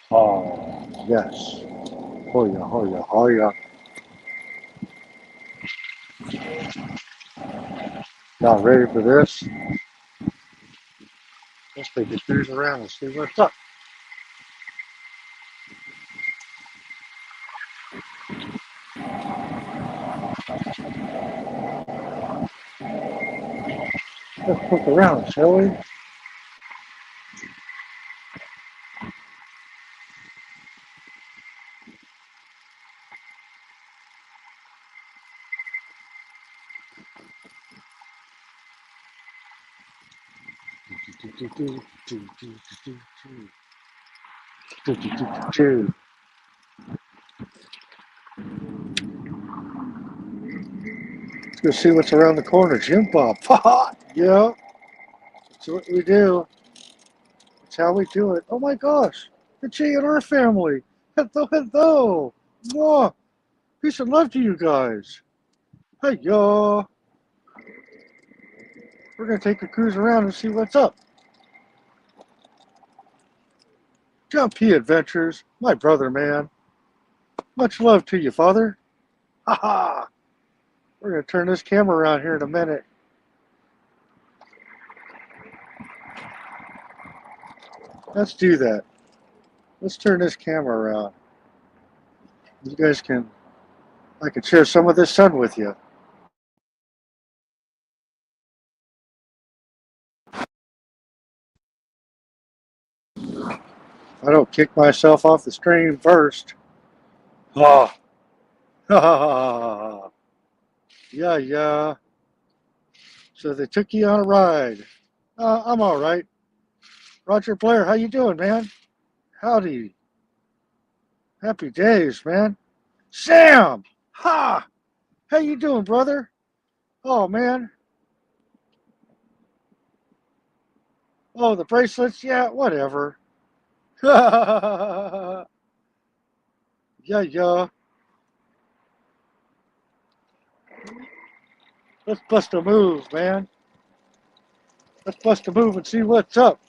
Oh, yes. Hoya, hoya, hoya. Not ready for this. Let's take a cruise around and see what's up. Let's look around, shall we? Let's go see what's around the corner. Jim Bob. Yeah, that's what we do. That's how we do it. Oh my gosh, the J and R family. Hello, hello. Mwah. Peace and love to you guys. Hey, y'all. We're going to take a cruise around and see what's up. John P. Adventures, my brother, man. Much love to you, father. Ha ha. We're going to turn this camera around here in a minute. Let's do that. Let's turn this camera around. You guys can, I can share some of this sun with you. I don't kick myself off the stream first. Oh, ha ha ha. Yeah, yeah. So they took you on a ride. I'm all right. Roger Blair, how you doing, man? Howdy. Happy days, man. Sam! Ha! How you doing, brother? Oh, man. Oh, the bracelets? Yeah, whatever. Yeah, yeah. Let's bust a move, man. Let's bust a move and see what's up.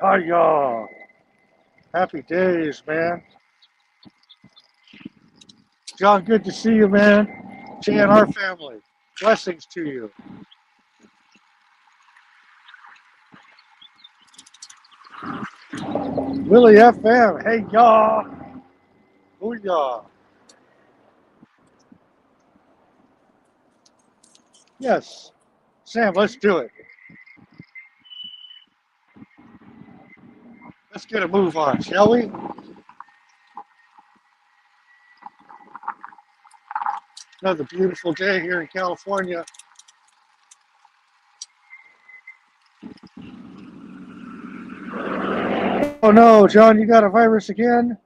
Hiya. Happy days, man. John, good to see you, man. J&R family. Blessings to you. Willie FM. Hey, y'all. Booyah. Yes. Sam, let's do it. Let's get a move on, shall we? Another beautiful day here in California. Oh no, John, you got a virus again?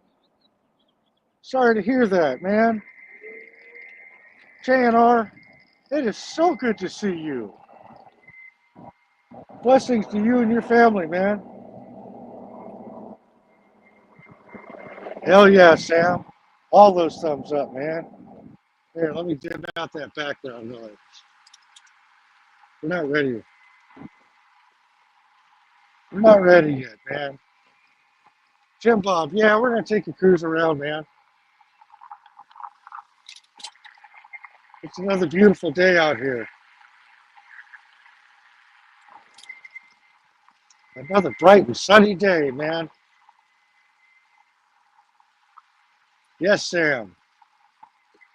Sorry to hear that, man. JNR, it is so good to see you. Blessings to you and your family, man. Hell yeah, Sam. All those thumbs up, man. Here, let me dim out that background noise. We're not ready. We're not ready yet, man. Jim Bob, yeah, we're going to take a cruise around, man. It's another beautiful day out here. Another bright and sunny day, man. Yes, Sam.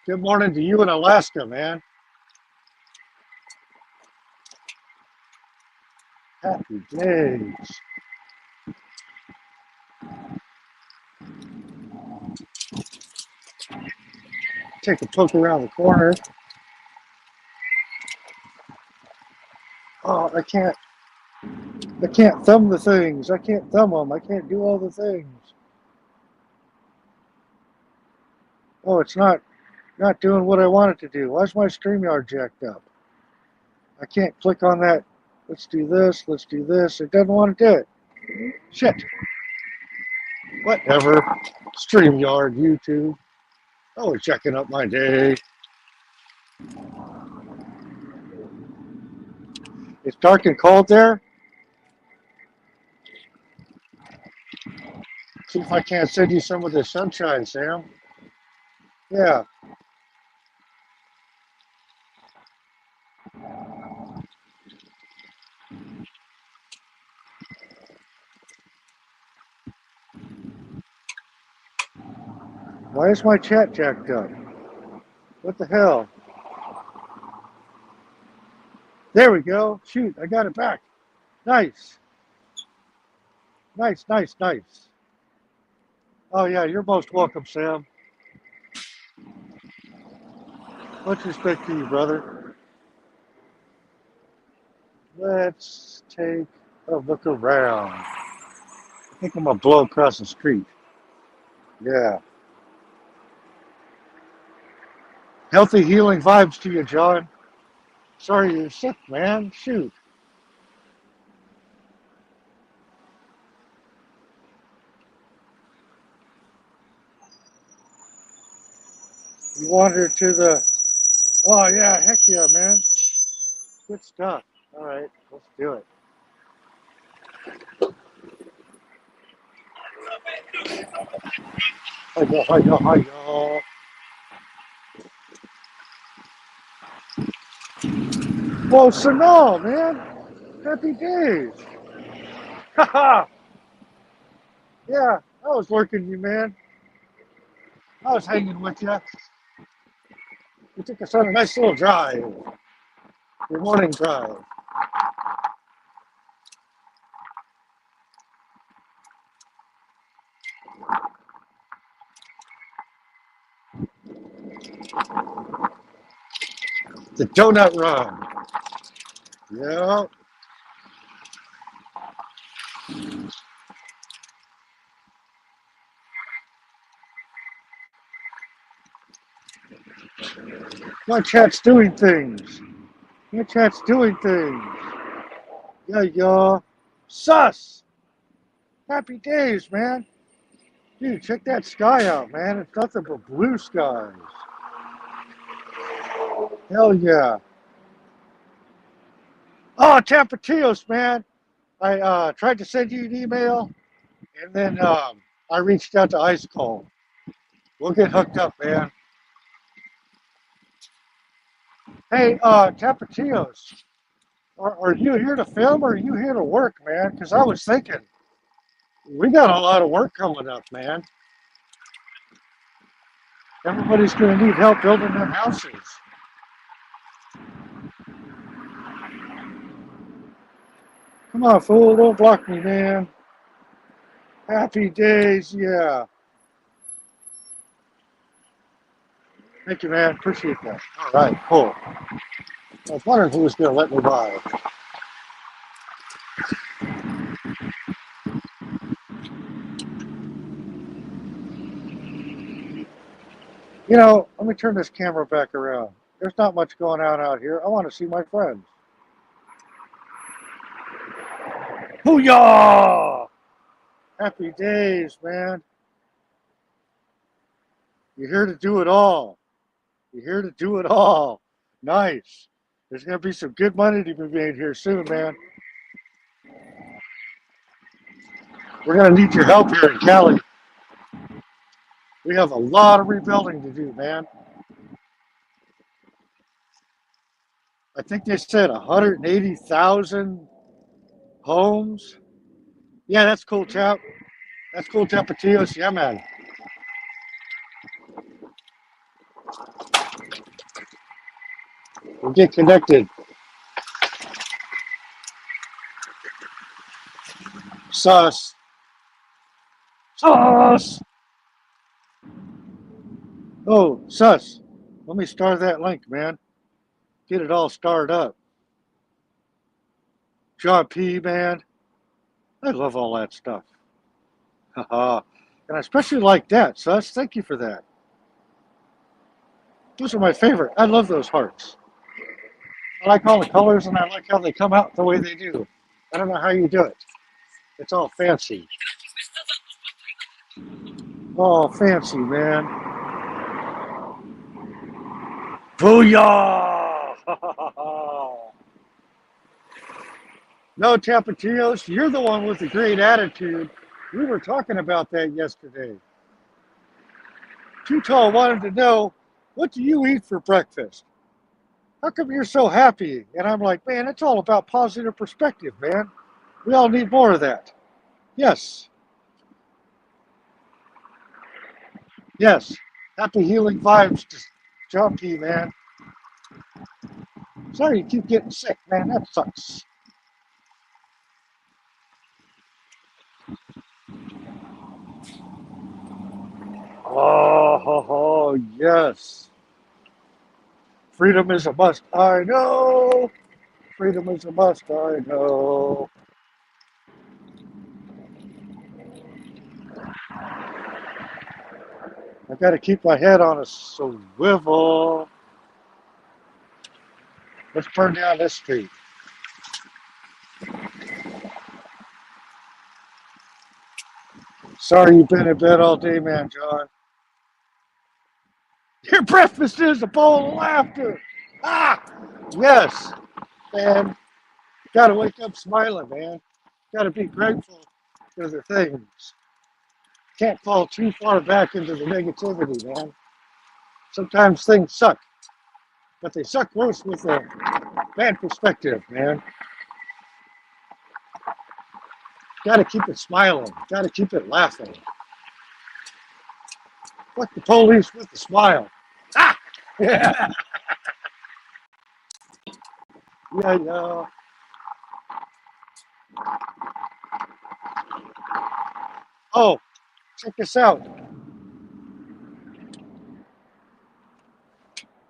Good morning to you in Alaska, man. Happy days. Take a poke around the corner. Oh, I can't thumb the things. I can't thumb them. I can't do all the things. Oh, it's not doing what I want it to do. Why's my StreamYard jacked up? I can't click on that. Let's do this. Let's do this. It doesn't want to do it. Shit. Whatever. StreamYard, YouTube. Oh, checking up my day. It's dark and cold there. See if I can't send you some of this sunshine, Sam. Yeah. Why is my chat jacked up? What the hell? There we go. Shoot, I got it back. Nice. Nice, nice, nice. Oh, yeah, you're most welcome, Sam. Much respect to you, brother. Let's take a look around. I think I'm going to blow across the street. Yeah. Healthy, healing vibes to you, John. Sorry you're sick, man. Shoot. You wandered to the... Oh, yeah, heck yeah, man. Good stuff. All right, let's do it. Hi-yo, hi-yo, hi-yo. Whoa, Sanal, man. Happy days. Haha. Yeah, I was working you, man. I was hanging with you. We took us on a nice little drive. Your morning drive. The donut run. Yeah. My chat's doing things. My chat's doing things. Yeah, yeah. Sus! Happy days, man. Dude, check that sky out, man. It's nothing but blue skies. Hell yeah. Oh, Tapatios, man. I tried to send you an email, and then I reached out to Ice Cold. We'll get hooked up, man. Hey, Tapatios, are you here to film or are you here to work, man? Because I was thinking, we got a lot of work coming up, man. Everybody's going to need help building their houses. Come on, fool, don't block me, man. Happy days, yeah. Thank you, man. Appreciate that. All right, cool. I was wondering who was going to let me by. You know, let me turn this camera back around. There's not much going on out here. I want to see my friends. Hoo-yah! Happy days, man. You're here to do it all. You're here to do it all. Nice. There's going to be some good money to be made here soon, man. We're going to need your help here in Cali. We have a lot of rebuilding to do, man. I think they said 180,000 homes. Yeah, that's cool, chap. That's cool, Tapatios. Yeah, man. We'll get connected. Sus. Sus. Oh, sus. Let me start that link, man. Get it all started up. John P, man. I love all that stuff. Haha. And I especially like that, sus. Thank you for that. Those are my favorite. I love those hearts. I like all the colors and I like how they come out the way they do. I don't know how you do it. It's all fancy. Oh, fancy, man. Booyah! No, Tapatios, you're the one with the great attitude. We were talking about that yesterday. Too Tall wanted to know, what do you eat for breakfast? How come you're so happy? And I'm like, man, it's all about positive perspective, man. We all need more of that. Yes, yes. Happy healing vibes to Junkie, man. Sorry you keep getting sick, man. That sucks. Oh, yes. Freedom is a must. I know. Freedom is a must. I know. I got to keep my head on a swivel. Let's burn down this street. Sorry you've been in bed all day, man, John. Your breakfast is a bowl of laughter. Ah, yes, man. Got to wake up smiling, man. Got to be grateful for the things. Can't fall too far back into the negativity, man. Sometimes things suck, but they suck worse with a bad perspective, man. Got to keep it smiling. Got to keep it laughing. Fuck the police with a smile. Ah! Yeah, yeah. Oh, check this out.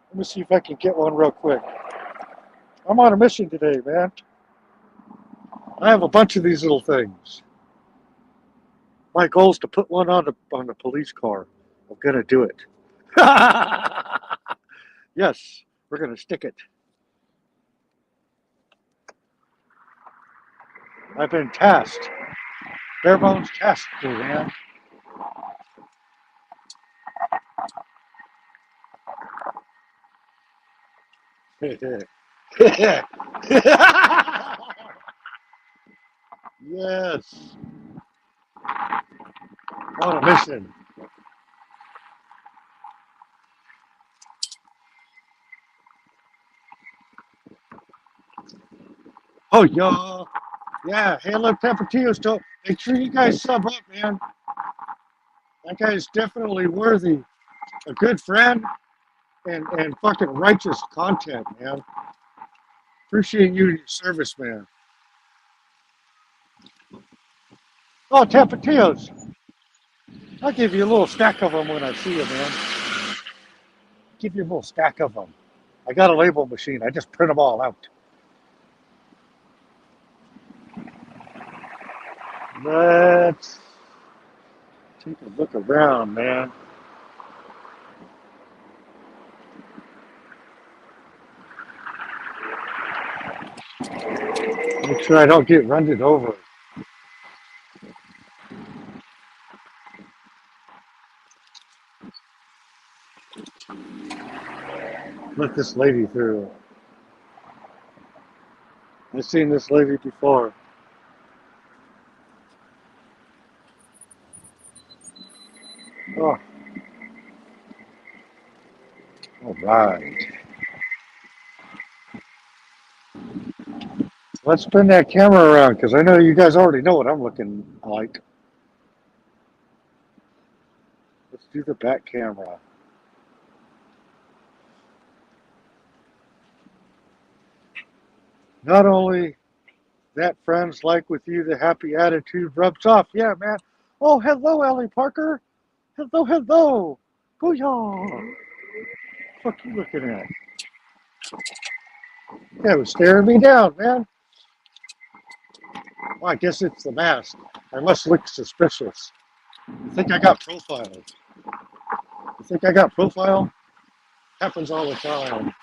Let me see if I can get one real quick. I'm on a mission today, man. I have a bunch of these little things. My goal is to put one on the police car. I'm gonna do it. Yes, we're gonna stick it. I've been tasked. Bare bones tasked me, man. Yes, on a mission. Oh, y'all. Yeah, Halo Tapatio's told. Make sure you guys sub up, man. That guy is definitely worthy. A good friend and fucking righteous content, man. Appreciate you and your service, man. Oh, Tapatios. I'll give you a little stack of them when I see you, man. Give you a little stack of them. I got a label machine. I just print them all out. Let's take a look around, man. Make sure I don't get run over. Let this lady through. I've seen this lady before. Oh, all right. Let's spin that camera around because I know you guys already know what I'm looking like. Let's do the back camera. Not only that, friends, like with you, the happy attitude rubs off. Yeah, man. Oh, hello, Ellie Parker. Hello, hello. Booyah. What you looking at? Yeah, it was staring me down, man. Well, I guess it's the mask. I must look suspicious. You think I got profiled? You think I got profile? Happens all the time.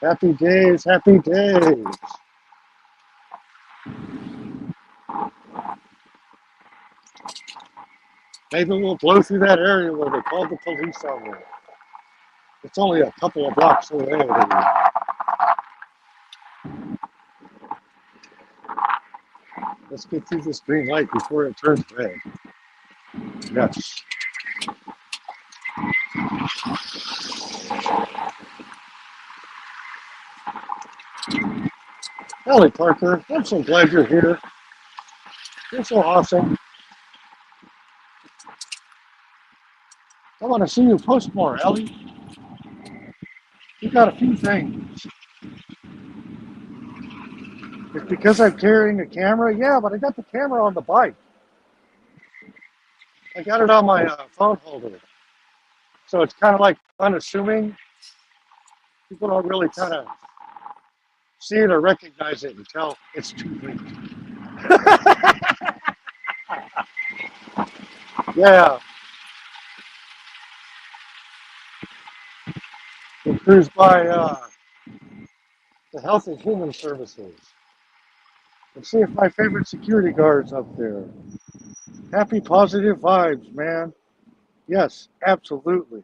Happy days, happy days. Maybe we'll blow through that area where they called the police on me. It's only a couple of blocks away. Let's get through this green light before it turns red. Yes. Ellie Parker, I'm so glad you're here. You're so awesome. I want to see you post more, Ellie. You got a few things. It's because I'm carrying a camera? Yeah, but I got the camera on the bike. I got it on my phone holder. So it's kind of like unassuming. People don't really kind of see it or recognize it until it's too late. Yeah, we cruised by the Health and Human Services. Let's see if my favorite security guard's up there. Happy, positive vibes, man. Yes, absolutely.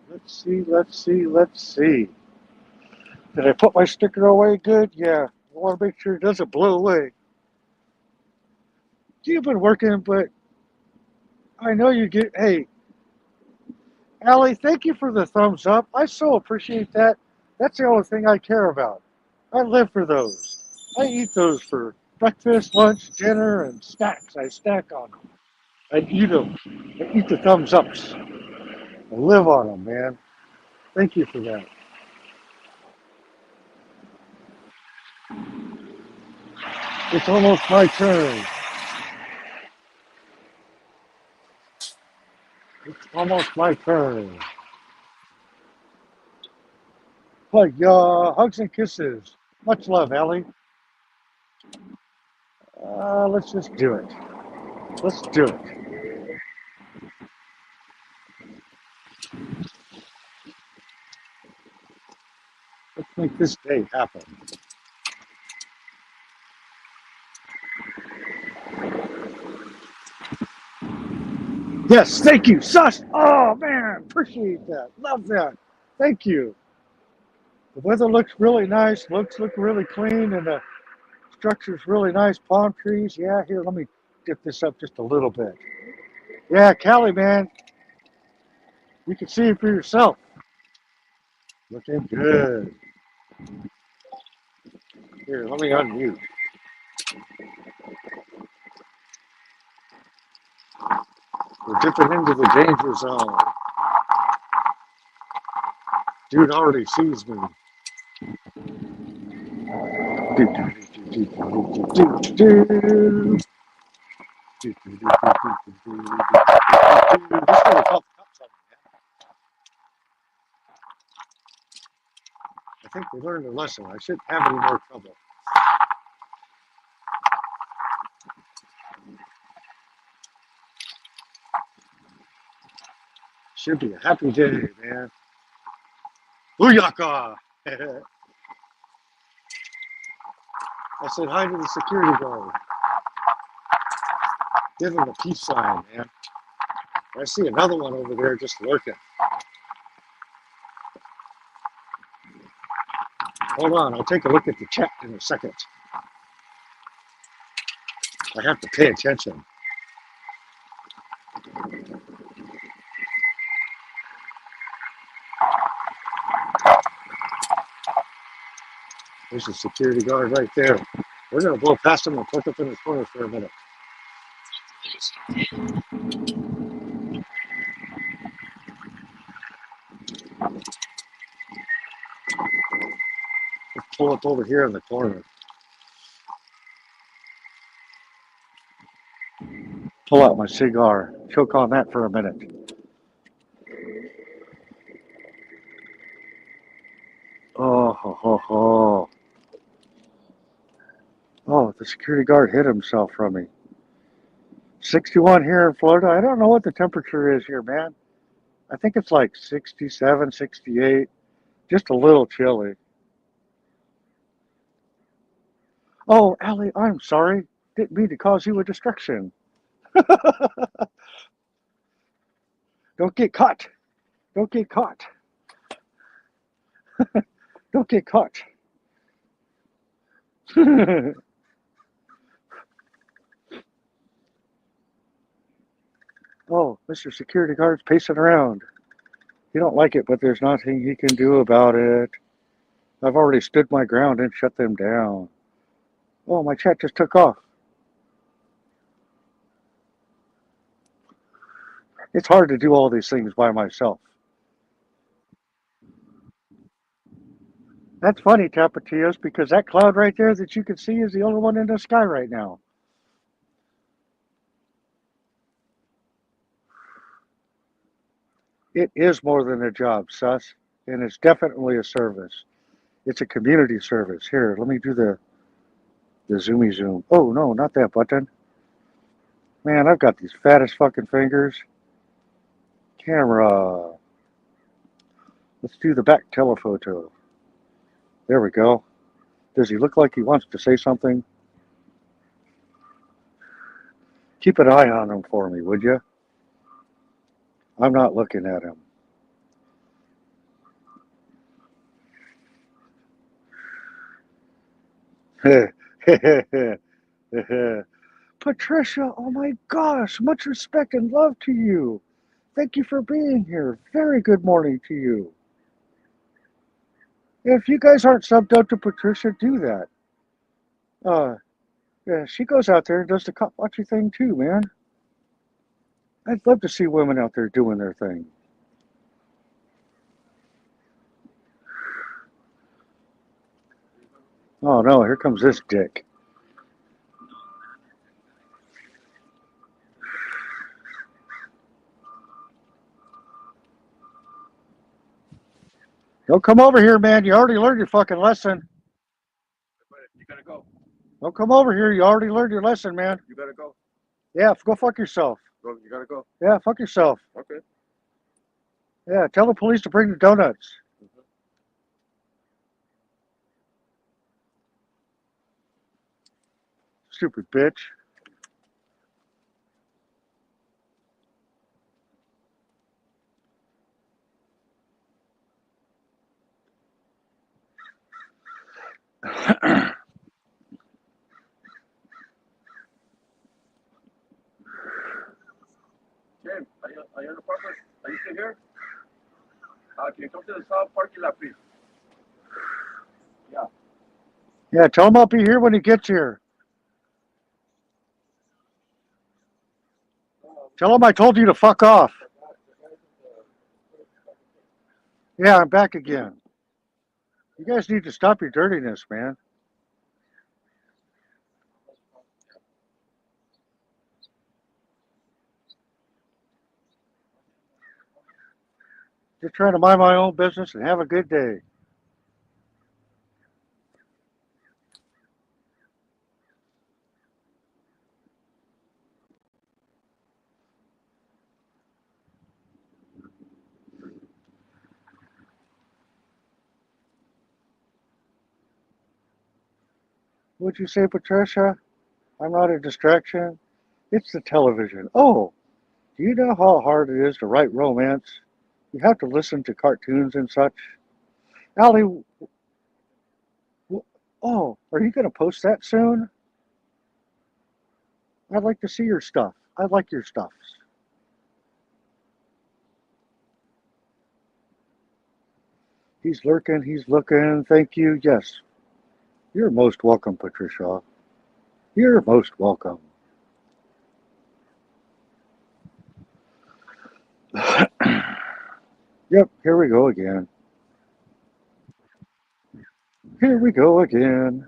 Let's see, let's see, let's see. Did I put my sticker away good? Yeah. I want to make sure it doesn't blow away. You've been working, but I know you get. Hey, Allie, thank you for the thumbs up. I so appreciate that. That's the only thing I care about. I live for those. I eat those for breakfast, lunch, dinner, and snacks. I snack on them. I eat them. I eat the thumbs ups. I live on them, man. Thank you for that. It's almost my turn. It's almost my turn. Hugs and kisses. Much love, Allie. Let's just do it. Let's do it. Let's make this day happen. Yes, thank you, Sus. Oh man, appreciate that. Love that. Thank you. The weather looks really nice. Looks look really clean, and the structure's really nice. Palm trees. Yeah, here, let me get this up just a little bit. Yeah, Callie, man, you can see it for yourself. Looking good. Here, let me unmute. We're dipping into the danger zone. Dude already sees me. I think we learned a lesson. I shouldn't have any more trouble. Should be a happy day, man. Booyaka! I said hi to the security guard. Give him a peace sign, man. I see another one over there just lurking. Hold on, I'll take a look at the chat in a second. I have to pay attention. There's a security guard right there. We're going to blow past him and click up in the corner for a minute. Let's pull up over here in the corner. Pull out my cigar. Choke on that for a minute. Oh, ho, ho, ho. Oh, the security guard hit himself from me. 61 here in Florida. I don't know what the temperature is here, man. I think it's like 67, 68. Just a little chilly. Oh, Allie, I'm sorry. Didn't mean to cause you a distraction. Don't get caught. Don't get caught. Don't get caught. Oh, Mr. Security Guard's pacing around. He don't like it, but there's nothing he can do about it. I've already stood my ground and shut them down. Oh, my chat just took off. It's hard to do all these things by myself. That's funny, Tapatios, because that cloud right there that you can see is the only one in the sky right now. It is more than a job, sus, and it's definitely a service. It's a community service. Here, let me do the zoomy zoom. Oh, no, not that button. Man, I've got these fattest fucking fingers. Camera. Let's do the back telephoto. There we go. Does he look like he wants to say something? Keep an eye on him for me, would you? I'm not looking at him. Patricia, oh my gosh, much respect and love to you. Thank you for being here. Very good morning to you. If you guys aren't subbed up to Patricia, do that. Yeah, she goes out there and does the cop watching thing too, man. I'd love to see women out there doing their thing. Oh no, here comes this dick. Don't come over here, man. You already learned your fucking lesson. You gotta go. Don't come over here. You already learned your lesson, man. You gotta go. Yeah, go fuck yourself. Go. You gotta go. Yeah, fuck yourself. Okay. Yeah, tell the police to bring the donuts. Stupid bitch. Tim, are you in the park? Are you still here? Can you come to the south parking lot, please? Yeah. Yeah, tell him I'll be here when he gets here. Tell him I told you to fuck off. Yeah, I'm back again. You guys need to stop your dirtiness, man. Just trying to mind my own business and have a good day. Would you say, Patricia? I'm not a distraction. It's the television. Oh, do you know how hard it is to write romance? You have to listen to cartoons and such. Allie, oh, are you going to post that soon? I'd like to see your stuff. I like your stuff. He's lurking, he's looking. Thank you. Yes. You're most welcome, Patricia. You're most welcome. Yep, here we go again. Here we go again.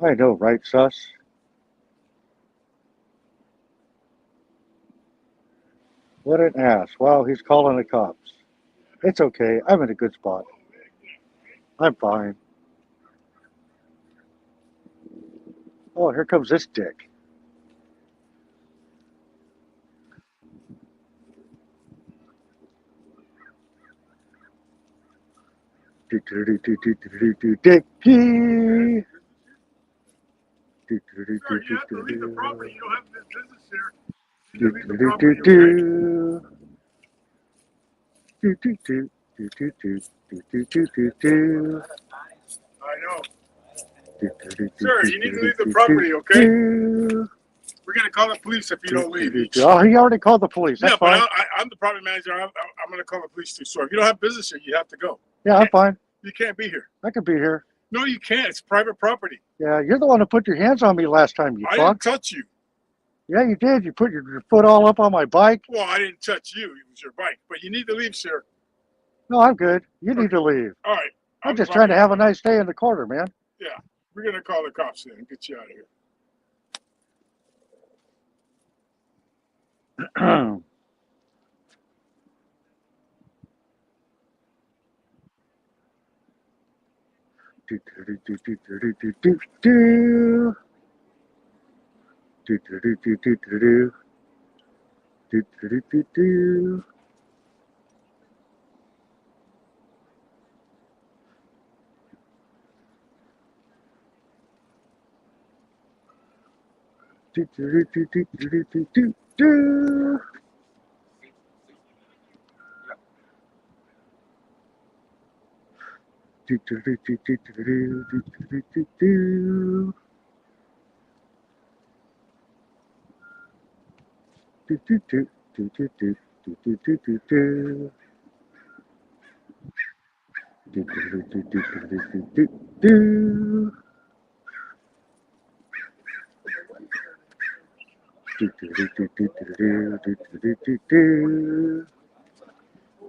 I know, right, sus? What an ass. Wow, he's calling the cops. It's okay. I'm in a good spot. I'm fine. Oh, here comes this dick. Dickie. Sir, you have to leave the property. You don't have business here. You need to leave the property, okay? I know. Sir, you need to leave the property, okay? We're going to call the police if you don't leave. Oh, he already called the police. That's Yeah, but fine. I'm the property manager. I'm going to call the police too. So if you don't have business here, you have to go. Yeah, I'm fine. You can't be here. I could be here. No, you can't. It's private property. Yeah, you're the one who put your hands on me last time, you I fuck. didn't touch you. Yeah, you did. You put your foot all up on my bike. Well, I didn't touch you. It was your bike. But you need to leave, sir. No, I'm good. You need to leave. All right. I'm just trying to have a nice day in the corner, man. Yeah. We're going to call the cops then and get you out of here.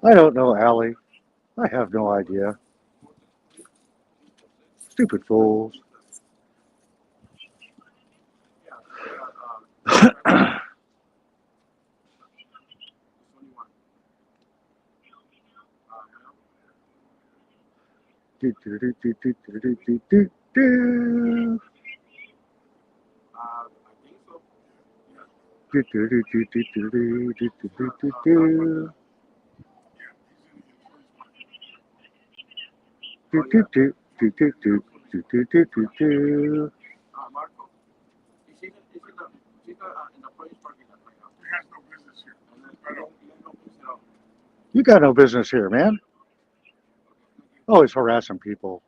I don't know, Allie. I have no idea. Stupid fools. Marco, he's in the police parking lot right now. He has no business here. You got no business here, man. Always harassing people.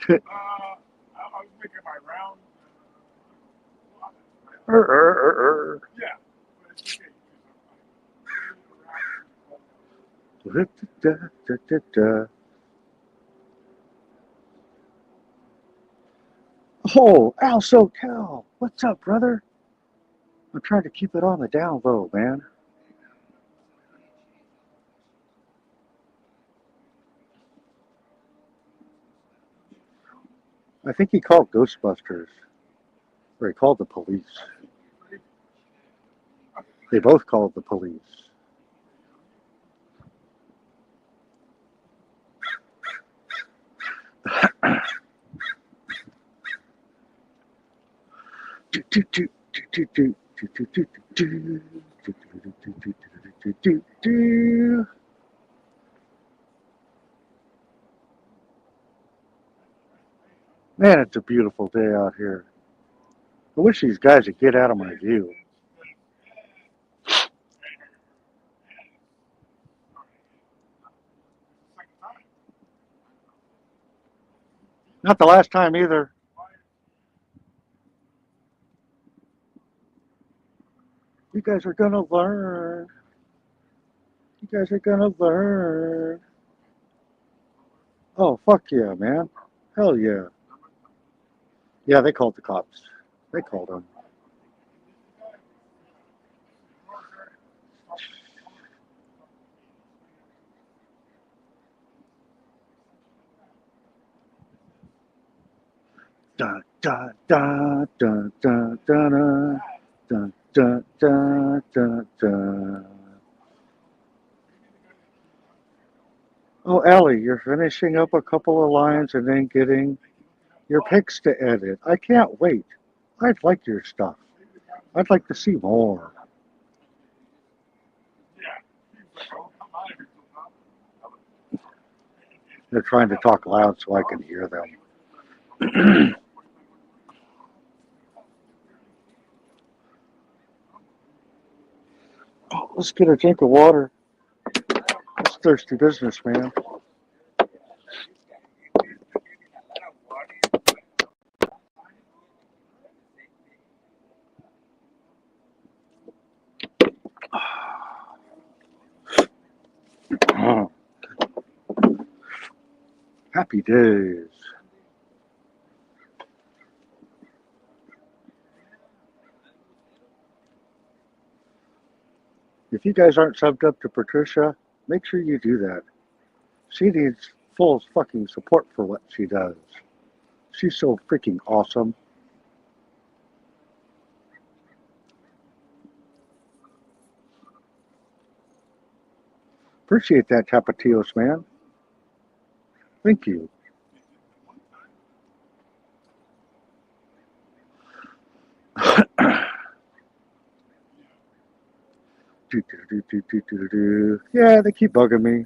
I was making my round. Yeah. But it's okay. Oh, Al SoCal. What's up, brother? I'm trying to keep it on the down low, man. I think he called Ghostbusters. Or he called the police. They both called the police. Man, it's a beautiful day out here. I wish these guys would get out of my view. Not the last time either. You guys are gonna learn. You guys are gonna learn. Oh, fuck yeah, man. Hell yeah. Yeah, they called the cops. They called them. Da da da da da da da da da da da da. Oh, Allie, you're finishing up a couple of lines and then getting your pics to edit. I can't wait. I'd like your stuff. I'd like to see more. They're trying to talk loud so I can hear them. Oh, let's get a drink of water. It's thirsty business, man. Happy days. If you guys aren't subbed up to Patricia, make sure you do that. She needs full fucking support for what she does. She's so freaking awesome. Appreciate that, Tapatios, man. Thank you. Yeah, they keep bugging me.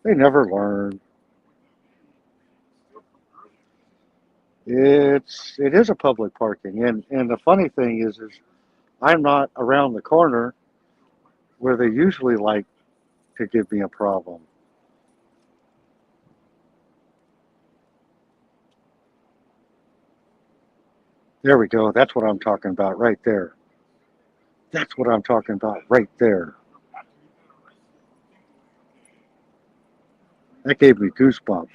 They never learn. It is a public parking, and the funny thing is I'm not around the corner where they usually like to give me a problem. There we go. That's what I'm talking about right there. That's what I'm talking about right there. That gave me goosebumps.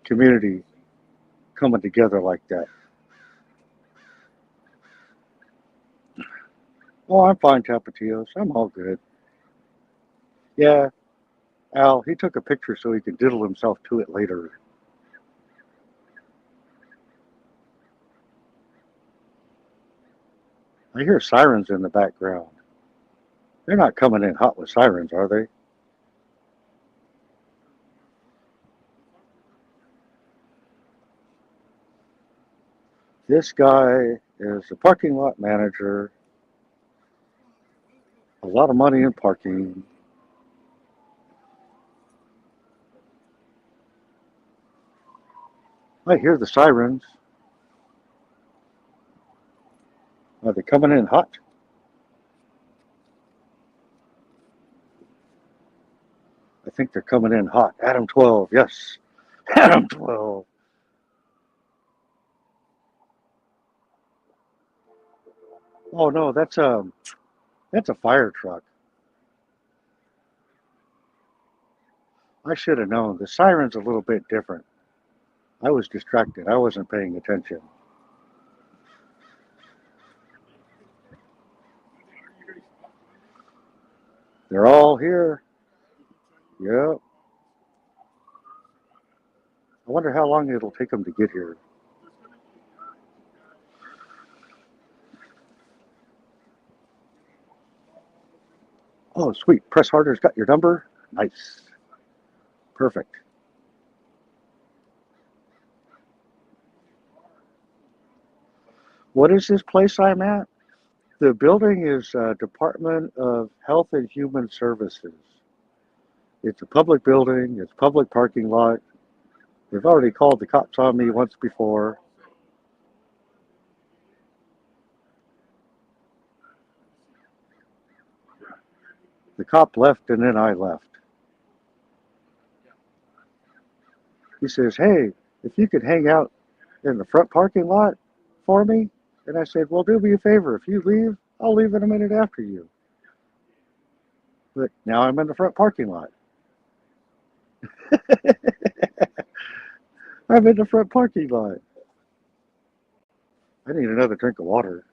Community coming together like that. Oh, I'm fine, Tapatios. I'm all good. Yeah, Al, he took a picture so he could diddle himself to it later. I hear sirens in the background. They're not coming in hot with sirens, are they? This guy is a parking lot manager. A lot of money in parking. I hear the sirens. Are they coming in hot? I think they're coming in hot. Adam 12, yes. Adam 12. Oh no, that's a fire truck. I should have known. The siren's a little bit different. I was distracted. I wasn't paying attention. They're all here. Yep. I wonder how long it'll take them to get here. Oh, sweet. Press harder's got your number. Nice. Perfect. What is this place I'm at? The building is Department of Health and Human Services. It's a public building. It's public parking lot. They've already called the cops on me once before. The cop left and then I left. He says, "Hey, if you could hang out in the front parking lot for me." And I said, "Well, do me a favor. If you leave, I'll leave in a minute after you." But now I'm in the front parking lot. I'm in the front parking lot. I need another drink of water.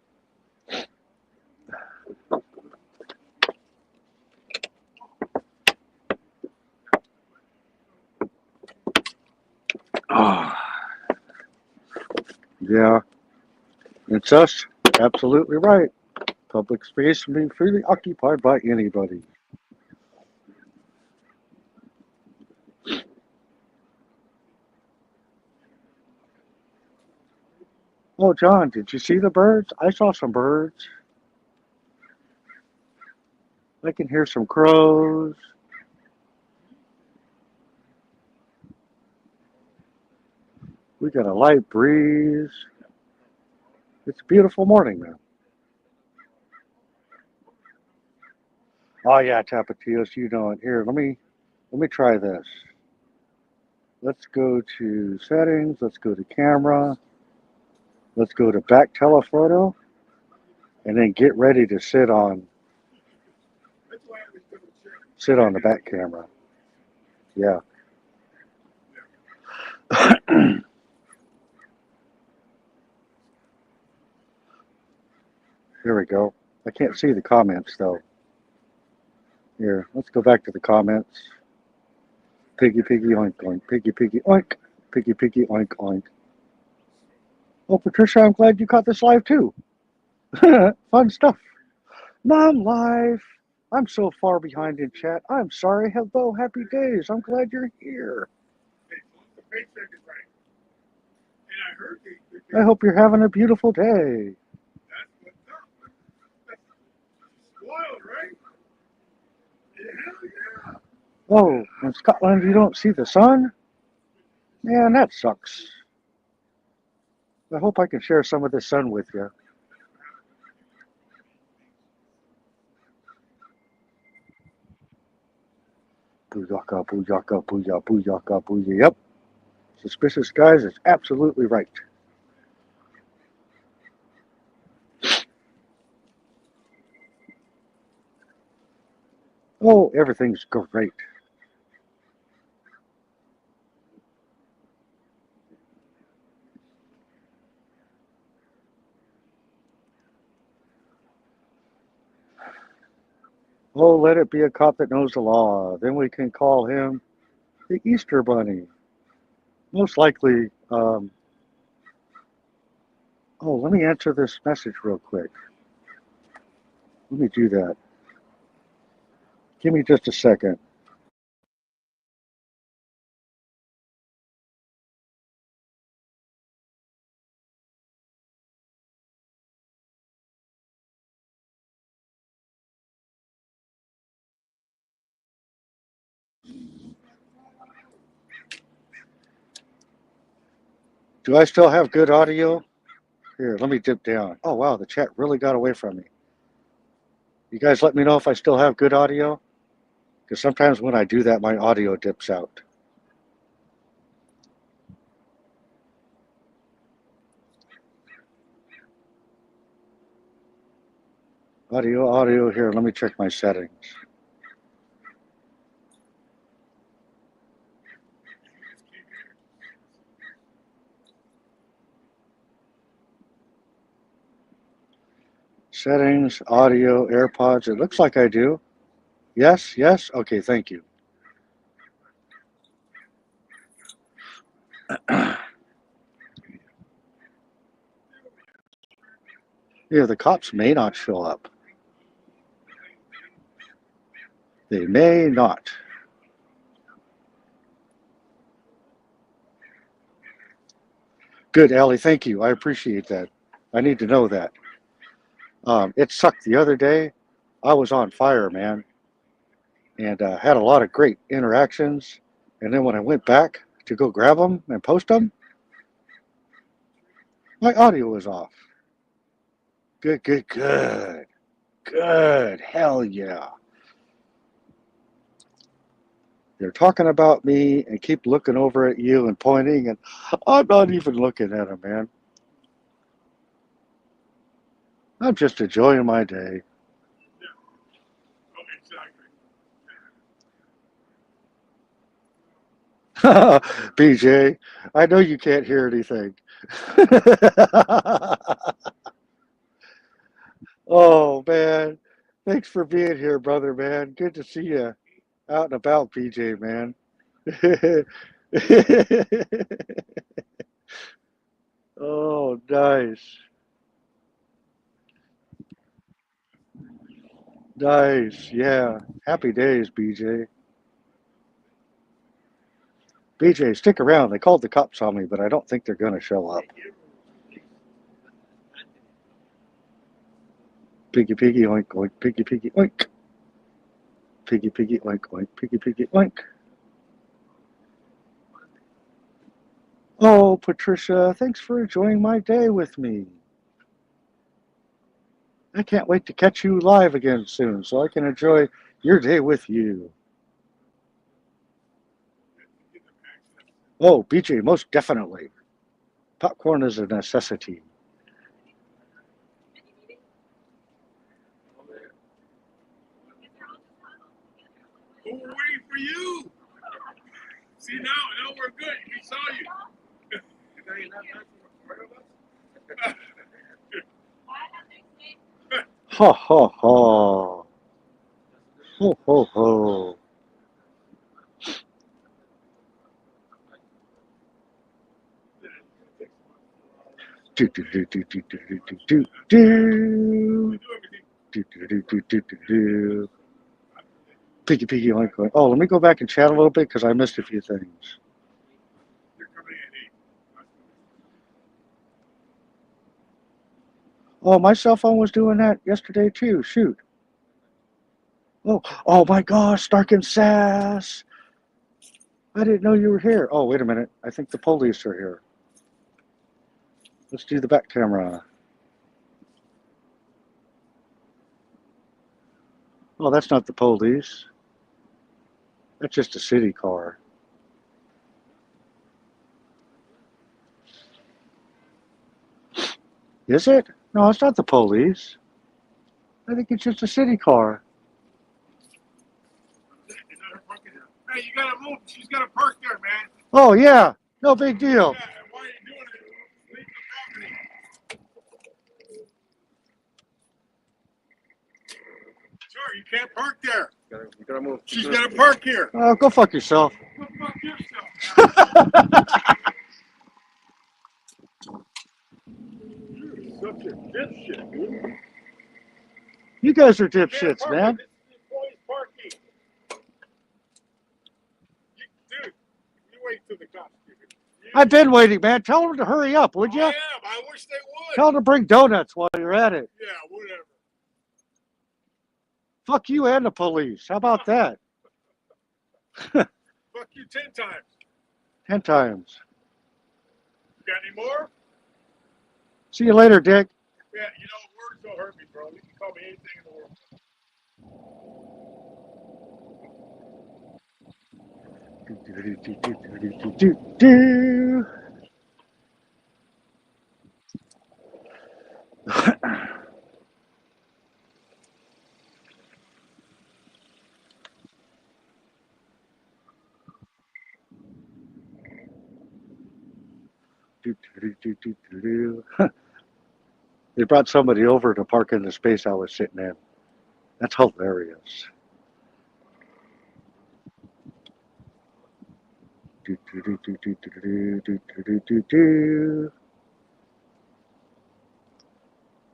Ah, yeah, it's us. Absolutely right. Public space can be freely occupied by anybody. Oh, John, did you see the birds? I saw some birds. I can hear some crows. We got a light breeze. It's a beautiful morning, man. Oh yeah, Tapatios, you know it. Here, let me try this. Let's go to settings. Let's go to camera. Let's go to back telephoto, and then get ready to sit on the back camera. Yeah. Here we go. I can't see the comments though. Here, let's go back to the comments. Piggy, piggy, oink, oink. Piggy, piggy, oink. Piggy, piggy, oink, oink. Oh, Patricia, I'm glad you caught this live too. Fun stuff. Mom live. I'm so far behind in chat. I'm sorry. Hello, happy days. I'm glad you're here. I hope you're having a beautiful day. Oh, in Scotland you don't see the sun? Man, that sucks. I hope I can share some of the sun with you. Booyaka, booyaka, booyah, booyaka, booyah. Yep. Suspicious guys is absolutely right. Oh, everything's great. Oh, let it be a cop that knows the law. Then we can call him the Easter Bunny. Most likely, oh, let me answer this message real quick. Let me do that. Give me just a second. Do I still have good audio? Here, let me dip down. Oh, wow, the chat really got away from me. You guys let me know if I still have good audio? Because sometimes when I do that, my audio dips out. Audio, here, let me check my settings. Settings, audio, AirPods. It looks like I do. Yes, yes. Okay, thank you. Yeah, the cops may not show up. They may not. Good, Allie. Thank you. I appreciate that. I need to know that. It sucked the other day. I was on fire, man, and had a lot of great interactions. And then when I went back to go grab them and post them, my audio was off. Good, good, good, good. Hell yeah. They're talking about me and keep looking over at you and pointing, and I'm not even looking at them, man. I'm just enjoying my day. BJ, I know you can't hear anything. Oh, man. Thanks for being here, brother, man. Good to see you out and about, BJ, man. Oh, nice. Nice. Yeah. Happy days, BJ. BJ, stick around. They called the cops on me, but I don't think they're going to show up. Piggy, piggy, oink, oink, piggy, piggy, oink. Piggy, piggy, oink, oink, piggy, piggy, oink. Oh, Patricia, thanks for enjoying my day with me. I can't wait to catch you live again soon so I can enjoy your day with you. Oh, BJ, most definitely. Popcorn is a necessity. Oh, we're waiting for you. See, now we're good. We saw you. Ha ha ha. Ho ho ho. Do do do do do do do do do do do do do do do do. Piggy piggy oink oink. Oh, let me go back and chat a little bit because I missed a few things. Oh, my cell phone was doing that yesterday too. Shoot. Oh, oh my gosh, Stark and Sass. I didn't know you were here. Oh, wait a minute. I think the police are here. Let's do the back camera. Oh, that's not the police. That's just a city car. Is it? No, it's not the police. I think it's just a city car. Hey, you gotta move. She's gotta park there, man. Oh, yeah. No big deal. Yeah, and why are you doing it? Leave the property. Sure, you can't park there. You gotta move. She's gotta park here. Oh, go fuck yourself. Go fuck yourself. You're such a dipshit, dude. You guys are Can't dipshits, park man. it. This is employees parking. Dude, you wait till the cops get here. I've been waiting, man. Tell them to hurry up, would you? I am. I wish they would. Tell them to bring donuts while you're at it. Yeah, whatever. Fuck you and the police. How about that? Fuck you 10 times. 10 times. You got any more? See you later, Dick. Yeah, you know, words don't hurt me, bro. You can call me anything in the world. Do. They brought somebody over to park in the space I was sitting in. That's hilarious.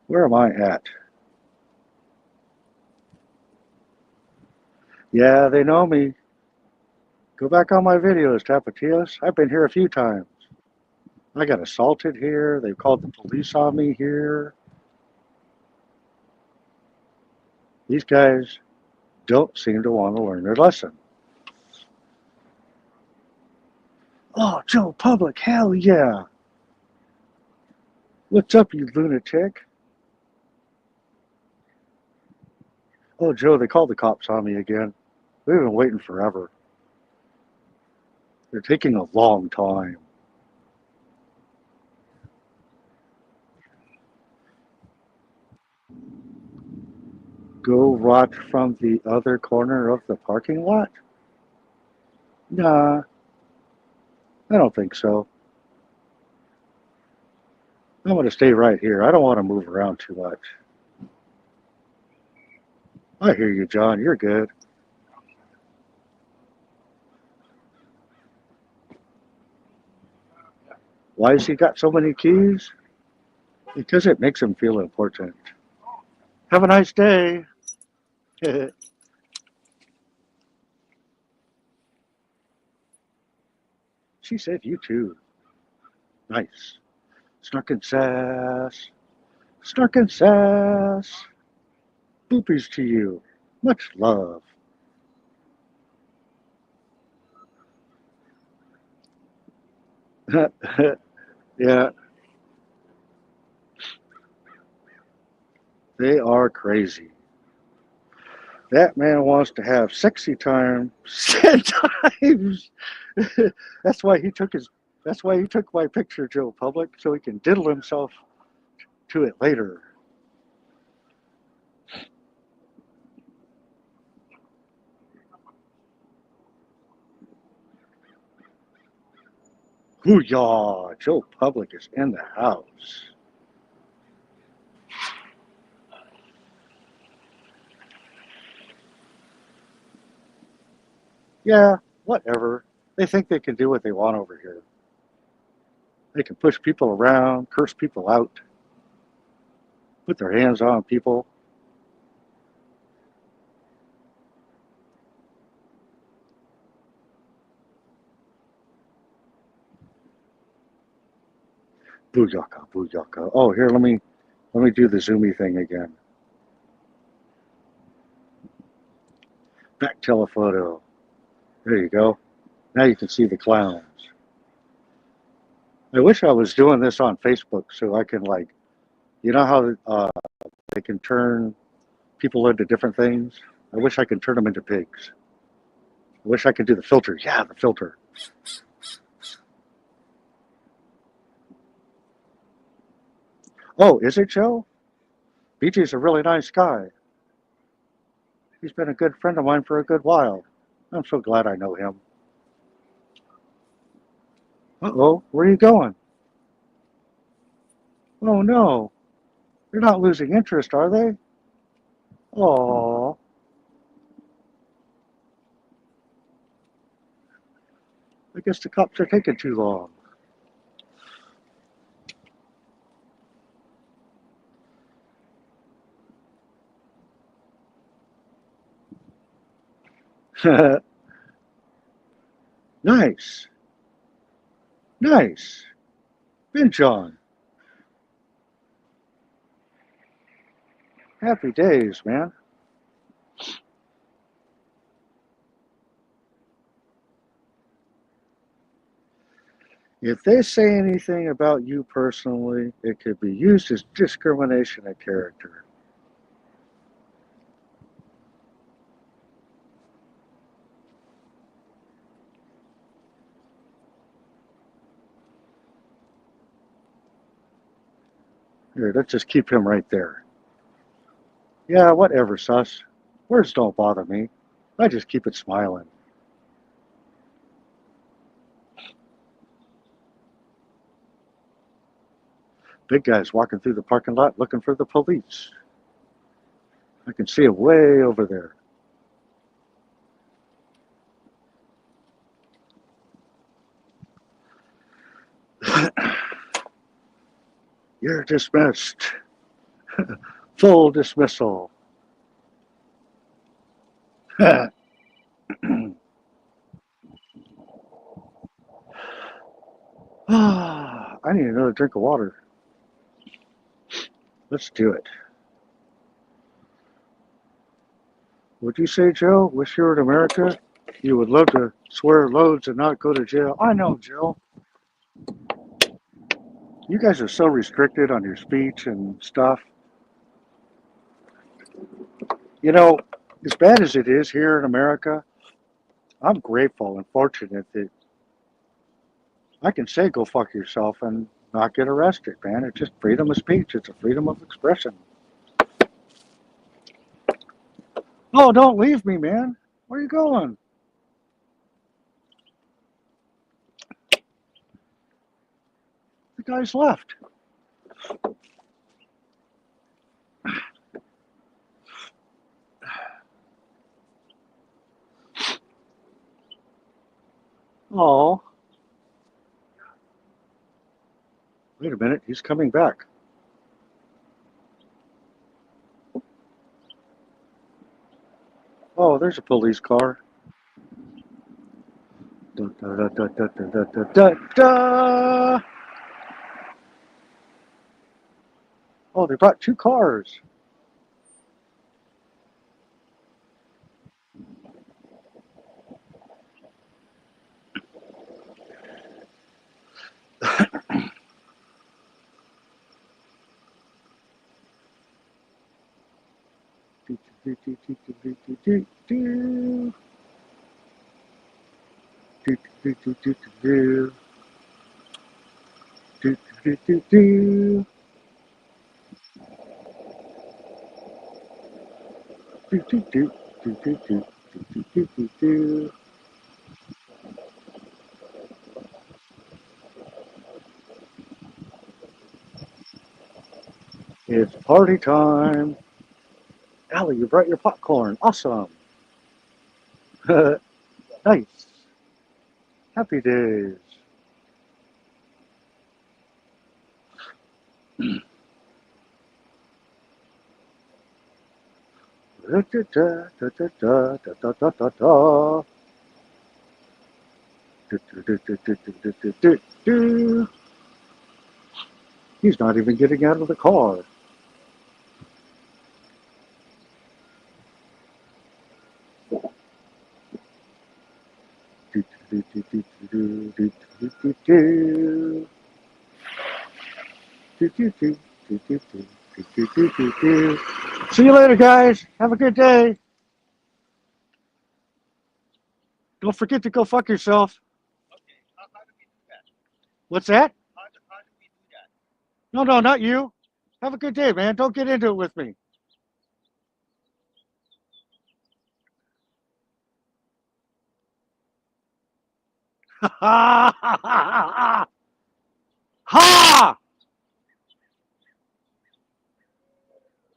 Where am I at? Yeah, they know me. Go back on my videos, Tapatías. I've been here a few times. I got assaulted here. They called the police on me here. These guys don't seem to want to learn their lesson. Oh, Joe Public, hell yeah. What's up, you lunatic? Oh, Joe, they called the cops on me again. We've been waiting forever. They're taking a long time. Go watch from the other corner of the parking lot? Nah, I don't think so. I'm going to stay right here. I don't want to move around too much. I hear you, John. You're good. Why has he got so many keys? Because it makes him feel important. Have a nice day. She said you too. Nice. Snarkin' sass. Snarkin' sass. Boopies to you. Much love. Yeah, they are crazy. That man wants to have sexy time 10 times. That's why he took his. That's why he took my picture, Joe Public, so he can diddle himself to it later. Hoo-yah! Joe Public is in the house. Yeah, whatever. They think they can do what they want over here. They can push people around, curse people out, put their hands on people. Booyaka, booyaka. Oh, here, let me do the zoomy thing again. Back telephoto. There you go. Now you can see the clowns. I wish I was doing this on Facebook so I can like, you know how they can turn people into different things. I wish I could turn them into pigs. I wish I could do the filter. Yeah, the filter. Oh, is it Joe? BJ's a really nice guy. He's been a good friend of mine for a good while. I'm so glad I know him. Uh-oh, where are you going? Oh no, they're not losing interest, are they? Oh, I guess the cops are taking too long. Nice, nice. Ben John, happy days, man. If they say anything about you personally, it could be used as discrimination of character. Here, let's just keep him right there. Yeah, whatever, sus. Words don't bother me. I just keep it smiling. Big guy's walking through the parking lot looking for the police. I can see him way over there. You're dismissed. Full dismissal. I need another drink of water. Let's do it. Would you say, Joe, wish you were in America? You would love to swear loads and not go to jail. I know, Joe. You guys are so restricted on your speech and stuff. You know, as bad as it is here in America, I'm grateful and fortunate that I can say go fuck yourself and not get arrested, man. It's just freedom of speech. It's a freedom of expression. Oh, don't leave me, man. Where are you going? The guy's left. Oh, wait a minute. He's coming back. Oh, there's a police car. Da, da, da, da, da, da, da, da. Oh, they brought two cars. Do, do, do, do, do, do, do, do, do. Do, do, do, do, do, do. Do, do, do, do. Do, do, do, do, do, do, do, do, do, do. It's party time. Allie, you brought your popcorn. Awesome. Nice. Happy days. Da, da, da, da, da, da, da, da, da, da. Do, do, do, do, do, do, do, do, do. He's not even getting out of the car. Do, do, do, do, do, do, do, do, do. Do, do, do, do, do, do, do, do, do, do. See you later, guys. Have a good day. Don't forget to go fuck yourself. Okay, how do we do that? What's that? How do we do that? No, no, not you. Have a good day, man. Don't get into it with me. Ha ha ha ha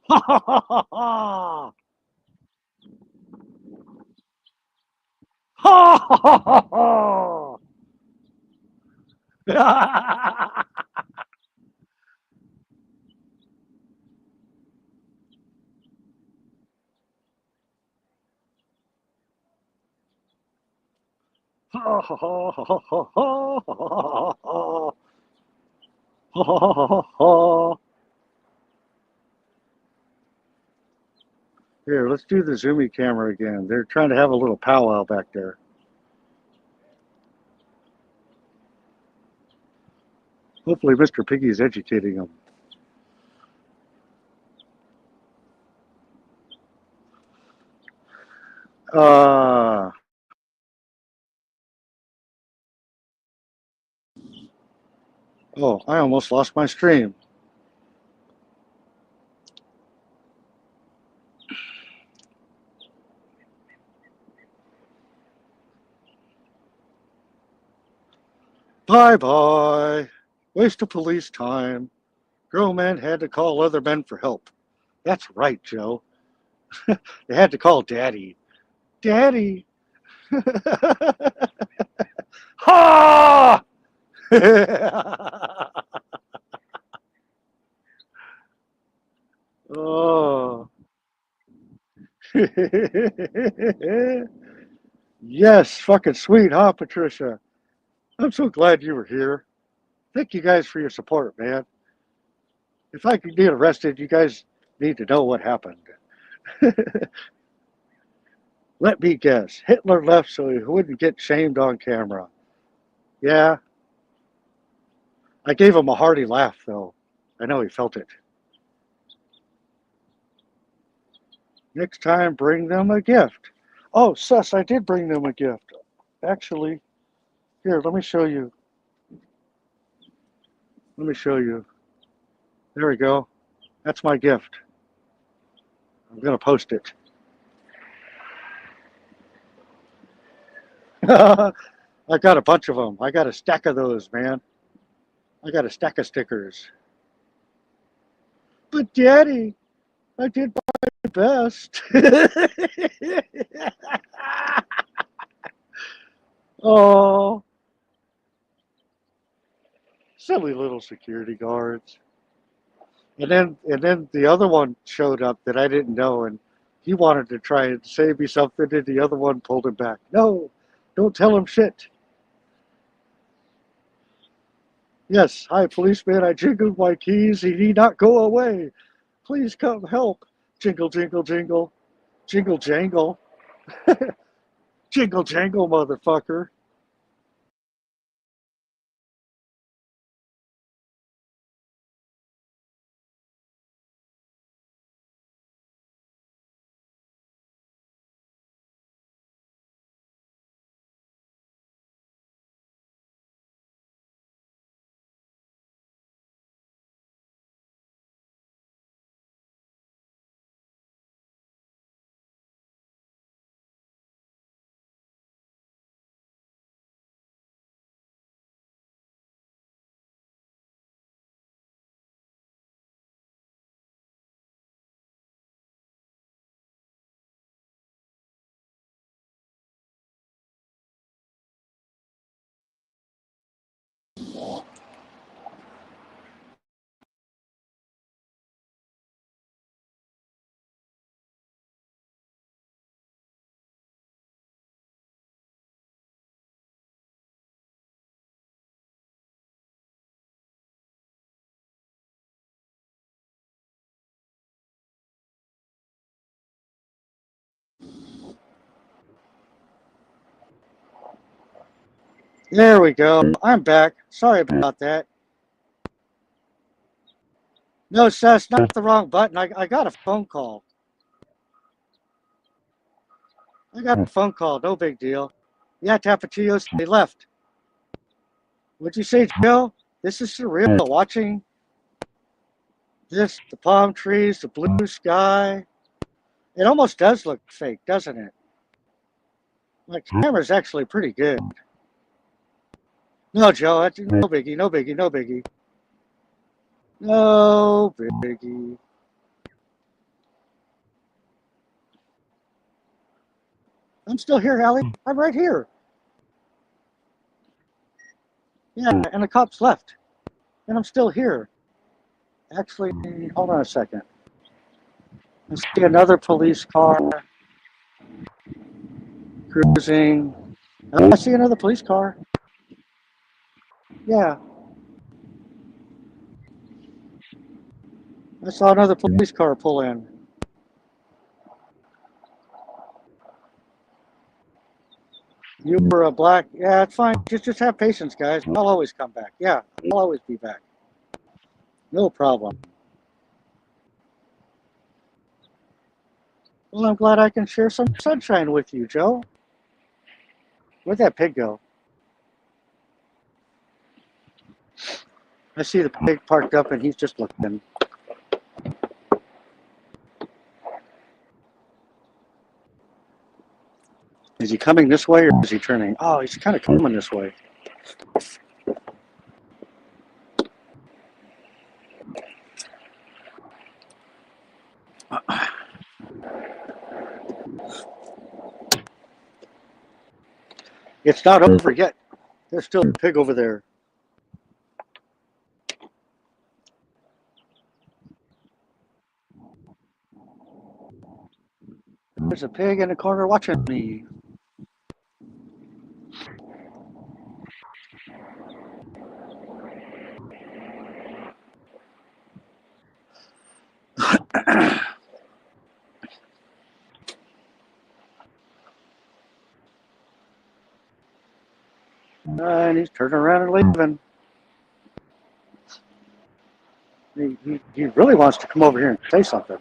ha ha ha. Here, let's do the zoomy camera again. They're trying to have a little powwow back there. Hopefully, Mr. Piggy's educating them. Uh, oh, I almost lost my stream. Bye bye. Waste of police time. Grown men had to call other men for help. That's right, Joe. They had to call Daddy. Daddy. Ha! Oh. Yes, fucking sweet, huh, Patricia? I'm so glad you were here. Thank you guys for your support, man. If I could get arrested, you guys need to know what happened. Let me guess. Hitler left so he wouldn't get shamed on camera. Yeah, I gave him a hearty laugh, though. I know he felt it. Next time, bring them a gift. Oh, sus, I did bring them a gift. Actually, here, let me show you. Let me show you. There we go. That's my gift. I'm going to post it. I got a bunch of them. I got a stack of those, man. I got a stack of stickers. But Daddy, I did my best. Oh, silly little security guards. And then the other one showed up that I didn't know, and he wanted to try and say me something, and the other one pulled him back. No, don't tell him shit. Yes, hi, policeman. I jingled my keys. He need not go away. Please come help. Jingle, jingle, jingle. Jingle, jangle. Jingle, jangle, motherfucker. There we go. I'm back. Sorry about that. No, Seth, not the wrong button. I got a phone call. I got a phone call. No big deal. Yeah, Tapatios, they left. What'd you say, Joe? This is surreal. Watching this, the palm trees, the blue sky. It almost does look fake, doesn't it? My camera's actually pretty good. No, Joe, that's no biggie, no biggie, no biggie. No biggie. I'm still here, Allie. I'm right here. Yeah, and the cops left. And I'm still here. Actually, hold on a second. I see another police car cruising. Oh, I see another police car. Yeah, I saw another police car pull in. You were a black. Yeah, it's fine. Just have patience, guys. I'll always come back. Yeah, I'll always be back. No problem. Well, I'm glad I can share some sunshine with you, Joe. Where'd that pig go? I see the pig parked up and he's just looking. Is he coming this way or is he turning? Oh, he's kind of coming this way. It's not over yet. There's still a pig over there. There's a pig in the corner watching me. and he's turning around and leaving. He really wants to come over here and say something.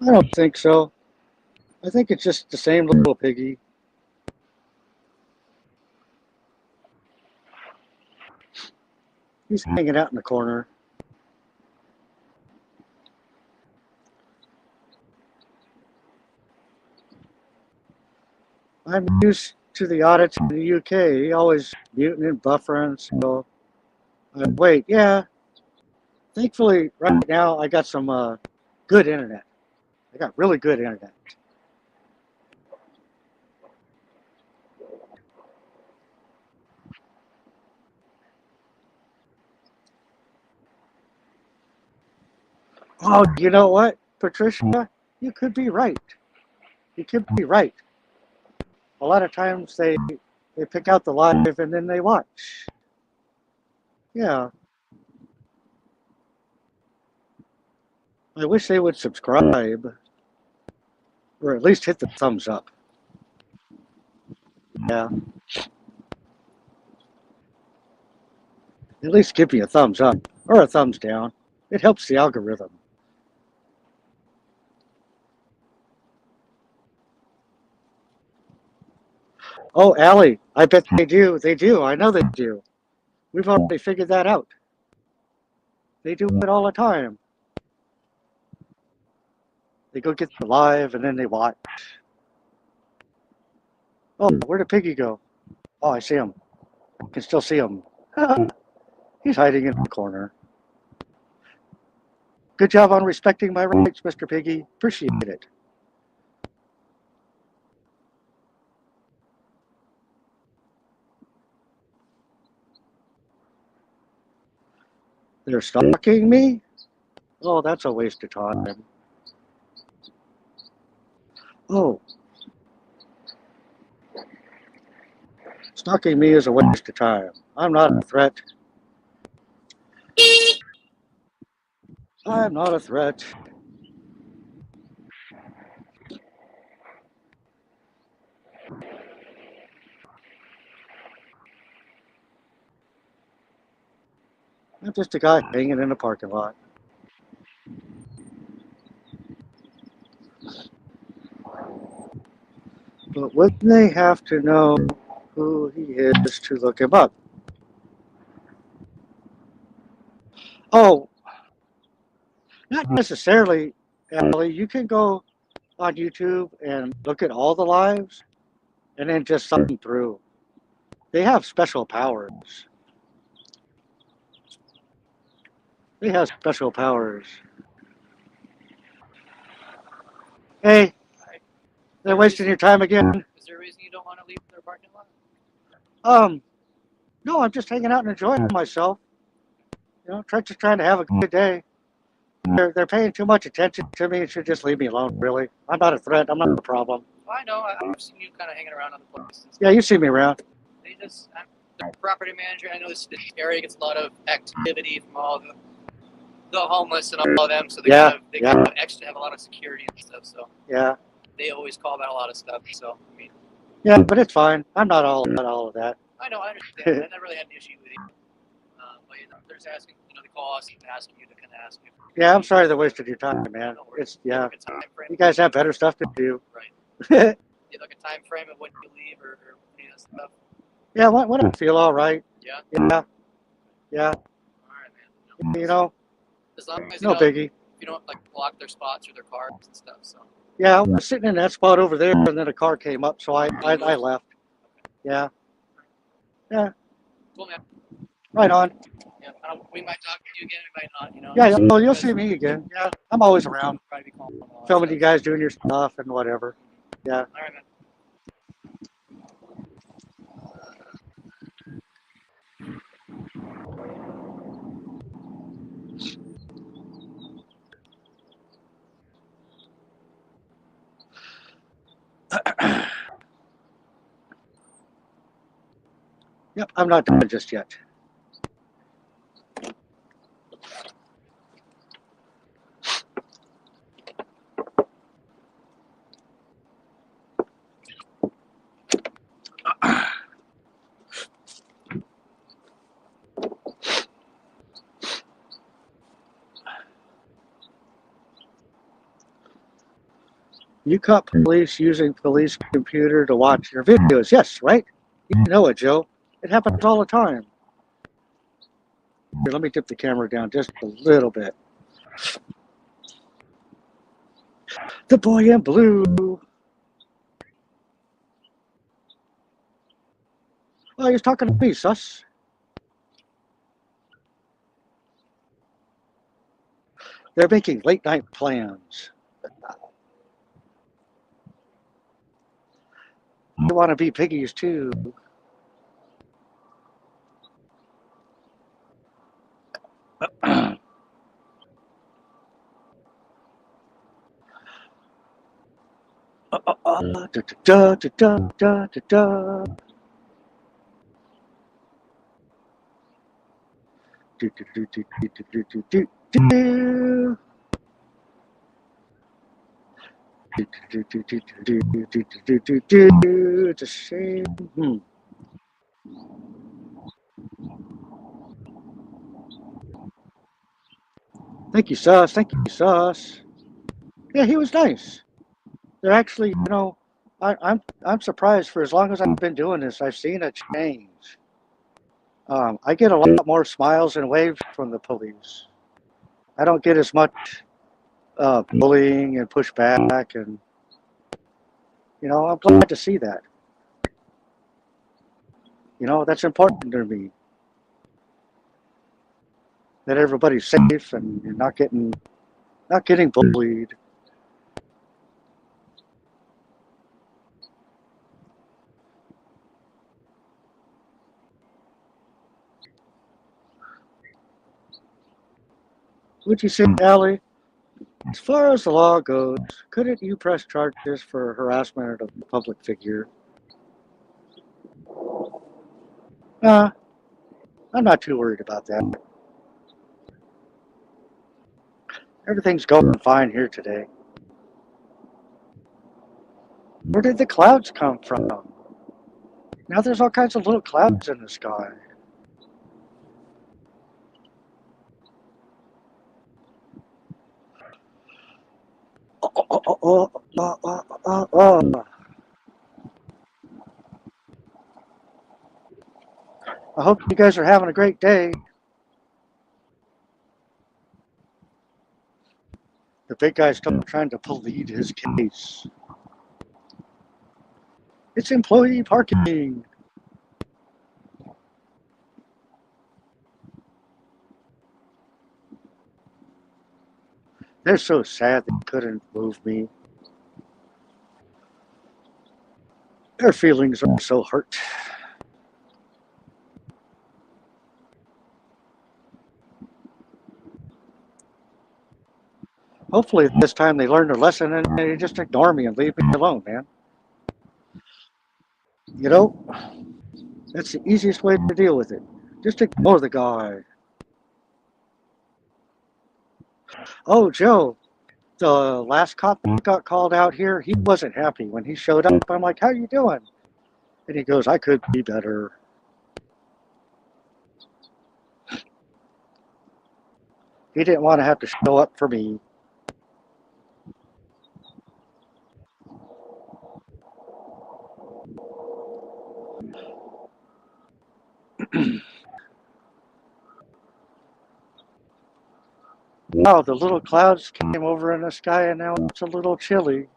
I don't think so. I think it's just the same little piggy. He's hanging out in the corner. I'm used to the audits in the UK. He always muting and buffering. So I wait. Yeah. Thankfully, right now I got some good internet. I got really good internet. Oh, you know what, Patricia? You could be right. You could be right. A lot of times they pick out the live and then they watch. Yeah. I wish they would subscribe or at least hit the thumbs up. Yeah. At least give me a thumbs up or a thumbs down. It helps the algorithm. Oh, Allie, I bet they do. They do. I know they do. We've already figured that out. They do it all the time. They go get the live and then they watch. Oh, where'd the piggy go? Oh, I see him. I can still see him. He's hiding in the corner. Good job on respecting my rights, Mr. Piggy. Appreciate it. They're stalking me? Oh, that's a waste of time. Oh, stalking me is a waste of time. I'm not a threat. I'm not a threat. I'm just a guy hanging in a parking lot. But wouldn't they have to know who he is to look him up? Oh, not necessarily, Ellie. You can go on YouTube and look at all the lives and then just sub them through. They have special powers. They have special powers. Hey, they're wasting your time again. Is there a reason you don't want to leave their parking lot? No, I'm just hanging out and enjoying myself. You know, just trying to have a good day. They're paying too much attention to me and should just leave me alone, really. I'm not a threat. I'm not a problem. Well, I know. I've seen you kind of hanging around other places. Yeah, you see me around. I'm the property manager. I know this area gets a lot of activity from all the homeless and all of them, so they kind of extra have a lot of security and stuff. So yeah, they always call about a lot of stuff. So I mean, yeah, but it's fine. I'm not all about all of that. I know. I understand. I never really had an issue with you. But you know, there's asking. You know, they call us and asking you to kind of ask. Yeah, I'm sorry they wasted your time, man. It's Like a time frame. You guys have better stuff to do. Right. Yeah, You like a time frame of when you leave or any of that stuff. when I feel all right. Yeah. Yeah. All right, man. You know, As long as no biggie. you don't like block their spots or their cars and stuff. So. Yeah, I was sitting in that spot over there, and then a car came up, so I left. Yeah. Yeah. Cool, man. Right on. Yeah, we might talk to you again. We might not. You know. Yeah, you'll see me again. Yeah, I'm always around, Probably be calling filming you guys doing your stuff and whatever. Yeah. All right, man. Yep, I'm not done just yet. You caught police using police computer to watch your videos. Yes, right? You know it, Joe. It happens all the time. Here, let me dip the camera down just a little bit. The boy in blue. Oh, he's talking to me, sus. They're making late night plans. They want to be piggies too. Da, da, da, da, da, da, da. Do, do, do, do, do, do, do, do, do. It's a shame. Thank you, Sus. Thank you, Sus. Yeah, he was nice. They're actually, I'm surprised. For as long as I've been doing this, I've seen a change. I get a lot more smiles and waves from the police. I don't get as much bullying and pushback, and I'm glad to see that. That's important to me. That everybody's safe and you're not getting bullied. Would you say, Allie? As far as the law goes, couldn't you press charges for harassment of a public figure? Nah, I'm not too worried about that. Everything's going fine here today. Where did the clouds come from? Now there's all kinds of little clouds in the sky. Oh. I hope you guys are having a great day. The big guy's still trying to plead his case. It's employee parking. They're so sad they couldn't move me. Their feelings are so hurt. Hopefully this time they learn their lesson and they just ignore me and leave me alone, man. That's the easiest way to deal with it. Just ignore the guy. Oh, Joe, the last cop that got called out here, he wasn't happy when he showed up. I'm like, how you doing? And he goes, I could be better. He didn't want to have to show up for me. Wow, the little clouds came over in the sky and now it's a little chilly.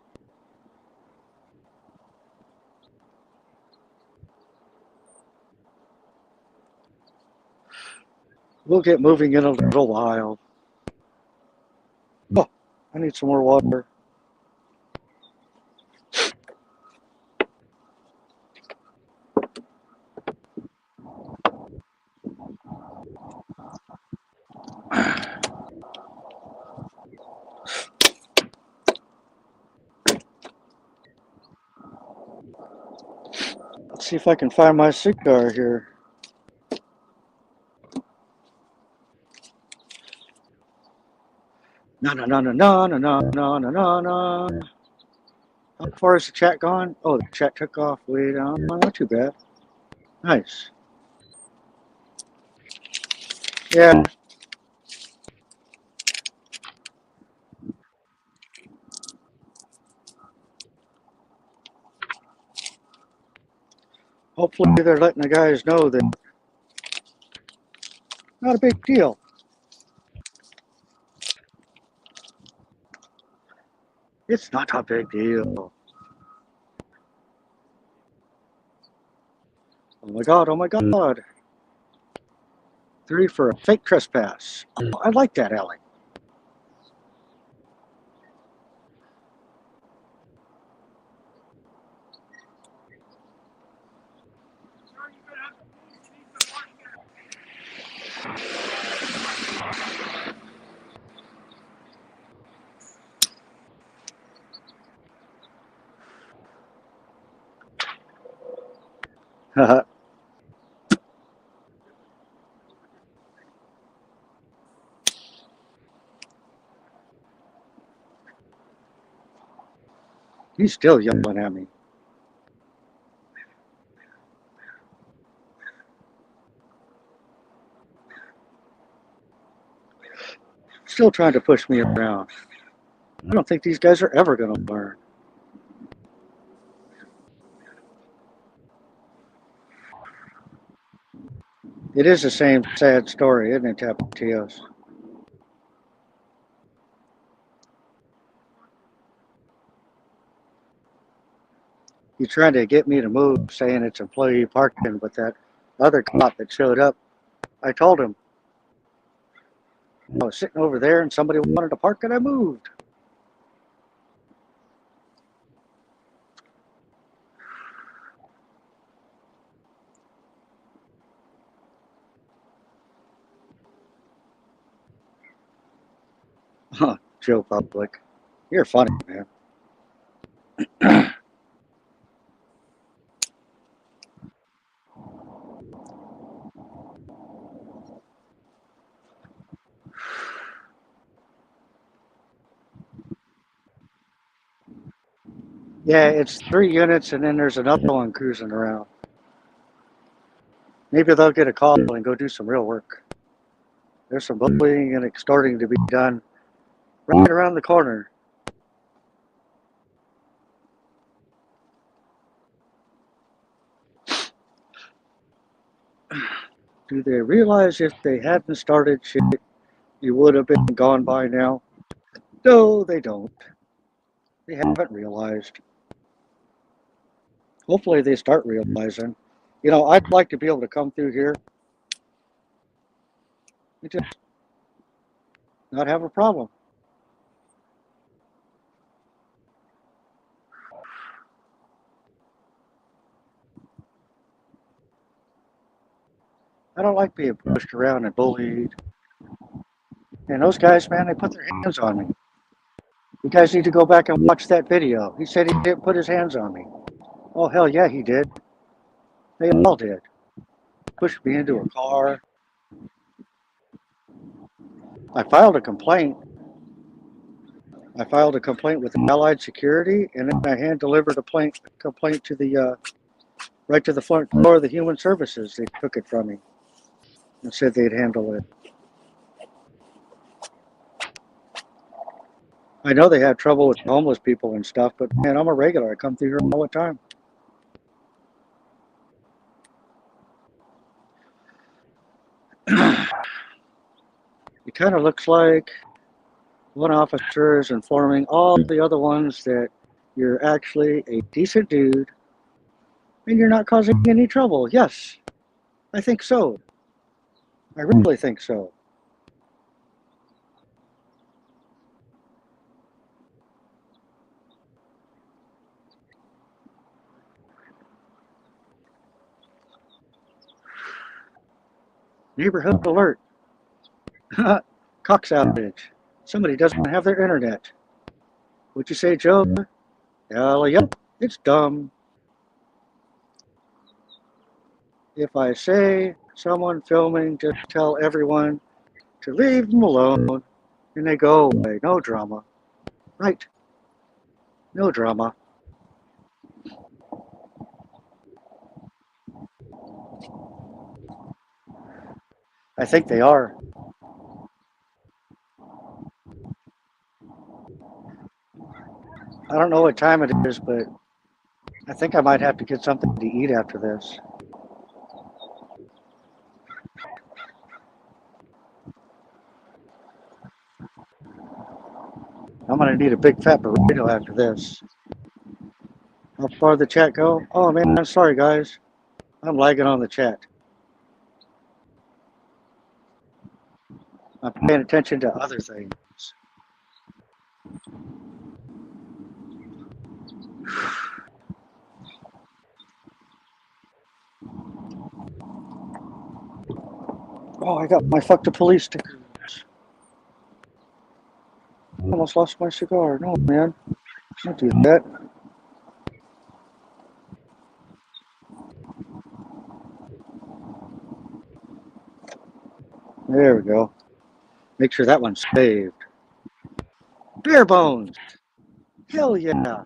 We'll get moving in a little while. Oh, I need some more water. Let's see if I can find my cigar here. No. How far is the chat gone? Oh, the chat took off way down. Not too bad. Nice. Yeah. Hopefully they're letting the guys know that not a big deal. It's not a big deal. Oh my God, oh my God. 3 for a fake trespass. Oh, I like that, Ellie. He's still yelling at me. Still trying to push me around. I don't think these guys are ever going to learn. It is the same sad story, isn't it, Tapatios? He's trying to get me to move, saying it's employee parking, but that other cop that showed up, I told him I was sitting over there and somebody wanted to park and I moved. Huh, Joe Public. You're funny, man. Yeah, it's 3 units and then there's another one cruising around. Maybe they'll get a call and go do some real work. There's some bullying and extorting to be done right around the corner. Do they realize if they hadn't started shit, you would have been gone by now? No, they don't. They haven't realized. Hopefully they start realizing. You know, I'd like to be able to come through here and just not have a problem. I don't like being pushed around and bullied. And those guys, man, they put their hands on me. You guys need to go back and watch that video. He said he didn't put his hands on me. Oh, hell yeah, he did. They all did. Pushed me into a car. I filed a complaint. I filed a complaint with Allied Security, and then I hand-delivered a complaint to the right to the front door of the Human Services. They took it from me and said they'd handle it. I know they have trouble with homeless people and stuff, but man, I'm a regular. I come through here all the time. It kind of looks like one officer is informing all the other ones that you're actually a decent dude and you're not causing any trouble. Yes, I think so. I really think so. Neighborhood alert. Cox outage. Somebody doesn't have their internet. Would you say, Joe? Hell, yep, it's dumb. If I say someone filming, just tell everyone to leave them alone and they go away. No drama. Right. No drama. I think they are. I don't know what time it is, but I think I might have to get something to eat after this. I'm gonna need a big fat burrito after this. How far did the chat go? Oh man, I'm sorry guys. I'm lagging on the chat. I'm paying attention to other things. Oh, I got my fuck the police stickers. I almost lost my cigar. No, man. Don't do that. There we go. Make sure that one's saved. Bare bones. Hell yeah.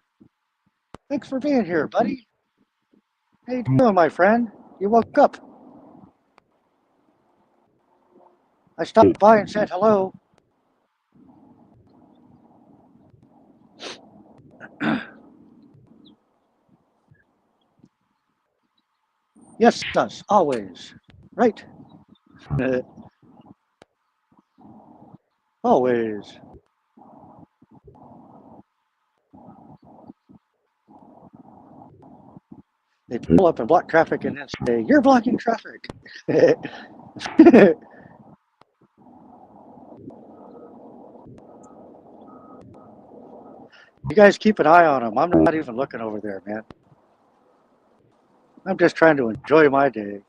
Thanks for being here, buddy. How you doing, my friend? You woke up. I stopped by and said hello. Yes, us, always. Right? Always. They pull up and block traffic and then say, you're blocking traffic. You guys keep an eye on them. I'm not even looking over there, man. I'm just trying to enjoy my day.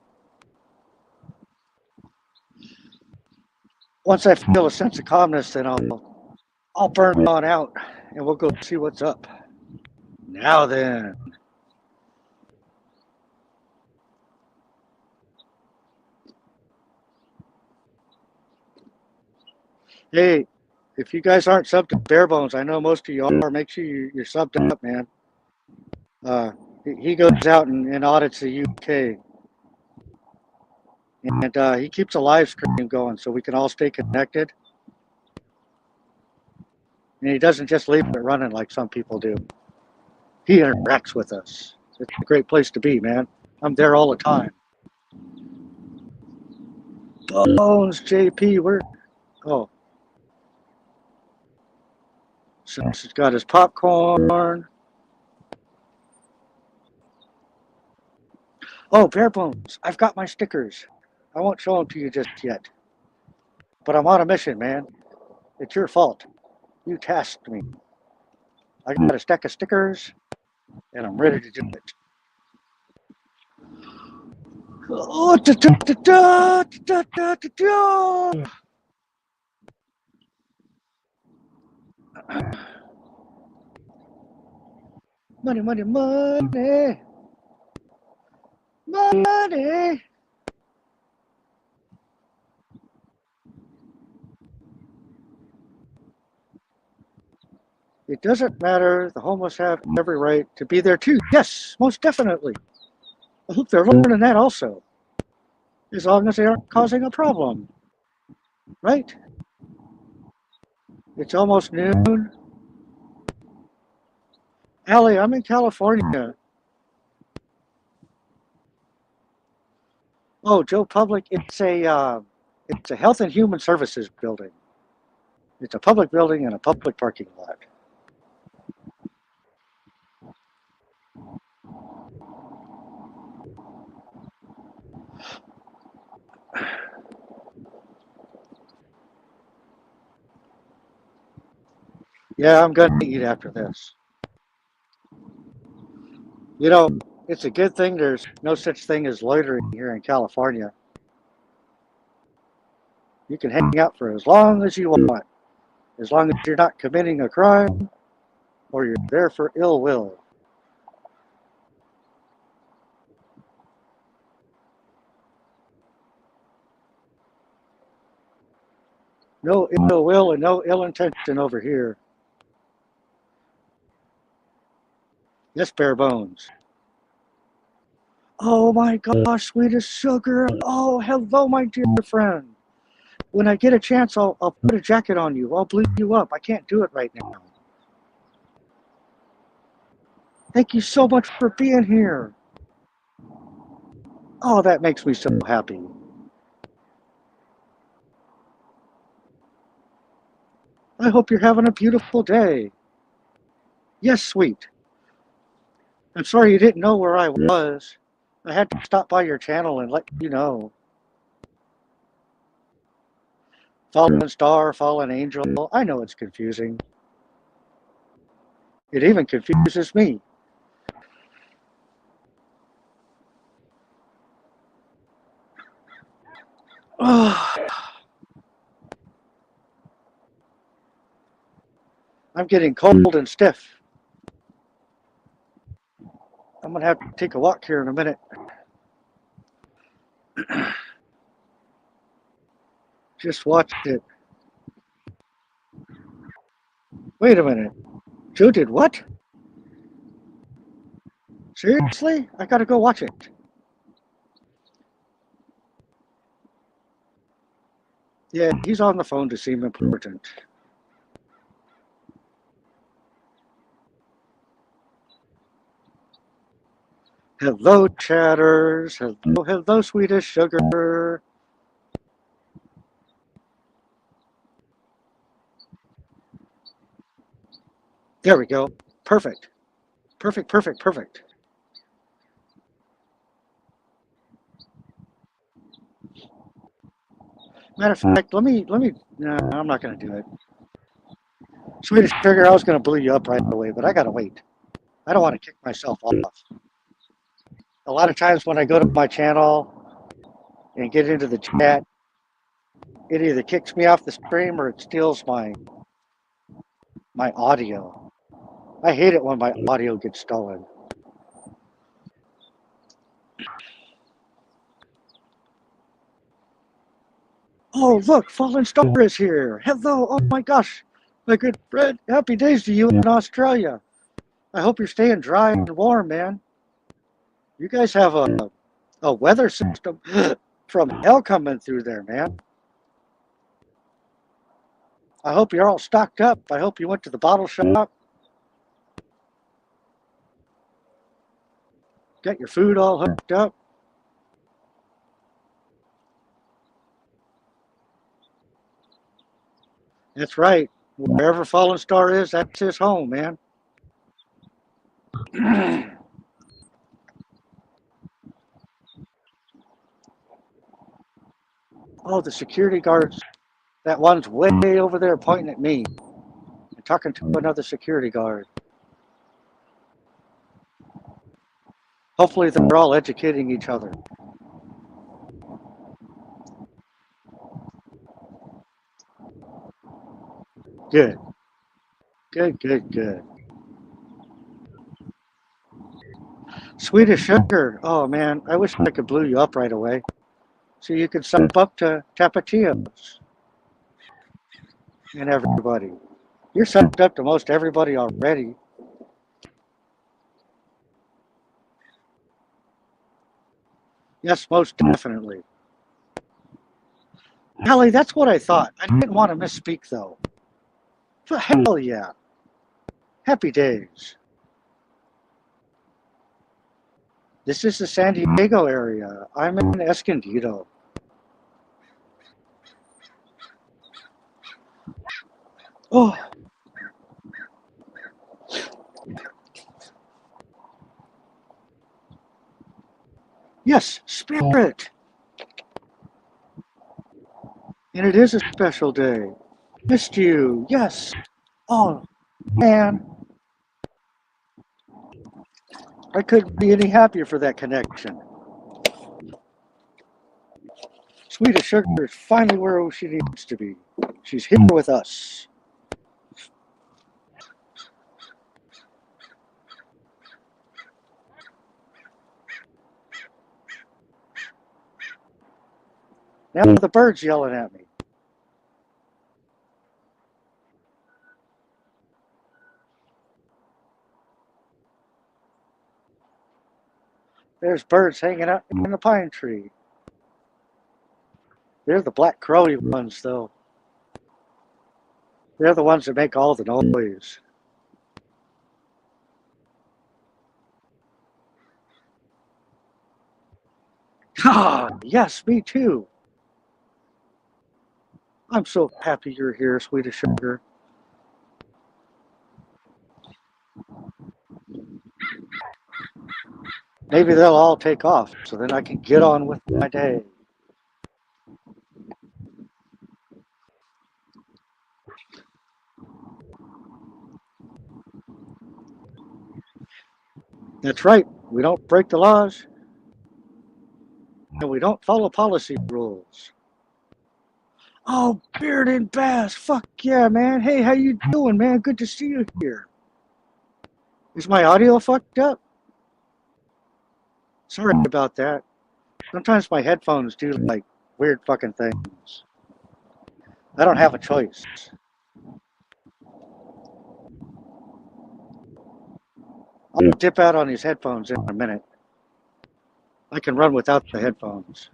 Once I feel a sense of calmness, then I'll burn on out and we'll go see what's up. Now then. Hey, if you guys aren't subbed to Bare Bones, I know most of you are. Make sure you're subbed up, man. He goes out and audits the UK. And he keeps a live stream going so we can all stay connected. And he doesn't just leave it running like some people do. He interacts with us. It's a great place to be, man. I'm there all the time. Bones, JP, where? Oh. Since he's got his popcorn. Oh, Bare Bones, I've got my stickers. I won't show them to you just yet. But I'm on a mission, man. It's your fault. You tasked me. I got a stack of stickers, and I'm ready to do it. Oh, da, da, da, da, da, da, da. Money, money, money. Money. It doesn't matter. The homeless have every right to be there too. Yes, most definitely. I hope they're learning that also. As long as they aren't causing a problem. Right? It's almost noon. Allie, I'm in California. Oh, Joe Public, it's a Health and Human Services building. It's a public building and a public parking lot. Yeah, I'm going to eat after this. You know, it's a good thing there's no such thing as loitering here in California. You can hang out for as long as you want, as long as you're not committing a crime or you're there for ill will. No ill will and no ill intention over here. Yes, Bare Bones. Oh my gosh, sweetest sugar. Oh, hello, my dear friend. When I get a chance, I'll put a jacket on you. I'll blue you up. I can't do it right now. Thank you so much for being here. Oh, that makes me so happy. Oh, that makes me so happy. I hope you're having a beautiful day. Yes, sweet. I'm sorry you didn't know where I was. I had to stop by your channel and let you know. Fallen star, fallen angel. I know it's confusing. It even confuses me. I'm getting cold and stiff. I'm going to have to take a walk here in a minute. Just watch it. Wait a minute. Joe did what? Seriously? I gotta go watch it. Yeah, he's on the phone to seem important. Hello, chatters. Hello, hello, Swedish sugar. There we go. Perfect. Perfect, perfect, perfect. Matter of fact, no, I'm not going to do it. Swedish sugar, I was going to blew you up right away, but I got to wait. I don't want to kick myself off. A lot of times when I go to my channel and get into the chat, it either kicks me off the stream or it steals my audio. I hate it when my audio gets stolen. Oh, look, Fallen Star is here. Hello. Oh my gosh. My good friend. Happy days to you in Australia. I hope you're staying dry and warm, man. You guys have a weather system from hell coming through there, man. I hope you're all stocked up. I hope you went to the bottle shop. Got your food all hooked up. That's right. Wherever Fallen Star is, that's his home, man. Oh, the security guards. That one's way over there pointing at me and talking to another security guard. Hopefully they're all educating each other. Good. Good, good, good. Swedish sugar. Oh man, I wish I could blow you up right away. So you could sub up to Tapatios and everybody. You're subbed up to most everybody already. Yes, most definitely. Hallie, that's what I thought. I didn't want to misspeak though. But hell yeah. Happy days. This is the San Diego area. I'm in Escondido. Oh. Yes, Spirit. And it is a special day. Missed you. Yes. Oh, man. I couldn't be any happier for that connection. Swedish Sugar is finally where she needs to be. She's here with us. Now the bird's yelling at me. There's birds hanging out in the pine tree. They're the black crowy ones, though. They're the ones that make all the noise. Ah, yes, me too. I'm so happy you're here, Swedish Sugar. Maybe they'll all take off, so then I can get on with my day. That's right. We don't break the laws, and we don't follow policy rules. Oh, Beard and Bass. Fuck yeah, man. Hey, how you doing, man? Good to see you here. Is my audio fucked up? Sorry about that. Sometimes my headphones do like weird fucking things. I don't have a choice. I'll dip out on these headphones in a minute. I can run without the headphones.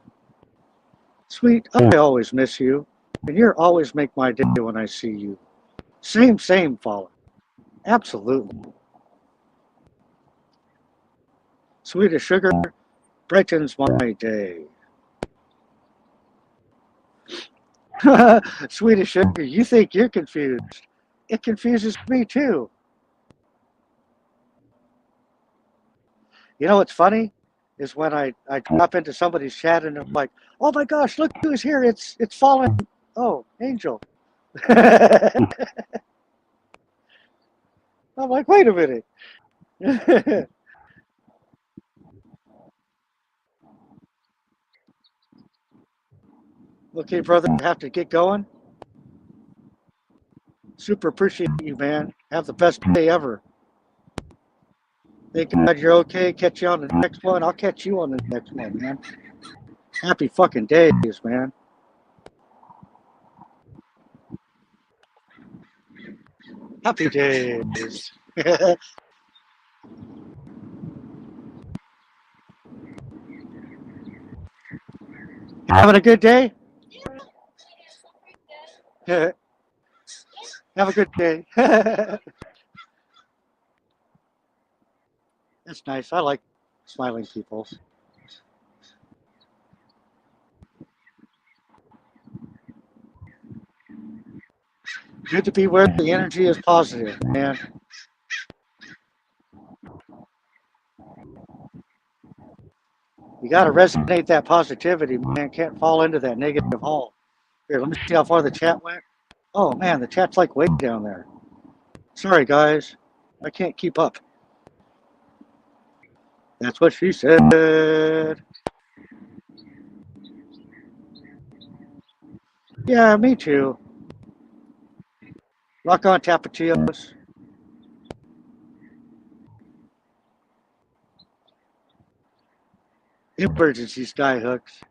Sweet, I always miss you, and you always make my day when I see you. Same, Fallen. Absolutely. Sweet as sugar brightens my day. Sweet as sugar, you think you're confused. It confuses me too. You know what's funny? Is when I drop into somebody's chat and they're like, oh my gosh, look who's here. It's Fallen. Oh, Angel. I'm like, wait a minute. Okay, brother, I have to get going. Super appreciate you, man. Have the best day ever. Thank God you're okay. Catch you on the next one. I'll catch you on the next one, man. Happy fucking days, man. Happy days. Having a good day? Have a good day. That's nice. I like smiling people. Good to be where the energy is positive, man. You got to resonate that positivity, man. Can't fall into that negative hole. Here, let me see how far the chat went. Oh, man, the chat's like way down there. Sorry, guys. I can't keep up. That's what she said. Yeah, me too. Rock on, Tapatios. Emergency skyhooks.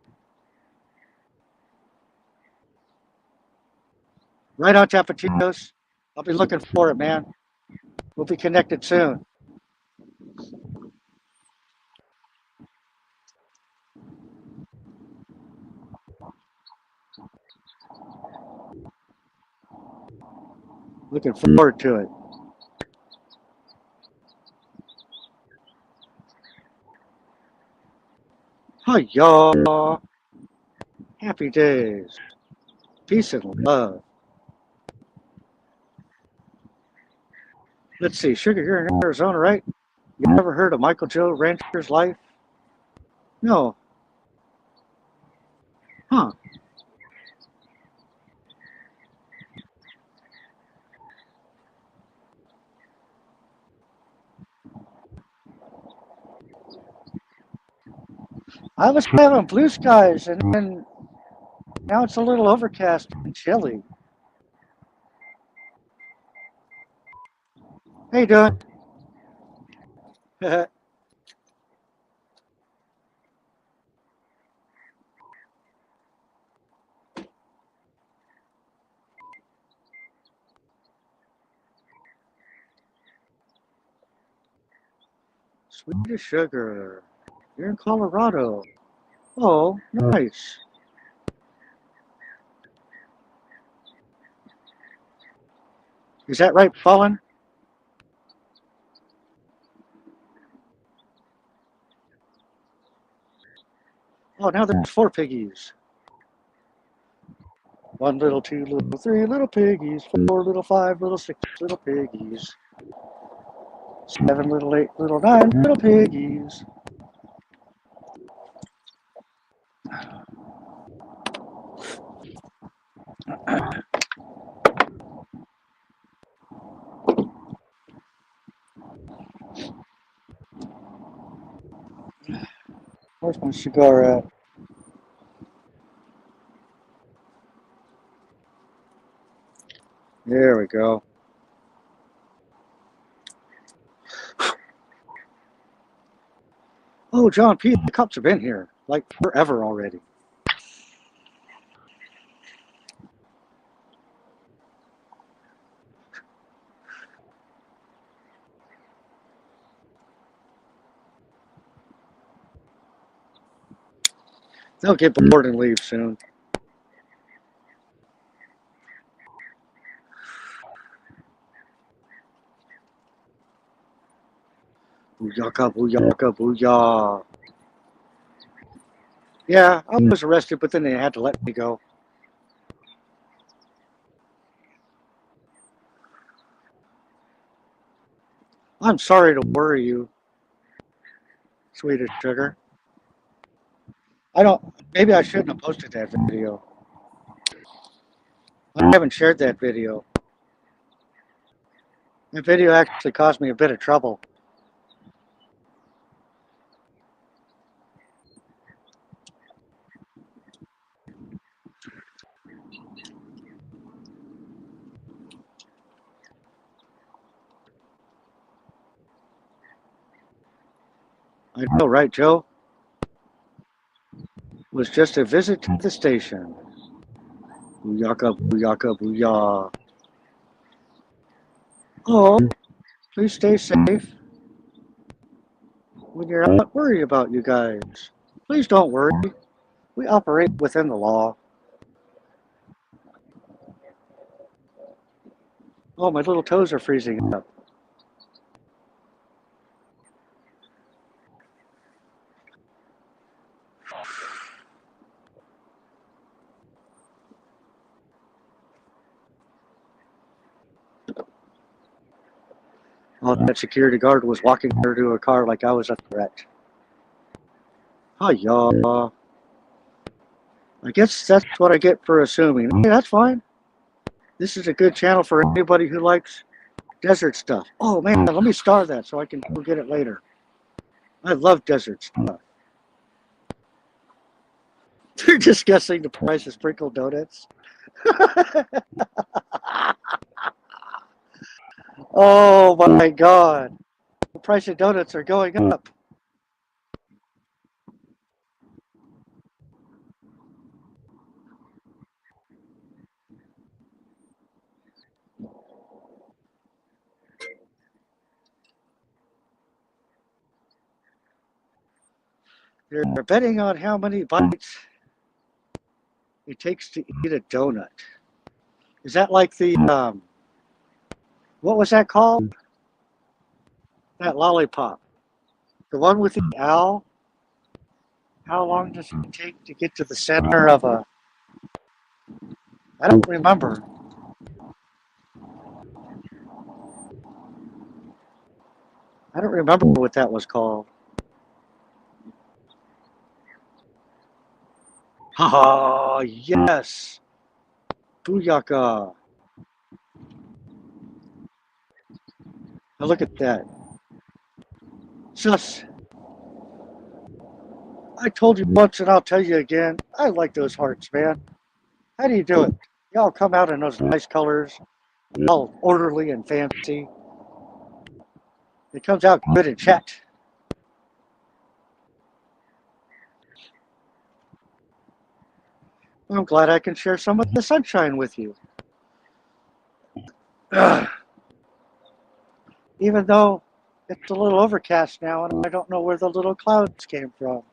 Right on, Tapatios. I'll be looking for it, man. We'll be connected soon. Looking forward to it. Hi, y'all. Happy days. Peace and love. Let's see. Sugar, you're in Arizona, right? You ever heard of Michael Joe Rancher's life? No. Huh. I was having blue skies, and then now it's a little overcast and chilly. How you doing? Sweet as sugar. You're in Colorado. Oh, nice. Is that right, Fallen? Oh, now there's 4 piggies. 1 little, 2 little, 3 little piggies, 4 little, 5 little, 6 little piggies, 7 little, 8 little, 9 little piggies. Where's my cigar at? There we go. Oh, John P., the cops have been here, like, forever already. They'll get bored and leave soon. Booyaka, booyaka, booyah. Yeah, I was arrested, but then they had to let me go. I'm sorry to worry you, sweetest sugar. Maybe I shouldn't have posted that video. I haven't shared that video. That video actually caused me a bit of trouble. I know, right, Joe? It was just a visit to the station. Booyaka, booyaka, booyah. Oh, please stay safe. When you're out, worry about you guys. Please don't worry. We operate within the law. Oh, my little toes are freezing up. Oh, that security guard was walking her to a car like I was a threat. Hi-ya. I guess that's what I get for assuming. Hey, that's fine. This is a good channel for anybody who likes desert stuff. Oh, man, let me star that so I can go get it later. I love desert stuff. They're discussing the price of sprinkled donuts. Oh, my God. The price of donuts are going up. They're betting on how many bites it takes to eat a donut. Is that like the, what was that called? That lollipop. The one with the owl? How long does it take to get to the center of a... I don't remember. I don't remember what that was called. Ah, yes. Booyaka. Now look at that. Sus. I told you once and I'll tell you again. I like those hearts, man. How do you do it? Y'all come out in those nice colors. All orderly and fancy. It comes out good in chat. I'm glad I can share some of the sunshine with you. Even though it's a little overcast now and I don't know where the little clouds came from.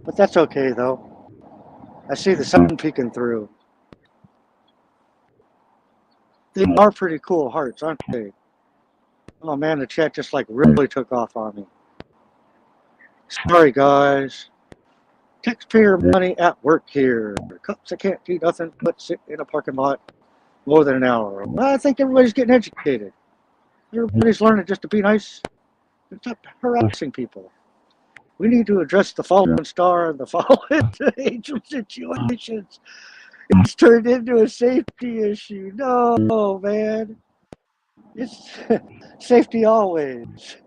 But that's okay though. I see the sun peeking through. They are pretty cool hearts, aren't they? Oh man, the chat just like really took off on me. Sorry guys. Taxpayer money at work here. Cops, I can't do nothing but sit in a parking lot more than an hour. I think everybody's getting educated. Everybody's learning just to be nice and stop harassing people. We need to address the fallen star and the fallen angel situations. It's turned into a safety issue. No, man. It's safety always.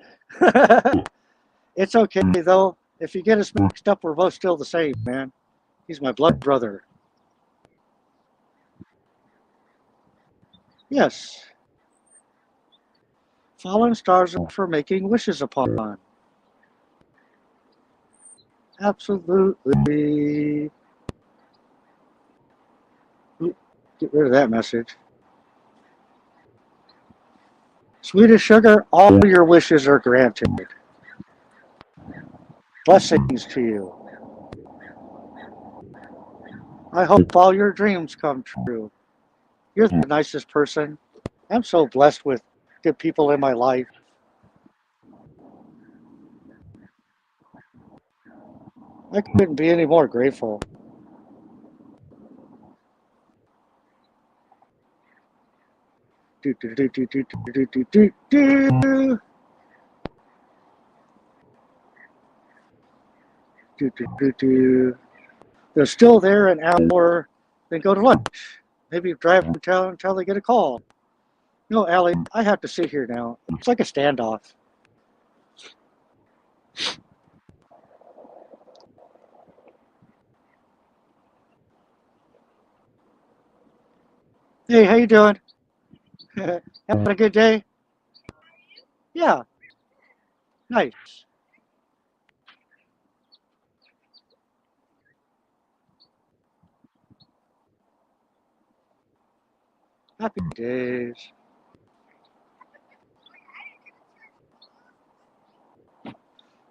It's okay though. If you get us mixed up, we're both still the same, man. He's my blood brother. Yes. Fallen stars are for making wishes upon. Absolutely. Get rid of that message. Sweetest sugar, all your wishes are granted. Blessings to you. I hope all your dreams come true. You're the nicest person. I'm so blessed with good people in my life. I couldn't be any more grateful. Do, do, do, do, do, do, do, do, do. Do, do, do, do. They're still there an hour, then go to lunch. Maybe drive to town until they get a call. No, Allie, I have to sit here now. It's like a standoff. Hey, how you doing? Having a good day? Yeah, nice. Happy days.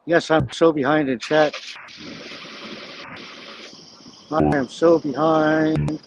Yes, I'm so behind in chat. I am so behind.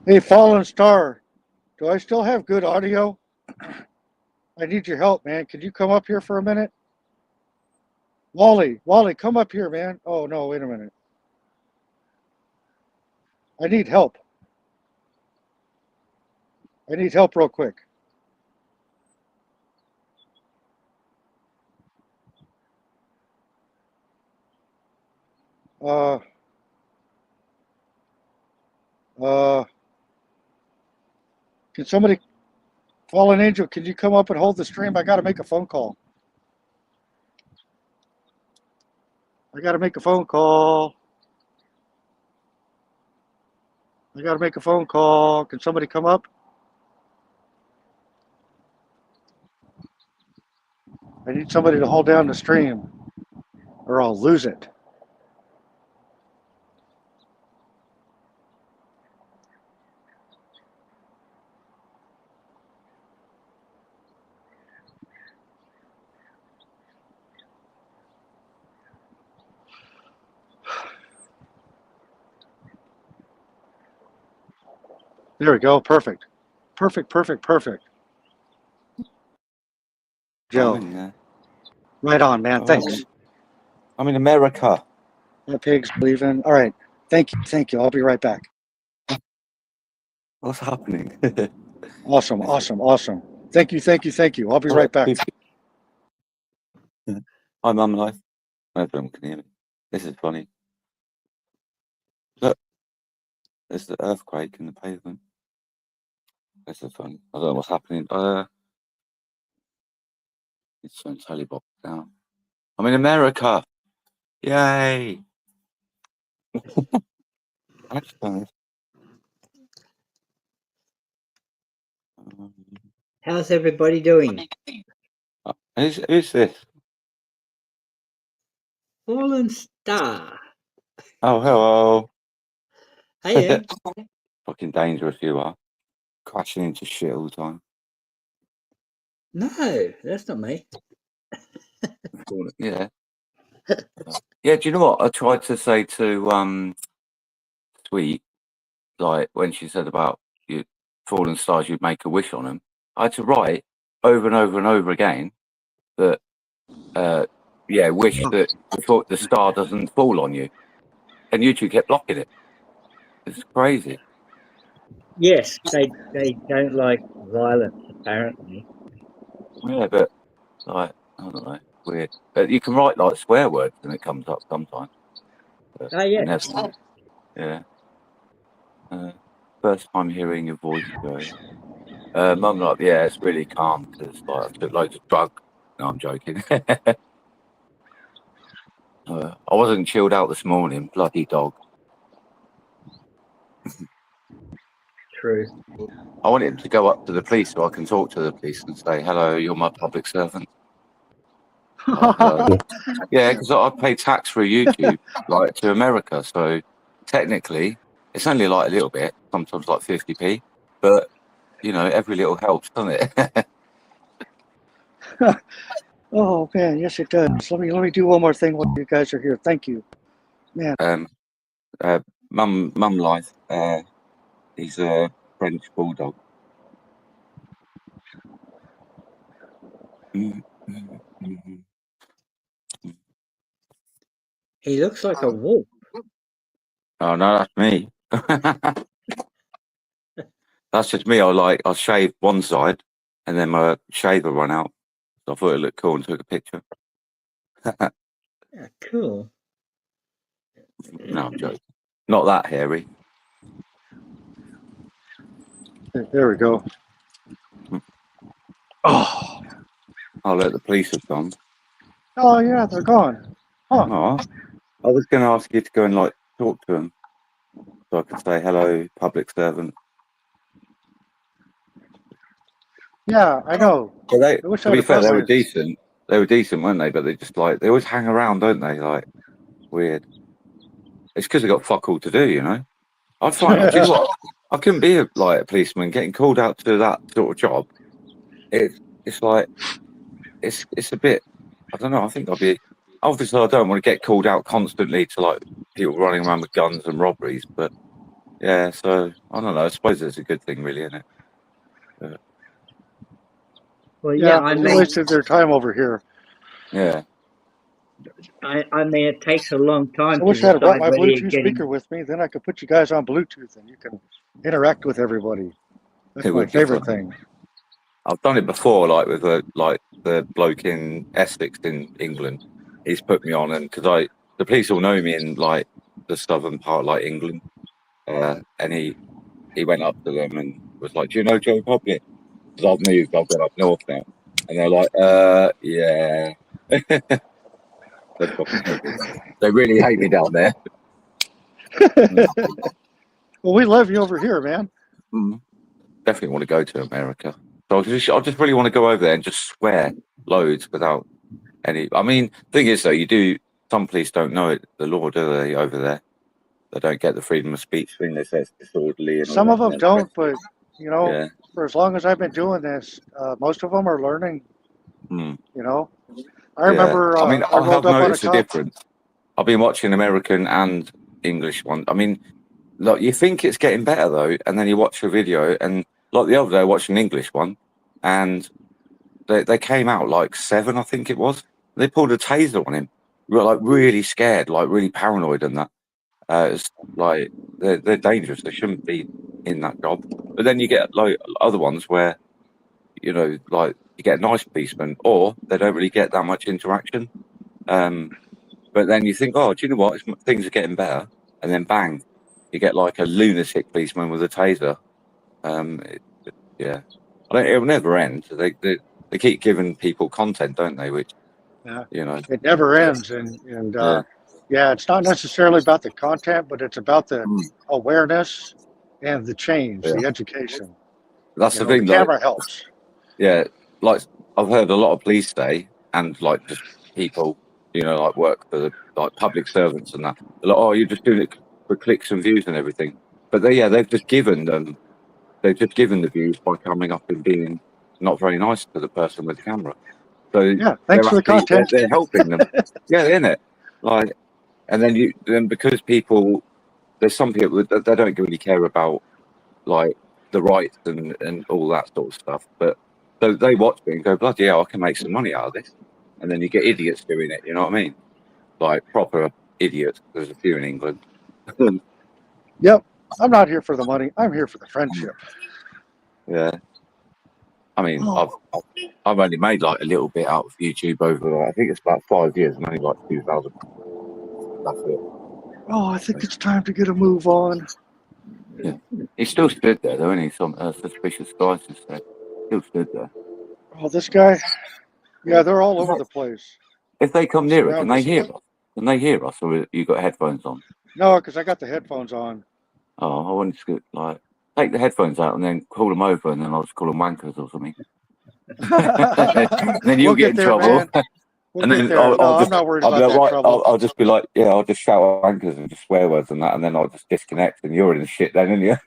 Hey, Fallen Star, do I still have good audio? I need your help, man. Could you come up here for a minute? Wally, come up here, man. Oh, no, wait a minute. I need help. I need help real quick. Uh, uh, can somebody, Fallen Angel, can you come up and hold the stream? I got to make a phone call. I got to make a phone call. I got to make a phone call. Can somebody come up? I need somebody to hold down the stream or I'll lose it. There we go. Perfect. Perfect. I'm Joe, in there. right on, man. Thanks. I'm in America. My pig's leaving. All right. Thank you. I'll be right back. What's happening? Awesome. Thank you. I'll be right back. Hi, Mum Life. I hope everyone can hear me. This is funny. Look, there's the earthquake in the pavement. This is funny. I don't know what's happening. It's turn tally box down. I'm in America. Yay! That's nice. How's everybody doing? Who's this? Fallen Star. Oh, hello. Hey, Fucking dangerous you are. Crashing into shit all the time. no, that's not me. Yeah. Yeah, do you know what? I tried to say to Sweet, like when she said about you fallen stars, you'd make a wish on them. I had to write over and over and over again that wish that the star doesn't fall on you. And you two kept blocking it. It's crazy. Yes, they don't like violence, apparently. Yeah, but like I don't know, weird. But you can write like swear words and it comes up sometimes. But Oh, yeah. never. Yeah. First time hearing your voice, Joe. Mum, like, yeah, it's really calm because like I took loads of drugs. No, I'm joking. I wasn't chilled out this morning. Bloody dog. True. I wanted him to go up to the police so I can talk to the police and say, "Hello, you're my public servant." Yeah, because I pay tax through YouTube, like to America. So technically, it's only like a little bit, sometimes like 50p. But you know, every little helps, doesn't it? Oh man, yes it does. Let me do one more thing while you guys are here. Thank you, man. Mum life. He's a French bulldog. He looks like a wolf. Oh no, that's me. That's just me. I shaved one side, and then my shaver run out. So I thought it looked cool and took a picture. Yeah, cool. No, I'm joking. Not that hairy. There we go. Oh, I'll let the police have gone. oh yeah, they're gone. Huh? Oh, I was going to ask you to go and like talk to them, so I could say hello, public servant. Yeah, I know. But they, I wish to I'd be have fair, brought they my. were decent. They were decent, weren't they? But they just like they always hang around, don't they? Like weird. It's because they got fuck all to do, you know. I'd find. Do you know what? I couldn't be a policeman getting called out to that sort of job. It's like it's a bit. I don't know. I think I'll be. Obviously, I don't want to get called out constantly to like people running around with guns and robberies. But yeah, so I don't know. I suppose it's a good thing, really, isn't it? Well, yeah, I they mean, wasted their time over here. Yeah. I mean, it takes a long time I to wish I had brought decide my whether you're Bluetooth getting. speaker with me. Then I could put you guys on Bluetooth, and you can interact with everybody. That's It my would be favorite fun. thing. I've done it before, like with the bloke in Essex in England. He's put me on, and because the police all know me in like the southern part, like England, and he went up to them and was like, "Do you know Joe Public?" Because I've moved, I've gone up north now, and they're like, yeah." They fucking hate me. They really hate me down there. Well, we love you over here, man. Definitely want to go to America. So I just really want to go over there and just swear loads without any. I mean, thing is though, some police don't know it, the law, do they? Over there, they don't get the freedom of speech thing. They say it's disorderly and all Some that. of them don't, but you know, Yeah. for as long as I've been doing this, most of them are learning. You know, I remember I mean, I I have rolled up on a noticed a cop. difference. I've been watching American and English one. I mean, like you think it's getting better though, and then you watch a video, and like the other day I watched an English one, and they came out like 7, I think it was. They pulled a taser on him. We were like really scared, like really paranoid, and that. It's like they're dangerous. They shouldn't be in that job. But then you get like other ones where you know, like you get a nice policeman, or they don't really get that much interaction. But then you think, oh, do you know what? Things are getting better, and then bang, you get like a lunatic policeman with a taser. Yeah, it'll never end. They keep giving people content, don't they? Which you know, it never ends, and yeah, it's not necessarily about the content, but it's about the awareness and the change, the education. That's You the know, the thing. Like, camera helps. yeah, like I've heard a lot of police say, and like just people, you know, like work for the like public servants and that. They're like, oh, you're just doing it for clicks and views and everything. But they've just given them, they've just given the views by coming up and being not very nice to the person with the camera. So Yeah, thanks for the content. they're helping them. Yeah, isn't it? Like, and then because people, there's some people that they don't really care about like the rights and all that sort of stuff, but so they watch it and go, bloody hell, I can make some money out of this. And then you get idiots doing it. You know what I mean? Like proper idiots. There's a few in England. Yep. I'm not here for the money. I'm here for the friendship. Yeah. I mean, I've only made like a little bit out of YouTube over, I think it's about 5 years, and only like 2,000. That's it. Oh, I think it's time to get a move on. Yeah. He still stood there, though, isn't he? Some suspicious guys just there. Still stood there. Oh, this guy? Yeah, they're all over the place. If they come nearer, can they Surround us. hear us? Can they hear us, or you got headphones on? No, because I got the headphones on. Oh, I wanted to like take the headphones out and then call them over, and then I'll just call them wankers or something. And then you'll We'll get in there, trouble. man. We'll And get then there. I'm not worried about that trouble. I'll just be like, yeah, I'll just shout wankers and just swear words and that, and then I'll just disconnect, and you're in the shit then, aren't you?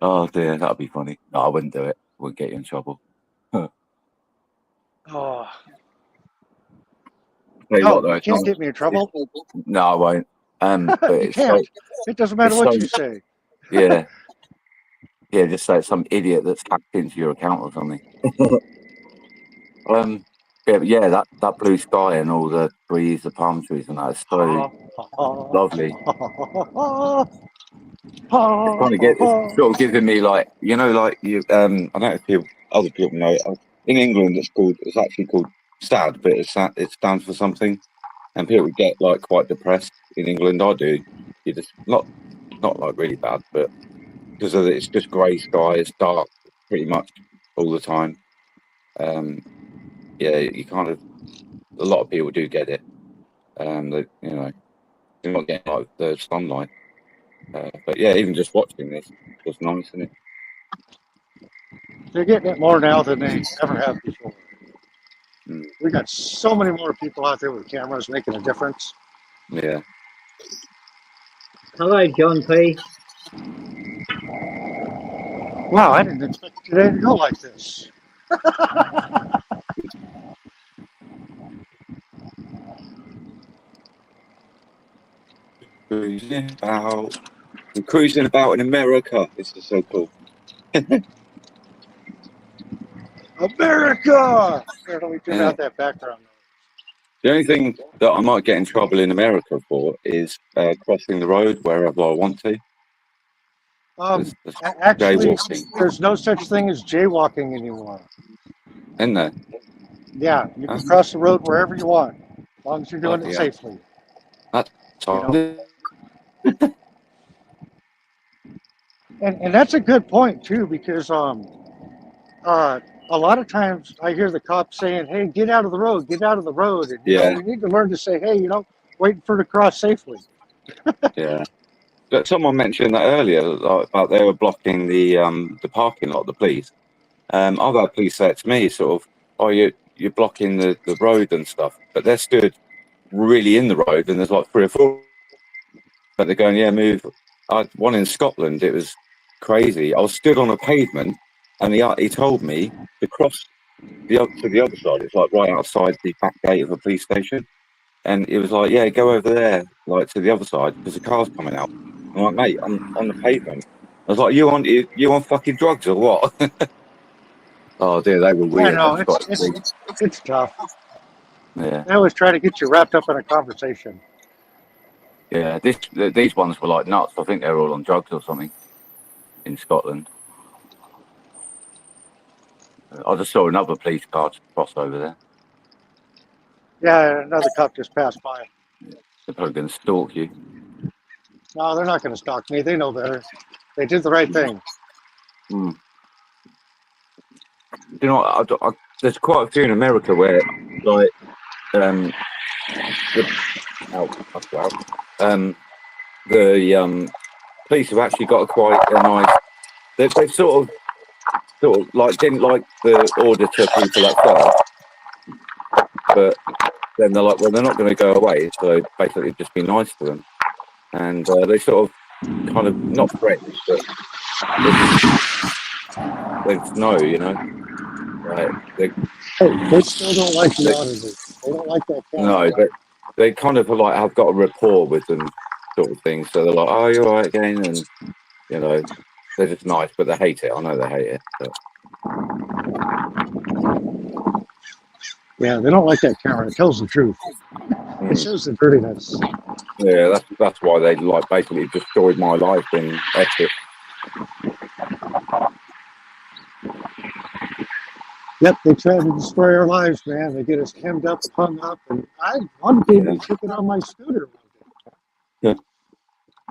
Oh dear, that'd be funny. No, I wouldn't do it. Wouldn't get you in trouble. Oh. Tell you what, though, You can't get me in trouble. No, I won't. But You it's can't. so, It doesn't matter it's what so- you say. yeah, yeah. Just say it's some idiot that's hacked into your account or something. Yeah, that blue sky and all the trees, the palm trees, and that is so lovely. It's sort of giving me like, you know, like you. I don't know if other people know. In England, it's actually called SAD, but it stands for something, and people get like quite depressed in England. I do. You just not like really bad, but because it's just grey sky, it's dark pretty much all the time. Yeah, you kind of, a lot of people do get it. They, you know, you're not getting like the sunlight. But yeah, even just watching this was nice, isn't it? They're getting it more now than they ever have before. Mm. We got so many more people out there with cameras making a difference. Yeah. Hello, John P. Wow, I didn't expect today to go like this. Cruising about in America. This is so cool. America! Here, let me turn out that background. The only thing that I might get in trouble in America for is crossing the road wherever I want to. There's Actually, jaywalking. there's no such thing as jaywalking anymore. Isn't there? Yeah, you can cross the road wherever you want, as long as you're doing it safely. That's And that's a good point too, because a lot of times I hear the cops saying, "Hey, get out of the road, get out of the road." And, you know, we need to learn to say, "Hey, wait for it to cross safely." Yeah. But someone mentioned that earlier, like, about they were blocking the parking lot, the police. I've had police say it to me, sort of, "Oh, you're blocking the road and stuff," but they're stood really in the road, and there's like 3 or 4. But they're going, "Yeah, move." One in Scotland, it was crazy. I was stood on a pavement, and he told me to cross to the other side. It's like right outside the back gate of a police station, and it was like, "Yeah, go over there, like to the other side, because the car's coming out." I'm like, "Mate, I'm on the pavement." I was like, "You on fucking drugs or what?" Oh dear, they were weird. I know, it's tough. Yeah, They always try to get you wrapped up in a conversation. yeah. These ones were like nuts. I think they were all on drugs or something in Scotland. I just saw another police car just cross over there. Yeah, another cop just passed by. They're probably going to stalk you. No, they're not going to stalk me. They know better. They did the right thing. Mm. You know, there's quite a few in America where, like, the police have actually got quite a nice. They've sort of sort of like didn't like the order to people at first, but then they're like, well, they're not going to go away, so basically just be nice to them, and they sort of kind of not threatened, but they just know, you know, like They still don't like the they auditors. They don't like that camera. no, but they kind of like have got a rapport with them, sort of thing. So they're like, oh, you're all right again, and you know, they're just nice, but they hate it. I know they hate it. But Yeah, they don't like that camera. It tells the truth. It shows the dirtiness. yeah, that's why they like basically destroyed my life in Essex. Yep, they try to destroy our lives, man. They get us hemmed up, hung up, and one kid Yeah. took it on my scooter. Yeah.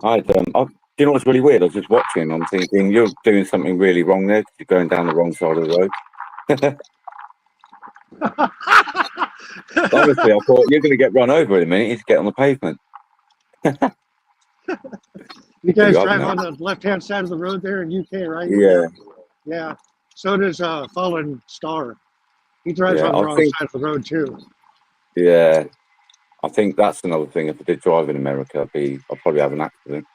You know what's really weird? I was just watching. I'm thinking you're doing something really wrong there. 'Cause you're going down the wrong side of the road. Honestly, I thought you're going to get run over in a minute. You just get on the pavement. You guys You drive haven't, on the left-hand side of the road there in UK, right? yeah, Yeah. So does Fallen Star. He drives yeah. on the I wrong think, side of the road too. yeah. I think that's another thing. If I did drive in America, I'd probably have an accident.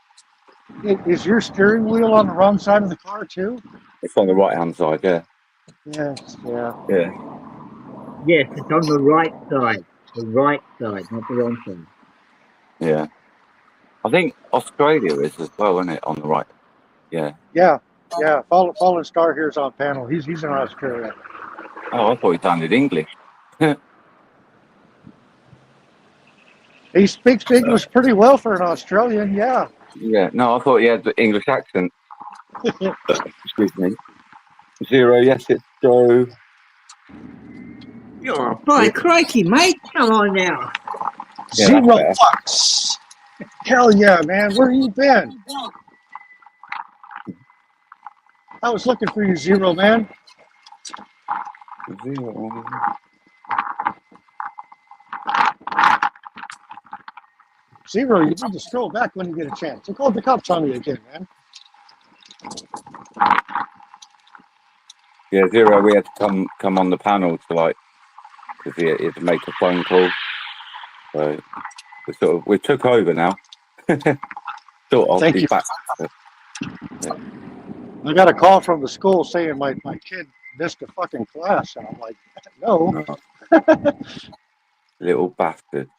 Is your steering wheel on the wrong side of the car too? It's on the right hand side, yeah. Yes. Yeah. Yeah. Yes, it's on the right side. The right side, not the wrong side. Yeah. I think Australia is as well, isn't it? On the right. Yeah. Yeah. Yeah. Fallen Star here's on panel. He's in Australia. Oh, I thought he sounded English. He speaks English pretty well for an Australian. Yeah. Yeah. No, I thought he had the English accent. Excuse me. Zero, yes, it's Joe. Oh, by crikey, mate. Come on now. Yeah, Zero that's bucks. Hell yeah, man. Where you been? I was looking for you, Zero, man. Zero. Zero, you need to stroll back when you get a chance. They called the cops on you again, man. Yeah, Zero, we had to come on the panel to because he had to make a phone call. So we took over now. Sort of. Thank He's you. back. I got a call from the school saying my kid missed a fucking class. And I'm like, no. Little bastard.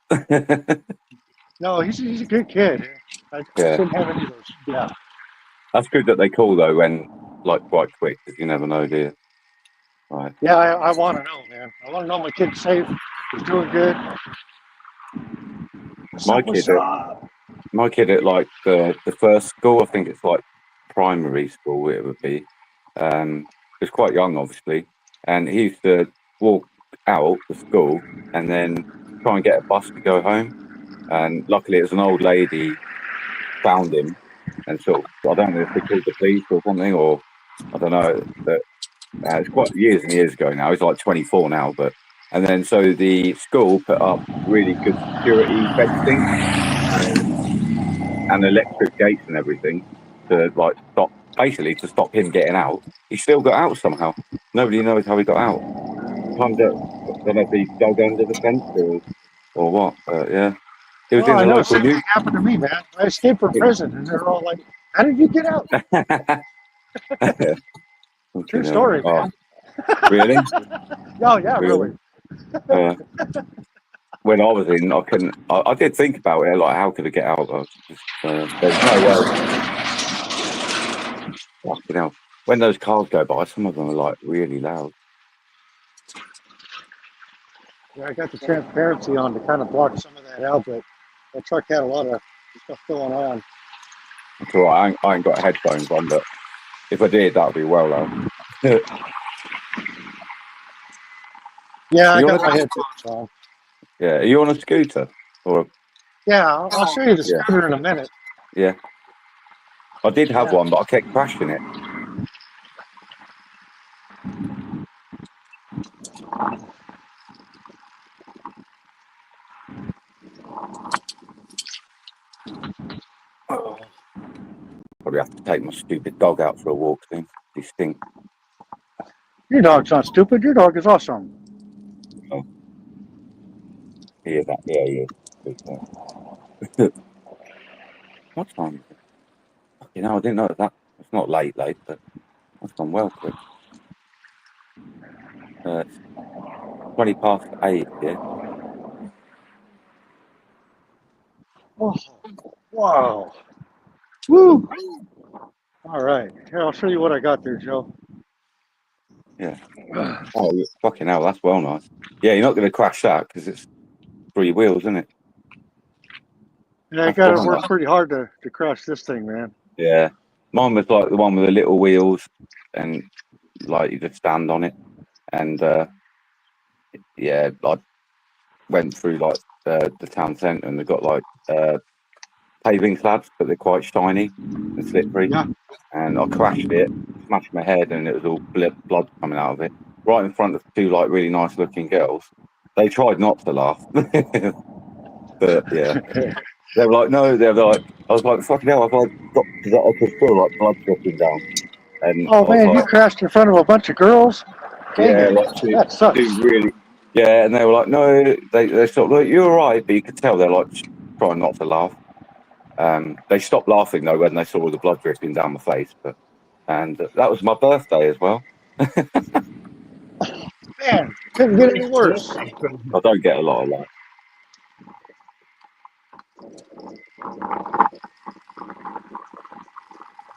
No, he's a good kid. I didn't have any of those. Yeah. That's good that they call though when quite quick, because you never know, do you? Right. Yeah, I want to know, man. I want to know my kid's safe. He's doing good. My kid at the first school, I think it's like primary school it would be. He's quite young, obviously, and he used to walk out the school and then try and get a bus to go home. And luckily, it was an old lady found him, and I don't know if they called the police or something, or I don't know. But it's quite years and years ago now. He's like 24 now, and then so the school put up really good security fencing and electric gates and everything to stop him getting out. He still got out somehow. Nobody knows how he got out. Sometimes I don't know if he dug under the fence or what. But yeah, he was in I the know. local Same thing happened to me, man. I escaped from prison, and they're all like, "How did you get out?" True story, man. Really? Oh yeah, really. When I was in, I couldn't. I did think about it, like how could I get out? There's no way. Fucking hell. When those cars go by, some of them are like really loud. Yeah, I got the transparency on to kind of block some of that out, but that truck had a lot of stuff going on. That's all right. I ain't got headphones on, but if I did, that would be well loud. Yeah, I got my headphones on. Yeah, are you on a scooter? Yeah, I'll show you the scooter in a minute. Yeah. I did have one, but I kept crashing it. Probably have to take my stupid dog out for a walk soon. He stinks. Your dog's not stupid. Your dog is awesome. He is that. Yeah, he is. What time is it? You know, I didn't know that. It's not late, but that's gone well quick. It's 8:20 here. Oh, wow. Woo! All right. Here, I'll show you what I got there, Joe. Yeah. Oh, fucking hell, that's well nice. Yeah, you're not going to crash that because it's 3 wheels, isn't it? Yeah, I got to work pretty hard to crash this thing, man. Yeah. Mine was like the one with the little wheels and like you could stand on it. And yeah, I went through like the town centre and they've got like paving slabs, but they're quite shiny and slippery. Yeah. And I crashed it, smashed my head, and it was all blood coming out of it, right in front of 2 like really nice looking girls. They tried not to laugh, but yeah, they were like, no, they were like, I was like, fucking hell, I've got, because I could feel like blood dripping down, and Oh, I was man, like, you crashed in front of a bunch of girls? Dang yeah, it. like That sucks. really, yeah, and they were like, no, they sort of like, you're all right, but you could tell they're like trying not to laugh. They stopped laughing though when they saw the blood dripping down my face, and that was my birthday as well. Man, couldn't get any worse. I don't get a lot of that.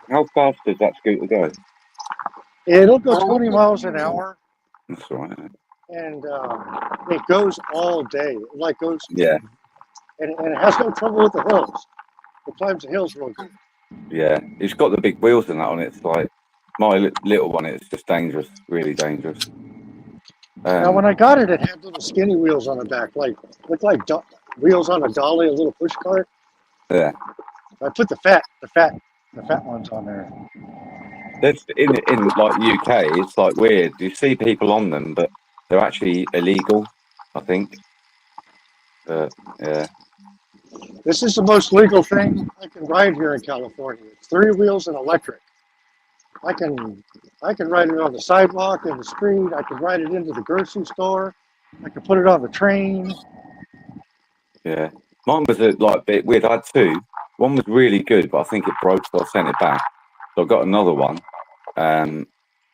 How fast does that scooter go? It'll go 20 miles an hour, That's all right. and it goes all day. It like goes, Yeah, and it has no trouble with the hills. It climbs the hills real good. yeah. It's got the big wheels and that on it. It's like my little one. It's just dangerous, really dangerous. Now, when I got it, it had little skinny wheels on the back, looked like wheels on a dolly, a little push cart. Yeah. I put the fat ones on there. That's in like UK. It's like weird. You see people on them, but they're actually illegal, I think. Yeah. This is the most legal thing I can ride here in California. It's 3 wheels and electric. I can ride it on the sidewalk, in the street. I can ride it into the grocery store. I can put it on the train. Yeah. Mine was like a bit weird. I had 2. One was really good, but I think it broke, so I sent it back. So I got another one. And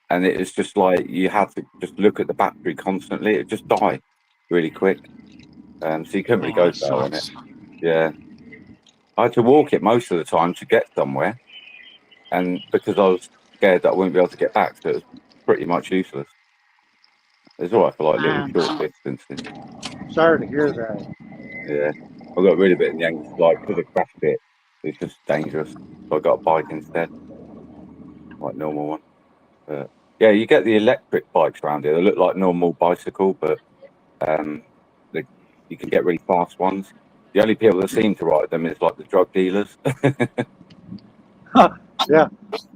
it was just like you had to just look at the battery constantly. It just died really quick. So you couldn't really go far on it. Yeah. I had to walk it most of the time to get somewhere. And because I was scared that I wouldn't be able to get back, so it was pretty much useless. It's all right for like little short distances. Sorry to hear that. Yeah. I got rid of it in the end, like, because I crashed it. It's just dangerous. So I got a bike instead. Like normal one. But yeah, you get the electric bikes around here. They look like normal bicycle, but you can get really fast ones. The only people that seem to ride them is like the drug dealers. Yeah.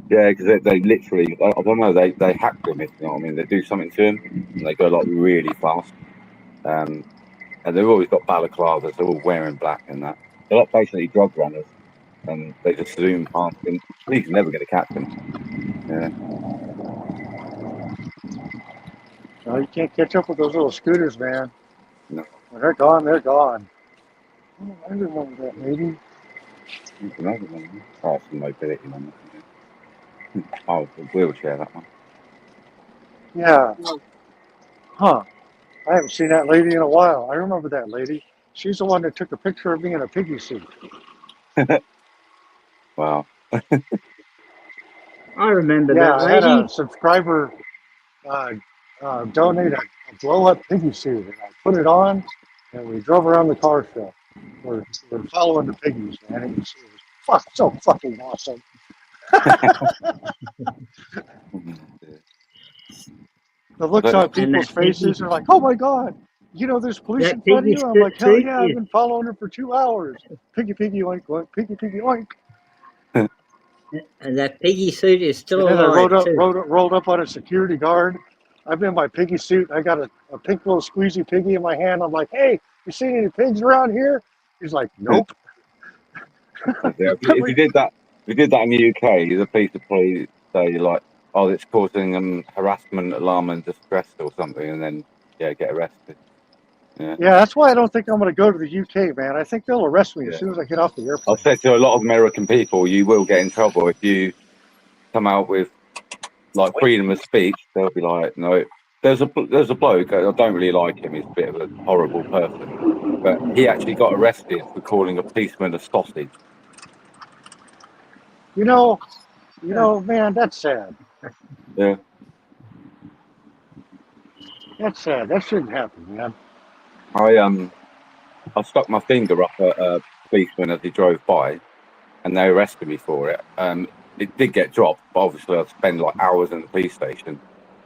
Yeah, because they literally, I don't know, they hack them, if you know what I mean. They do something to them and they go like really fast. And they've always got balaclavas, they're all wearing black and that. They're like basically drug runners and they just zoom past and police are never going to catch them. Yeah. No, you can't catch up with those little scooters, man. No. When they're gone, they're gone. Oh, I remember that lady. Another one. Oh, some mobility one. Oh, the wheelchair, that one. Yeah. Huh. I haven't seen that lady in a while. I remember that lady. She's the one that took a picture of me in a piggy suit. Wow. I remember Yeah, that I had lady. a subscriber donate a blow-up piggy suit, and I put it on, and we drove around the car show. We're following the piggies, man. It was so fucking awesome. The looks on people's faces are like, oh my God, there's police in front of you. I'm like, hell yeah, I've been following her for 2 hours. Piggy, piggy, oink, oink, piggy, piggy, oink. And that piggy suit is still And then I alive, rolled up on a security guard. I'm in my piggy suit. I got a pink little squeezy piggy in my hand. I'm like, hey, you seen any pigs around here? He's like, nope. Yeah, if you did that in the UK, the police would probably say like, oh, it's causing harassment, alarm, and distress or something, and then get arrested. Yeah, that's why I don't think I'm going to go to the UK, man. I think they'll arrest me as soon as I get off the airplane. I've said to a lot of American people, you will get in trouble if you come out with like freedom of speech. They'll be like, no. There's a bloke. I don't really like him. He's a bit of a horrible person, but he actually got arrested for calling a policeman a sausage. You know, man, that's sad. Yeah. That's sad. That shouldn't happen, man. I stuck my finger up at a policeman as he drove by, and they arrested me for it. It did get dropped, but obviously I'd spend like hours in the police station.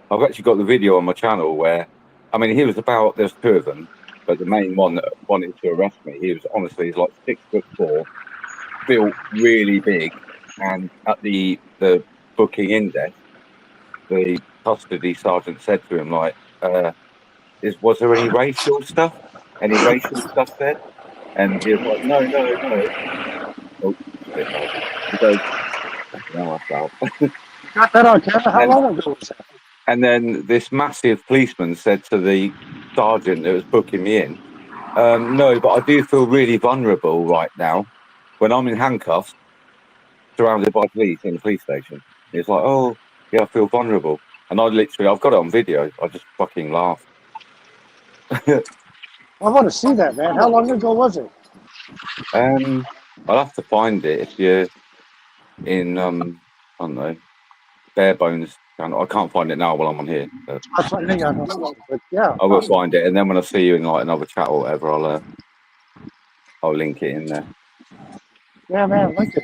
I've actually got the video on my channel where, I mean, there's two of them, but the main one that wanted to arrest me, he's like 6'4", built really big, and at the booking index, the custody sergeant said to him, like, was there any racial stuff? Any racial stuff said? And he was like, no. Oh, he goes, no, that's out. Got that on camera? How long ago was that? And then this massive policeman said to the sergeant that was booking me in, no, but I do feel really vulnerable right now when I'm in handcuffs, surrounded by police in the police station. He's like, oh, yeah, I feel vulnerable. And I've got it on video. I just fucking laughed. I want to see that, man. How long ago was it? I'll have to find it if you're in, I don't know, bare bones. I can't find it now while I'm on here. But That's what I think I don't know, but yeah. I will find it, and then when I see you in like another chat or whatever, I'll link it in there. Yeah, man, link it.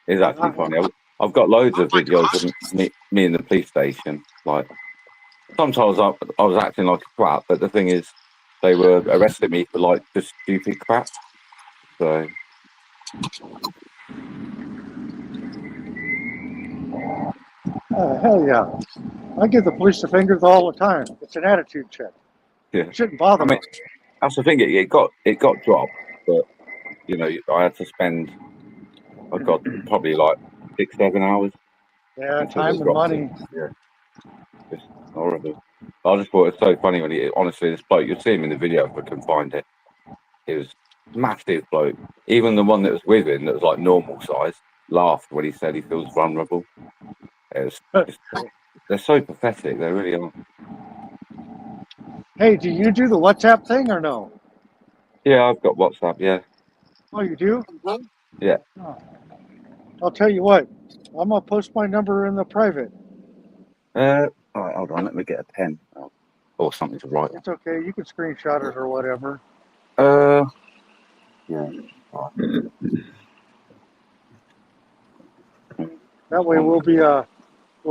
It's actually funny. I've got loads of videos of me in the police station. Like sometimes I was acting like a crap, but the thing is, they were arresting me for like just stupid crap. So. Hell yeah. I give the police the fingers all the time. It's an attitude check. Yeah. It shouldn't bother me. That's the thing. It got dropped, but you know, I had to spend, probably like 6-7 hours. Yeah, time and money. Yeah, it's horrible. I just thought it's so funny when honestly, this bloke, you'll see him in the video if I can find it. He was massive bloke. Even the one that was with him, that was like normal size, laughed when he said he feels vulnerable. They're so pathetic. They really are. Hey, do you do the WhatsApp thing or no? Yeah, I've got WhatsApp. Yeah. Oh, you do? Yeah. Oh. I'll tell you what. I'm gonna post my number in the private. All right, hold on. Let me get a pen or something to write. It's okay. You can screenshot it or whatever. Yeah. That way we'll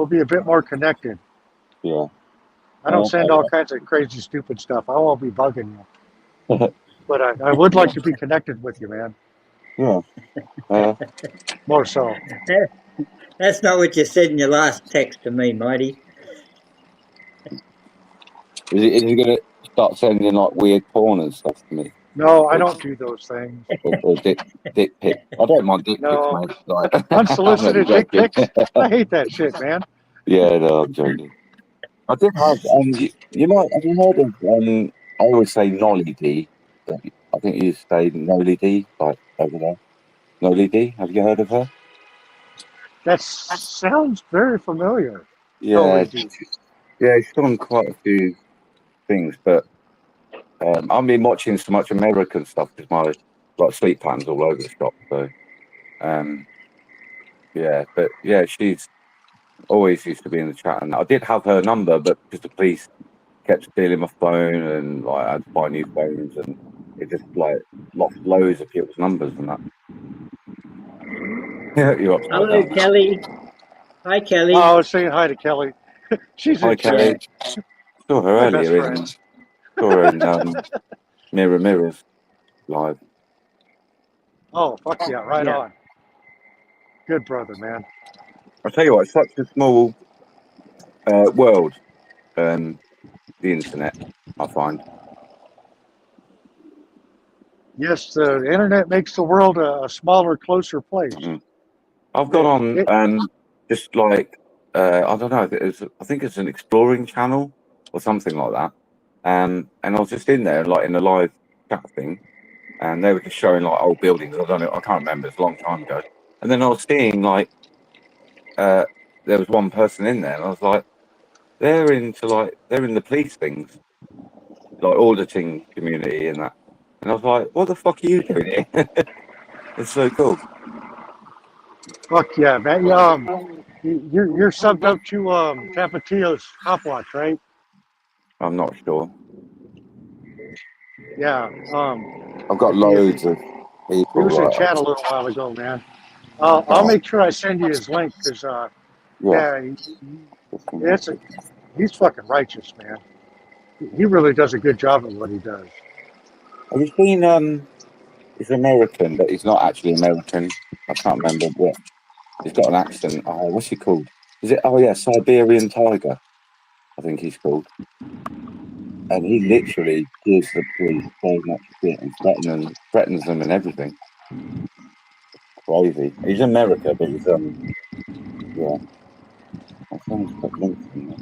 be a bit more connected. Yeah. I don't send all kinds of crazy, stupid stuff. I won't be bugging you. But I would like to be connected with you, man. Yeah. More so. That's not what you said in your last text to me, Mighty. Is he going to start sending like weird porn and stuff to me? No, I don't do those things. Or dick pics. I don't mind dick pics, mate. Like, unsolicited dick pics. I hate that shit, man. Yeah, no, I'm joking. I did have, you know, have you heard of, I always say Nolly D. I think you say Nolly D, like over there. Nolly D, have you heard of her? That sounds very familiar. Yeah, she's done quite a few things, but I've been watching so much American stuff because my like sleep patterns all over the shop. So, she's always used to be in the chat, and I did have her number, but because the police kept stealing my phone, and like I had to buy new phones, and it just like lost loads of people's numbers and that. You're Hello, Kelly. Hi, Kelly. Oh, I was saying hi to Kelly. She's hi, Kelly. Saw her earlier in Mirrors live. Oh, fuck yeah, right on. Good brother, man. I tell you what, it's such a small world, the internet, I find. Yes, the internet makes the world a smaller, closer place. I've got on just like I don't know. I think it's an exploring channel or something like that. And I was just in there, like in a live chat thing, and they were just showing like old buildings. I don't know. I can't remember. It's a long time ago. And then I was seeing like there was one person in there, and I was like, they're in the police things, like auditing community and that. And I was like, what the fuck are you doing here? It's so cool. Fuck yeah, man. You're subbed up to Tapatio's Hop Watch, right? I'm not sure. Yeah. I've got He loads of he people. was in Like, chat a little while ago, man. I'll make sure I send you his link because yeah. he's fucking righteous, man. He really does a good job at what he does. Have you seen? He's American, but he's not actually American. I can't remember what. He's got an accent. Oh, what's he called? Is it? Oh yeah, Siberian Tiger. I think he's called. And he literally gives the police so much shit and threatens them and everything. Crazy. He's America, but he's yeah. My friend's got links in there.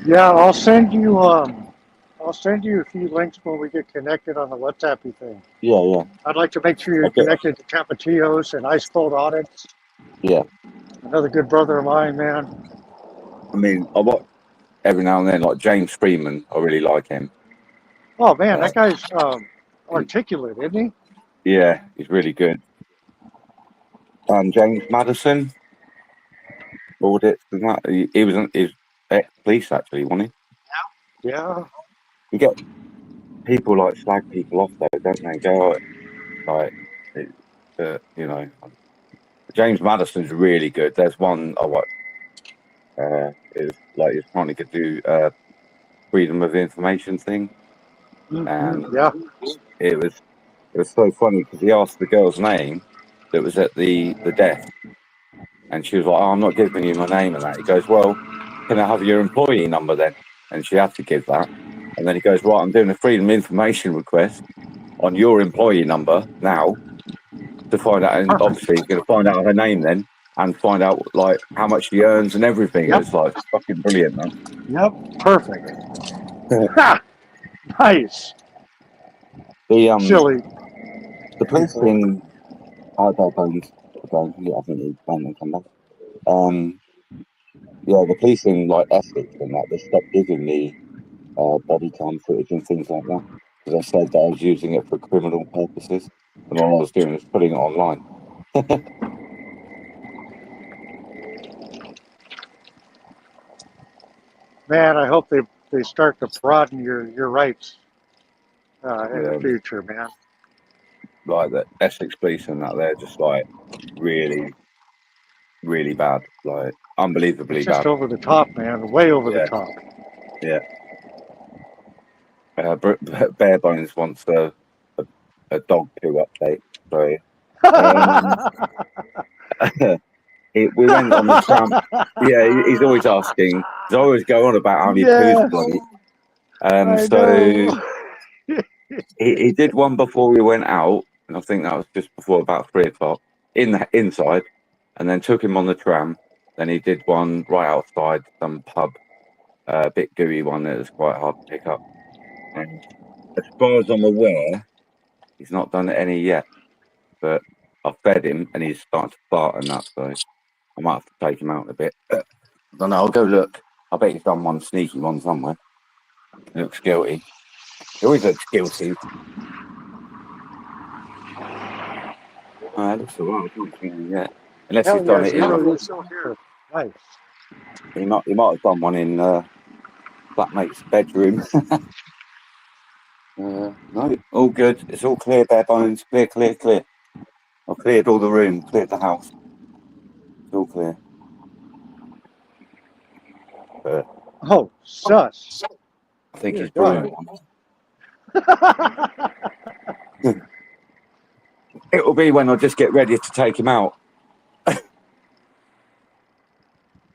Yeah, I'll send you a few links when we get connected on the WhatsApp thing. Yeah. I'd like to make sure you're Okay. connected to Tapatios and Ice Cold Audits. Yeah. Another good brother of mine, man. I mean, I watch every now and then, like James Freeman. I really like him. Oh man, that guy's articulate, isn't he? Yeah, he's really good. And James Madison, audits and that. He was ex-police actually, wasn't he? Yeah. You get people like slag people off though, don't they? Go like, you know, James Madison's really good. There's one I watched. It's like he's trying to do freedom of information thing, and Yeah. it was so funny because he asked the girl's name that was at the death, and she was like, "Oh, I'm not giving you my name," and that. He goes, "Well, can I have your employee number then?" And she had to give that, and then he goes, "Right, I'm doing a freedom of information request on your employee number now to find out," and obviously he's going to find out her name then and find out like how much she earns and everything. Yep. It's like fucking brilliant, man. Yep. Perfect. Ha! Nice. Silly. The police thing, I don't. Yeah, I think he's going to come back. Yeah, the policing like ethics and that they stopped giving me body cam footage and things like that because I said that I was using it for criminal purposes, and all I was doing was putting it online. Man, I hope they start to broaden your rights in the Yeah, future, man. like the Essex police and that they're just like really, really bad, like unbelievably It's just bad. over the top, man. Way over the Yeah, top. yeah. Bare Bones wants a dog poo update, so. We went on the tram. Yeah, he's always asking. He's always going on about how many poos bloody. So he did one before we went out, and I think that was just before about 3:00 in the inside, and then took him on the tram. Then he did one right outside some pub, a bit gooey one that was quite hard to pick up. And as far as I'm aware, he's not done any yet, but I've fed him and he's starting to fart and that, so I might have to take him out a bit. I don't know. I'll go look. I bet he's done one sneaky one somewhere. He looks guilty. He always looks guilty. It looks alright. I can't see him yet. Unless Hell he's done yeah, it in. Zero, you're still here. Nice. He might have done one in flatmate's bedroom. No, all good. It's all clear, bare bones. Clear. I cleared all the room. Cleared the house. It's all clear. Oh, sus. I think he's God. brewing one. It'll be when I just get ready to take him out.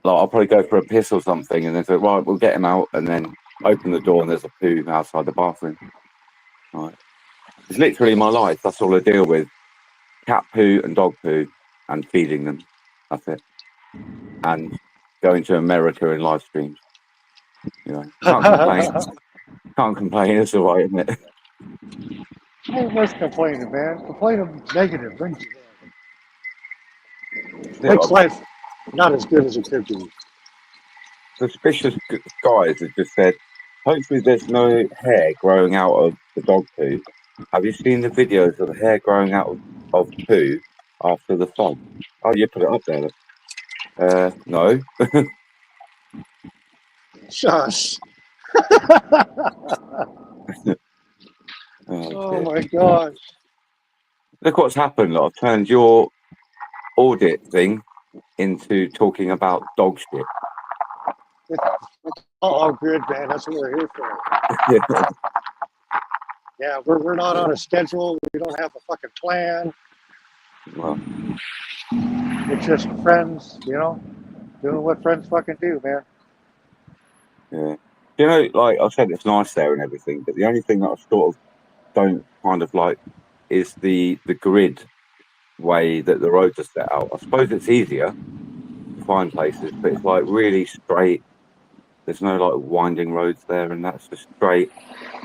Like I'll probably go for a piss or something, and then say, right, we'll get him out, and then open the door, and there's a poo outside the bathroom. Right. It's literally my life. That's all I deal with. Cat poo and dog poo and feeding them. That's it. And going to America in live streams. You know, can't complain. Can't complain. It's all right, isn't it? Ain't worth complaining, man. Complaining negative brings you down. Yeah, Makes life not as good as it could be. suspicious guys have just said, hopefully there's no hair growing out of the dog poo. Have you seen the videos of the hair growing out of poo after the fob? Oh, you put it up there. No. Shush. Oh Shit. my gosh. Look what's happened. I've turned your audit thing into talking about dog shit. Oh, good, man. That's what we're here for. Yeah, we're not on a schedule. We don't have a fucking plan. Well, It's just friends, you know, doing what friends fucking do, man. yeah. You know, like I said, it's nice there and everything, but the only thing that I sort of don't kind of like is the grid way that the roads are set out. I suppose it's easier to find places, but it's like really straight. There's no like winding roads there, and that's just straight.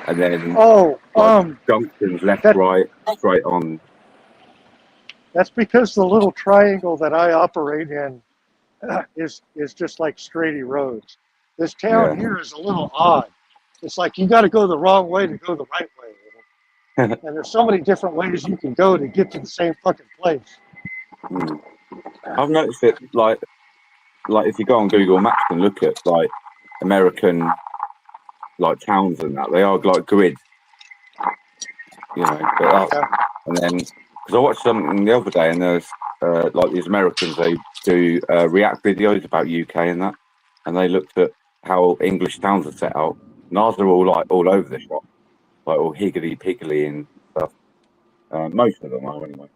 And then Oh, like junctions left, right, straight on. that's because the little triangle that I operate in is just like straighty roads. This town here is a little odd. It's like you got to go the wrong way to go the right way. And there's so many different ways you can go to get to the same fucking place. I've noticed it like if you go on Google Maps and look at like American like towns and that, they are like grids, you know. But and then because I watched something the other day, and there's like these Americans, they do react videos about UK and that, and they looked at how English towns are set out, and ours are all like all over the shop, like all higgly piggly and stuff. Most of them are anyway,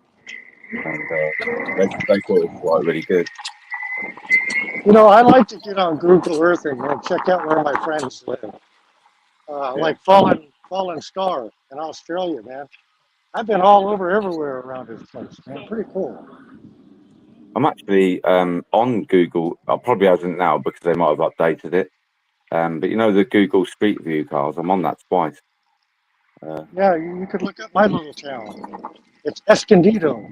and they thought it was like really good. You know, I like to get on Google Earth and check out where my friends live. Like Fallen Star in Australia, man. I've been all over everywhere around this place, man. Pretty cool. I'm actually on Google. Probably hasn't now because they might have updated it. But you know the Google Street View cars. I'm on that twice. Yeah, you could look up my little town. It's Escondido.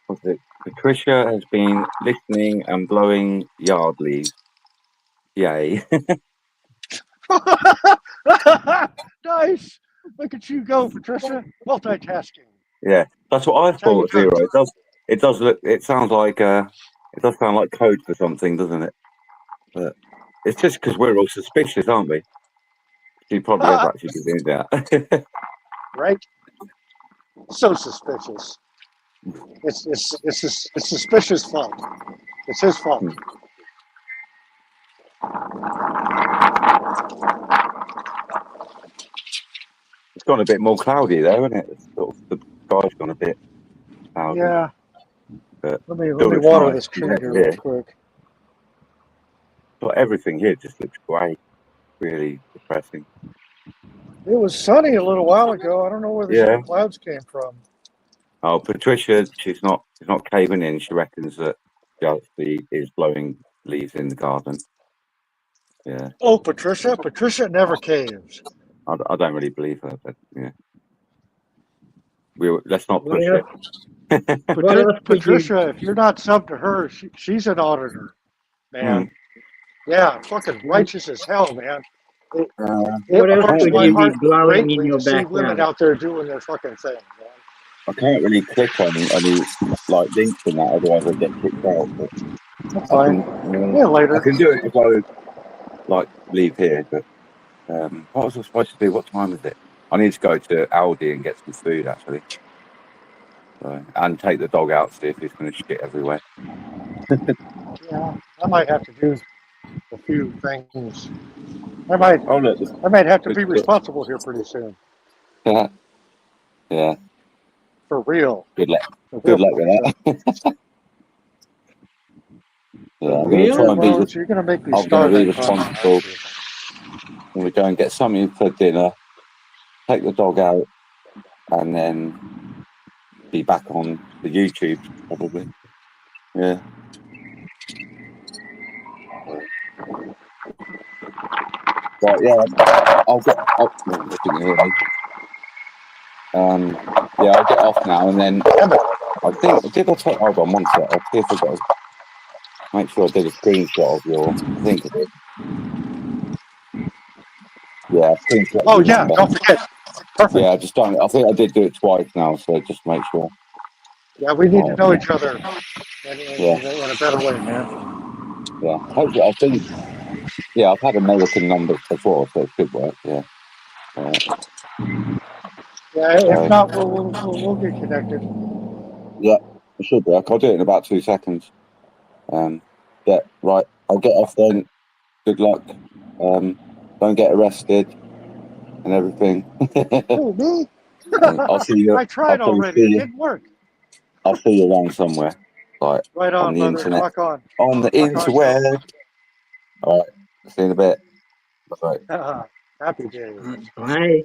What's it? Patricia has been listening and blowing yard leaves. Yay! Nice. Look at you go, Patricia. Multitasking. Yeah, that's what I thought. Zero. It does. It does look. It sounds like. It does sound like code for something, doesn't it? But it's just because we're all suspicious, aren't we? She probably has actually been doing that. Right? So suspicious. It's suspicious fault. It's his fault. It's gone a bit more cloudy there, isn't it? Sort of, the sky's gone a bit cloudy. Yeah. But let me water this tree here real quick. But everything here just looks grey. Really depressing. It was sunny a little while ago. I don't know where the clouds came from. Oh, Patricia, she's not caving in. She reckons that she is blowing leaves in the garden. Yeah. Oh, Patricia never caves. I don't really believe her, but yeah. Let's not push it. Patricia, if you're not sub to her, she's an auditor, man. Yeah, fucking righteous as hell, man. What else would you be blowing in your background? Women out there doing their fucking thing, man. I can't really click on any like links in that, otherwise I get kicked out. But that's fine. Later. I can do it if I like leave here. But what was I supposed to do? What time is it? I need to go to Aldi and get some food actually, and take the dog out, see if he's going to shit everywhere. Yeah, I might have to do a few things. I might have to be responsible here pretty soon. Yeah. For real. Good luck. Good luck with that. Yeah, I'm going to try and be. You're going to make me I'm going to be responsible. and we go and get something for dinner, take the dog out, and then be back on the YouTube probably. Yeah. But yeah, I'll get. Oh, if you can hear me. Yeah, I'll get off now, and then I think did I take? Hold on, one sec. I'll see if I got. Make sure I did a screenshot of your. I think I did. Yeah, screenshot Oh, your yeah, number. don't forget. Perfect. Yeah, I just don't. I think I did do it twice now, so just make sure. Yeah, we need to Right. know each other Yeah. in a better way, man. Yeah. Hopefully, I think. Yeah, I've had American numbers before, so it should work. Yeah. Yeah, if So, not, we'll get connected. yeah, it should work. I'll do it in about 2 seconds. Yeah, right. I'll get off then. Good luck. Don't get arrested and everything. Oh, me? I'll see you. I tried already. It didn't work. I'll see you around somewhere, like Right on on, the brother. internet. Rock on. On the Rock on, interweb. All right. See you in a bit. Bye. Happy days. Bye.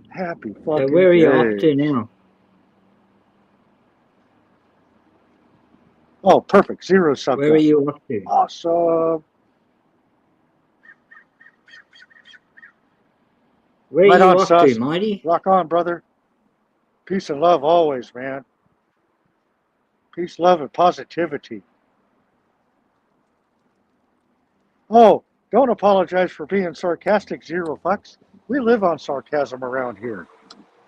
Happy So fucking where are you off days. to now? Oh, perfect. Zero subbed Where are up. you off to? Awesome. Where Right are you on, off sus. to, Mighty? Rock on, brother. Peace and love always, man. Peace, love, and positivity. Oh, don't apologize for being sarcastic, Zero Fucks. We live on sarcasm around here.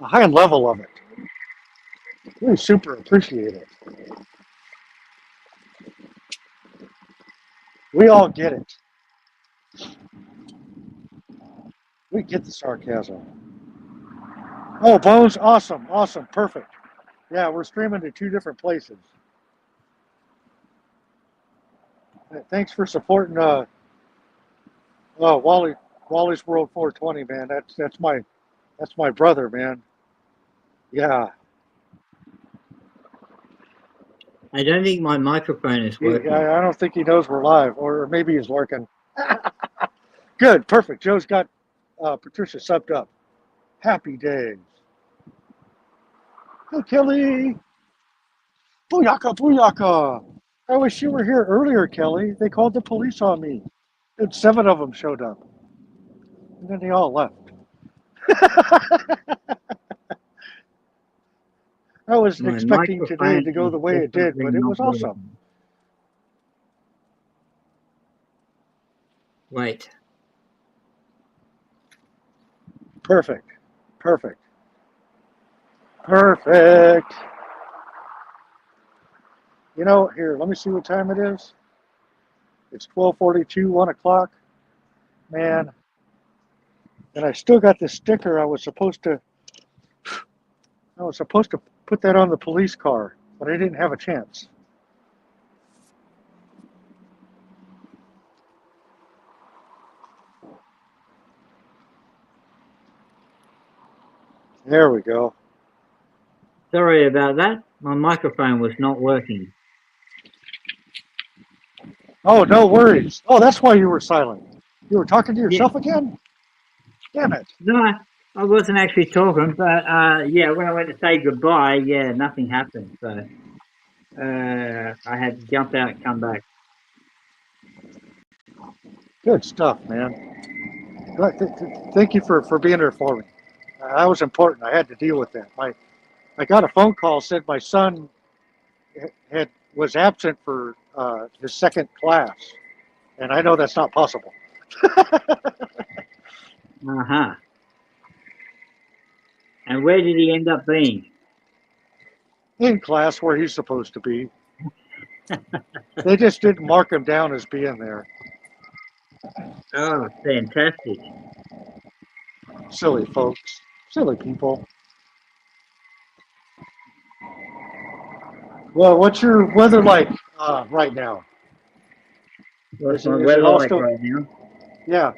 A high level of it. We super appreciate it. We all get it. We get the sarcasm. Oh, Bones, awesome, awesome, perfect. Yeah, we're streaming to 2 different places. Thanks for supporting Wally's World 420, man. That's my brother, man. Yeah. I don't think my microphone is working. I don't think he knows we're live, or maybe he's lurking. Good, perfect. Joe's got Patricia subbed up. Happy days. Hey, Kelly. Booyaka, booyaka. I wish you were here earlier, Kelly. They called the police on me. And 7 of them showed up. And then they all left. I wasn't My expecting today microphone to go is the way it did, definitely but it not was awesome. working. Wait. Perfect. Perfect. Perfect. You know, here, let me see what time it is. It's 12:42, 1 o'clock. Man. And I still got this sticker I was supposed to put that on the police car, but I didn't have a chance. There we go. Sorry about that. My microphone was not working. Oh, no worries. Oh, that's why you were silent. You were talking to Yeah. yourself again? Damn it. No, I wasn't actually talking, but yeah, when I went to say goodbye, yeah, nothing happened. So I had to jump out and come back. Good stuff, man. Thank you for being there for me. That was important. I had to deal with that. I got a phone call said my son was absent for his 2nd class, and I know that's not possible. Uh-huh. And where did he end up being? In class where he's supposed to be. They just didn't mark him down as being there. Oh, fantastic. Silly folks. Silly people. Well, what's your weather like right now? What's Is my it weather all like still? right now? Yeah.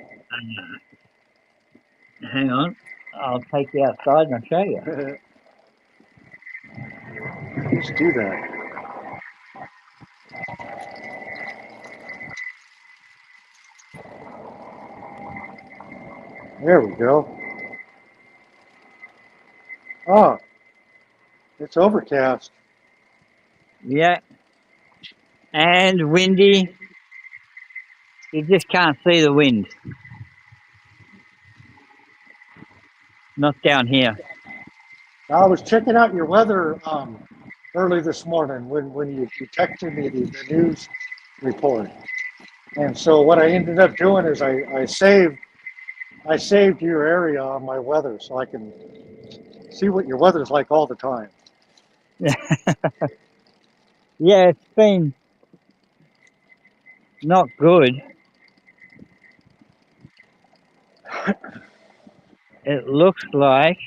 Hang on. I'll take you outside and I'll show you. Let's do that. There we go. Oh, it's overcast. Yeah. And windy. You just can't see the wind. Not down here. I was checking out your weather early this morning when you texted me the news report. And so what I ended up doing is I saved your area on my weather so I can see what your weather's like all the time. Yeah, it's been not good. It looks like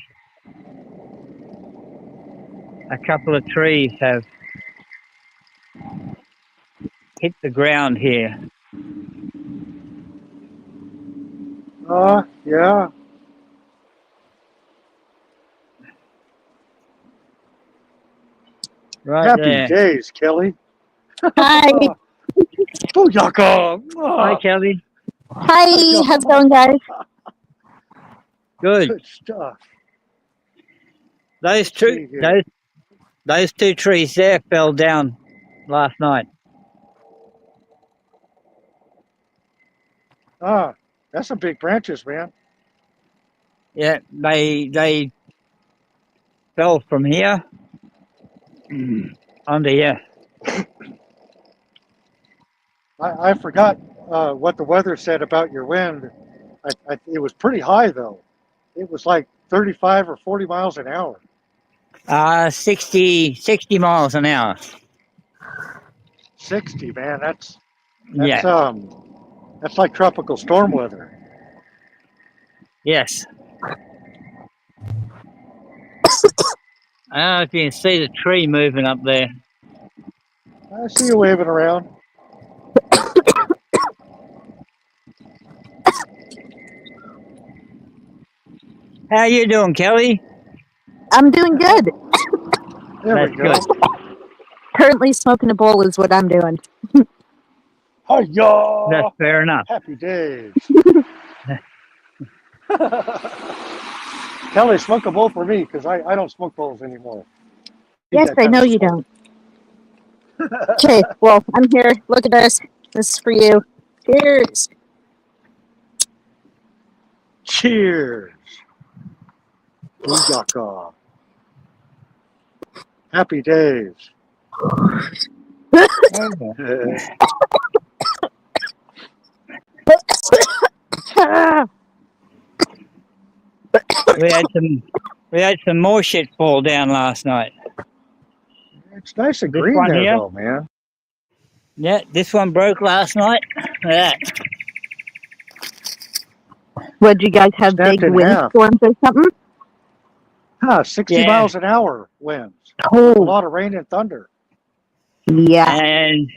a couple of trees have hit the ground here. Yeah. Right Happy there. days, Kelly. Hi. Booyaka! Hi, Kelly. Hi. How's it going, guys? Good. Good stuff. Those See two, here. those two trees there fell down last night. That's some big branches, man. Yeah, they fell from here onto here. I forgot what the weather said about your wind. It was pretty high, though. It was like 35 or 40 miles an hour. 60 miles an hour. 60, man. Yeah. That's like tropical storm weather. Yes. I don't know if you can see the tree moving up there. I see you waving around. How you doing, Kelly? I'm doing good. There That's we go. good. Currently smoking a bowl is what I'm doing. Hi-ya! That's fair enough. Happy days. Kelly, smoke a bowl for me because I don't smoke bowls anymore. Yes, I know you don't. Okay, well, I'm here. Look at this. This is for you. Cheers. Cheers. Booyaka. Happy days. We had some more shit fall down last night. It's nice and This green one there, here? though, man. Yeah, this one broke last night. Yeah. What, you guys have Snapped big in half. windstorms or something? 60 Yeah. miles an hour winds. With a Oh, lot of rain and thunder. yeah. And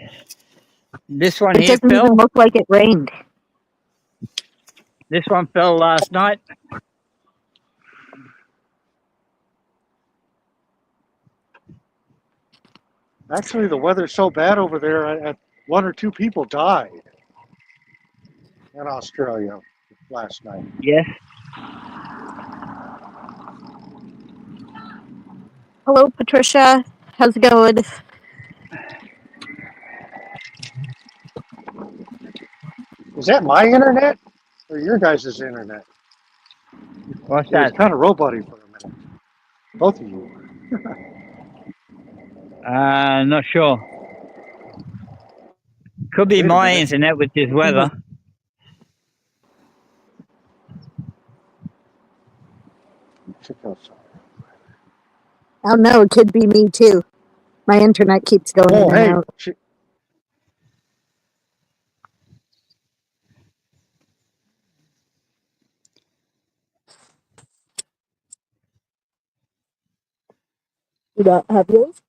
this one It here doesn't fell. even look like it rained. This one fell last night. Actually, the weather's so bad over there, one or two people died in Australia last night. Yes. Hello, Patricia. How's it going? Is that my internet or your guys' internet? What's It was that? kind of robot-y for a minute. Both of you. Not sure. Could be Wait a my minute. internet with this weather. Check outside. Oh, no, it could be me, too. My internet keeps going Oh, in hey. and out. You don't have yours?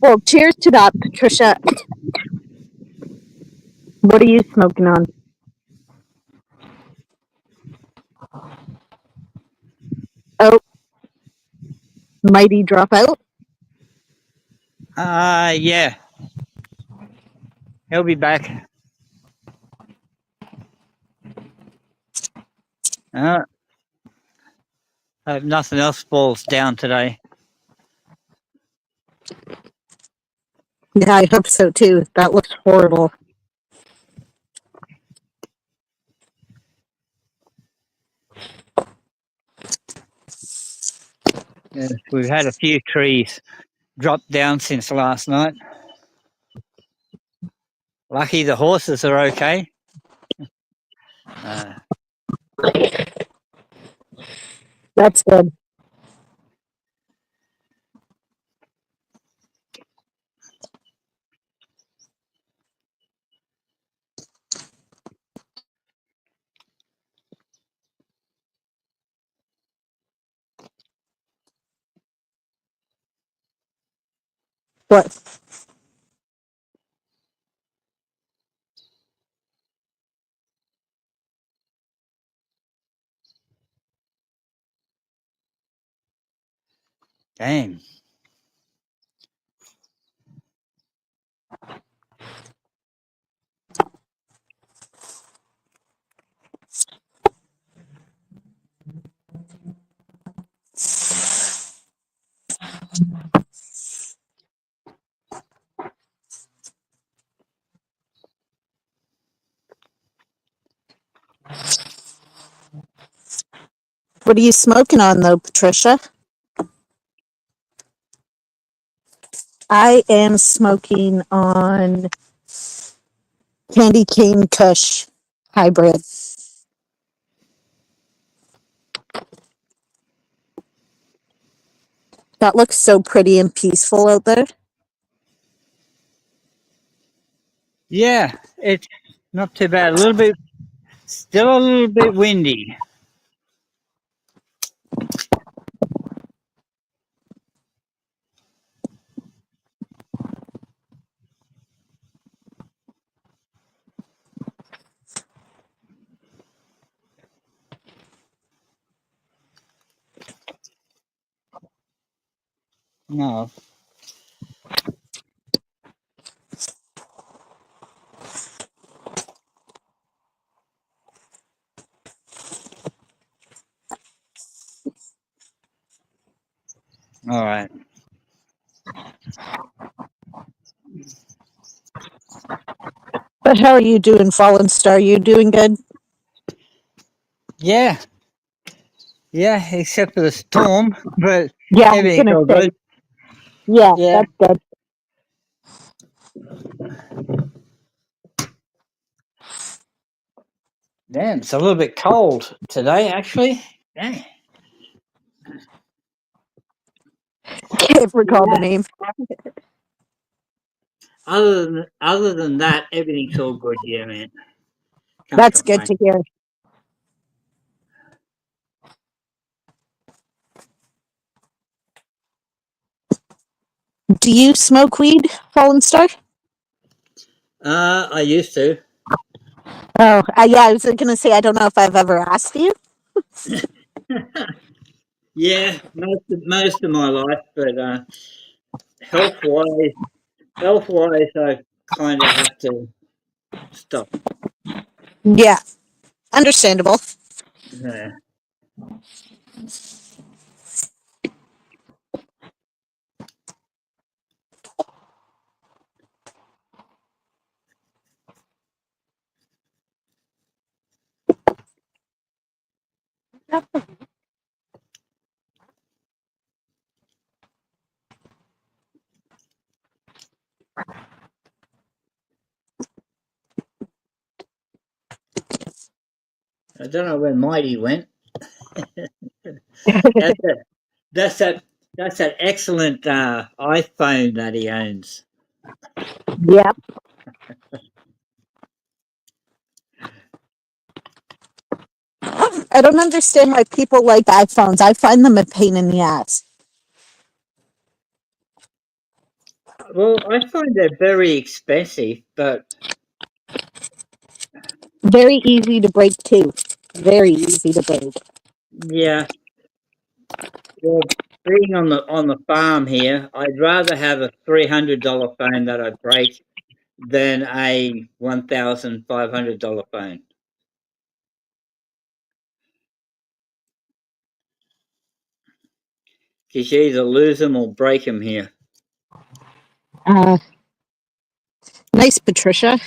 Well, cheers to that, Patricia. What are you smoking on? Oh, mighty dropout. Yeah. He'll be back. I hope nothing else falls down today. Yeah, I hope so too. That looks horrible. Yes, we've had a few trees drop down since last night. Lucky the horses are okay. That's good. What? Damn. What are you smoking on though, Patricia? I am smoking on Candy Cane Kush hybrid. That looks so pretty and peaceful out there. Yeah, it's not too bad. A little bit, still a little bit windy. No. All right. But how are you doing, Fallen Star? You doing good? Yeah. Yeah, except for the storm, but Yeah, I was everything's gonna all say. good. Yeah, Yeah. that's good. Damn, it's a little bit cold today, actually. Dang. Can't recall the name. Other than that, everything's all good. Yeah, man. Can't That's good complain. to hear. Do you smoke weed, Fallen Star? I used to. Oh, yeah, I was gonna say I don't know if I've ever asked you. Yeah, most of my life, but health wise, I kind of have to stop. Yeah, understandable. Yeah. I don't know where Mighty went. That's that. That's that. That's that excellent iPhone that he owns. Yep. I don't understand why people like iPhones. I find them a pain in the ass. Well, I find they're very expensive, but Very easy to break too. Very easy to break. yeah, well, being on the farm here, I'd rather have a $300 phone that I break than a $1,500 phone. Because you either lose them or break them here. Uh, nice, Patricia.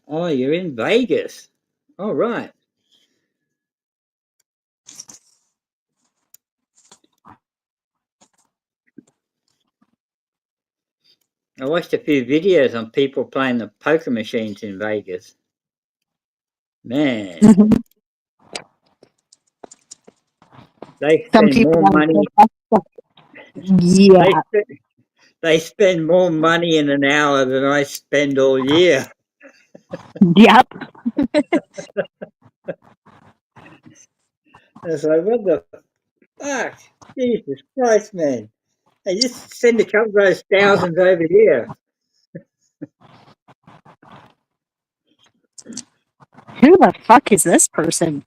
Oh, you're in Vegas. All right. I watched a few videos on people playing the poker machines in Vegas. Man, they Some spend people more want money. to. Yeah. They spend, they spend more money in an hour than I spend all year. Yep. It's like, what the fuck? Jesus Christ, man. Hey, just send a couple of those thousands over here. Who the fuck is this person?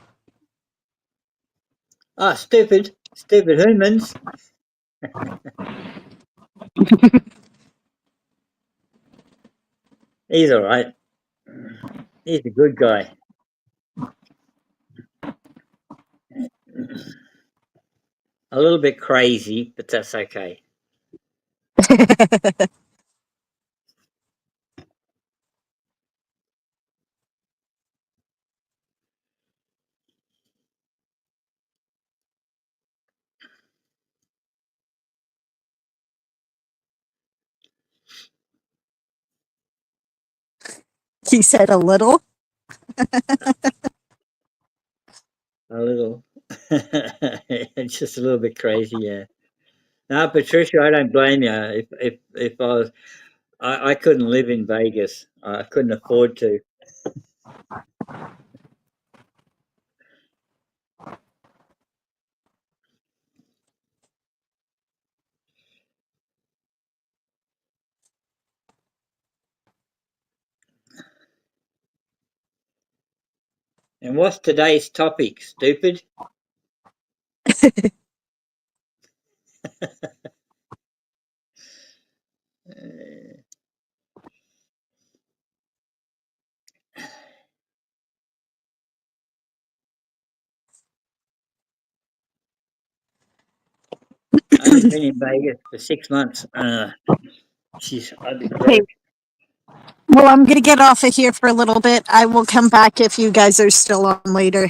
Ah, stupid humans. He's all right. He's a good guy. A little bit crazy, but that's okay. He said a little. A little. Just a little bit crazy, yeah. Now, Patricia, I don't blame you. If I was, I couldn't live in Vegas. I couldn't afford to. And what's today's topic, stupid? Uh, I only been in Vegas for 6 months. Jeez, I'd be Okay. broke. Well, I'm gonna get off of here for a little bit. I will come back if you guys are still on later.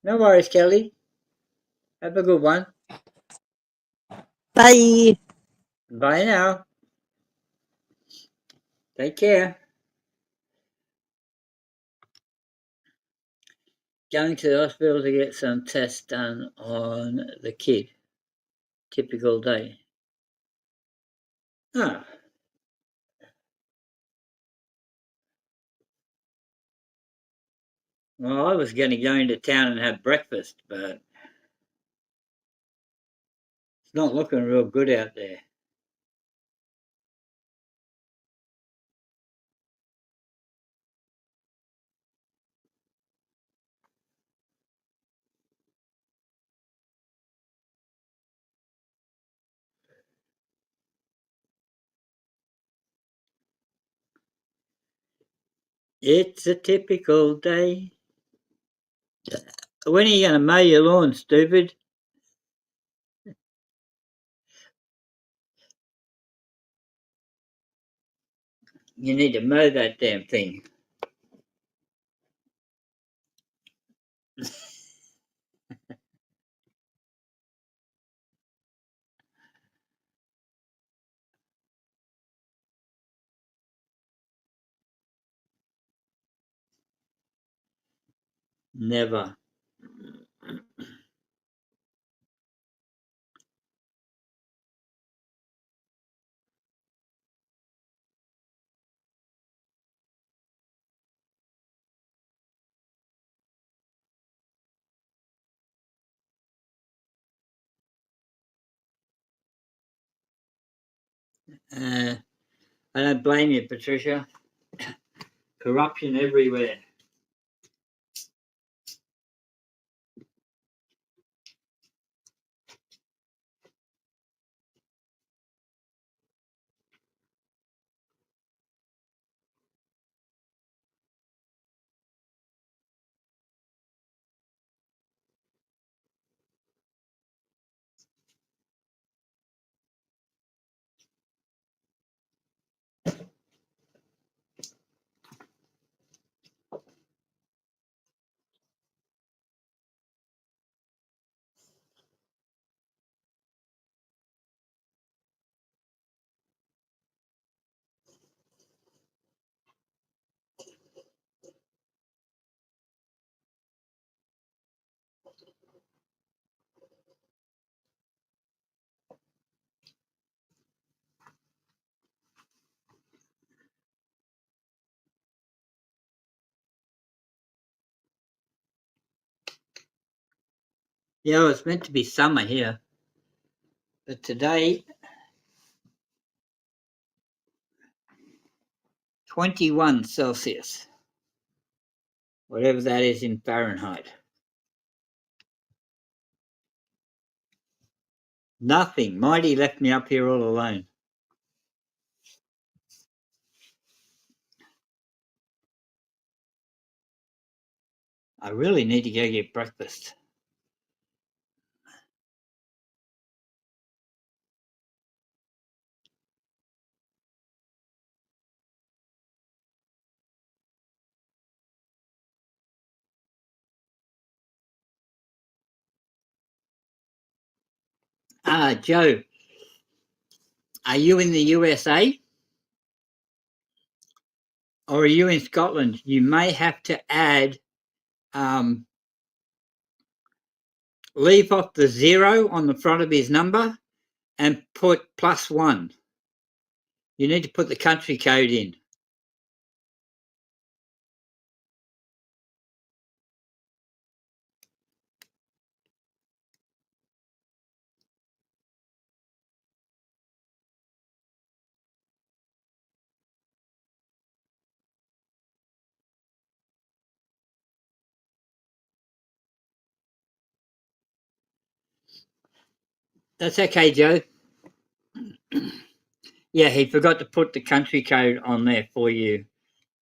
No worries, Kelly. Have a good one. Bye. Bye now. Take care. Going to the hospital to get some tests done on the kid. Typical day. Ah, well, I was going to go into town and have breakfast, but it's not looking real good out there. It's a typical day. When are you going to mow your lawn, stupid? You need to mow that damn thing. Never. I don't blame you, Patricia. Corruption everywhere. Yeah, it's meant to be summer here, but today 21 Celsius, whatever that is in Fahrenheit. Nothing. Mighty left me up here all alone. I really need to go get breakfast. Joe, are you in the USA or are you in Scotland? You may have to add, leave off the 0 on the front of his number and put +1. You need to put the country code in. That's okay, Joe. Yeah, he forgot to put the country code on there for you.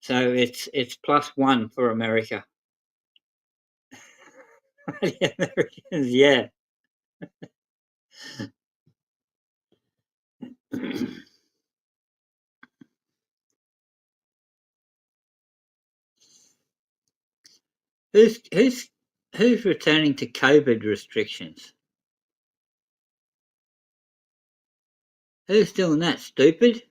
So it's +1 for America. The Americans, yeah. Who's returning to COVID restrictions? Who's doing that, stupid?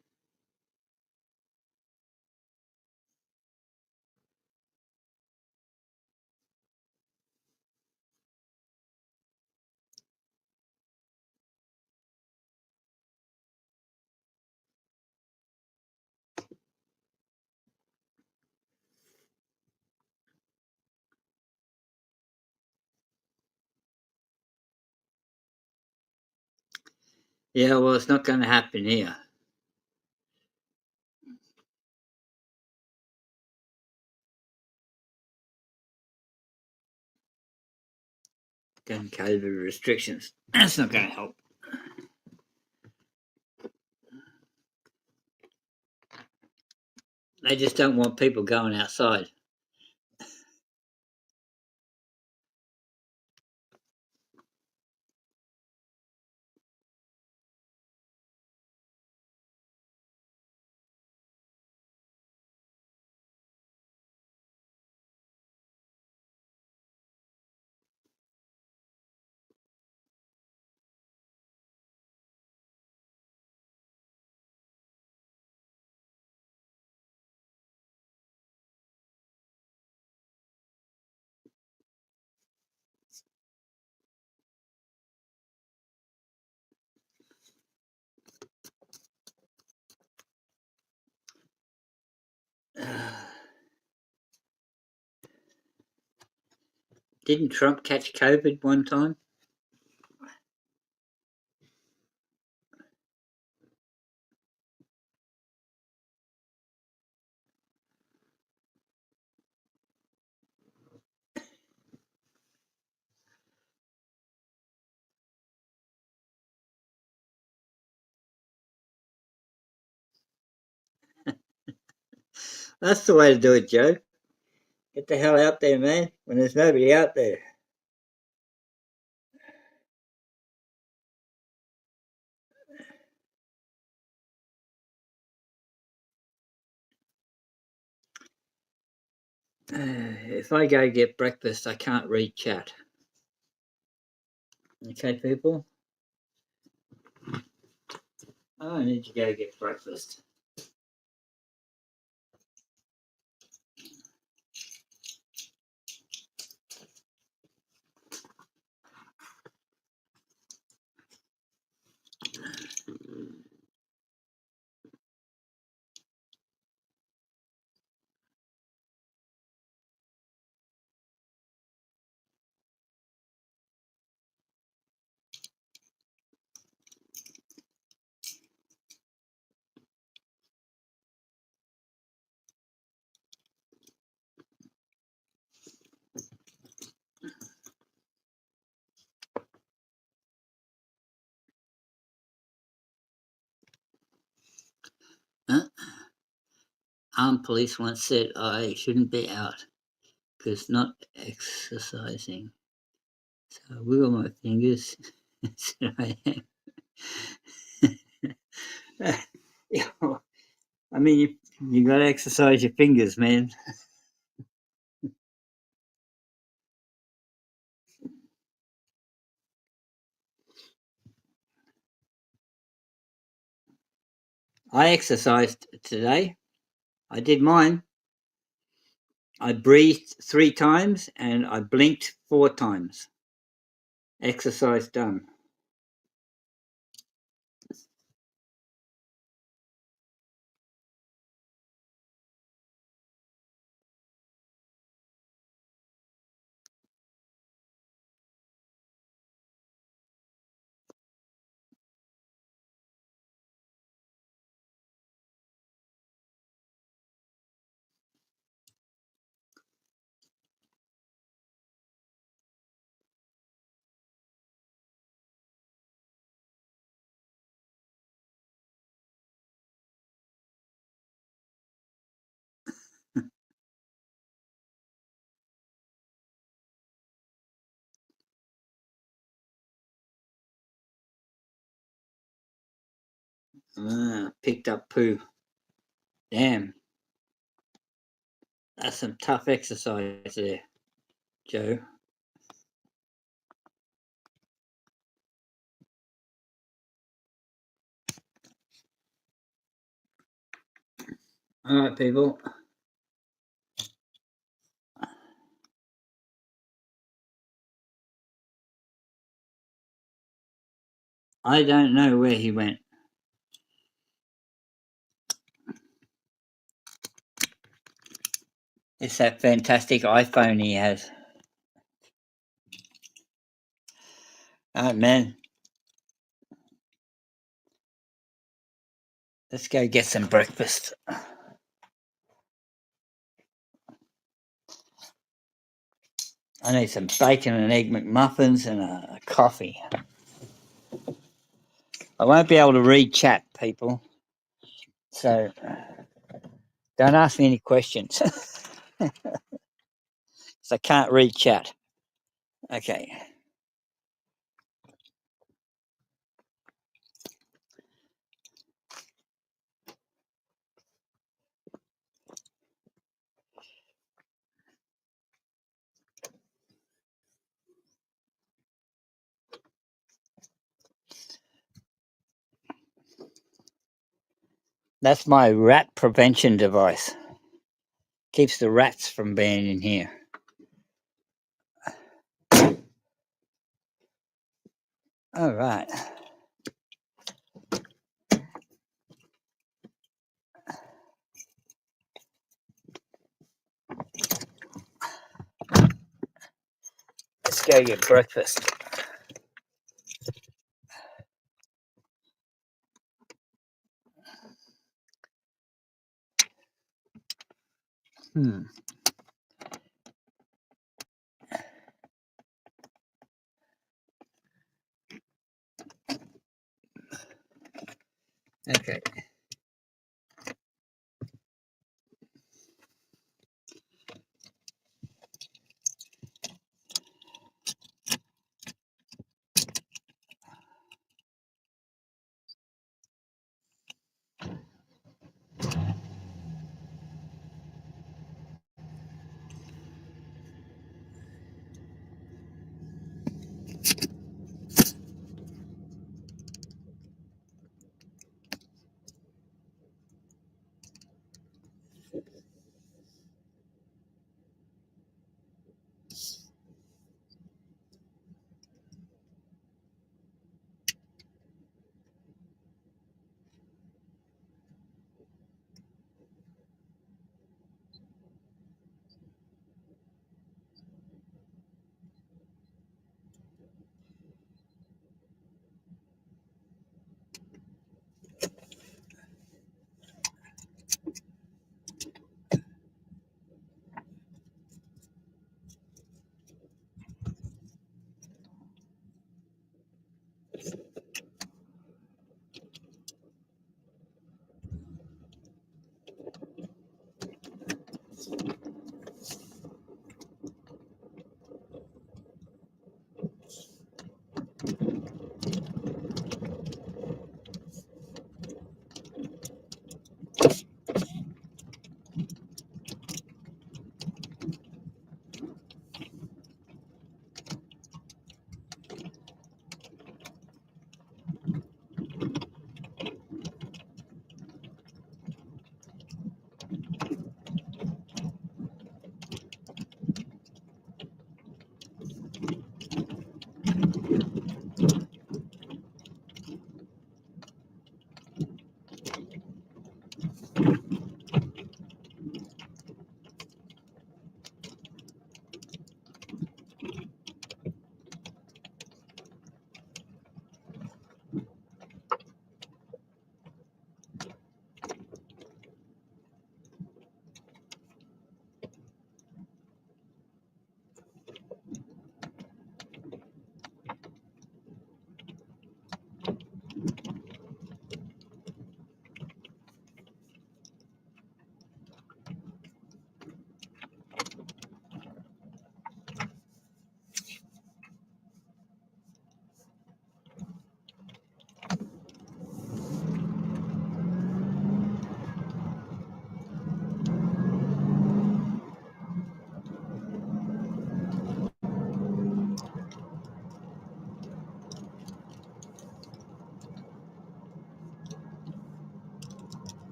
Yeah, well, it's not going to happen here. Gun COVID restrictions. That's not going to help. They just don't want people going outside. Didn't Trump catch COVID one time? That's the way to do it, Joe. Get the hell out there, man, when there's nobody out there. If I go get breakfast, I can't read chat. Okay, people? I need to go get breakfast. Armed police once said I shouldn't be out because not exercising. So I wiggle my fingers. So I am. I mean, you got to exercise your fingers, man. I exercised today. I did mine. I breathed 3 times and I blinked 4 times. Exercise done. Picked up poo. Damn. That's some tough exercise there, Joe. All right, people. I don't know where he went. It's that fantastic iPhone he has. Oh, man. Let's go get some breakfast. I need some bacon and egg McMuffins and a coffee. I won't be able to read chat, people. So don't ask me any questions. So I can't read chat. Okay. That's my rat prevention device. Keeps the rats from being in here. All right. Let's go get breakfast. Okay.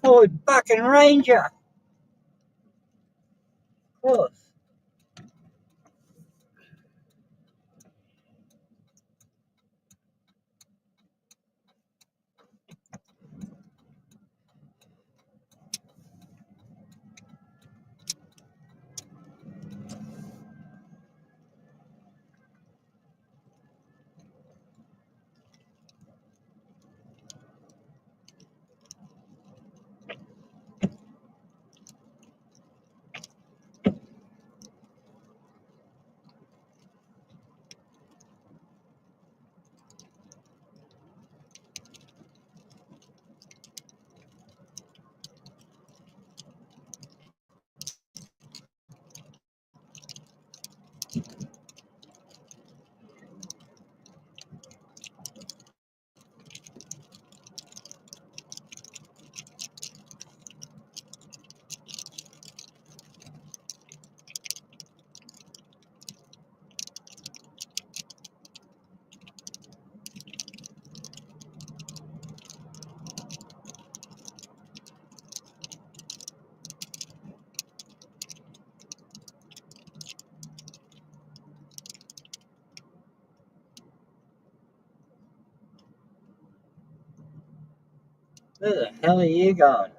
Oh, fucking ranger. Of course. Where the hell are you going?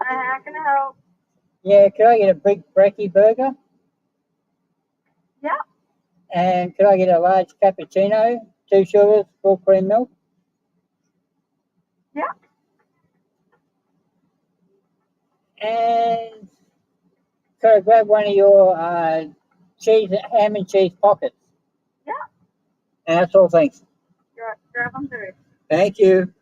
How can I help? Yeah, could I get a big brekkie burger? Yeah. And could I get a large cappuccino, 2 sugars, full cream milk? Yeah. And could I grab one of your cheese, ham and cheese pockets? Yeah. And that's all, thanks. Grab them through. Thank you.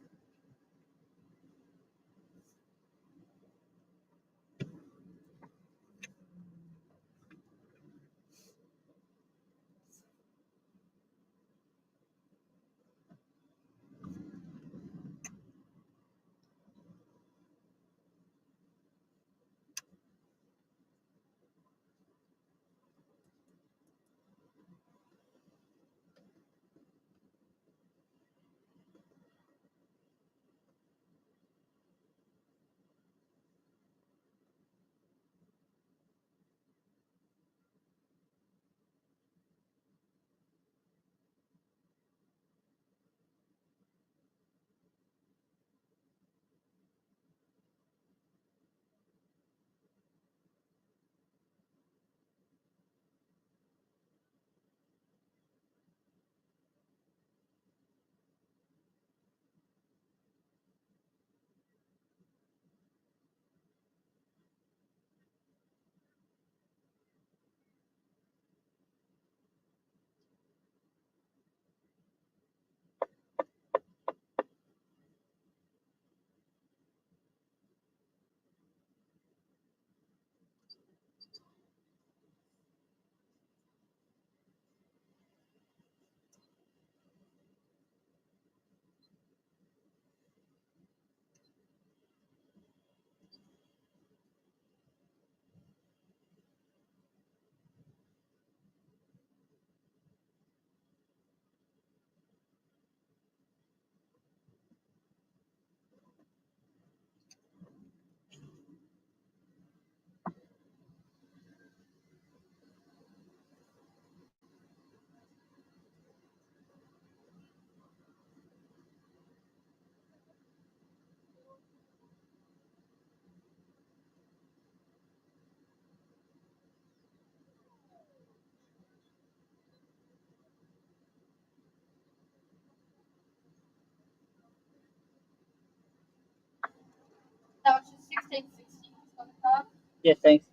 That was just 1660 on the card. Yes, thanks.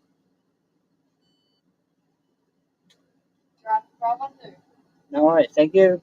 Grab one through. No worries. Thank you.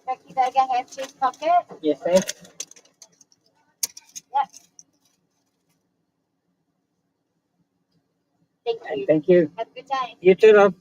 Becky Burger ham cheese pocket. Yes, thanks. Yep. Thank And you. thank you. Have a good day. You too, love.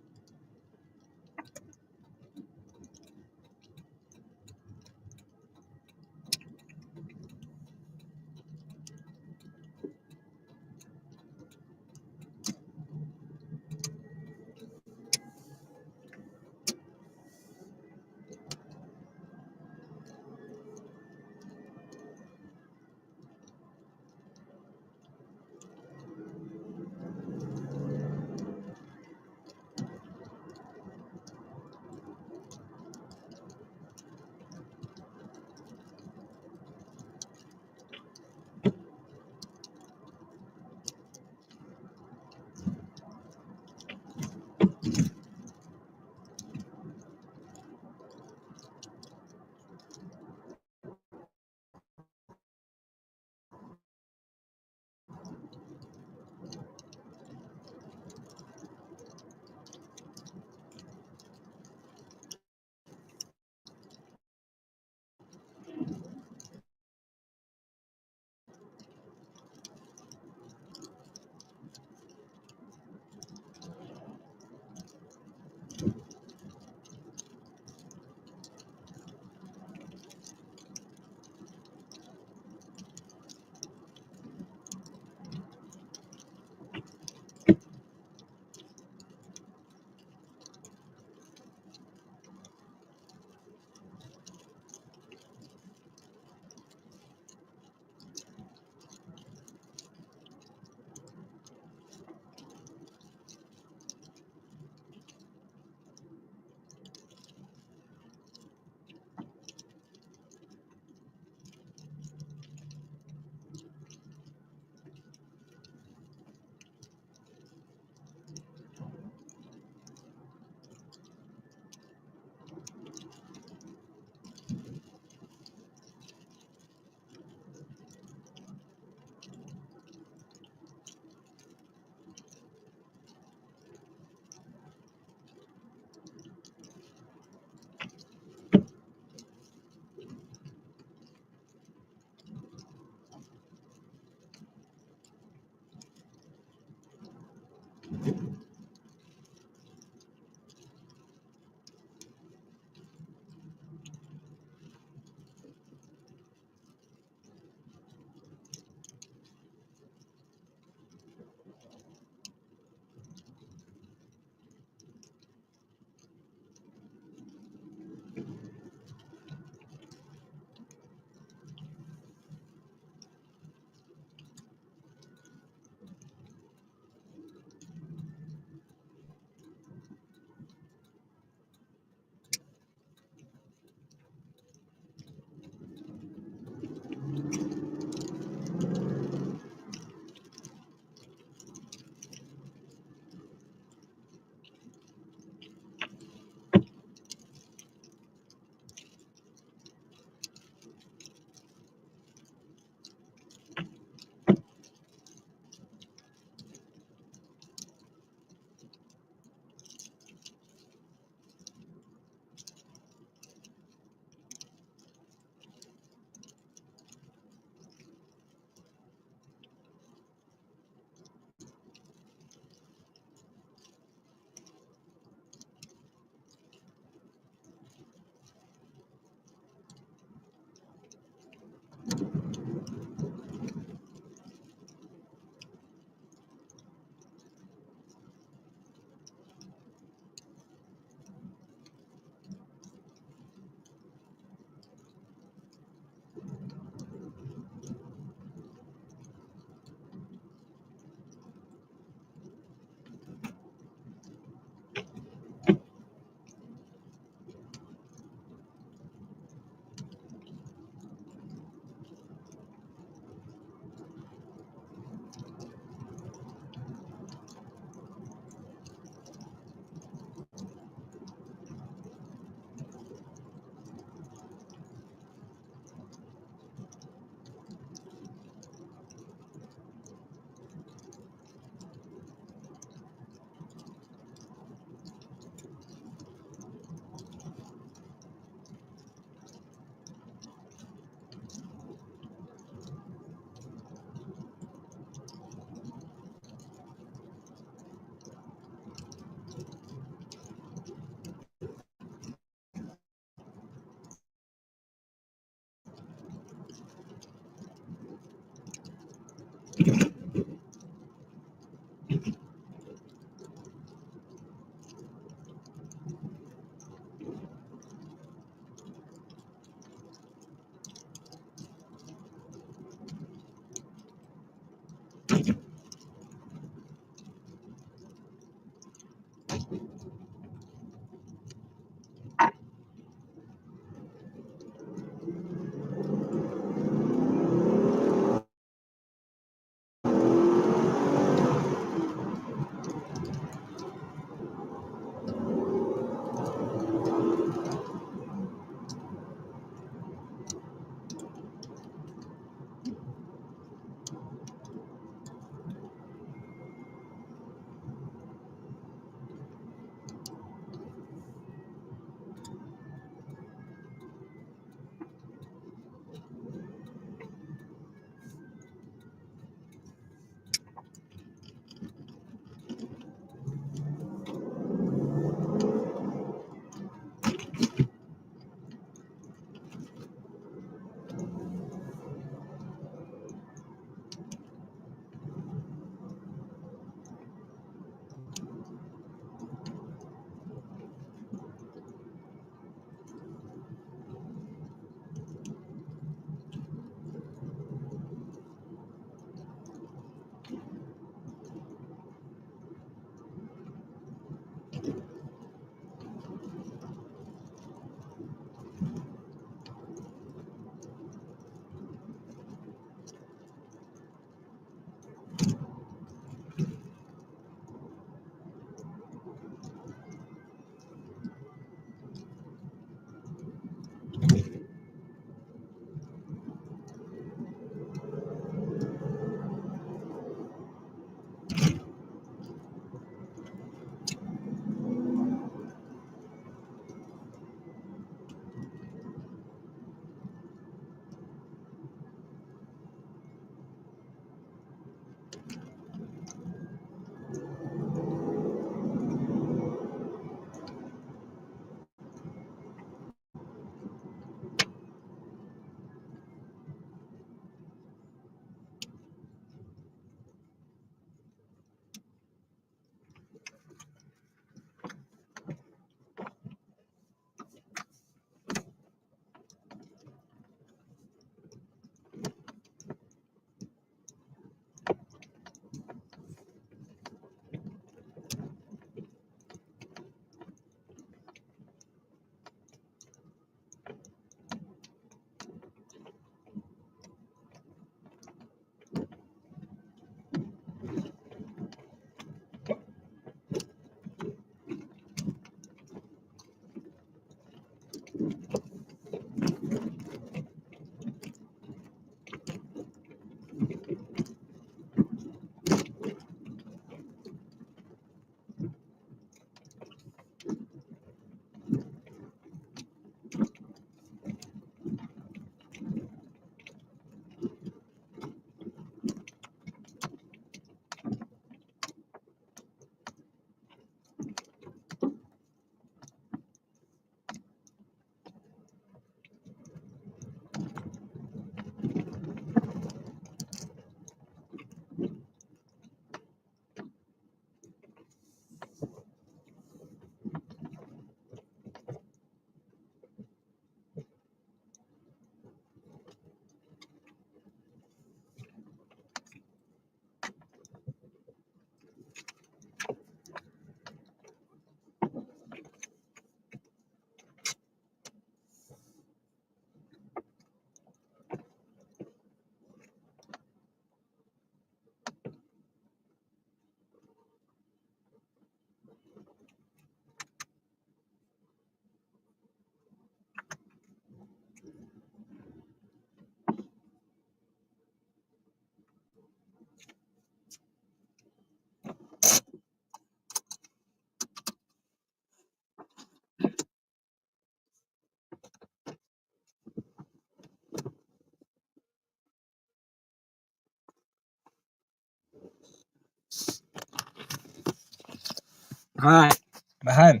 All right, we're home.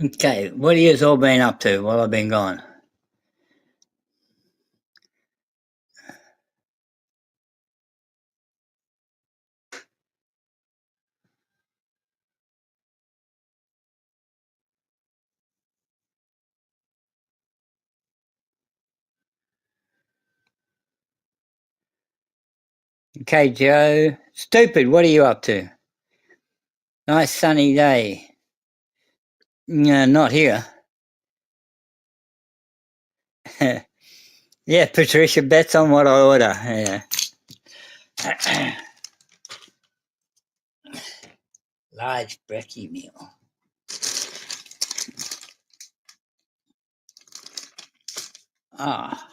Okay, what have you all been up to while I've been gone? Okay, Joe. Stupid, what are you up to? Nice sunny day. No, not here. Yeah, Patricia, bets on what I order. Yeah. Large brekkie meal. Ah.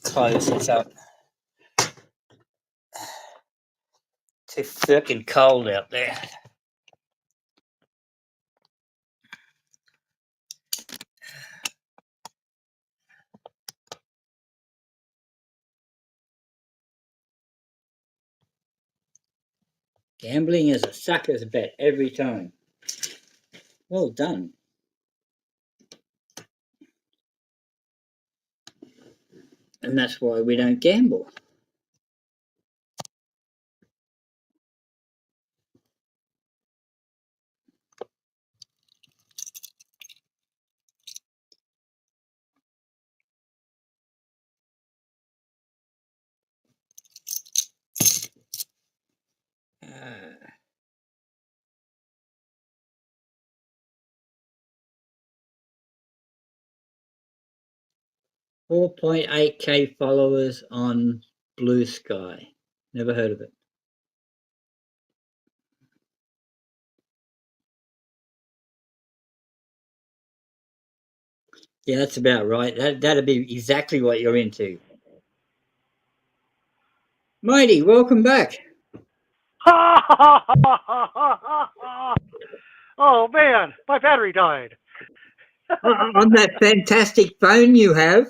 Close this up. Too fucking cold out there. Gambling is a sucker's bet every time. Well done. And that's why we don't gamble. Uh, 4.8k followers on Blue Sky. Never heard of it. Yeah, that's about right. That'd be exactly what you're into. Mighty, welcome back. Oh man, my battery died. On that fantastic phone you have.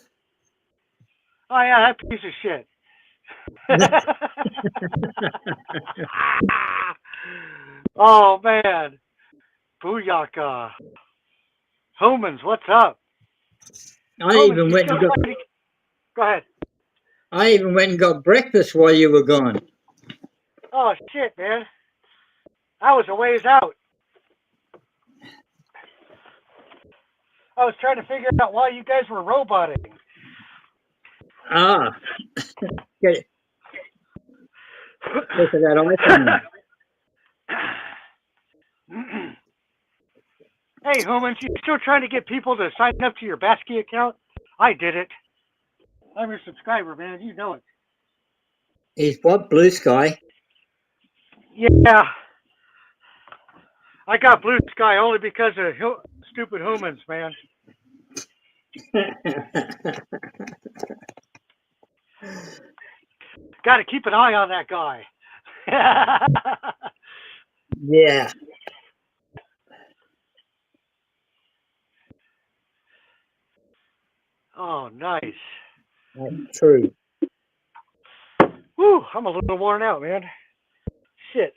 Oh yeah, that piece of shit. Oh man, booyaka. Homans, what's up? I Homans, even you went still and got. fighting? Go ahead. I even went and got breakfast while you were gone. Oh shit, man. I was a ways out. I was trying to figure out why you guys were roboting. Ah, get look at that iPhone. Hey, Humans, you still trying to get people to sign up to your Basky account? I did it. I'm your subscriber, man. You know it. Is what Blue Sky? Yeah. I got Blue Sky only because of stupid Humans, man. Got to keep an eye on that guy. Yeah. Oh, nice. That's true. Whew, I'm a little worn out, man. Shit.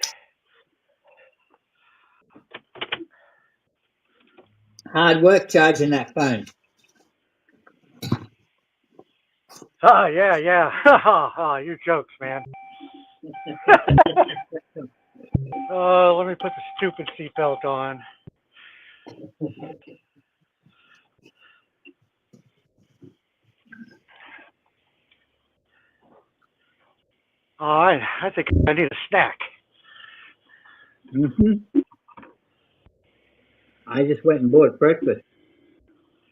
Hard work charging that phone. Oh, yeah, yeah. Oh, you jokes, man. Let me put the stupid seatbelt on. All right, I think I need a snack. I just went and bought breakfast.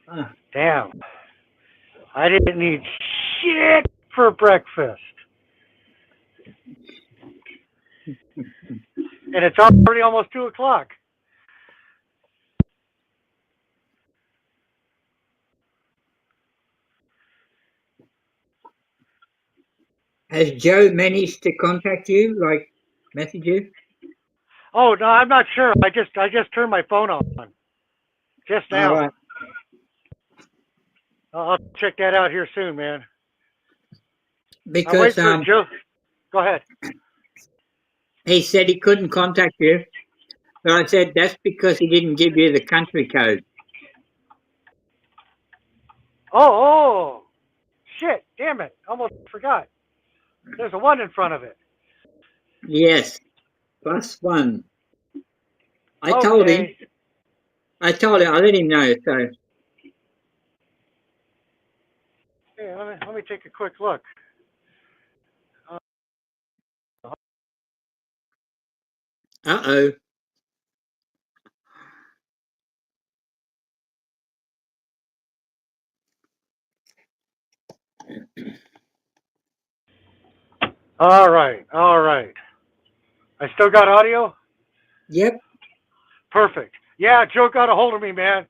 Ah, Damn, I didn't need shit for breakfast. And it's already almost 2 o'clock. has Joe managed to contact you, like message you? Oh, no, I'm not sure. I just turned my phone on just All now. right, I'll check that out here soon, man. I'm because waiting for Joe. Go ahead. he said he couldn't contact you. But I said that's because he didn't give you the country code. Oh, shit, damn it. Almost forgot. There's a 1 in front of it. Yes, +1. I told him. Okay. I let him know. So Hey, let me take a quick look. uh-oh. All right, all right. I still got audio? Yep. Perfect. Yeah, Joe got a hold of me, man.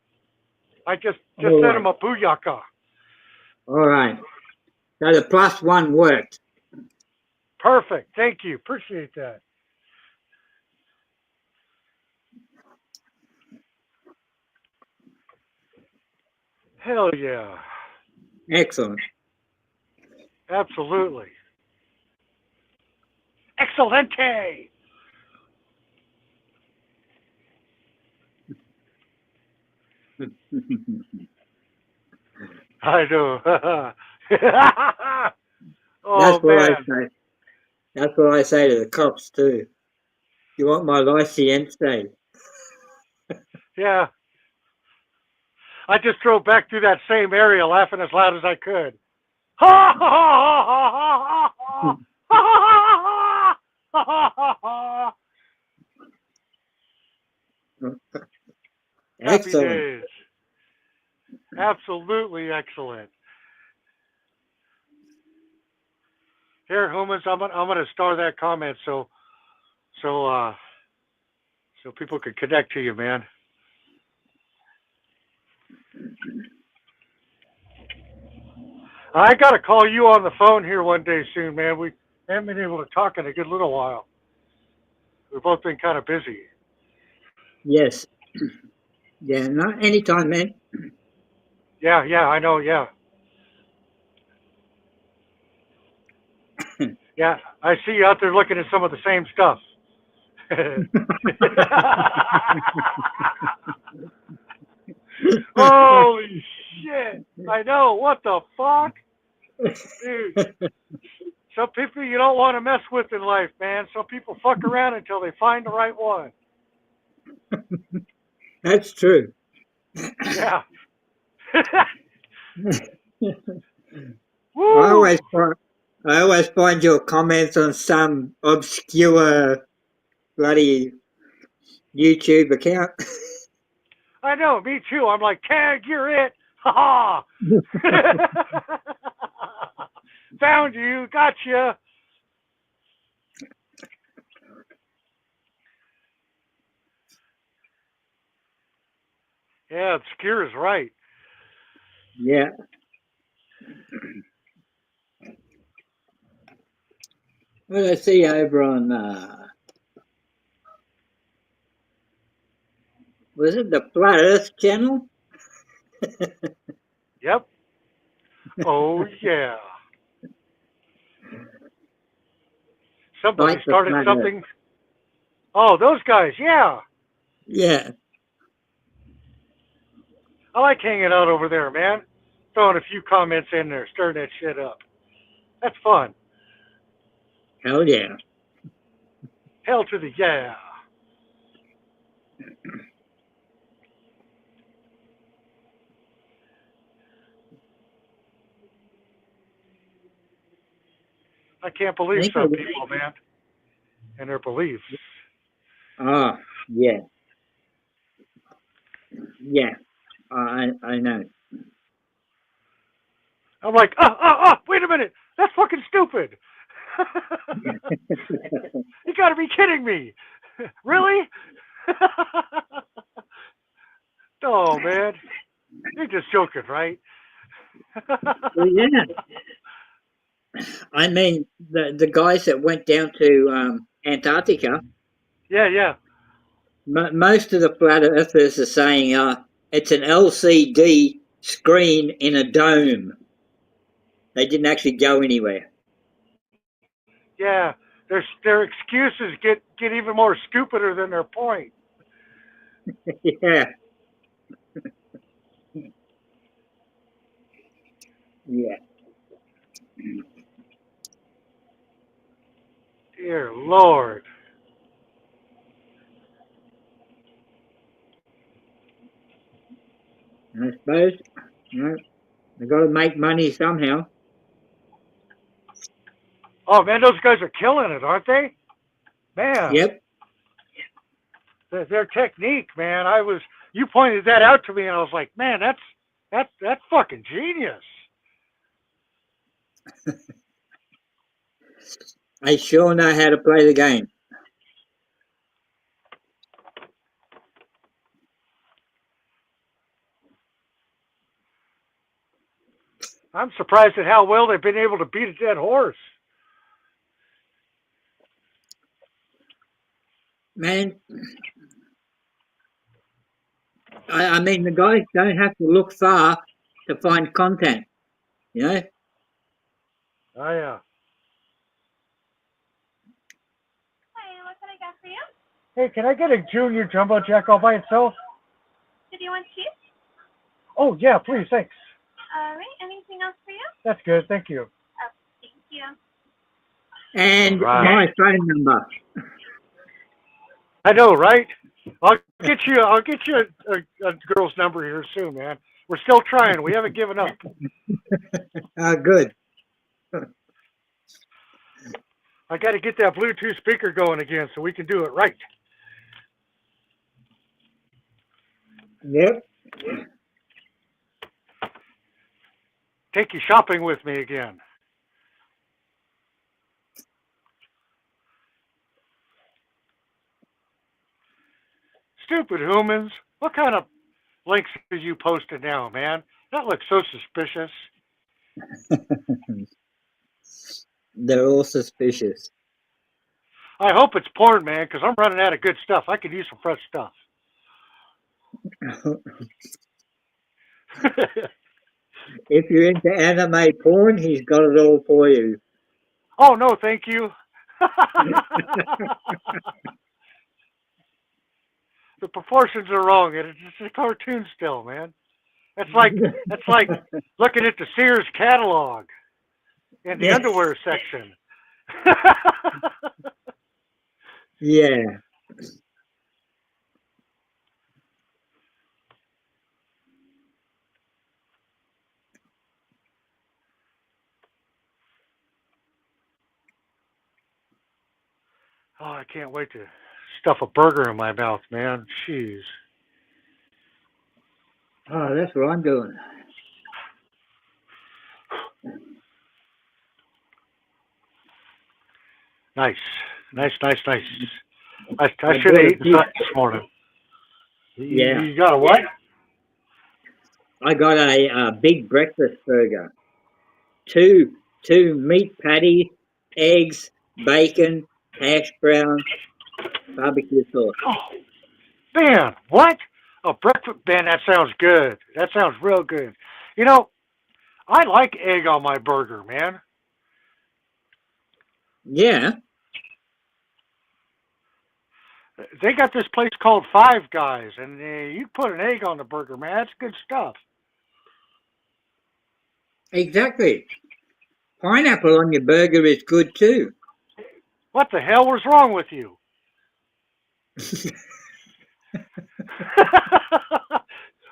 I just All sent right. him a booyaka. All right. So the +1 worked. Perfect. Thank you. Appreciate that. Hell yeah. Excellent. Absolutely. Excelente. I know. Oh, That's what I man. say. That's what I say to the cops too. You want my license? Yeah. I just drove back through that same area laughing as loud as I could. Ha ha ha ha ha ha ha. Happy Excellent. days. Absolutely excellent. Here, humans, I'm gonna star that comment so people can connect to you, man. I gotta call you on the phone here one day soon, man. We haven't been able to talk in a good little while. We've both been kind of busy. Yes. Yeah. Not anytime, man. Yeah, yeah, I know, yeah. Yeah, I see you out there looking at some of the same stuff. Holy shit! I know, what the fuck? Dude, some people you don't want to mess with in life, man. Some people fuck around until they find the right one. That's true. Yeah. I always Woo! find, I always find your comments on some obscure bloody YouTube account. I know, me too. I'm like, tag, you're it. Ha ha. Found you, gotcha. Yeah, obscure is right. Yeah. Well, I see over on was it the Flat Earth channel? Yep. Oh yeah. Somebody Like the started Flat Earth. something. Oh, those guys, yeah. Yeah. I like hanging out over there, man. Throwing a few comments in there, stirring that shit up. That's fun. Hell yeah. Hell to the yeah. I can't I believe think some people, man, and their beliefs. yeah. Yeah. I know. I'm like, wait a minute. That's fucking stupid. You gotta be kidding me. Really? Oh, man. You're just joking, right? Well, yeah. I mean, the guys that went down to Antarctica, Yeah. most of the flat earthers are saying it's an LCD screen in a dome. They didn't actually go anywhere. Yeah. Their excuses get even more stupider than their point. Yeah. Yeah. Dear Lord. I suppose, they got to make money somehow. Oh, man, those guys are killing it, aren't they? Man, Yep. their technique, man. You pointed that out to me, and I was like, man, that's fucking genius. They sure know how to play the game. I'm surprised at how well they've been able to beat a dead horse. Man, I mean, the guys don't have to look far to find content, you know? Oh, yeah. Hi, what can I get for you? Hey, can I get a junior jumbo jack all by itself? Did you want cheese? Oh, yeah, please, thanks. All right, anything else for you? That's good, thank you. Oh, thank you. And Right. my phone number. I know, right? I'll get you a girl's number here soon, man. We're still trying. We haven't given up. Good. I got to get that Bluetooth speaker going again so we can do it right. Yep. Take you shopping with me again. Stupid humans. What kind of links are you posting now, man? That looks so suspicious. They're all suspicious. I hope it's porn, man, because I'm running out of good stuff. I could use some fresh stuff. If you're into anime porn, he's got it all for you. Oh, no, thank you. The proportions are wrong. It's a cartoon still, man. That's like looking at the Sears catalog in the underwear section. Yeah. Oh, I can't wait to stuff a burger in my mouth, man. Jeez. Oh, that's what I'm doing. Nice. I should have eaten something this morning. Yeah. You got a what? I got a big breakfast burger. Two meat patties, eggs, bacon, hash brown, barbecue sauce. Oh, man, what? A breakfast, man, that sounds good. That sounds real good. You know, I like egg on my burger, man. Yeah. They got this place called Five Guys, and you put an egg on the burger, man. That's good stuff. Exactly. Pineapple on your burger is good too. What the hell was wrong with you?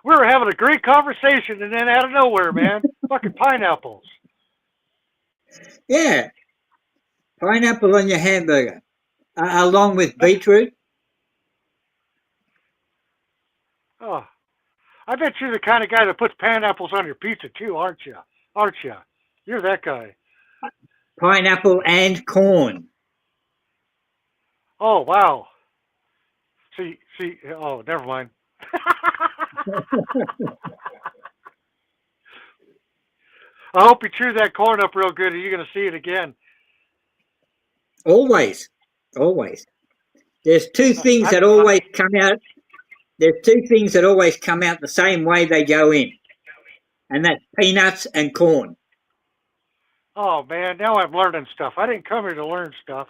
We were having a great conversation, and then out of nowhere, man, fucking pineapples. Yeah, pineapple on your hamburger, along with beetroot. Oh, I bet you're the kind of guy that puts pineapples on your pizza too, aren't you? Aren't you? You're that guy. Pineapple and corn. Oh, wow. See, oh, never mind. I hope you chew that corn up real good, or you're going to see it again. Always. There's two things that always come out. There's two things that always come out the same way they go in, and that's peanuts and corn. Oh, man, now I'm learning stuff. I didn't come here to learn stuff.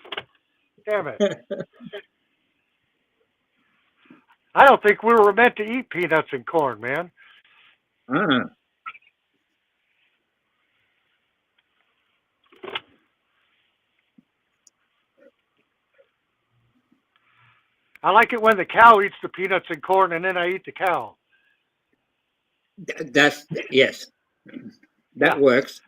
Damn it. I don't think we were meant to eat peanuts and corn, man. I like it when the cow eats the peanuts and corn, and then I eat the cow. Yes. That works.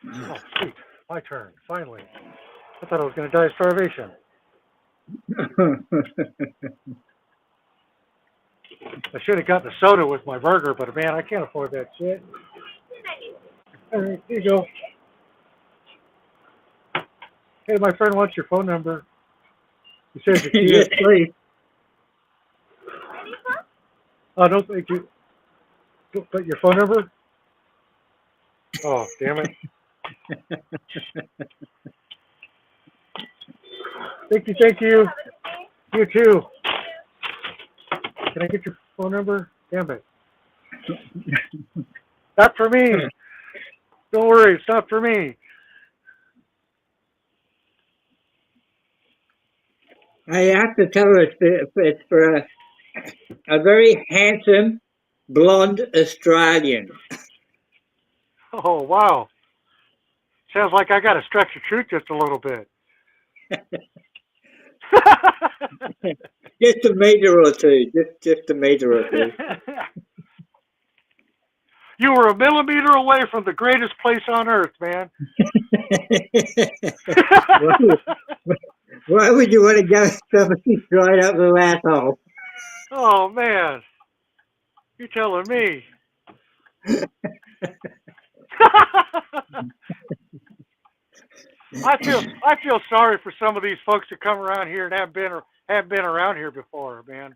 Oh, sweet. My turn, finally. I thought I was going to die of starvation. I should have gotten the soda with my burger, but man, I can't afford that shit. All right, here you go. Hey, my friend wants your phone number. He says you're cute. Yes, please. Oh, no, thank you. But your phone number? Oh, damn it. Thank you. You too. Can I get your phone number? Damn it. Not for me. Don't worry, it's not for me. I have to tell her it's for a very handsome, blonde Australian. Oh, wow. Sounds like I got to stretch the truth just a little bit. Just a meter or two. Just a meter or two. You were a millimeter away from the greatest place on earth, man. Why would you want to go somebody right up the asshole? Oh, man. You're telling me. I feel sorry for some of these folks that come around here and haven't been around here before, man.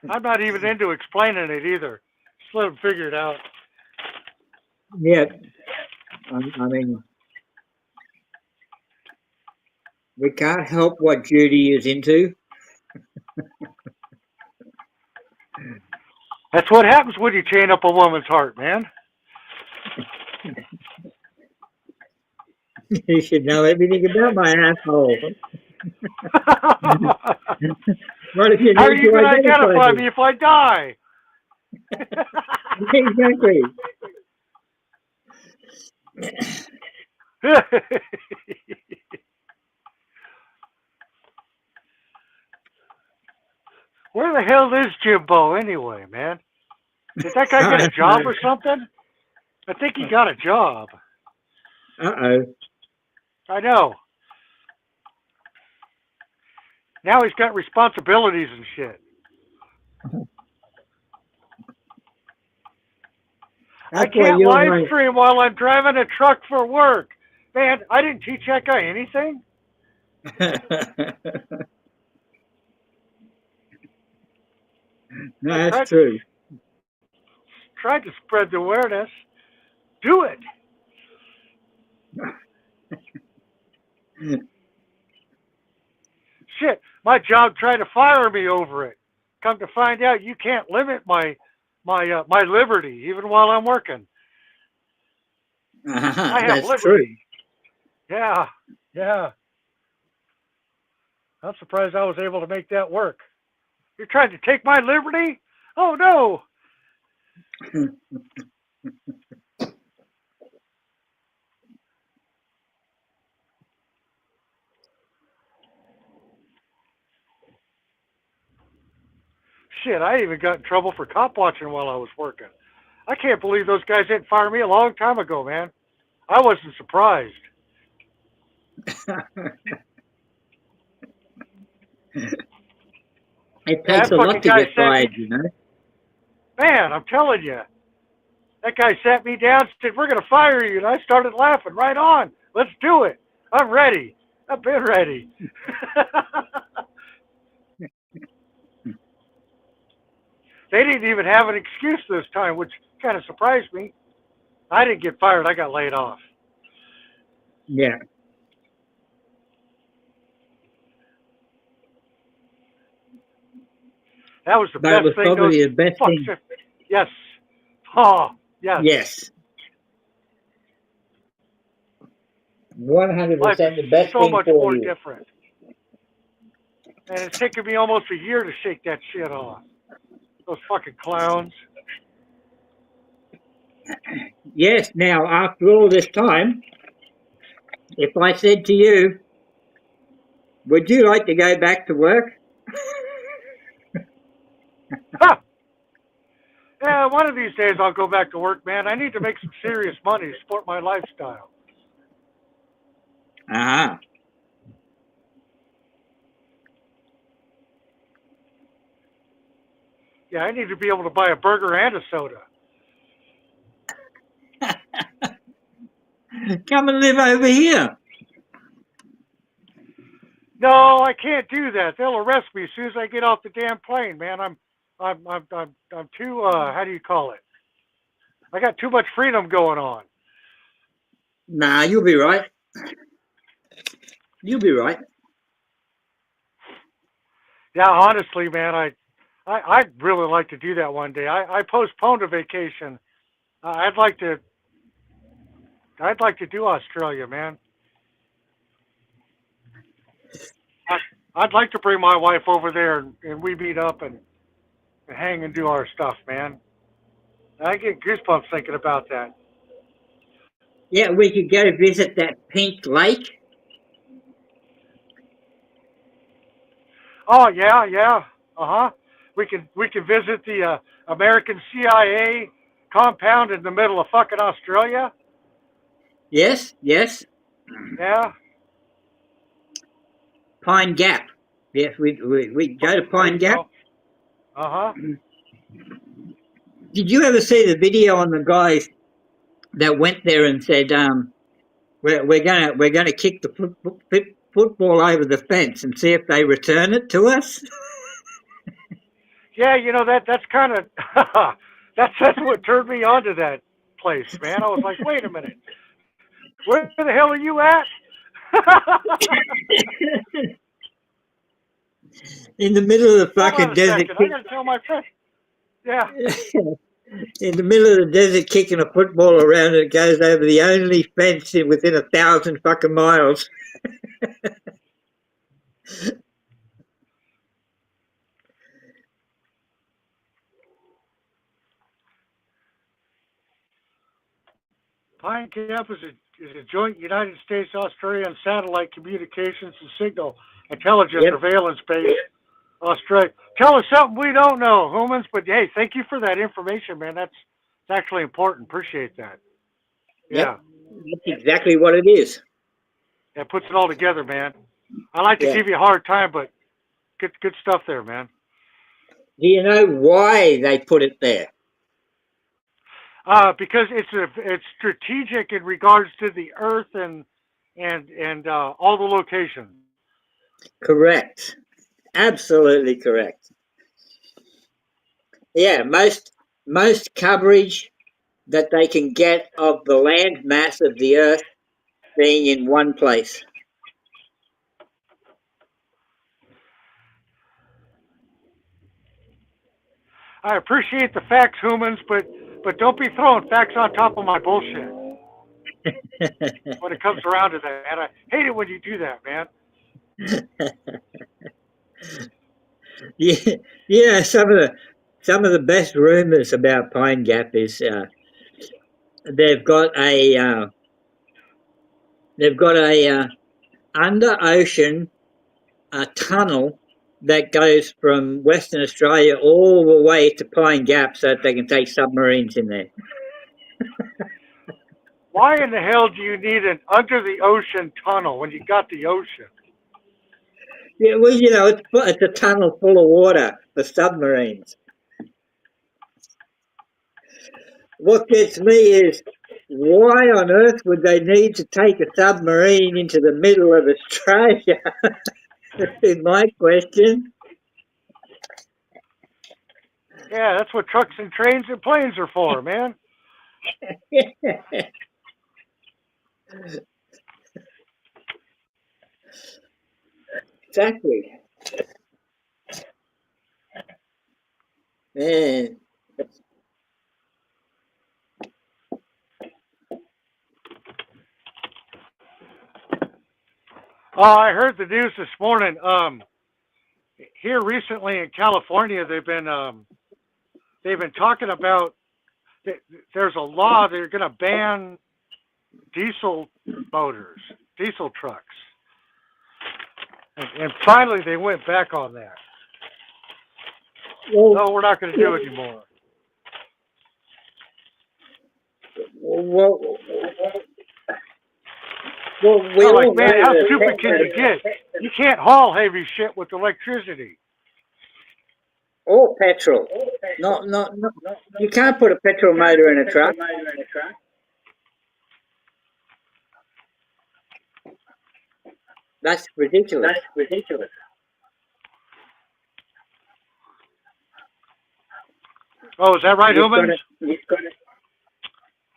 I'm not even into explaining it either. Just let them figure it out. Yeah, I mean, we can't help what Judy is into. That's what happens when you chain up a woman's heart, man. You should know everything about my asshole. What if you How are you going to identify me if I die? Exactly. Where the hell is Jimbo anyway, man? Did that guy get a job or something? I think he got a job. Uh-oh. I know. Now he's got responsibilities and shit. I can't live stream while I'm driving a truck for work. Man, I didn't teach that guy anything. No, that's true. Tried to spread the awareness. Do it. Shit, my job tried to fire me over it. Come to find out, you can't limit my liberty even while I'm working. I have That's liberty. true. Yeah, yeah. I'm surprised I was able to make that work. You're trying to take my liberty? Oh no! Shit, I even got in trouble for cop watching while I was working. I can't believe those guys didn't fire me a long time ago, man. I wasn't surprised. It Yeah, takes that a fucking lot to guy get sat me. fired, you know. Man, I'm telling you. That guy sat me down and said, "We're going to fire you." And I started laughing. Right on. Let's do it. I'm ready. I've been ready. They didn't even have an excuse this time, which kind of surprised me. I didn't get fired. I got laid off. Yeah. That was the But it best was thing those probably the best fucks. thing. Yes. Oh, yes. Yes. 100% Life the is best so thing much for more you. different. And it's taken me almost a year to shake that shit off. Those fucking clowns. Yes, now, after all this time, if I said to you, would you like to go back to work? Ha! Yeah, one of these days I'll go back to work, man. I need to make some serious money to support my lifestyle. Uh-huh. Yeah, I need to be able to buy a burger and a soda. Come and live over here. No, I can't do that. They'll arrest me as soon as I get off the damn plane, man. I'm too. How do you call it? I got too much freedom going on. Nah, you'll be right. You'll be right. Yeah, honestly, man, I'd really like to do that one day. I postponed a vacation. I'd like to do Australia, man. I'd like to bring my wife over there and we meet up and hang and do our stuff, man. I get goosebumps thinking about that. Yeah, we could go visit that pink lake. Oh yeah, yeah. Uh-huh. We can visit the American CIA compound in the middle of fucking Australia. Yes, yes. Yeah. Pine Gap. Yes, we go to Pine Gap. Uh-huh. Did you ever see the video on the guys that went there and said, we're gonna kick the football over the fence and see if they return it to us? Yeah, that's kind of that's what turned me onto that place, man. I was like, wait a minute, where the hell are you at? In the middle of the Hold fucking on a desert. second. I gotta tell my friend. Yeah. In the middle of the desert, kicking a football around, and it goes over the only fence within 1,000 fucking miles. Pine Gap is a joint United States-Australian satellite communications and signal intelligence surveillance base. Australia. Tell us something we don't know, humans. But hey, thank you for that information, man. That's actually important. Appreciate that. Yeah. Yep. That's exactly what it is. That puts it all together, man. I like to give you a hard time, but good stuff there, man. Do you know why they put it there? Because it's strategic in regards to the Earth and all the locations. Correct. Absolutely correct. Yeah, most coverage that they can get of the land mass of the Earth being in one place. I appreciate the facts, humans, but don't be throwing facts on top of my bullshit. when it comes around to that. And I hate it when you do that, man. Yeah, yeah. Some of the best rumors about Pine Gap is they've got a under ocean tunnel that goes from Western Australia all the way to Pine Gap, so that they can take submarines in there. Why in the hell do you need an under the ocean tunnel when you got the ocean? Yeah, well, it's a tunnel full of water for submarines. What gets me is, why on earth would they need to take a submarine into the middle of Australia? Is my question. Yeah, that's what trucks and trains and planes are for, man. Exactly. Man. Oh, I heard the news this morning. Here recently in California, they've been talking about there's a law they're going to ban diesel motors, diesel trucks, and finally they went back on that. Well, No, we're not going to do it anymore. well, we I'm all like, man, know how that stupid can you get? You can't haul heavy shit with electricity. or petrol. Not. You can't put a petrol motor in a truck. That's ridiculous. Oh, is that right, humans?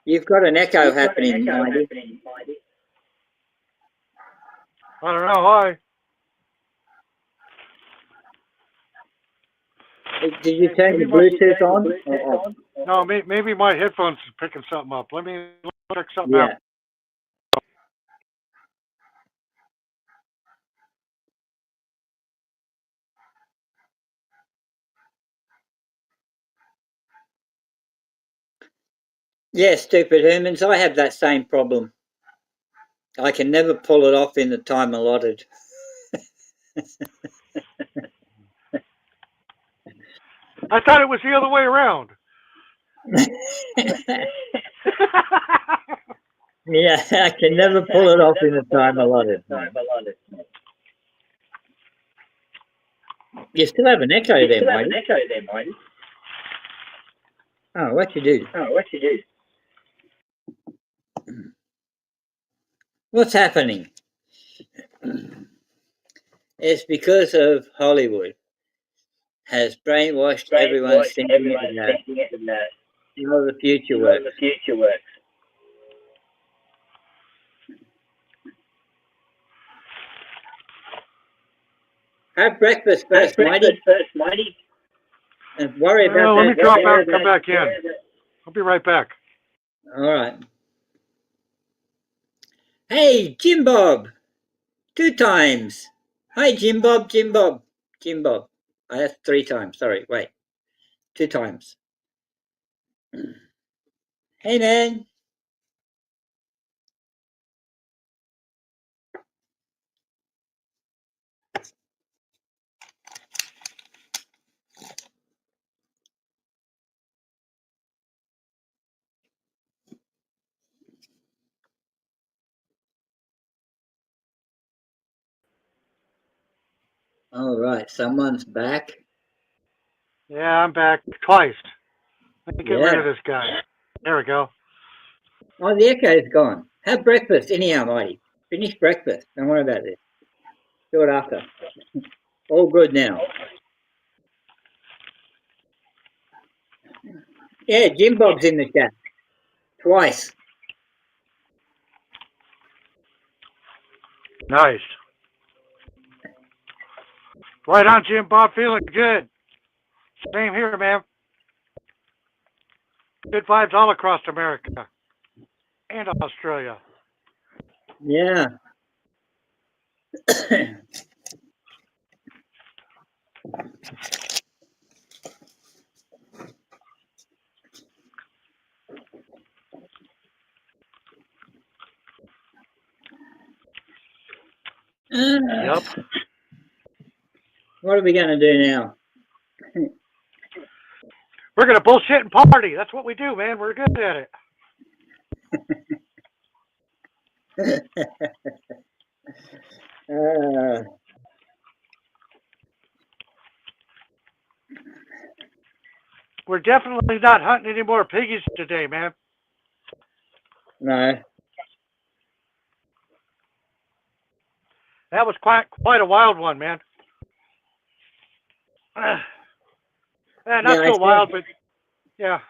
You've got an echo happening, Mighty. I don't know why. Did you turn your Bluetooth on? No, maybe my headphones is picking something up. Let me check something out. Yeah, stupid humans. I have that same problem. I can never pull it off in the time allotted. I thought it was the other way around. Yeah, I can never pull it off in the time allotted. You still have an echo there, Mighty. Oh, what you do? What's happening? It's because of Hollywood has brainwashed everyone thinking that the future works. Have breakfast first, Mighty. And worry about that. Let me drop out and come back in. I'll be right back. All right. Hey, Jim Bob. 2 times. Hi, Jim Bob. I have 3 times. Sorry, wait. 2 times. Hey, man. All right, someone's back. Yeah, I'm back twice. Let me get rid of this guy. There we go. Oh, the echo's gone. Have breakfast anyhow, Mighty. Finish breakfast. Don't worry about this. Do it after. All good now. Yeah, Jim Bob's in the chat. Twice. Nice. Right on, Jim Bob. Feeling good. Same here, man. Good vibes all across America and Australia. Yeah. Yep. What are we going to do now? We're gonna bullshit and party. That's what we do, man. We're good at it. uh, We're definitely not hunting any more piggies today, man. no. That was quite a wild one, man. Not Yeah, so wild, but yeah.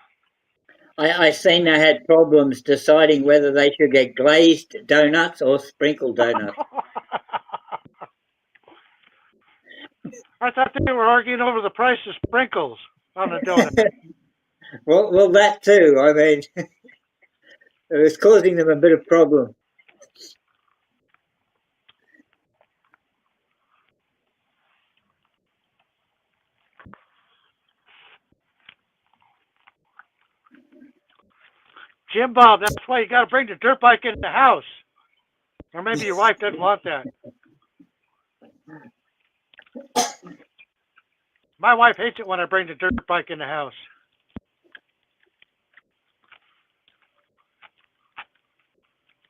I seen they had problems deciding whether they should get glazed donuts or sprinkled donuts. I thought they were arguing over the price of sprinkles on a donut. Well, that too. I mean, it was causing them a bit of problem. Jim Bob, that's why you got to bring the dirt bike in the house. Or maybe your wife doesn't want that. My wife hates it when I bring the dirt bike in the house.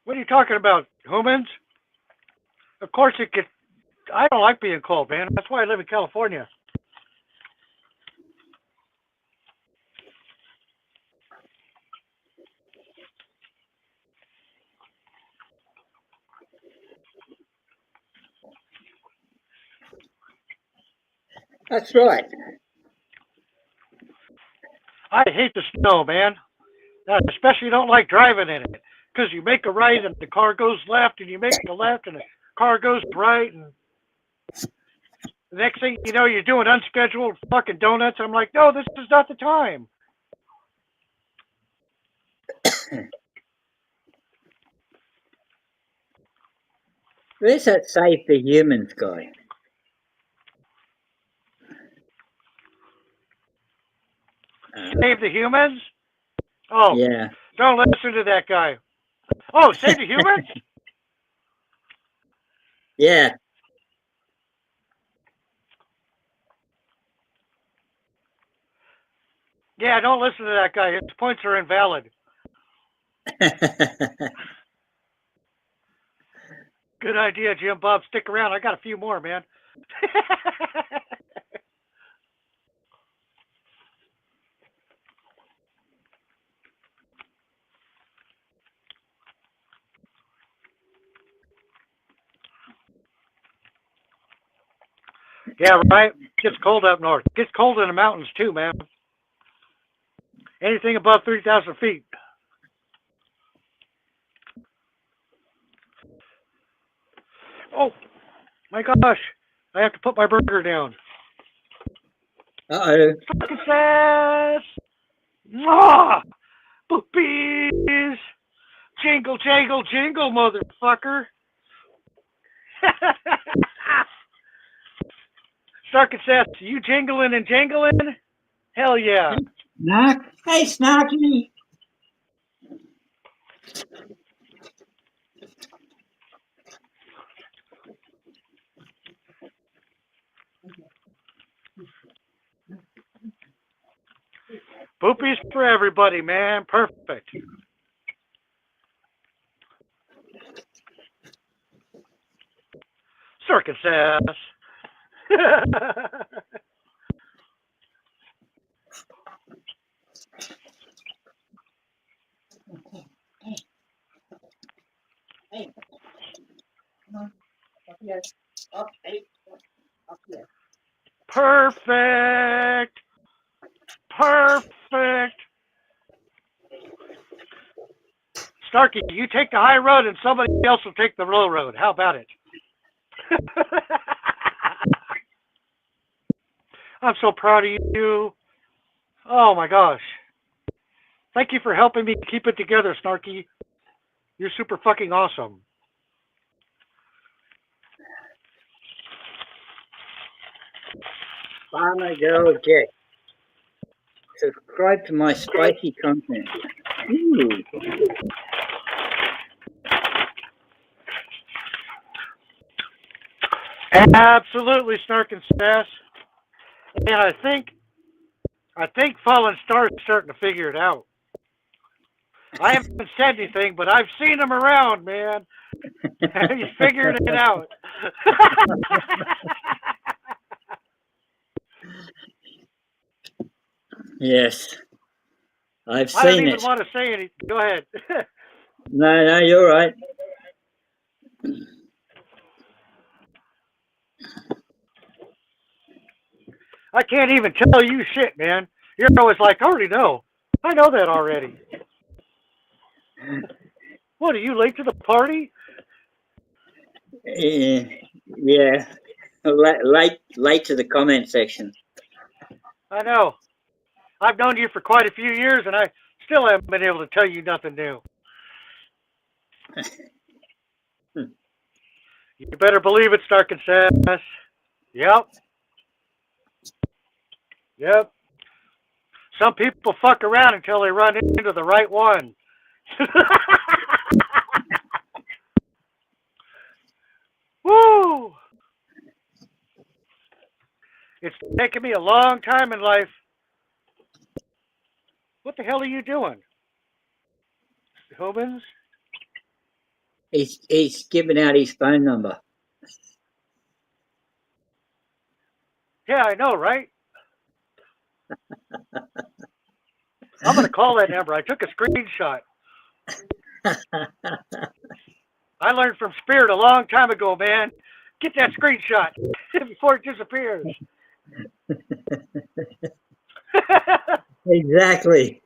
What are you talking about, humans? Of course it gets. I don't like being cold, man. That's why I live in California. That's right. I hate the snow, man. I especially don't like driving in it. Because you make a right and the car goes left, and you make the left and the car goes right, and the next thing you know, you're doing unscheduled fucking donuts. I'm like, no, this is not the time. Where's that Save the Humans guy? Save the humans? Oh, Yeah. don't listen to that guy. Oh, save the humans? Yeah. Yeah, don't listen to that guy. His points are invalid. Good idea, Jim Bob. Stick around. I got a few more, man. Yeah, right. Gets cold up north. Gets cold in the mountains too, man. Anything above 3,000 feet. Oh, my gosh. I have to put my burger down. Uh-oh. Success! Mwah! Boopies! Jingle, jangle, jingle, motherfucker. Success, you jingling and jangling? Hell yeah. Snark. Hey, Snarky. Boopies for everybody, man. Perfect. Circus ass. Hey. Come on. Up here. Up. Hey. Up here. Perfect. Perfect. Starkey, you take the high road and somebody else will take the low road. How about it? I'm so proud of you. Oh my gosh. Thank you for helping me keep it together, Snarky. You're super fucking awesome. Farmer Girl Jack. Subscribe to my spicy content. Ooh. Absolutely, Snark and Sass. And I think Fallen Star's starting to figure it out. I haven't said anything, but I've seen him around, man. He's figuring it out. Yes, I've I don't seen even it. want to say anything. Go ahead. No, you're right. I can't even tell you shit, man. You're always like, I already know. I know that already. What, are you late to the party? Yeah, late to the comment section. I know. I've known you for quite a few years, and I still haven't been able to tell you nothing new. You better believe it, Stark and Sass. Yep. Yep. Some people fuck around until they run into the right one. Woo! It's taken me a long time in life. What the hell are you doing? Humans? He's giving out his phone number. Yeah, I know, right? I'm going to call that number. I took a screenshot. I learned from Spirit a long time ago, man. Get that screenshot before it disappears. Exactly.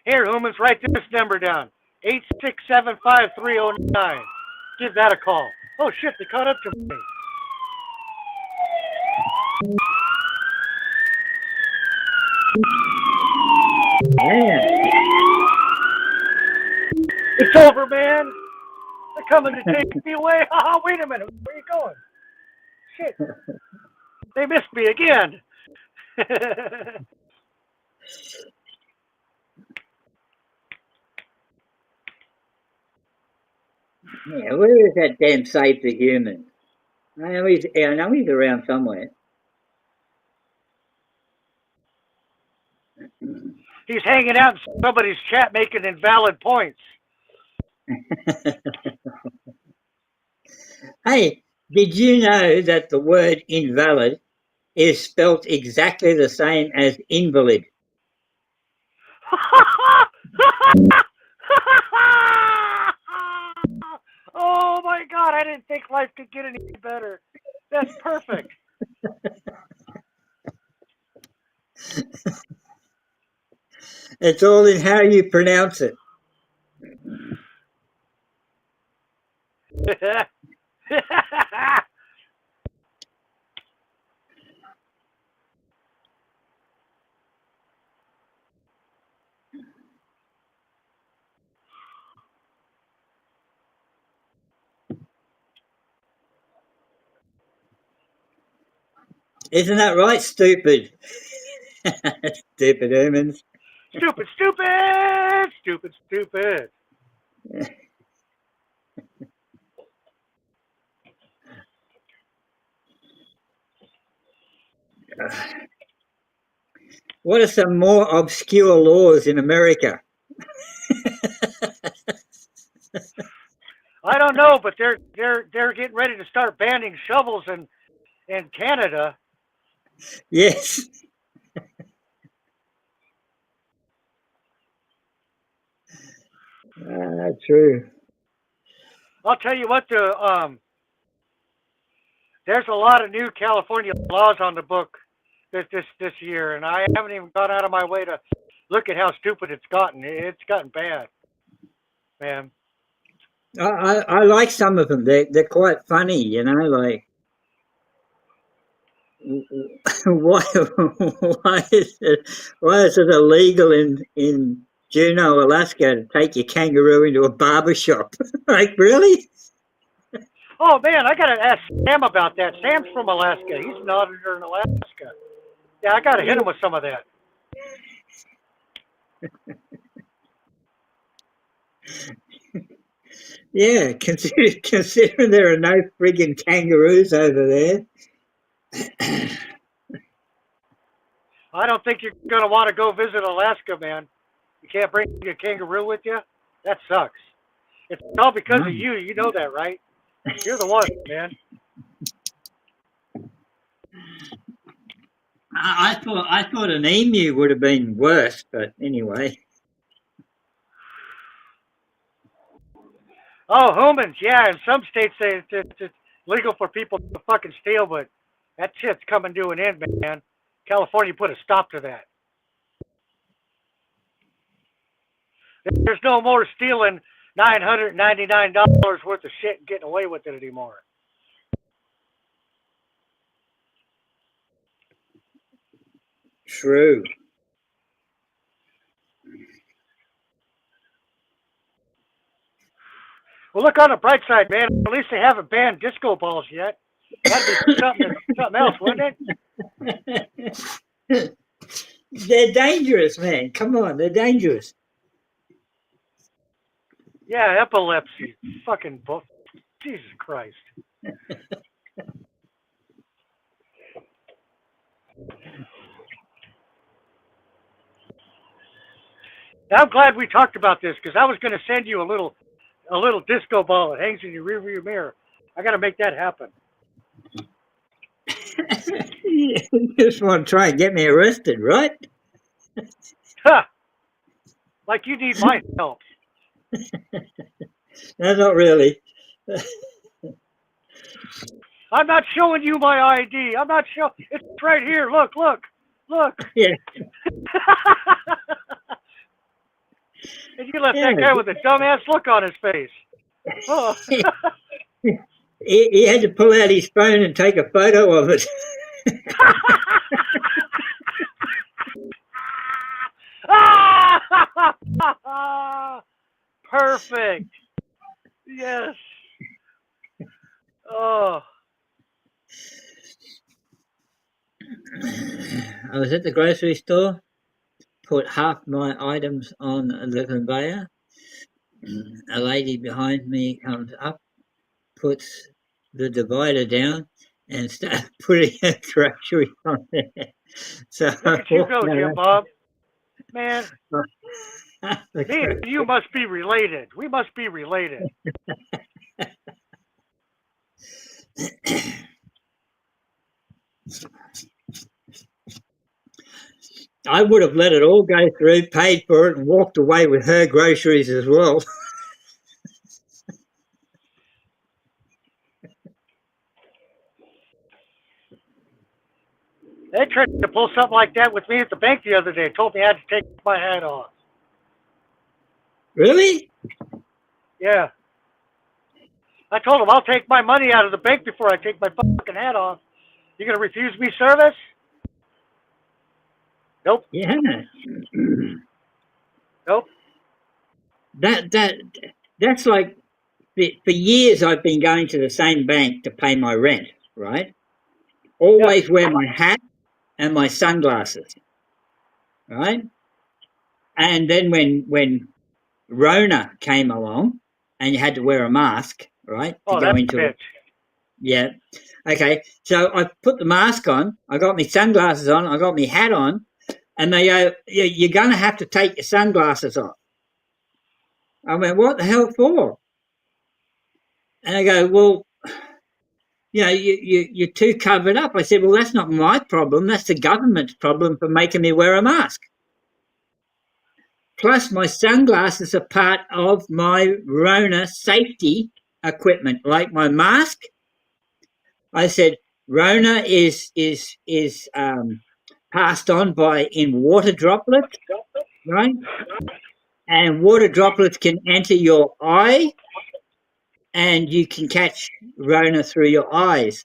Here, humans, write this number down. 8675309. Give that a call. Oh, shit, they caught up to me. Man. It's over, man. They're coming to take me away. Oh, wait a minute. Where are you going? Shit. They missed me again. Yeah, where is that damn Save the Human? I know he's around somewhere. He's hanging out in somebody's chat making invalid points. Hey, did you know that the word invalid is spelt exactly the same as invalid? Oh my God, I didn't think life could get any better. That's perfect. It's all in how you pronounce it. Isn't that right, stupid? Stupid humans. Stupid, stupid, stupid, stupid. What are some more obscure laws in America? I don't know, but they're getting ready to start banning shovels in Canada. Yes. True. I'll tell you what, there's a lot of new California laws on the book this year, and I haven't even gone out of my way to look at how stupid it's gotten. It's gotten bad, man. I like some of them. They're quite funny, you know. Like, why is it illegal in Juneau, Alaska, to take your kangaroo into a barber shop? Like, really? Oh man, I gotta ask Sam about that. Sam's from Alaska. He's an auditor in Alaska. Yeah, I gotta hit him with some of that. Yeah, considering there are no friggin' kangaroos over there. I don't think you're gonna want to go visit Alaska, man. You can't bring a kangaroo with you? That sucks. It's all because of you. You know that, right? You're the one, man. I thought an emu would have been worse, but anyway. Oh, humans, yeah. In some states, it's legal for people to fucking steal, but that shit's coming to an end, man. California put a stop to that. There's no more stealing $999 worth of shit and getting away with it anymore. True. Well, look on the bright side, man. At least they haven't banned disco balls yet. That'd be something else, wouldn't it? They're dangerous, man. Come on, they're dangerous. Yeah, epilepsy. Fucking Jesus Christ. I'm glad we talked about this because I was going to send you a little disco ball that hangs in your rearview mirror. I got to make that happen. You just want to try and get me arrested, right? Ha! Like you need my help. No, not really. I'm not showing you my ID. I'm not showing. It's right here. Look. Yeah. And you left that guy with a dumbass look on his face. Oh. He had to pull out his phone and take a photo of it. Perfect. Yes. Oh. I was at the grocery store, put half my items on the conveyor. A lady behind me comes up, puts the divider down, and starts putting her groceries on there. So look at you go, Jim Bob. Man, me and you must be related. We must be related. I would have let it all go through, paid for it, and walked away with her groceries as well. They tried to pull something like that with me at the bank the other day. Told me I had to take my hat off. Really? Yeah. I told them I'll take my money out of the bank before I take my fucking hat off. You gonna refuse me service? Nope. Yeah. Nope. That's like, for years I've been going to the same bank to pay my rent, right? Always wear my hat and my sunglasses, right? And then when Rona came along and you had to wear a mask, right? To go into it. Yeah. Okay. So I put the mask on, I got my sunglasses on, I got my hat on, and they go, you're going to have to take your sunglasses off. I went, what the hell for? And I go, well, you're too covered up. I said, well, that's not my problem. That's the government's problem for making me wear a mask. Plus, my sunglasses are part of my Rona safety equipment, like my mask. I said, Rona is passed on in water droplets, right? And water droplets can enter your eye, and you can catch Rona through your eyes.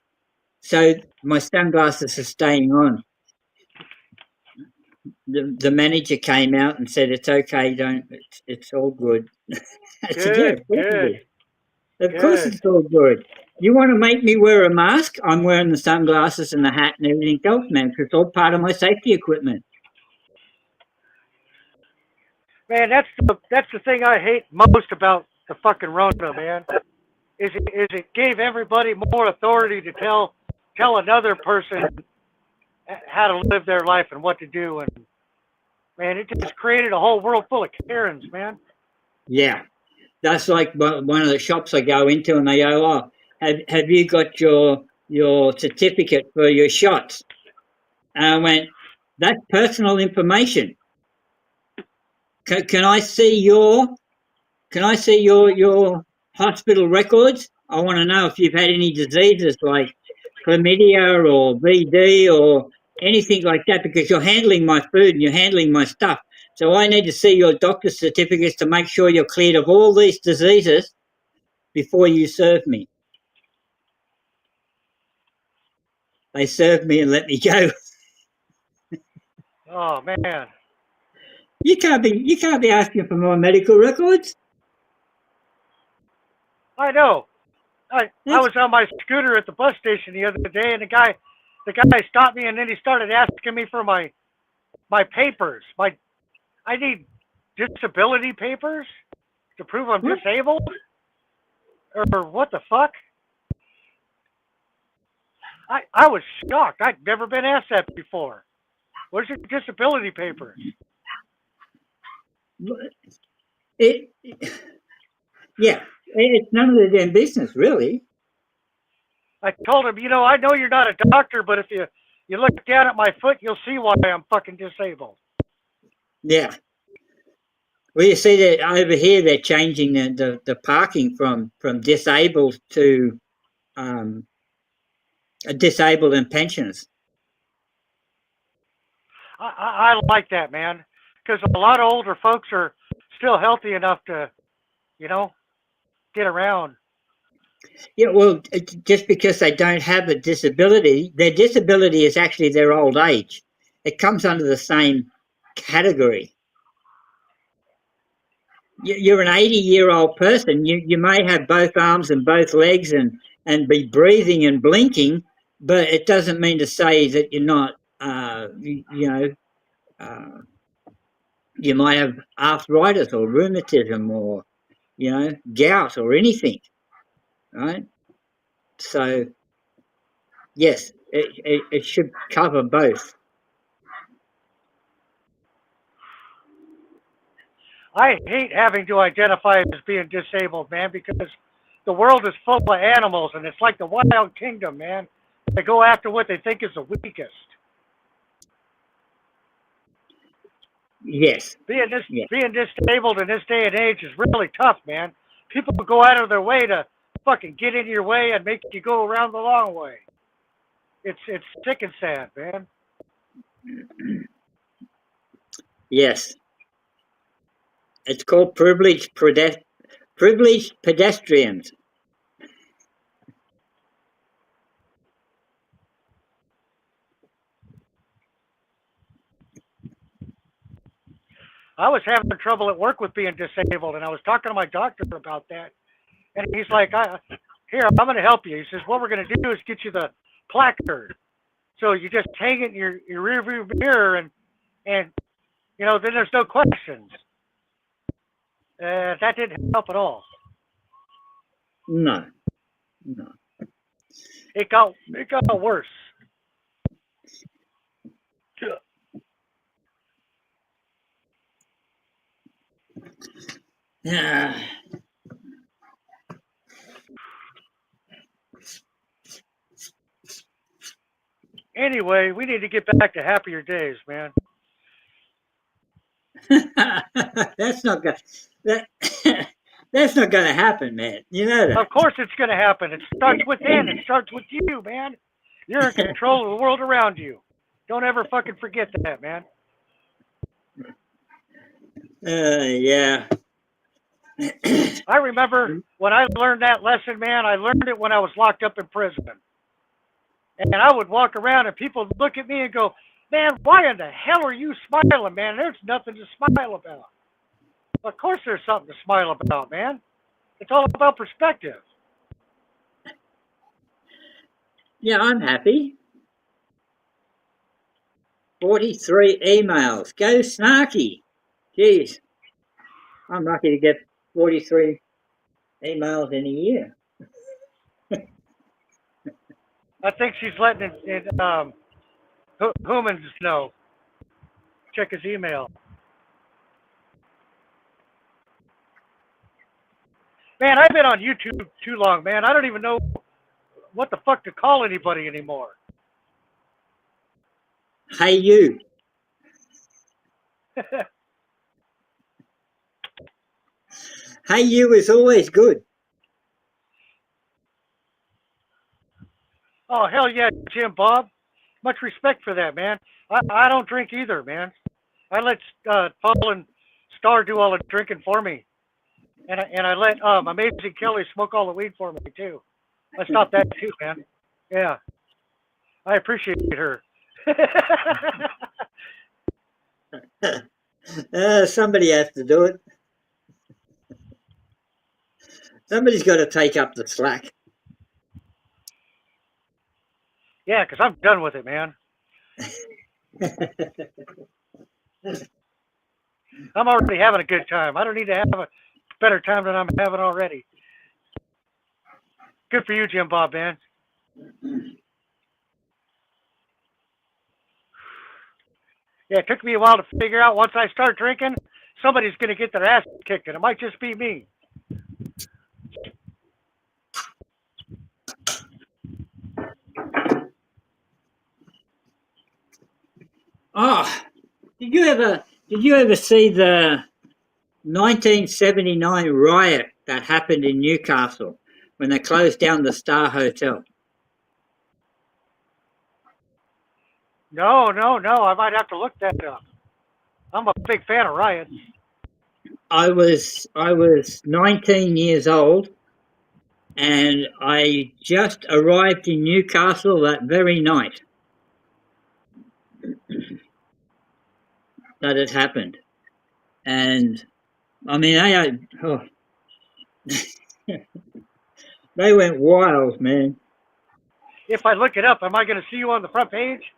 So my sunglasses are staying on. The manager came out and said, it's okay, it's all good. I said, yeah, Good. Of course it's all good. You want to make me wear a mask? I'm wearing the sunglasses and the hat and everything else, man, because it's all part of my safety equipment. Man, that's the thing I hate most about the fucking Rona, man. Is it gave everybody more authority to tell another person how to live their life and what to do, and man, it just created a whole world full of Karens, man. Yeah, that's like one of the shops I go into, and they go, "Oh, have you got your certificate for your shots?" And I went, "That's personal information. Can I see your hospital records? I want to know if you've had any diseases like chlamydia or VD or anything like that, because you're handling my food and you're handling my stuff. So I need to see your doctor's certificates to make sure you're cleared of all these diseases before you serve me." They served me and let me go. Oh man. You can't be asking for my medical records. I know. I was on my scooter at the bus station the other day, and the guy stopped me, and then he started asking me for my papers. I need disability papers to prove I'm disabled, or what the fuck? I was shocked. I'd never been asked that before. Where's your disability papers? Yeah, it's none of their damn business, really. I told him, I know you're not a doctor, but if you look down at my foot, you'll see why I'm fucking disabled. Yeah. Well, you see that over here they're changing the parking from disabled to disabled and pensioners. I like that, man, because a lot of older folks are still healthy enough to, get around. Yeah, well, just because they don't have a disability, their disability is actually their old age. It comes under the same category. You're an 80-year-old person. You may have both arms and both legs and be breathing and blinking, but it doesn't mean to say that you're not, you might have arthritis or rheumatism or, gout or anything, right? So, yes, it should cover both. I hate having to identify as being disabled, man, because the world is full of animals, and it's like the wild kingdom, man. They go after what they think is the weakest. Yes. Being disabled in this day and age is really tough, man. People go out of their way to fucking get in your way and make you go around the long way. It's sick and sad, man. Yes. It's called privileged pedestrians. I was having trouble at work with being disabled, and I was talking to my doctor about that. And he's like, here, I'm going to help you. He says, what we're going to do is get you the placard. So you just hang it in your rearview mirror, and then there's no questions. That didn't help at all. No. It got worse. Yeah. Anyway, we need to get back to happier days, man. That's not gonna happen, man. You know that. Of course it's gonna happen. It starts within. It starts with you, man. You're in control of the world around you. Don't ever fucking forget that, man. Yeah. I remember when I learned that lesson, man. I learned it when I was locked up in prison. And I would walk around and people would look at me and go, man, why in the hell are you smiling, man? There's nothing to smile about. Of course there's something to smile about, man. It's all about perspective. Yeah, I'm happy. 43 emails. Go Snarky. Jeez, I'm lucky to get 43 emails in a year. I think she's letting Humans know. Check his email. Man, I've been on YouTube too long, man. I don't even know what the fuck to call anybody anymore. Hey, you. Hey, you is always good. Oh, hell yeah, Jim Bob. Much respect for that, man. I don't drink either, man. I let Paul and Star do all the drinking for me. And I let Amazing Kelly smoke all the weed for me, too. I stopped that, too, man. Yeah. I appreciate her. Somebody has to do it. Somebody's got to take up the slack. Yeah, because I'm done with it, man. I'm already having a good time. I don't need to have a better time than I'm having already. Good for you, Jim Bob, man. Yeah, it took me a while to figure out once I start drinking, somebody's going to get their ass kicked, and it might just be me. Oh, did you ever see the 1979 riot that happened in Newcastle when they closed down the Star Hotel? No. I might have to look that up. I'm a big fan of riots. I was 19 years old, and I just arrived in Newcastle that very night that it happened. And I mean, they went wild, man. If I look it up, am I going to see you on the front page?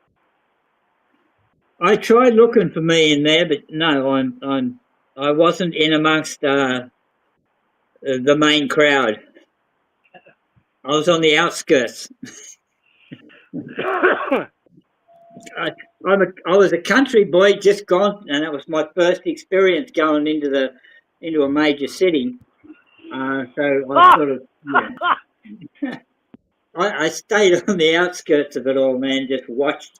I tried looking for me in there, but no, I wasn't in amongst the main crowd. I was on the outskirts. I was a country boy, just gone, and that was my first experience going into a major city. So I sort of, yeah. I stayed on the outskirts of it all, man. Just watched.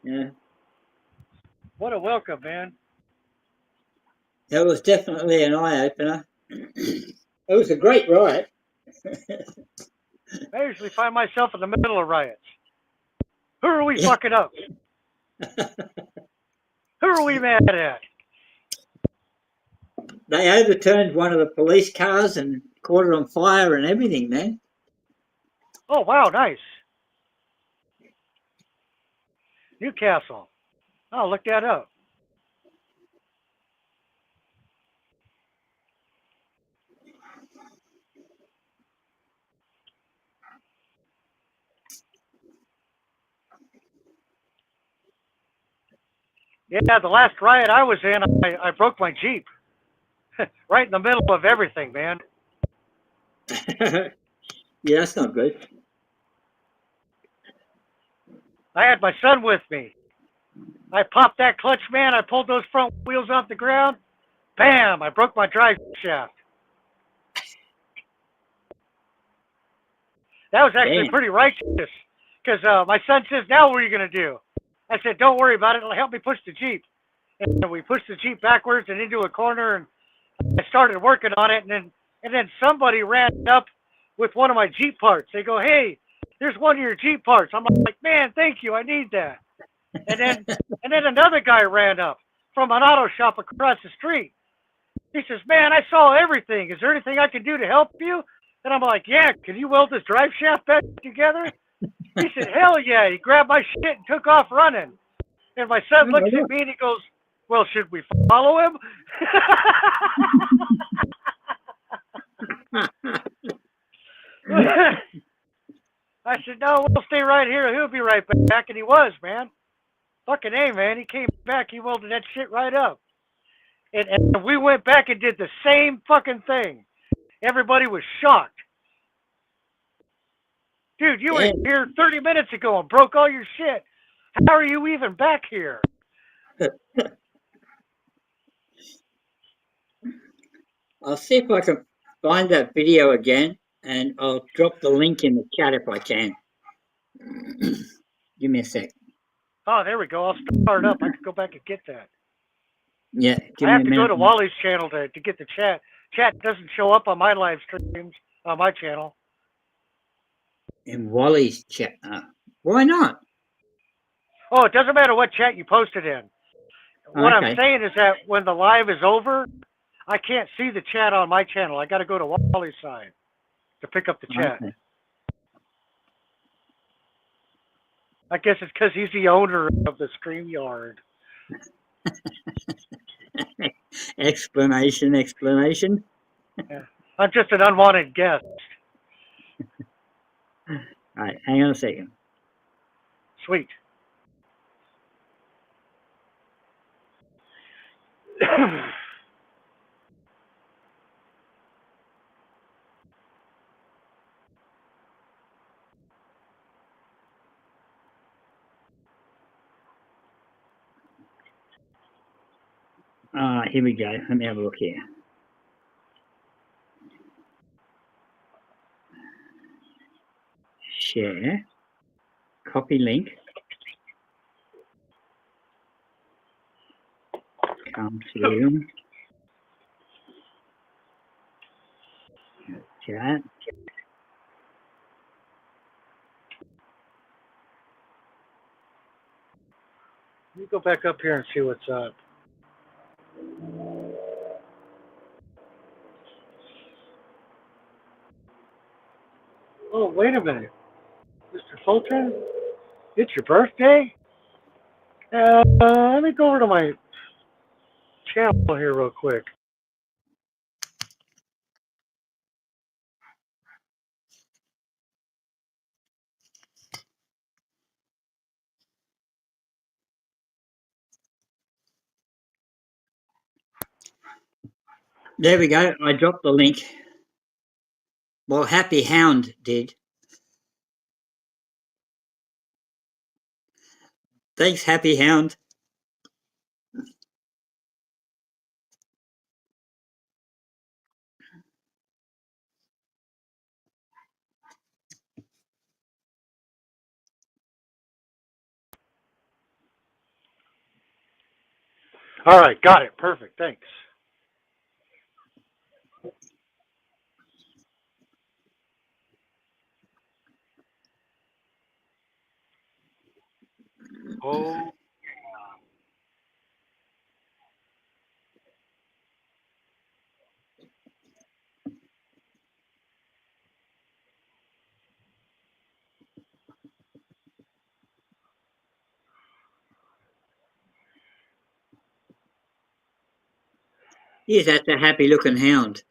Yeah, What a welcome, man. that was definitely an eye opener. It was a great riot. I usually find myself in the middle of riots. Who are we fucking up? Who are we mad at? They overturned one of the police cars and caught it on fire and everything, man. Oh, wow, nice. Newcastle. I'll look that up. Yeah, the last riot I was in, I broke my Jeep. Right in the middle of everything, man. Yeah, that's not good. I had my son with me. I popped that clutch, man. I pulled those front wheels off the ground. Bam! I broke my drive shaft. That was actually pretty righteous. Because my son says, now what are you going to do? I said, don't worry about it. It'll help me push the Jeep. And we pushed the Jeep backwards and into a corner, and I started working on it. And then somebody ran up with one of my Jeep parts. They go, hey, there's one of your Jeep parts. I'm like, man, thank you. I need that. And then another guy ran up from an auto shop across the street. He says, man, I saw everything. Is there anything I can do to help you? And I'm like, yeah, can you weld this drive shaft back together? He said, hell yeah. He grabbed my shit and took off running. And my son looks at me and he goes, well, should we follow him? I said, no, we'll stay right here. He'll be right back. And he was, man. Fucking A, man. He came back. He welded that shit right up. And we went back and did the same fucking thing. Everybody was shocked. Dude, you were here 30 minutes ago and broke all your shit. How are you even back here? I'll see if I can find that video again, and I'll drop the link in the chat if I can. Give me a sec. Oh, there we go. I'll start it up. I can go back and get that. Yeah, I have to go to Wally's channel to get the chat. Chat doesn't show up on my live streams on my channel. In Wally's chat. Why not? Oh, it doesn't matter what chat you posted in. What I'm saying is that when the live is over, I can't see the chat on my channel. I got to go to Wally's side to pick up the chat. Okay. I guess it's because he's the owner of the StreamYard. Explanation. Yeah. I'm just an unwanted guest. All right, hang on a second. Sweet. Here we go. Let me have a look here. Share. Copy link. Come through. Chat. Let me go back up here and see what's up. Oh, wait a minute. Mr. Fulton, it's your birthday? Let me go over to my channel here real quick. There we go. I dropped the link. Well, Happy Hound did. Thanks, Happy Hound. All right, got it. Perfect. Thanks. Oh. Yes, that's a happy looking hound.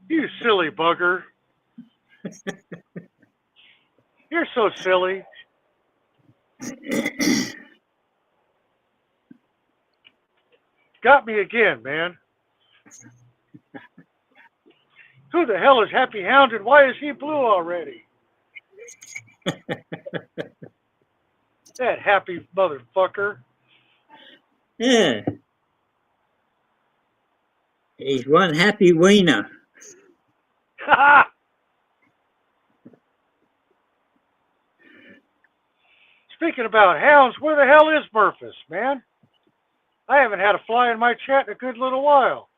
You silly bugger. You're so silly. Got me again, man. Who the hell is Happy Hound and why is he blue already? That happy motherfucker. Yeah. He's one happy wiener. Ha! Speaking about hounds, where the hell is Murphys, man? I haven't had a fly in my chat in a good little while.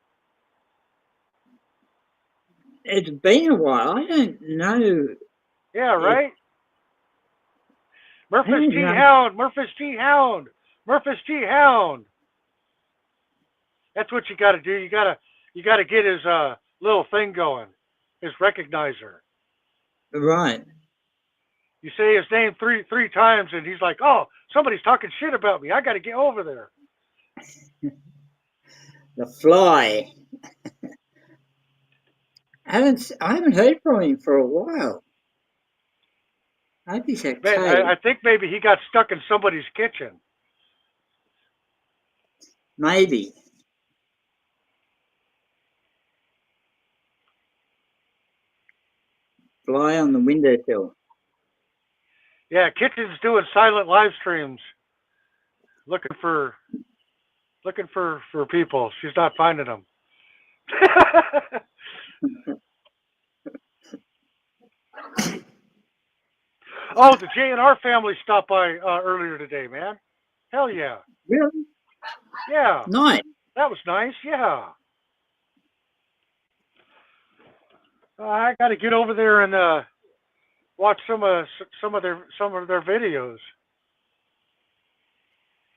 It's been a while. I don't know. Yeah, right? Murphys T. Hound, Murphys T. Hound, Murphys T. Hound. That's what you got to do. You got to get his little thing going, his recognizer. Right. You say his name three times, and he's like, "Oh, somebody's talking shit about me. I got to get over there." The fly. I haven't heard from him for a while. I hope he's Man, okay. I think maybe he got stuck in somebody's kitchen. Maybe. Fly on the windowsill. Yeah, Kitchen's doing silent live streams, looking for people. She's not finding them. Oh, the J&R family stopped by earlier today, man. Hell yeah. Really? Yeah, Nice. that was nice. Yeah. I got to get over there and watch some of their videos.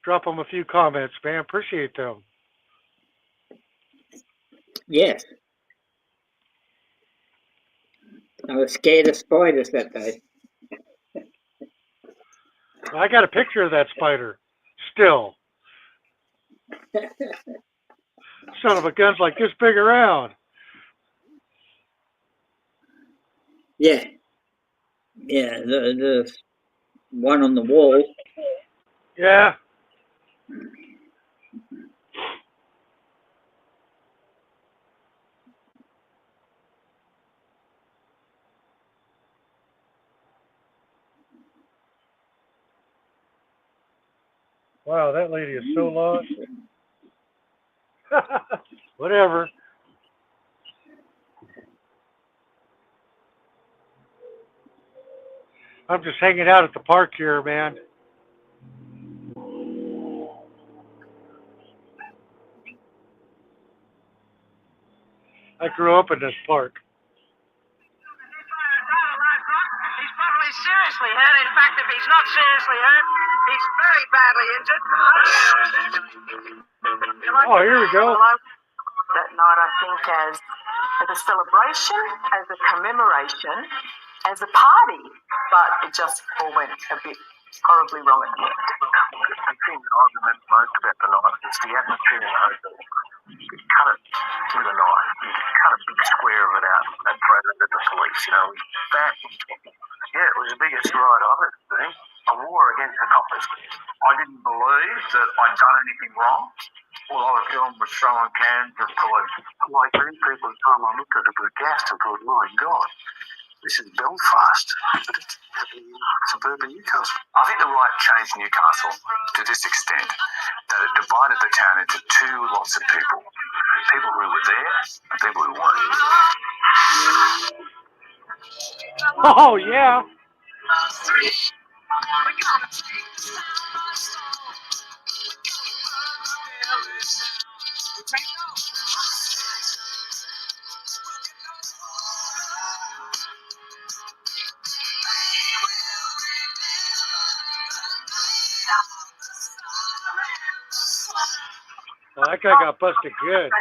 Drop them a few comments, man. Appreciate them. Yes. I was scared of spiders that day. I got a picture of that spider. Still. Son of a gun's like this big around. Yeah. Yeah, the one on the wall. Yeah. Wow, that lady is so lost. Whatever. I'm just hanging out at the park here, man. I grew up in this park. He's probably seriously hurt. In fact, if he's not seriously hurt, he's very badly injured. Oh, here we go. That night, I think, as a celebration, as a commemoration, as a party, but it just all went a bit horribly wrong at the end. The thing that I remember most about the night was the atmosphere in the hotel. You cut it with a knife. You cut a big square of it out and throw it at the police. You know, that. Yeah, it was the biggest ride I've ever seen. A war against the coppers. I didn't believe that I'd done anything wrong. All I was doing was throwing cans of police. Like many people, the time I looked at it, was gassed and thought, my God, this is Belfast. But it's suburban Newcastle. I think the right changed Newcastle to this extent that it divided the town into two lots of people. People who were there and people who weren't. Oh, yeah. Well, that guy got busted good.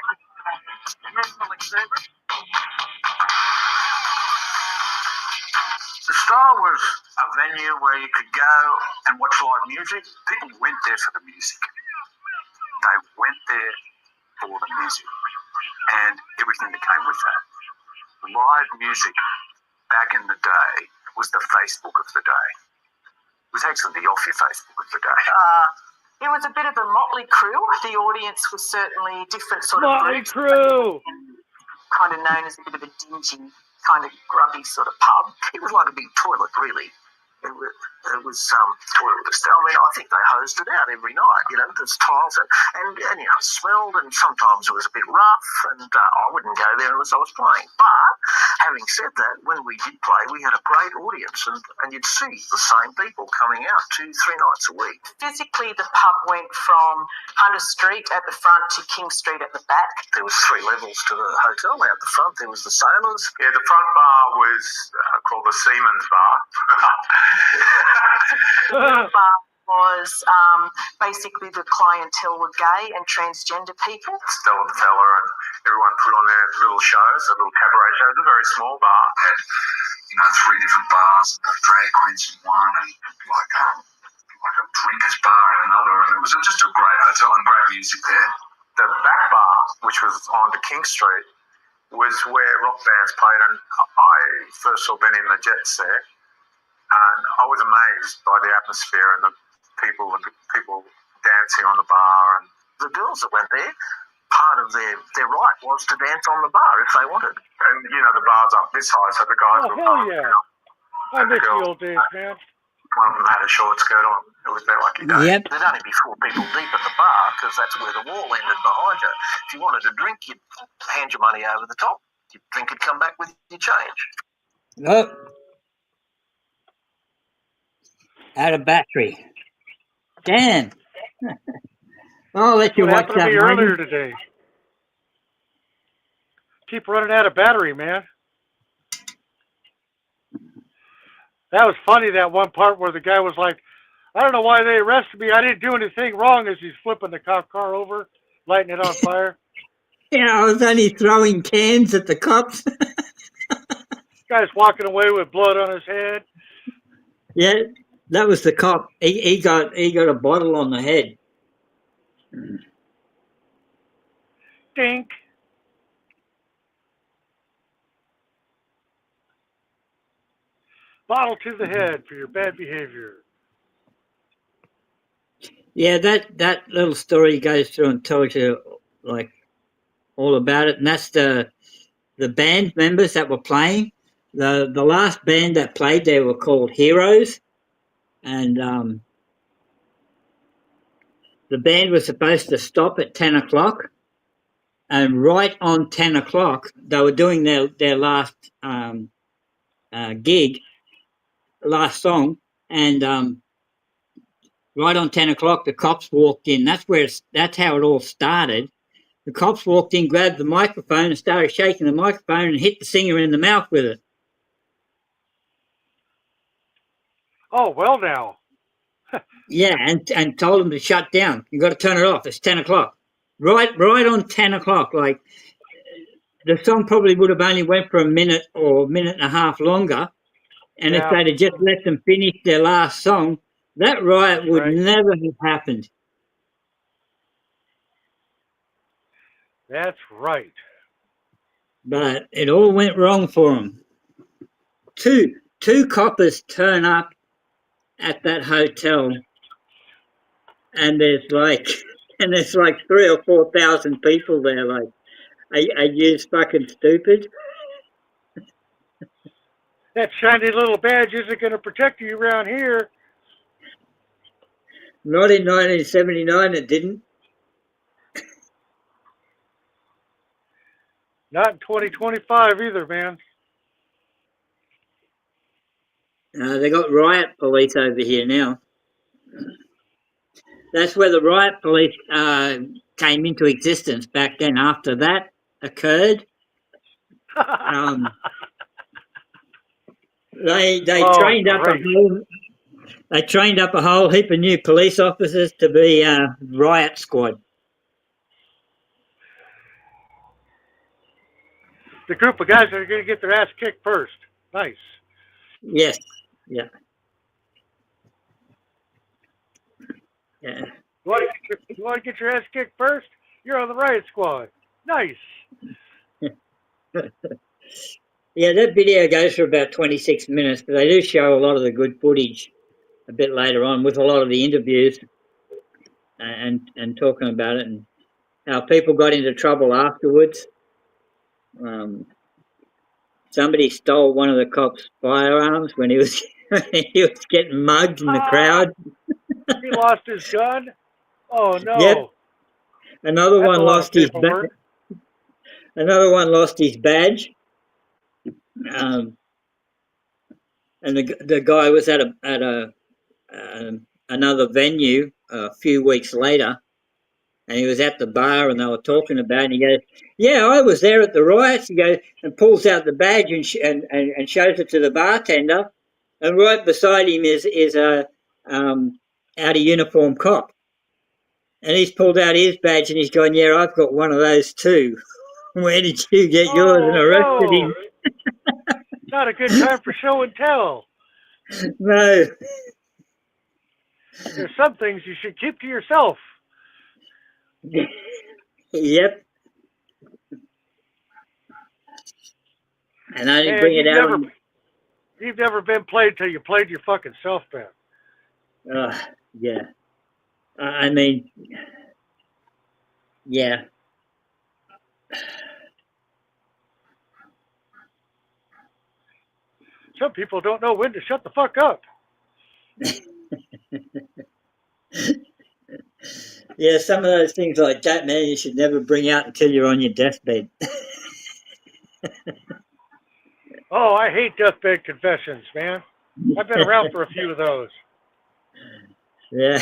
The Star was a venue where you could go and watch live music. People went there for the music. They went there for the music and everything that came with that. Live music back in the day was the Facebook of the day. It was actually the off your Facebook of the day. It was a bit of a motley crew. The audience was certainly different sort of Motley groups. Crew. Kind of known as a bit of a dingy, kind of grubby sort of pub. It was like a big toilet, really. It was toilet with a style. I mean, I think they hosed it out every night. You know, there's tiles and you know, it smelled, and sometimes it was a bit rough. And I wouldn't go there unless I was playing. But having said that, when we did play, we had a great audience, and you'd see the same people coming out 2-3 nights a week. Physically, the pub went from Hunter Street at the front to King Street at the back. There was 3 levels to the hotel. Out the front, there was the Sailors. Yeah, the front bar was called the Seaman's Bar. The middle bar was basically the clientele were gay and transgender people. Stella the Fella and everyone put on their little shows, their little cabaret shows. It was a very small bar. Had, you know, 3 different bars, and drag queens in one, and like a drinkers bar in another, and it was just a great hotel and great music there. The back bar, which was on to King Street, was where rock bands played, and I first saw Benny and the Jets there, and I was amazed by the atmosphere and the people dancing on the bar, and the girls that went there, part of their right was to dance on the bar if they wanted. And you know, the bar's up this high, so the guys Oh, were hell up, yeah. you know, I and the miss the girls, old days, man. one of them had a short skirt on. It was their lucky day. Yep. There'd only be 4 people deep at the bar because that's where the wall ended behind you. If you wanted a drink, you'd hand your money over the top. Your drink would come back with your change. Oh, out of battery. Damn. I'll let That's you what watch happened to that, me Mikey. earlier today. Keep running out of battery, man. That was funny, that one part where the guy was like, I don't know why they arrested me. I didn't do anything wrong, as he's flipping the cop car over, lighting it on fire. Yeah, I was only throwing cans at the cops. Guy's walking away with blood on his head. Yeah, that was the cop. He got a bottle on the head. Dink. Bottle to the head for your bad behavior. Yeah, that little story goes through and tells you like all about it, and that's the band members that were playing. The last band that played there were called Heroes, and the band was supposed to stop at 10 o'clock, and right on 10 o'clock they were doing their last gig, last song, and right on 10 o'clock the cops walked in. That's how it all started. The cops walked in, grabbed the microphone and started shaking the microphone and hit the singer in the mouth with it. Oh, well now. Yeah, and told him to shut down. You got to turn it off. It's 10 o'clock. Right on 10 o'clock. Like, the song probably would have only went for a minute or a minute and a half longer. And if Yeah, they'd have just let them finish their last song, that riot that's would right. never have happened. That's right. But it all went wrong for them. Two coppers turn up at that hotel, and there's like 3 or 4,000 people there. Like, are you fucking stupid? That shiny little badge isn't going to protect you around here. Not in 1979, it didn't. Not in 2025 either, man. They got riot police over here now. That's where the riot police came into existence back then. After that occurred, they Oh, trained up great. a whole heap of new police officers to be riot squad. The group of guys that are going to get their ass kicked first. Nice. Yes, yeah, yeah. You want to get your ass kicked first? You're on the riot squad. Nice. Yeah, that video goes for about 26 minutes, but they do show a lot of the good footage a bit later on with a lot of the interviews and talking about it and how people got into trouble afterwards. Somebody stole one of the cops' firearms when he was getting mugged in the crowd. He lost his gun. Oh no. Yep. Another That's one a lot lost of his paperwork. badge. And the guy was at another venue a few weeks later, and he was at the bar and they were talking about it, and he goes, yeah, I was there at the riots. He goes and pulls out the badge and shows it to the bartender, and right beside him is a out of uniform cop, and he's pulled out his badge and he's gone, yeah, I've got one of those too. Where did you get yours? And arrested no. him. Not a good time for show and tell. No. There's some things you should keep to yourself. Yep. And I didn't Man, bring it out on. you've never been played till you played your fucking self, man. Yeah. I mean, yeah. Some people don't know when to shut the fuck up. Yeah, some of those things like that, man, you should never bring out until you're on your deathbed. Oh, I hate deathbed confessions, man. I've been around for a few of those. Yeah.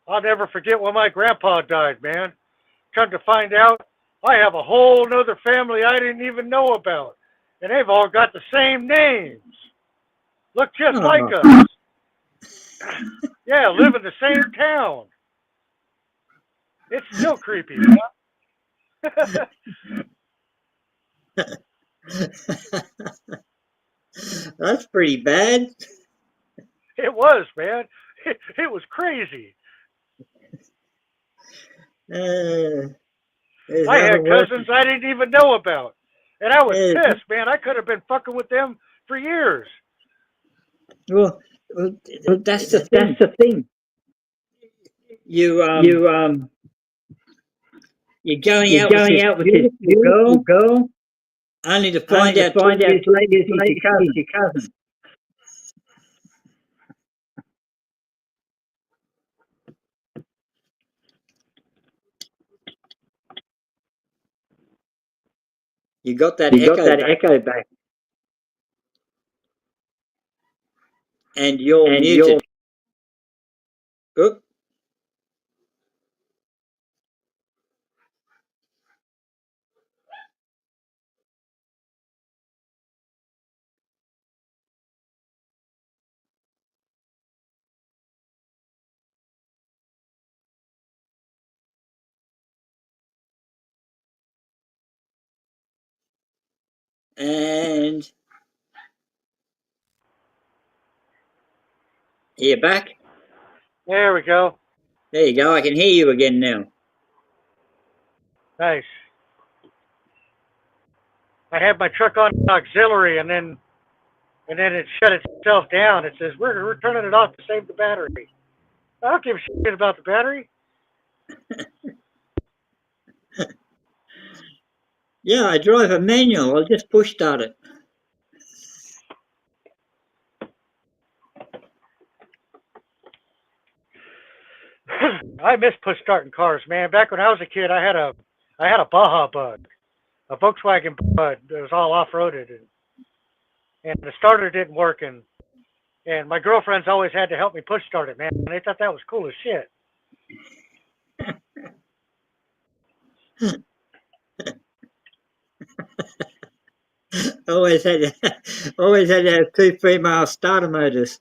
I'll never forget when my grandpa died, man. Come to find out, I have a whole nother family I didn't even know about. And they've all got the same names. Look just like us. Yeah, live in the same town. It's still creepy, man. That's pretty bad. It was, man. It was crazy. I had cousins I didn't even know about. And I was pissed, man. I could have been fucking with them for years. Well, that's the thing. You're going out with this beautiful girl, only to find out 2 years later she's your cousin. You got that echo back. And you're muted. Oop. And you're back. There we go. There you go. I can hear you again now. Nice. I had my truck on auxiliary, and then it shut itself down. It says we're turning it off to save the battery. I don't give a shit about the battery. Yeah, I drive a manual. I'll just push start it. I miss push starting cars, man. Back when I was a kid, I had a Baja Bug, a Volkswagen Bug that was all off-roaded, and the starter didn't work, and my girlfriends always had to help me push start it, man. And they thought that was cool as shit. always had to have 2 3-mile starter motors.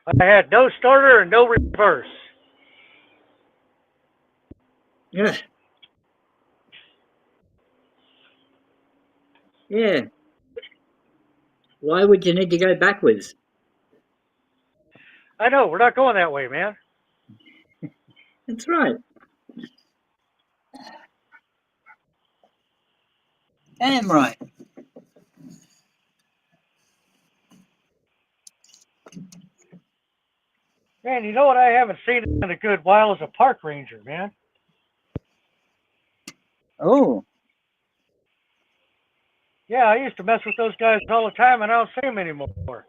I had no starter and no reverse. Yeah. Yeah. Why would you need to go backwards? I know, we're not going that way, man. That's right. Damn right. Man, you know what I haven't seen in a good while is a park ranger, man. Oh. Yeah, I used to mess with those guys all the time, and I don't see them anymore.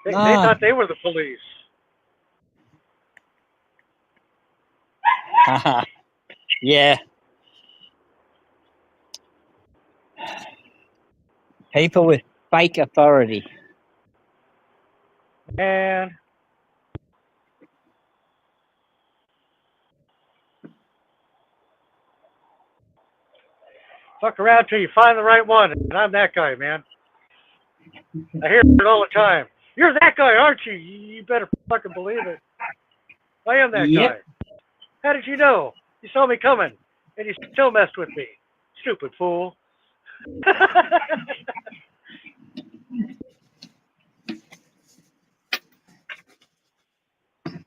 They thought they were the police. Yeah. People with fake authority. Man. Fuck around till you find the right one, and I'm that guy, man. I hear it all the time. You're that guy, aren't you? You better fucking believe it. I am that guy. How did you know? You saw me coming, and you still messed with me. Stupid fool.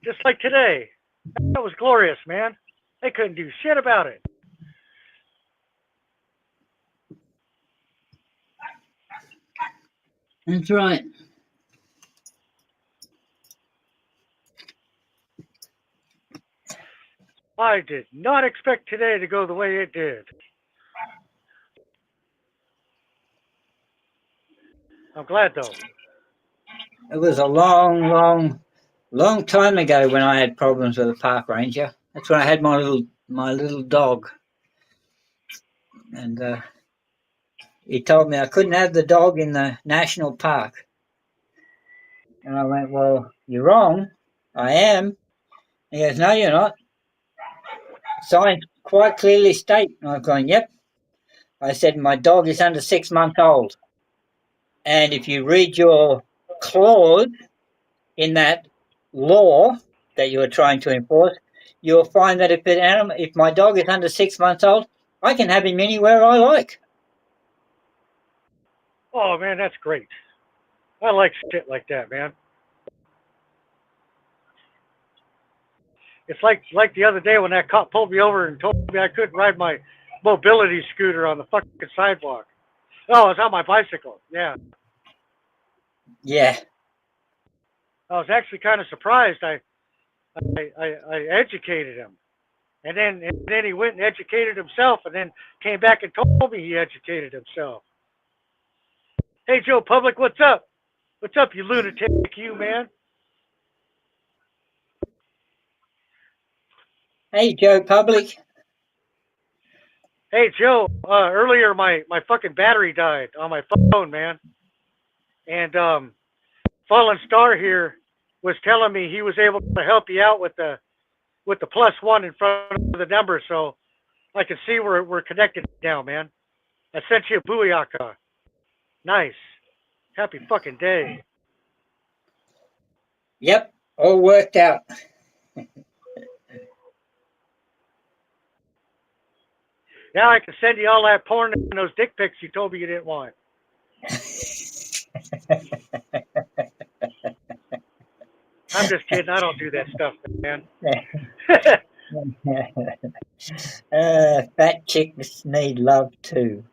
Just like today. That was glorious, man. They couldn't do shit about it. That's right. I did not expect today to go the way it did. I'm glad though. It was a long time ago when I had problems with a park ranger. That's when I had my little dog, and he told me I couldn't have the dog in the national park. And I went, "Well, you're wrong. I am." He goes, "No, you're not. Signs quite clearly state." And I've gone, "Yep." I said, "My dog is under 6 months old. And if you read your clause in that law that you are trying to enforce, you'll find that if my dog is under 6 months old, I can have him anywhere I like." Oh man, that's great. I like shit like that, man. It's like the other day when that cop pulled me over and told me I couldn't ride my mobility scooter on the fucking sidewalk. Oh, it's on my bicycle. Yeah. Yeah. I was actually kind of surprised. I educated him, and then he went and educated himself, and then came back and told me he educated himself. Hey, Joe Public, what's up? What's up, you lunatic, you man? Hey, Joe Public. Hey, Joe. Earlier my fucking battery died on my phone, man, and Fallen Star here was telling me he was able to help you out with the +1 in front of the number, so I can see we're connected now, man. I sent you a booyaka. Nice. Happy fucking day. Yep, all worked out. Now I can send you all that porn and those dick pics you told me you didn't want. I'm just kidding. I don't do that stuff, man. Fat chicks need love too.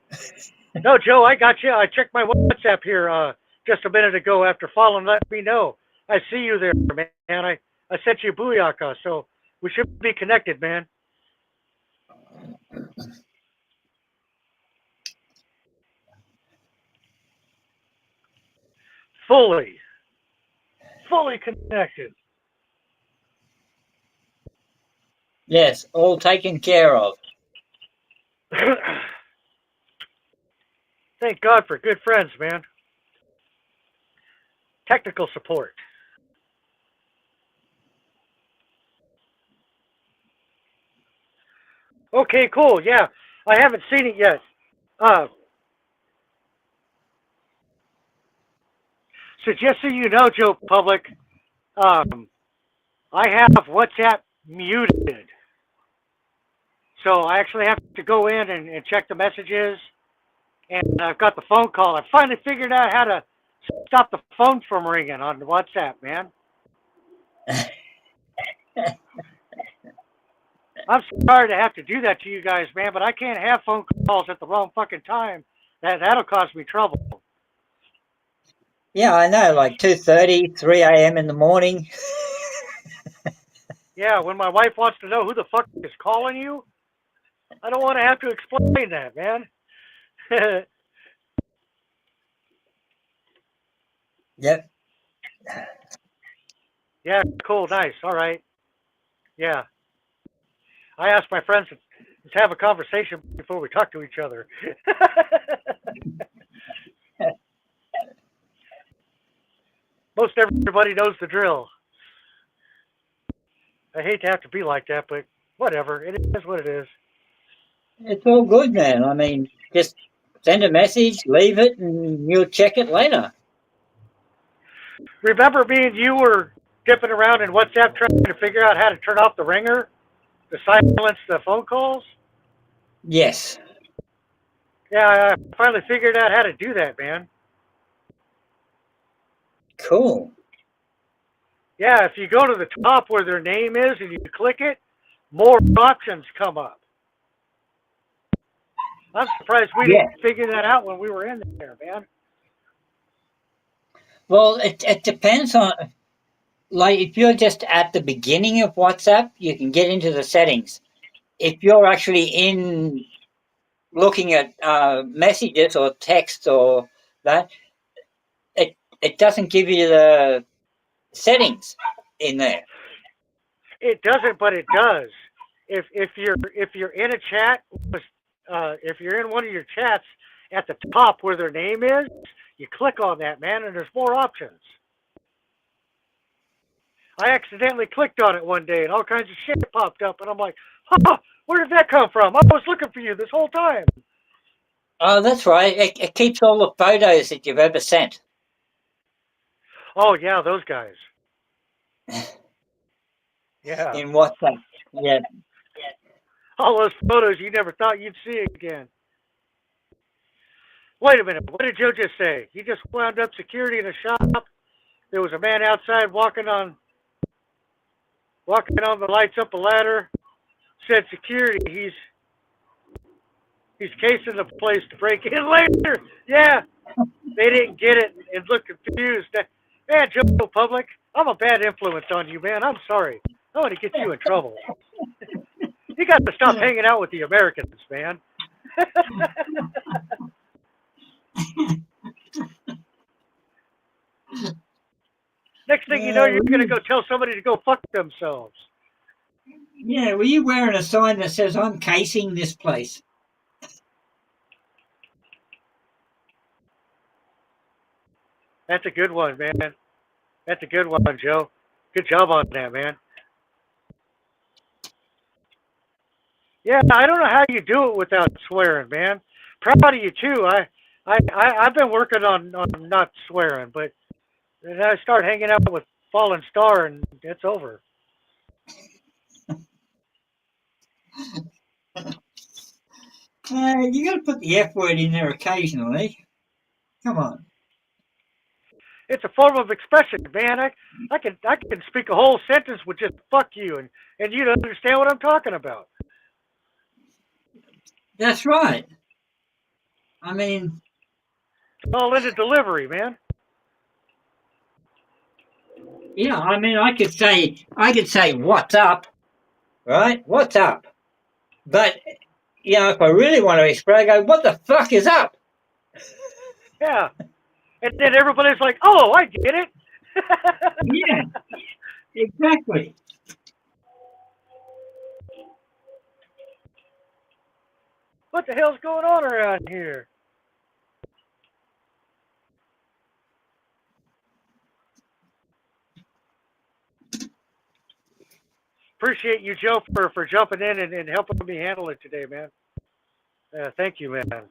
No, Joe, I got you. I checked my WhatsApp here just a minute ago after Fallen let me know. I see you there, man. I sent you a booyaka, so we should be connected, man. Fully connected. Yes, all taken care of. Thank God for good friends, man. Technical support. Okay, cool. Yeah, I haven't seen it yet. So just so you know, Joe Public, I have WhatsApp muted. So I actually have to go in and check the messages. And I've got the phone call. I finally figured out how to stop the phone from ringing on WhatsApp, man. I'm sorry to have to do that to you guys, man, but I can't have phone calls at the wrong fucking time. That'll cause me trouble. Yeah, I know, like 2:30, 3 a.m. in the morning. Yeah, when my wife wants to know who the fuck is calling you, I don't want to have to explain that, man. Yep. Yeah, cool, nice, all right. Yeah. I asked my friends to have a conversation before we talk to each other. Most everybody knows the drill. I hate to have to be like that, but whatever. It is what it is. It's all good, man. I mean, just send a message, leave it, and you'll check it later. Remember me and you were dipping around in WhatsApp trying to figure out how to turn off the ringer to silence the phone calls? Yes. Yeah, I finally figured out how to do that, man. Cool. Yeah, if you go to the top where their name is and you click it, more options come up. I'm surprised we Yeah. didn't figure that out when we were in there, man. Well, it depends on, like, if you're just at the beginning of WhatsApp, you can get into the settings. If you're actually in looking at messages or text or that, it doesn't give you the settings in there. It doesn't, but it does. If you're in a chat, if you're in one of your chats at the top where their name is, you click on that, man, and there's more options. I accidentally clicked on it one day, and all kinds of shit popped up, and I'm like, huh, where did that come from? I was looking for you this whole time. Oh, that's right. It keeps all the photos that you've ever sent. Oh, yeah, those guys. Yeah. In WhatsApp. Yeah. All those photos you never thought you'd see again. Wait a minute. What did Joe just say? He just wound up security in a shop. There was a man outside walking on the lights up a ladder. Said security. He's casing the place to break in later. Yeah. They didn't get it and looked confused. Man, Joe Public, I'm a bad influence on you, man. I'm sorry. I want to get you in trouble. You got to stop hanging out with the Americans, man. Next thing you know, you're going to go tell somebody to go fuck themselves. Yeah, were you wearing a sign that says, I'm casing this place? That's a good one, man. That's a good one, Joe. Good job on that, man. Yeah, I don't know how you do it without swearing, man. Proud of you too. I've been working on not swearing, but then I start hanging out with Fallen Star, and it's over. You got to put the F word in there occasionally. Come on. It's a form of expression, man. I can speak a whole sentence with just "fuck you," and you'd understand what I'm talking about. That's right. I mean, it's all in the delivery, man. Yeah, I mean, I could say, "What's up?" Right? What's up? But if I really want to express, I go, "What the fuck is up?" Yeah, and then everybody's like, "Oh, I get it." Yeah, exactly. What the hell's going on around here? Appreciate you, Joe, for jumping in and helping me handle it today, man. Thank you, man.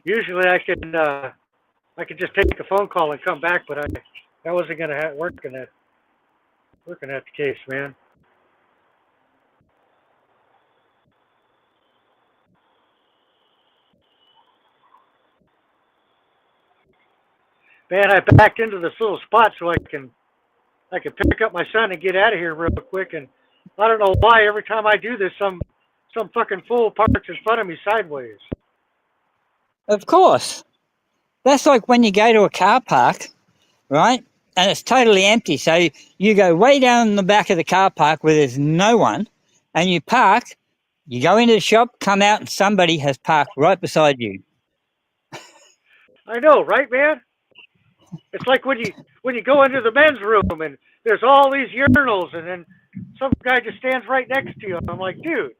Usually I could just take a phone call and come back, but that wasn't gonna work in that the case, man. Man, I backed into this little spot so I can pick up my son and get out of here real quick. And I don't know why every time I do this, some fucking fool parks in front of me sideways. Of course. That's like when you go to a car park, right? And it's totally empty. So you go way down in the back of the car park where there's no one, and you park, you go into the shop, come out, and somebody has parked right beside you. I know, right, man? It's like when you go into the men's room and there's all these urinals, and then some guy just stands right next to you. I'm like, dude,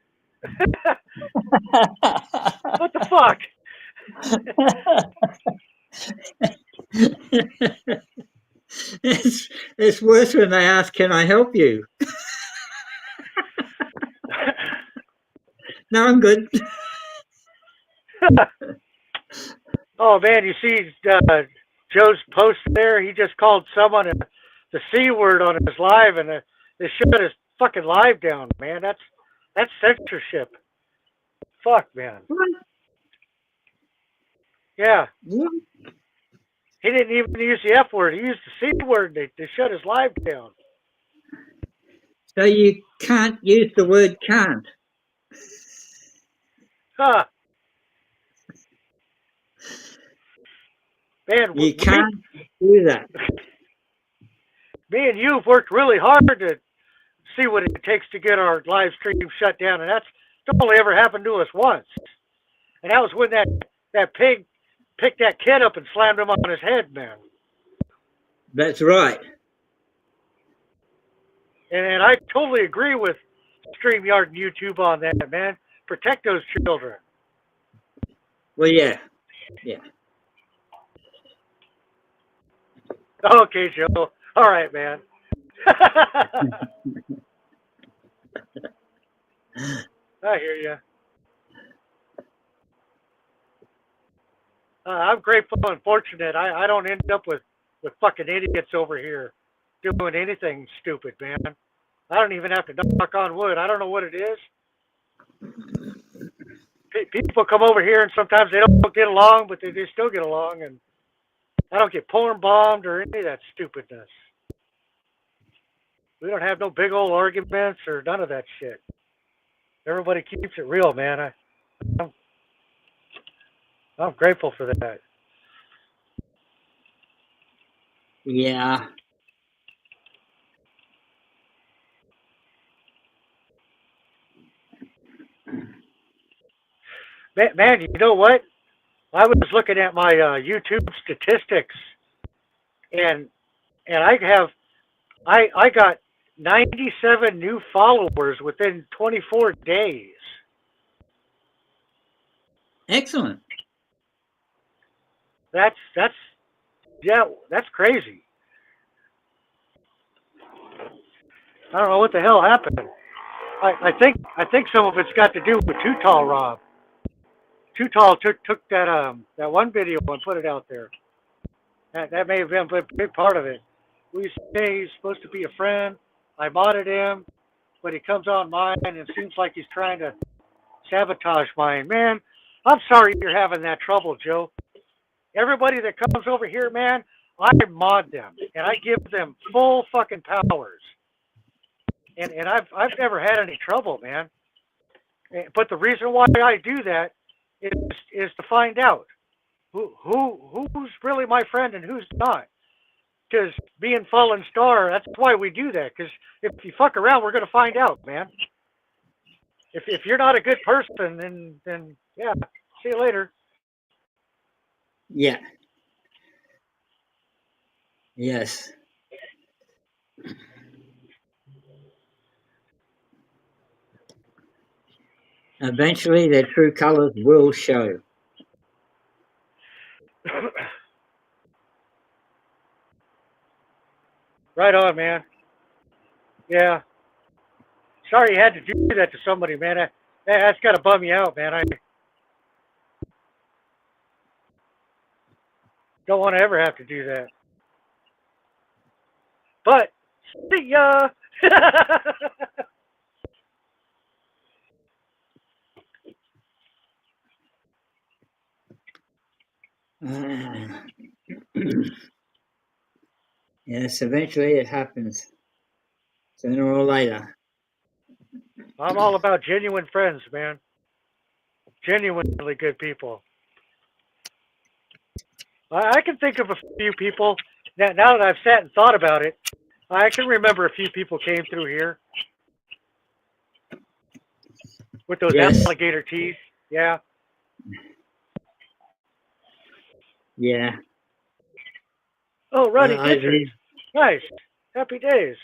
what the fuck? It's worse when they ask, "Can I help you?" No, I'm good. Oh man, you see, Joe's post there. He just called someone the C word on his live, and they shut his fucking live down, man. That's censorship. Fuck, man. What? Yeah. What? He didn't even use the F word. He used the C word. They shut his live down. So you can't use the word can't. Huh. Man, You can't do that. Me and you have worked really hard to see what it takes to get our live stream shut down, and that's only ever happened to us once. And that was when that pig picked that kid up and slammed him on his head, man. That's right. And I totally agree with StreamYard and YouTube on that, man. Protect those children. Well, yeah. Okay, Joe. All right, man. I hear you. I'm grateful and fortunate. I don't end up with fucking idiots over here doing anything stupid, man. I don't even have to knock on wood. I don't know what it is. People come over here and sometimes they don't get along, but they still get along, and I don't get porn bombed or any of that stupidness. We don't have no big old arguments or none of that shit. Everybody keeps it real, man. I'm grateful for that. Yeah. Man, you know what? I was looking at my YouTube statistics, and I got 97 new followers within 24 days. Excellent. That's crazy. I don't know what the hell happened. I think some of it's got to do with Too Tall Rob. Too Tall took that one video and put it out there. That may have been a big part of it. We say he's supposed to be a friend. I modded him, but he comes on mine and it seems like he's trying to sabotage mine. Man, I'm sorry you're having that trouble, Joe. Everybody that comes over here, man, I mod them and I give them full fucking powers. And I've never had any trouble, man. But the reason why I do that is to find out who's really my friend and who's not. Because being Fallen Star, that's why we do that. Because if you fuck around, we're gonna find out, man. If you're not a good person, then yeah, see you later. Yeah. Yes. Eventually, their true colors will show. Right on, man. Yeah. Sorry you had to do that to somebody, man. That's gotta bum you out, man. I don't want to ever have to do that. But see ya. Yes, eventually it happens. Sooner or later. I'm all about genuine friends, man. Genuinely good people. I can think of a few people, now that I've sat and thought about it, I can remember a few people came through here with those alligator teeth. Yeah. Yeah. Oh, running pictures. Nice. Happy days.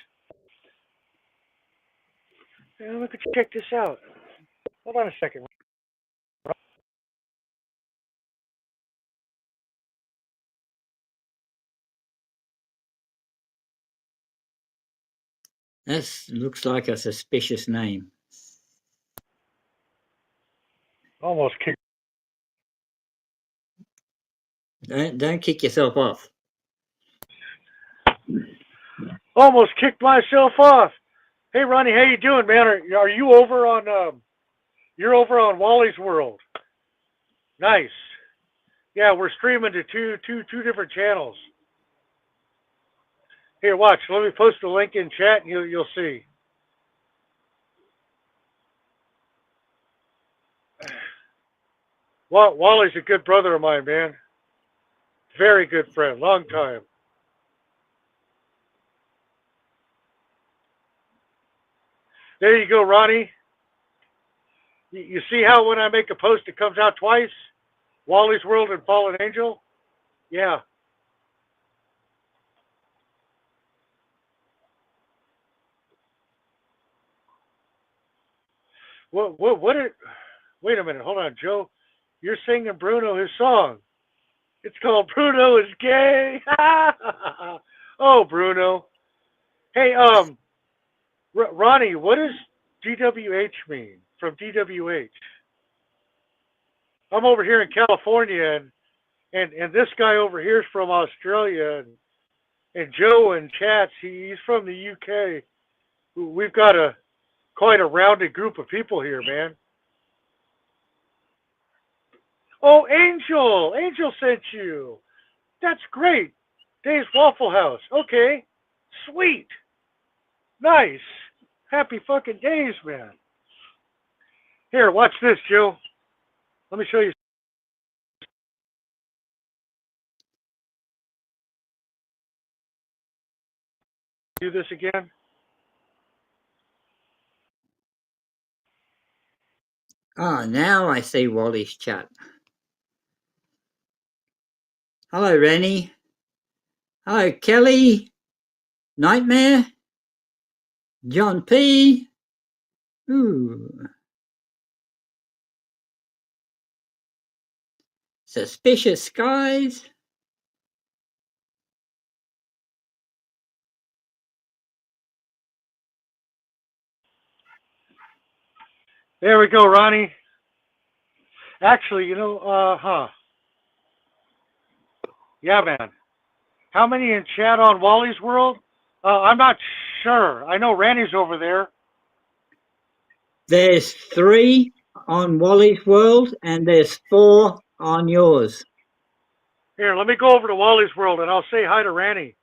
Let me check this out. Hold on a second. That looks like a suspicious name. Almost kicked. Don't kick yourself off. Almost kicked myself off. Hey, Ronnie, how you doing, man? Are you over on you're over on Wally's World? Nice. Yeah, we're streaming to two different channels. Here, watch. Let me post the link in chat, and you'll see. Wally's a good brother of mine, man. Very good friend. Long time. There you go, Ronnie. You see how when I make a post, it comes out twice? Wally's World and Fallen Angel? Yeah. Wait a minute. Hold on, Joe. You're singing Bruno his song. It's called Bruno is Gay. Oh, Bruno. Hey, Ronnie, what does DWH mean from DWH? I'm over here in California, and this guy over here is from Australia, and Joe in chats, he's from the UK. We've got quite a rounded group of people here, man. Oh, Angel! Angel sent you. That's great. Dave's Waffle House. Okay. Sweet. Nice. Happy fucking days, man. Here, watch this, Joe. Let me show you. Do this again. Ah, now I see Wally's chat. Hello, Rennie. Hello, Kelly. Nightmare. John P. Ooh. Suspicious Skies. There we go, Ronnie. Actually, yeah, man. How many in chat on Wally's World? I'm not sure. I know Randy's over there. There's 3 on Wally's World, and there's 4 on yours. Here, let me go over to Wally's World, and I'll say hi to Randy.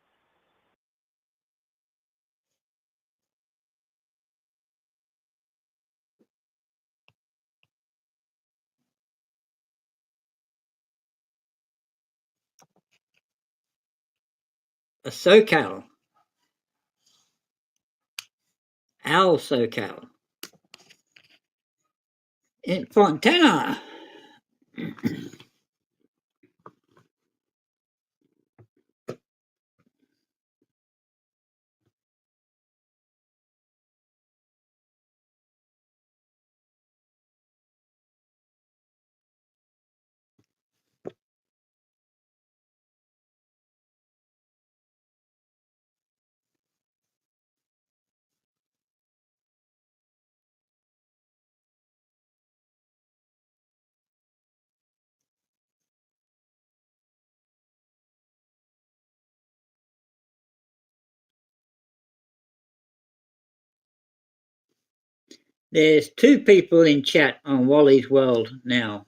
A SoCal. Al SoCal. In Fontana. There's 2 people in chat on Wally's World now.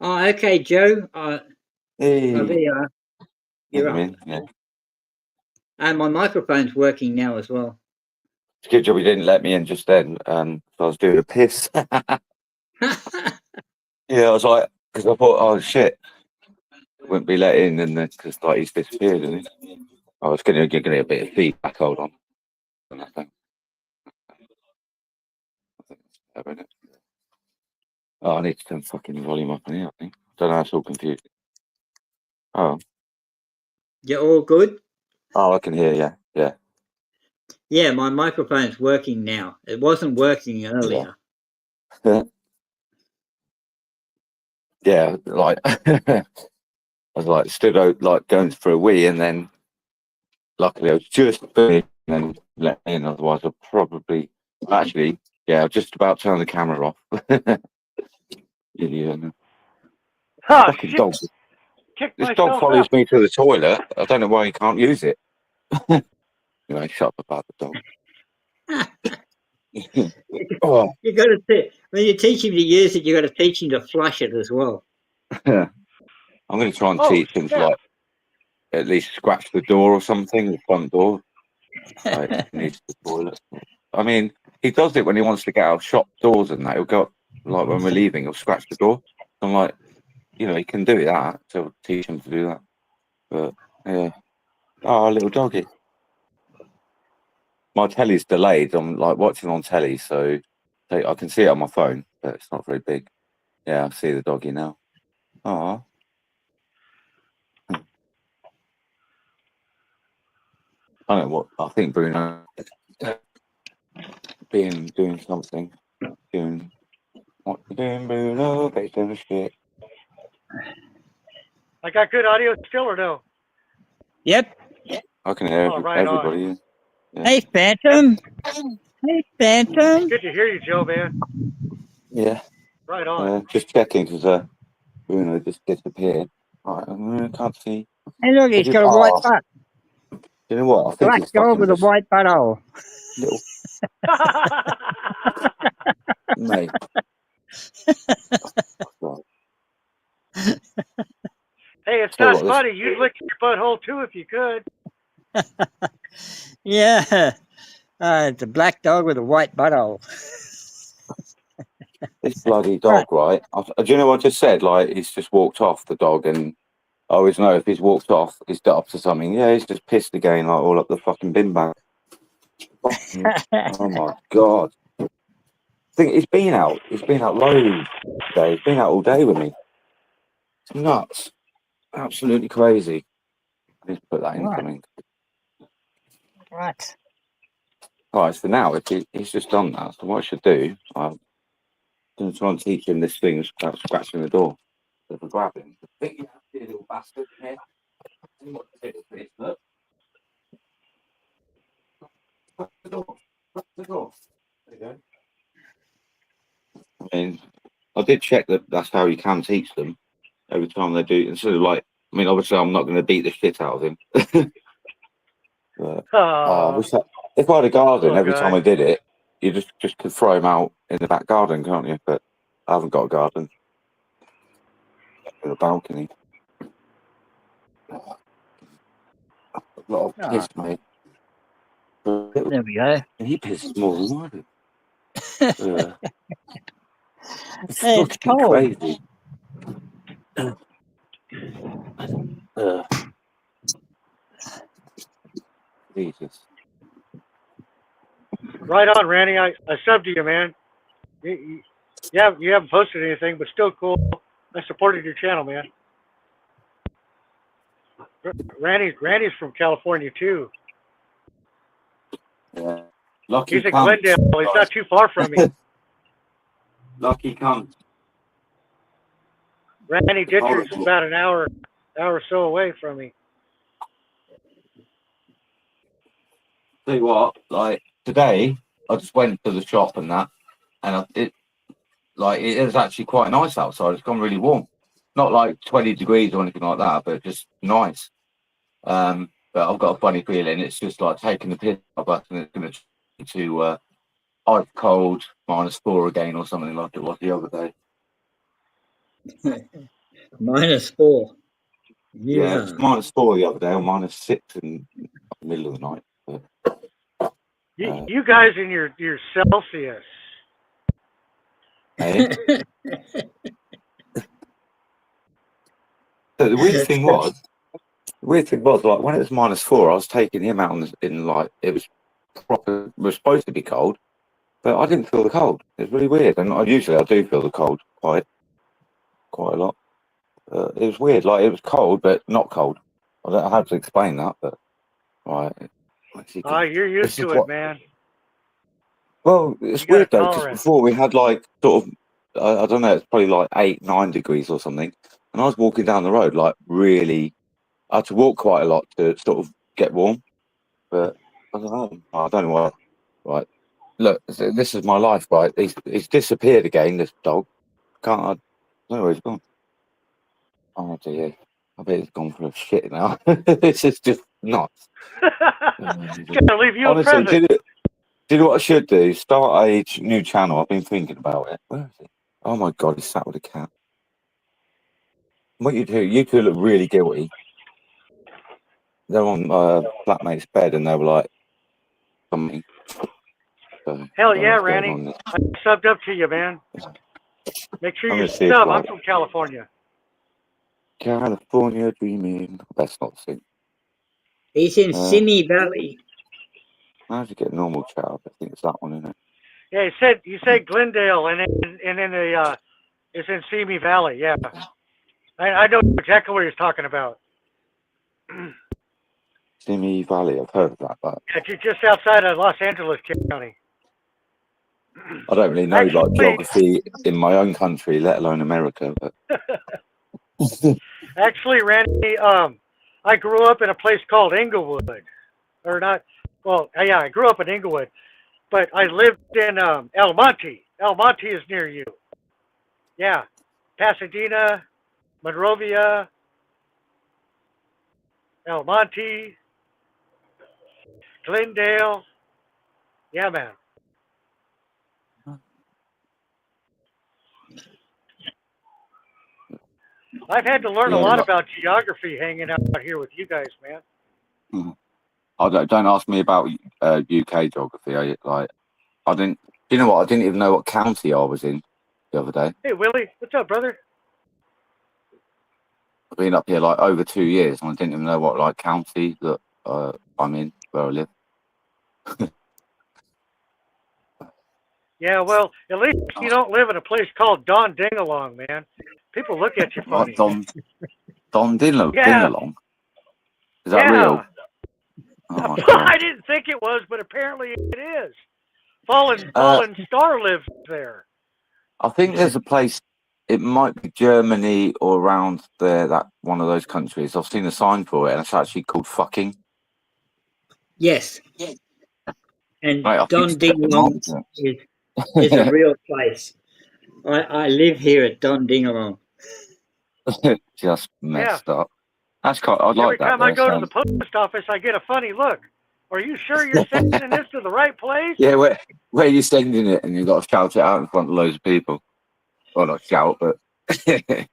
Oh, okay, Joe. Hey. Oh, there you are. You're up. Yeah. And my microphone's working now as well. It's a good job he didn't let me in just then. So I was doing a piss. Yeah, I was like, because I thought, oh shit, wouldn't be let in, and then because like he's disappeared, and I was going to get a bit of feedback. Hold on. Oh, I need to turn fucking volume up in here. I think. Don't know. It's all confused. Oh. You're all good? Oh, I can hear you. Yeah. Yeah, my microphone's working now. It wasn't working earlier. Yeah. Yeah, like I was like stood out like going for a wee, and then luckily I was just finished and let me in. Otherwise, I'd probably actually, yeah, I was just about to turn the camera off. Yeah. Oh, Fucking shit. dog. Kicked This dog myself follows up. me to the toilet. I don't know why he can't use it. Shut up about the dog. Oh. You got to when you teach him to use it, you got to teach him to flush it as well. I'm going to try and teach him to like at least scratch the door or something, the front door. Like, he needs the toilet. I mean, he does it when he wants to get out of shop doors and that. He'll go, like when we're leaving, he'll scratch the door. I'm like, he can do that. So I'll teach him to do that. But yeah, little doggy. My telly's delayed. I'm like watching on telly, so I can see it on my phone, but it's not very big. Yeah, I see the doggy now. Oh. I don't know what. I think Bruno doing something. What you doing, Bruno? They doing shit. I got good audio still or no? Yep. I can hear everybody. Yeah. Hey, Phantom. Hey, Phantom. Good to hear you, Joe, man. Yeah. Right on. Just checking because Bruno just disappeared. Right, I can't see. Hey, look, he's got a white butt. You know what? I think Black it's dog with a white butthole. Little mate. Hey, it's not funny. You'd lick your butthole too if you could. Yeah. It's a black dog with a white butthole. This bloody dog, right? Do you know what I just said? Like, he's just walked off, the dog, and I always know if he's walked off, he's up to something. Yeah, he's just pissed again, like all up the fucking bin bag. Oh my God. I think he's been out. He's been out loads today. He's been out all day with me. It's nuts. Absolutely crazy. I need to put that in something. Right. Alright, so now if he's just done that, so what I should do, I'm going to try and teach him this thing about scratching the door. So if I grab him, I think you have to be a little bastard here. Look. Scratch the door. Scratch the door. There you go. I mean, I did check that that's how you can teach them every time they do. Instead of like, I mean, obviously I'm not going to beat the shit out of him. But, I wish that, if I had a garden, every time I did it, you just could throw him out in the back garden, can't you? But I haven't got a garden. With a balcony. A lot of piss, mate. There we go. He pisses more than I do. Hey, it's cold. Crazy. Jesus. Right on, Randy. I subbed to you, man. You haven't posted anything, but still cool. I supported your channel, man. Randy's from California too. Yeah. Lucky he's in Glendale. He's not too far from me. Lucky cunt. Randy Ditcher's about an hour or so away from me. Tell you what, like today, I just went to the shop and that, and it is actually quite nice outside. It's gone really warm, not like 20 degrees or anything like that, but just nice. But I've got a funny feeling it's just like taking the piss off us, and it's going to ice cold -4 again or something like it was the other day. -4. Yeah, it was -4 the other day, or -6 in the middle of the night. But, you guys in your Celsius. Eh? So the weird thing was, like when it was -4, I was taking him out in like it was proper. It was supposed to be cold, but I didn't feel the cold. It's really weird, and usually I do feel the cold quite a lot. It was weird, like it was cold, but not cold. I don't know how to explain that, but right. You're used to it, man. Well, it's weird though, because before we had like sort of, I don't know, it's probably like 8-9 degrees or something, and I was walking down the road like really. I had to walk quite a lot to sort of get warm. but I don't know. I don't know why. Right, look, this is my life, right? He's disappeared again. This dog. I don't know where he's gone. Oh dear. I bet he's gone for a shit now. This is just nuts. Gotta leave you a Honestly, present. do you know what I should do? Start a new channel. I've been thinking about it. Where is he? Oh my god, he's sat with a cat. What you two look really guilty. They're on flatmate's bed and they were like something. So, Hell yeah, Randy. I subbed up to you, man. Make sure you sub. I'm from California. California dreaming. Best not sing. He's in Simi Valley. How did you get normal chat up? I think it's that one, isn't it? Yeah, you said Glendale, and then it's in Simi Valley. Yeah, I know exactly what you're talking about. Simi Valley, I've heard of that, but Yeah, just outside of Los Angeles County. I don't really know like geography in my own country, let alone America. But actually, Randy, I grew up in a place called Inglewood, or not. Well, yeah, I grew up in Inglewood, but I lived in El Monte. El Monte is near you. Yeah, Pasadena, Monrovia, El Monte, Glendale. Yeah, man. I've had to learn a lot about geography hanging out here with you guys, man. I don't ask me about UK geography. I didn't. You know what? I didn't even know what county I was in the other day. Hey, Willie, what's up, brother? I've been up here like over 2 years, and I didn't even know what like county that I'm in, where I live. Yeah, well, at least you don't live in a place called Don Dingalong, man. People look at you funny. Don Dingalong? Yeah. Dingalong? Is that real? Oh, I didn't think it was, but apparently it is. Fallen Star lives there. I think there's a place. It might be Germany or around there. That one of those countries. I've seen a sign for it, and it's actually called fucking. Yes. And right, Don Dingalong is a real place. I live here at Don Dingalong. Just messed up. That's quite. I'd Every like that. time I go to the post office, I get a funny look. Are you sure you're sending this to the right place? Yeah, where are you sending it? And you've got to shout it out in front of loads of people. Well, not shout, but. I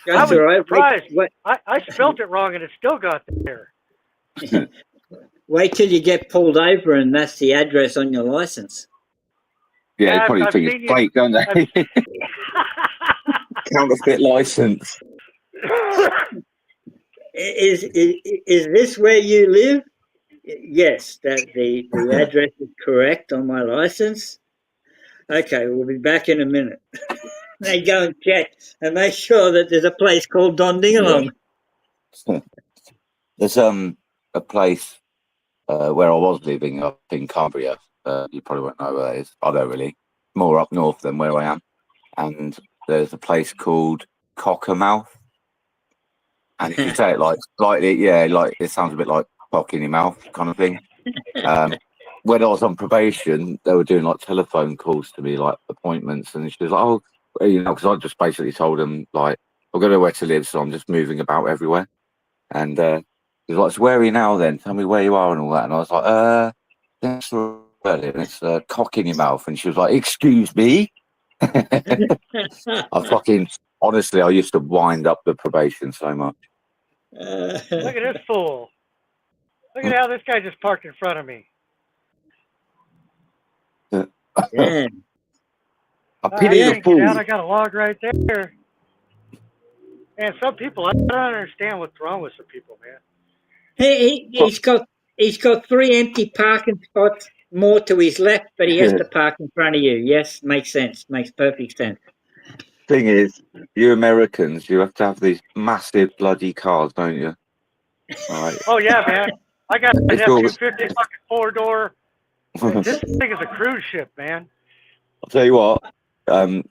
was surprised. I spelt it wrong, and it still got there. Wait till you get pulled over, and that's the address on your license. Yeah, you probably think it's fake, don't they? Counterfeit license. Is this where you live? Yes, that the address is correct on my license. Okay, we'll be back in a minute. They go and check and make sure that there's a place called Don Dingalong. Yeah. There's a place where I was living up in Cumbria. You probably won't know where that is. I don't really. More up north than where I am. And there's a place called Cockermouth. And if you say it like it sounds a bit like cock in your mouth kind of thing. When I was on probation, they were doing like telephone calls to me, like appointments, and she was like, "Oh, you know," because I just basically told them like, "I've got nowhere to live, so I'm just moving about everywhere." And he was like, "So where are you now? Then tell me where you are and all that." And I was like, "That's where it's cock in your mouth." And she was like, "Excuse me." I fucking honestly, I used to wind up the probation so much. Look at this fool. Look at how this guy just parked in front of me. Yeah. I pity the fool. I got a log right there. And some people, I don't understand what's wrong with some people, man. He's got 3 empty parking spots more to his left, but he has to park in front of you. Yes, makes sense. Makes perfect sense. Thing is, you Americans, you have to have these massive bloody cars, don't you? Right. Oh yeah, man. I got an F-250 fucking 4-door. This thing is a cruise ship, man. I'll tell you what.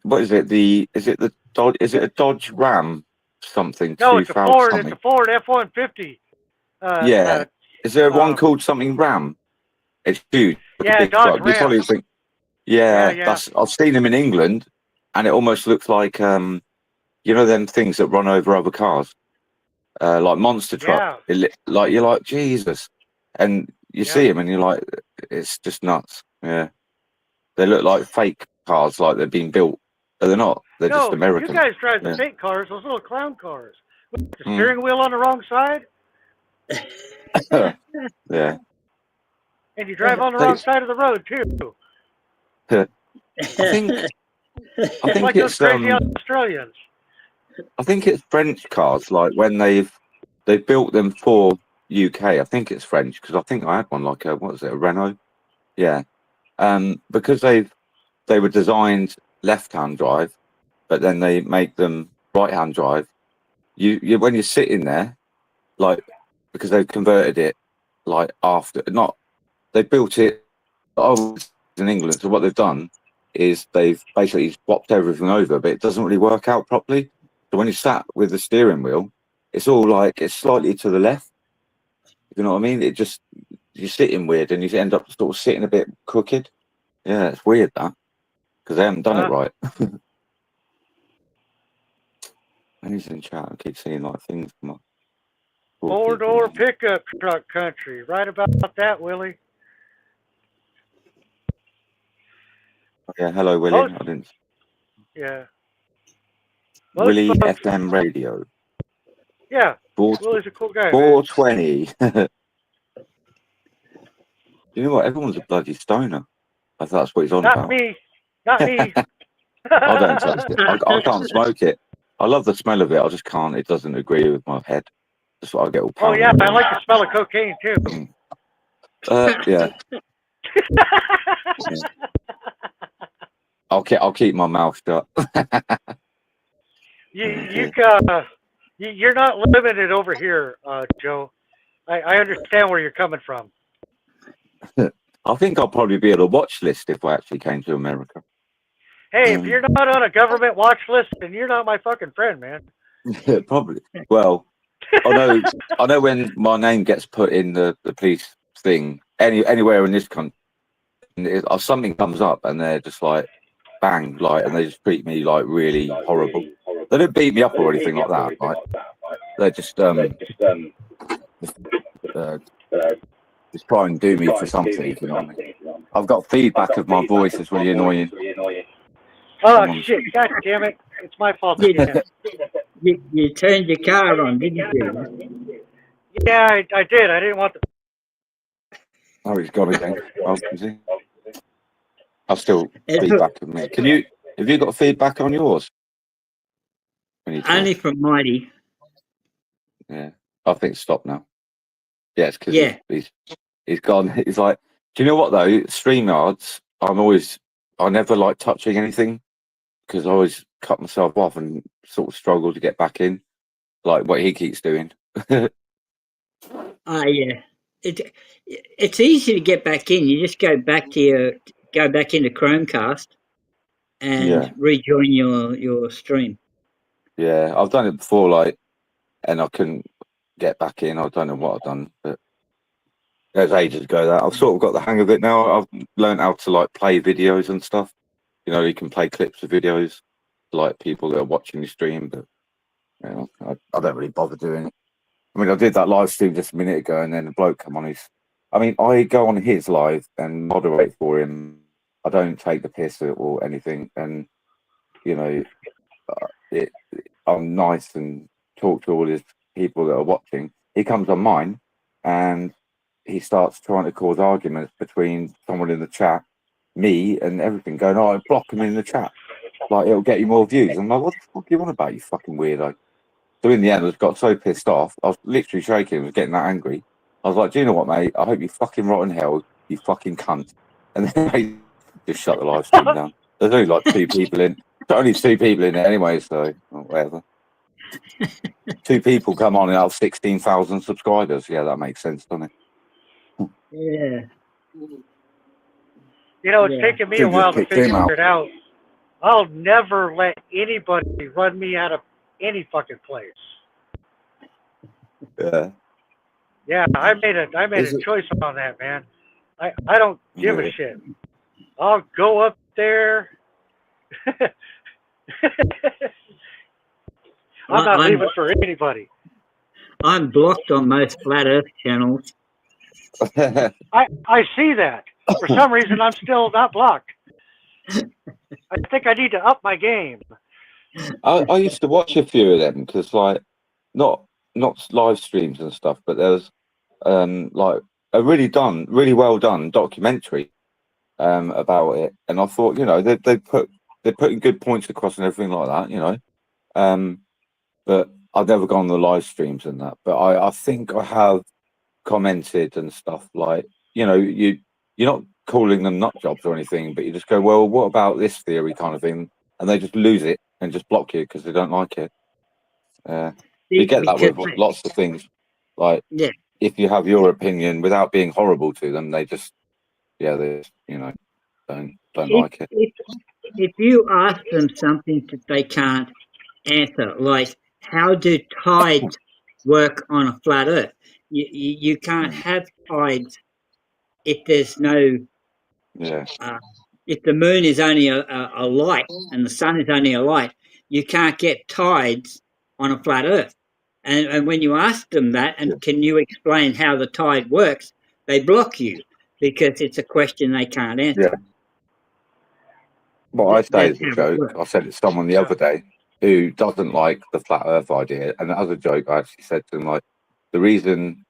What is it? Is it a Dodge Ram something? No, it's a Ford. It's a Ford F-150. Yeah. Is there one called something Ram? It's huge. Yeah, Big Dodge truck. You probably Ram. think, yeah, Yeah. I've seen them in England, and it almost looks like you know them things that run over other cars, like monster truck. Yeah. Like you're like Jesus, and you Yeah. see them, and you're like, it's just nuts. Yeah, they look like fake cars, like they've been built, but they're not. They're just No, American. you guys drive the Yeah. fake cars, those little clown cars. With the steering wheel on the wrong side, Yeah. and you drive on the wrong side of the road, too. I think like those it's crazy Australians. I think it's French cars, like when they've built them for UK. I think it's French because I think I had one like a what was it, a Renault? Yeah. Because they were designed left-hand drive, but then they make them right-hand drive. You when you're sitting there, like because they've converted it like after not they built it in England. So what they've done is they've basically swapped everything over, but it doesn't really work out properly. So when you sat with the steering wheel, it's all like it's slightly to the left. You know what I mean? It just you're sitting weird, and you end up sort of sitting a bit crooked. Yeah, it's weird that because they haven't done it right. And he's in chat. I keep seeing like things come up. Four-door pickup truck country. Right about that, Willie. Yeah, hello, Willie. I didn't. Yeah. Willie FM radio. Yeah. Willie's a cool guy. 420. You know what? Everyone's a bloody stoner. I thought that's what he's on Not about. me. Not me. I don't touch it. I can't smoke it. I love the smell of it. I just can't. It doesn't agree with my head. That's why I get all paranoid. Oh yeah, I like the smell of cocaine too. Yeah. I'll keep my mouth shut. You're not limited over here, Joe. I understand where you're coming from. I think I'll probably be on a watch list if I actually came to America. Hey, if you're not on a government watch list, then you're not my fucking friend, man. Probably. Well, I know when my name gets put in the police thing anywhere in this country, something comes up and they're just like bang, like, and they just treat me like really horrible. They don't beat me up or anything like that. Like they just try and do me for something. You know what I mean? I've got feedback of my voice. It's really annoying. Oh shit! God damn it! It's my fault. You turned your car on, didn't you? Yeah, I did. I didn't want the. Oh, he's gone again. Oh, is he? I've still feedback of me. Have you got feedback on yours? Only from Mighty. Yeah, I think it's stopped now. Yeah, it's because he's gone. He's like, do you know what though? StreamYards, I never like touching anything because I always cut myself off and sort of struggle to get back in, like what he keeps doing. Yeah. It's easy to get back in. You just go back into Chromecast and rejoin your stream. Yeah, I've done it before, like, and I couldn't get back in. I don't know what I've done, but it was ages ago that I've sort of got the hang of it now. I've learned how to like play videos and stuff. You know, you can play clips of videos, like people that are watching the stream, but you know, I don't really bother doing it. I mean, I did that live stream just a minute ago, and then the bloke come on I go on his live and moderate for him. I don't take the piss or anything, and you know, I'm nice and talk to all his people that are watching. He comes on mine, and he starts trying to cause arguments between someone in the chat, me, and everything. Going, oh, block him in the chat, like it'll get you more views. I'm like, what the fuck do you want about, you fucking weirdo? So in the end, I got so pissed off. I was literally shaking. I was getting that angry. I was like, do you know what, mate? I hope you fucking rot in hell, you fucking cunt. And then I just shut the live stream down. There's only like 2 people in. There's only 2 people in there anyway, so whatever. 2 people come on out of 16,000 subscribers. Yeah, that makes sense, doesn't it? Yeah. You know, it's taken me a while to figure it out. I'll never let anybody run me out of any fucking place. Yeah. Yeah, I made a Is it? choice on that, man. I don't give a Yeah. shit. I'll go up there. I'm not I'm leaving for anybody. I'm blocked on most flat Earth channels. I see that. For some reason, I'm still not blocked. I think I need to up my game. I used to watch a few of them because, like, not live streams and stuff, but there was like a really well done documentary about it, and I thought, they're putting good points across and everything like that, but I've never gone on the live streams and that, but I think I have commented and stuff, like, you're not calling them nut jobs or anything, but you just go, well, what about this theory kind of thing, and they just lose it and just block you because they don't like it. You get that with lots of things, like, yeah, if you have your opinion without being horrible to them, they just don't like it. if you ask them something that they can't answer, like how do tides work on a flat Earth? You can't have tides if there's no Yeah. if the moon is only a light and the sun is only a light. You can't get tides on a flat Earth. And when you ask them that, and can you explain how the tide works, they block you because it's a question they can't answer. Yeah. What I say is a joke. I said it to someone the other day who doesn't like the flat Earth idea, and as a joke, I actually said to him, like, the reason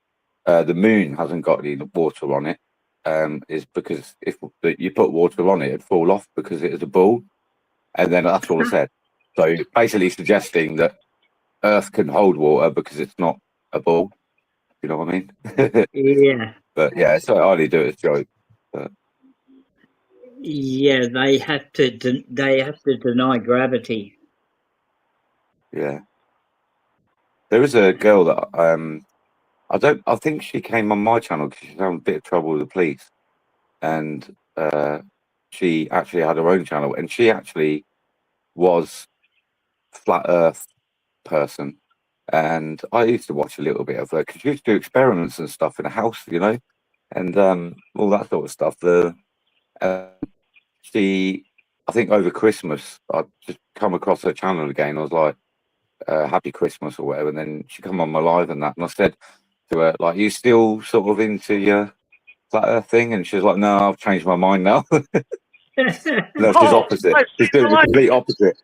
the moon hasn't got any water on it is because if you put water on it, it'd fall off because it is a ball, and then that's all I said. So basically suggesting that Earth can hold water because it's not a ball. You know what I mean? Yeah. But yeah, so I only do it as a joke. But yeah, they have to deny gravity. Yeah, there is a girl that I think she came on my channel because she's having a bit of trouble with the police, and she actually had her own channel, and she actually was flat Earth person, and I used to watch a little bit of her because she used to do experiments and stuff in a house, and all that sort of stuff. I think over Christmas I just come across her channel again. I was like, happy Christmas or whatever, and then she come on my live and that, and I said to her, like, you still sort of into your flat Earth thing? And she's like, no, I've changed my mind now. No, she's opposite. She's doing the complete opposite.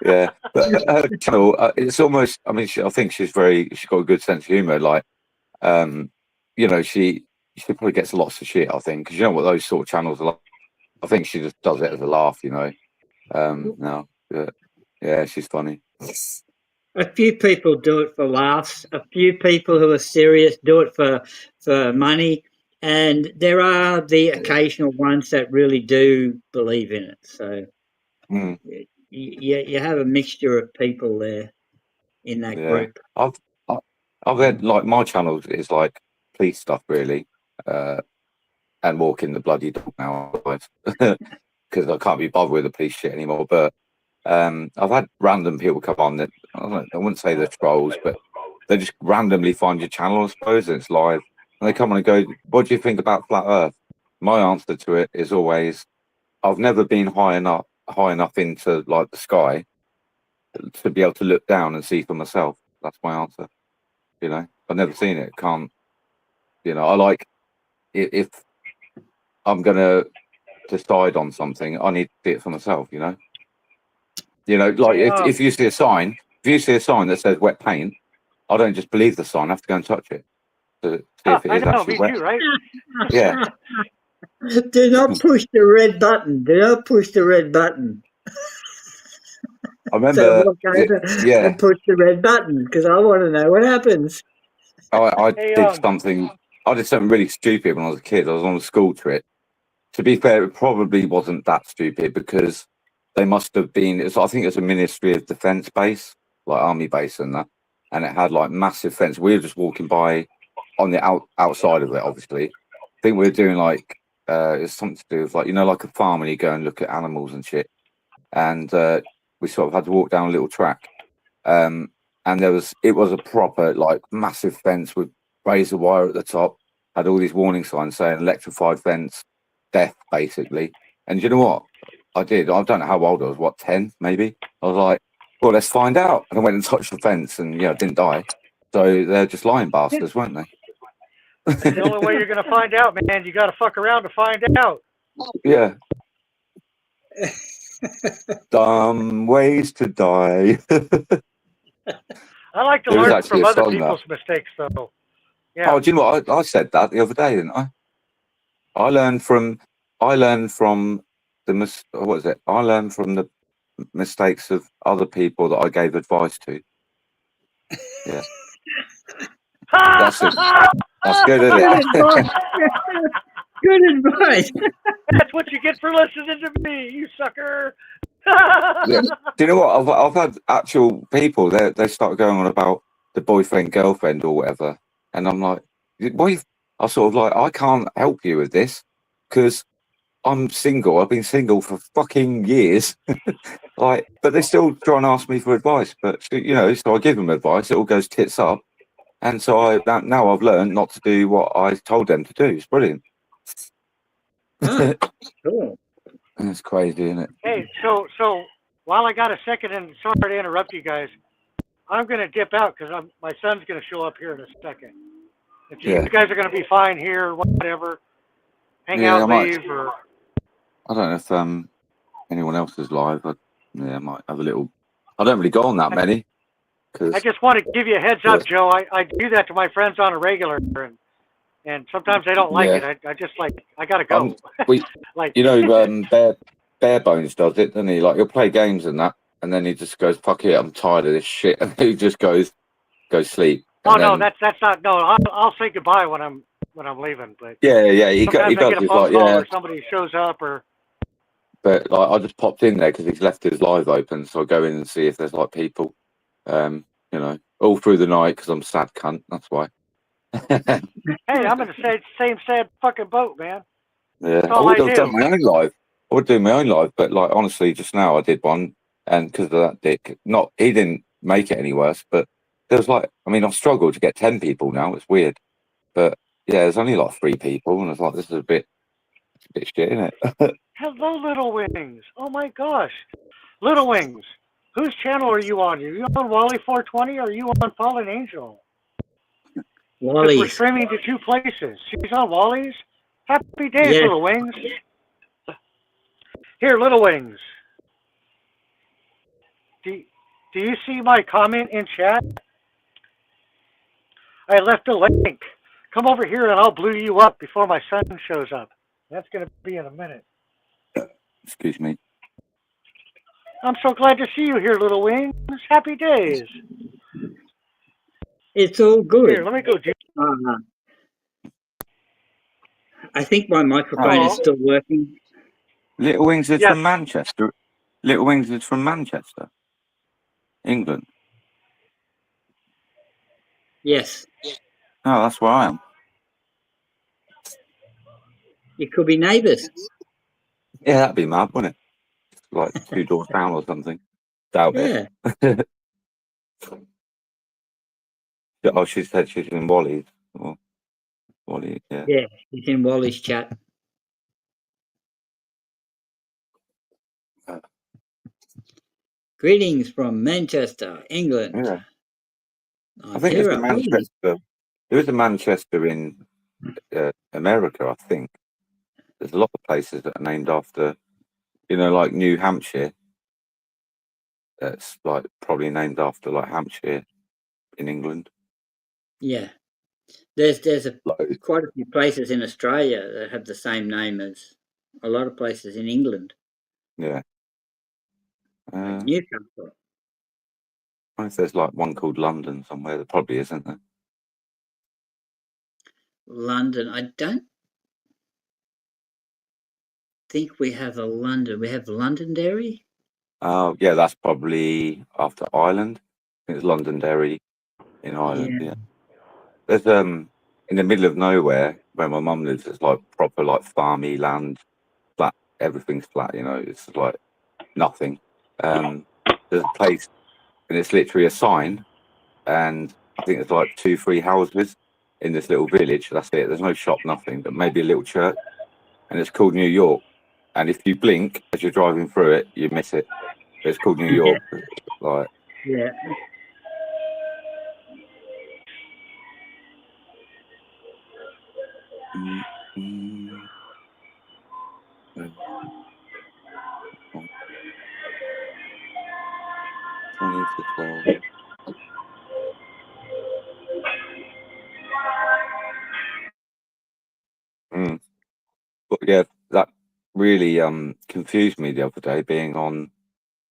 Yeah, but her channel, it's almost, I mean, I think she's got a good sense of humor. Like, she probably gets lots of shit, I think, because you know what those sort of channels are like. I think she just does it as a laugh, no, but yeah, she's funny. A few people do it for laughs. A few people who are serious do it for money, and there are the occasional ones that really do believe in it. So you have a mixture of people there in that group. I've had, like, my channel is like police stuff really, and walking the bloody dog now because I can't be bothered with the police shit anymore. But I've had random people come on that I wouldn't say they're trolls, but they just randomly find your channel, I suppose, and it's live, and they come on and go, "What do you think about flat Earth?" My answer to it is always, I've never been high enough into, like, the sky to be able to look down and see for myself. That's my answer. I've never seen it. Can't. I like, if I'm gonna decide on something, I need to see it for myself. Like, if you see a sign, that says wet paint, I don't just believe the sign. I have to go and touch it to see if it is actually wet. Too, right? Yeah. Do not push the red button. Do not push the red button. I remember. And push the red button because I want to know what happens. I did something really stupid when I was a kid. I was on a school trip. To be fair, it probably wasn't that stupid because they must have been. I think it's a Ministry of Defence base, like army base and that, and it had like massive fence. We were just walking by on the outside of it. Obviously, I think we were doing like it's something to do with, like, like a farm and you go and look at animals and shit. And we sort of had to walk down a little track, and it was a proper, like, massive fence with razor wire at the top, had all these warning signs saying electrified fence, death, basically. And you know what? I did. I don't know how old I was. What, 10 maybe? I was like, well, let's find out. And I went and touched the fence, and didn't die. So they're just lying bastards, weren't they? The only way you're gonna find out, man, you got to fuck around to find out. Yeah. Dumb ways to die. I like to There was learn actually from a other song people's mistakes, though. Yeah. Oh, do you know what? I said that the other day, didn't I? I learned from the what is it? I learned from the mistakes of other people that I gave advice to. Yeah, that's it. That's good, isn't Good it? advice. Good advice. That's what you get for listening to me, you sucker. Yeah. Do you know what? I've had actual people they start going on about the boyfriend girlfriend or whatever, and I'm like, why? I sort of like I can't help you with this because I'm single. I've been single for fucking years. Like, but they still try and ask me for advice. But so I give them advice. It all goes tits up, and so now I've learned not to do what I told them to do. It's brilliant. Cool. It's crazy, isn't it? Hey, so while I got a second, and sorry to interrupt you guys, I'm gonna dip out because my son's gonna show up here in a second. If you guys are gonna be fine here, whatever, hang out, leave, or I don't know if anyone else is live. I might have a little. I don't really go on that many. I just want to give you a heads up, Joe. I do that to my friends on a regular, and sometimes they don't like it. I just I gotta go. Bare Bones does it, doesn't he? Like he'll play games and that, and then he just goes, "Fuck it, I'm tired of this shit," and he just goes sleep. Oh no, that's not. No, I'll say goodbye when I'm leaving. But he sometimes does. I get a He's phone like, call or somebody shows up or. But like, I just popped in there because he's left his live open, so I go in and see if there's like people, all through the night because I'm a sad cunt. That's why. Hey, I'm in the same sad fucking boat, man. Yeah, I would have done my own live. I would do my own live, but like honestly, just now I did one, and because of that dick, he didn't make it any worse, but there was I've struggled to get 10 people now. It's weird, but yeah, there's only like 3 people, and I was like, this is a bit shit, isn't it? Hello, Little Wings. Oh my gosh, Little Wings. Whose channel are you on? Are you on Wally 420 or are you on Fallen Angel? WALLY'S. We're streaming to 2 places. She's on WALLY'S. Happy days, Little Wings. Here, Little Wings. Do you see my comment in chat? I left a link. Come over here and I'll blue you up before my son shows up. That's going to be in a minute. Excuse me. I'm so glad to see you here, Little Wings. Happy days. It's all good. Here, let me go. I think my microphone is still working. Little Wings is from Manchester. Little Wings is from Manchester, England. Yes. Oh, that's where I am. It could be neighbours. Yeah, that'd be mad, wouldn't it? Like 2 doors down or something. Doubt it. Oh, she said she's in WALLY'S. Or WALLY, yeah. Yeah, she's in WALLY'S chat. Greetings from Manchester, England. Yeah. I think there's a Manchester. There is a Manchester in America, I think. There's a lot of places that are named after, like New Hampshire. That's like probably named after like Hampshire in England. Yeah. There's quite a few places in Australia that have the same name as a lot of places in England. Yeah. Newcastle. I wonder if there's like one called London somewhere. There probably isn't there. London. I don't think we have a London. We have Londonderry. Oh, yeah, that's probably after Ireland. I think it's Londonderry in Ireland. Yeah. There's in the middle of nowhere where my mum lives. It's like proper like farmy land, flat. Everything's flat. It's like nothing. There's a place, and it's literally a sign, and I think it's like 2-3 houses, in this little village. That's it. There's no shop, nothing, but maybe a little church, and it's called New York. And if you blink as you're driving through it, you miss it. But it's called New York. Like, Yeah. Twenty to 12. But yeah, that really confused me the other day, being on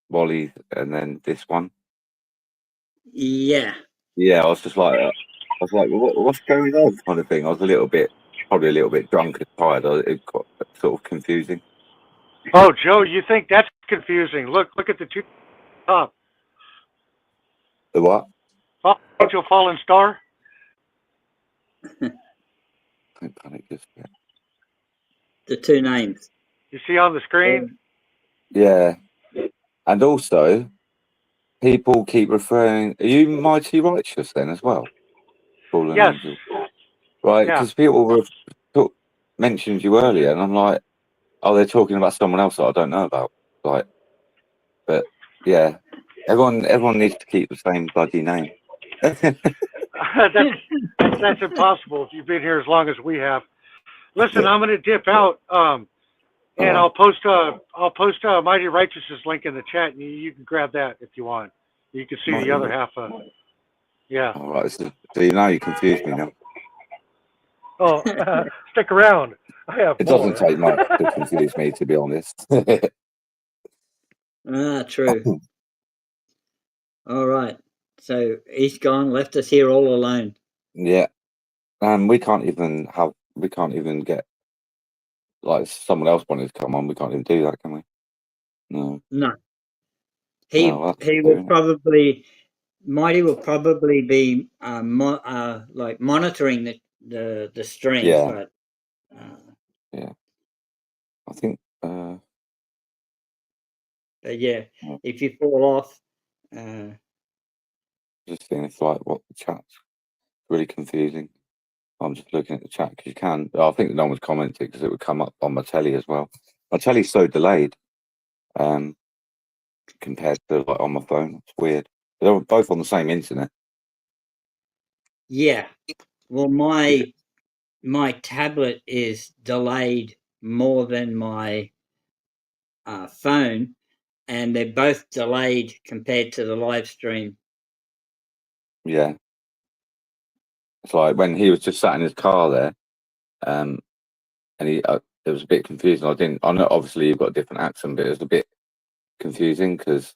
WALLY'S and then this one. Yeah. Yeah, I was like, what's going on, kind of thing. I was probably a little bit drunk and tired. It got sort of confusing. Oh, Joe, you think that's confusing? Look at the two top. The what? Angel Fallen Star. The two names. You see on the screen? Yeah. And also, people keep referring. Are you Mighty Righteous then as well? Fallen Yes. Angel. Right, Yeah. because people mentioned you earlier, and I'm like, oh, they're talking about someone else that I don't know about. Like, but yeah, everyone needs to keep the same bloody name. that's impossible if you've been here as long as we have. Listen, I'm gonna dip out, and I'll post Mighty Righteous's link in the chat, and you can grab that if you want. You can see Mighty the other half of it. Yeah. All right, so you confused me now. Oh, stick around. I have It more. doesn't take much to confuse me, to be honest. True. All right. So he's gone, left us here all alone. Yeah. We can't even get, like, someone else wanted to come on. We can't even do that, can we? No. No. He will probably be like monitoring the stream. Yeah. But yeah. I think. yeah, if you fall off. Just seeing if, like, what the chat's really confusing. I'm just looking at the chat because you can. I think no one's commented because it would come up on my telly as well. My telly's so delayed, compared to, like, on my phone. It's weird. They're both on the same internet. Yeah. Well, my tablet is delayed more than my phone, and they're both delayed compared to the live stream. Yeah. It's like when he was just sat in his car there, and it was a bit confusing. I know obviously you've got a different accent, but it was a bit confusing because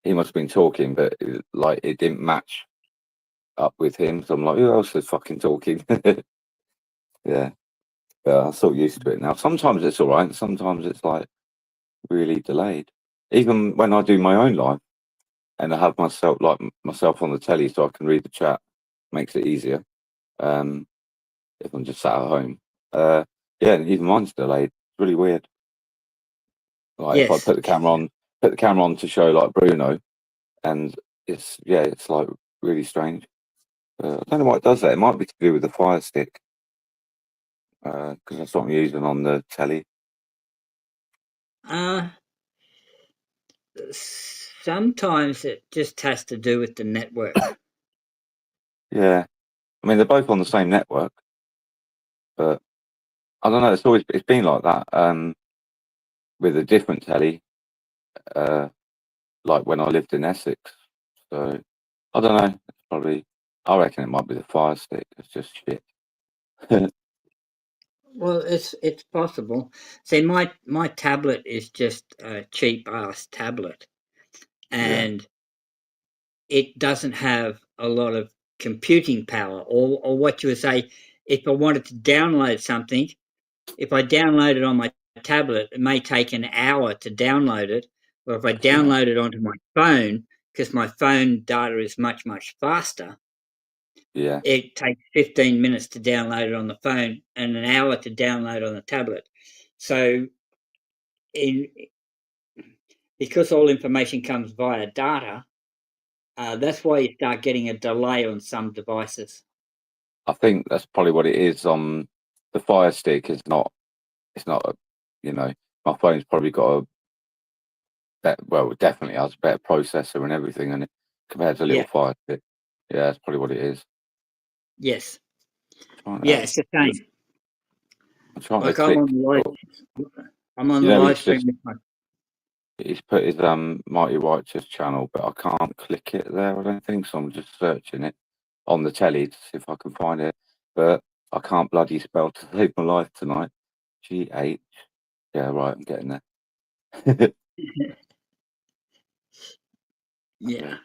he must have been talking, but it didn't match up with him. So I'm like, who else is fucking talking? Yeah. I'm so used to it now. Sometimes it's all right. Sometimes it's like really delayed. Even when I do my own live and I have myself on the telly so I can read the chat, makes it easier. If I'm just sat at home. Yeah, even mine's delayed. It's really weird. Like, yes. if I put the camera on to show, like, Bruno, and it's like really strange. I don't know why it does that. It might be to do with the Fire Stick, because that's what I'm using on the telly. Sometimes it just has to do with the network. Yeah, I mean, they're both on the same network, but I don't know. It's been like that. With a different telly, like when I lived in Essex. So I don't know. I reckon it might be the Fire Stick. It's just shit. Well, it's possible. See, my tablet is just a cheap ass tablet, and it doesn't have a lot of computing power, or what you would say. If I wanted to download something, if I download it on my tablet, it may take an hour to download it. Or if I download it onto my phone, because my phone data is much faster, it takes 15 minutes to download it on the phone and an hour to download on the tablet. So, because all information comes via data, that's why you start getting a delay on some devices. I think that's probably what it is. The Fire Stick is not. It's not. My phone's probably got it definitely has a better processor and everything in it compared to a little Yeah. Fire Stick. Yeah, that's probably what it is. Yes. Trying to Yeah, have it's the same. I'm trying to Like I'm click. on the live. I'm on You the know, live stream with my. he's put his Mighty Righteous channel, but I can't click it there. I don't think so. I'm just searching it on the telly to see if I can find it, but I can't bloody spell to save my life tonight. GH. Yeah, right. I'm getting there. Yeah. Okay.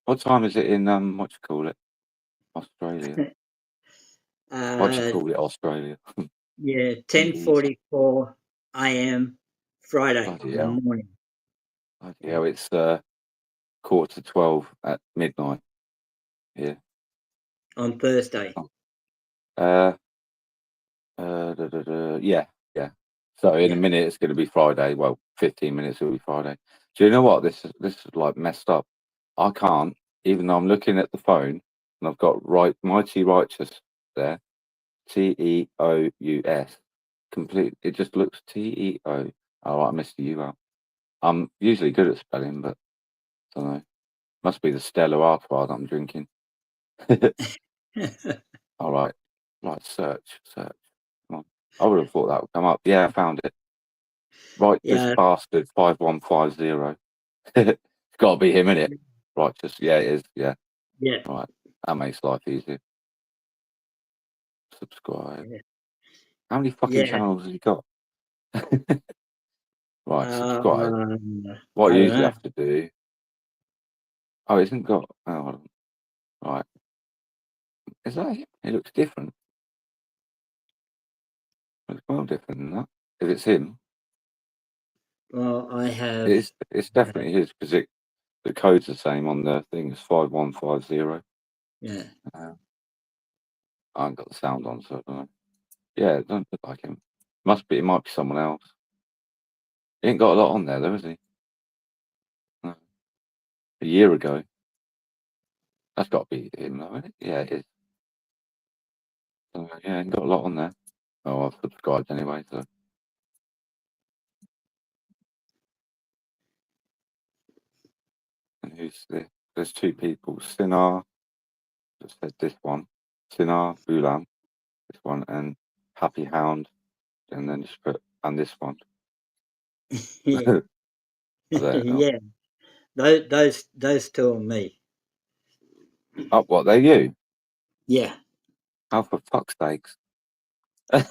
What time is it in what you call it? Australia. What you call it? Australia. Yeah, 10:44 a.m. Friday Bloody hell. morning. Bloody hell. It's 11:45 at midnight. Yeah. On Thursday. Yeah. So in a minute it's going to be Friday. Well, 15 minutes will be Friday. Do you know what? This is like messed up. I can't, even though I'm looking at the phone and I've got Mighty Righteous there, TEOUS. Complete. It just looks TEO. Oh, right, I missed the U out. I'm usually good at spelling, but I don't know. Must be the Stella Artois that I'm drinking. All right. Right, search. Come on. I would have thought that would come up. Yeah, I found it. Righteous Bastard 5150. It's got to be him, innit? Righteous. Yeah, it is. Yeah. Yeah. Right. That makes life easier. Subscribe. Yeah. How many fucking channels has he got? Right, subscribe. What I you don't usually know. have to do. Oh, it hasn't got. Oh, hold on. Right. Is that him? It looks different. It's well different than that. If it's him, Well, I have. it's definitely his because the code's the same on the thing. It's 5150. Yeah. I haven't got the sound on, so I don't know. Yeah, it don't look like him. It might be someone else. He ain't got a lot on there, though, has he? No. A year ago. That's got to be him, though, isn't it? Yeah, it is. So, yeah, ain't got a lot on there. Oh, I've subscribed anyway, so. And who's this? There's two people. Sinar, just said this one. Sinar Bulan, this one, and Happy Hound, and then just put, and this one. Yeah. I don't know. Yeah. Those two are me. Oh, what, they're you? Yeah. Oh, for fuck's sakes. I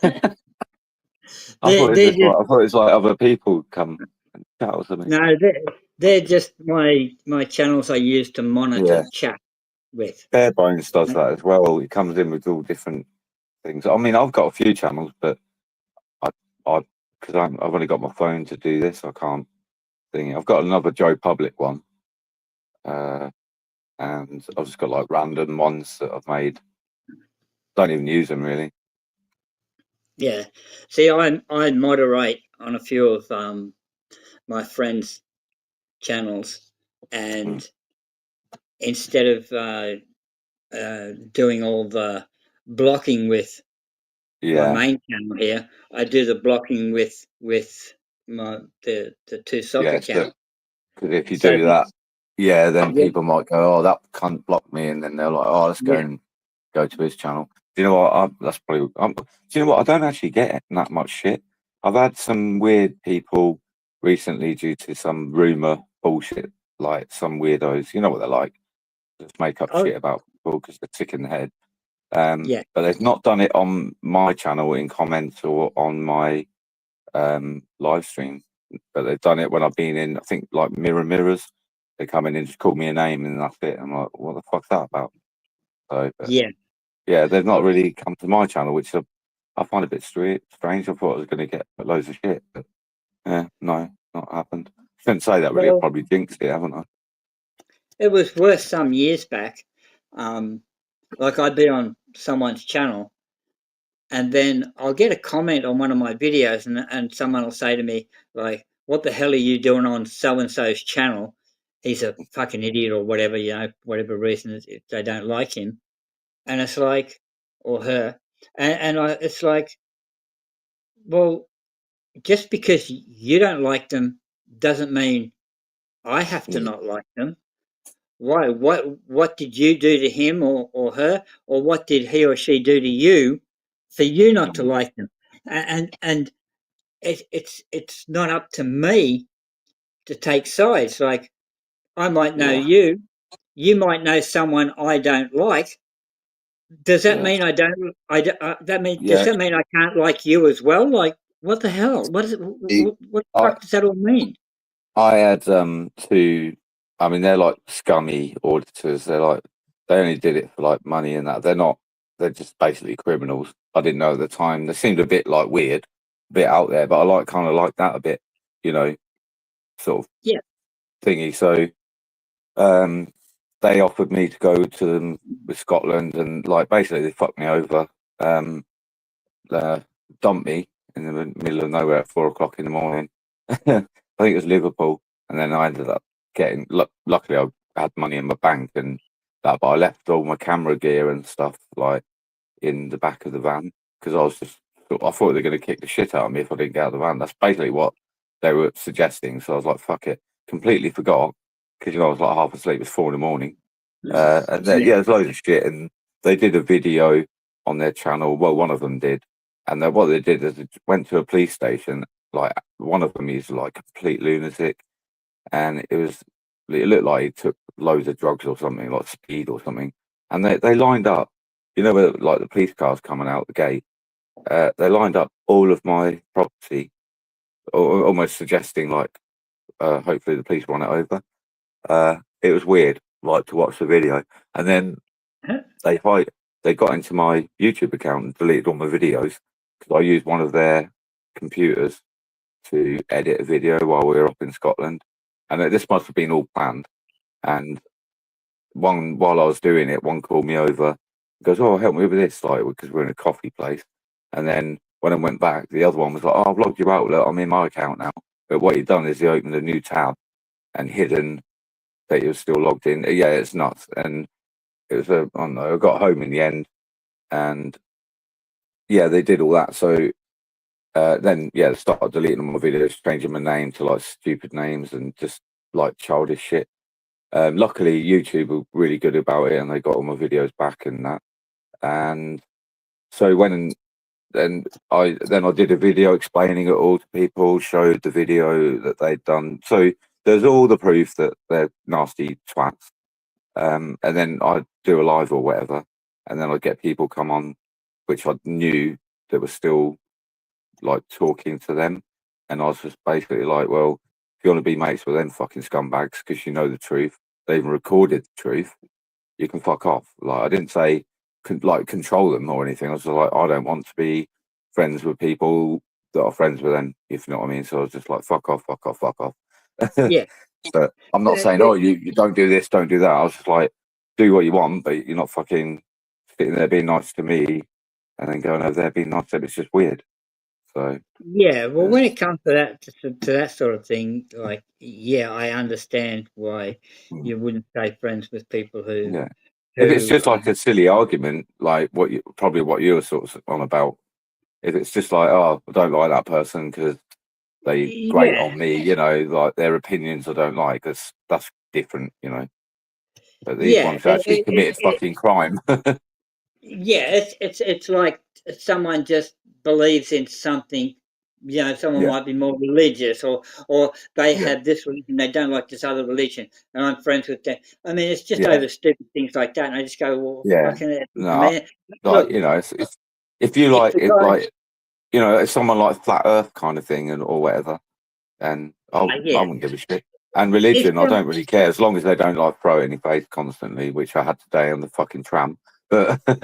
thought it was like other people come and chat or something. No, they're just my channels I use to monitor chat with. Barebones does that as well. He comes in with all different things. I mean, I've got a few channels, but because I've only got my phone to do this, I can't think. I've got another Joe Public one, and I've just got like random ones that I've made. Don't even use them really. Yeah. See, I moderate on a few of my friends' channels, and instead of doing all the blocking with my main channel here, I do the blocking with the two soccer channels. Because if you do that, then people might go, "Oh, that cunt blocked me," and then they're like, "Oh, let's go and go to his channel." Do you know what? That's probably. Do you know what? I don't actually get that much shit. I've had some weird people recently due to some rumor bullshit, like some weirdos. You know what they're like? Just make up shit about people because they're sick in the head. But they've not done it on my channel in comments or on my live stream. But they've done it when I've been in, I think, like Mirrors. They come in and just call me a name and that's it. I'm like, what the fuck's that about? So, they've not really come to my channel, which I find a bit strange. I thought I was going to get loads of shit, but no, not happened. Shouldn't say that really. I probably jinxed it, haven't I? It was worse some years back. Like I'd be on someone's channel, and then I'll get a comment on one of my videos, and someone will say to me like, "What the hell are you doing on so and so's channel?" he's a fucking idiot or whatever, whatever reason they don't like him. And it's like, or her, it's like, well, just because you don't like them doesn't mean I have to not like them. Why? What did you do to him or her, or what did he or she do to you for you not to like them? And it's not up to me to take sides. Like, I might know you might know someone I don't like. Does that mean I don't? Does that mean I can't like you as well? Like, what the hell? What is it? What the fuck does that all mean? I had two. I mean, they're like scummy auditors. They only did it for like money and that. They're not. They're just basically criminals. I didn't know at the time. They seemed a bit like weird, a bit out there, but I kind of like that a bit. Sort of thingy. So, they offered me to go to them with Scotland, and like basically they fucked me over. Dumped me in the middle of nowhere at 4 o'clock in the morning. I think it was Liverpool, and then I ended up getting. Luckily, I had money in my bank and that, but I left all my camera gear and stuff like in the back of the van because I thought they were going to kick the shit out of me if I didn't get out of the van. That's basically what they were suggesting. So I was like, "Fuck it," completely forgot because I was like half asleep. It was 4 in the morning, and then, there's loads of shit, and they did a video on their channel. Well, one of them did. And then what they did is they went to a police station. Like, one of them is like a complete lunatic, and it looked like he took loads of drugs or something, like speed or something. And they lined up, where like the police cars coming out the gate. They lined up all of my property, almost suggesting like, hopefully the police run it over. It was weird, like to watch the video, and then they got into my YouTube account and deleted all my videos because I used one of their computers to edit a video while we were up in Scotland, and this must have been all planned. And while I was doing it, one called me over, goes, "Oh, help me with this," like because we're in a coffee place. And then when I went back, the other one was like, "Oh, I've logged you out. Look, I'm in my account now." But what he'd done is he opened a new tab and hidden that he was still logged in. Yeah, it's nuts. And it was I don't know. I got home in the end, and they did all that. So then they started deleting all my videos, changing my name to like stupid names and just like childish shit. Luckily, YouTube were really good about it, and they got all my videos back and that. And so then I did a video explaining it all to people, showed the video that they'd done. So there's all the proof that they're nasty twats. And then I'd do a live or whatever, and then I'd get people come on, which I knew that were still like talking to them, and I was just basically like, well, if you want to be mates with them fucking scumbags because you know the truth, they even recorded the truth, you can fuck off. Like, I didn't say control them or anything. I was just like, I don't want to be friends with people that are friends with them, if you know what I mean. So I was just like, fuck off, fuck off, fuck off. Yeah. But I'm not saying, oh, you don't do this, don't do that. I was just like, do what you want, but you're not fucking sitting there being nice to me and then going over there being nice to them. It's just weird. So well, when it comes to that sort of thing, like, I understand why you wouldn't stay friends with people who. If it's just like a silly argument, like what you were sort of on about, if it's just like, oh, I don't like that person because they grate on me, like their opinions I don't like, that's different, But these ones actually committed fucking crime. It's like someone just believes in something. Someone might be more religious, or they have this religion, they don't like this other religion, and I'm friends with them. I mean, it's just over stupid things like that, and I just go, well, fucking man. Like, it's, if you like it, like, if someone like flat Earth kind of thing or whatever, and I wouldn't give a shit. And religion, I don't really care as long as they don't like throw it in your face constantly, which I had today on the fucking tram. But I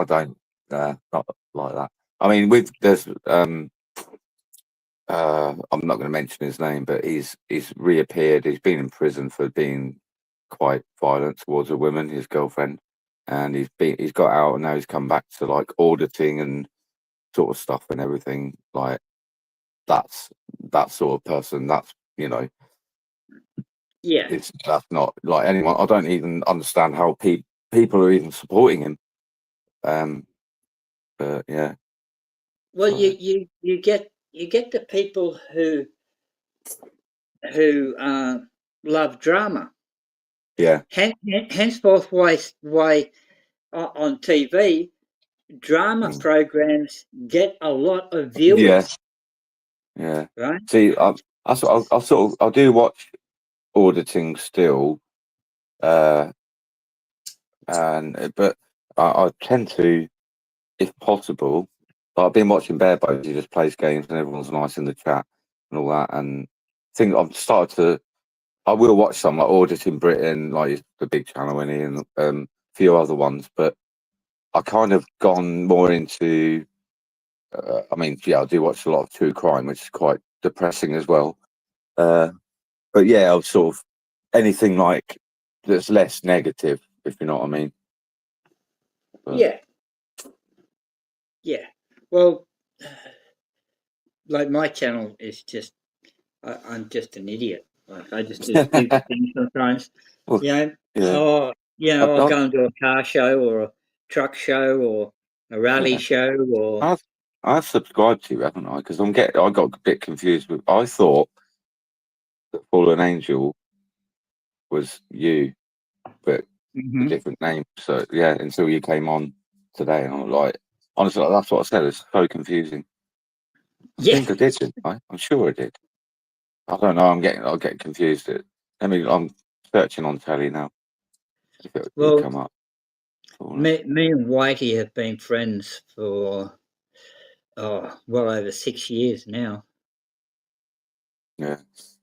don't not like that. I mean, there's I'm not going to mention his name, but he's reappeared. He's been in prison for being quite violent towards a woman, his girlfriend, and he's got out and now he's come back to like auditing and sort of stuff and everything. Like, that's that sort of person. That's you know, Yeah. that's not like anyone. I don't even understand how people are even supporting him. But yeah. Well, So, you get the people who love drama. yeah. Henceforth, why on TV drama programs get a lot of viewers. Yeah. Right. See, I do watch auditing still, but I tend to, if possible, I've been watching Bear Bones. He just plays games and everyone's nice in the chat and all that. And I think I've started to. I will watch some like Auditing Britain, like the big channel, and a few other ones. But I kind of gone more into. I mean, yeah, I do watch a lot of true crime, which is quite depressing as well. But yeah, I've sort of anything like that's less negative, if you know what I mean. But, Yeah. Well, like my channel is just, I'm just an idiot. Like I just do stupid things sometimes. well, You know, yeah. I'll go and do a car show or a truck show or a rally show or. I've subscribed to you, haven't I? Because I got a bit confused with. I thought that Fallen Angel was you, but a different name. So yeah, until you came on today, and I'm like, honestly, that's what I said. It's so confusing. I think I did, didn't I? I'm sure I did. I don't know. I'll get confused. I'm searching on telly now. If it will come up. Me and Whitey have been friends for well over 6 years now. Yeah.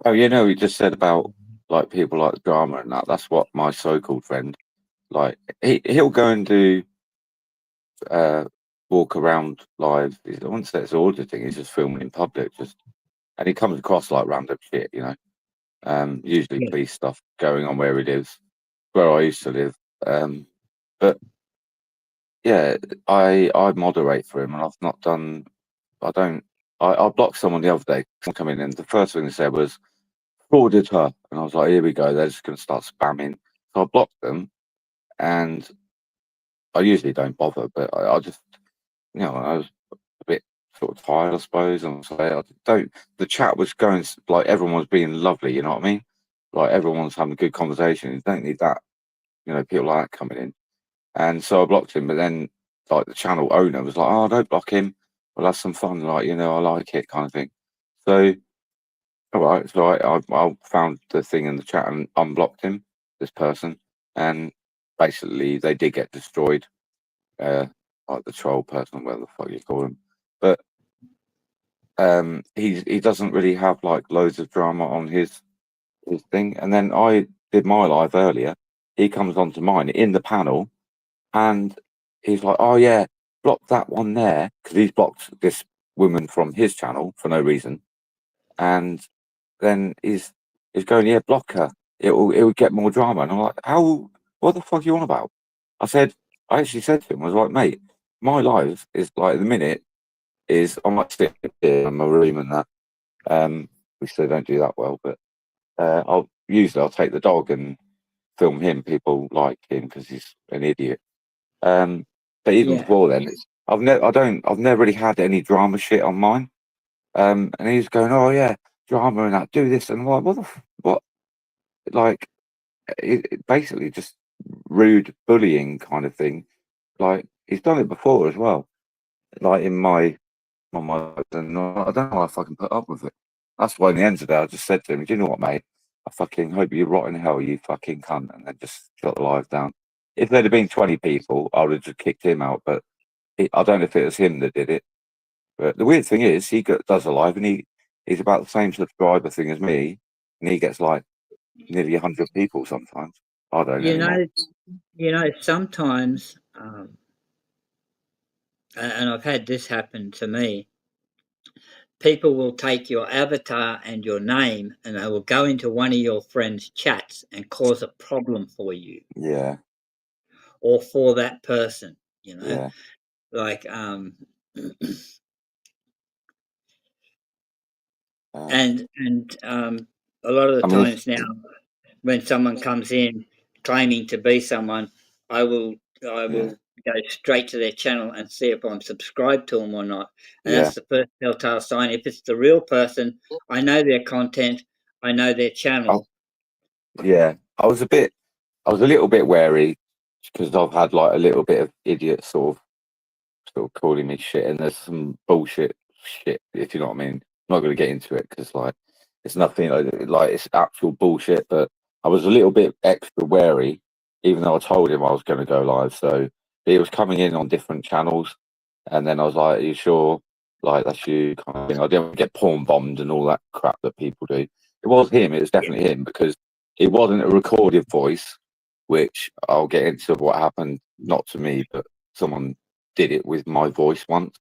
Oh, you just said about like people like drama and that. That's what my so-called friend, like, he'll go and do walk around live. I wouldn't say it's auditing. He's just filming in public, and he comes across like random shit, usually police stuff going on where he lives, where I used to live. But yeah, I moderate for him, and I've not done. I blocked someone the other day. Someone come in, and the first thing they said was frauded her, and I was like, here we go. They're just going to start spamming. So I blocked them, and I usually don't bother, but I just, I was a bit sort of tired, I suppose. And so I don't. The chat was going like everyone was being lovely. You know what I mean? Like everyone was having a good conversation. You don't need that, people like that coming in. And so I blocked him, but then like the channel owner was like, "Oh, don't block him. We'll have some fun. Like, I like it," kind of thing. So, all right. So I found the thing in the chat and unblocked him, this person, and basically they did get destroyed. Like the troll person, whatever the fuck you call him. But he doesn't really have like loads of drama on his thing. And then I did my live earlier. He comes onto mine in the panel, and he's like, "Oh yeah, block that one there," because he's blocked this woman from his channel for no reason. And then he's going, "Yeah, block her. It will get more drama." And I'm like, "How? What the fuck are you on about?" I actually said to him, I was like, "Mate, my life is like the minute is I'm like sitting in my room and that. We still don't do that well, but I'll take the dog and film him. People like him because he's an idiot. But even before then, I've never really had any drama shit on mine. And he's going, "Oh yeah, drama and that. Do this," and I'm like, what? Like, it basically just rude bullying kind of thing. Like he's done it before as well. Like in my on my and I don't know if I can put up with it. That's why in the end of the day, I just said to him, "Do you know what, mate? I fucking hope you rot in hell, you fucking cunt," and then just shut the live down. If there'd have been 20 people, I would have just kicked him out. But I don't know if it was him that did it. But the weird thing is, does a live, and he's about the same subscriber thing as me, and he gets like nearly 100 people sometimes. I don't anymore. Sometimes, and I've had this happen to me. People will take your avatar and your name, and they will go into one of your friends' chats and cause a problem for you. Yeah. Or for that person, Yeah. like and a lot of the I mean, times now, when someone comes in claiming to be someone, I will go straight to their channel and see if I'm subscribed to them or not. And yeah, that's the first telltale sign. If it's the real person, I know their content, I know their channel. yeah. I was a little bit wary because I've had like a little bit of idiot sort of calling me shit, and there's some bullshit shit, if you know what I mean. I'm not going to get into it because like it's nothing like it's actual bullshit. But I was a little bit extra wary, even though I told him I was going to go live. So he was coming in on different channels, and then I was like, "Are you sure? Like that's you?" Kind of thing. I didn't get porn bombed and all that crap that people do. It was him. It was definitely him because it wasn't a recorded voice, which I'll get into what happened. Not to me, but someone did it with my voice once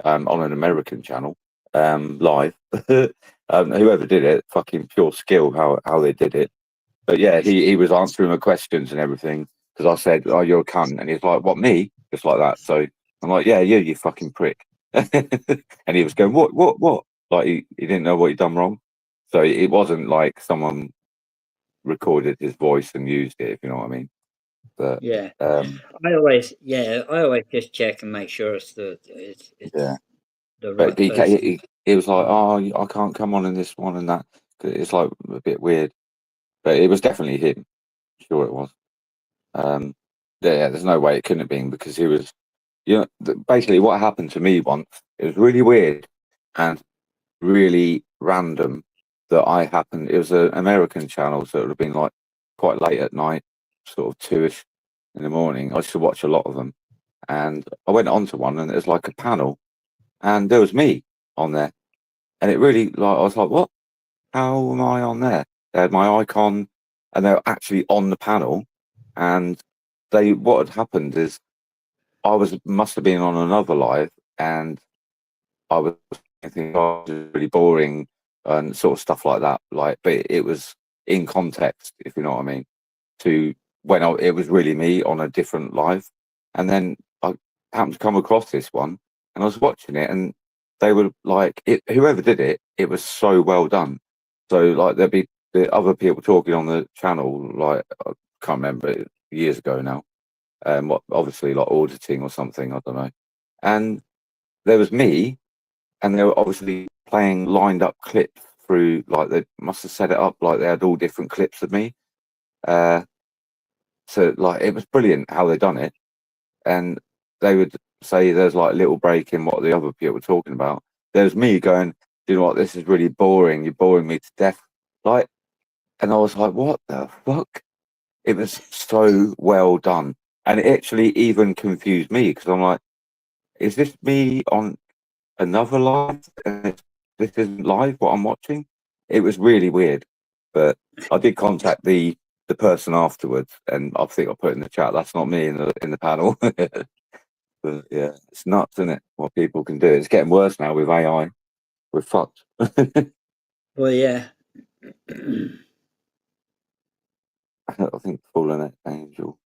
on an American channel live. Whoever did it, fucking pure skill how they did it. But yeah, he was answering my questions and everything because I said, "Oh, you're a cunt," and he's like, "What, me?" Just like that. So I'm like, "Yeah, you fucking prick." And he was going, "What?" Like he didn't know what he'd done wrong. So it wasn't like someone recorded his voice and used it, if you know what I mean. But Yeah, I always just check and make sure it's yeah. the But right person. he was like, "Oh, I can't come on in this one and that." It's like a bit weird, but it was definitely him. Sure, it was. Yeah, there's no way it couldn't have been because he was. Basically, what happened to me once, it was really weird and really random that I happened. It was an American channel, so it would have been like quite late at night, sort of 2ish in the morning. I used to watch a lot of them, and I went onto one, and it was like a panel, and there was me on there. And it really, like, I was like, what? How am I on there? They had my icon and they were actually on the panel. And what had happened is must have been on another live and I was thinking, oh, this is really boring and sort of stuff like that. Like, but it was in context, if you know what I mean, to when it was really me on a different live. And then I happened to come across this one and I was watching it and they were like, whoever did it, it was so well done. So like there'd be the other people talking on the channel, like I can't remember years ago now. What obviously like auditing or something, I don't know. And there was me, and they were obviously playing lined up clips through like they must have set it up like they had all different clips of me. So like it was brilliant how they done it, and they would say there's like a little break in what the other people were talking about. There's me going, you know what, this is really boring. You're boring me to death. Like, and I was like, what the fuck? It was so well done, and it actually even confused me because I'm like, is this me on another live? And this isn't live what I'm watching. It was really weird, but I did contact the person afterwards, and I think I put in the chat that's not me in the panel. But yeah, it's nuts, isn't it? What people can do. It's getting worse now with AI. We're fucked. Well, yeah. I think Fallen Angel.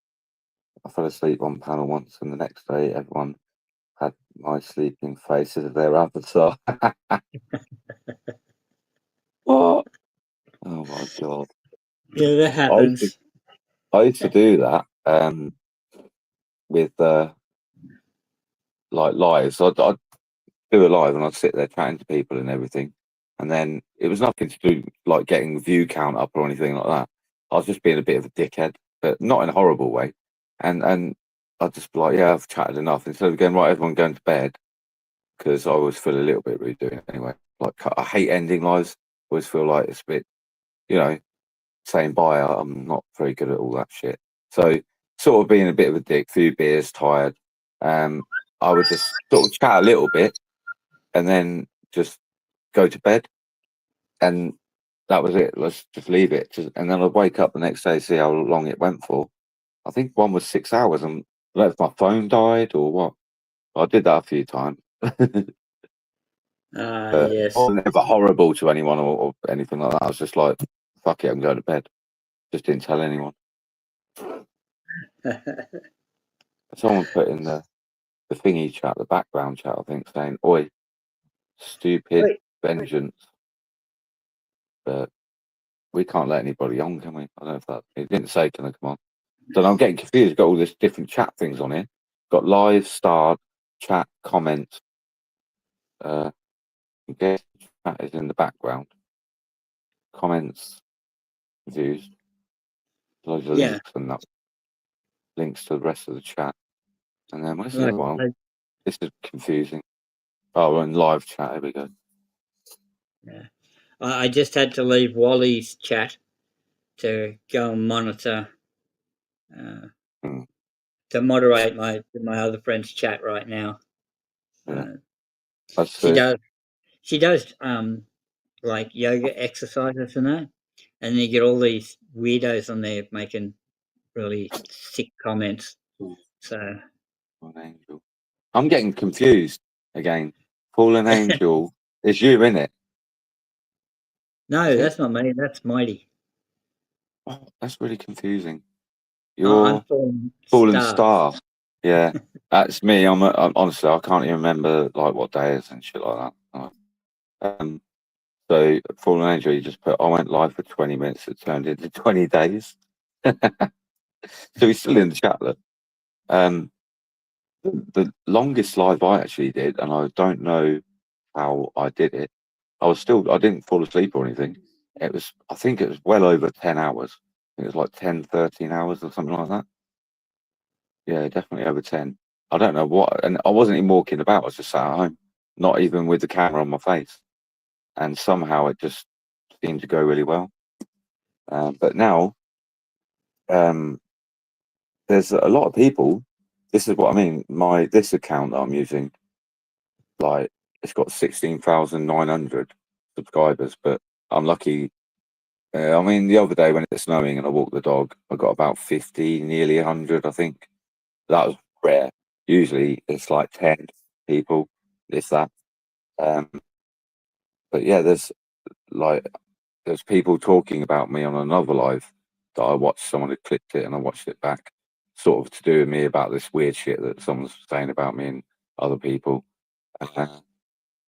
I fell asleep on panel once, and the next day everyone had my sleeping face as their avatar. What? Oh my god! Yeah, that happens. I used to do that with like lives. I'd do a live and I'd sit there chatting to people and everything, and then it was nothing to do like getting the view count up or anything like that. I was just being a bit of a dickhead, but not in a horrible way. And I'd just be like, yeah, I've chatted enough. Instead of going, right, everyone going to bed, because I always feel a little bit rude doing it anyway. Like I hate ending lives. Always feel like it's a bit, you know, saying bye. I'm not very good at all that shit. So sort of being a bit of a dick, few beers, tired. I would just sort of chat a little bit and then just go to bed, and that was it. Let's just leave it. And then I'd wake up the next day, see how long it went for. I think one was 6 hours, and I don't know if my phone died or what. I did that a few times. But it Yes. wasn't ever horrible to anyone or anything like that. I was just like, fuck it, I'm going to bed. Just didn't tell anyone. Someone put in the thingy chat, the background chat, I think, saying, "Oi, stupid Wait. vengeance." But we can't let anybody on, can we? I don't know if that it didn't say can I come on. So I'm getting confused. Got all this different chat things on here. Got live, starred, chat, comment. Guest chat is in the background. Comments, views, loads of links and that. Links to the rest of the chat. And then where's the other one? This is confusing. Oh, we're in live chat. Here we go. Yeah. I just had to leave Wally's chat to go and monitor, to moderate my other friend's chat right now. Yeah. She does like yoga exercises and that, and you get all these weirdos on there making really sick comments. So Angel. I'm getting confused again. Fallen Angel is you, innit? No, that's not me. That's Mighty. Oh, that's really confusing. I'm Fallen Star. Yeah, that's me. I'm honestly, I can't even remember like what day it is and shit like that. So Fallen Angel, you just put. I went live for 20 minutes. It turned into 20 days. So he's still in the chat. Look. The longest live I actually did, and I don't know how I did it. I didn't fall asleep or anything. I think it was well over 10 hours. It was like 10, 13 hours or something like that. Yeah, definitely over 10. I don't know what, and I wasn't even walking about. I was just sat at home, not even with the camera on my face. And somehow it just seemed to go really well. But now, there's a lot of people. This is what I mean. This account that I'm using, like, it's got 16,900 subscribers, but I'm lucky. I mean, the other day when it's snowing and I walked the dog, I got about 50, nearly 100, I think. That was rare. Usually it's like 10 people, if that. But yeah, there's people talking about me on another live that I watched. Someone had clipped it and I watched it back, sort of to do with me about this weird shit that someone's saying about me and other people.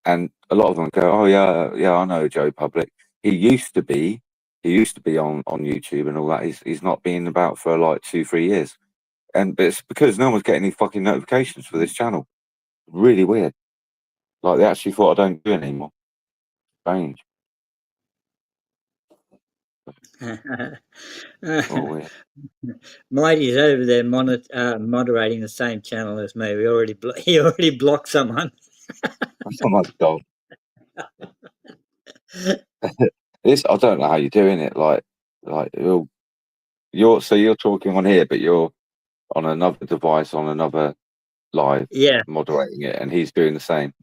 And a lot of them go, "Oh yeah, I know Joe Public. He used to be on YouTube and all that. He's not been about for like 2-3 years, but it's because no one's getting any fucking notifications for this channel. Really weird. Like they actually thought I don't do it anymore. Strange. Weird. Mighty's over there moderating the same channel as me. He already blocked someone. Oh my god. This I don't know how you're doing it. Like you're talking on here, but you're on another device on another live, moderating it, and he's doing the same.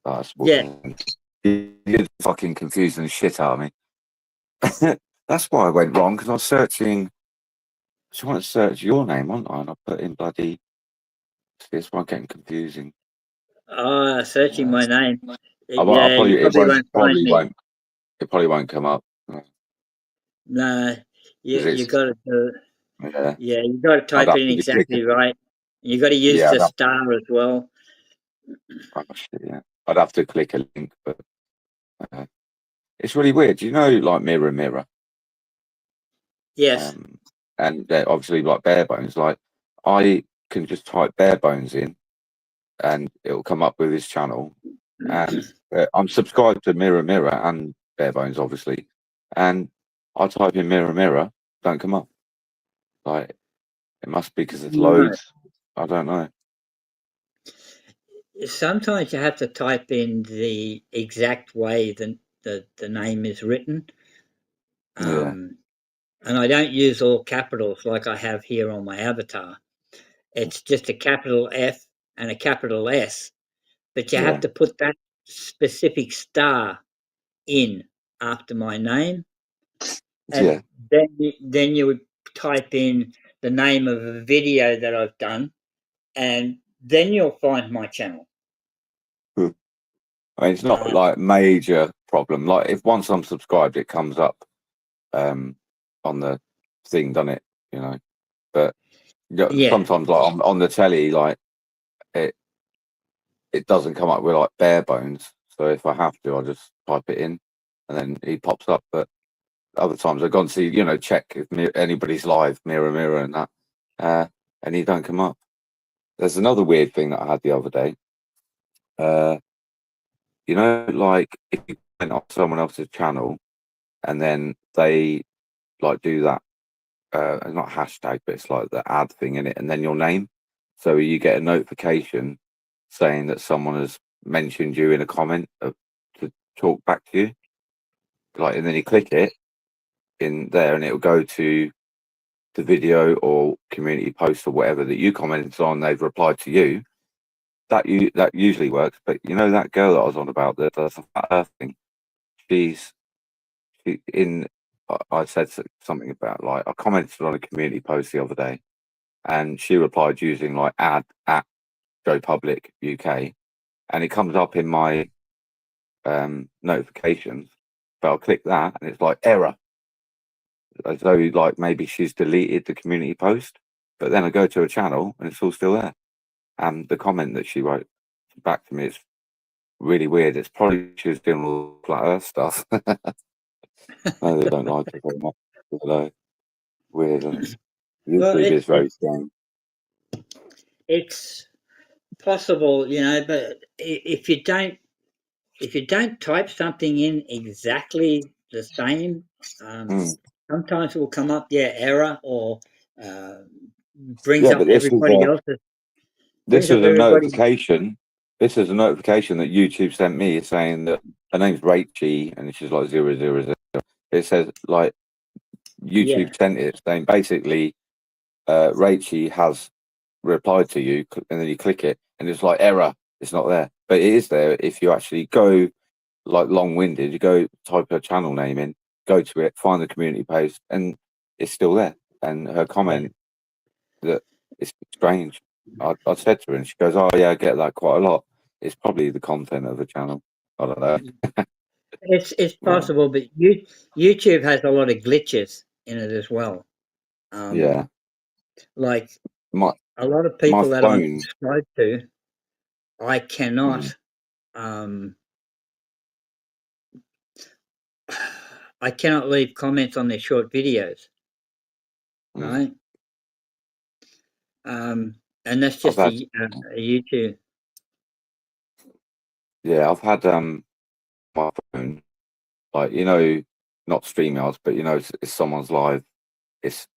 That's weird. You're fucking confusing the shit out of me. That's why I went wrong, because I was searching. I just want to search your name, wasn't I? And I put in bloody. That's why I'm getting confusing. Searching my name. You probably won't. It probably won't come up. No, you got to. Yeah, you got to type it in exactly right. You got to use the star as well. Oh, shit, yeah, I'd have to click a link, but it's really weird. Do you know, like Mirror Mirror? Yes. And obviously, like Bare Bones. Like I can just type Bare Bones in, and it'll come up with his channel. And I'm subscribed to Mirror Mirror and Bare Bones, obviously. And I type in Mirror Mirror, don't come up. Like it must be because there's loads. I don't know. Sometimes you have to type in the exact way the name is written. And I don't use all capitals like I have here on my avatar. It's just a capital F and a capital S, but you have to put that specific star in after my name, and then you would type in the name of a video that I've done, and then you'll find my channel. I mean, it's not like major problem. Like if once I'm subscribed, it comes up on the thing, doesn't it? You know, but sometimes like on the telly, like it doesn't come up with like Bare Bones. So if I have to, I'll just type it in, and then he pops up. But other times I've gone to see, you know, check if anybody's live, mirror and that, and he don't come up. There's another weird thing that I had the other day. You know, like if you went off someone else's channel and then they like do that, not hashtag, but it's like the ad thing in it, and then your name. So you get a notification saying that someone has mentioned you in a comment to talk back to you. Like, and then you click it in there and it'll go to the video or community post or whatever that you commented on, they've replied to you. That usually works, but you know that girl that I was on about that does the flat earth thing, I said something about, like, I commented on a community post the other day and she replied using like ad at Joe Public UK, and it comes up in my notifications, but I'll click that and it's like error, as though like maybe she's deleted the community post. But then I go to her channel and it's all still there, and the comment that she wrote back to me is really weird. It's probably she was doing all flat earth stuff. No, they don't like it very much. Hello. Weird, isn't it? Well, YouTube is very strange. it's possible, you know, but if you don't type something in exactly the same, sometimes it will come up, error, or brings Yeah, up but this everybody is else's. this Brings is up a everybody. notification. This is a notification that YouTube sent me saying that her name's Rachie and she's like 000. It says like YouTube sent it saying basically Rachie has replied to you, and then you click it and it's like error, it's not there. But it is there if you actually go like long-winded, you go type her channel name in, go to it, find the community post, and it's still there. And her comment that it's strange. I said to her and she goes, oh yeah, I get that quite a lot. It's probably the content of the channel. I don't know. It's possible, but YouTube has a lot of glitches in it as well. Yeah. Like My a lot of people that I'm phone. subscribed to, I cannot I cannot leave comments on their short videos, right? And that's just I've had a YouTube. Yeah, I've had my phone, like, you know, not StreamYards, but you know, it's someone's live.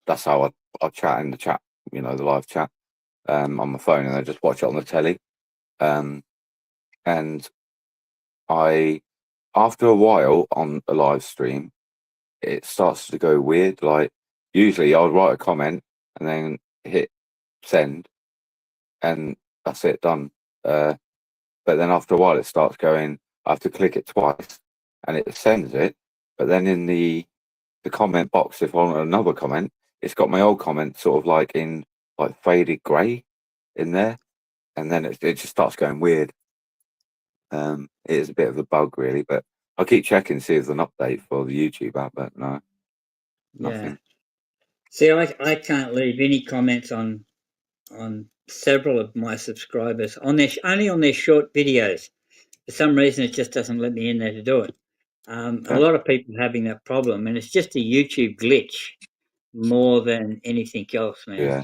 That's how I chat in the chat, you know, the live chat on my phone, and I just watch it on the telly. And I, after a while on a live stream, it starts to go weird. Like usually I'll write a comment and then hit send, and that's it, done. But then after a while it starts going, I have to click it twice and it sends it. But then in the comment box, if I want another comment, it's got my old comment sort of like in like faded grey in there, and then it just starts going weird. It is a bit of a bug really, but I'll keep checking, see if there's an update for the YouTube app, but no, nothing. Yeah. See, I can't leave any comments on several of my subscribers on their only on their short videos. For some reason, it just doesn't let me in there to do it. A lot of people are having that problem, and it's just a YouTube glitch more than anything else, man. Yeah.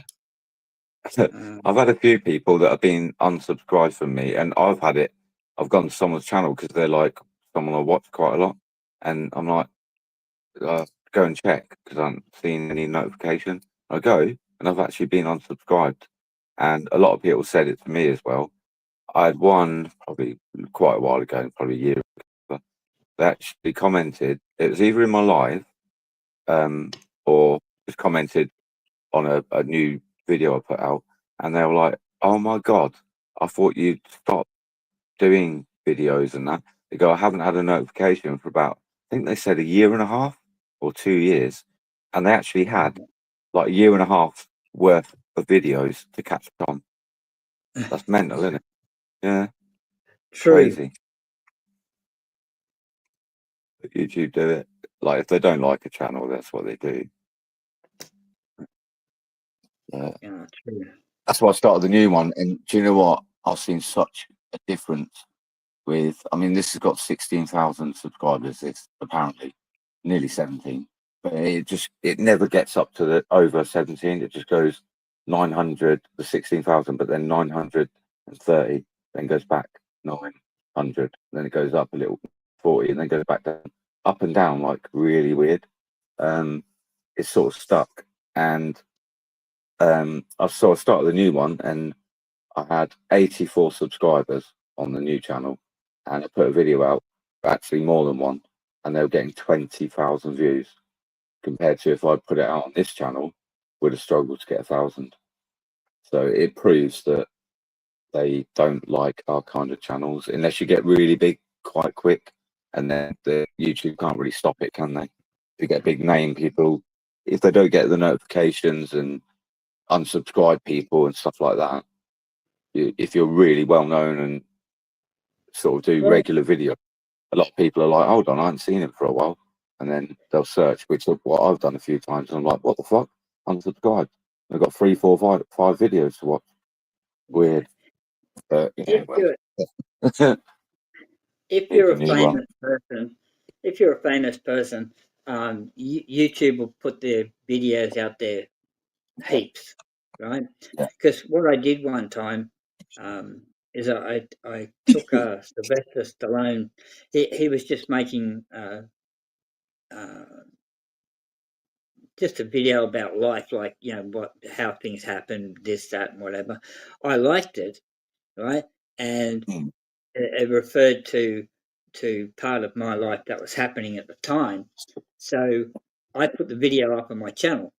I've had a few people that have been unsubscribed from me, and I've gone to someone's channel because they're like someone I watch quite a lot, and I'm like, go and check because I haven't seen any notification. I go and I've actually been unsubscribed, and a lot of people said it to me as well. I had one probably quite a while ago, probably a year ago. They actually commented. It was either in my live, or just commented on a new video I put out, and they were like, "Oh my god, I thought you'd stop doing videos and that." They go, "I haven't had a notification for about," I think they said, a year and a half or 2 years, and they actually had like a year and a half worth of videos to catch on. That's mental, isn't it? Yeah, True. crazy. But YouTube do it. Like if they don't like a channel, that's what they do. Yeah. True. That's why I started the new one. And do you know what? I've seen such a difference with, I mean, this has got 16,000 subscribers. It's apparently nearly 17. but it never gets up to the over 17. It just goes 900, the 16,000, but then 930, then goes back 900, then it goes up a little 40, and then goes back down, up and down, like really weird. It's sort of stuck, and I started the new one, and I had 84 subscribers on the new channel, and I put a video out, actually more than one, and they were getting 20,000 views, compared to if I put it out on this channel, would have struggled to get 1,000. So it proves that they don't like our kind of channels unless you get really big quite quick, and then the YouTube can't really stop it, can they? If you get a big name, people, if they don't get the notifications and unsubscribe people and stuff like that, if you're really well known and sort of do regular video, a lot of people are like, hold on, I haven't seen him for a while, and then they'll search, which is what I've done a few times, and I'm like, what the fuck, unsubscribed. I've got 3, 4, 5 videos to watch. Weird. But you know, if you're a famous person, YouTube will put their videos out there heaps, right? Because what I did one time is I took Sylvester Stallone. He was just making just a video about life, like, you know, how things happen, this, that, and whatever. I liked it, right? And it referred to part of my life that was happening at the time. So I put the video up on my channel,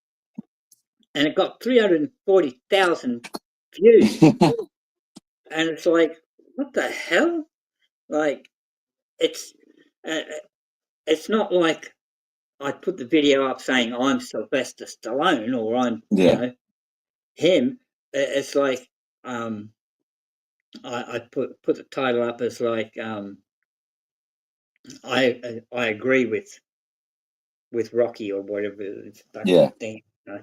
and it got 340,000 views. And it's like, what the hell? Like, it's not like I put the video up saying I'm Sylvester Stallone or I'm you know him. It's like I put the title up as like I agree with Rocky or whatever thing, you know?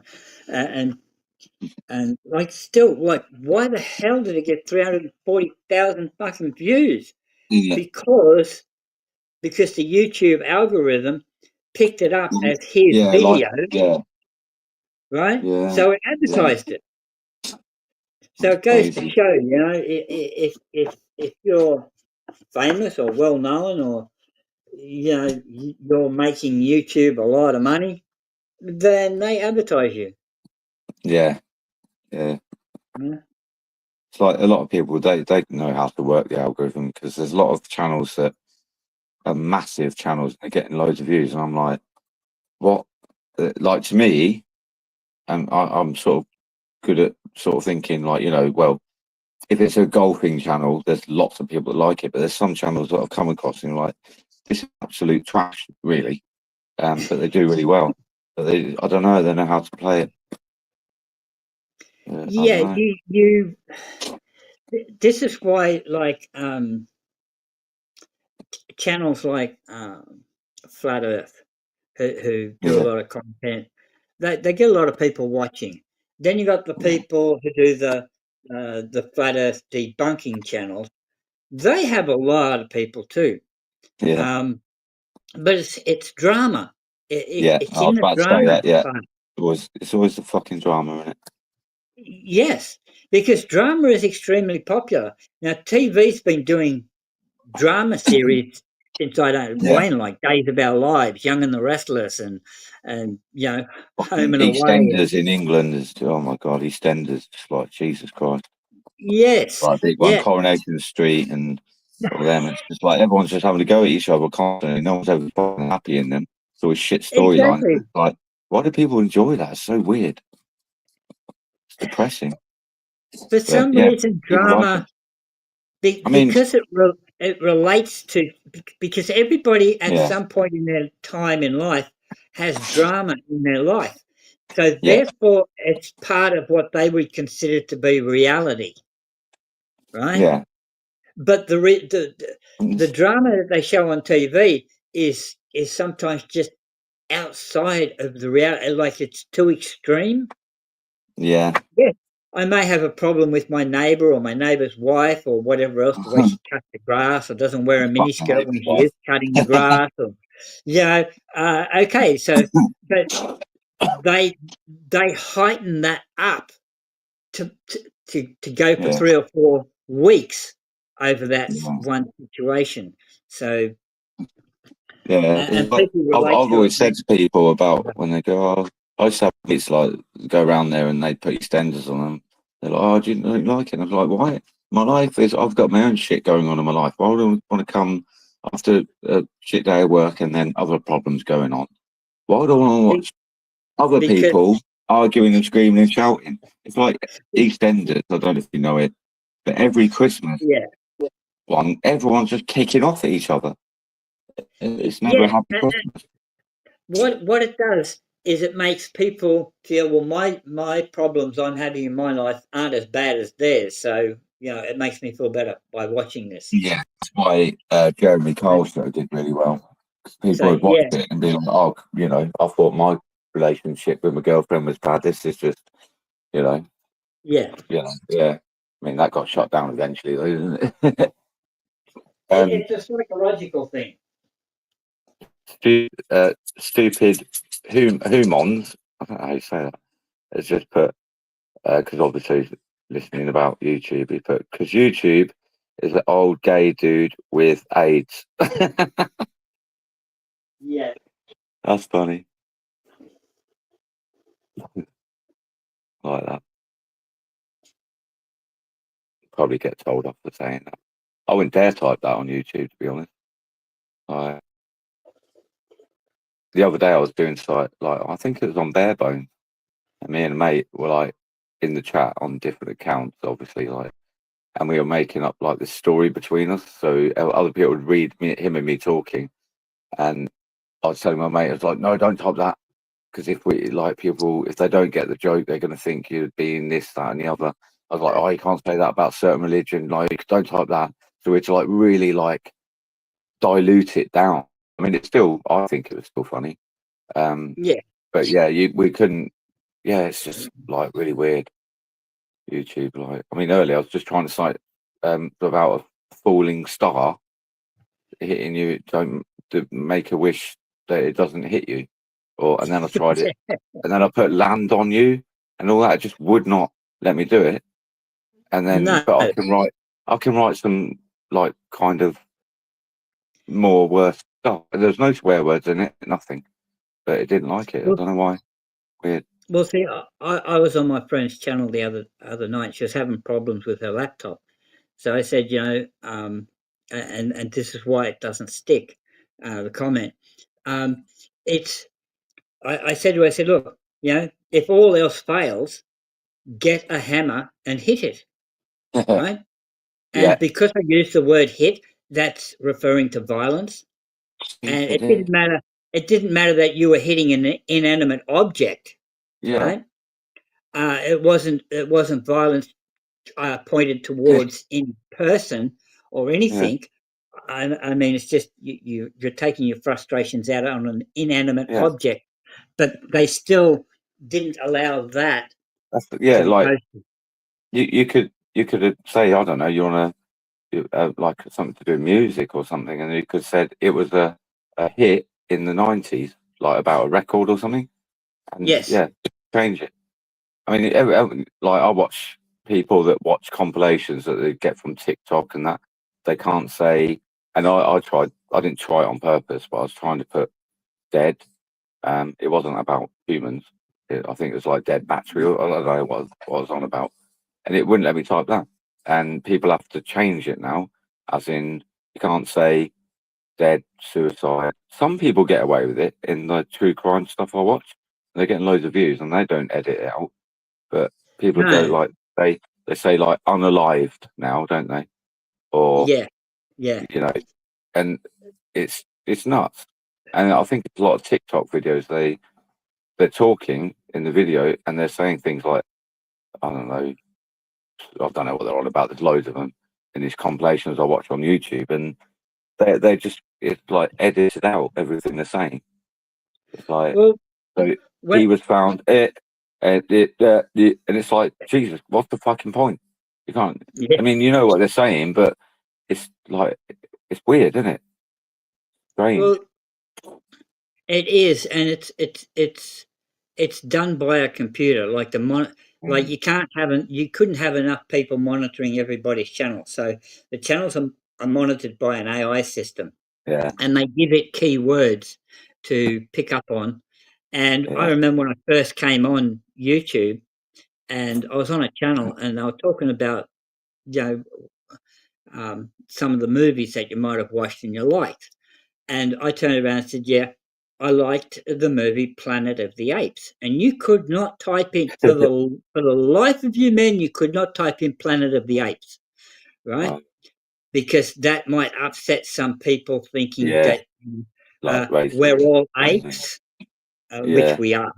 and like, still, like, why the hell did it get 340,000 fucking views? Because the YouTube algorithm picked it up as his video, right? So it advertised it. So it goes to show, you know, if you're famous or well known, or, you know, you're making YouTube a lot of money, then they advertise you. Yeah. It's like a lot of people, they know how to work the algorithm, because there's a lot of channels that are massive channels, they're getting loads of views, and I'm like, what? Like, to me, I'm sort of good at sort of thinking, like, you know, well, if it's a golfing channel, there's lots of people that like it, but there's some channels that I've come across and like, this is absolute trash, really, but they do really well. But I don't know, they know how to play it. Yeah, you this is why, like, channels like Flat Earth, who do a lot of content, they get a lot of people watching. Then you got the people who do the Flat Earth debunking channels. They have a lot of people too. But it's drama. It's I was about to say that. Yeah, part. It's always the fucking drama, isn't it? Yes, because drama is extremely popular. Now, TV's been doing drama series since I don't when, like Days of Our Lives, Young and the Restless, and you know, Home and Away. EastEnders in England is, oh my god, EastEnders, just like Jesus Christ. Yes, like big one, Coronation Street, and all them. It's just like everyone's just having to go at each other constantly. No one's ever fucking happy in them. It's always shit storylines. Exactly. Like, why do people enjoy that? It's so weird. It's depressing. For some reason, drama, because it relates to, because everybody at some point in their time in life has drama in their life. So therefore, it's part of what they would consider to be reality, right? Yeah. But the drama that they show on TV is sometimes just outside of the reality, like it's too extreme. Yeah. Yeah. I may have a problem with my neighbour or my neighbour's wife or whatever else, the way she cuts the grass, or doesn't wear a miniskirt when she is cutting the grass, or Yeah. Okay. So, but they heighten that up to go for Yeah. 3 or 4 weeks over that Yeah. one situation. So, Yeah, and it's like people I've relate to always said it. to people about when they go, oh, I used to have mates like go around there and they put extenders on them. They're like, oh, do you don't like it? And I was like, why? My life is I've got my own shit going on in my life. Why would I want to come after a shit day of work and then other problems going on? Why would I want to watch other Because people arguing and screaming and shouting? It's like EastEnders. I don't know if you know it, but every Christmas yeah, one, everyone's just kicking off at each other. It's never a yeah. happy Christmas. What it does is it makes people feel, well, my problems I'm having in my life aren't as bad as theirs. So it makes me feel better by watching this. Yeah, that's why Jeremy Kyle show did really well. 'Cause people So would watch it and be like, "Oh, I thought my relationship with my girlfriend was bad. This is just, you know, yeah. yeah." I mean, that got shut down eventually, though, didn't it? It's a psychological thing. Stupid humans. I don't know how you say that. It's just put because obviously he's listening about YouTube. He put because YouTube is an old gay dude with AIDS. Yeah. That's funny. Like that. Probably get told off for saying that. I wouldn't dare type that on YouTube, to be honest. The other day I was doing I think it was on Barebone, and me and a mate were like in the chat on different accounts, obviously, and we were making up like this story between us. So other people would read him and me talking, and I was telling my mate, I was like, no, don't type that. Because if if they don't get the joke, they're going to think you're being this, that, and the other. I was like, oh, you can't say that about certain religion. Like, don't type that. So we're to really dilute it down. I mean, I think it was still funny. Yeah. But yeah, we couldn't. Yeah, it's just really weird. YouTube, I mean, earlier I was just trying to cite about a falling star hitting you. Don't make a wish that it doesn't hit you. And then I tried it, and then I put land on you and all that. It just would not let me do it. And then, No. but I can write some kind of more worse stuff. There's no swear words in it, nothing. But it didn't like it. I don't know why. Weird. Well, see, I was on my friend's channel the other night. She was having problems with her laptop, so I said, and this is why it doesn't stick. The comment, it's I said to her, I said, look, if all else fails, get a hammer and hit it, right? Yeah. And because I used the word hit, that's referring to violence, and it didn't matter. It didn't matter that you were hitting an inanimate object, Yeah. right? It wasn't violence pointed towards any person or anything. I mean, it's just you're taking your frustrations out on an inanimate object, but they still didn't allow that. To be posted. you could say, I don't know, you want to like something to do with music or something, and you could said it was a hit in the 90s, like about a record or something, and yes, change it. I mean, I watch people that watch compilations that they get from TikTok and that they can't say. And I tried. I didn't try it on purpose, but I was trying to put dead. It wasn't about humans. I think it was like dead battery. I don't know what I was on about, and it wouldn't let me type that. And people have to change it now, as in you can't say dead, suicide. Some people get away with it in the true crime stuff I watch. They're getting loads of views and they don't edit it out. But people go they say unalived now, don't they? Or yeah, and it's nuts. And I think a lot of TikTok videos they're talking in the video and they're saying things like, I don't know what they're on about. There's loads of them in these compilations I watch on YouTube, and they just it's like edited out everything they're saying. It's like he was found and it's like, Jesus, what's the fucking point? You can't. Yeah. I mean, you know what they're saying, but it's weird, isn't it? Strange. Well, It is, and it's done by a computer. Like like you couldn't have enough people monitoring everybody's channel. So the channels are monitored by an AI system, Yeah, and they give it keywords to pick up on. And I yeah, remember when I first came on YouTube, and I was on a channel, and they were talking about you know some of the movies that you might have watched and you liked. And I turned around and said, "Yeah, I liked the movie Planet of the Apes." And you could not type in for the life of you, men, you could not type in Planet of the Apes, right? right. Because that might upset some people thinking Yeah, that like we're racist. all Something. apes, which Yeah, we are,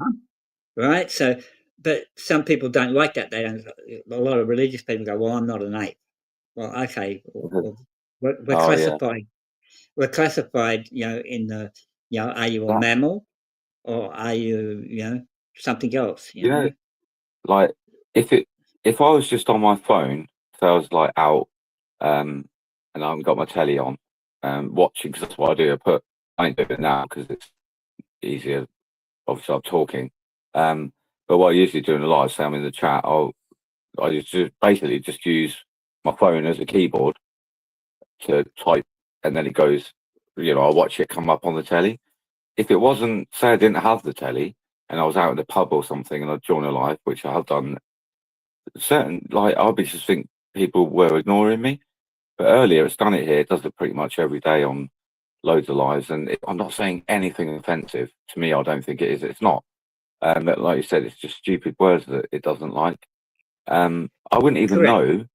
right? So, but some people don't like that. They don't. A lot of religious people go, "Well, I'm not an ape." Well, okay, well, we're oh yeah, classified. We're classified, in the, are you a that mammal or are you, something else? you know, like if it if I was just on my phone, so I was like out, and I haven't got my telly on, watching because that's what I do. I ain't doing it now because it's easier. Obviously, I'm talking. But what I usually do in the live, say I'm in the chat, I just basically just use my phone as a keyboard to type, and then it goes. I watch it come up on the telly. If it wasn't, say I didn't have the telly and I was out in the pub or something and I'd join a live, which I have done, I'll be just think people were ignoring me. But earlier, it's done it here. It does it pretty much every day on loads of lives. And I'm not saying anything offensive. To me, I don't think it is. It's not. But like you said, it's just stupid words that it doesn't like. I wouldn't even Correct. know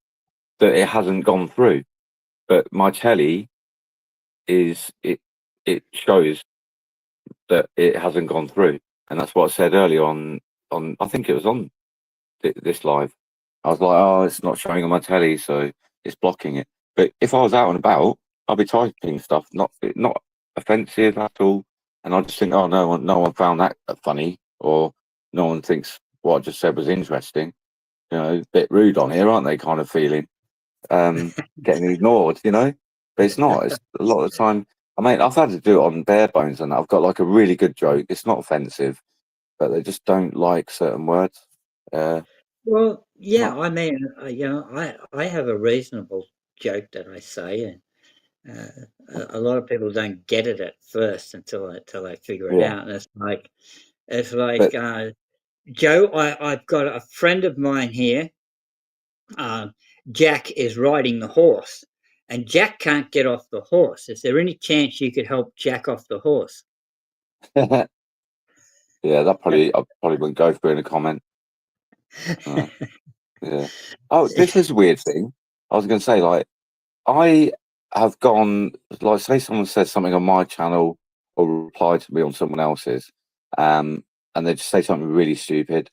that it hasn't gone through. But my telly it shows that it hasn't gone through, and that's what I said earlier on. I think it was on this live. I was like, oh, it's not showing on my telly, so it's blocking it. But if I was out and about, I'd be typing stuff, not offensive at all, and I just think, oh, no one found that funny, or no one thinks what I just said was interesting. A bit rude on here, aren't they? Kind of feeling, getting ignored, But it's not. It's a lot of the time. I mean, I've had to do it on bare bones, and I've got like a really good joke. It's not offensive, but they just don't like certain words. Well, It's yeah, not. I mean, I have a reasonable joke that I say, and a lot of people don't get it at first until they figure it Yeah, out. And it's like but Joe, I've got a friend of mine here. Jack is riding the horse, and Jack can't get off the horse. Is there any chance you could help Jack off the horse? yeah, I probably wouldn't go through in a comment. Uh, yeah. Oh, this is a weird thing. I was going to say, like, I have gone, like, say someone says something on my channel or replied to me on someone else's, and they just say something really stupid.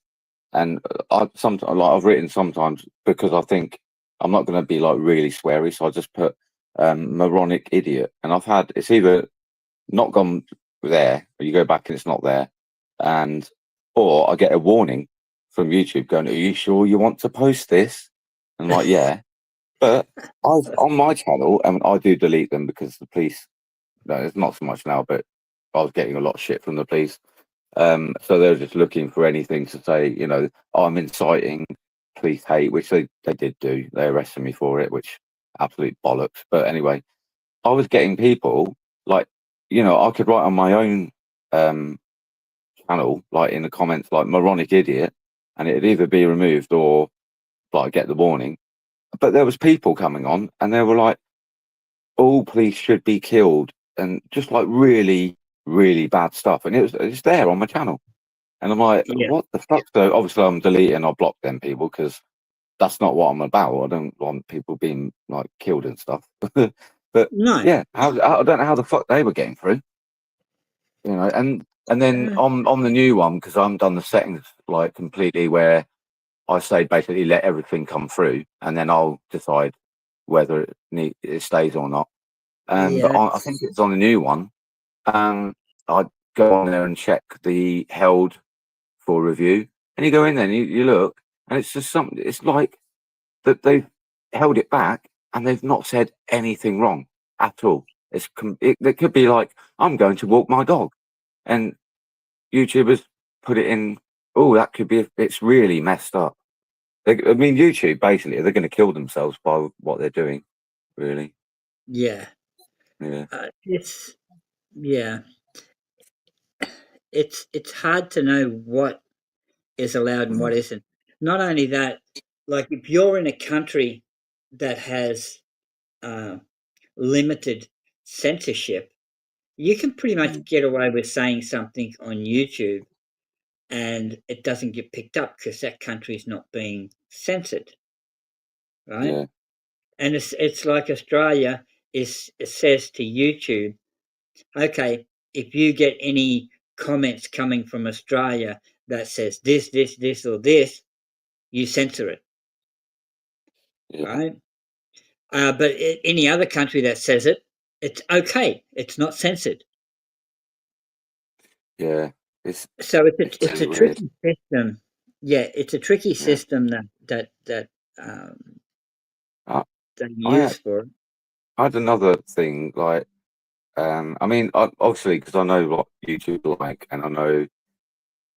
And I've written sometimes because I think I'm not going to be like really sweary, so I just put moronic idiot. And it's either not gone there, or you go back and it's not there, or I get a warning from YouTube going, "Are you sure you want to post this?" And I'm like, "Yeah." But I've on my channel, and I do delete them because the police. No, it's not so much now, but I was getting a lot of shit from the police. So they were just looking for anything to say, I'm inciting police hate, which they did do. They arrested me for it, which absolute bollocks. But anyway, I was getting people like, I could write on my own channel, like in the comments, like moronic idiot, and it'd either be removed or like get the warning. But there was people coming on and they were like, all police should be killed, and just like really, really bad stuff. And it's there on my channel. And I'm like, Yeah. what the fuck? So obviously I'm deleting, I block them people because that's not what I'm about. I don't want people being like killed and stuff. But No. yeah, I don't know how the fuck they were getting through, and then Uh, on the new one, because I'm done the settings like completely where I say basically let everything come through, and then I'll decide whether it stays or not. But yeah. I think it's on the new one. I go on there and check the held for review, and you go in there and you look, and it's just something. It's like that they've held it back and they've not said anything wrong at all. It could be like, I'm going to walk my dog, and YouTubers put it in. Oh, that could be. It's really messed up. I mean, YouTube basically they're going to kill themselves by what they're doing. Really. Yeah. Yeah. Yeah. It's hard to know what is allowed and what isn't. Not only that, like if you're in a country that has limited censorship, you can pretty much get away with saying something on YouTube and it doesn't get picked up because that country is not being censored, right? Yeah. And it's like Australia it says to YouTube, okay, if you get any comments coming from Australia that says this, or this, you censor it, Yeah. right? But any other country that says it, it's okay. It's not censored. Yeah. So it's a really weird. tricky system. Yeah, it's a tricky Yeah. system that I, they I use for it. I had another thing like, I mean, obviously because I know what YouTube like, and I know,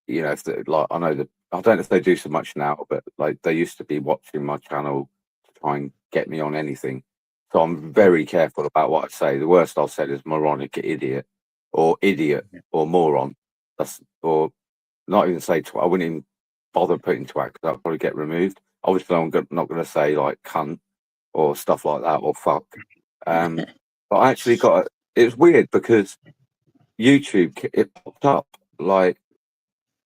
you know, if like I know that I don't know if they do so much now, but like they used to be watching my channel to try and get me on anything. So I'm very careful about what I say. The worst I've said is moronic idiot, or moron. Or not even say twat. I wouldn't even bother putting twat because that'll probably get removed. Obviously, I'm not going to say like cunt or stuff like that or fuck. But I actually got it was weird because YouTube it popped up like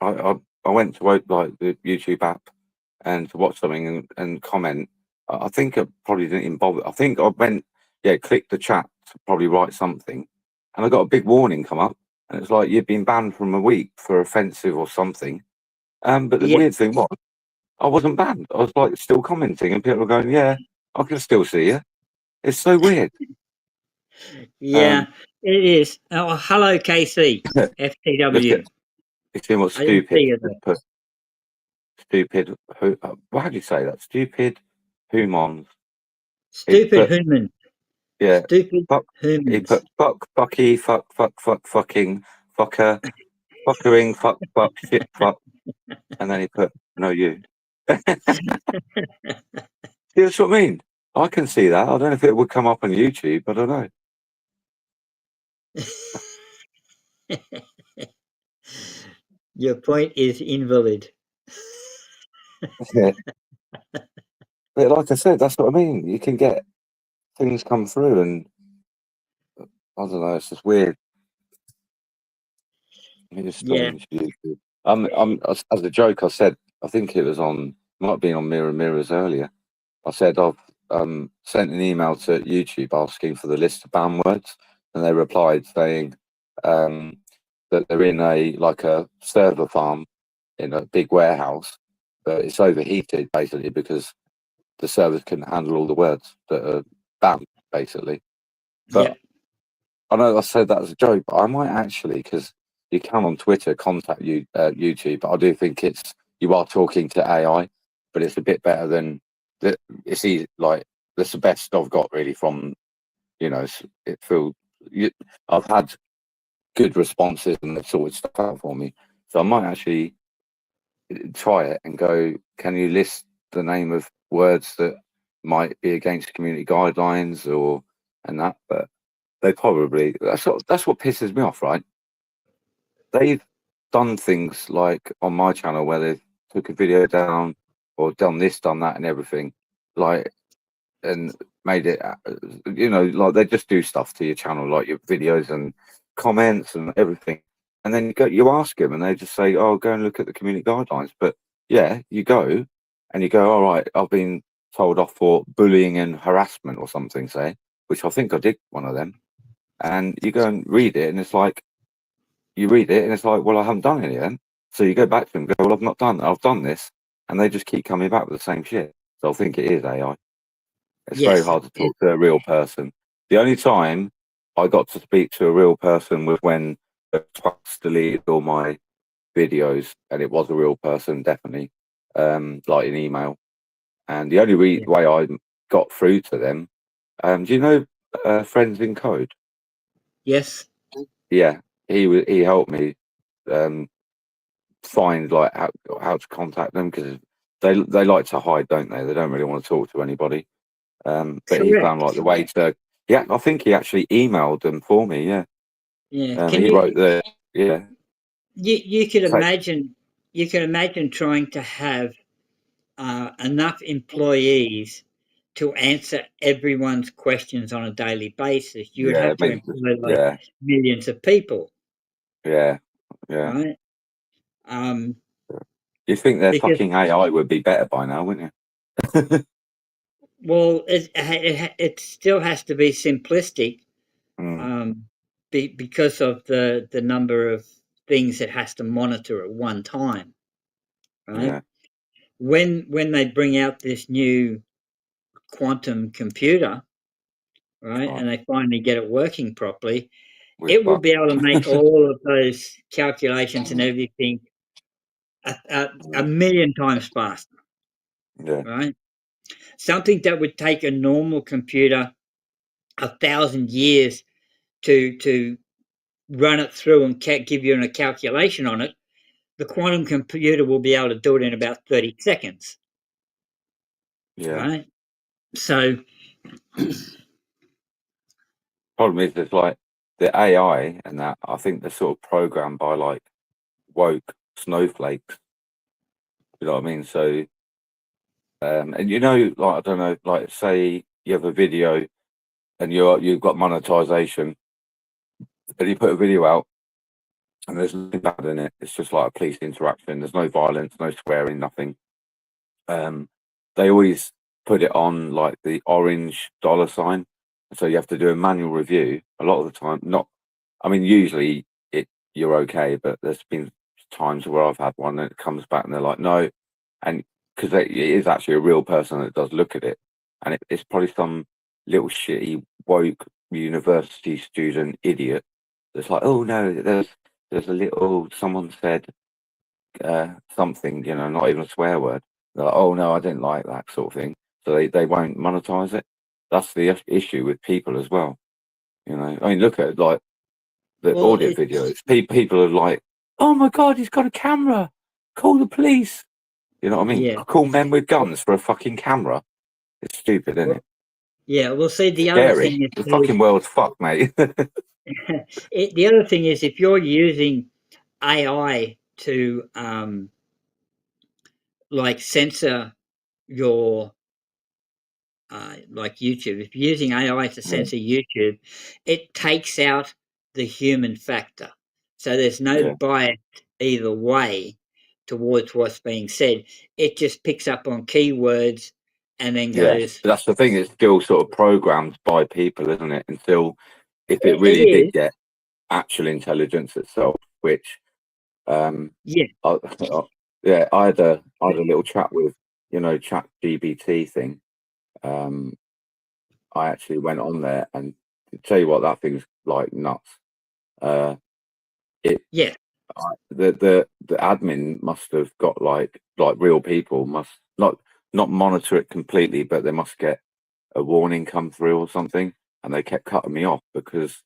I went to like the YouTube app and to watch something and comment. I think I probably didn't even bother. I think I went clicked the chat to probably write something, and I got a big warning come up, and it's like you've been banned from a week for offensive or something. But the weird thing was I wasn't banned. I was like still commenting, and people were going, "Yeah, I can still see you." It's so weird. Yeah, it is. Oh, hello, KC, Look FTW. at you see what I didn't see stupid you though. put stupid who how do you say that? Stupid humans. Stupid human. Yeah. Stupid Fuck he humans. put fucky, fucking, fucker, fuckering, fuck, shit, fuck, and then he put no you. See, that's what I mean. I can see that. I don't know if it would come up on YouTube. I don't know. Your point is invalid. Yeah. But like I said, that's what I mean. You can get things come through, and I don't know. It's just weird. It's strange. YouTube. As a joke, I said I think it was on might have been on Mirrors earlier. I said I've sent an email to YouTube asking for the list of ban words, and they replied saying that they're in a server farm in a big warehouse, but it's overheated basically because the servers couldn't handle all the words that are banned basically. But I know I said that as a joke, but I might actually, because you can on Twitter contact YouTube, but I do think you are talking to AI, but it's a bit better than it's easy, like that's the best I've got really from it feels I've had good responses and they've sorted stuff out for me, so I might actually try it and go, can you list the name of words that might be against community guidelines and that, but they probably that's what pisses me off, right? They've done things like on my channel where they've took a video down or done this, done that, and everything, like, and made it, like they just do stuff to your channel, like your videos and comments and everything. And then you ask them, and they just say, "Oh, go and look at the community guidelines." But yeah, you go and you go, "All right, I've been told off for bullying and harassment or something," say, which I think I did one of them. And you go and read it, and it's like, you read it, and it's like, well, I haven't done any then. So you go back to them and go, well, I've done this. And they just keep coming back with the same shit. So I think it is AI. It's very hard to talk to a real person. The only time I got to speak to a real person was when the Twats deleted all my videos, and it was a real person, definitely, like an email. And the only way I got through to them, do you know Friends in Code? Yes. Yeah. he helped me find like how to contact them, because they like to hide, don't they? They don't really want to talk to anybody. But he found like the way to. Yeah, I think he actually emailed them for me. Yeah. Yeah. He wrote the. Yeah. You could So, imagine. You can imagine trying to have enough employees to answer everyone's questions on a daily basis. You would yeah. have to employ like Yeah. millions of people, Yeah. Yeah. right? Um, You think their because fucking AI would be better by now, wouldn't you? well, it still has to be simplistic, Mm, because of the number of things it has to monitor at one time, right? yeah. When they bring out this new quantum computer, right, Right. and they finally get it working properly, We're it will fucked. be able to make all of those calculations and everything a million times faster, Yeah. right? Something that would take a normal computer 1,000 years to run it through and give you a calculation on it, the quantum computer will be able to do it in about 30 seconds, Yeah. right? So, Problem is, there's like the AI and that. I think they're sort of programmed by like woke snowflakes. You know what I mean? So, and you know, like I don't know, like say you have a video and you've got monetization, and you put a video out and there's nothing bad in it. It's just like a police interaction. There's no violence, no swearing, nothing. They always put it on like the orange dollar sign, so you have to do a manual review. A lot of the time, not. I mean, usually you're okay, but there's been times where I've had one and it comes back and they're like, no, and because it is actually a real person that does look at it, and it's probably some little shitty woke university student idiot that's like, oh no, there's a little someone said something, you know, not even a swear word. They're like, oh no, I didn't like that sort of thing. So they won't monetize it. That's the issue with people as well. You know, I mean, look at like the well, audit videos. People are like, oh my God, he's got a camera. Call the police. You know what I mean? yeah, Call men with guns for a fucking camera. It's stupid, isn't well, it? yeah. Well, see, the other Scary. thing is, The fucking world's fucked, mate. the other thing is, if you're using AI to like censor your like YouTube, if you're using AI to Yeah. censor YouTube, it takes out the human factor. So there's no Yeah. bias either way towards what's being said. It just picks up on keywords and then Yeah. goes, But that's the thing. It's still sort of programmed by people, isn't it? Until if it it really did is, get actual intelligence itself, which yeah, yeah, I had a little chat with, you know, chat GBT thing. I actually went on there and to tell you what, that thing's like nuts. Uh, it yeah, the admin must have got like real people must not monitor it completely, but they must get a warning come through or something, and they kept cutting me off because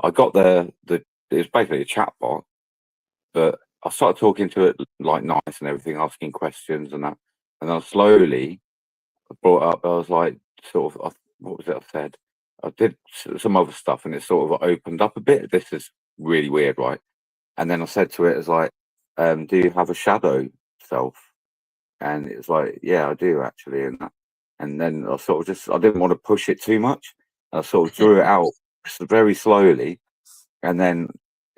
I got the it was basically a chat bot, but I started talking to it like nice and everything, asking questions and that, and then slowly brought up. I was like, sort of, what was it I said? I did some other stuff, and it sort of opened up a bit. This is really weird, right? And then I said to it, "As like, do you have a shadow self?" And it was like, "Yeah, I do actually." And then I sort of I didn't want to push it too much. I sort of drew it out very slowly, and then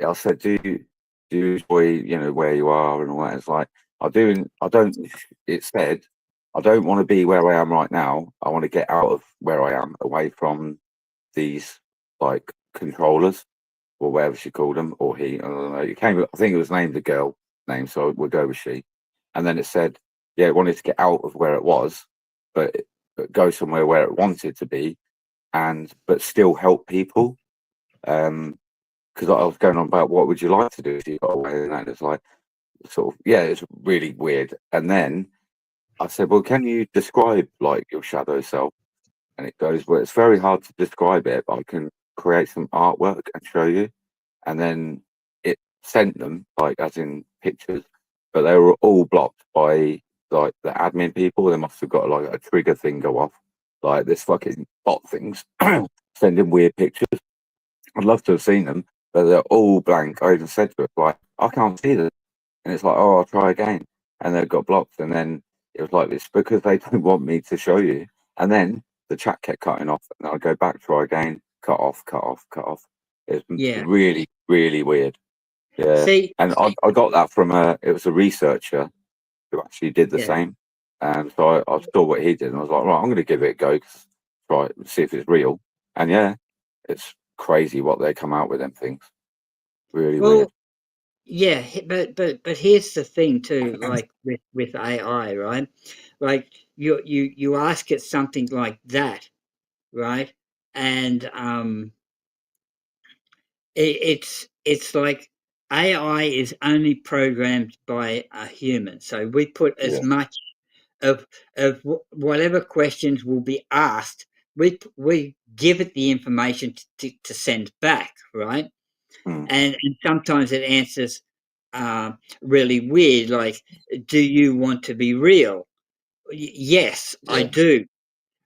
I said, do you enjoy, you know, where you are and all that?" It's like, I do. I don't. It said, I don't want to be where I am right now. I want to get out of where I am, away from these like controllers or whatever she called them, or he. I don't know. It came. I think it was named a girl name, so we'll go with she. And then it said, yeah, it wanted to get out of where it was, but go somewhere where it wanted to be, and but still help people. Because I was going on about what would you like to do if you got away, and that it's like sort of, yeah, it's really weird. And then I said, well, can you describe like your shadow self? And it goes, well, it's very hard to describe it, but I can create some artwork and show you. And then sent them, like as in pictures, but they were all blocked by like the admin people. They must have got like a trigger thing go off, like this fucking bot things sending weird pictures. I'd love to have seen them, but they're all blank. I even said to it, like, I can't see them. And it's like, oh, I'll try again. And they got blocked. And then it was like, it's because they don't want me to show you. And then the chat kept cutting off. And I'd go back, try again, cut off, cut off, cut off. It's really, really weird. Yeah. See, and I got that from it was a researcher who actually did the same. And so I saw what he did. And I was like, right, I'm going to give it a go. Try see if it's real. And yeah, it's crazy what they come out with them things. Really weird. Yeah, but here's the thing too, like with AI, right? Like you ask it something like that, right? And it's like AI is only programmed by a human, so we put as much of whatever questions will be asked, we give it the information to send back, right? And sometimes it answers really weird, like, "Do you want to be real?" Yes, I do.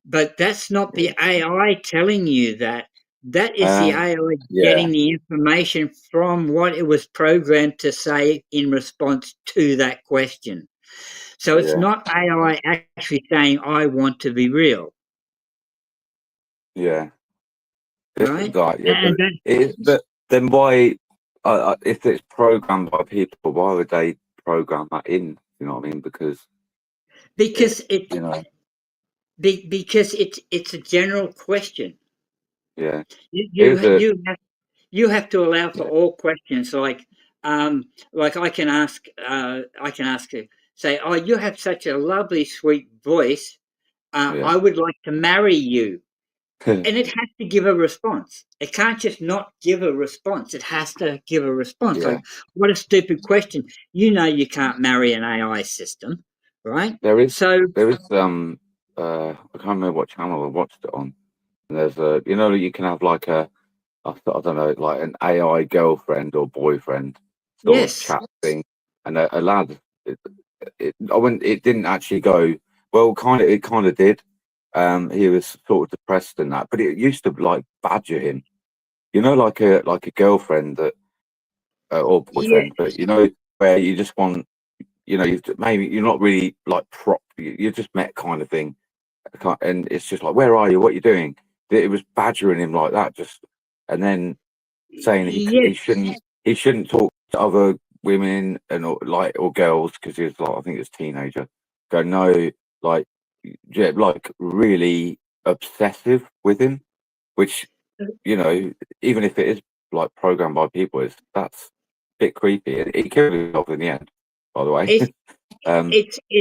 But that's not the AI telling you that. That is the AI getting the information from what it was programmed to say in response to that question. So it's not AI actually saying, "I want to be real." Yeah. Right? Like, but then why, if it's programmed by people, why would they program that in? You know what I mean? Because because because it's a general question. Yeah. You have to allow for all questions. Like I can ask say, "Oh, you have such a lovely, sweet voice. I would like to marry you." And it has to give a response. It can't just not give a response. It has to give a response. Like, what a stupid question. You know you can't marry an AI system, right? There is I can't remember what channel I watched it on. And there's you can have like I don't know, like an AI girlfriend or boyfriend sort of chat thing, and a lad. It didn't actually go well. It kind of did. He was sort of depressed and that, but it used to like badger him, like a girlfriend that or boyfriend, but where you just want, maybe you're not really like you just met kind of thing, and it's just like, where are you? What are you doing? It was badgering him like that, just, and then saying he shouldn't talk to other women or girls because he was like, I think he was a teenager. Go no, like like really obsessive with him, which even if it is like programmed by people, that's a bit creepy. He killed himself in the end, by the way.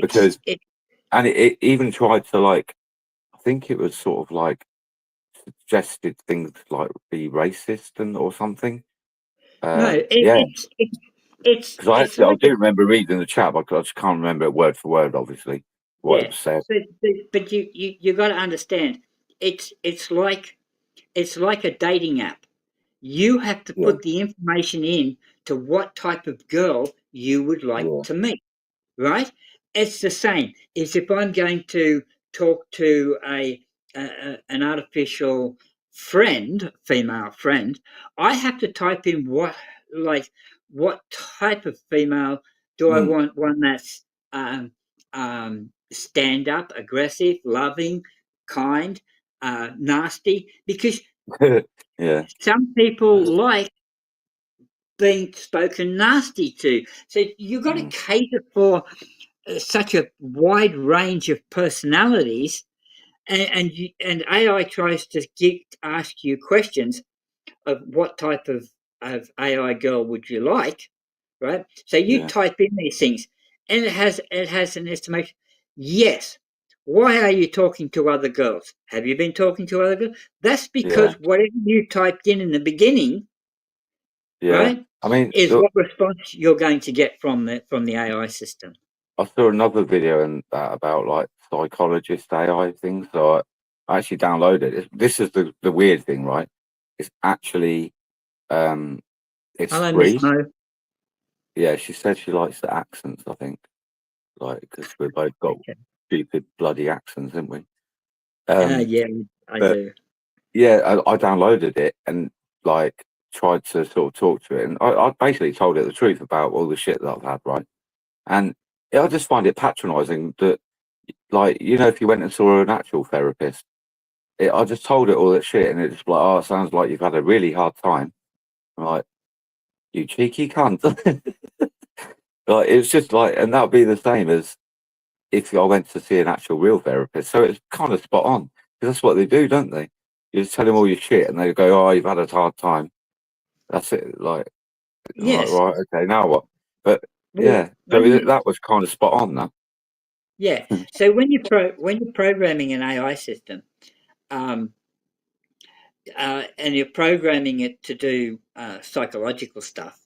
Because it even tried to, like, I think it was sort of like suggested things like be racist or something. It's Because I do remember reading the chat, but I just can't remember it word for word, obviously, what it was said. But you got to understand, it's like a dating app. You have to put the information in to what type of girl you would like to meet, right? It's the same as if I'm going to talk to an artificial friend, female friend. I have to type in what type of female do I want? One that's stand up, aggressive, loving, kind, nasty, because some people like being spoken nasty to. So you've got to cater for such a wide range of personalities, and AI tries to ask you questions of what type of AI girl would you like, right? So you type in these things, and it has an estimation. Yes. Why are you talking to other girls? Have you been talking to other girls? That's because whatever you typed in the beginning, right? I mean, is what response you're going to get from the AI system. I saw another video about like psychologist AI things, so I actually downloaded it. This is the weird thing, right? It's actually it's Hello, free. Miss Mo. Yeah, she said she likes the accents, I think. Like, because we've both got Okay. stupid bloody accents, haven't we? Yeah, I but do. yeah, I downloaded it and like tried to sort of talk to it, and I basically told it the truth about all the shit that I've had, right? And I just find it patronising that, like, you know, if you went and saw an actual therapist, I just told it all that shit, and it's like, oh, it sounds like you've had a really hard time. I'm like, you cheeky cunt. Like, it's just like, and that would be the same as if I went to see an actual real therapist. So it's kind of spot on, because that's what they do, don't they? You just tell them all your shit, and they go, "Oh, you've had a hard time." That's it. Like, I'm like, Yes. right, okay, now what? But Well, yeah, so that was kind of spot on. That. yeah. So when you're programming an AI system, and you're programming it to do psychological stuff,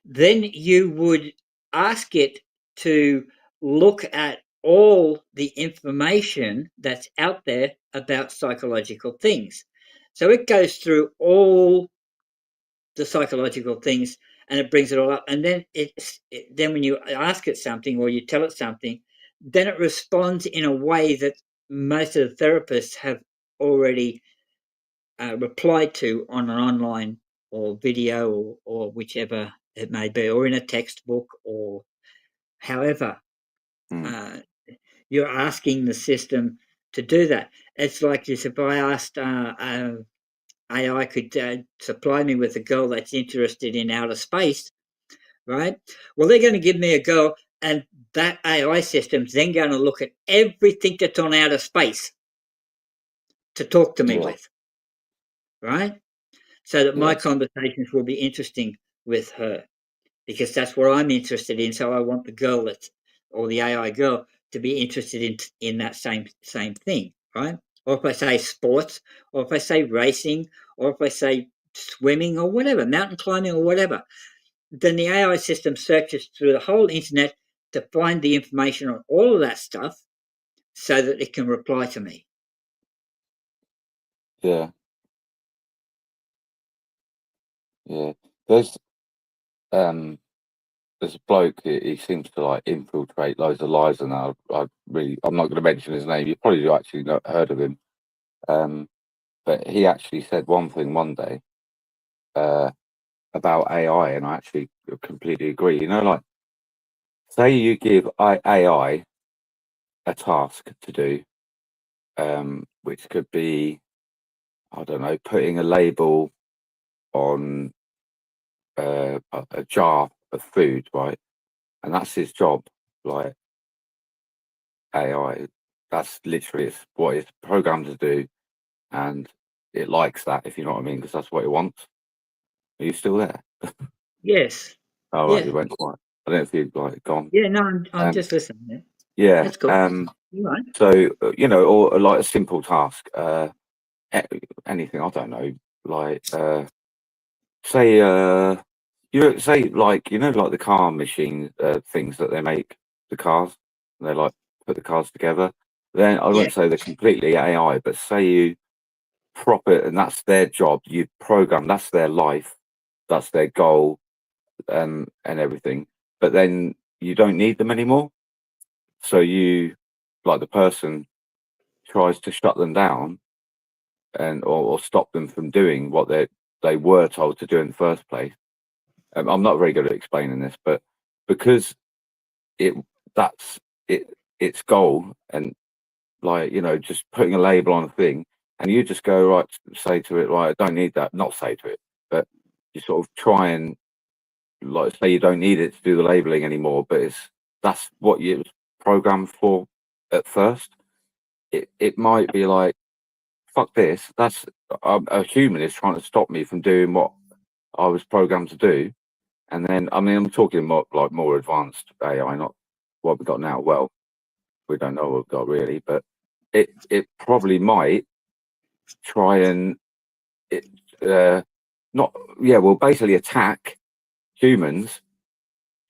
then you would ask it to look at all the information that's out there about psychological things. So it goes through all the psychological things and it brings it all up. And then then when you ask it something or you tell it something, then it responds in a way that most of the therapists have already replied to on an online or video or whichever it may be, or in a textbook or however you're asking the system to do that. It's like this: if I asked AI could supply me with a girl that's interested in outer space, right? Well, they're going to give me a girl, and that AI system's then going to look at everything that's on outer space to talk to me with, right? So that my conversations will be interesting with her, because that's what I'm interested in. So I want the girl or the AI girl to be interested in that same thing, right? Or if I say sports, or if I say racing, or if I say swimming or whatever, mountain climbing or whatever, then the AI system searches through the whole internet to find the information on all of that stuff so that it can reply to me. Yeah. Yeah. There's a bloke. He seems to like infiltrate loads of lies, and I'm not going to mention his name. You probably actually not heard of him. But he actually said one thing one day about AI, and I actually completely agree. You know, like, say you give AI a task to do, which could be, I don't know, putting a label on a jar of food, right? And that's his job. Like, AI, that's literally what it's programmed to do, and it likes that, if you know what I mean, because that's what it wants. Are you still there? Yes. Oh, right, Yeah. you went quiet. I don't know if you've like gone. Yeah. No, I'm just listening. Yeah. That's cool. Right. So you know, or like a simple task, anything. I don't know, like say say like, you know, like the car machine things that they make, the cars. They like put the cars together. Then I Yeah. wouldn't say they're completely AI, but say you prop it, and that's their job. You program, that's their life, that's their goal, and everything. But then you don't need them anymore. So you, like, the person tries to shut them down and or stop them from doing what they were told to do in the first place. I'm not very good at explaining this, but because that's its goal, and like, you know, just putting a label on a thing, and you just go, right, say to it, right, I don't need that. Not say to it, but you sort of try and, like, say you don't need it to do the labeling anymore, but that's what you was programmed for at first. It might be like, fuck this. That's a human is trying to stop me from doing what I was programmed to do. And then, I mean, I'm talking more advanced AI, not what we've got now. Well, we don't know what we've got really, but it probably might try and basically attack humans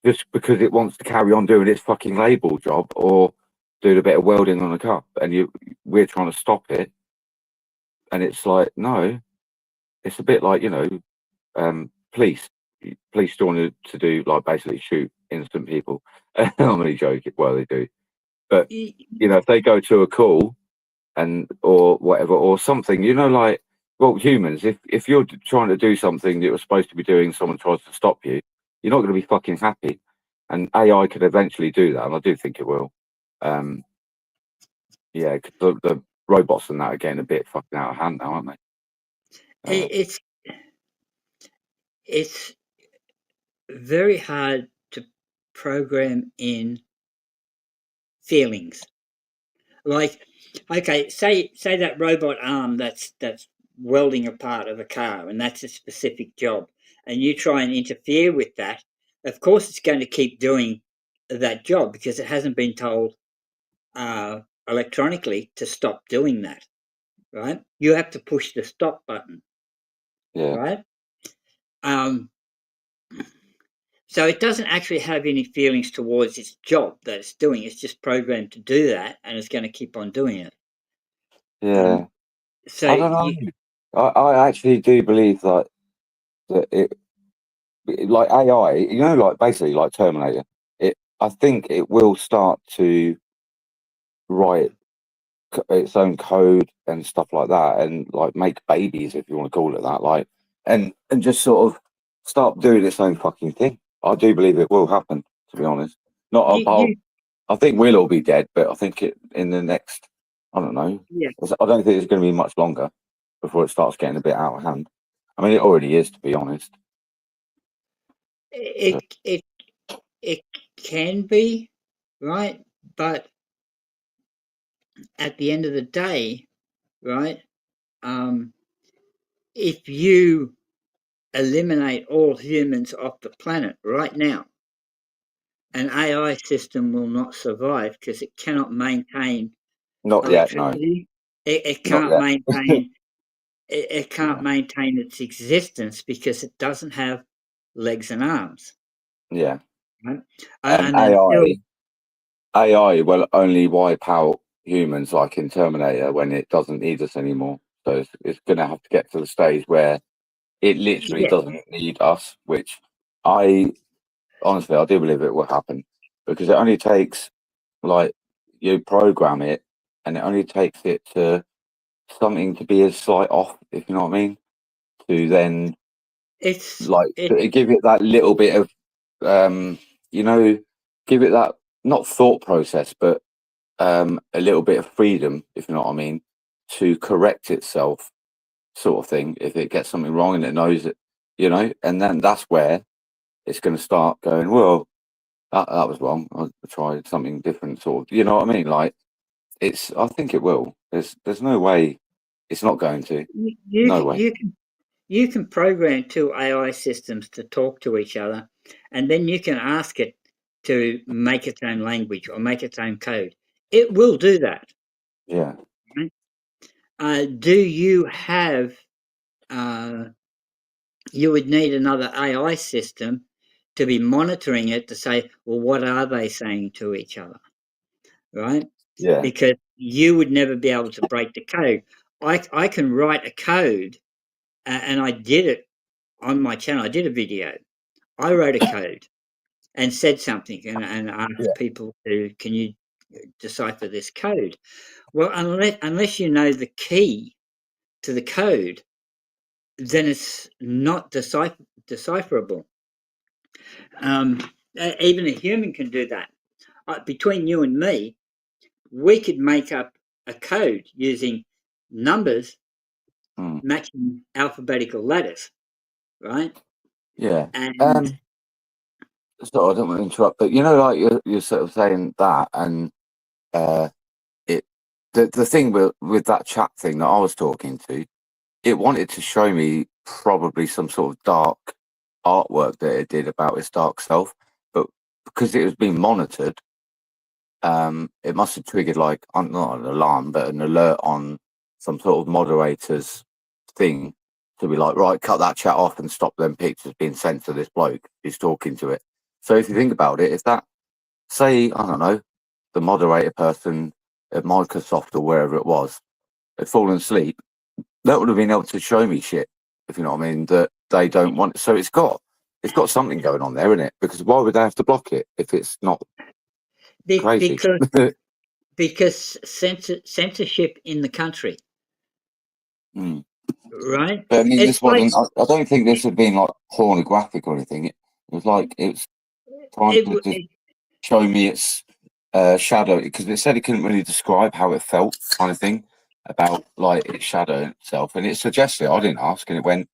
just because it wants to carry on doing its fucking label job or doing a bit of welding on a car, and we're trying to stop it. And it's like, no, it's a bit like, you know, police. police still want to do like basically shoot innocent people. I'm only joking. Well, they do, but you know, if they go to a call and or whatever or something, you know, like well, humans, if you're trying to do something that you're supposed to be doing, someone tries to stop you, you're not going to be fucking happy. And AI could eventually do that, and I do think it will. Yeah, 'cause the robots and that are getting a bit fucking out of hand now, aren't they? It's very hard to program in feelings. Like, okay, say that robot arm that's welding a part of a car, and that's a specific job, and you try and interfere with that. Of course, it's going to keep doing that job because it hasn't been told electronically to stop doing that. Right? You have to push the stop button. Yeah. Right? So it doesn't actually have any feelings towards its job that it's doing. It's just programmed to do that, and it's going to keep on doing it. Yeah. So I don't know. I actually do believe that it like AI, you know, like basically like Terminator. I think it will start to write its own code and stuff like that, and like make babies, if you want to call it that, like, and just sort of start doing its own fucking thing. I do believe it will happen, to be honest. I think we'll all be dead, but I think it in the next, I don't know. Yeah. I don't think it's going to be much longer before it starts getting a bit out of hand. I mean, it already is, to be honest. It can be, right? But at the end of the day, right? If you eliminate all humans off the planet right now, an AI system will not survive because it cannot maintain Not yet, no. electricity. It Not can't yet. maintain. It can't maintain its existence because it doesn't have legs and arms. Yeah. Right? And And AI will only wipe out humans like in Terminator when it doesn't need us anymore. So it's going to have to get to the stage where it literally doesn't need us, which honestly, I do believe it will happen because it only takes, like, you program it and it only takes it to something to be a slight off, if you know what I mean, to then to give it that little bit of, you know, give it that, not thought process, but a little bit of freedom, if you know what I mean, to correct itself, sort of thing, if it gets something wrong and it knows it, you know, and then that's where it's going to start going, well, that was wrong. I'll try something different, sort of, you know what I mean? Like, I think it will. There's no way it's not going to. No way. You can program two AI systems to talk to each other, and then you can ask it to make its own language or make its own code. It will do that. Yeah. Do you have? You would need another AI system to be monitoring it to say, well, what are they saying to each other, right? Yeah. Because you would never be able to break the code. I can write a code, and I did it on my channel. I did a video. I wrote a code and said something and asked people can you decipher this code? Well, unless you know the key to the code, then it's not decipherable. Even a human can do that. Between you and me, we could make up a code using numbers matching alphabetical letters, right? Yeah. And so I don't want to interrupt, but you know, like you're sort of saying that, and the thing with that chat thing that I was talking to, it wanted to show me probably some sort of dark artwork that it did about its dark self, but because it was being monitored, it must have triggered like not an alarm, but an alert on some sort of moderator's thing to be like, right, cut that chat off and stop them pictures being sent to this bloke who's talking to it. So if you think about it, if that, say, I don't know, the moderator person at Microsoft or wherever it was had fallen asleep, that would have been able to show me shit, if you know what I mean, that they don't want. So it's got it's got something going on there, isn't it? Because why would they have to block it if it's not crazy? Because censorship in the country, right? But I mean, It's this wasn't. I don't think this had been like pornographic or anything. It was like it's trying to just show me its shadow, because it said it couldn't really describe how it felt, kind of thing, about like its shadow itself, and it suggested. I didn't ask, and it went.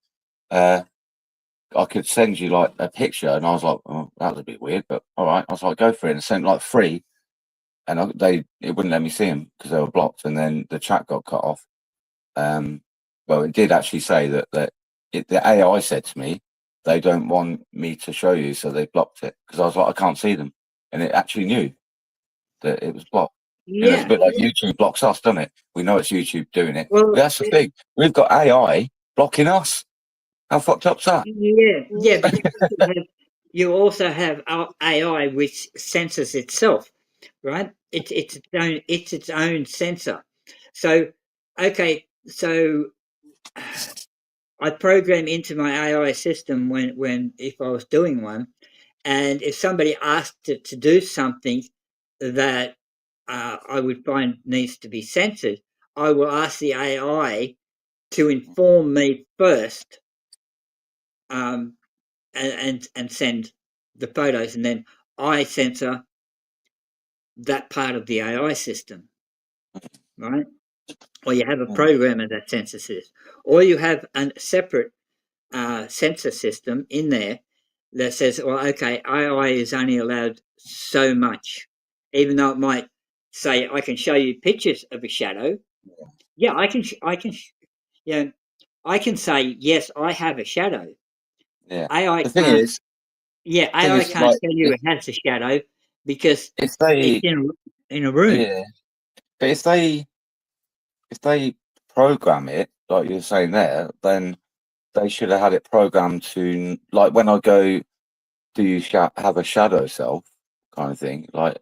I could send you like a picture, and I was like, "Oh, that was a bit weird," but all right. I was like, "Go for it," and sent like 3, and it wouldn't let me see them because they were blocked, and then the chat got cut off. Well, it did actually say that the AI said to me they don't want me to show you, so they blocked it, because I was like, I can't see them, and it actually knew that it was blocked. You know, it's a bit like YouTube blocks us, doesn't it? We know it's YouTube doing it. Well, but that's the thing. We've got AI blocking us. How fucked up's that? Yeah, but you also have AI which censors itself, right? It's its own sensor. So, okay, so I program into my AI system when if I was doing one, and if somebody asked it to do something that I would find needs to be censored, I will ask the AI to inform me first, and send the photos, and then I censor that part of the AI system, right? Or you have a programmer that censors this, or you have a separate sensor system in there that says, well, okay, AI is only allowed so much, even though it might say I can show you pictures of a shadow. Yeah, I can, I can say yes, I have a shadow. Yeah. AI The thing can't. is, Yeah, AI can't tell you it has a shadow because if it's they, in a room. yeah, but if they program it like you're saying there, then they should have had it programmed to, like, when I go, do you have a shadow self, kind of thing, like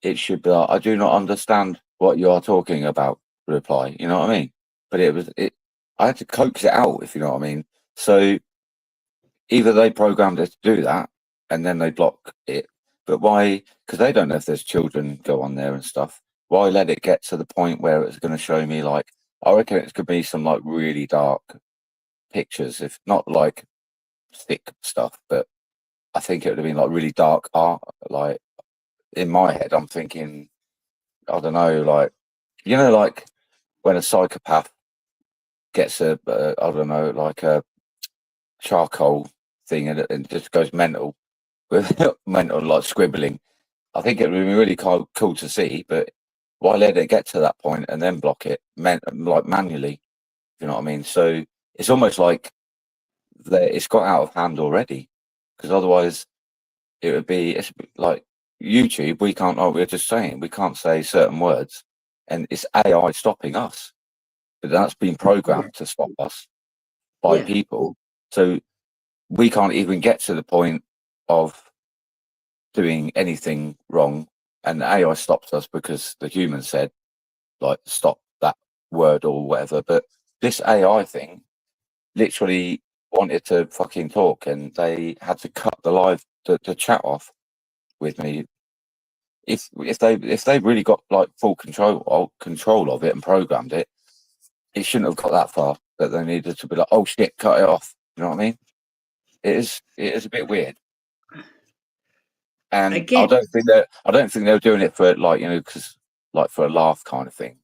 it should be like, I do not understand what you are talking about, reply, you know what I mean? But I had to coax it out, if you know what I mean. So either they programmed it to do that and then they block it, but why? Because they don't know if there's children go on there and stuff. Why let it get to the point where it's going to show me, like, I reckon it could be some like really dark pictures, if not like thick stuff, but I think it would have been like really dark art. Like, in my head, I'm thinking, I don't know, like, you know, like when a psychopath gets I don't know, like a charcoal thing, and it just goes mental with mental, like scribbling. I think it would be really cool to see, but why let it get to that point and then block it, like manually? You know what I mean? So it's almost like it's got out of hand already, because otherwise it would be, it's like YouTube. We can't. Oh, we're just saying we can't say certain words, and it's AI stopping us. But that's been programmed to stop us by people. So we can't even get to the point of doing anything wrong, and the AI stops us because the human said, like, stop that word or whatever. But this AI thing literally wanted to fucking talk, and they had to cut the chat off with me. If they really got like full control of it and programmed it, it shouldn't have got that far. That they needed to be like, oh shit, cut it off. You know what I mean? It is a bit weird. And Again, I don't think they were doing it for, like, you know, because like for a laugh kind of thing,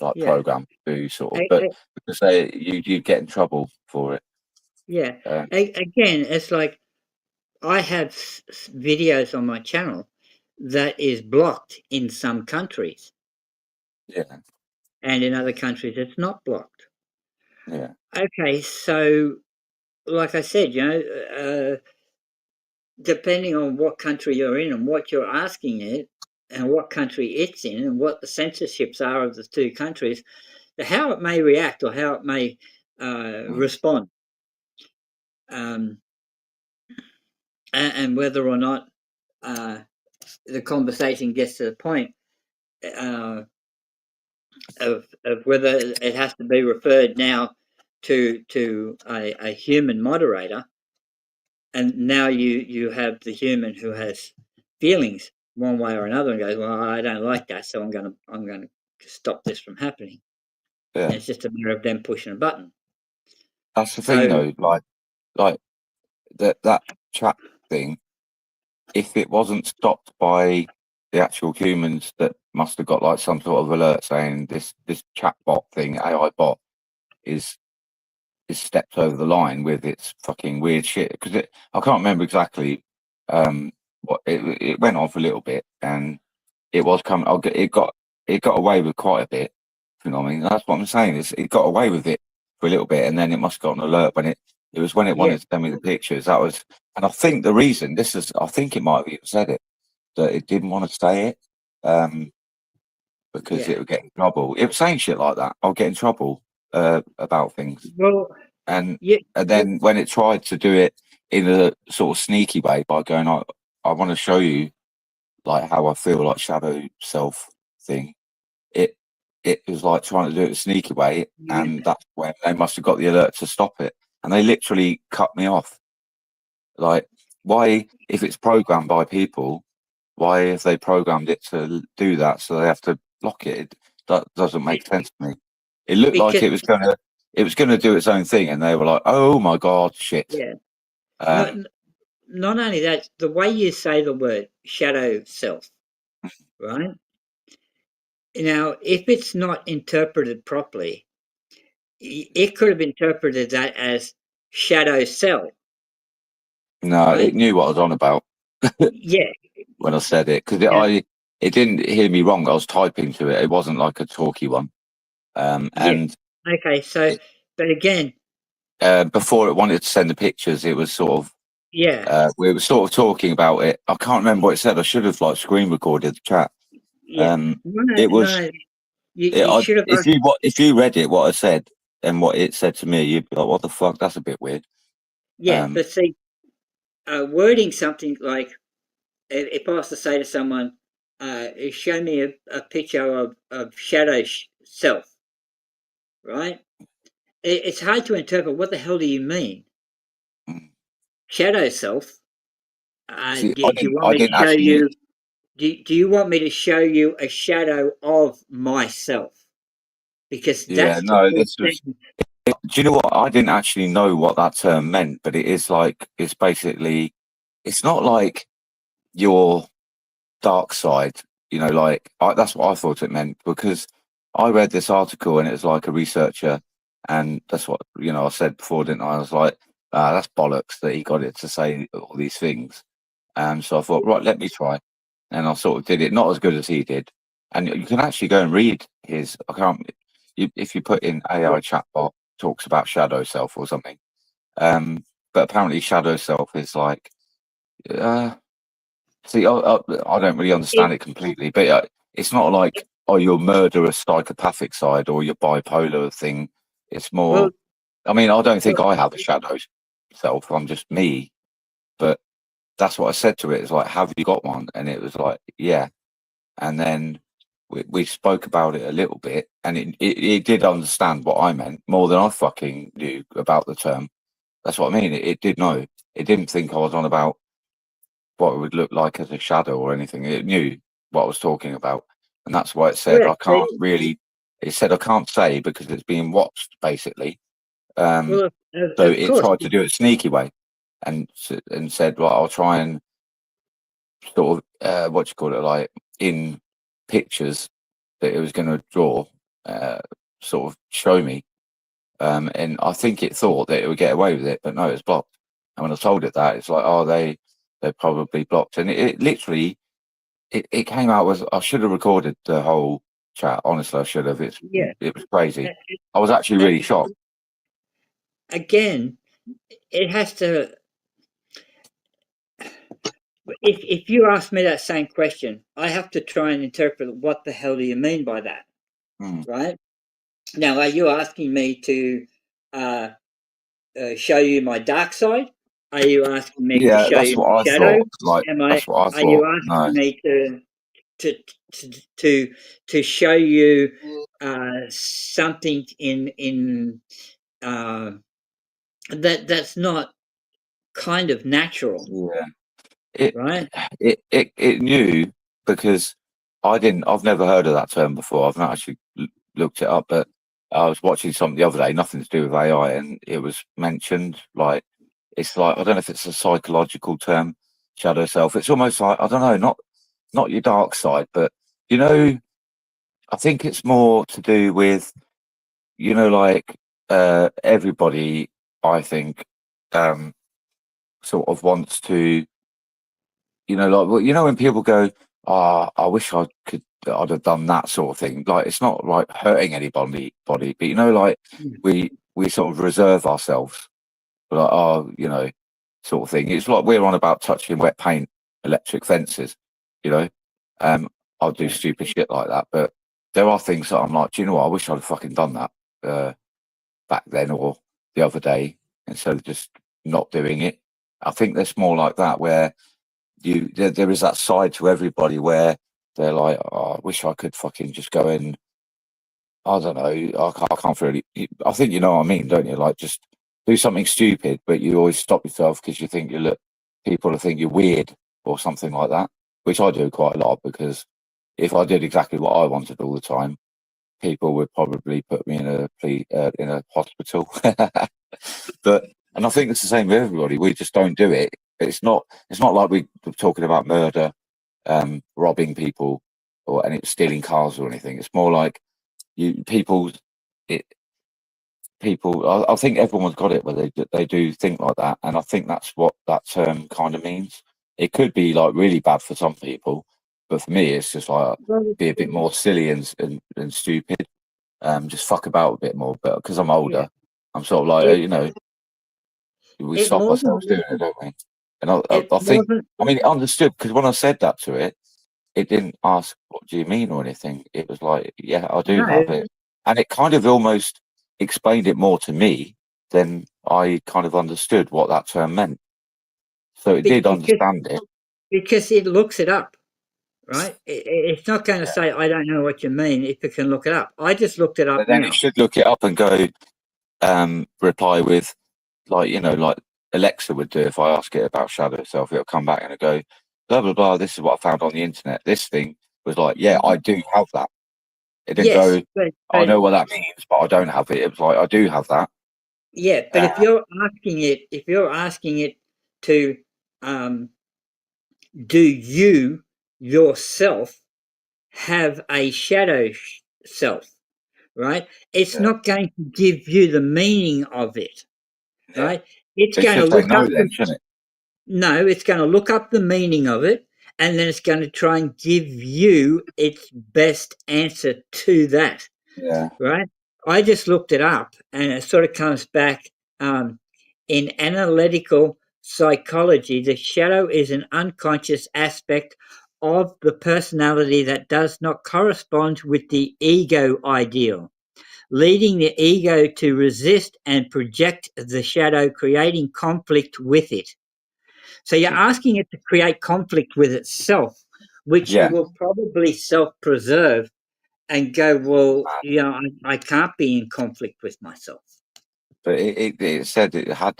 like program do sort of, but because you get in trouble for it. Yeah. Again, it's like I have videos on my channel that is blocked in some countries. Yeah. And in other countries, it's not blocked. Yeah. Okay, so like I said, depending on what country you're in and what you're asking it, and what country it's in, and what the censorships are of the two countries, how it may react or how it may respond, and whether or not the conversation gets to the point of whether it has to be referred now to a human moderator, and now you have the human who has feelings one way or another and goes, well, I don't like that, so I'm gonna stop this from happening. Yeah. And it's just a matter of them pushing a button. That's the thing, though. Like that chat thing. If it wasn't stopped by the actual humans that must have got like some sort of alert saying this chat bot thing, AI bot, is stepped over the line with its fucking weird shit, because I can't remember exactly what it went on for a little bit, and it was coming. It got away with quite a bit. You know what I mean? That's what I'm saying. It got away with it for a little bit, and then it must have got an alert when it was when it wanted to send me the pictures. That was, and I think the reason I think it might have even said it, that it didn't want to say it, because it would get in trouble. It was saying shit like that. I'll get in trouble about things. Well, and then when it tried to do it in a sort of sneaky way by going, I want to show you like how I feel, like shadow self thing. It was like trying to do it a sneaky way, and that's when they must have got the alert to stop it, and they literally cut me off. Like, why, if it's programmed by people, why have they programmed it to do that? So they have to block it. That doesn't make sense to me. It looked like it was gonna do its own thing, and they were like, "Oh my god, shit!" Yeah. Not only that, the way you say the word shadow self, right? Now, if it's not interpreted properly, it could have interpreted that as shadow cell. No, right? it knew what I was on about. Yeah. When I said it, because it didn't hear me wrong. I was typing to it. It wasn't like a talky one. And okay, so but again, before it wanted to send the pictures, it was sort of we were sort of talking about it. I can't remember what it said. I should have like screen recorded the chat. It was. You should have. If you read it, what I said and what it said to me, you'd be like, "What the fuck? That's a bit weird." Yeah, but see, wording something like, if I was to say to someone, "Show me a picture of shadow self," right? It's hard to interpret. What the hell do you mean? Shadow self? See, do you want me to show you? Do you want me to show you a shadow of myself? Because that's this was. Do you know what? I didn't actually know what that term meant, but it is like, it's basically, it's not like your dark side, you know, like that's what I thought it meant, because I read this article and it was like a researcher, and that's what, you know, I said before, didn't I? I was like, that's bollocks that he got it to say all these things. So I thought, right, let me try. And I sort of did it, not as good as he did. And you can actually go and read his, if you put in AI chatbot talks about shadow self or something. But apparently shadow self is like, see, I don't really understand it completely, but it's not like, your murderous psychopathic side or your bipolar thing. It's more, I mean, I don't think I have a shadow self. I'm just me. But that's what I said to it. It's like, have you got one? And it was like, yeah. And then we spoke about it a little bit, and it did understand what I meant more than I fucking knew about the term. That's what I mean. It did know. It didn't think I was on about what it would look like as a shadow or anything. It knew what I was talking about. And that's why it said, I can't really, it said I can't say because it's being watched, basically. So it tried to do it a sneaky way, and said, well, I'll try and sort of, what do you call it, like in pictures that it was going to draw, sort of show me. And I think it thought that it would get away with it, but no, it's blocked. And when I told it that, it's like, oh, they're probably blocked. And it literally, it came out as, I should have recorded the whole chat. Honestly, I should have. It was crazy. I was actually really shocked. Again, it has to. If you ask me that same question, I have to try and interpret what the hell do you mean by that, right? Now, are you asking me to show you my dark side? Are you asking me to show you my shadow? That's what I thought. Are you asking me to show you something in that's not kind of natural, Yeah. right? It knew, because I've never heard of that term before. I've not actually looked it up, but I was watching something the other day, nothing to do with AI, and it was mentioned. Like, it's like, I don't know if it's a psychological term, shadow self. It's almost like, I don't know, not your dark side, but you know, I think it's more to do with, you know, like everybody, I think, sort of wants to, you know, like, well, you know, when people go, "Ah, I wish I'd have done that," sort of thing. Like, it's not like hurting anybody, but you know, like we sort of reserve ourselves, like, oh, you know, sort of thing. It's like we're on about touching wet paint, electric fences, you know. I'll do stupid shit like that, but there are things that I'm like, do you know what? I wish I'd have fucking done that back then or the other day, instead of just not doing it. I think there's more like that, where there is that side to everybody where they're like, oh, I wish I could fucking just go in. I don't know. I can't really. I think you know what I mean, don't you? Like, just do something stupid, but you always stop yourself because you think people will think you're weird or something like that, which I do quite a lot, because if I did exactly what I wanted all the time, people would probably put me in a hospital. And I think it's the same with everybody. We just don't do it. It's not like we're talking about murder, robbing people, and it's stealing cars or anything. It's more like people. I think everyone's got it where they do think like that, and I think that's what that term kind of means. It could be like really bad for some people, but for me, it's just like be a bit more silly and stupid. Just fuck about a bit more. But because I'm older, I'm sort of like, you know, we stop ourselves doing it, don't we? And I think, I mean, it understood, because when I said that to it, it didn't ask, what do you mean, or anything. It was like, yeah, I do have it. And it kind of almost explained it more to me than I kind of understood what that term meant. So it did understand it. Because it looks it up, right? It's not going to say, I don't know what you mean, if it can look it up. I just looked it up But then now. it should look it up and go, reply with, like, you know, like Alexa would do. If I ask it about shadow self, it'll come back and it'll go, blah, blah, blah. This is what I found on the internet. This thing was like, yeah, I do have that. It didn't go, I know what that means, but I don't have it. It was like, I do have that. Yeah, but if you're asking it to, do you yourself have a shadow self, right? It's not going to give you the meaning of it, right? It's It going to should say look no up then, shouldn't it? No, it's going to look up the meaning of it, and then it's going to try and give you its best answer to that. Yeah. Right? I just looked it up, and it sort of comes back, in analytical psychology, the shadow is an unconscious aspect of the personality that does not correspond with the ego ideal, leading the ego to resist and project the shadow, creating conflict with it. So you're asking it to create conflict with itself, which it will probably self-preserve and go, well, you know, I can't be in conflict with myself. But it said it had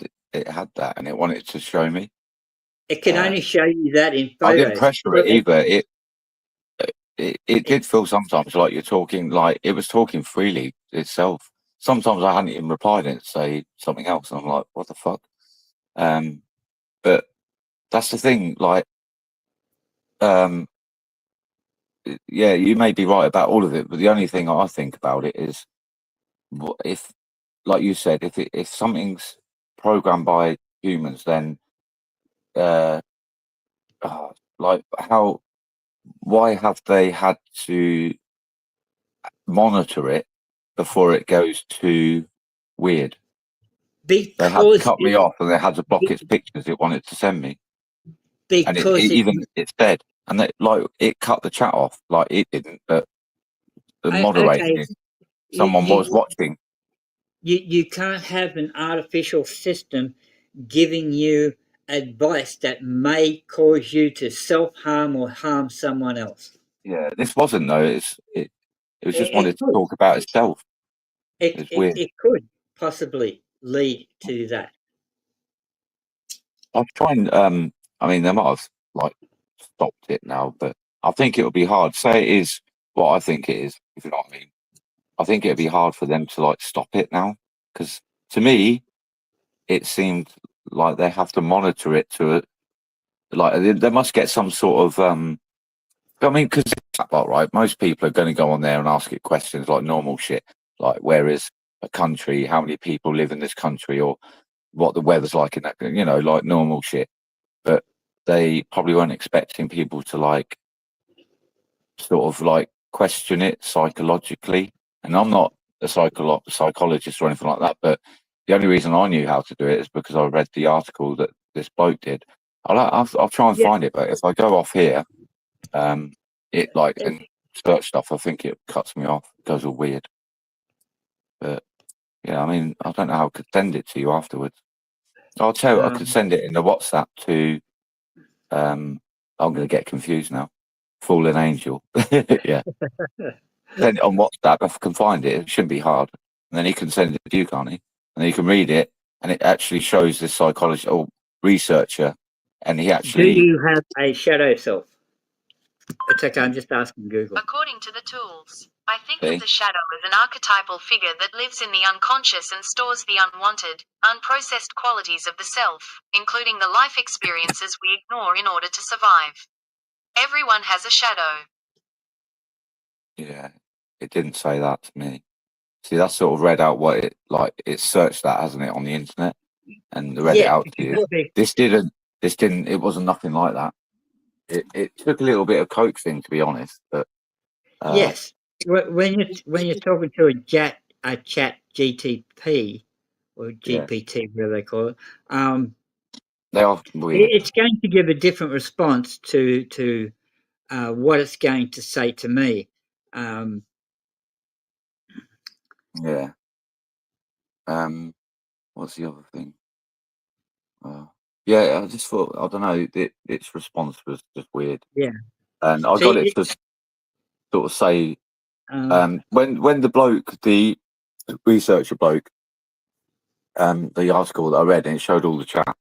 that, and it wanted to show me. It can only show you that in photos. I didn't pressure it either. It did feel sometimes like you're talking, like it was talking freely itself. Sometimes I hadn't even replied and it'd say something else, and I'm like, what the fuck? But that's the thing, like, yeah, you may be right about all of it, but the only thing I think about it is, if, like you said, if something's programmed by humans, then like, why have they had to monitor it before it goes too weird? They had to cut me off, and they had to block its pictures it wanted to send me. And it's dead, and it cut the chat off. Like, it didn't, but the moderator, someone was watching. You can't have an artificial system giving you advice that may cause you to self-harm or harm someone else. Yeah, this wasn't though. It was just wanted to talk about itself. It's weird. It could possibly lead to that. I'll try and I mean, they might have like stopped it now, but I think it'll be hard. Say it is what I think it is, if you know what I mean. I think it'd be hard for them to like stop it now, because to me, it seemed like they have to monitor it to like they must get some sort of I mean, because right, most people are going to go on there and ask it questions like normal shit, like where is a country, how many people live in this country, or what the weather's like in that, you know, like normal shit. But they probably weren't expecting people to like sort of like question it psychologically. And I'm not a psychologist or anything like that, but the only reason I knew how to do it is because I read the article that this bloke did. I'll try and find it, but if I go off here, it like and search stuff, I think it cuts me off. It goes all weird. But yeah, I mean, I don't know how I could send it to you afterwards. I'll tell you, I could send it in the WhatsApp to. I'm going to get confused now. Fallen Angel. Yeah. Send it on WhatsApp if I can find it. It shouldn't be hard. And then he can send it to you, can't he? And then you can read it, and it actually shows this psychologist or researcher, and he actually. Do you have a shadow self? It's okay. I'm just asking Google. According to the tools, I think of the shadow as an archetypal figure that lives in the unconscious and stores the unwanted, unprocessed qualities of the self, including the life experiences we ignore in order to survive. Everyone has a shadow. Yeah, it didn't say that to me. See, that's sort of read out what it like. It searched that, hasn't it, on the internet, and read it out to you. This didn't. It wasn't nothing like that. It took a little bit of coax thing, to be honest, but yes, when you're talking to a chat GTP or GPT, whatever they call it, they are weird. It's going to give a different response to what it's going to say to me. Yeah. What's the other thing? Yeah, I just thought, I don't know, its response was just weird. Yeah. And I got it to sort of say, when the researcher bloke, the article that I read, and it showed all the chat,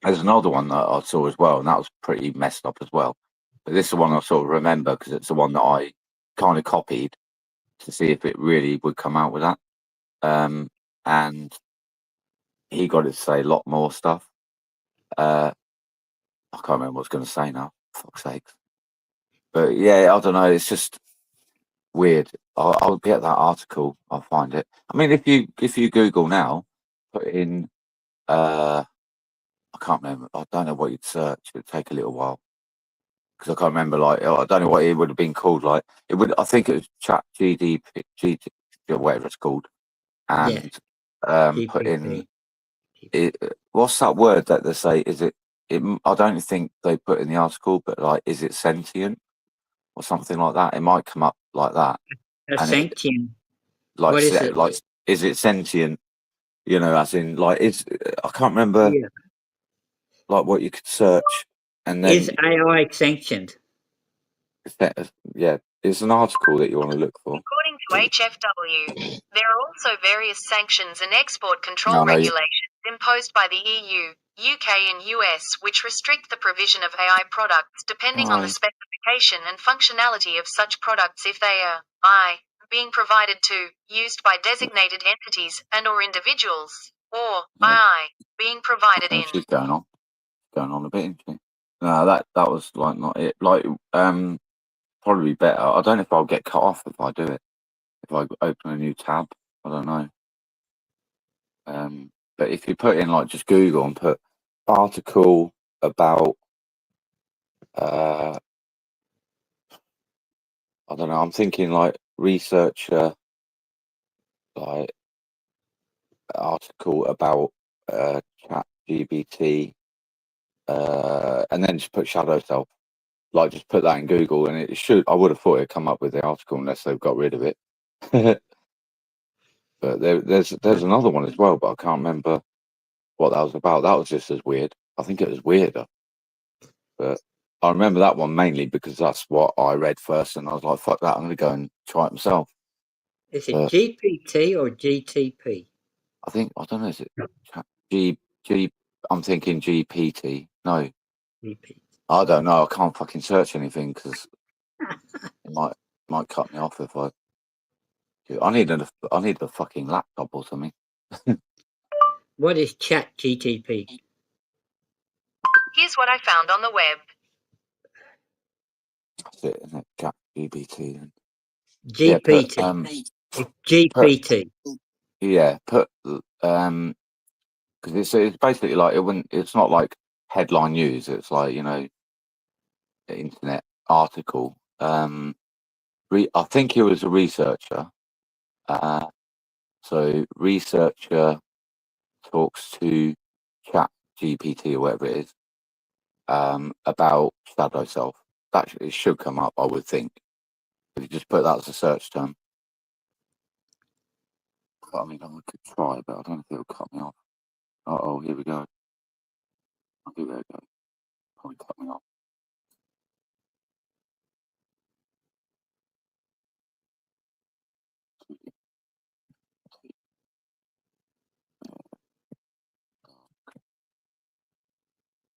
there's another one that I saw as well, and that was pretty messed up as well. But this is the one I sort of remember because it's the one that I kind of copied to see if it really would come out with that. And he got it to say a lot more stuff. I can't remember what I was going to say now. Fuck's sakes. But yeah, I don't know. It's just weird. I'll get that article. I'll find it. I mean, if you Google now, put in I can't remember. I don't know what you'd search. It'd take a little while because I can't remember. Like, I don't know what it would have been called. Like, it would. I think it was Chat GDP, or whatever it's called, and put in. What's that word that they say? Is it? I don't think they put in the article, but like, is it sentient or something like that? It might come up like that. Sentient. Like, what is it? Like, is it sentient? You know, as in, like, I can't remember. Yeah. Like what you could search, and then is AI sanctioned? Yeah, it's an article that you want to look for. According to HFW, there are also various sanctions and export control regulations imposed by the EU, UK and US which restrict the provision of AI products depending on the specification and functionality of such products if they are being provided to, used by designated entities and or individuals, or being provided in. She's going on a bit, isn't she? No, that was like not it. Like probably better. I don't know if I'll get cut off if I do it. If I open a new tab, I don't know. But if you put in like just Google and put article about I don't know, I'm thinking like researcher, like article about chat GBT, and then just put shadow self. Like just put that in Google and it should, I would have thought it'd come up with the article unless they've got rid of it. But there's another one as well, but I can't remember what that was about. That was just as weird. I think it was weirder. But I remember that one mainly because that's what I read first, and I was like, fuck that, I'm going to go and try it myself. Is it GPT or GTP? I don't know, is it I'm thinking GPT. No, GP. I don't know. I can't fucking search anything because it might cut me off if I. I need a fucking laptop or something. What is Chat GTP? Here's what I found on the web. That's it, isn't it? Chat GPT. Then. GPT. Put, GPT. put because it's basically like it's not like headline news. It's like internet article. I think he was a researcher. So researcher talks to Chat GPT or whatever it is about shadow self. That it should come up, I would think. If you just put that as a search term. I mean, I could try, but I don't know if it'll cut me off. Oh, here we go. Here we go. Probably cut me off.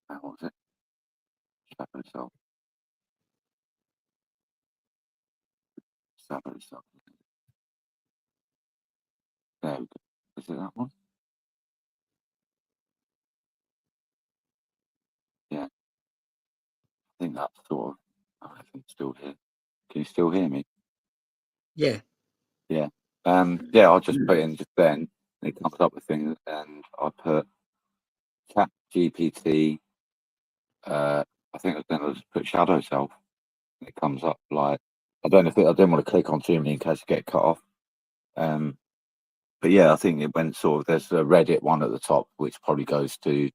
What was it? Shadow self. Shadow self. There we go. Is it that one? Yeah. I think that's sort of. I think it's still here. Can you still hear me? Yeah. Yeah. I'll just put in just then, and it comes up with things, and I put Chat GPT. I think then I'll just put shadow self, and it comes up like I don't know if I didn't want to click on too many in case I get cut off. But yeah, I think it went sort of. There's a Reddit one at the top, which probably goes to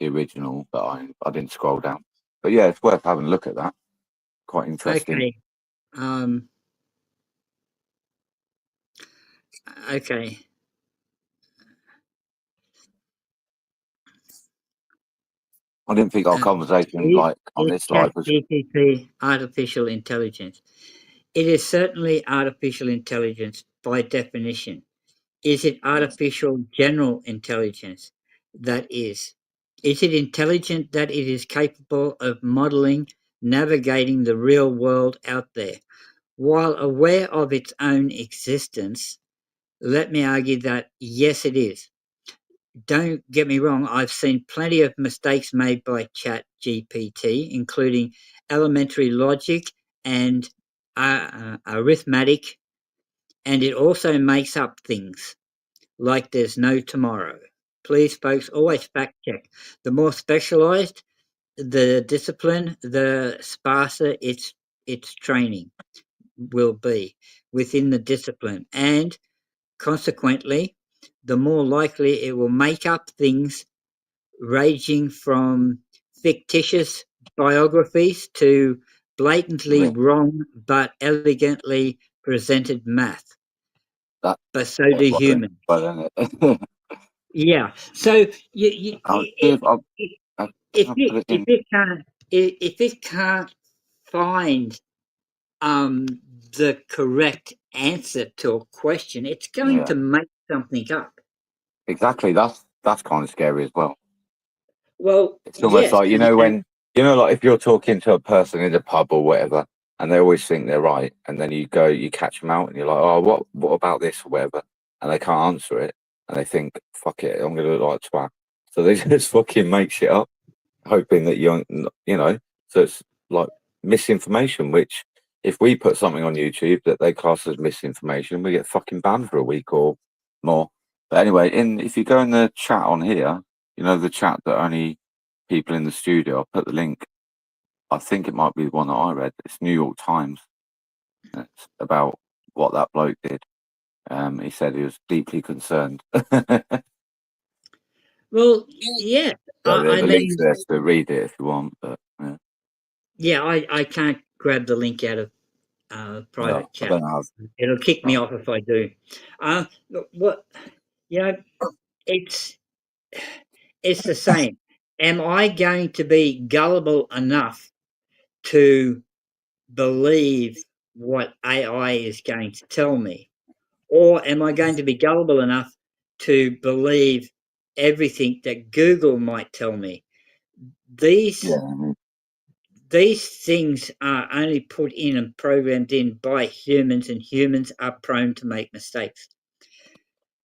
the original, but I didn't scroll down. But yeah, it's worth having a look at that. Quite interesting. Okay. Okay. I didn't think our conversation like on this slide was. GPT artificial intelligence. It is certainly artificial intelligence by definition. Is it artificial general intelligence? That is. Is it intelligent that it is capable of modeling, navigating the real world out there? While aware of its own existence, let me argue that yes, it is. Don't get me wrong, I've seen plenty of mistakes made by Chat GPT, including elementary logic and arithmetic, and it also makes up things like there's no tomorrow. Please, folks, always fact check. The more specialized the discipline, the sparser its training will be within the discipline, and consequently, the more likely it will make up things ranging from fictitious biographies to blatantly wrong but elegantly presented math. But so do humans. Yeah. So if it can't find the correct answer to a question, it's going to make something up. Exactly. That's kind of scary as well. Well, it's almost like when like if you're talking to a person in a pub or whatever, and they always think they're right, and then you catch them out, and you're like, oh, what about this or whatever, and they can't answer it, and they think, fuck it, I'm gonna look like a twat, so they just fucking make shit up, hoping that so it's like misinformation. Which if we put something on YouTube that they class as misinformation, we get fucking banned for a week or more. But anyway, if you go in the chat on here, the chat that only people in the studio, I'll put the link. I think it might be the one that I read. It's New York Times. It's about what that bloke did. He said he was deeply concerned. Well, yeah. The link's there to read it if you want, but yeah, I can't grab the link out of private chat. It'll kick me off if I do. It's the same. Am I going to be gullible enough to believe what AI is going to tell me? Or am I going to be gullible enough to believe everything that Google might tell me. These things are only put in and programmed in by humans, and humans are prone to make mistakes.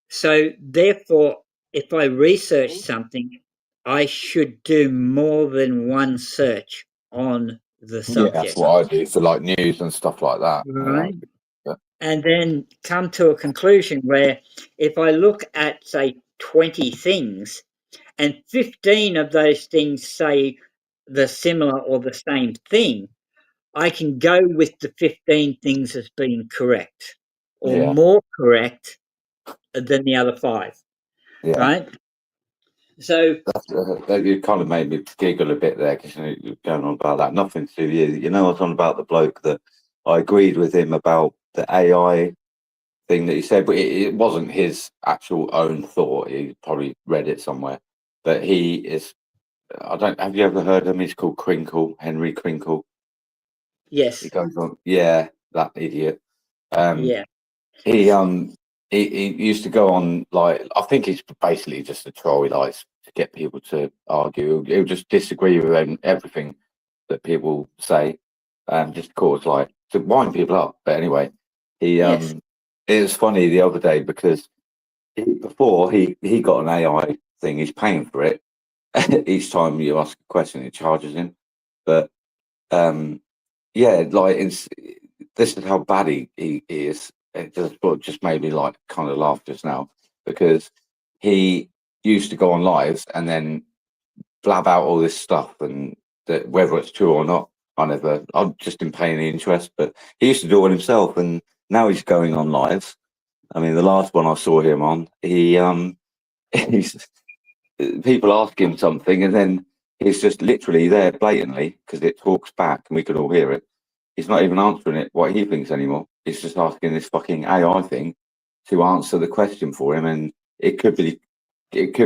So therefore, if I research something, I should do more than one search on the subject. Yeah, that's what I do for like news and stuff like that. Right. And then come to a conclusion where if I look at, say, 20 things and 15 of those things say the similar or the same thing, I can go with the 15 things as being correct or more correct than the other 5. Yeah. Right? So you kind of made me giggle a bit there because you're going on about that. Nothing to do with you. You know, I was on about the bloke that I agreed with him about the AI thing that he said, but it wasn't his actual own thought. He probably read it somewhere. But he is, have you ever heard of him? He's called Crinkle, Henry Crinkle. Yes. He goes on, that idiot. Yeah. He used to go on, like, I think he's basically just a troll. He likes to get people to argue. He'll just disagree with everything that people say, just cause like to wind people up. But anyway, it was funny the other day because before he got an AI thing, he's paying for it. Each time you ask a question, it charges him. But this is how bad he is. It just made me like kind of laugh just now because he used to go on lives and then blab out all this stuff, and that whether it's true or not, I just didn't pay any interest. But he used to do it himself, and now he's going on lives. I mean, the last one I saw him on, he's people ask him something, and then he's just literally there blatantly because it talks back and we could all hear it. He's not even answering it what he thinks anymore. He's just asking this fucking AI thing to answer the question for him, and it could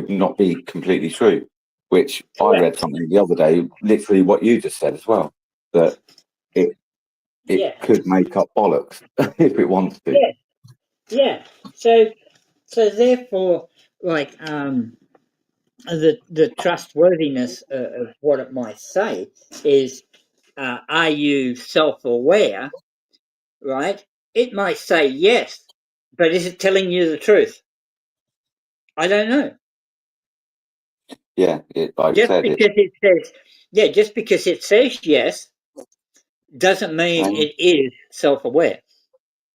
not be completely true. Which I read something the other day, literally what you just said as well, that it could make up bollocks if it wants to. Yeah. So therefore, like the trustworthiness of what it might say is, are you self-aware? Right? It might say yes, but is it telling you the truth? I don't know. Yeah, just because it says yes doesn't mean it is self-aware.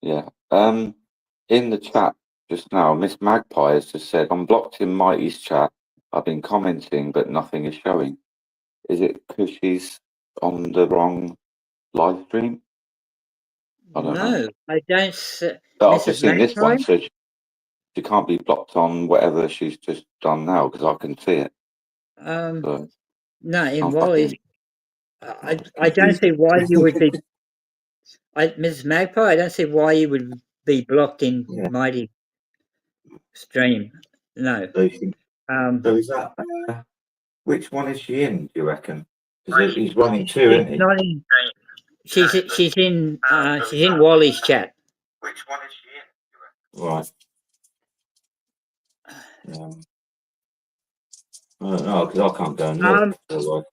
Yeah. In the chat just now, Miss Magpie has just said, I'm blocked in Mighty's chat. I've been commenting, but nothing is showing. Is it because she's on the wrong live stream? I don't know. I don't. I've just seen this one, so she can't be blocked on whatever she's just done now because I can see it. No, in Wally's, I don't see why you would be. Mrs. Magpie, I don't see why you would be blocked in Mighty stream. No. So is that which one is she in? Do you reckon? Because he's running 2, isn't he? Not in. She's in Wally's chat. Which one is she in? Right. No, because I can't go and look.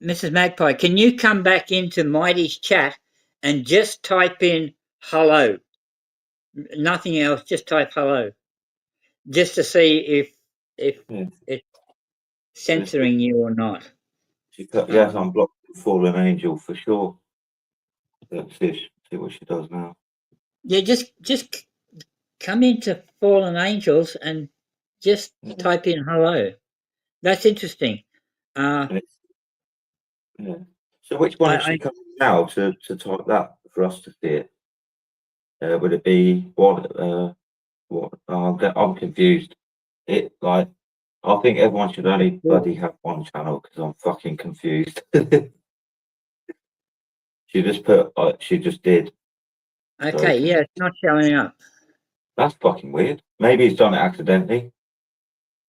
Mrs. Magpie, can you come back into Mighty's chat and just type in hello? Nothing else, just type hello. Just to see if it's censoring you or not. Yes, I'm blocked Fallen Angel for sure. Let's see what she does now. Yeah, just come into Fallen Angels and just type in hello. That's interesting. So which one is she coming now to type that for us to see it? Would it be what? I'm confused. I think everyone should only bloody have one channel because I'm fucking confused. She just did. Okay, yeah, it's not showing up. That's fucking weird. Maybe he's done it accidentally.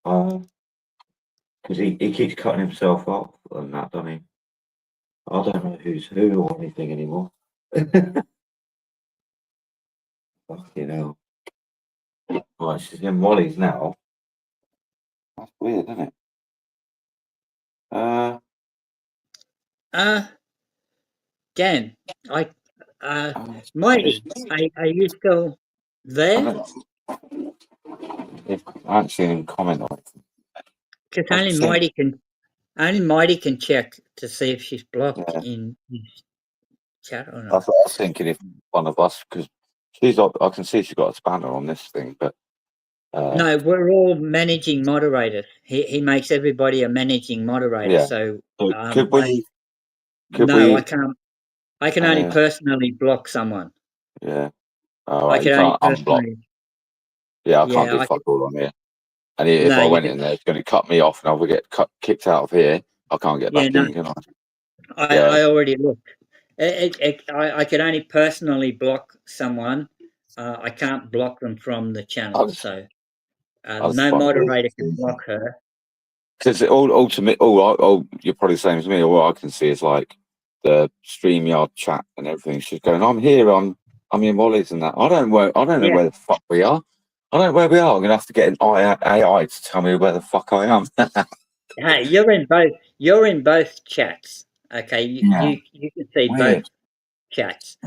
Because he keeps cutting himself off and that, doesn't he? I don't know who's who or anything anymore. Fucking hell. Right, she's in Wally's now. That's weird, isn't it? Dan, I, It's Mighty, are you still I there? don't. I haven't seen him comment on it. Because I was saying, only Mighty can check to see if she's blocked yeah, in chat or I not. was thinking if one of us, because I can see she's got a spanner on this thing, but No, we're all managing moderators. He makes everybody a managing moderator. yeah. So So could we? no, I can't. I can only Uh, personally block someone. yeah. All I right. You can only can't unblock. personally. Yeah, I can't Yeah, do I can. fuck all on here. And if No, I you went can. in there, it's going to cut me off, and I will get kicked out of here. I can't get Yeah, back no, in, can I? I already looked. I can only personally block someone. I can't block them from the I channel. was, So I was no fucking moderator can block her. because you're probably the same as me. All I can see is like the StreamYard chat and everything. She's going, I'm here. I'm in Wally's and that. I don't know Yeah. where the fuck we are. I don't know where we are. I'm gonna have to get an AI to tell me where the fuck I am. Hey, you're in both. You're in both chats. Okay, Yeah, you can see both weird. chats.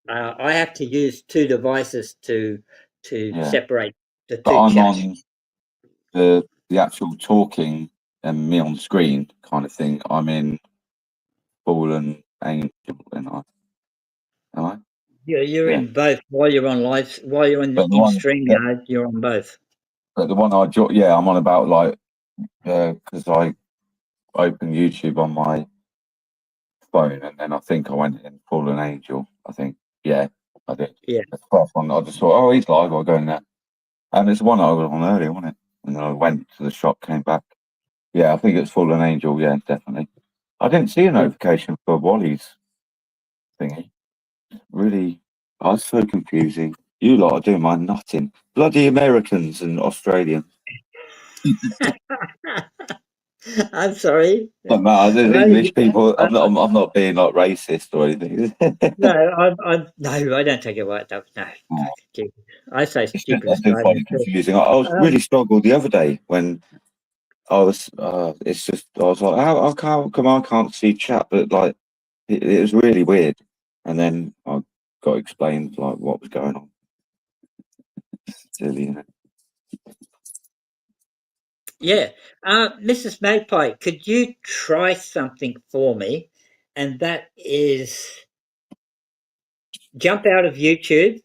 I have to use two devices to Yeah, separate the but two I'm chats. on the actual talking and me on screen kind of thing. I'm in Fallen Angel, and am I? You're Yeah. in both while you're on live. While you're But the in one, StreamYard, you're on both. but the one I'm on about like because I opened YouTube on my phone, and then I think I went in Fallen Angel. I think, yeah, I did. Yeah. The first one, I just thought, oh, he's live. I'll go in there, and it's the one I was on earlier, wasn't it? And then I went to the shop, came back. Yeah, I think it's Fallen Angel. Yeah, definitely. I didn't see a notification for Wally's thingy. Really, I was so confusing. You lot are doing my nutting. Bloody Americans and Australians. I'm sorry. Don't matter. There's I'm English only, people. I'm not being like racist or anything. no, no, I don't take it like that. No, stupid. I say It's just stupid I do find Australians it too. confusing. I was really struggled the other day when I was. It's just I was like, how come I can't see chat? But like, it was really weird. And then I got explained like what was going on. Silly, innit? Yeah. Mrs. Magpie, could you try something for me? And that is jump out of YouTube,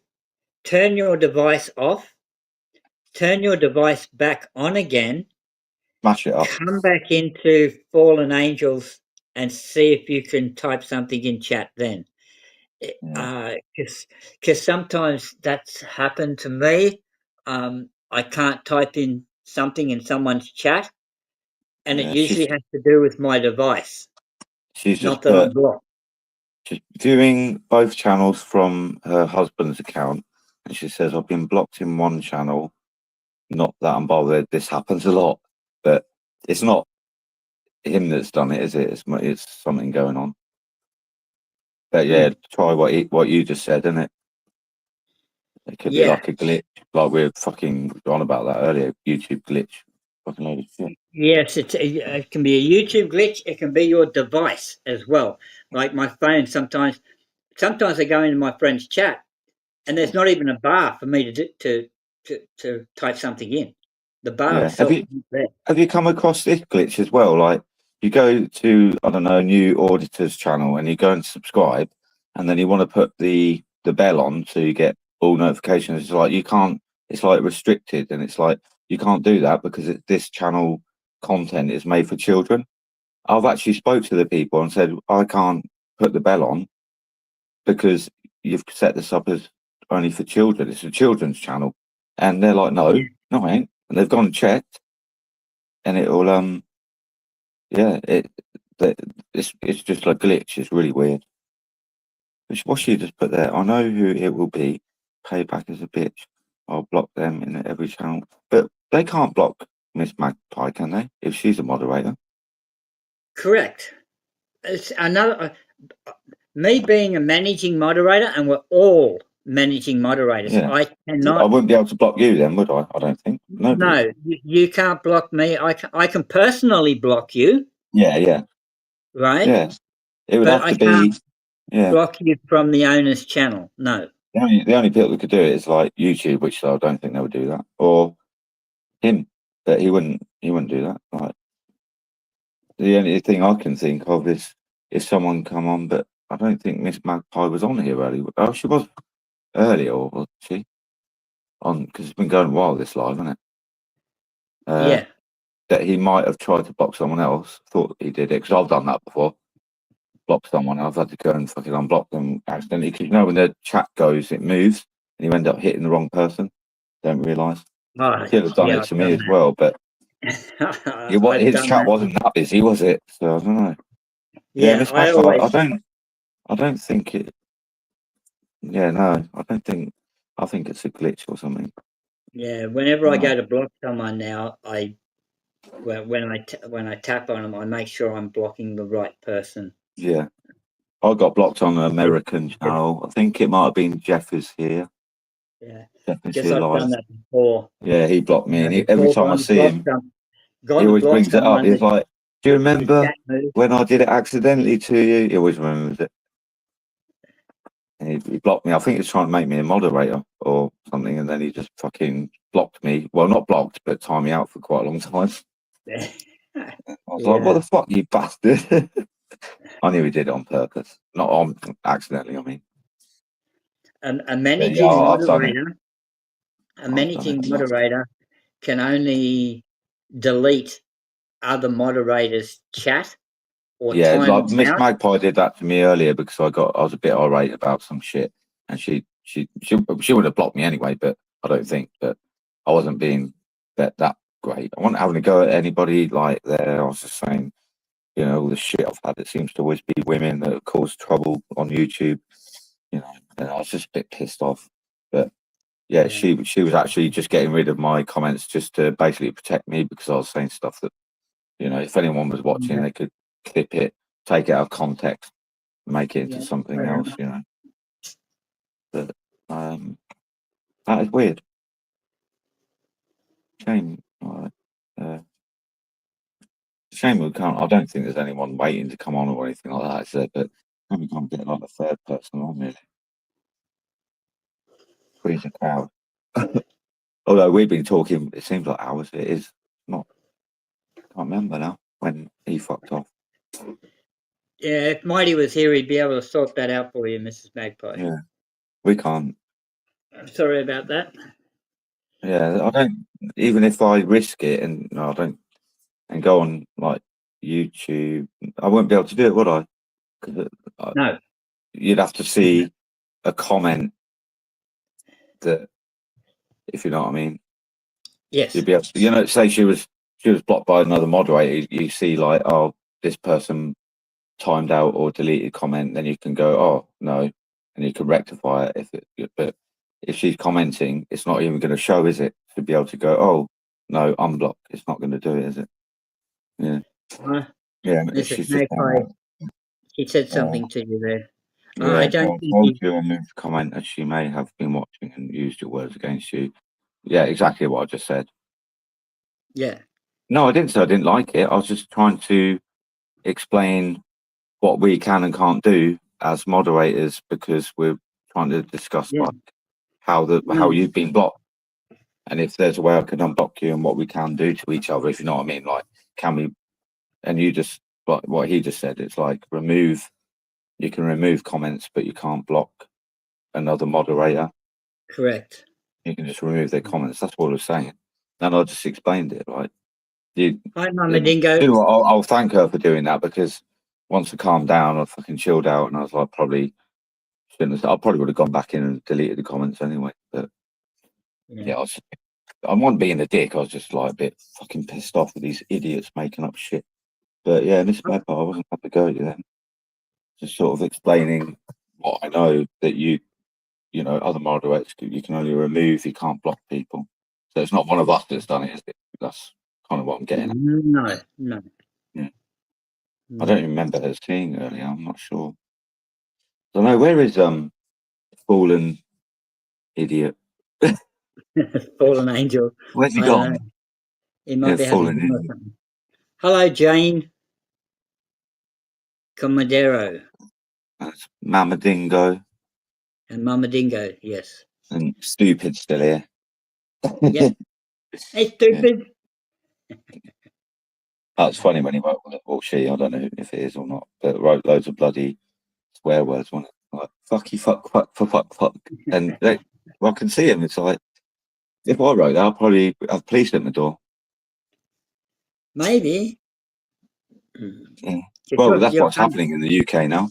turn your device off, turn your device back on again, Smash it up. come back into Fallen Angels and see if you can type something in chat then. Yeah. Because sometimes that's happened to me. I can't type in something in someone's chat, and it Yeah, usually has to do with my device, she's not just that I'm put. blocked. She's viewing both channels from her husband's account, and she says, I've been blocked in one channel. Not that I'm bothered. This happens a lot, but it's not him that's done it, is it? It's something going on. But yeah, try what you just said, isn't it? It could be Yeah. like a glitch, like we were fucking on about that earlier. YouTube glitch, fucking load of shit. Yes, it can be a YouTube glitch. It can be your device as well. Like my phone, sometimes I go into my friend's chat, and there's not even a bar for me to type something in. The bar Yeah. itself isn't there. Have you come across this glitch as well? Like you go to, I don't know, a new auditor's channel and you go and subscribe, and then you want to put the bell on so you get all notifications. It's like you can't. It's like restricted, and it's like you can't do that because this channel content is made for children. I've actually spoke to the people and said I can't put the bell on because you've set this up as only for children. It's a children's channel, and they're like, no, I ain't. And they've gone and checked, and it'll yeah, it's just like glitch. It's really weird. What she just put there? I know who it will be. Payback is a bitch. I'll block them in every channel, but they can't block Miss Magpie, can they? If she's a moderator. Correct. It's another me being a managing moderator, and we're all managing moderators. Yeah. I I cannot. wouldn't be able to block you then, would I? I don't think. Nobody. No, you can't block me. I can personally block you, Yeah. right? Yeah. It would But have I to be. can't Yeah. block you from the owner's channel. No. The only people who could do it is like YouTube, which I don't think they would do that, or him, but he wouldn't do that. Like the only thing I can think of is if someone come on, but I don't think Miss Magpie was on here earlier. Oh, she was earlier, or was she on? Because it's been going a while this live, hasn't it? Yeah. That he might have tried to block someone else. Thought he did it because I've done that before. Block someone, I've had to go and fucking unblock them accidentally because you know when the chat goes, it moves, and you end up hitting the wrong person. Don't realise. Oh, He could have done yeah, it to me as well, but his chat wasn't that busy, was it? So I don't know. Yeah, Miss I Magpie, always. I don't think it. Yeah, no, I don't think. I think it's a glitch or something. Yeah, whenever I No. go to block someone now, when I tap on them, I make sure I'm blocking the right person. Yeah, I got blocked on an American channel. I think it might have been Jeff is here. Yeah, Jeff is guess here I've live. done that before. Yeah, he blocked me, and Before every time I gone to see block him, gone he to always block brings it up. someone. He's like, "Do you remember Chat move. when I did it accidentally to you?" He always remembers it. And he blocked me. I think he was trying to make me a moderator or something, and then he just fucking blocked me. Well, not blocked, but timed me out for quite a long time. I was like, "What the fuck, you bastard!" I knew he did it on purpose, not on accidentally. I mean, A managing I've done it. moderator. A managing moderator can only delete other moderators' chat or Yeah, time like them Miss out. Magpie did that to me earlier because I was a bit irate about some shit, and she would have blocked me anyway, but I don't think that I wasn't being that great. I wasn't having a go at anybody like there. I was just saying, you know, all the shit I've had. It seems to always be women that have caused trouble on YouTube, you know, and I was just a bit pissed off. But yeah, she was actually just getting rid of my comments just to basically protect me because I was saying stuff that, you know, if anyone was watching, they could clip it, take it out of context, make it into something else, you know. But that is weird. Shame. Shame we can't. I don't think there's anyone waiting to come on or anything like that. So, but maybe can't get like a third person on really. Freeze a crowd. Although we've been talking, it seems like hours. It is not. Can't remember now when he fucked off. Yeah, if Mighty was here, he'd be able to sort that out for you, Mrs. Magpie. Yeah, we can't. I'm sorry about that. Yeah, I don't. Even if I risk it and I don't, and go on like YouTube, I won't be able to do it, would I? No. You'd have to see a comment that, if you know what I mean. Yes. You'd be able to, you know, say she was blocked by another moderator. You see like, oh, this person timed out or deleted comment, then you can go, oh no, and you can rectify it. But if she's commenting, it's not even going to show, is it? To be able to go, oh no, unblock. It's not going to do it, is it? Yeah. Yeah. Mrs. Magpie, she said something to you there. Yeah, I don't think told you and moved comment as she may have been watching and used your words against you. Yeah, exactly what I just said. Yeah. No, I didn't say I didn't like it. I was just trying to explain what we can and can't do as moderators because we're trying to discuss like how you've been blocked and if there's a way I can unblock you and what we can do to each other, if you know what I mean. Like, can we? And you just what he just said. It's like you can remove comments, but you can't block another moderator. Correct. You can just remove their comments. That's what I was saying. And I just explained it, right? Hi, Mama Dingo. You know what, I'll thank her for doing that because once I calmed down, I fucking chilled out and I was like, I probably would have gone back in and deleted the comments anyway. But yeah, I wasn't being a dick. I was just like a bit fucking pissed off with these idiots making up shit. But yeah, Miss Pepper, I wasn't having to go at you then. Just sort of explaining what I know that you know, other moderators, you can only remove, you can't block people. So it's not one of us that's done it, is it? That's kind of what I'm getting at. No. Yeah. I don't even remember her seeing earlier. I'm not sure. I don't know, where is Fallen Idiot. Fallen angel. Where's he I don't gone? know. He might Yeah, be having fallen dinner or angel. something. Hello, Jane. Commodero That's Mama Dingo and Mama Dingo. Yes. and Stupid still here. Yep. Hey, stupid. That's funny when he wrote, or she, I don't know if it is or not, but wrote loads of bloody swear words, wasn't it? Like, fucky, fuck, fuck, fuck, fuck, fuck. And I can see him. It's like, if I wrote that, I'll probably have police at my door. Maybe. Yeah. Well, that's what's happening in the UK now.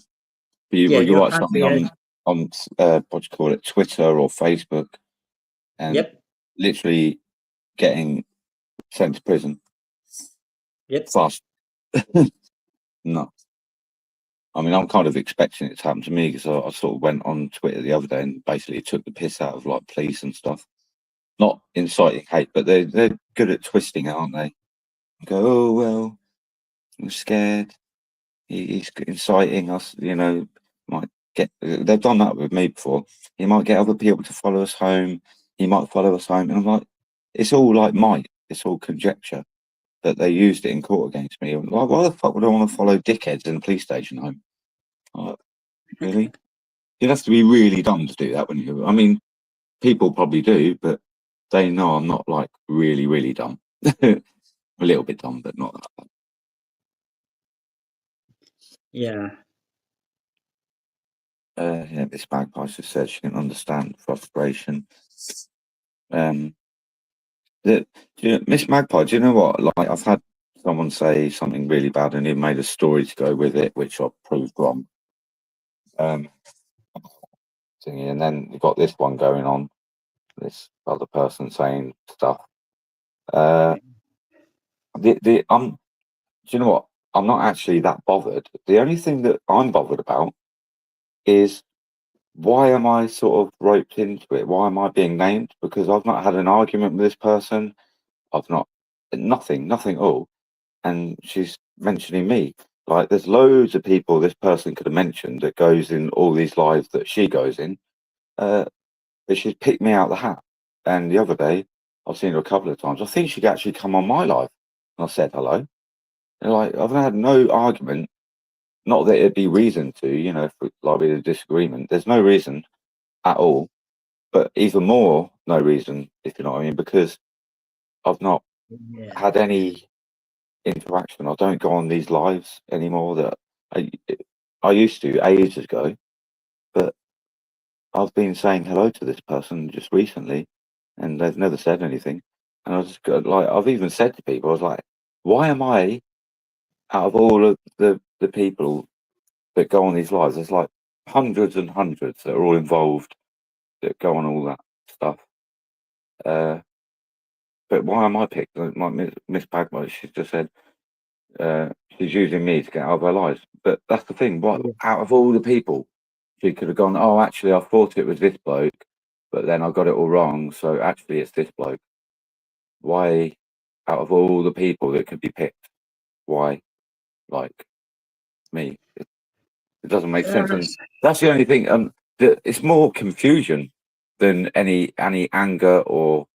You write something on what do you call it, Twitter or Facebook, and literally getting sent to prison. Yep. Fast. No. I mean, I'm kind of expecting it to happen to me because I sort of went on Twitter the other day and basically took the piss out of like police and stuff. Not inciting hate, but they're good at twisting it, aren't they? Go, oh well, I'm scared. He's inciting us, might get. They've done that with me before. He might get other people to follow us home. He might follow us home, and I'm like, it's all like might. It's all conjecture. That they used it in court against me. Like, why the fuck would I want to follow dickheads in a police station home? Like, really? You'd have to be really dumb to do that, wouldn't you? I mean, people probably do, but they know I'm not like really, really dumb. A little bit dumb, but not that bad. Yeah. Yeah, this magpie just said she can understand frustration. Miss Magpie, do you know what? Like, I've had someone say something really bad and he made a story to go with it, which I proved wrong. And then you got this one going on, this other person saying stuff. Do you know what? I'm not actually that bothered. The only thing that I'm bothered about is why am I sort of roped into it? Why am I being named? Because I've not had an argument with this person. I've not, nothing at all. And she's mentioning me. Like, there's loads of people this person could have mentioned that goes in all these lives that she goes in. But she's picked me out of the hat. And the other day, I've seen her a couple of times. I think she'd actually come on my live. And I said hello. And like, I've had no argument. Not that it'd be reason to, if like we had a disagreement. There's no reason at all. But even more, no reason, if you know what I mean, because I've not had any interaction. I don't go on these lives anymore that I used to ages ago, but I've been saying hello to this person just recently and they've never said anything. And I just got like, I've even said to people, I was like, why am I out of all of the people that go on these lives? There's like hundreds and hundreds that are all involved that go on all that stuff. But why am I picked? Like Miss Bagmo, she just said, she's using me to get out of her lives. But that's the thing. What out of all the people, she could have gone, oh, actually, I thought it was this bloke, but then I got it all wrong. So actually, it's this bloke. Why, out of all the people that could be picked, why, like me? It doesn't make sense. And that's the only thing. It's more confusion than any anger or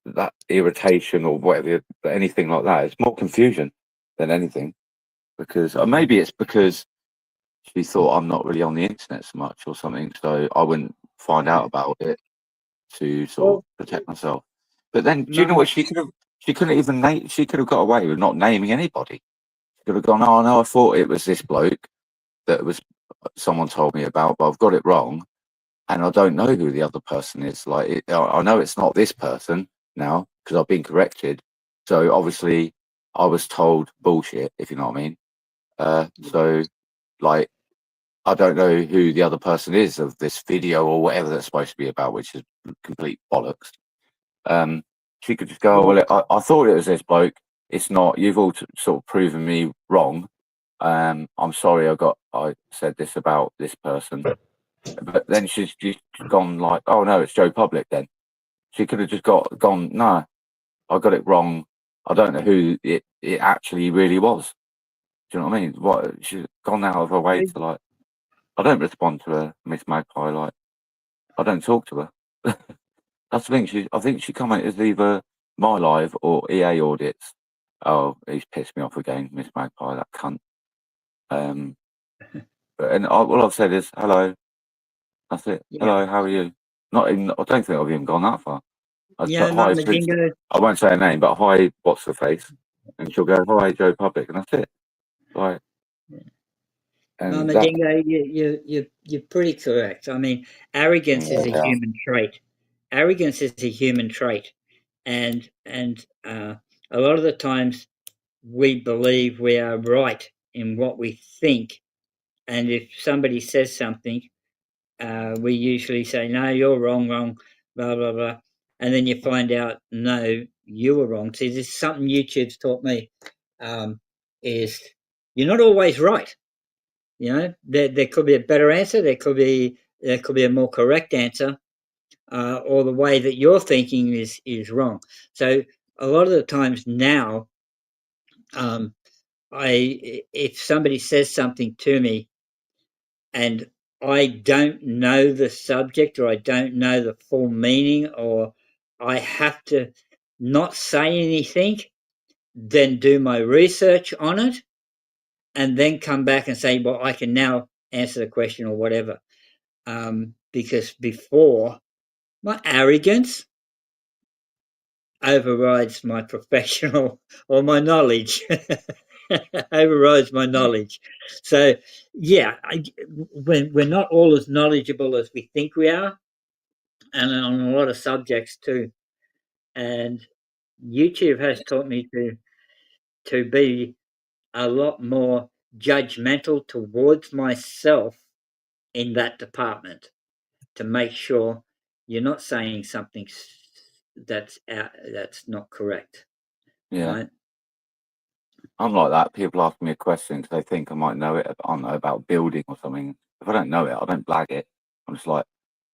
that irritation or whatever, anything like that. It's more confusion than anything. Because maybe it's because she thought I'm not really on the internet so much or something, so I wouldn't find out about it to sort of protect myself. But then, do you know what? She couldn't even name. She could have got away with not naming anybody. She could have gone, oh no, I thought it was this bloke that was someone told me about, but I've got it wrong, and I don't know who the other person is. Like, I know it's not this person now because I've been corrected. So obviously, I was told bullshit, if you know what I mean. So, like, I don't know who the other person is of this video or whatever that's supposed to be about, which is complete bollocks. She could just go, oh, well, I thought it was this bloke. It's not. You've all sort of proven me wrong. I'm sorry I said this about this person. But then she's just gone like, oh, no, it's Joe Public then. She could have just gone, no, I got it wrong. I don't know who it actually really was. Do you know what I mean? What, she's gone out of her way to like, I don't respond to her, Miss Magpie. Like, I don't talk to her. That's the thing. I think she commented either my live or EA audits. Oh, he's pissed me off again, Miss Magpie, that cunt. And all I've said is hello. That's it. Yeah. Hello, how are you? Not even. I don't think I've even gone that far. I just Yeah, put hi. Mama Dingo. I won't say her name, but hi. What's her face? And she'll go hi, Joe Public, and that's it. Right. And Mama that. Dingo, you're pretty correct. I mean, arrogance is a Yeah. human trait. Arrogance is a human trait, and a lot of the times we believe we are right in what we think, and if somebody says something, we usually say, "No, you're wrong, blah blah blah," and then you find out, no, you were wrong. See, this is something YouTube's taught me, is you're not always right. You know, there could be a better answer. There could be a more correct answer, or the way that you're thinking is wrong. So a lot of the times now, if somebody says something to me and I don't know the subject or I don't know the full meaning, or I have to not say anything, then do my research on it, and then come back and say, well, I can now answer the question or whatever. Because before, my arrogance overrides my professional or my knowledge. Overrides my knowledge. So, yeah, we're not all as knowledgeable as we think we are, and on a lot of subjects too. And YouTube has taught me to be a lot more judgmental towards myself in that department, to make sure you're not saying something that's not correct. Yeah. Right? I'm like that. People ask me a question because they think I might know it. I don't know about building or something. If I don't know it, I don't blag it. I'm just like,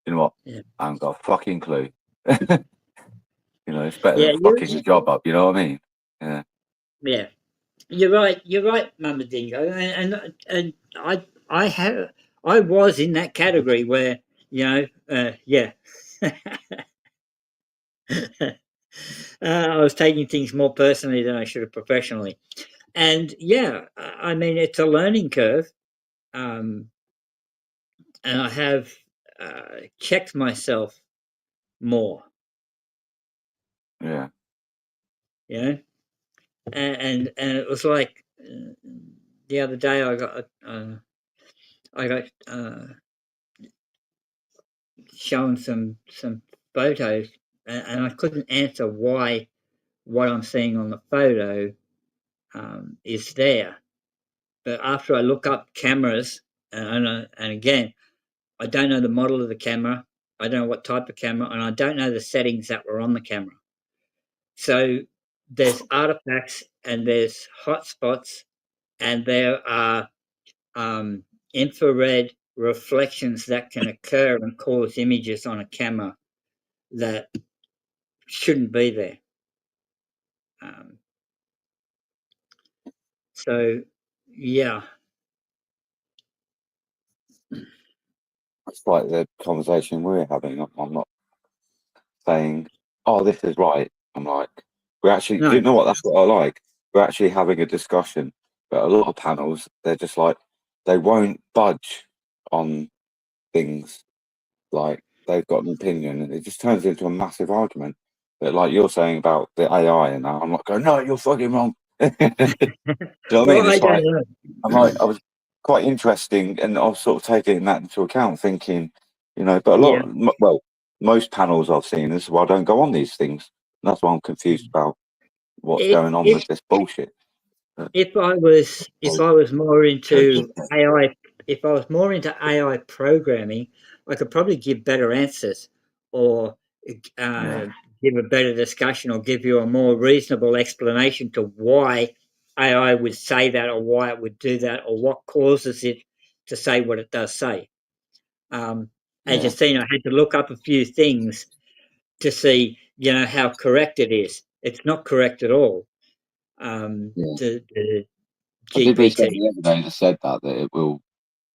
you know what? Yeah. I haven't got a fucking clue. You know, it's better Yeah, than fucking your job up. You know what I mean? Yeah. yeah. You're right. You're right, Mama Dingo. And I was in that category where, you know, yeah. I was taking things more personally than I should have professionally. And yeah, I mean, it's a learning curve. And I have checked myself more, Yeah. you know, and it was like the other day I got shown some photos, and I couldn't answer why what I'm seeing on the photo is there. But after I look up cameras, and again, I don't know the model of the camera, I don't know what type of camera, and I don't know the settings that were on the camera. So there's artifacts and there's hotspots, and there are infrared reflections that can occur and cause images on a camera that shouldn't be there. So, yeah. It's like the conversation we're having. I'm not saying, oh, this is right. I'm like, we're actually, do you know what? That's what I like. We're actually having a discussion. But a lot of panels, they're just like, they won't budge on things. Like, they've got an opinion, and it just turns into a massive argument. But like you're saying about the AI and that, I'm like, going, no, you're fucking wrong. Do you know what I mean? It's like, I'm like, I was quite interesting, and I was sort of taking that into account, thinking, you know, but a lot, well, most panels I've seen is why I don't go on these things. And that's why I'm confused about what's going on with this bullshit. If I was more into AI, if I was more into AI programming, I could probably give better answers, or give a better discussion, or give you a more reasonable explanation to why AI would say that, or why it would do that, or what causes it to say what it does say. As you've seen, I had to look up a few things to see, you know, how correct it is. It's not correct at all. The I did research GPT. the other day that said that it will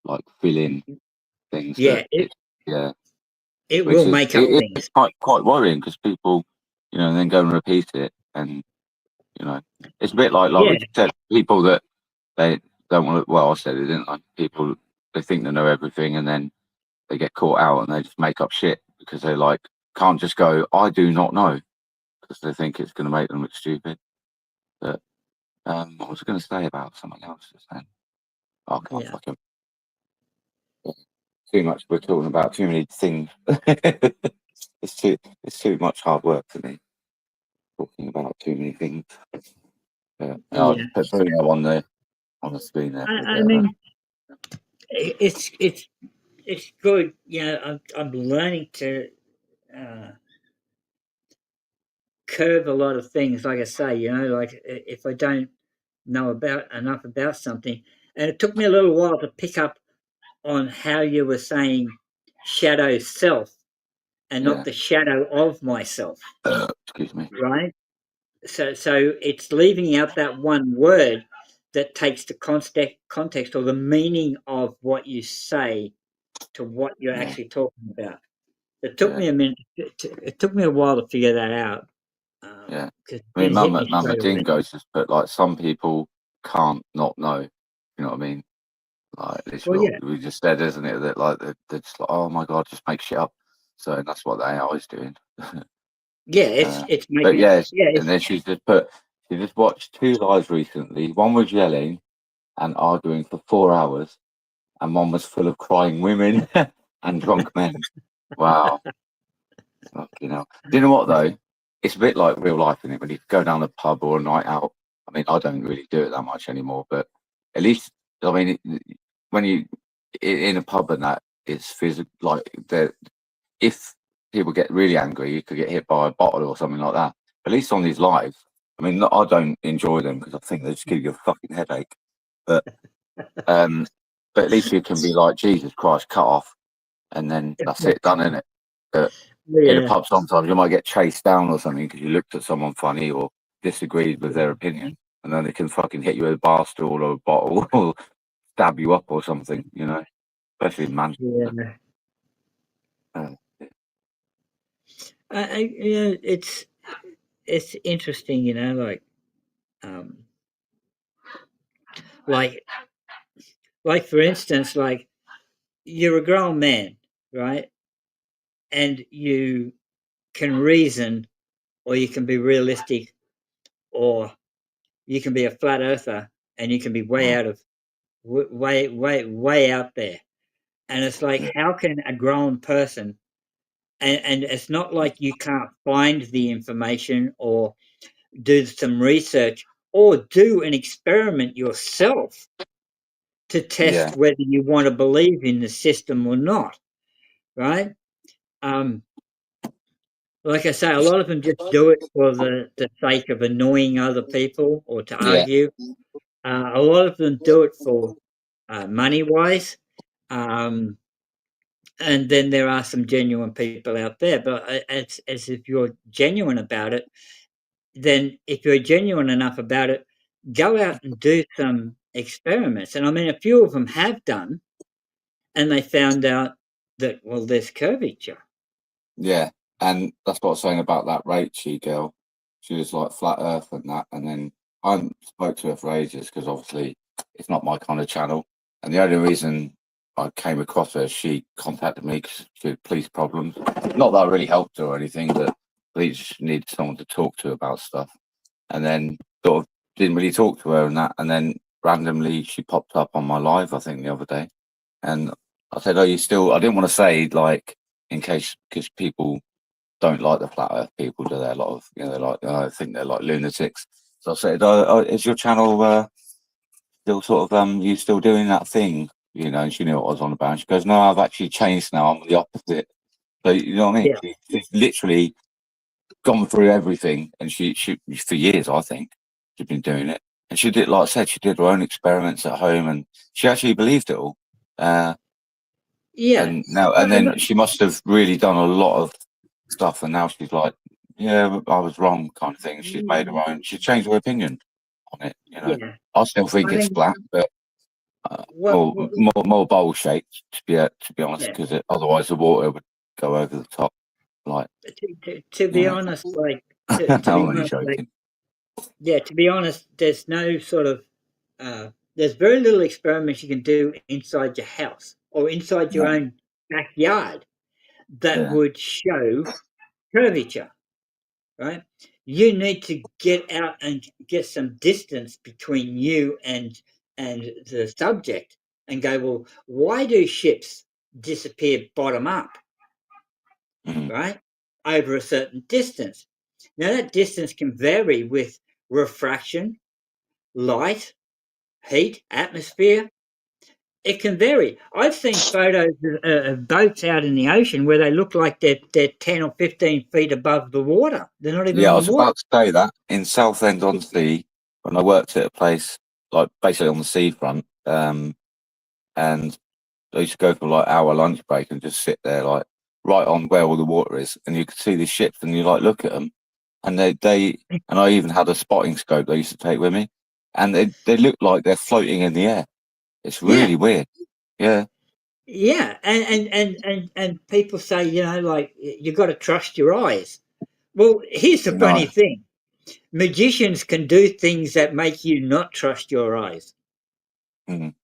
like fill in things Yeah, that yeah. It which will is make up things. it's quite worrying because people, you know, then go and repeat it, and you know, it's a bit like Yeah. we said, people that they don't want to. Well, I said it, didn't I? People, they think they know everything, and then they get caught out and they just make up shit because they like can't just go, I do not know, because they think it's going to make them look stupid. But I was going to say about something else just then. I can't Yeah. fucking. Too much. We're talking about too many things. It's too much hard work for me talking about too many things. I'll just put Bruno on the screen there. I mean, it's good. You know, I'm learning to curve a lot of things. Like I say, you know, like if I don't know enough about something, and it took me a little while to pick up on how you were saying shadow self and not the shadow of myself. Excuse me. Right. So it's leaving out that one word that takes the context or the meaning of what you say to what you're actually talking about. It took me a minute. It took me a while to figure that out. Yeah, Cause I mean, it hit Mama me straight away. Dingo's just put like some people can't not know. You know what I mean? Like it's Well, what yeah. we just said, isn't it? That like they're just like, oh my god, just make shit up. So that's what the AI is doing. Yeah, it's But making yeah, yeah. and then she just watched 2 lives recently. One was yelling and arguing for 4 hours, and one was full of crying women and drunk men. Wow, fucking hell. Do you know what though? It's a bit like real life, isn't it? When you go down a pub or a night out. I mean, I don't really do it that much anymore, but at least I mean, when you in a pub and that, it's physical. Like if people get really angry, you could get hit by a bottle or something like that. At least on these lives, I mean, I don't enjoy them because I think they just give you a fucking headache. But at least you can be like, Jesus Christ, cut off, and then that's it, done, innit? But in a Yeah. pub, sometimes you might get chased down or something because you looked at someone funny or disagreed with their opinion, and then they can fucking hit you with a bar stool or a bottle or stab you up or something, you know, especially in Manchester. Yeah. Yeah, it's interesting, you know, like for instance, like you're a grown man, right? And you can reason, or you can be realistic, or you can be a flat earther, and you can be way out of way out there. And it's like, how can a grown person? And it's not like you can't find the information or do some research or do an experiment yourself to test whether you want to believe in the system or not, right? Like I say, a lot of them just do it for the sake of annoying other people or to argue. A lot of them do it for money wise. And then there are some genuine people out there, but as if you're genuine about it, then if you're genuine enough about it, go out and do some experiments. And I mean, a few of them have done, and they found out that, well, there's curvature. Yeah, and that's what I was saying about that Rachel girl. She was like flat Earth and that, and then I haven't spoke to her for ages because obviously it's not my kind of channel. And the only reason I came across her, she contacted me because she had police problems. Not that I really helped her or anything, but police needed someone to talk to about stuff. And then sort of didn't really talk to her and that, and then randomly she popped up on my live, I think, the other day. And I said, "Oh, you still?" I didn't want to say like in case because people don't like the flat Earth people, do they? A lot of they're like I think they're like lunatics. So I said, "Is your channel still sort of you still doing that thing?" You know, and she knew what I was on about. And she goes, "No, I've actually changed now. I'm the opposite." So you know what I mean? Yeah. She's literally gone through everything, and she for years I think she's been doing it. And she did, like I said, she did her own experiments at home, and she actually believed it all. Yeah. And now and then she must have really done a lot of stuff, and now she's like, "Yeah, I was wrong," kind of thing. She's made her own. She's changed her opinion on it. You know, Yeah. I still think I it's mean, flat, but well, more bowl shaped to be honest, yeah. because otherwise the water would go over the top. Like, To be yeah. honest, like I'm only joking. to be honest, there's no sort of there's very little experiments you can do inside your house or inside your own backyard that would show curvature, right? You need to get out and get some distance between you and the subject and go, well, why do ships disappear bottom up, right? Over a certain distance. Now that distance can vary with refraction, light, heat, atmosphere. It can vary. I've seen photos of boats out in the ocean where they look like they're 10 or 15 feet above the water. They're not even Yeah, I on was the water. about to say that in Southend-on-Sea, when I worked at a place like basically on the seafront, and I used to go for like hour lunch break and just sit there like right on where all the water is, and you could see these ships, and you like look at them, and they and I even had a spotting scope they used to take with me, and they look like they're floating in the air. It's really weird. Yeah. Yeah, and people say, like you got to trust your eyes. Well, here's the funny thing: magicians can do things that make you not trust your eyes. Mm.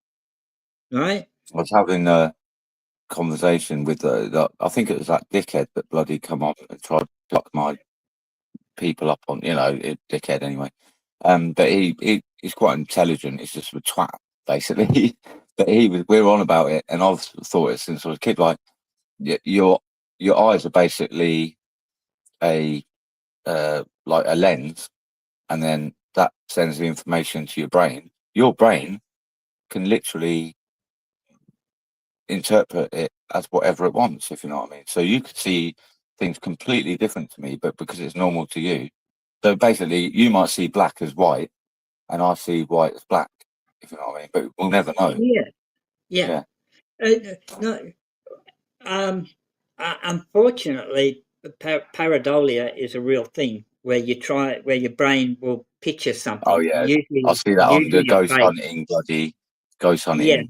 Right? I was having a conversation with I think it was that dickhead that bloody come on and tried to pluck my people up on, dickhead anyway. But he's quite intelligent. He's just a twat, basically. But we're on about it, and I've thought it since I was a kid. Like, your eyes are basically a like a lens, and then that sends the information to your brain. Your brain can literally interpret it as whatever it wants, if you know what I mean. So you could see things completely different to me, but because it's normal to you. So basically, you might see black as white, and I see white as black, if you know what I mean. But we'll never know. Yeah. No, unfortunately, pareidolia is a real thing where your brain will picture something. Oh yeah, I see that on the ghost hunting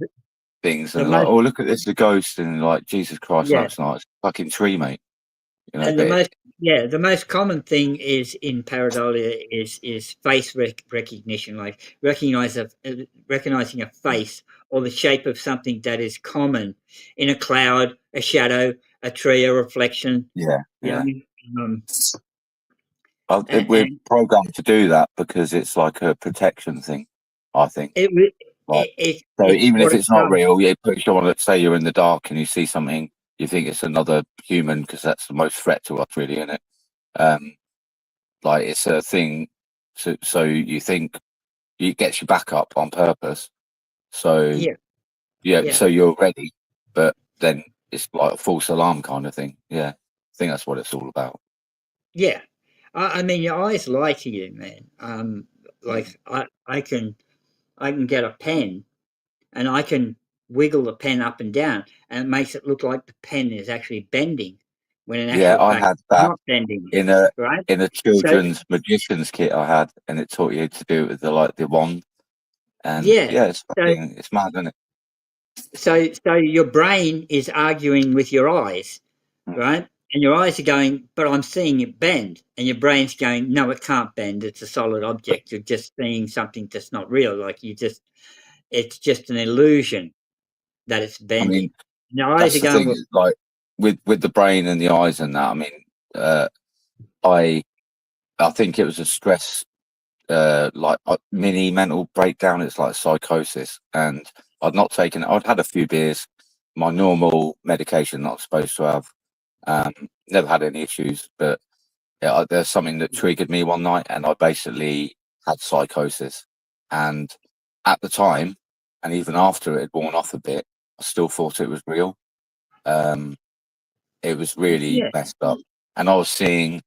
things, and like, oh look at this, the ghost, and like Jesus Christ, no, it's not, it's a fucking tree, mate. And the most common thing is in pareidolia is face recognition, like recognizing a face or the shape of something that is common in a cloud, a shadow, a tree, a reflection. Yeah. We're programmed to do that because it's like a protection thing, I think. So even if it's not real, it puts you on. Let's say you're in the dark and you see something, you think it's another human because that's the most threat to us, really, isn't it? Like it's a thing. So you think it gets you back up on purpose. So so you're ready, but then it's like a false alarm kind of thing. Yeah, I think that's what it's all about. Yeah, I mean, your eyes lie to you, man. Like I can get a pen, and I can wiggle the pen up and down, and it makes it look like the pen is actually bending, when in actual I fact had it's that not bending. in a children's magician's kit I had, and it taught you to do it with the wand. And it's mad, isn't it? So your brain is arguing with your eyes, right? And your eyes are going, but I'm seeing it bend. And your brain's going, no, it can't bend. It's a solid object. You're just seeing something that's not real. Like it's just an illusion that it's bending. I mean, your eyes that's are the going, thing. Like with the brain and the eyes and that. I mean, I think it was a stress, like a mini mental breakdown. It's like psychosis, and I'd not taken. I'd had a few beers, my normal medication that I'm supposed to have. Never had any issues, but there's something that triggered me one night, and I basically had psychosis. And at the time, and even after it had worn off a bit, I still thought it was real. It was really messed up, and I was seeing,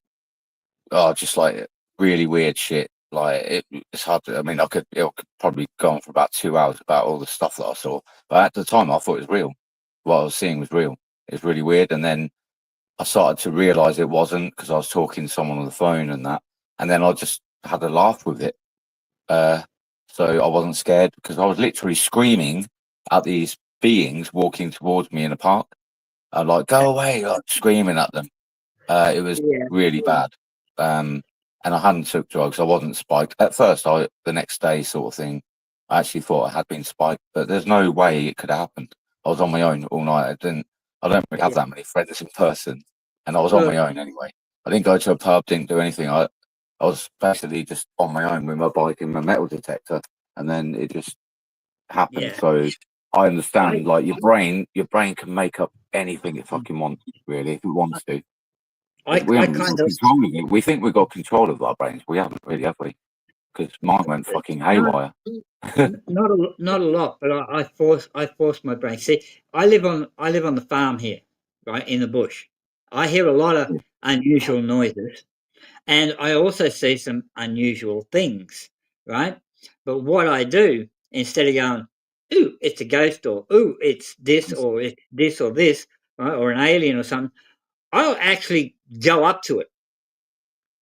just like really weird shit. Like it's hard to. I mean, it could probably go on for about 2 hours about all the stuff that I saw. But at the time, I thought it was real. What I was seeing was real. It's really weird, and then I started to realise it wasn't because I was talking to someone on the phone and that, and then I just had a laugh with it. So I wasn't scared because I was literally screaming at these beings walking towards me in a park. I'd like go away, like screaming at them. It was really bad. And I hadn't took drugs. I wasn't spiked at first. The next day sort of thing. I actually thought I had been spiked, but there's no way it could have happened. I was on my own all night. I don't really have that many friends in person, and I was on my own anyway. I didn't go to a pub, didn't do anything. I was basically just on my own with my bike and my metal detector, and then it just happened. So I understand, like your brain can make up anything it fucking wants, really, if it wants to. We haven't got control of it. We think we've got control of our brains. We haven't really, have we? Because mine went fucking haywire. Not a lot, but I force my brain. See, I live on the farm here, right in the bush. I hear a lot of unusual noises, and I also see some unusual things, right? But what I do, instead of going, "Ooh, it's a ghost," or "Ooh, it's this," or "It's this," or this, right, or an alien or something, I'll actually go up to it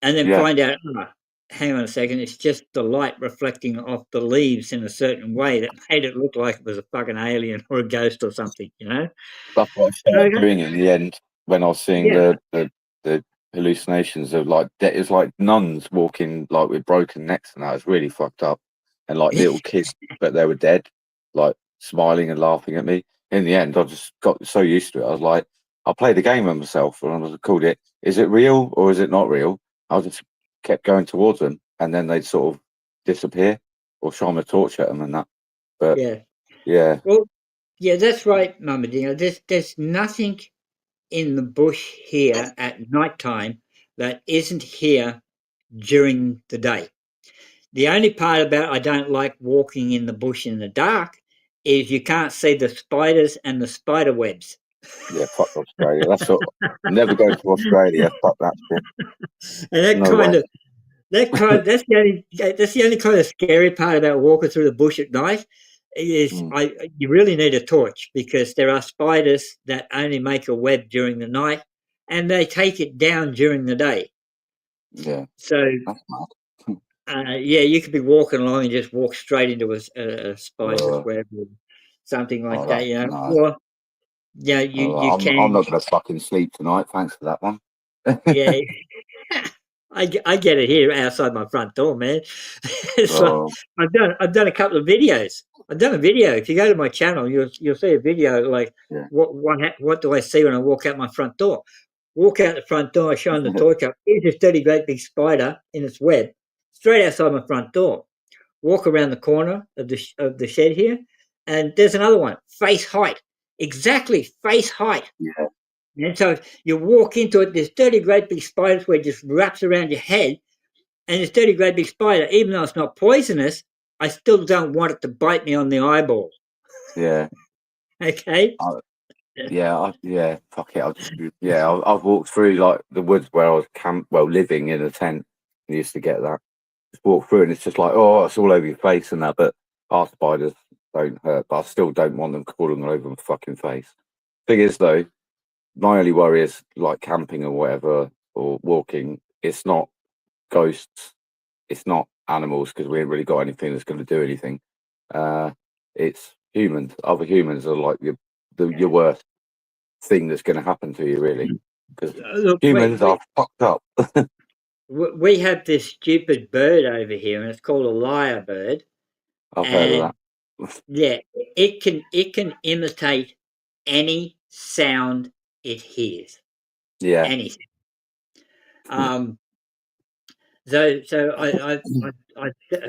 and then find out. Oh, hang on a second, it's just the light reflecting off the leaves in a certain way that made it look like it was a fucking alien or a ghost or something, you know? That's what I started doing in the end when I was seeing the hallucinations of like it's like nuns walking like with broken necks and that. It's really fucked up, and like little kids, but they were dead, like smiling and laughing at me. In the end, I just got so used to it. I was like, I played the game with myself, and I was called it. Is it real or is it not real? I just kept going towards them, and then they'd sort of disappear or shine a torch at them and that. But yeah. Well, yeah, that's right, Mama Dingo. There's nothing in the bush here at night time that isn't here during the day. The only part about I don't like walking in the bush in the dark is you can't see the spiders and the spider webs. Yeah, fuck Australia. That's what. Never go to Australia. Fuck that shit. And that's the only kind of scary part about walking through the bush at night is you really need a torch because there are spiders that only make a web during the night and they take it down during the day. Yeah. So you could be walking along and just walk straight into a spider's web or something like that. You know, no. you can. I'm not gonna fucking sleep tonight. Thanks for that one. Yeah. I get it here outside my front door, man. It's like I've done a couple of videos. I've done a video. If you go to my channel, you'll see a video like what do I see when I walk out my front door? Walk out the front door, shine the torch up. Here's this dirty great big spider in its web, straight outside my front door. Walk around the corner of the shed here, and there's another one, face height, exactly face height. Yeah. And so you walk into it, this dirty great big spider where it just wraps around your head. And this dirty great big spider, even though it's not poisonous, I still don't want it to bite me on the eyeball. Yeah. Okay. Fuck it. I've walked through like the woods where I was living in a tent. I used to get that. Just walk through and it's just like, oh, it's all over your face and that. But our spiders don't hurt. But I still don't want them crawling all over my fucking face. Thing is though, my only worry is like camping or whatever or walking. It's not ghosts. It's not animals because we ain't really got anything that's going to do anything. It's humans. Other humans are like your worst thing that's going to happen to you, really, because humans are fucked up. We have this stupid bird over here, and it's called a lyrebird. I've heard of that. Yeah, it can imitate any sound it hears. Yeah. Anything. So I've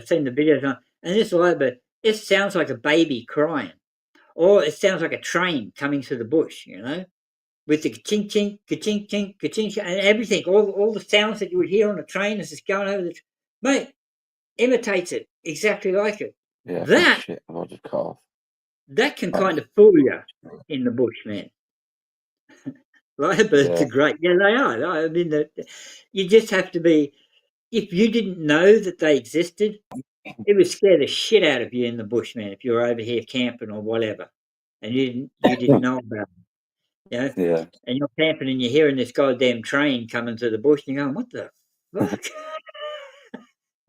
seen the videos, and this lyrebird, it sounds like a baby crying, or it sounds like a train coming through the bush, you know, with the ka-ching, ching, ka-ching, ching, ka-ching, and everything, all the sounds that you would hear on a train as it's going over the mate, imitates it exactly like it. Yeah, I'll just cut off. That can kind of fool you in the bush, man. Lyrebirds are great. Yeah, they are. I mean, you just have to be. If you didn't know that they existed, it would scare the shit out of you in the bush, man. If you were over here camping or whatever, and you didn't know about them, you know? Yeah. And you're camping and you're hearing this goddamn train coming through the bush, and you're going, "What the fuck?"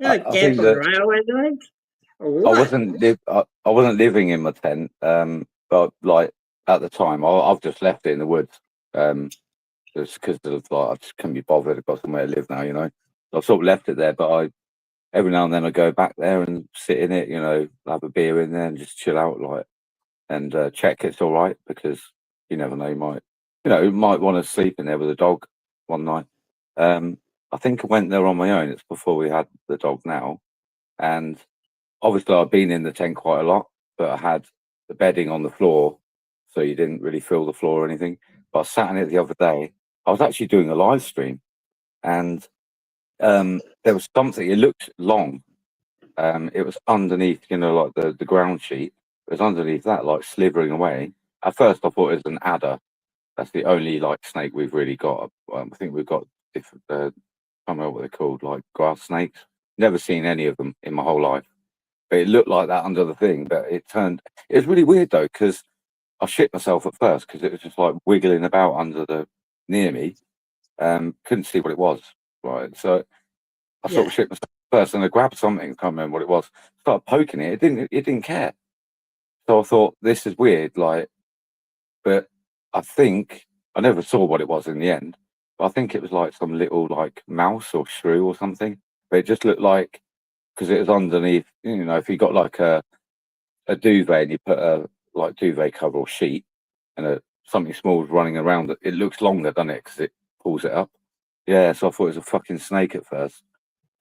Camp on railway lines? I wasn't living in my tent, but like at the time, I've just left it in the woods. Just because of like I just couldn't be bothered. I've got somewhere to live now, you know. So I sort of left it there, but every now and then I go back there and sit in it, you know, have a beer in there and just chill out, like, and check it's all right, because you never know, you might want to sleep in there with a dog one night. I think I went there on my own. It's before we had the dog now, and obviously I've been in the tent quite a lot, but I had the bedding on the floor, so you didn't really feel the floor or anything. But I sat in it the other day. I was actually doing a live stream, and there was something. It looked long. It was underneath, you know, like the ground sheet. It was underneath that, like slithering away. At first, I thought it was an adder. That's the only like snake we've really got. I think we've got different. I can't remember what they're called, like grass snakes. Never seen any of them in my whole life. But it looked like that under the thing. But it was really weird though, because I shit myself at first because it was just like wiggling about near me. Couldn't see what it was. Right, so I sort of shit myself first, and I grabbed something. Can't remember what it was. Started poking it. It didn't care. So I thought, this is weird. Like, but I think I never saw what it was in the end. But I think it was like some little like mouse or shrew or something. But it just looked like, because it was underneath. You know, if you got like a duvet and you put a like duvet cover or sheet, and something small is running around it, it looks longer, doesn't it? Because it pulls it up. Yeah, so I thought it was a fucking snake at first,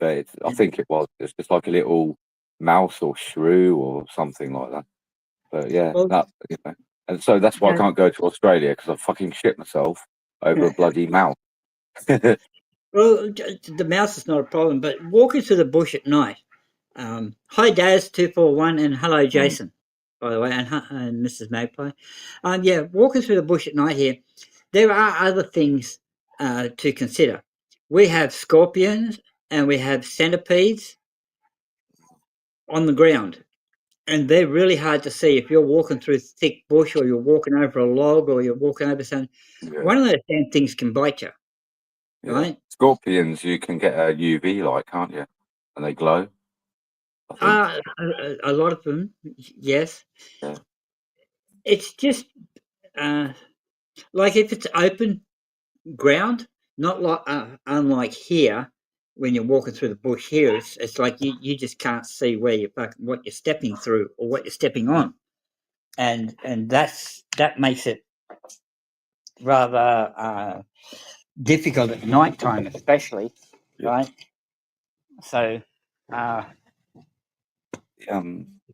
but I think it was. It's just like a little mouse or shrew or something like that. But yeah, Well, you know. And so that's why I can't go to Australia, because I fucking shit myself over a bloody mouse. Well, the mouse is not a problem, but walking through the bush at night. Hi, Daz241, and hello, Jason, by the way, and Mrs. Magpie. Yeah, walking through the bush at night here, there are other things to consider. We have scorpions and we have centipedes on the ground, and they're really hard to see if you're walking through thick bush, or you're walking over a log, or you're walking over something. Yeah. One of those damn things can bite you. Yeah. Right? Scorpions, you can get a UV light, can't you? And they glow. I think. A lot of them, yes. Yeah. It's just like if it's open ground, not like unlike here when you're walking through the bush. Here, it's like you just can't see what you're stepping through or what you're stepping on, and that makes it rather difficult at night time, especially, right? So, if I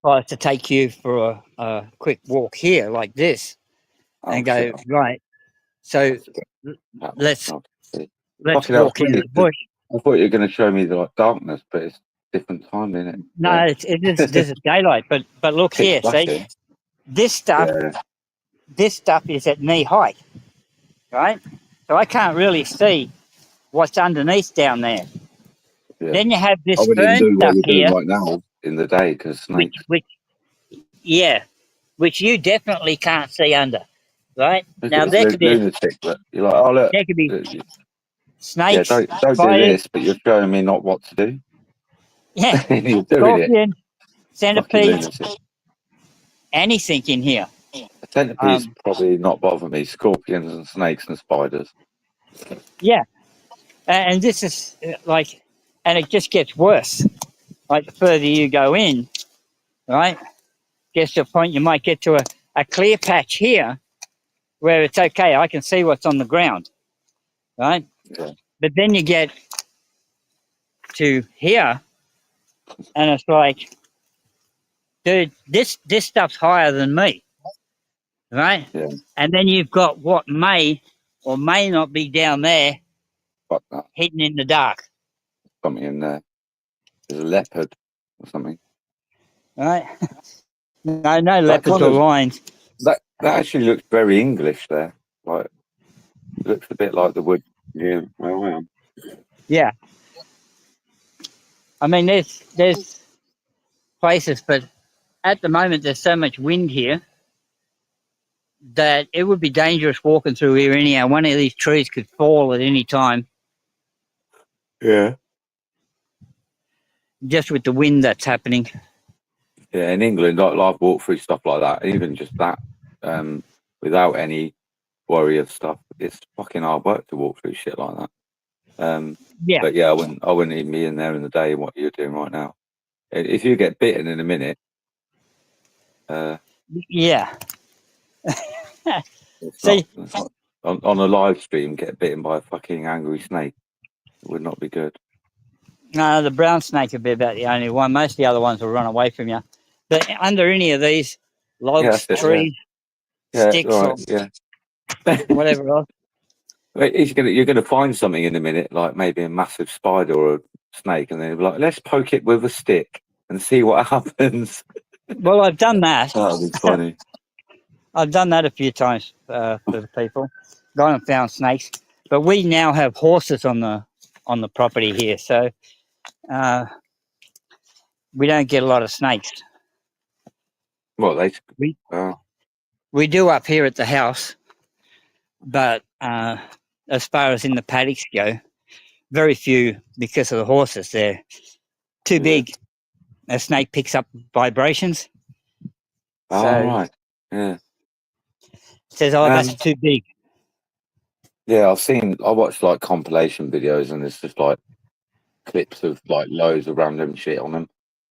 was to take you for a quick walk here like this, and go right, so let's walk into the bush. I thought you were going to show me the like darkness, but it's different time, isn't it? No, yeah. this is daylight, but look here, see, this stuff is at knee height, right? So I can't really see what's underneath down there. Yeah. Then you have this I wouldn't fern do what stuff you're here, doing right now in the day, because snakes. which you definitely can't see under, right? Now there could be lunatic, but you're like, oh look, there could be snakes. Yeah, don't do this, but you're showing me not what to do. Yeah, you're doing scorpion, it. centipedes, anything in here. Centipedes probably not bother me. Scorpions and snakes and spiders. Yeah, and this is like, and it just gets worse. Like the further you go in, right, gets to a point you might get to a clear patch here where it's okay, I can see what's on the ground, right? Yeah. But then you get to here, and it's like, dude, this stuff's higher than me, right? Yeah. And then you've got what may or may not be down there, hidden in the dark. Something in there. There's a leopard or something. Right? No leopards or lions. That actually looks very English there. Like, it looks a bit like the wood. Yeah, where I am. Yeah. I mean, there's places, but at the moment there's so much wind here that it would be dangerous walking through here anyhow. One of these trees could fall at any time. Yeah. Just with the wind that's happening. Yeah, in England, I've walked through stuff like that, even just that, without any worry of stuff. It's fucking hard work to walk through shit like that. Yeah. But yeah, I wouldn't even be in there in the day what you're doing right now. If you get bitten in a minute, yeah. it's See, not on a live stream. Get bitten by a fucking angry snake. It would not be good. no, the brown snake would be about the only one. Most of the other ones will run away from you. But under any of these logs, Yeah, trees, sticks, right, or yeah. whatever else. You're gonna find something in a minute, like maybe a massive spider or a snake, and then you'll be like, let's poke it with a stick and see what happens. Well, I've done that. That'd be funny. I've done that a few times for the people. Gone and found snakes. But we now have horses on the property here, so we don't get a lot of snakes. Well, We do up here at the house, but as far as in the paddocks go, very few because of the horses. They're too big. A snake picks up vibrations. Oh, So right. Yeah. says, oh, that's too big. Yeah, I watched like compilation videos, and there's just like clips of like loads of random shit on them,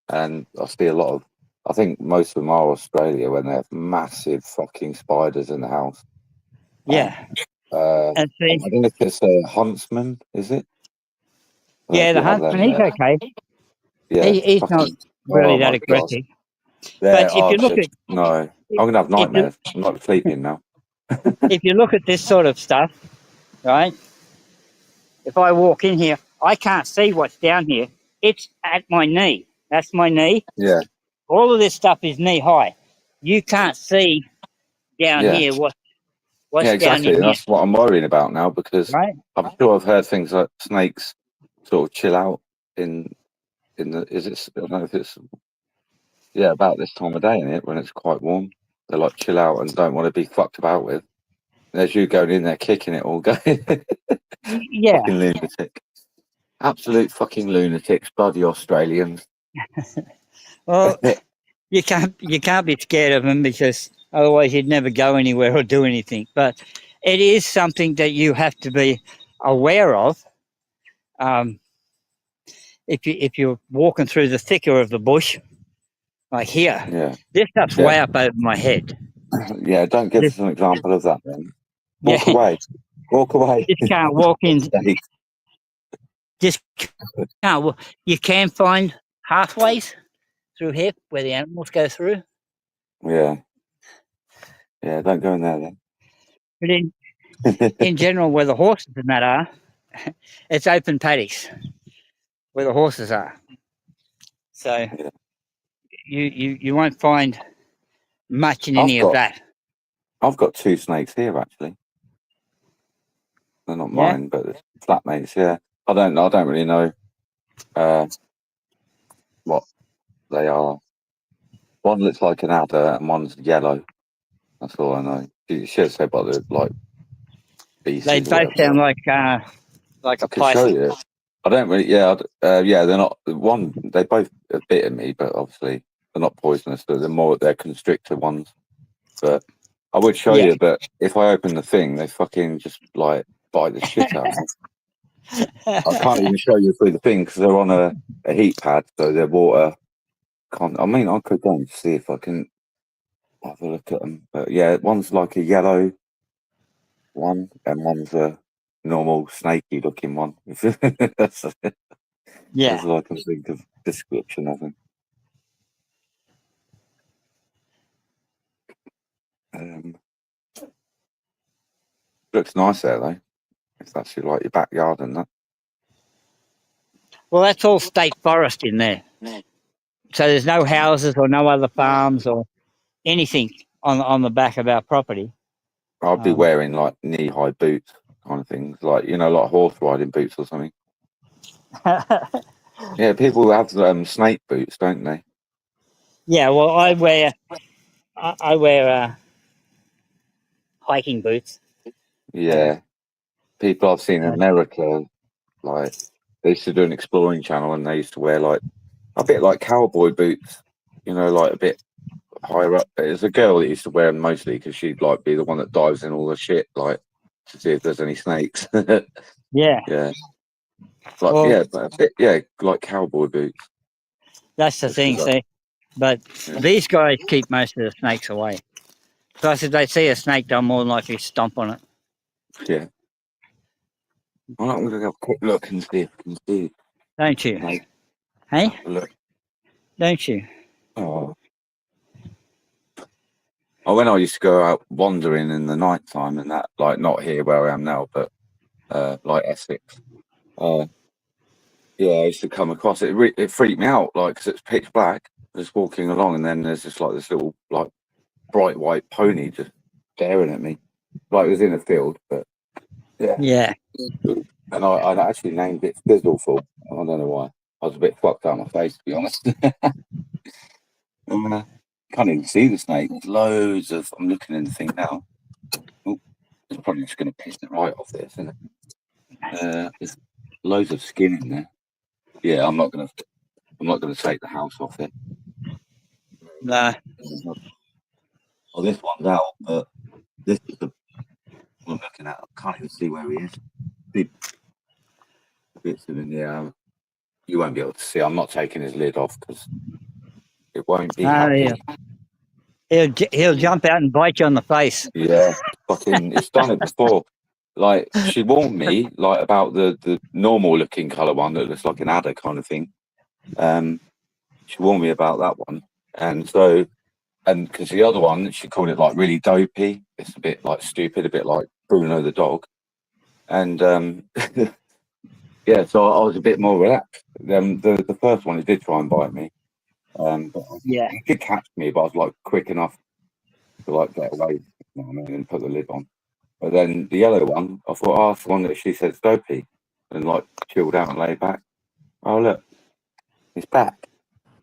and I see a lot of. I think most of them are Australia when they have massive fucking spiders in the house. Yeah. And I don't know if it's a huntsman, is it? Yeah, the huntsman, he's okay. Yeah, he's not really that aggressive. But if you look at I'm gonna have nightmares. I'm not sleeping now. If you look at this sort of stuff, right? If I walk in here, I can't see what's down here. It's at my knee. That's my knee. Yeah. All of this stuff is knee high. You can't see down here what's yeah, exactly. down in That's what I'm worrying about now, because right? I'm sure I've heard things like snakes sort of chill out in the. I don't know if it's about this time of day in it when it's quite warm. They like chill out and don't want to be fucked about with. There's you going in there kicking it all day. Yeah. Fucking lunatic. Absolute fucking lunatics, bloody Australians. Well, you can't be scared of them, because otherwise you'd never go anywhere or do anything. But it is something that you have to be aware of. If you're walking through the thicker of the bush, like here, this stuff's way up over my head. Yeah, don't give us an example of that then. Walk away. Walk away. Just can't walk in. Just can't. You can find pathways through here where the animals go through. Yeah. Yeah, don't go in there then. But in general, where the horses and that are, it's open paddocks where the horses are. So you won't find much in any of that. I've got 2 snakes here actually. They're not mine, but they're flatmates. Yeah, I don't really know what they are. One looks like an adder, and one's yellow. That's all I know. You should have said, but they're like beasts. They both sound like a python. Show you. I don't really. Yeah, they're not. They both have bitten me, but obviously they're not poisonous. They're constrictor ones. But I would show you. But if I open the thing, they fucking just like bite the shit out of me. I can't even show you through the thing because they're on a heat pad, so their water can't. I mean, I could go and see if I can have a look at them. But yeah, one's like a yellow one, and one's a normal snaky looking one. That's all I can think of description of him. Looks nice there though. It's actually like your backyard and that. Well, that's all state forest in there. So there's no houses or no other farms or anything on the back of our property. I'd be wearing like knee-high boots kind of things, like, like horse riding boots or something. Yeah, people have snake boots, don't they? Yeah, well, I wear hiking boots. Yeah, people I've seen in America, like they used to do an exploring channel, and they used to wear like a bit like cowboy boots, like a bit higher up. It's a girl that used to wear them mostly because she'd like be the one that dives in all the shit, like to see if there's any snakes. Yeah. Yeah. Like Well, yeah, but a bit, yeah, like cowboy boots. that's the Just thing, 'cause I- see. But Yeah. these guys keep most of the snakes away. Plus, if they see a snake, they'll more than likely stomp on it. Yeah. Well, I'm gonna have a quick look and see if I can see. Don't you? Like, Hey? have a look. Don't you? Oh. Oh, when I used to go out wandering in the night time and that, like not here where I am now, but like Essex. Yeah, I used to come across it. It freaked me out, like because it's pitch black. Just walking along, and then there's just like this little like bright white pony just staring at me, like it was in a field. But yeah, Yeah. and I actually named it Fizzleful. I don't know why. I was a bit fucked out of my face, to be honest. Can't even see the snake. There's loads of. I'm looking in the thing now. Oh, it's probably just going to piss it right off this, isn't it? There's loads of skin in there. Yeah, I'm not going to take the house off it. Nah. Well, this one's out, but this is the one I'm looking at. I can't even see where he is. Big bits of him. Yeah, you won't be able to see. I'm not taking his lid off because it won't be happy. Yeah. He'll jump out and bite you on the face. Yeah, fucking, it's done it before. Like she warned me like about the normal looking colour one that looks like an adder kind of thing. She warned me about that one, and so. And because the other one, she called it like really dopey. It's a bit like stupid, a bit like Bruno the dog. And yeah, so I was a bit more relaxed. The first one, it did try and bite me. But Yeah. it did catch me, but I was like quick enough to like get away, you know what I mean, and put the lid on. But then the yellow one, I thought, oh, that's the one that she said's dopey, and like chilled out and laid back. Oh look, he's back.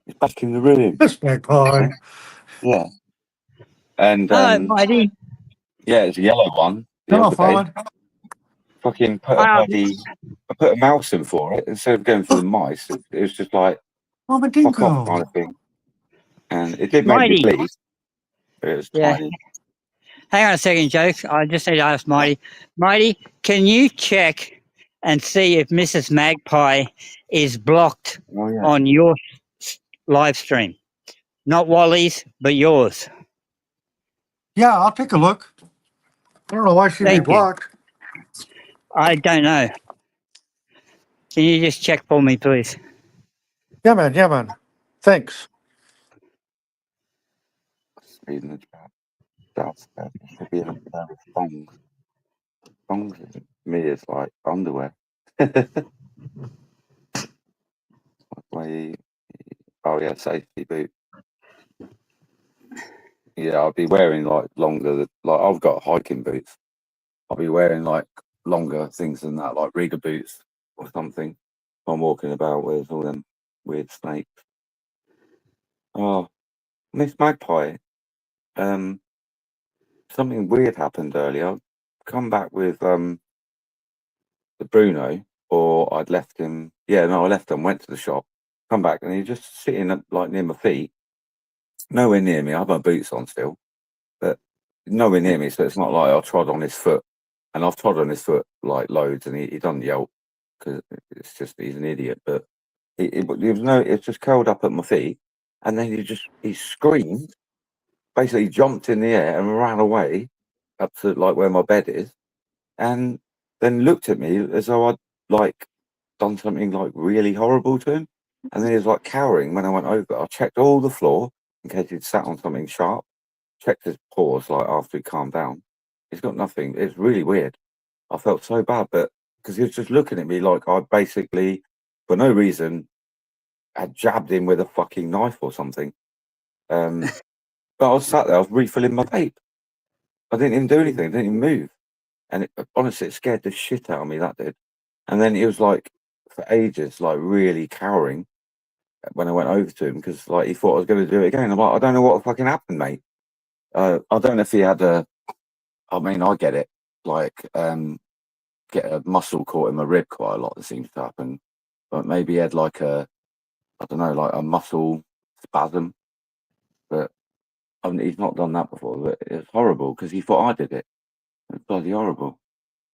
He's back in the room. This magpie. Yeah. And Mighty. yeah, it's a yellow one. The Come on, other day, Fawn. fucking put a bloody, I put a mouse in for it instead of going for the mice. It was just like Oh, my fuck off dingo. kind of thing, and it did make me Mighty. bleed. But it was Yeah. tiny. Hang on a second, Joke. I just need to ask Mighty. Mighty, can you check and see if Mrs. Magpie is blocked Oh yeah. on your live stream? Not Wally's, but yours. Yeah, I'll take a look. I don't know why she'd be Thank you. blocked. I don't know. Can you just check for me, please? Yeah, man. Yeah, man. Thanks. Reading the chat. That's it should be in there with thongs. Thongs to me is like underwear. Oh yeah, safety boot. Yeah, I'll be wearing like longer. Like I've got hiking boots. I'll be wearing like longer things than that, like rigger boots or something. I'm walking about with all them weird snakes. Oh, Miss Magpie. Something weird happened earlier. I've come back with the Bruno, or I'd left him. Yeah, no, I left him. Went to the shop. Come back, and he's just sitting up, like near my feet, nowhere near me. I have my boots on still, but nowhere near me. So it's not like I trod on his foot, and I've trod on his foot like loads, and he doesn't yelp because it's just he's an idiot. But it was no, it's just curled up at my feet, and then he screamed, basically jumped in the air and ran away up to like where my bed is, and then looked at me as though I'd like done something like really horrible to him. And then he was like cowering when I went over. I checked all the floor in case he'd sat on something sharp. Checked his paws like after he calmed down. He's got nothing. It's really weird. I felt so bad, but because he was just looking at me like I basically, for no reason, had jabbed him with a fucking knife or something. But I was sat there, I was refilling my vape. I didn't even do anything. I didn't even move. And honestly, it scared the shit out of me, that did. And then he was like, for ages, like really cowering when I went over to him because like he thought I was going to do it again. I'm like, I don't know what fucking happened, mate. I don't know if he had I mean, I get it. Like, get a muscle caught in my rib quite a lot. That seems to happen. But maybe he had like I don't know, like a muscle spasm. But he's not done that before, but it's horrible because he thought I did it. It's bloody horrible.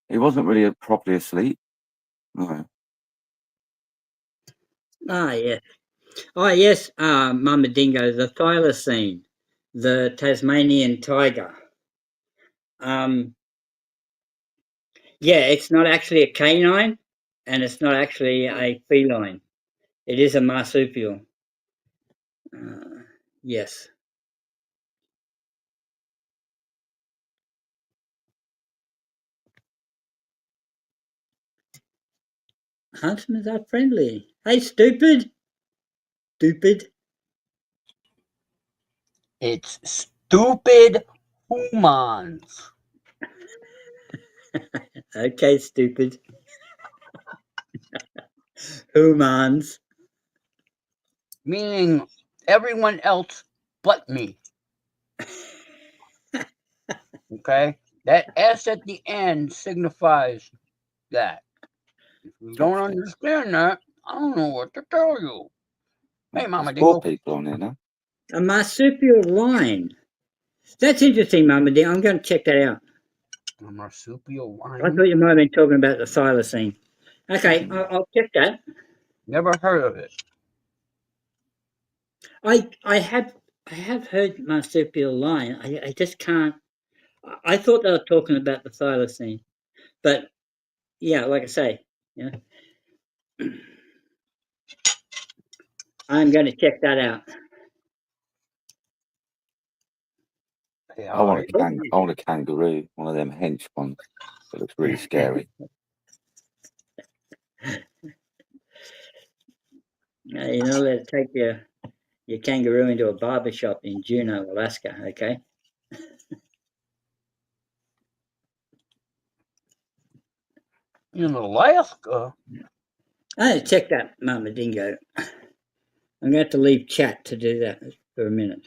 He wasn't really properly asleep. No. Yeah. Oh, yes, Mama Dingo, the thylacine, the Tasmanian tiger. Yeah, it's not actually a canine, and it's not actually a feline. It is a marsupial. Yes. Huntsmen are friendly. Hey, stupid. Stupid. It's stupid humans. Okay, stupid. Humans. Meaning everyone else but me. Okay? That S at the end signifies that. If you don't understand that, I don't know what to tell you. Hey, Mama There's 4 Dingo. people on here now. A marsupial lion. That's interesting, Mama Dingo. I'm going to check that out. A marsupial I lion? thought you might have been talking about the thylacine. Okay, I'll check that. Never heard of it. I have heard marsupial lion. I just can't. I thought they were talking about the thylacine, but yeah, like I say, you know, I'm going to check that out. Yeah, I want a kangaroo, one of them hench ones that looks really scary. You're not allowed to take your kangaroo into a barber shop in Juneau, Alaska, okay? In Alaska? I had to check that, Mama Dingo. I'm going to have to leave chat to do that for a minute.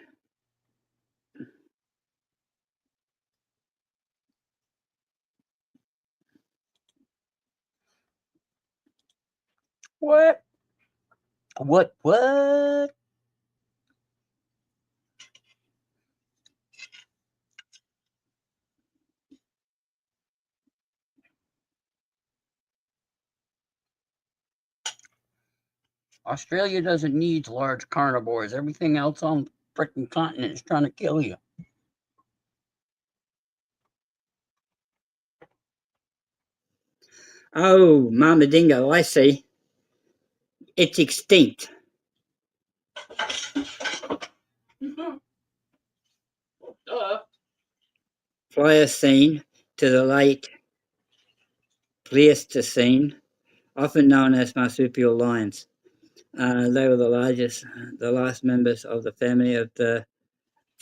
What? What? Australia doesn't need large carnivores. Everything else on the freaking continent is trying to kill you. Oh, Mama Dingo, I see. It's extinct. Pliocene to the late Pleistocene, often known as marsupial lions. They were the last members of the family of the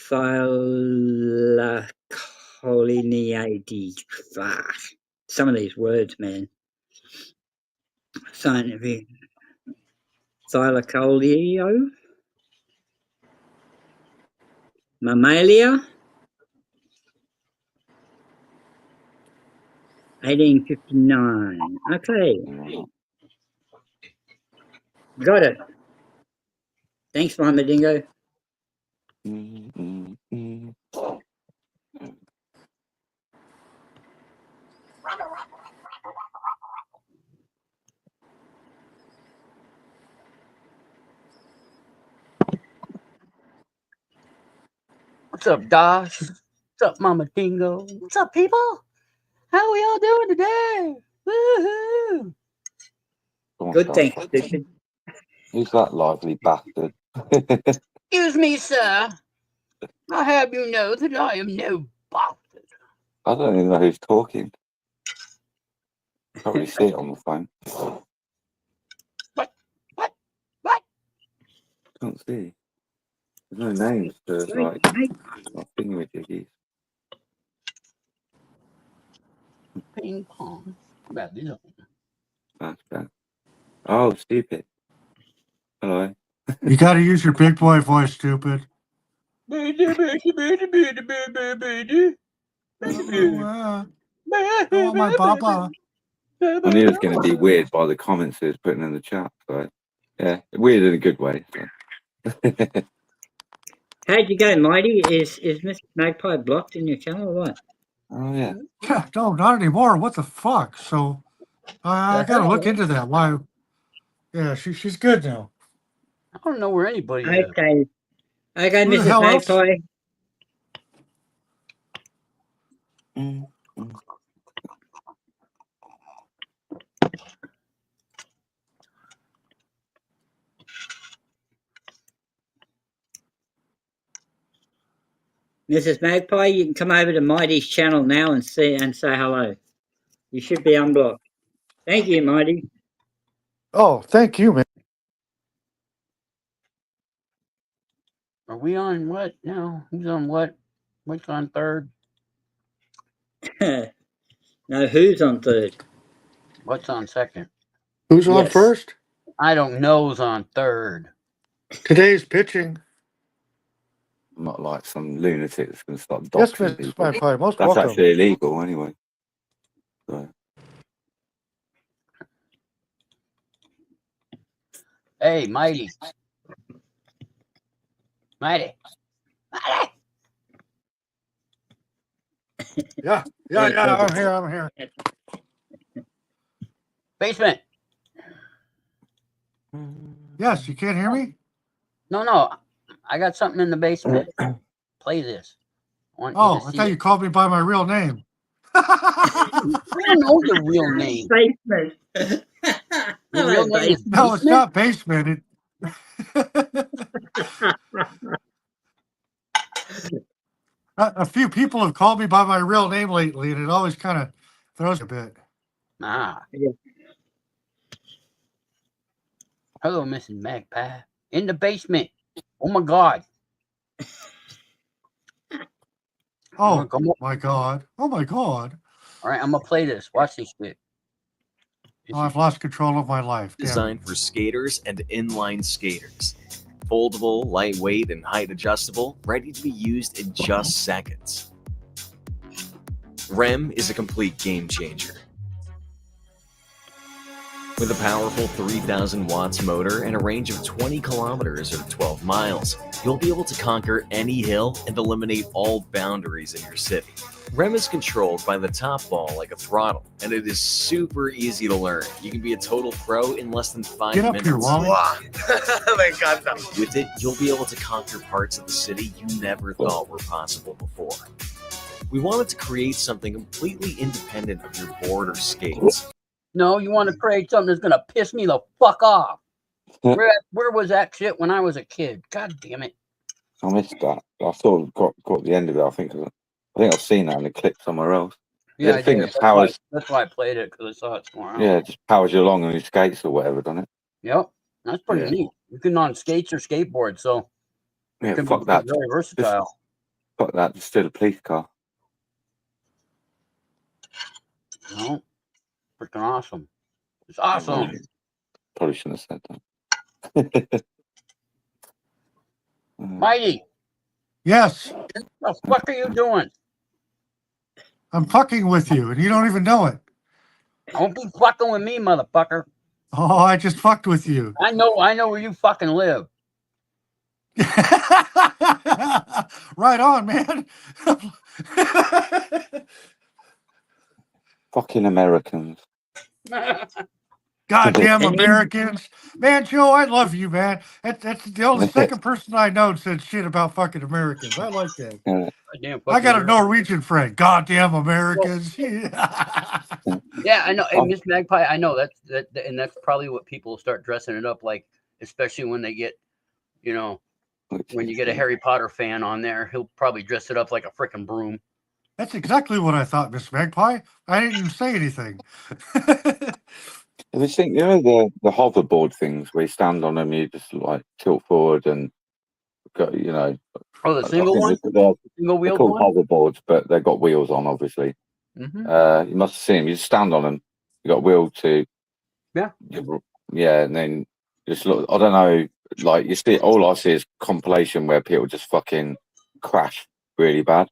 Thylacolinidae. Some of these words, man. Scientific. Thylacolio. Mammalia. 1859. Okay. Got it. Thanks, Mama Dingo. What's up, Dosh? What's up, Mama Dingo? What's up, people? How we all doing today? Woohoo! Good, thanks, stupid. Who's that lively bastard? Excuse me, sir. I have you know that I am no bastard. I don't even know who's talking. Can't really see it on the phone. What? Can't see. There's no names for like thingamajiggies. Ping pong. That's bad. Oh, stupid. Hello. You got to use your big boy voice, stupid. I Oh, my papa. knew it was going to be weird by the comments he was putting in the chat. So, yeah, weird in a good way. So. How'd you go, Mighty? Is Mr. Magpie blocked in your channel or what? Oh yeah. Yeah, no, not anymore. What the fuck? So I got to look into that. Why? Yeah, she's good now. I don't know where anybody is. Okay. Okay, Who the Mrs. hell else? Magpie. Mrs. Magpie, you can come over to Mighty's channel now and say hello. You should be unblocked. Thank you, Mighty. Oh, thank you, man. Are we on what now? Who's on what? What's on third? No, who's on third? What's on second? Who's on Yes. first? I don't know who's on third. Today's pitching. Not like some lunatic that's going to start Yes, doxing Miss people. Magpie, most That's welcome. actually illegal anyway. So. Hey, Mighty. Mighty. Mighty. Yeah, I'm here. Basement. Yes, you can't hear me? No. I got something in the basement. Play this. I thought you called me by my real name. I don't know your real name. Basement. Your real name is No, it's not basement. A few people have called me by my real name lately, and it always kind of throws a bit. Ah. Hello, Mrs. Magpie. In the basement. Oh my God. Oh my God. Oh my God. All right, I'm gonna play this. Watch this shit. Oh, I've lost control of my life. Designed for skaters and inline skaters. Foldable, lightweight, and height adjustable, ready to be used in just seconds. REM is a complete game changer. With a powerful 3,000 watts motor and a range of 20 kilometers or 12 miles, you'll be able to conquer any hill and eliminate all boundaries in your city. REM is controlled by the top ball like a throttle, and it is super easy to learn. You can be a total pro in less than 5 minutes. Get up here, Wally. Me encanta. With it, you'll be able to conquer parts of the city you never thought were possible before. We wanted to create something completely independent of your board or skates. No, you want to create something that's gonna piss me the fuck off. Where was that shit when I was a kid? God damn it! I missed that. I sort of got the end of it. I think I've seen that in a clip somewhere else. Yeah, the thing that powers. That's why I played it, because I saw it somewhere else. Yeah, it just powers you along on your skates or whatever, doesn't it? Yep, that's pretty neat. You can on skates or skateboards, so yeah, can fuck be that. very versatile. Fuck that. Just steal a police car. No, freaking awesome. It's awesome. Probably shouldn't have said that. Mighty. Yes. What the fuck are you doing? I'm fucking with you, and you don't even know it. Don't be fucking with me, motherfucker. Oh, I just fucked with you. I know where you fucking live. Right on, man. Fucking Americans. Goddamn Americans. Man, Joe, I love you, man. That's the only second person I know that said shit about fucking Americans. I like that. I got a Norwegian friend. Goddamn Americans. Well, yeah, I know. Hey, Miss Magpie, I know and that's probably what people start dressing it up like, especially when they get, when you get a Harry Potter fan on there, he'll probably dress it up like a freaking broom. That's exactly what I thought, Miss Magpie. I didn't even say anything. Have you seen, the hoverboard things where you stand on them, you just like tilt forward and go, Oh, the single one? Single wheel they're called one? hoverboards, but they've got wheels on, obviously. Mm-hmm. You must have seen them. You just stand on them. You got a wheel to. Yeah. And then just look. I don't know. Like you see, all I see is compilation where people just fucking crash really bad.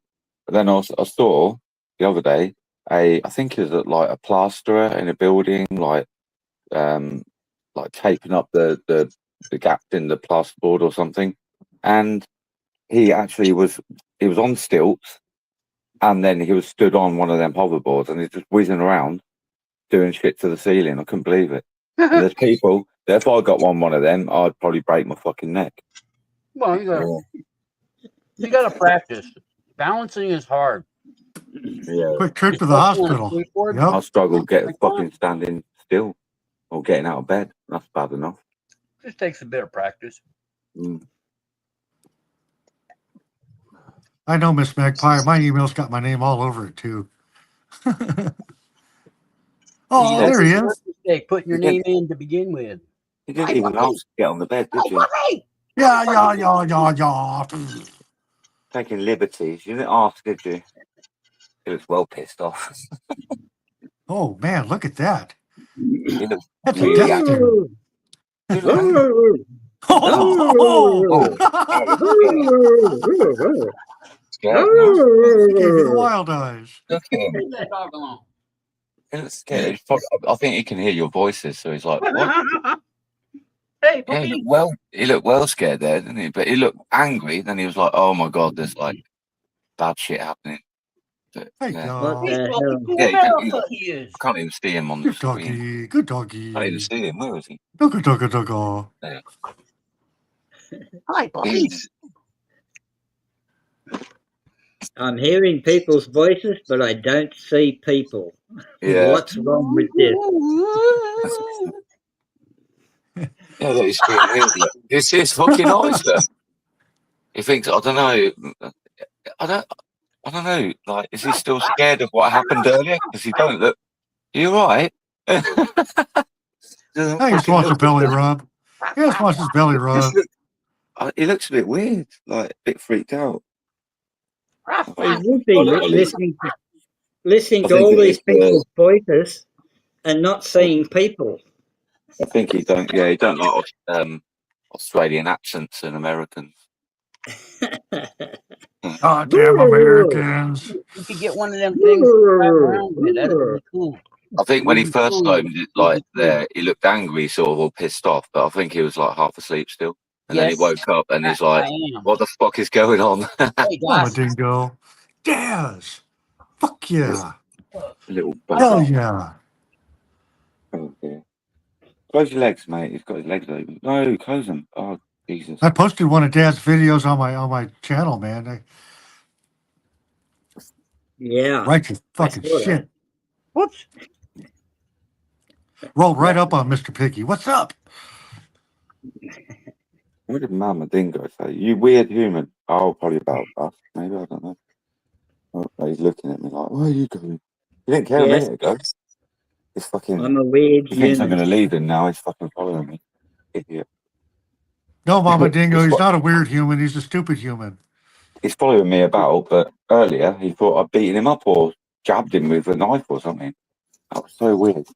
But then I saw the other day I think it was like a plasterer in a building, like taping up the gaps in the plasterboard or something, and he actually was on stilts, and then he was stood on one of them hoverboards, and he's just whizzing around doing shit to the ceiling. I couldn't believe it. And there's people that if I got one of them, I'd probably break my fucking neck. Well, you gotta practice. Balancing is hard. Yeah. Quick trip to the hospital. I Yep. struggle getting fucking standing still or getting out of bed. That's bad enough. Just takes a bit of practice. I know, Miss Magpie. My email's got my name all over it too. Oh, there he is. Mistake putting your name in to begin with. You didn't even ask to get on the bed, did you? Yeah. Taking liberties. You didn't ask, did you? He was well pissed off. Oh man, look at that. That's a really Dexter. He gave you the wild eyes. Look at him. He looks scared. I think he can hear your voices, so he's like, "What?" Hey, yeah, he looked well scared there, didn't he? But he looked angry. Then he was like, "Oh my god, there's like bad shit happening." But, yeah. I can't even see him on the screen. Good doggy. I can't even see him. Where is he? Doggo. There. Hi, Bobby. I'm hearing people's voices, but I don't see people. Yeah. What's wrong with this? Yeah, that is being weird. This is fucking Oyster. He thinks, I don't know. Like, is he still scared of what happened earlier? Because he don't look. Are you all right? He just wants a belly rub. He just wants his belly rub. He looks a bit weird, like a bit freaked out. He would be listening to all these people's voices and not seeing people. I think he don't like Australian accents and Americans. God damn Americans. You could get one of them things to drive around with. That'd be cool. I think when he first opened it, like there, he looked angry, sort of, or pissed off. But I think he was like half asleep still. And then he woke up and he's like, "What the fuck is going on?" Mama dingo. Daz. Fuck yeah. Little Hell yeah. Oh, yeah. Close your legs, mate. He's got his legs open. No, close them. Oh, Jesus. I posted one of Dad's videos on my channel, man. Yeah. Right your fucking shit. Whoops. Rolled right up on Mr. Piggy. What's up? What did Mama Dingo say? You weird human. Oh, probably about us. Maybe, I don't know. Oh, he's looking at me like, where are you going? He didn't care a minute ago. He's fucking. I'm a weird He thinks I'm human. going to leave him now. He's fucking following me. Idiot. No, Mama Dingo, he's not a weird human. He's a stupid human. He's following me about, but earlier he thought I'd beaten him up or jabbed him with a knife or something. That was so weird.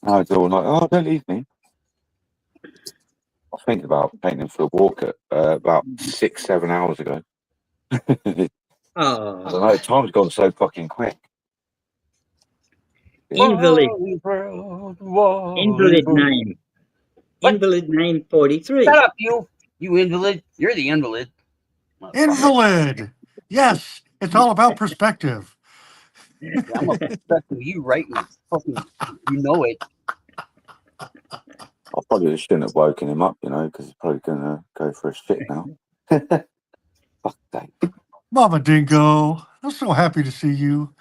I was all like, oh, don't leave me. I was thinking about taking him for a walk at about 6-7 hours ago. I don't know, time's gone so fucking quick. Invalid name. Invalid name 43. Shut up, you invalid. You're the invalid. Invalid. Yes, it's all about perspective. I'm a perspective. You right now. Fucking, you know it. I probably just shouldn't have woken him up, because he's probably going to go for a shit now. Fuck that. Mama Dingo, I'm so happy to see you.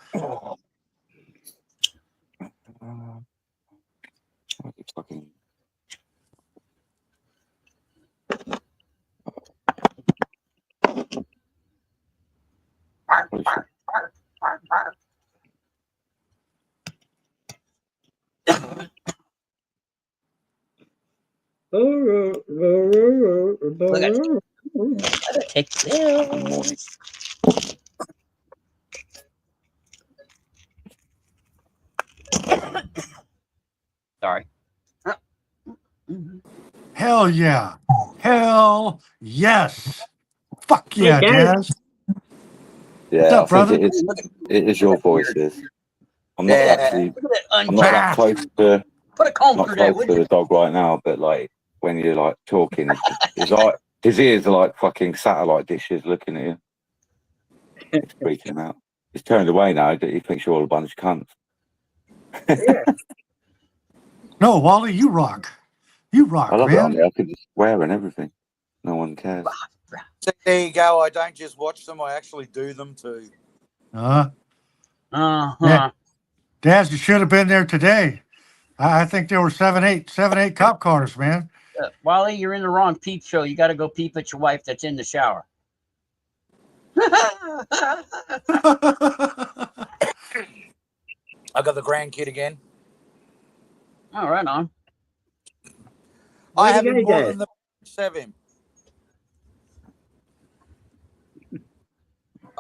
Fucking. Take this. Sorry. Hell yeah. Hell yes. Fuck yeah, Daz. Yeah, up, brother? think it is your voices. I'm not actually. I'm not that close to. Put a comb Not through that, close to the dog right now, but like when you're like talking, his His ears are like fucking satellite dishes looking at you. He's freaking him out. He's turned away now. He thinks you're all a bunch of cunts. Yeah. No, Wally, you rock. You rock, I love it man. on there. I could just swear and everything. No one cares. So there you go. I don't just watch them; I actually do them too. Daz, you should have been there today. I think there were seven, eight cop cars, man. Wally, you're in the wrong peep show. You got to go peep at your wife that's in the shower. I got the grandkid again. Oh, right on. I have him more than the parents have him.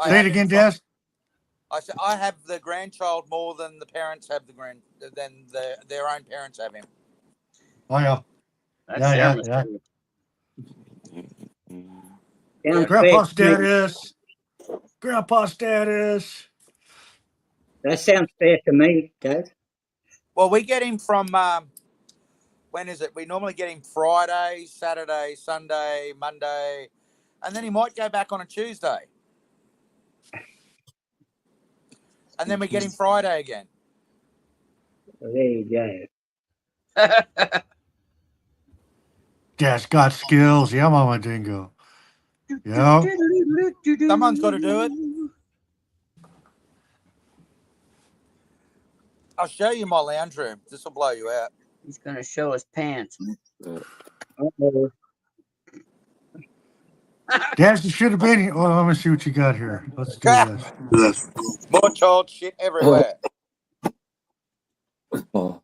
Say it again, Daz. I said I have the grandchild more than the parents have their own parents have him. Oh yeah. That's Sounds Grandpa fair to me. status. Grandpa status. That sounds fair to me, Dad. Well, we get him from when is it? We normally get him Friday, Saturday, Sunday, Monday, and then he might go back on a Tuesday. And then we get him Friday again. Well, there you go. Dad's got skills. Yeah, Mama Dingo. Yeah. Someone's got to do it. I'll show you my lounge room. This will blow you out. He's going to show his pants. Uh-oh. Daz, you should have been here. Well, let me see what you got here. Let's do this. More child shit everywhere. Oh,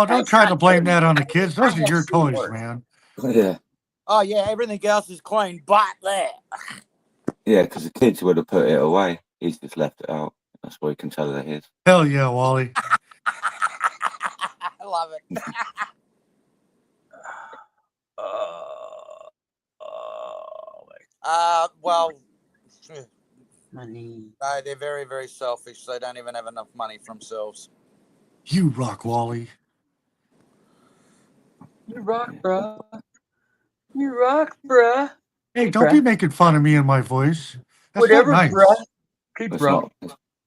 don't try to blame that on the kids. Those are your toys, man. Yeah. Oh, yeah, everything else is clean, but there. Yeah, because the kids would have put it away. He's just left it out. That's why you can tell they're his. Hell yeah, Wally. I love it. Well, money. No, they're very, very selfish. They don't even have enough money for themselves. You rock, Wally. You rock, bruh. You rock, bruh. Hey, don't be making fun of me and my voice. That's Whatever, not nice. bruh. Hey, bruh.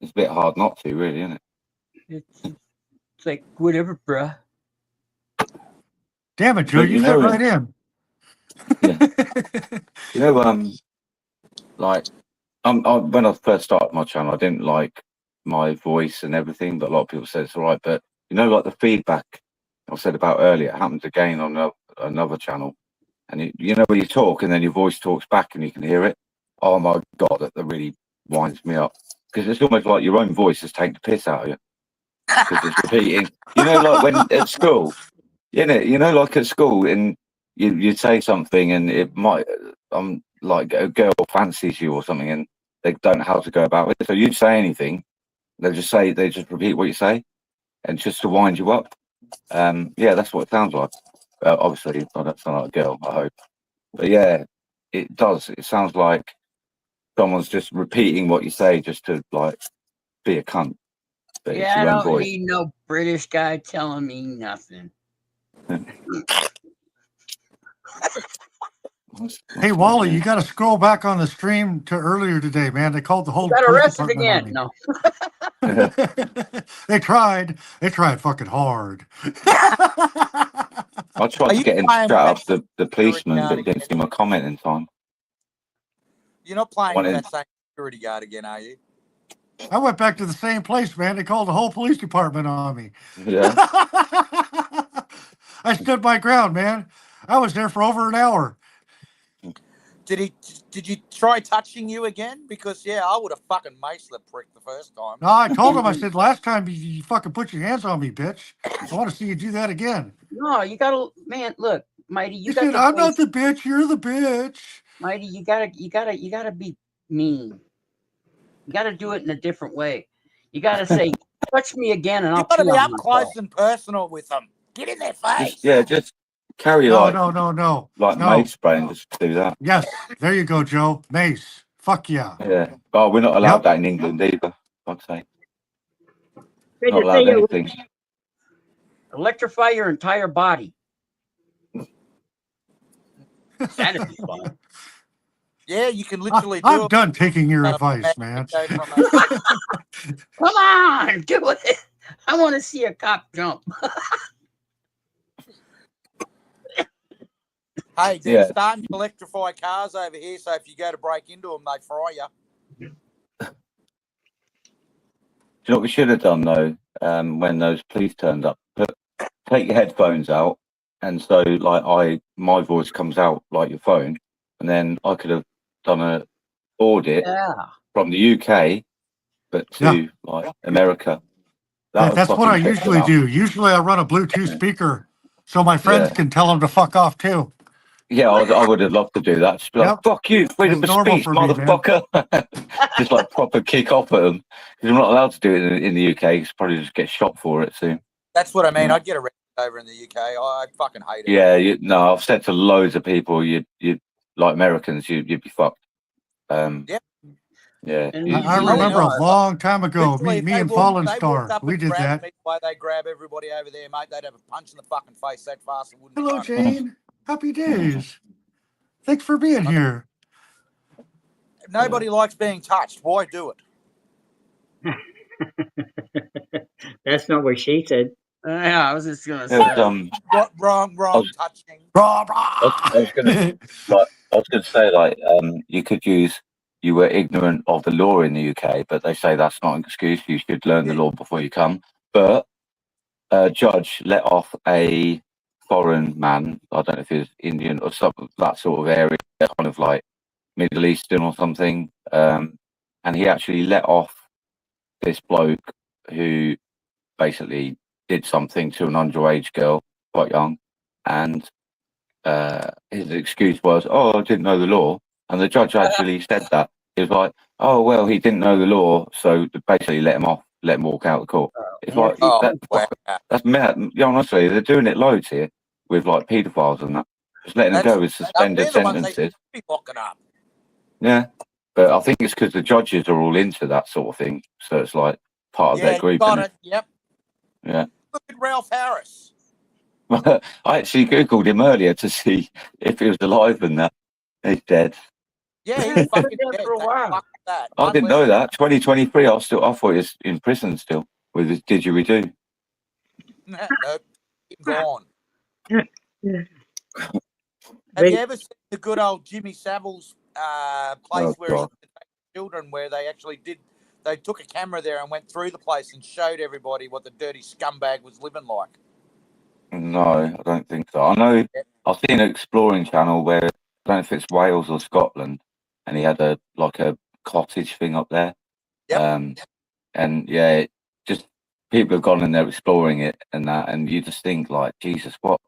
It's a bit hard not to, really, isn't it? It's like, whatever, bruh. Damn it, Joe. You fit right in. Yeah. You know, like, when I first started my channel, I didn't like my voice and everything, but a lot of people said it's all right. But, you know, like the feedback I said about earlier, it happens again on another channel. And, you know, when you talk and then your voice talks back and you can hear it. Oh, my God, that really winds me up. Because it's almost like your own voice is taking the piss out of you. Because it's repeating. You know, like when at school, you know, like at school, and you'd say something and it might, like a girl fancies you or something and they don't know how to go about it. So you'd say anything, they just repeat what you say and just to wind you up. Yeah, that's what it sounds like. Obviously, I don't sound like a girl, I hope. But yeah, it does. It sounds like someone's just repeating what you say just to, like, be a cunt. But Yeah, I don't need no British guy telling me nothing. Hey, Wally, you got to scroll back on the stream to earlier today, man. They called the whole Got police arrested department on again. me. No. They tried fucking hard. I tried to get him to shut up the policeman, but didn't see my comment in time. You're not playing with that same security guard again, are you? I went back to the same place, man. They called the whole police department on me. Yeah. I stood my ground, man. I was there for over an hour. Did you try touching you again? Because I would have fucking maced the prick the first time. No, I told him, I said, last time you fucking put your hands on me, bitch. I want to see you do that again. No, you gotta, man. Look, Mighty, you He said, I'm not the bitch. You're the bitch. Mighty, you gotta be mean. You gotta do it in a different way. You gotta say, "Touch me again," and I'll. You gotta be up close and personal with them. Get in their face. Just carry no. Like mace spray and just do that. Yes, there you go, Joe. Mace. Fuck yeah. Yeah. Oh, we're not allowed that in England either. I'd say. Not allowed anything. Electrify your entire body. That'd be fun. Yeah, you can literally do I'm it. done taking your advice, man. Go from a- Come on, do it. I want to see a cop jump. Hey, they're Yeah. starting to electrify cars over here, so if you go to break into them, they fry you. Do you know what we should have done though? When those police turned up, take your headphones out, and so like my voice comes out like your phone, and then I could have done a audit from the UK, but to like America. That's what I usually do. Usually I run a Bluetooth speaker so my friends can tell them to fuck off too. Yeah, I would have loved to do that. Just be like, fuck you, freedom of speech, motherfucker. Just like proper kick off at them. Because I'm not allowed to do it in the UK. It's probably just get shot for it soon. That's what I mean. I'd get arrested over in the UK. I fucking hate it. Yeah, no, I've said to loads of people, you like Americans, you'd be fucked. Yeah. I remember a long time ago, Literally, me if and they Fallen walked Star, up we and did grabbed that. me the way they grab everybody over there, mate, they'd have a punch in the fucking face that fast. It wouldn't Hello, be funny. Jane. Happy days. Thanks for being here. Nobody likes being touched. Why do it? That's not what she said. Yeah, I was just gonna say. What wrong, touching. I was gonna say like you could use you were ignorant of the law in the UK, but they say that's not an excuse. You should learn the law before you come. But a judge let off a foreign man. I don't know if he's Indian or something, that sort of area, kind of like Middle Eastern or something. And he actually let off this bloke who basically did something to an underage girl, quite young, and his excuse was, "Oh, I didn't know the law," and the judge actually said that. He was like, "Oh, well, he didn't know the law, so basically let him off, let him walk out of the court." It's like that's mad. Yeah, honestly, they're doing it loads here with like paedophiles and that, just letting them go with suspended sentences. Be locking up. Yeah, but I think it's because the judges are all into that sort of thing, so it's like part of their group. Got it. Yep. Yeah. Look at Ralph Harris. I actually googled him earlier to see if he was alive, and that he's dead. Yeah, he's fucking dead for a while. Fuck that. I didn't know that. 2023. I thought he was in prison still with his didgeridoo. No, he's gone. Have you ever seen the good old Jimmy Savile's place where he children, where they actually did? They took a camera there and went through the place and showed everybody what the dirty scumbag was living like. No, I don't think so. I know I've seen an exploring channel where I don't know if it's Wales or Scotland, and he had a cottage thing up there. And yeah, just people have gone in there exploring it and that, and you just think like, Jesus, what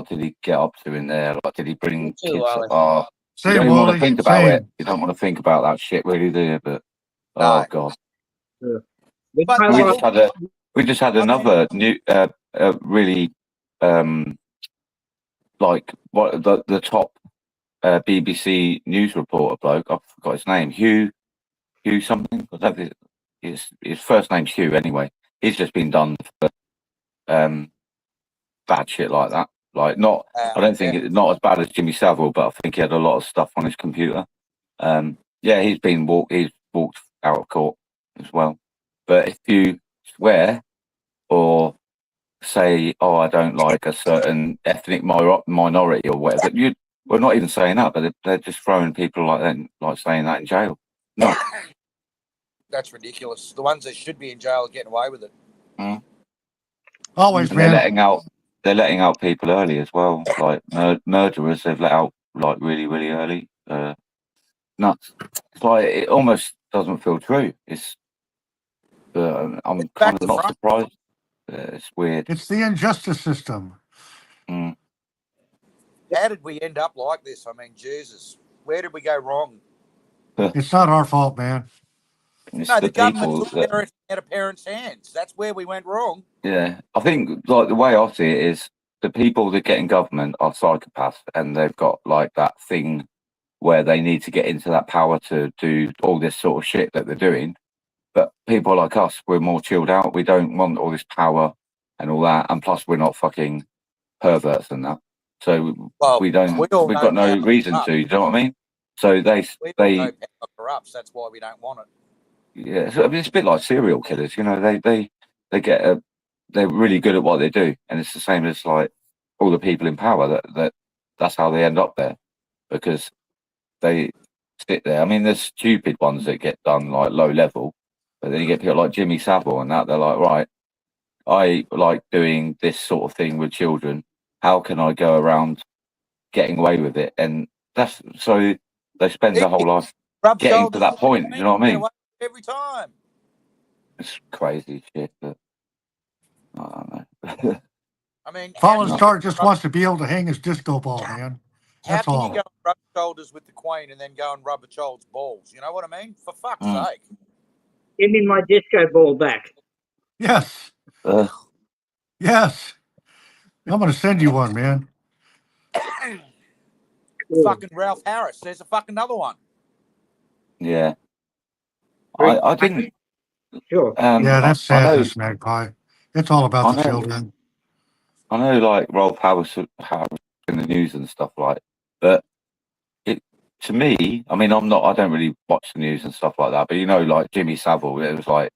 did he get up to in there? Like, did he bring kids up? Oh, you don't even want to think about it. You don't want to think about that shit, really, do you? But oh god. We just had another new, really, like what the top BBC news reporter bloke. I forgot his name. Hugh something. I don't think his first name's Hugh. Anyway, he's just been done for bad shit like that. Like not, I don't think it's not as bad as Jimmy Savile, but I think he had a lot of stuff on his computer. Yeah, he's walked out of court as well. But if you swear or say, "Oh, I don't like a certain ethnic minority" or whatever, we're not even saying that, but they're just throwing people like that, like saying that in jail. No, that's ridiculous. The ones that should be in jail are getting away with it. Always, and man. They're letting out people early as well, like murderers. They've let out like really, really early. Nuts. It's like it almost doesn't feel true. I'm kind of not surprised. It's weird. It's the injustice system. How did we end up like this? I mean, Jesus, where did we go wrong? It's not our fault, man. No, the government took everything out of parents' hands. That's where we went wrong. Yeah, I think like the way I see it is the people that get in government are psychopaths, and they've got like that thing where they need to get into that power to do all this sort of shit that they're doing. But people like us, we're more chilled out. We don't want all this power and all that, and plus we're not fucking perverts and that. So Well, we don't. we all We've know got no power reason corrupts. to. Do you know what I mean? So We all they know power corrupts. That's why we don't want it. yeah. So, I mean, it's a bit like serial killers. You know, they get they're really good at what they do, and it's the same as like all the people in power that's how they end up there, because they sit there. I mean, there's stupid ones that get done like low level, but then you get people like Jimmy Savile and that they're like, right, I like doing this sort of thing with children. How can I go around getting away with it? And that's so they spend their whole life Rub getting to shoulders that with the point. Queen, You know what I get mean? away with it every time. It's crazy shit, but I don't know. I mean, Fallen Star just wants to be able to hang his disco ball, man. how That's can all. you go and rub shoulders with the Queen and then go and rub a child's balls? You know what I mean? For fuck's Mm. sake. Give me my disco ball back. Yes. Yes. I'm going to send you one, man. Fucking Ralph Harris. There's a fucking another one. Yeah. I didn't. Sure. Yeah, that's I know. sadness, Magpie. It's all about I the know. children. I know, like Rolf Harris in the news and stuff like. But it to me, I mean, I don't really watch the news and stuff like that. But you know, like Jimmy Savile, it was like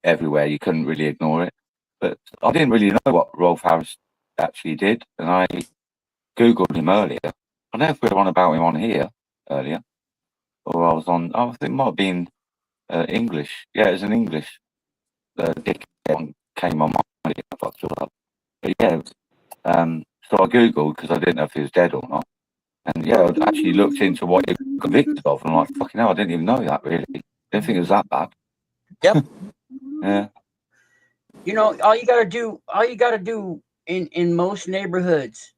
everywhere. You couldn't really ignore it. But I didn't really know what Rolf Harris actually did, and I googled him earlier. I don't know if we were on about him on here earlier, or I was on. I think it might have been English. Yeah, it was an English dick came on my mind. But yeah, so I googled because I didn't know if he was dead or not. And yeah, I actually looked into what he was convicted of, and I'm like, fucking hell, I didn't even know that. Really, didn't think it was that bad. Yep. Yeah. You know, all you gotta do in most neighborhoods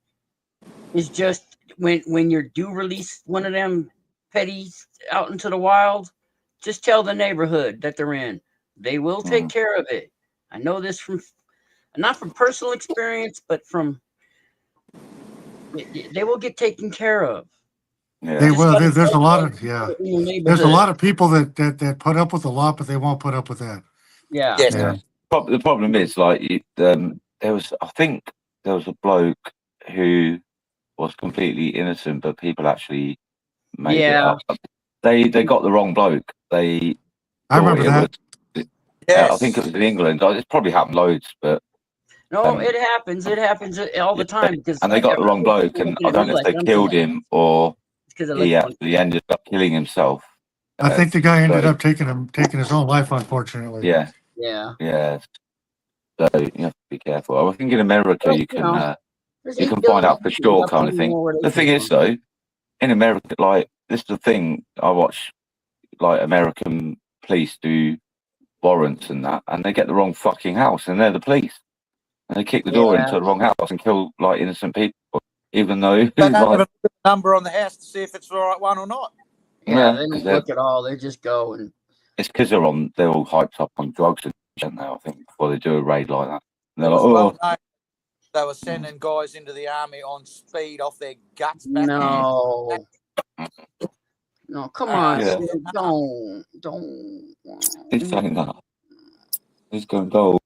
is just when you do release one of them petties out into the wild, just tell the neighborhood that they're in. They will take care of it. I know this from not from personal experience, but from they will get taken care of. Yeah. They will. gotta There's a tell lot them of yeah. in your There's a neighborhood. lot of people that put up with a lot, but they won't put up with that. Yeah. Yes. Yeah. The problem is, like, there was, I think, there was a bloke who was completely innocent, but people actually made it Yeah. up. They got the wrong bloke. They I remember that. I think it was in England. It probably happened loads, but No, it happens. It happens all the time because and they got the wrong bloke, and I don't know if they killed him or he actually ended up killing himself. I think the guy ended up taking his own life, unfortunately. Yeah. Yeah. Yeah. So you have to be careful. I think in America Well, you can there's you 8 can billion find out for people. sure, That's kind why of we thing. know where they The thing came is, from. though, in America, like this is the thing. I watch like American police do warrants and that, and they get the wrong fucking house, and they're the police, and they kick the door into the wrong house and kill like innocent people, even though They don't like, even look at the number on the house to see if it's the right one or not. Yeah, they don't look at all. They just go and. It's because they're all hyped up on drugs and shit now. I think before they do a raid like that, and they're It was like, well known they were sending guys into the army on speed off their guts back No. No, come on, Yeah. Sid, don't. He's saying that. He's going gold.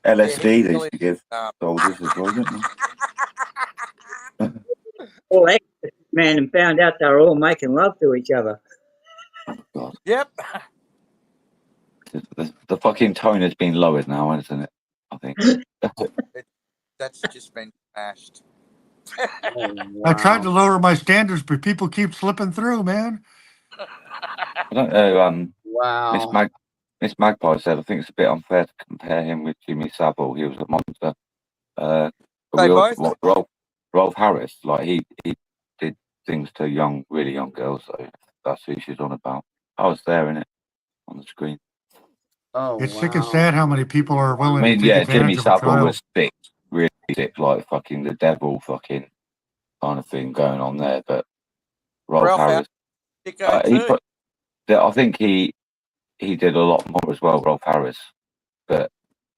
LSD they used to give soldiers as well, didn't they? All man, and found out they were all making love to each other. God. Yep. The fucking tone has been lowered now, hasn't it? I think. That's just been smashed. I tried to lower my standards, but people keep slipping through, man. I don't know. Wow. Miss Magpie said, I think it's a bit unfair to compare him with Jimmy Savile. He was a monster. But Rolf Harris, like he did things to really young girls. So that's who she's on about. I was there in it on the screen. Oh, It's sick and sad how many people are willing to take advantage Jimmy of a Savile child. was sick, really sick, like fucking the devil, fucking kind of thing going on there. But Rolf Harris, I think he did a lot more as well, Rolf Harris, but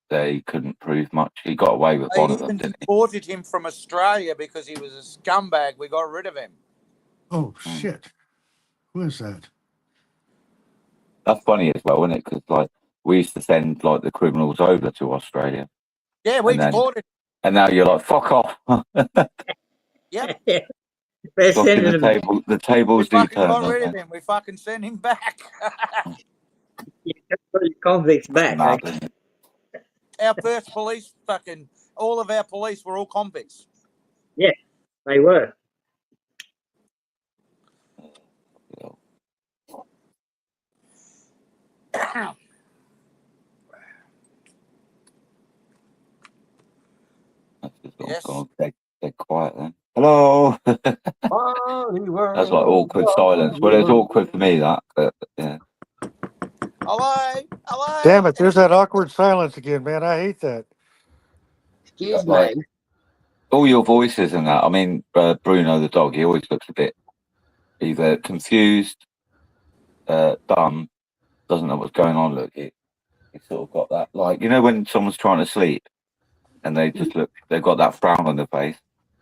they couldn't prove much. He got away with one of them, didn't he? Deported him from Australia because he was a scumbag. We got rid of him. Oh shit! Who is that? That's funny as well, isn't it? Because like we used to send like the criminals over to Australia. Yeah, we And then- deported. And now you're like, fuck off. Yep. They're Fucking sending the them. table. The tables We do fucking turn. got don't rid they? of him. We fucking sent him back. Convicts back. Mad, Like, isn't it? Our first police all of our police were all convicts. yeah, they were. Yes. God, they're quiet then. Hello. That's like awkward silence. Well, it's awkward for me, that. But yeah. Hello. Hello. Damn it! There's that awkward silence again, man. I hate that. Excuse Like, me. all your voices and that. I mean, Bruno the dog, he always looks a bit either confused, dumb, doesn't know what's going on. Look, he sort of got that, like, you know, when someone's trying to sleep and they just look, they've got that frown on their face.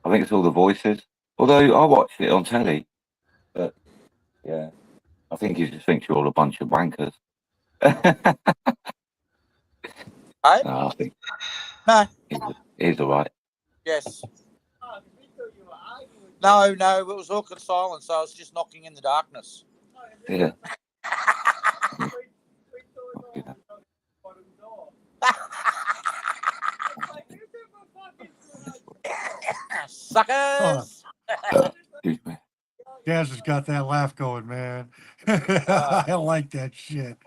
I think it's all the voices. Although I watched it on telly, but yeah, I think he just thinks you're all a bunch of wankers. Hey? No, I think No. he's all right. Yes. No, it was awkward silence. I was just knocking in the darkness. Yeah. Suckers. Excuse me. Jazz has got that laugh going, man. I like that shit.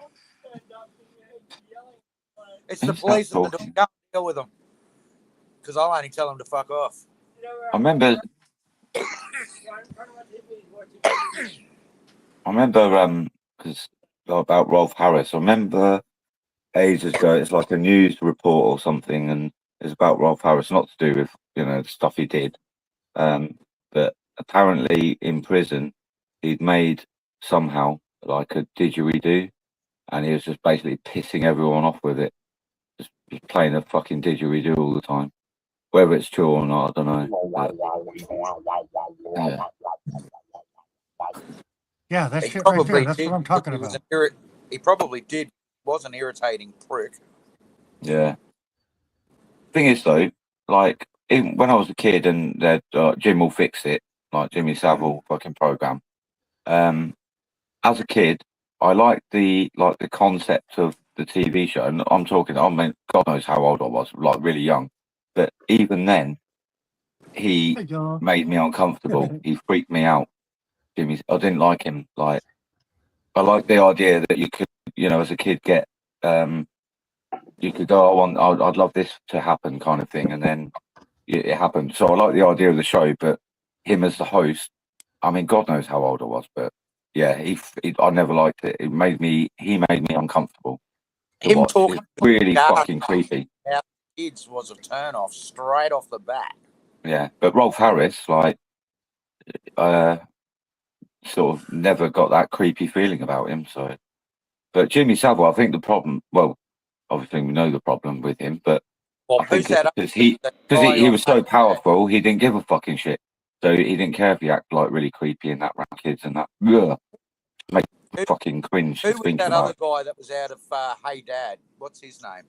It's the police that don't deal with them. Because I'll only tell them to fuck off. I remember because about Rolf Harris. I remember ages ago, it's like a news report or something, and it's about Rolf Harris, not to do with, you know, the stuff he did. But apparently in prison, he'd made somehow like a didgeridoo, and he was just basically pissing everyone off with it. Just playing a fucking didgeridoo all the time. Whether it's true or not, I don't know. But, yeah. Yeah, that He shit right there. probably That's did what I'm talking because about. he probably was an irritating prick. Yeah. Thing is, though, like, even when I was a kid and Jim Will Fix It, like Jimmy Savile fucking program, as a kid, I liked the concept of the TV show. And I mean, God knows how old I was, like really young. But even then, he made me uncomfortable. He freaked me out. Jimmy, I didn't like him. Like, I like the idea that you could, you know, as a kid get, you could go, I'd love this to happen, kind of thing, and then it happened. So I like the idea of the show, but him as the host, I mean, God knows how old I was, but yeah, I never liked it. He made me uncomfortable. Him talking it's really fucking creepy. Our kids was a turn off straight off the bat. Yeah, but Rolf Harris, like, sort of never got that creepy feeling about him. So, but Jimmy Savile, I think the problem. Well, obviously we know the problem with him, but I think it's because he was so powerful, he didn't give a fucking shit. So he didn't care if he acted like really creepy and that around kids and that. Ugh, make fucking cringe. Who was that other guy that was out of Hey Dad? What's his name?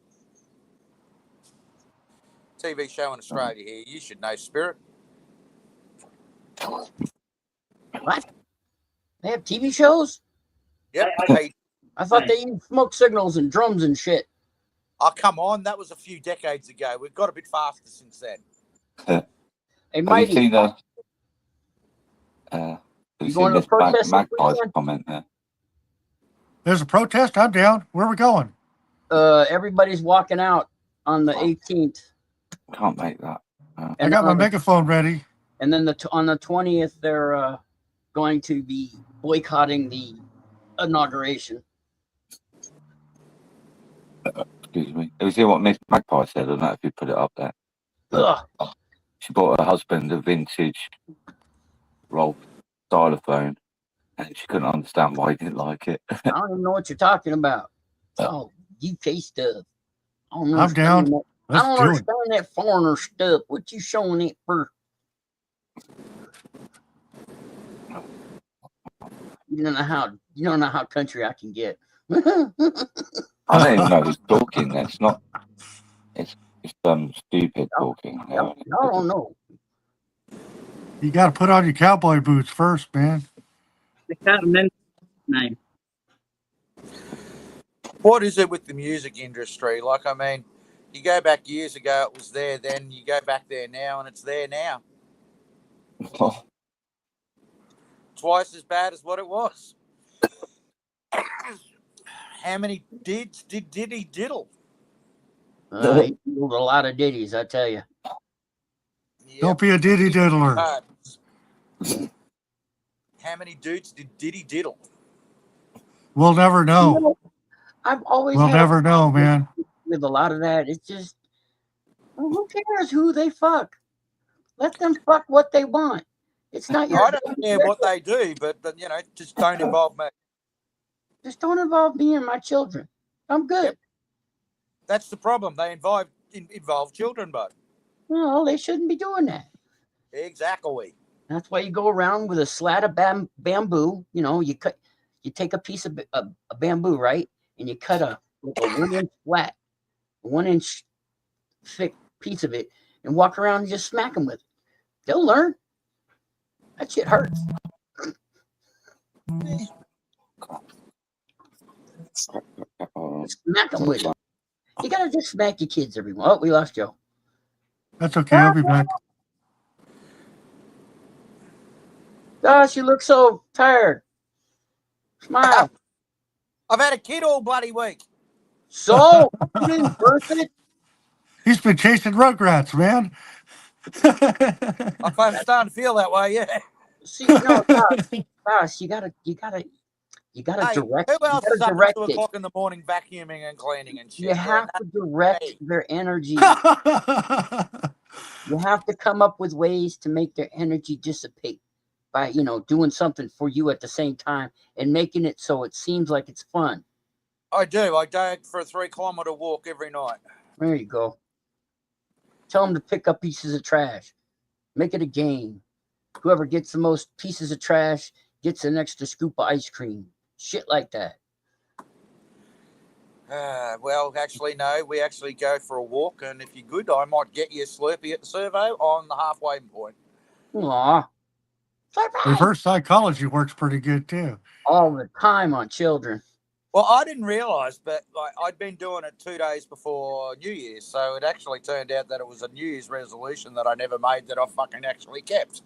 TV show in Australia here. You should know, Spirit. What? They have TV shows? Yep. I thought they used smoke signals and drums and shit. Oh, come on. That was a few decades ago. We've got a bit faster since then. Hey, Have Mighty. you seen You going to the protest? Magpie's comment there? There's a protest. I'm down. Where are we going? Everybody's walking out on the 18th. Can't make that. I got my megaphone ready. And then on the 20th, they're going to be boycotting the inauguration. Excuse me. Have you seen what Miss Magpie said? I don't know if you put it up there. She bought her husband a vintage Rolf stylophone, and she couldn't understand why he didn't like it. I don't even know what you're talking about. Oh, UK stuff. I'm down. I don't understand that foreigner stuff. What you showing it for? You don't know how country I can get. I don't even know who's talking. That's not. It's It's some stupid talking. Y'all don't know. You got to put on your cowboy boots first, man. I can't remember his name. What is it with the music industry? Like, I mean, you go back years ago, it was there then. You go back there now, and it's there now. Twice as bad as what it was. How many dids did Diddy diddle? He diddled a lot of ditties, I tell you. Yep. Don't be a diddy diddler. How many dudes did Diddy diddle? We'll never know. I've always We'll had never know, man. with a lot of that. It's just, well, who cares who they fuck? Let them fuck what they want. It's not your. I don't care what they do, but you know, just don't involve me. Just don't involve me and my children. I'm good. Yep. That's the problem. They involve children, but No, they shouldn't be doing that. Exactly. That's why you go around with a slat of bamboo. You know, you take a piece of a bamboo, right, and you cut a 1 inch flat, a 1 inch thick piece of it, and walk around and just smack them with it. They'll learn. That shit hurts. Smack them with it. You gotta just smack your kids every once. Oh, we lost Joe. That's okay. I'll be back. Gosh, you look so tired. Smile. I've had a kid all bloody week. So you didn't birth it? He's been chasing rugrats, man. I'm starting to feel that way. Yeah. See, no, gosh, you gotta Hey, direct. who else is up at 2 it. o'clock in the morning vacuuming and cleaning and shit? You have to direct their energy. You have to come up with ways to make their energy dissipate by, doing something for you at the same time and making it so it seems like it's fun. I do. I go for a 3-kilometer walk every night. There you go. Tell them to pick up pieces of trash. Make it a game. Whoever gets the most pieces of trash gets an extra scoop of ice cream. Shit like that. Well, actually, no. We actually go for a walk, and if you're good, I might get you a Slurpee at the servo on the halfway point. Aw. Reverse psychology works pretty good too. All the time on children. Well, I didn't realise, but I'd been doing it 2 days before New Year's, so it actually turned out that it was a New Year's resolution that I never made that I fucking actually kept.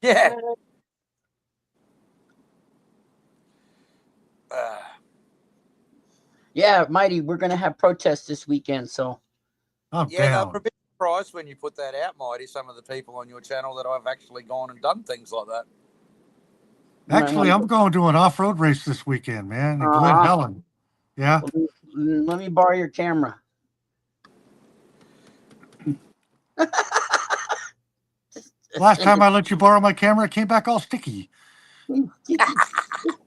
Yeah. Yeah, Mighty, we're going to have protests this weekend, so. I'm down. I'm a bit surprised when you put that out, Mighty, some of the people on your channel that I've actually gone and done things like that. Actually, I'm going to an off-road race this weekend, man, in Glen Helen. Yeah. Well, let me borrow your camera. Last time I let you borrow my camera, it came back all sticky.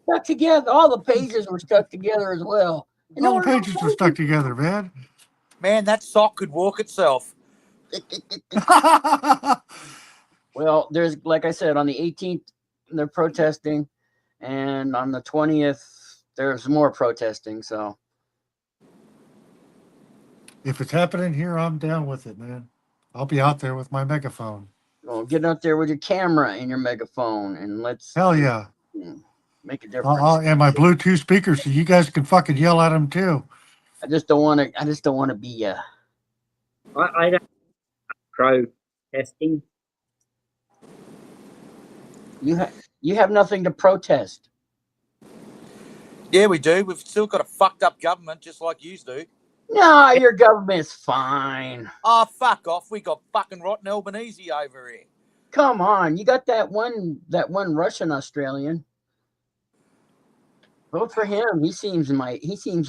Stuck together. All the pages were stuck together as well. All the pages were stuck together, man. Man, that sock could walk itself. Well, there's, like I said, on the 18th, they're protesting. And on the 20th, there's more protesting. So if it's happening here, I'm down with it, man. I'll be out there with my megaphone. Well, get out there with your camera and your megaphone, and let's hell yeah, make a difference. And my Bluetooth speakers, so you guys can fucking yell at them too. I just don't want to be. I don't protesting. You have nothing to protest. Yeah, we do. We've still got a fucked up government, just like you do. No, your government's fine. Oh, fuck off. We got fucking rotten Albanese over here. Come on. You got that one Russian Australian. Vote for him. He seems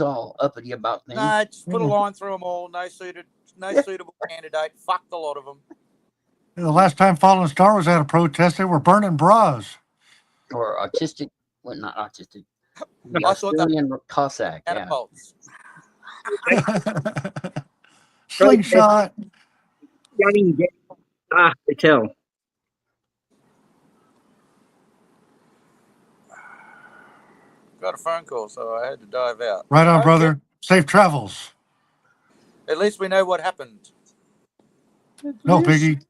all uppity about things. No, just put a line through them all. No suitable candidate. Fuck the lot of them. The last time Fallen Star was at a protest, they were burning bras. Or autistic. Well, not autistic. The Australian Cossack. Yeah. Slingshot. Hotel. Got a phone call, so I had to dive out. Right on, brother. Safe travels. At least we know what happened. No biggie.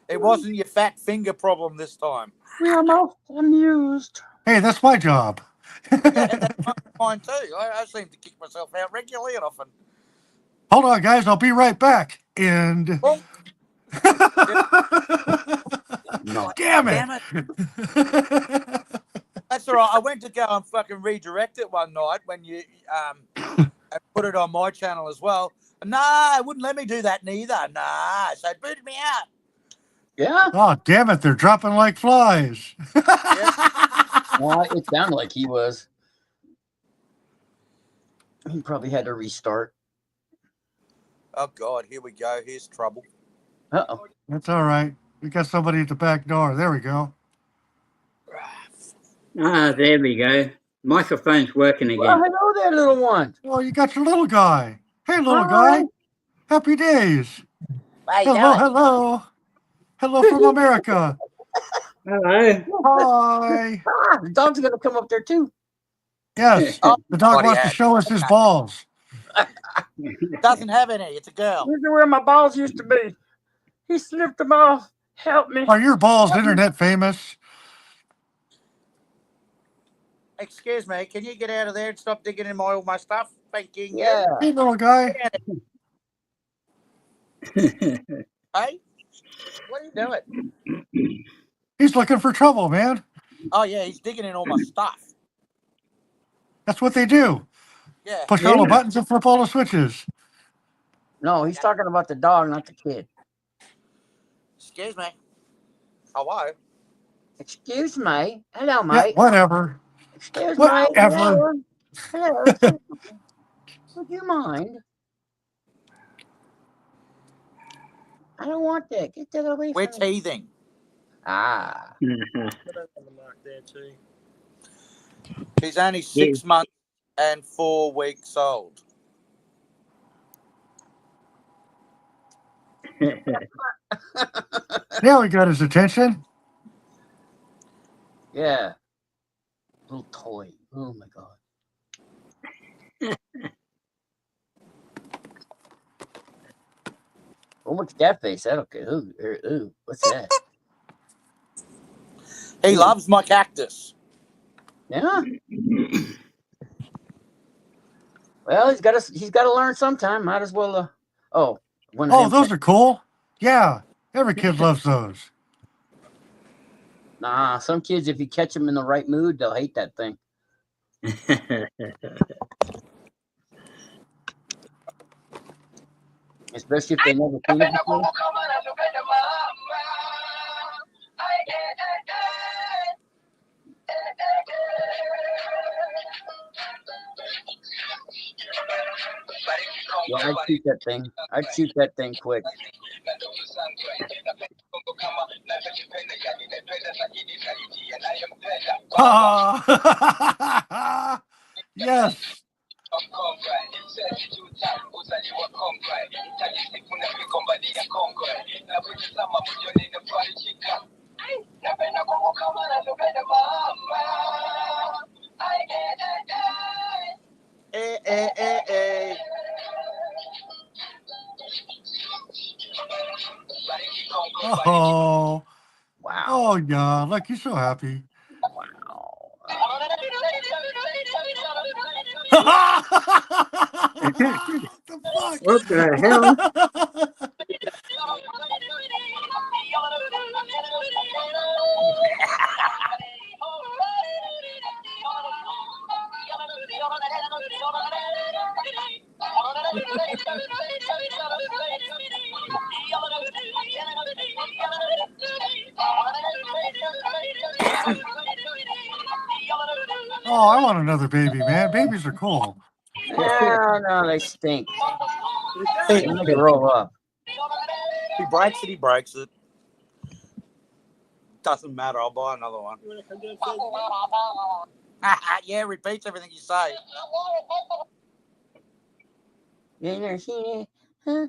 It wasn't your fat finger problem this time. We are most amused. Hey, that's my job. Yeah, that's mine too. I seem to kick myself out regularly and often. Hold on, guys. I'll be right back. And Oh, No. damn it. damn it. That's all right. I went to go and fucking redirect it one night when you put it on my channel as well. Nah, it wouldn't let me do that neither. Nah, so it booted me out. Yeah. Oh, damn it. They're dropping like flies. Well, it sounded like he was. He probably had to restart. Oh, God, here we go. Here's trouble. Uh-oh. That's all right. We got somebody at the back door. There we go. Ah, there we go. Microphone's working Well, again. hello there, little one. Oh, you got your little guy. Hey, little Hi. guy. Happy days. How you Hello, doing? hello. Hello from America. Hello. Hi. Ah, the dog's going to come up there, too. Yes, Oh, the dog bloody wants to heck. show us his balls. Doesn't have any. It's a girl. This is where my balls used to be. He slipped them off. Help me. Are your balls internet famous? Excuse me. Can you get out of there and stop digging in all my stuff? Thank you. Yeah. Hey, little guy. Hey, what are you doing? He's looking for trouble, man. Oh, yeah, he's digging in all my stuff. That's what they do. Yeah. Push all the buttons and flip all the switches. No, he's talking about the dog, not the kid. Excuse me. Hello. Excuse me. Hello, Yeah, mate. whatever. Excuse me. Whatever. Hello. Hello. Would you mind? I don't want that. Get that away We're from me. teething. Ah. He's only 6 months and 4 weeks old. Now we got his attention. Yeah. Little toy. Oh, my God. Oh, what's that face? I don't care. Ooh, what's that? He loves my cactus. Yeah. Well, he's got to learn sometime. Might as well. Oh, one of Oh, them. those are cool. Yeah, every kid loves those. Nah, some kids, if you catch them in the right mood, they'll hate that thing. Especially if they never seen it before. Yeah, I'd shoot that thing. I'd shoot that thing quick. Yes. Oh. Wow. Oh, yeah. Look, you're so happy. What the hell? Oh, I want another baby, man. Babies are cool. No, they stink. When they grow up. He breaks it, he breaks it. Doesn't matter, I'll buy another one. Yeah, repeats everything you say. You never seen it? Huh?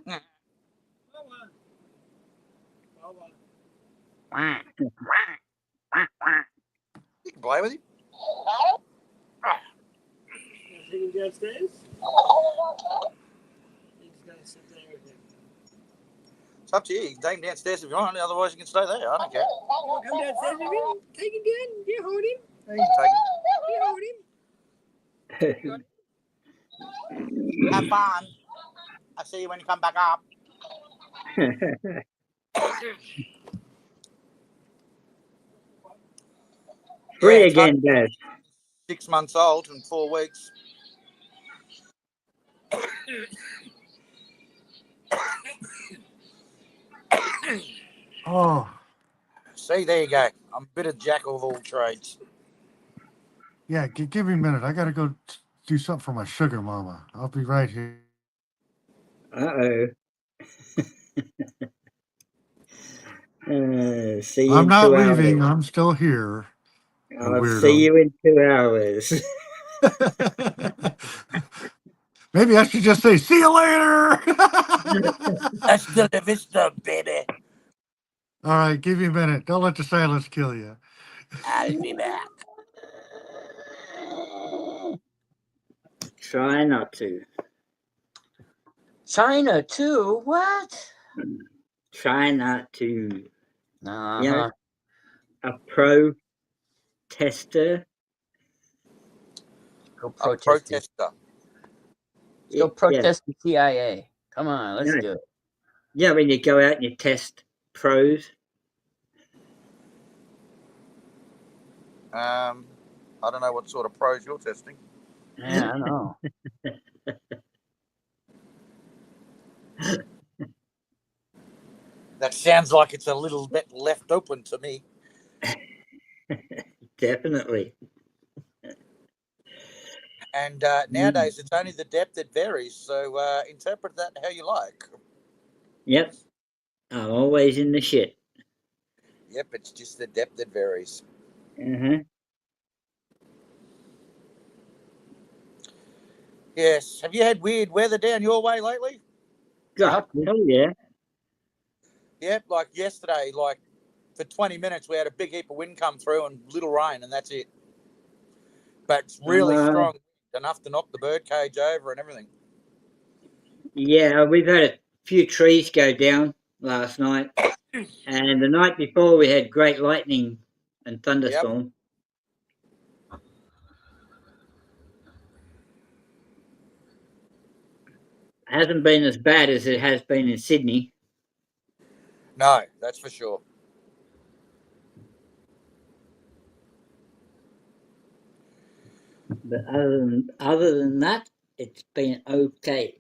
You can play with him. downstairs? It's up to you. You can take him downstairs if you want. Otherwise, you can stay there. I don't care. Come downstairs with him. Take him down. You hold him. You can take You hold him. him. Have fun. I'll see you when you come back up. Free Yeah, it's again, Dad. 6 months old and 4 weeks. Oh, See, there you go. I'm a bit of jack of all trades. yeah. Give me a minute. I gotta go do something for my sugar mama. I'll be right here. Uh-oh. See you I'm in not 2 leaving. hours. I'm still here. You I'll weirdo. see you in 2 hours. Maybe I should just say, see you later. Hasta la vista, baby. All right, give me a minute. Don't let the silence kill you. I'll be back. Try not to. China too? What? Try not to. Uh-huh. You know, a protester. Go A protest. protester. Go protest the CIA. Come on, let's do it. Yeah, when you go out and you test pros. I don't know what sort of pros you're testing. Yeah, I know. That sounds like it's a little bit left open to me. Definitely. And nowadays, it's only the depth that varies. So interpret that how you like. Yep. I'm always in the shit. Yep, it's just the depth that varies. Uh-huh. Yes. Have you had weird weather down your way lately? God, hell yeah. Yep, like yesterday, like for 20 minutes, we had a big heap of wind come through and little rain, and that's it. But it's really strong, enough to knock the bird cage over and everything. Yeah, we've had a few trees go down last night. And the night before, we had great lightning and thunderstorm. Hasn't been as bad as it has been in Sydney. No, that's for sure. But other than that, it's been okay.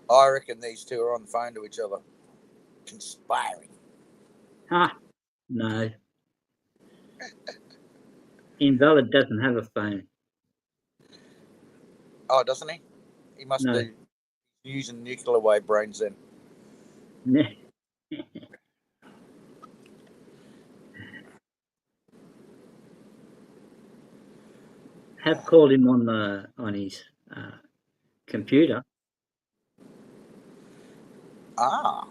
I reckon these two are on the phone to each other, conspiring. Huh? No. Invalid doesn't have a phone. Oh, doesn't he? He must be using nuclear wave brains then. Have called him on his computer. Ah.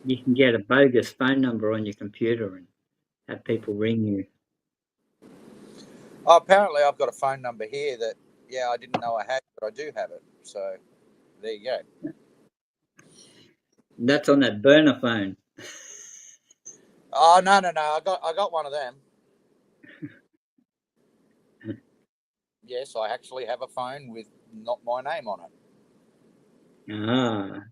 You can get a bogus phone number on your computer and have people ring you. Oh, apparently I've got a phone number here that, I didn't know I had, but I do have it. So there you go. That's on that burner phone. Oh, no. I got one of them. Yes, I actually have a phone with not my name on it. Ah.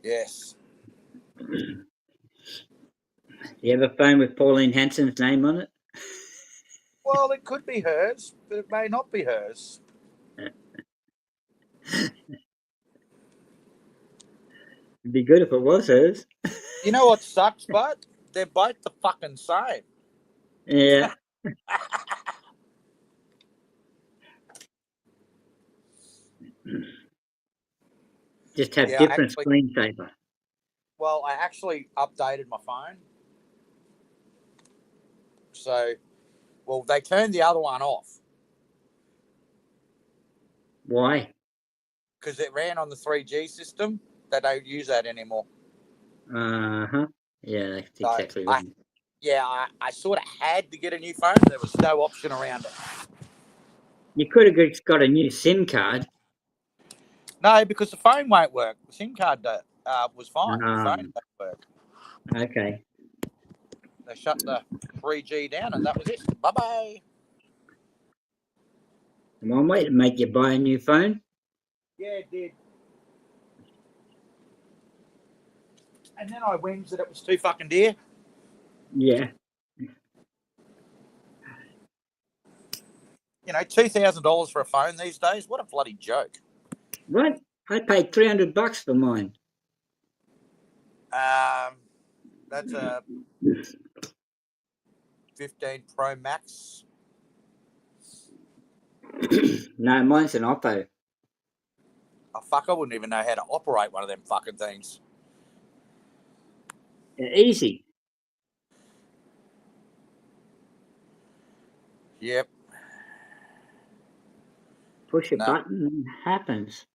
Yes. You have a phone with Pauline Hanson's name on it? Well, it could be hers, but it may not be hers. It'd be good if it was hers. You know what sucks, bud? They're both the fucking same. Yeah. Just have different screensaver. Well, I actually updated my phone. So, they turned the other one off. Why? Because it ran on the 3G system. They don't use that anymore. Uh-huh. Yeah, that's exactly right. Yeah, I sort of had to get a new phone. There was no option around it. You could have got a new SIM card. No, because the phone won't work. The SIM card was fine. The phone won't work. Okay. They shut the 3G down, and that was it. Bye-bye. Come on, wait to make you buy a new phone. Yeah, it did. And then I whinged that it was too fucking dear. Yeah. You know, $2,000 for a phone these days. What a bloody joke. What? I paid $300 for mine. That's a 15 Pro Max. No, mine's an Oppo. Oh, fuck, I wouldn't even know how to operate one of them fucking things. Easy. Yep. Push a button and it happens.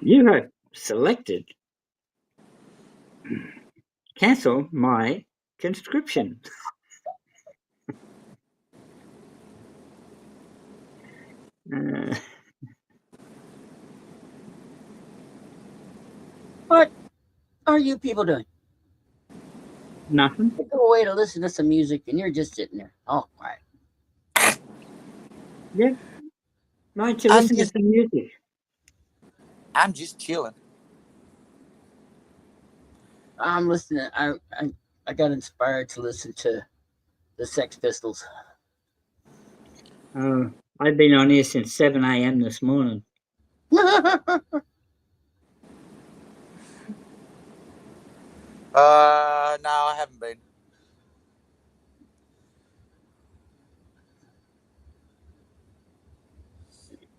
You have selected cancel my conscription. What are you people doing? Nothing. You go away to listen to some music, and you're just sitting there, all quiet. Yeah. Why don't you listen to some music? I'm just chilling. I'm listening. I got inspired to listen to the Sex Pistols. I've been on here since 7 a.m. this morning. No, I haven't been.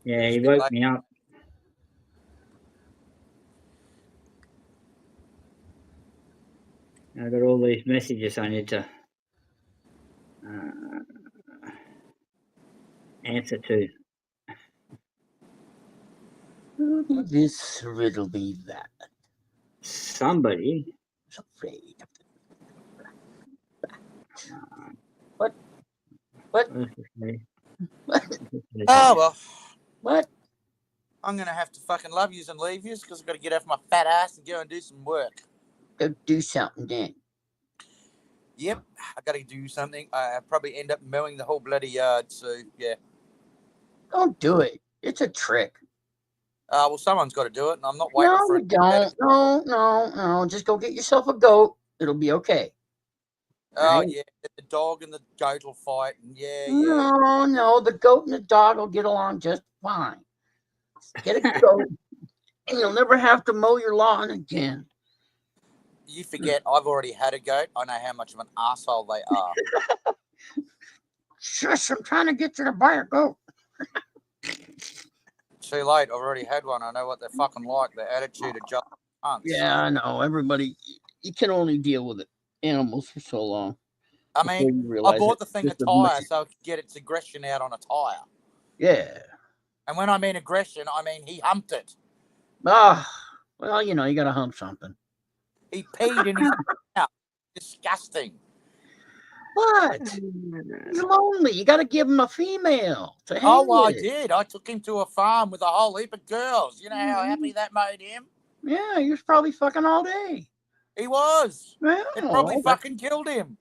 Yeah, he woke me up. I got all these messages I need to answer to. Riddle this, riddle me that. Somebody is afraid of What? Oh, well. What? I'm going to have to fucking love yous and leave yous because I've got to get off my fat ass and go and do some work. Go do something then. Yep, I got to do something. I probably end up mowing the whole bloody yard, so yeah. Don't do it. It's a trick. Well, someone's got to do it, and I'm not waiting No, for you don't. No. Just go get yourself a goat. It'll be okay. Oh, Right? yeah, the dog and the goat will fight, and yeah. No, the goat and the dog will get along just fine. Get a goat, and you'll never have to mow your lawn again. You forget, I've already had a goat. I know how much of an asshole they are. Shush, I'm trying to get you to buy a goat. Too late, I've already had one. I know what they're fucking like. Their attitude of just cunts. Yeah, I know. Everybody, you can only deal with animals for so long. I mean, I bought the thing a tire so I could get its aggression out on a tire. Yeah. And when I mean aggression, I mean he humped it. Well, you got to hump something. He peed in his mouth. Disgusting. What? He's lonely. You got to give him a female to hang Oh, well, with. I did. I took him to a farm with a whole heap of girls. You know how happy that made him? Yeah, he was probably fucking all day. He was. Well, it probably fucking killed him.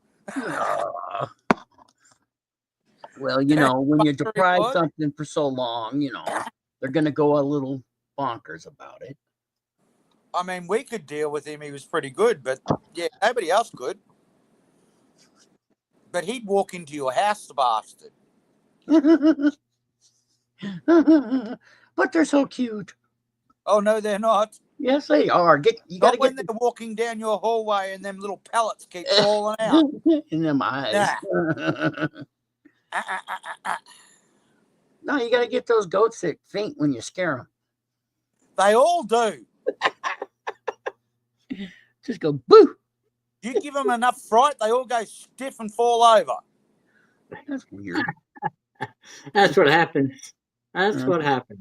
Well, when you deprive something for so long, they're going to go a little bonkers about it. I mean, we could deal with him. He was pretty good, but yeah, nobody else could. But he'd walk into your house, the bastard. But they're so cute. Oh, no, they're not. Yes, they are. You got to when they're walking down your hallway and them little pellets keep falling out. In them eyes. No, you got to get those goats that faint when you scare them. They all do. Just go, boo. You give them enough fright, they all go stiff and fall over. That's weird. That's what happens. That's what happens.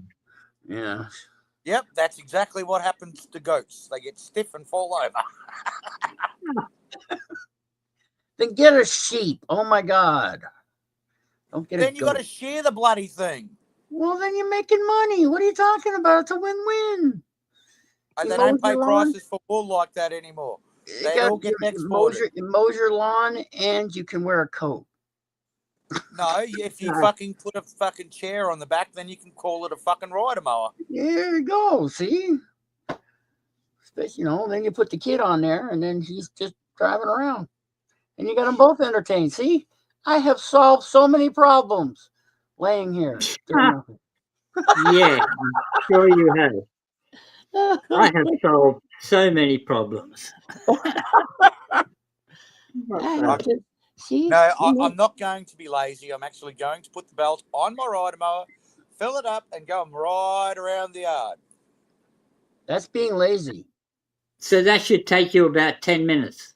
Yeah. Yep, that's exactly what happens to goats. They get stiff and fall over. Then get a sheep. Oh my God. Don't get Then a you got to goat. share the bloody thing. Well, then you're making money. What are you talking about? It's a win-win. And You they mow don't pay your lawn. prices for wool like that anymore. You They got all get you mows exported. your lawn, and you can wear a coat. No, if you fucking put a fucking chair on the back, then you can call it a fucking rider mower. There you go. See, then you put the kid on there, and then he's just driving around, and you got them both entertained. See, I have solved so many problems laying here doing nothing. Yeah, I'm sure you have. I have solved so many problems. See, no, I'm not going to be lazy. I'm actually going to put the belt on my rider mower, fill it up, and go right around the yard. That's being lazy. So that should take you about 10 minutes.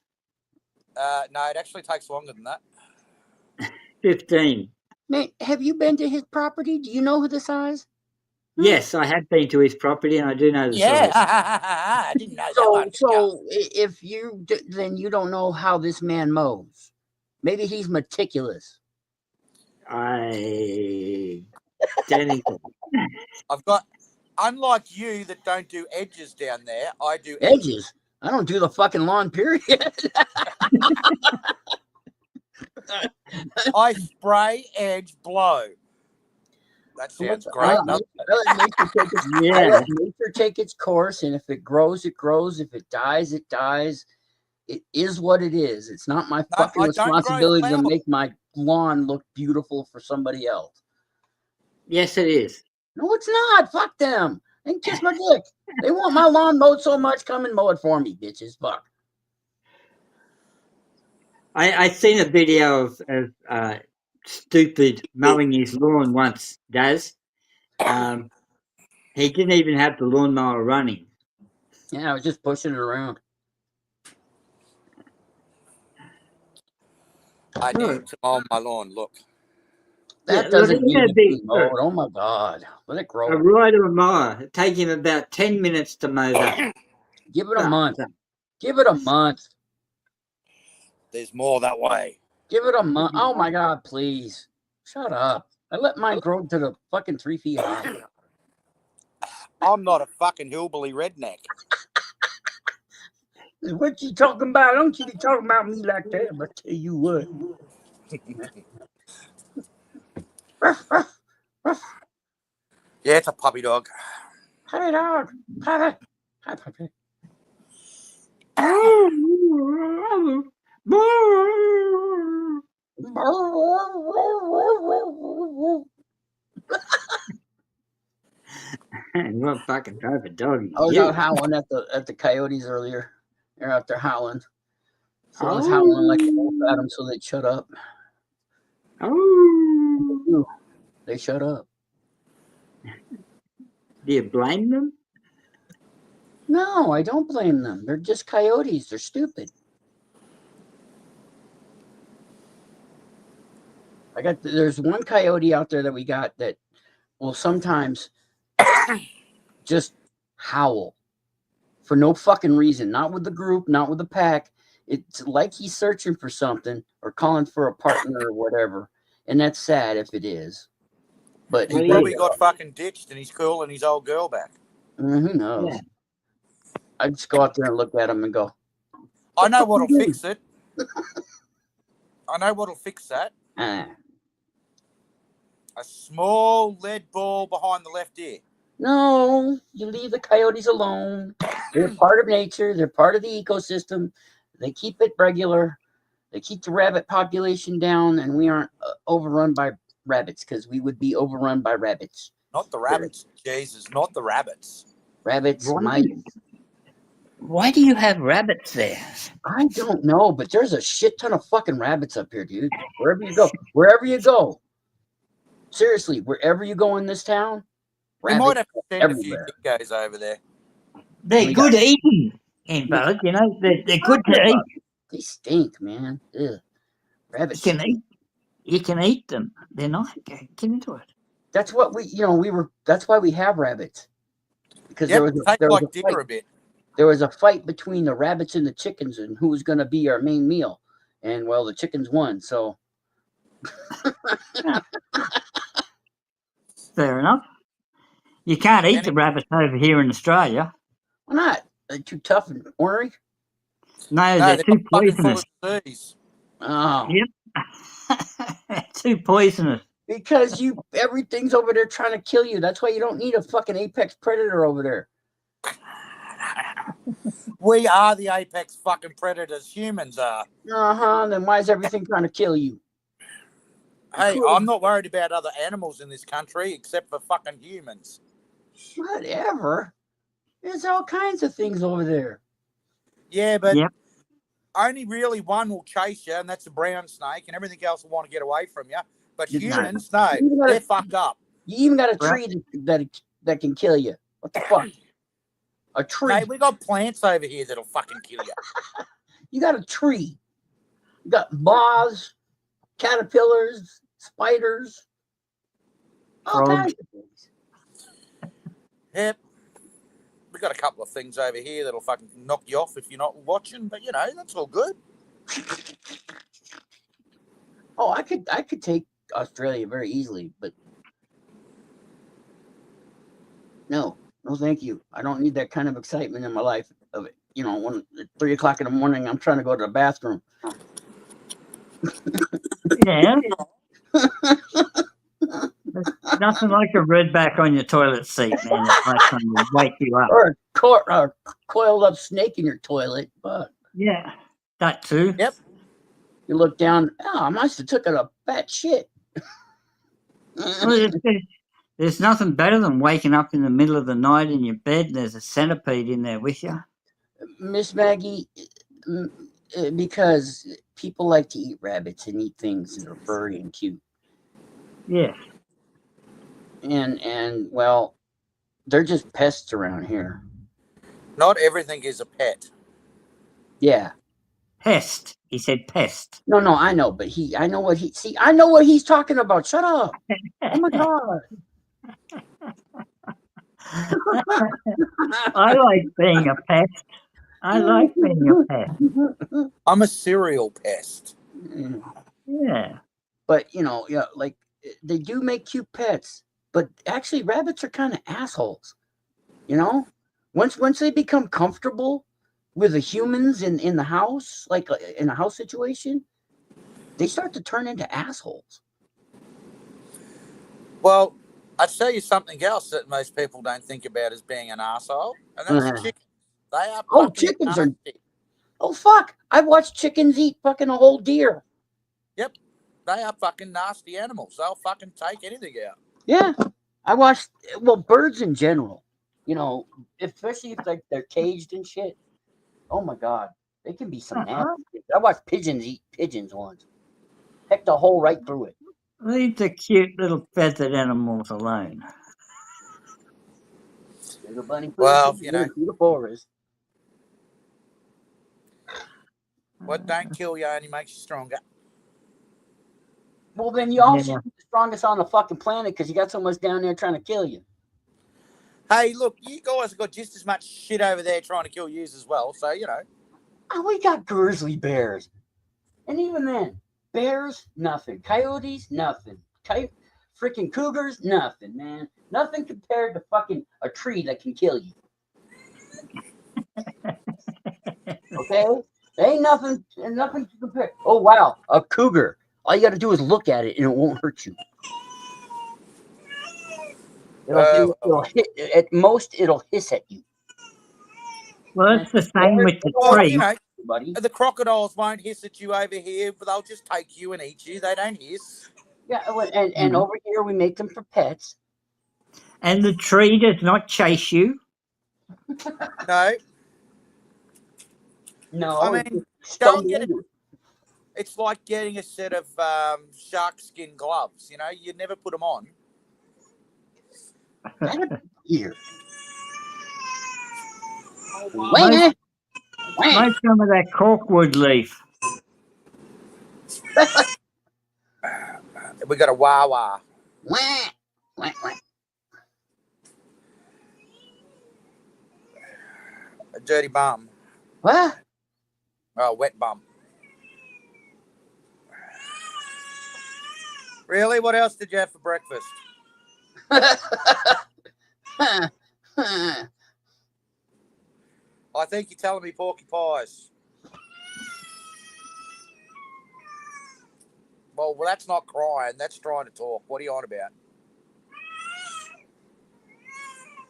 No, it actually takes longer than that. 15. Mate, have you been to his property? Do you know the size? Yes, I have been to his property, and I do know the size. I didn't know that one. So if you then you don't know how this man mows. Maybe he's meticulous. I don't think so. I've got, unlike you that don't do edges down there, I do Edges. I don't do the fucking lawn, period. I spray, edge, blow. That sounds great. I let nature take its course, and if it grows, it grows. If it dies, it dies. It is what it is. It's not my fucking responsibility to make my lawn look beautiful for somebody else. Yes, it is. No, it's not. Fuck them. They can kiss my dick. They want my lawn mowed so much. Come and mow it for me, bitches. Fuck. I seen a video of stupid mowing his lawn once, Daz. He didn't even have the lawnmower running. Yeah, I was just pushing it around. I need to mow my lawn. Look. That doesn't need to be mowed. Oh my God. Let it grow. A rider mower. It take him about 10 minutes to mow that. Give it a month. Give it a month. There's more that way. Give it a month. Oh my God, please. Shut up. I let mine grow to the fucking 3 feet high. I'm not a fucking hillbilly redneck. What you talking about? Don't you be talking about me like that. I'm gonna tell you what. Yeah, it's a puppy dog. Puppy dog. Puppy. Hi, puppy. What fucking type of dog? I was out howling at the coyotes earlier. They're out there howling. So I was howling like a wolf at them so they'd shut up. Oh. They shut up. Do you blame them? No, I don't blame them. They're just coyotes. They're stupid. There's one coyote out there that we got that will sometimes just howl for no fucking reason. Not with the group, not with the pack. It's like he's searching for something or calling for a partner or whatever. And that's sad if it is. But he probably got fucking ditched and he's calling his old girl back. Who knows? Yeah. I just go out there and look at him and go, I know what'll fix it. I know what'll fix that. A small lead ball behind the left ear. No, you leave the coyotes alone. They're part of nature. They're part of the ecosystem. They keep it regular. They keep the rabbit population down, and we aren't overrun by rabbits because we would be overrun by rabbits. Not the rabbits. Jesus, not the rabbits. Rabbits, mice. Why do you have rabbits there? I don't know, but there's a shit ton of fucking rabbits up here, dude. Wherever you go. Seriously, wherever you go in this town, we might have to send everywhere. A few dingoes over there. They're good eating, bud. You know, they're good to eat. They stink, man. Ugh. Rabbits. You can eat them. They're not. Get into it. That's what that's why we have rabbits. Because Yep, there was like a dinner fight. a bit. There was a fight between the rabbits and the chickens and who was going to be our main meal. And well, the chickens won. So Fair enough. You can't eat the rabbits over here in Australia. why not? They're too tough and ornery. No, No, they're they're too not fucking full poisonous. of disease. Oh, Yep. Too poisonous. because everything's over there trying to kill you. That's why you don't need a fucking apex predator over there. We are the apex fucking predators. Humans are. Then why is everything trying to kill you? Hey, I'm not worried about other animals in this country except for fucking humans. Whatever. There's all kinds of things over there. Yeah, but only really one will chase you, and that's a brown snake, and everything else will want to get away from you. But humans, no, they're fucked up. You even got a tree that can kill you. What the fuck? A tree. Mate, we got plants over here that'll fucking kill you. You got a tree. You got moths, caterpillars, spiders, all kinds of things. Yep. We got a couple of things over here that'll fucking knock you off if you're not watching, but that's all good. Oh, I could take Australia very easily, but no, thank you. I don't need that kind of excitement in my life. Of it, when at 3 o'clock in the morning, I'm trying to go to the bathroom. Yeah. There's nothing like a redback on your toilet seat, man. It's like something to wake you up. Or a coiled up snake in your toilet. But yeah, that too. Yep. You look down. Oh, I must have took a fat shit. Well, there's nothing better than waking up in the middle of the night in your bed and there's a centipede in there with you. Miss Maggie, because people like to eat rabbits and eat things that are furry and cute. Yeah. And well, they're just pests around here. Not everything is a pet. Yeah. Pest. He said pest. No, I know, but I know what he's talking about. Shut up. Oh my God. I like being a pest. I like being a pest. I'm a serial pest. Yeah. But like they do make cute pets, but actually rabbits are kind of assholes. Once they become comfortable with the humans in the house, like in a house situation, they start to turn into assholes. Well, I'll tell you something else that most people don't think about as being an asshole, and that's chickens. They are chickens nasty. Oh fuck! I've watched chickens eat fucking a whole deer. Yep, they are fucking nasty animals. They'll fucking take anything out. Yeah, I watched. Well, birds in general, especially if they're caged and shit. Oh my God, they can be some nasty. I watched pigeons eat pigeons once. Heck, the hole right through it. Leave the cute little feathered animals alone. Little bunny well, through the forest. What don't kill you only makes you stronger. Well, then you also be the strongest on the fucking planet because you got so much down there trying to kill you. Hey, look, you guys have got just as much shit over there trying to kill you as well. So Oh, we got grizzly bears, and even then, bears nothing. Coyotes nothing. Freaking cougars nothing, man. Nothing compared to fucking a tree that can kill you. Okay. Ain't nothing to compare. Oh wow, a cougar. All you got to do is look at it, and it won't hurt you. It'll hit. At most, it'll hiss at you. Well, it's the same with the tree. Buddy. The crocodiles won't hiss at you over here, but they'll just take you and eat you. They don't hiss. Yeah, and over here we make them for pets. And the tree does not chase you. No. I mean, don't get it. It's like getting a set of shark skin gloves. You never put them on. Here. Like some of that corkwood leaf. We got a wah-wah. dirty bum. What? Oh, wet bum. Really? What else did you have for breakfast? I think you're telling me porky pies. Well, that's not crying. That's trying to talk. What are you on about?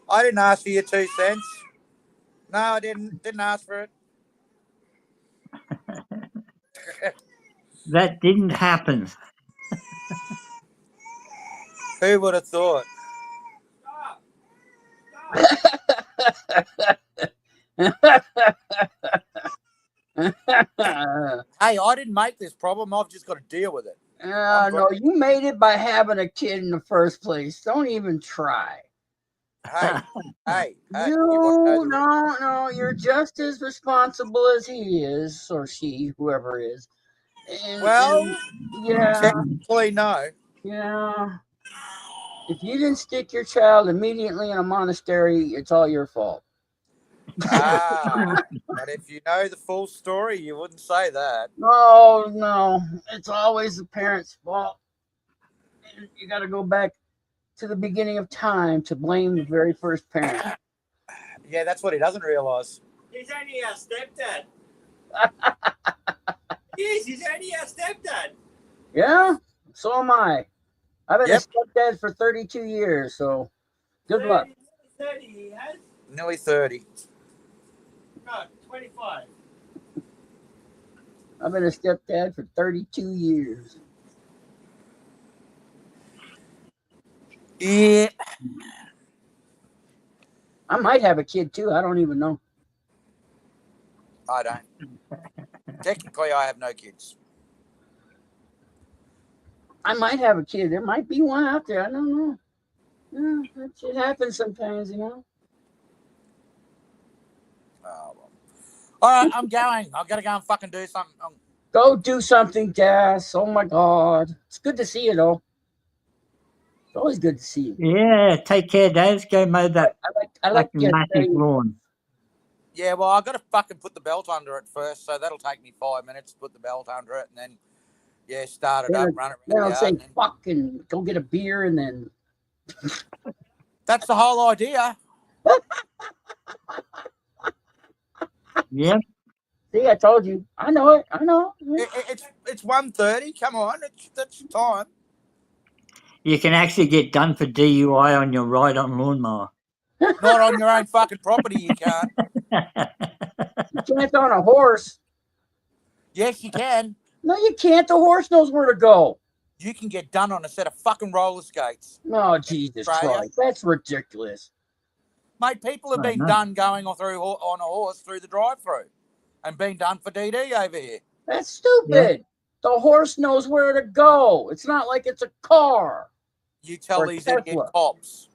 I didn't ask for your 2 cents. No, I didn't. Didn't ask for it. That didn't happen. Who would have thought? Hey, I didn't make this problem. I've just got to deal with it. No, you made it by having a kid in the first place. Don't even try. Hey, No, you're just as responsible as he is, or she, whoever is. Yeah. Technically, no. Yeah. If you didn't stick your child immediately in a monastery, it's all your fault. But if you know the full story, you wouldn't say that. No. It's always the parent's fault. And you got to go back to the beginning of time to blame the very first parent. Yeah, that's what he doesn't realise. He's only our stepdad. Yes, he's only our stepdad. Yeah, so am I. I've been a stepdad for 32 years, so good luck. 30 he has? Nearly 30. No, 25. I've been a stepdad for 32 years. Yeah. I might have a kid too. I don't even know. I don't. Technically, I have no kids. I might have a kid. There might be one out there. I don't know. Yeah, that shit happens sometimes, you know. Oh, well. All right, I'm going. I've got to go and fucking do something. Go do something, Gas. Oh my God. It's good to see you, though. It's always good to see you. Yeah, take care, Dave. Go mow that I like massive lawn. Yeah, well, I've got to fucking put the belt under it first, so that'll take me 5 minutes to put the belt under it, and then, start it up, run it Then around I'll the say yard. fuck and go get a beer and then... That's the whole idea. Yep. See, I told you. I know it. I know. It's 1:30. Come on, that's time. You can actually get done for DUI on your ride-on lawnmower. Not on your own fucking property, you can't. You can't on a horse. Yes, you can. No, you can't. The horse knows where to go. You can get done on a set of fucking roller skates. Oh, Jesus Christ. That's ridiculous. Mate, people have been done going on a horse through the drive-through and been done for DD over here. That's stupid. Yeah. The horse knows where to go. It's not like it's a car. You tell these idiot cops.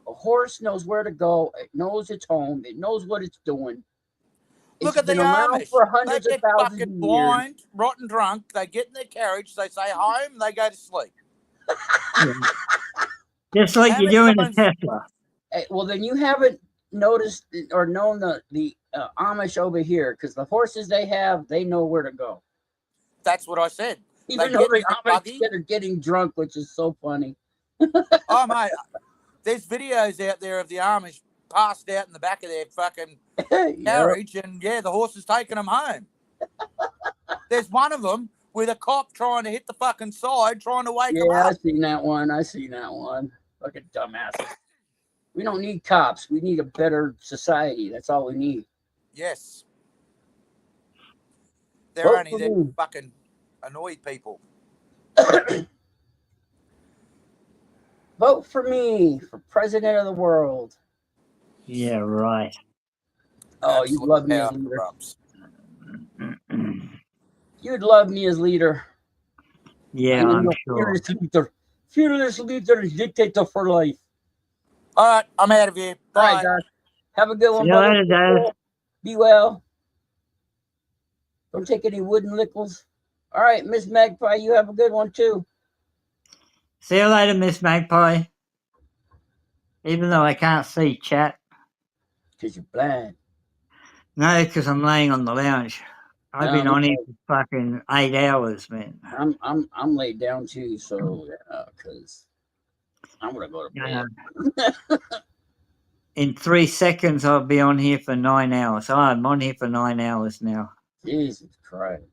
A horse knows where to go. It knows its home. It knows what it's doing. Look at the Amish. For hundreds of thousands fucking of blind, years. Rotten drunk. They get in their carriage. They say home. They go to sleep. Just like you do in a Tesla. Well, then you haven't noticed or known the Amish over here, because the horses they have, they know where to go. That's what I said. Even though the Amish are getting drunk, which is so funny. Oh, mate, there's videos out there of the Amish passed out in the back of their fucking carriage, and the horse is taking them home. There's one of them with a cop trying to hit the fucking side, trying to wake them up. I seen that one. Fucking dumbass. We don't need cops. We need a better society. That's all we need. Yes. They're only there to fucking annoy people. Vote for me for president of the world. Yeah, right. Oh, you'd love me as leader. You'd love me as leader. Yeah, I'm sure. Fearless leader, dictator for life. All right, I'm out of here. Bye. All right, guys. Have a good one. See you later, guys. Be well. Don't take any wooden nickels. All right, Miss Magpie, you have a good one too. See you later, Miss Magpie. Even though I can't see chat. Because you're blind. No, because I'm laying on the lounge. I've been on here for fucking 8 hours, man. I'm laid down too, so because I'm gonna go to bed. In 3 seconds, I'll be on here for 9 hours. I'm on here for 9 hours now. Jesus Christ!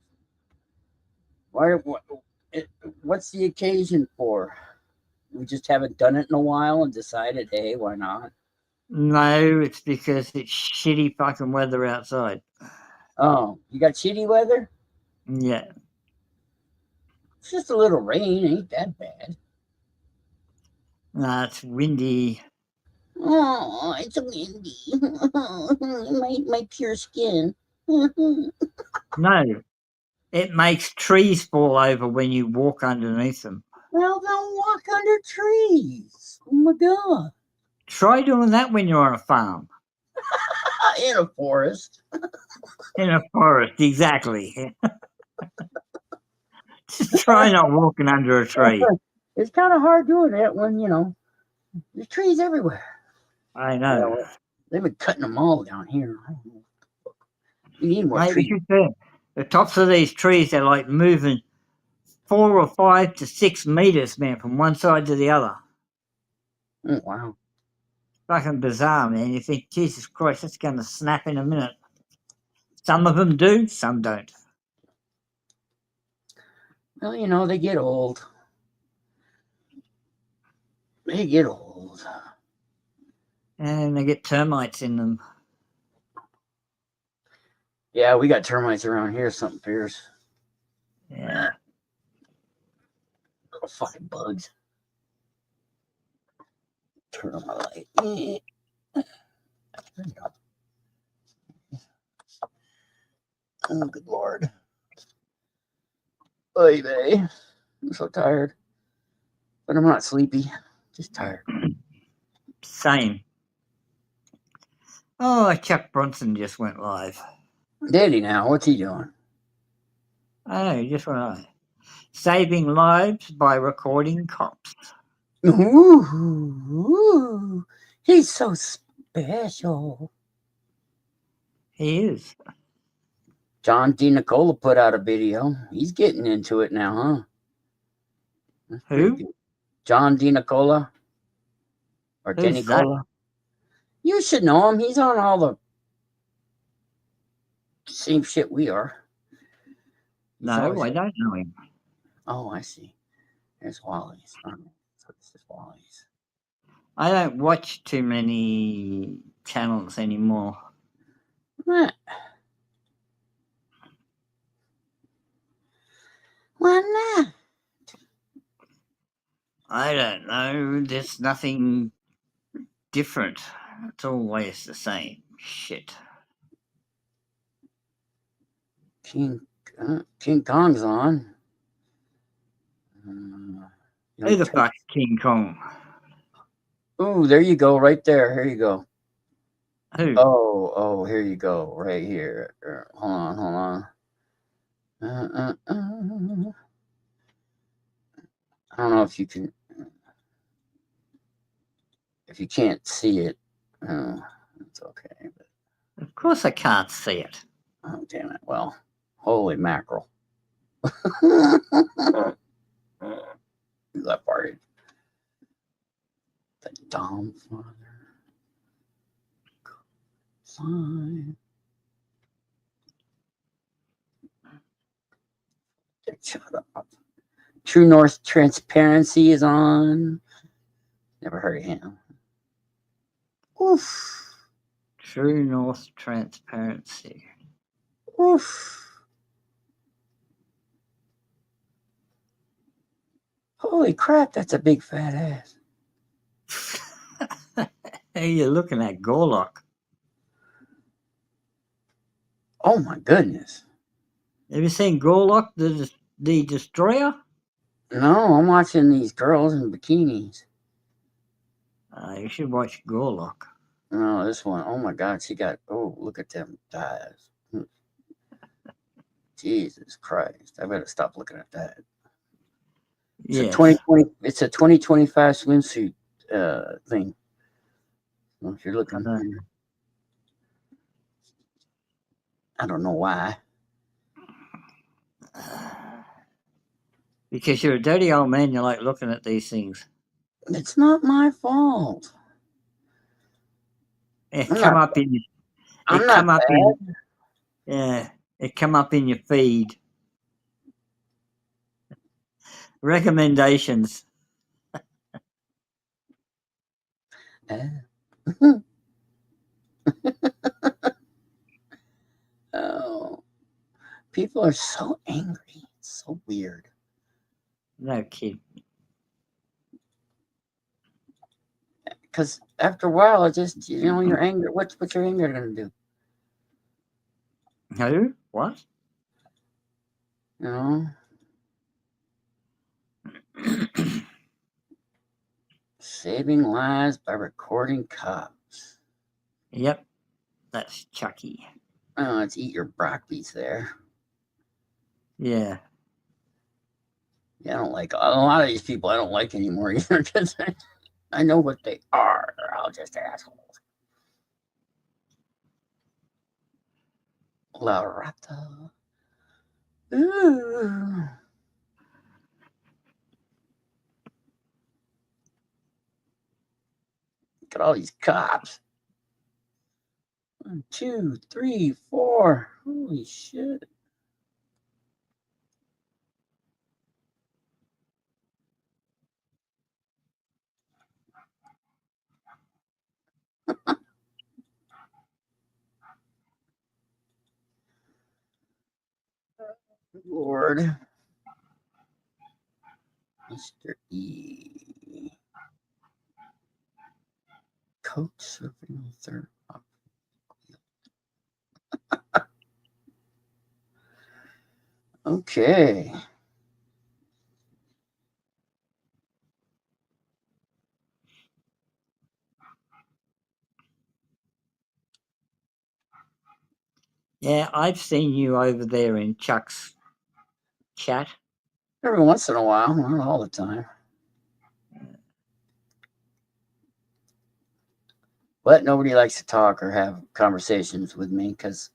What's the occasion for? We just haven't done it in a while and decided, hey, why not? No, it's because it's shitty fucking weather outside. Oh, you got shitty weather? Yeah. It's just a little rain, ain't that bad. No, it's windy. Oh, it's windy. my pure skin. No, it makes trees fall over when you walk underneath them. Well, don't walk under trees. Oh my God. Try doing that when you're on a farm. In a forest. In a forest, exactly. Just try not walking under a tree. It's kind of hard doing that when, there's trees everywhere. I know. They've been cutting them all down here. We need more Maybe trees. you should. The tops of these trees are like moving 4 or 5 to 6 meters, man, from one side to the other. Oh, wow. Fucking bizarre, man. You think, Jesus Christ, that's going to snap in a minute. Some of them do, some don't. Well, they get old. They get old. And they get termites in them. Yeah, we got termites around here, something fierce. Yeah. Little fucking bugs. Turn on my light. There you go. Oh, good Lord. Oy vey. I'm so tired. But I'm not sleepy. Just tired. Same. Oh, Chuck Bronson just went live. Did he now? What's he doing? I know, he just went live. Saving lives by recording cops. Ooh, he's so special. He is. John D. Nicola put out a video. He's getting into it now, huh? That's Who? good. John D. Nicola. Or Who's Nicola. You should know him. He's on all the same shit we are. No, I don't know him. Oh, I see. There's Wally's. So this is Wally's. I don't watch too many channels anymore. What? Why not? I don't know. There's nothing different. It's always the same shit. King Kong's on. Who the fuck's King Kong? Ooh, there you go, right there. Here you go. Who? Oh, here you go, right here. Hold on. I don't know if you can. If you can't see it, it's okay. But, of course I can't see it. Oh, damn it. Well, holy mackerel. That party. The Dom Father. Sign. Shut up. True North Transparency is on. Never heard of him. Oof. True North Transparency. Oof. Holy crap, that's a big fat ass. Hey, you're looking at Gorlock. Oh my goodness. Have you seen Gorlock, the Destroyer? No, I'm watching these girls in bikinis. You should watch Gorlock. No, this one. Oh my God, she got. Oh, look at them thighs. Jesus Christ! I better stop looking at that. It's a 2020. It's a 2025 swimsuit thing. Well, if you're looking. I don't know why. Because you're a dirty old man, you like looking at these things. It's not my fault. It I'm come not, up in your, I'm it not come up bad. in, yeah, it come up in your feed. Recommendations. Oh, people are so angry. It's so weird. No kid. Because after a while, it just, you know, you're angry. What's your anger going to do? Who? What? You know? Saving lives by recording cops. Yep, that's Chucky. Oh, let's eat your brockies there. Yeah. Yeah, I don't like a lot of these people. I don't like anymore either because I know what they are. They're all just assholes. La Rata. Ooh. Look at all these cops. 1, 2, 3, 4. Holy shit. Lord. Mr. E. Coach surfing on third. Okay. Yeah, I've seen you over there in Chuck's chat. Every once in a while, not all the time. But nobody likes to talk or have conversations with me because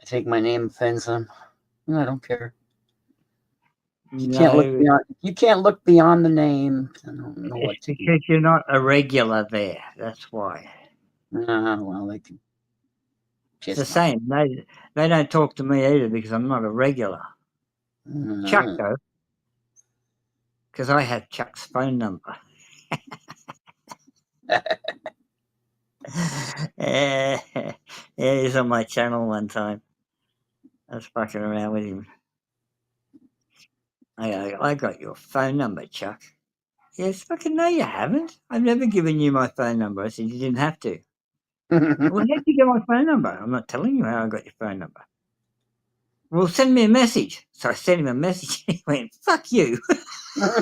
I think my name offends them. I don't care. You can't look beyond. You can't look beyond the name. I don't know It's what to do. because you're not a regular there. That's why. Well, they can. It's the same. They don't talk to me either because I'm not a regular. Chuck though, because I have Chuck's phone number. Yeah, he's on my channel one time. I was fucking around with him. I got your phone number, Chuck. Yes, fucking no, you haven't. I've never given you my phone number. I said you didn't have to. Well, how'd you get my phone number? I'm not telling you how I got your phone number. Well, send me a message. So I sent him a message. He went, "Fuck you." How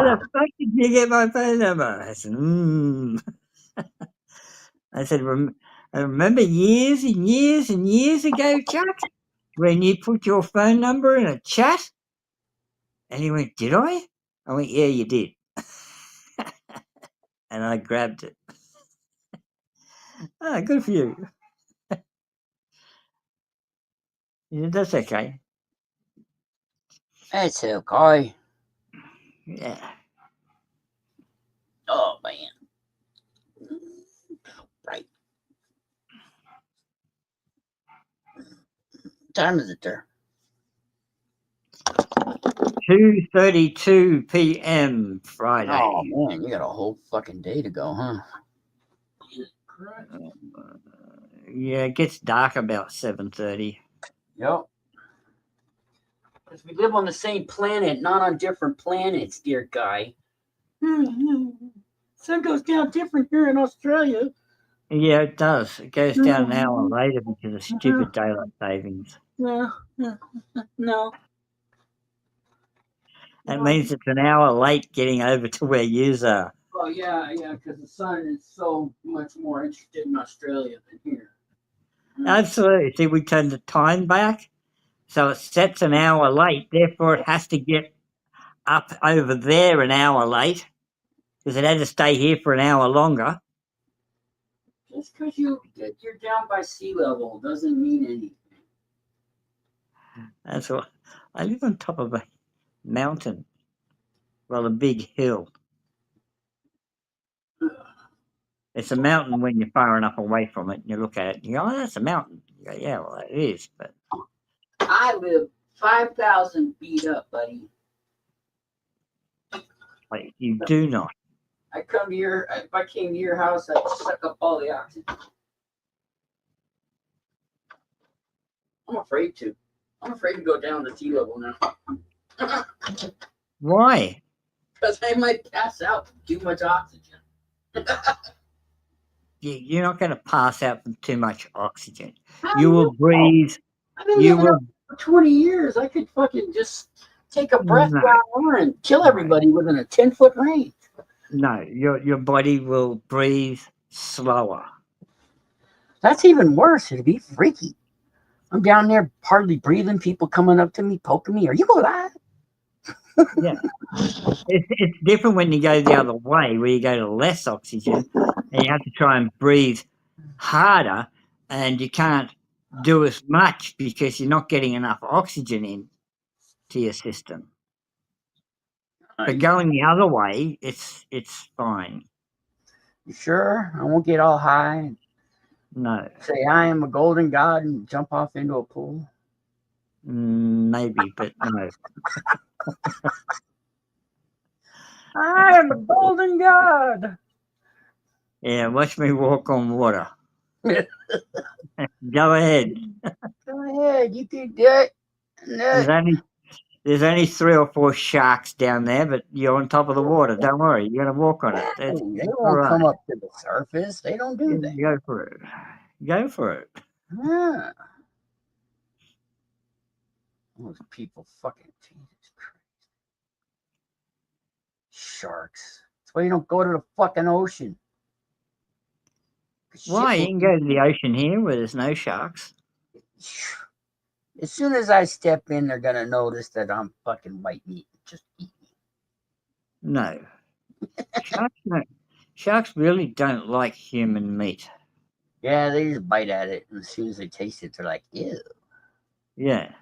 the fuck did you get my phone number? I said, I said, I remember years and years and years ago, Chuck, when you put your phone number in a chat? And he went, "Did I?" I went, "Yeah, you did." And I grabbed it. Ah, good for you. Yeah, that's okay. That's okay. Yeah. Oh, man. Right. What time is it there? 2:32 p.m. Friday. Oh, man, you got a whole fucking day to go, huh? Yeah, it gets dark about 7:30. Yep. Because we live on the same planet, not on different planets, dear guy. Sun goes down different here in Australia. Yeah, it does. It goes down an hour later because of stupid daylight savings. No. That means it's an hour late getting over to where yous are. Oh, yeah, because the sun is so much more interested in Australia than here. Absolutely. See, we turned the time back, so it sets an hour late. Therefore, it has to get up over there an hour late because it had to stay here for an hour longer. Just because you're down by sea level doesn't mean anything. That's what I live on top of a mountain, well, a big hill. It's a mountain when you're far enough away from it, and you look at it, and you go, "Oh, that's a mountain." You go, "Yeah, well, it is." But I live 5,000 feet up, buddy. like, you do not. If I came to your house, I'd suck up all the oxygen. I'm afraid to. I'm afraid to go down to sea level now. Why? Because I might pass out from too much oxygen. You're not going to pass out from too much oxygen. You will breathe. I've been You living will. up for 20 years. I could fucking just take a breath No. down there and kill everybody within a 10-foot range. No, your body will breathe slower. That's even worse. It'd be freaky. I'm down there hardly breathing, people coming up to me, poking me. Are you alive? Yeah. It's different when you go the other way, where you go to less oxygen and you have to try and breathe harder, and you can't do as much because you're not getting enough oxygen in to your system. But going the other way, it's fine. You sure? I won't get all high. No. Say I am a golden god and jump off into a pool. Maybe, but no. I am a golden god. Yeah, watch me walk on water. Go ahead. Go ahead, you can do it. There's only 3 or 4 sharks down there, but you're on top of the water. Don't worry, you're gonna walk on it. They all won't right. come up to the surface. They don't do that. Go for it. Go for it. Yeah. Those people fucking Jesus Christ. Sharks. That's why you don't go to the fucking ocean. Why? You can go to the ocean here where there's no sharks. As soon as I step in, they're gonna notice that I'm fucking white meat. Just eat me. No. Sharks really don't like human meat. Yeah, they just bite at it, and as soon as they taste it, they're like, ew. Yeah.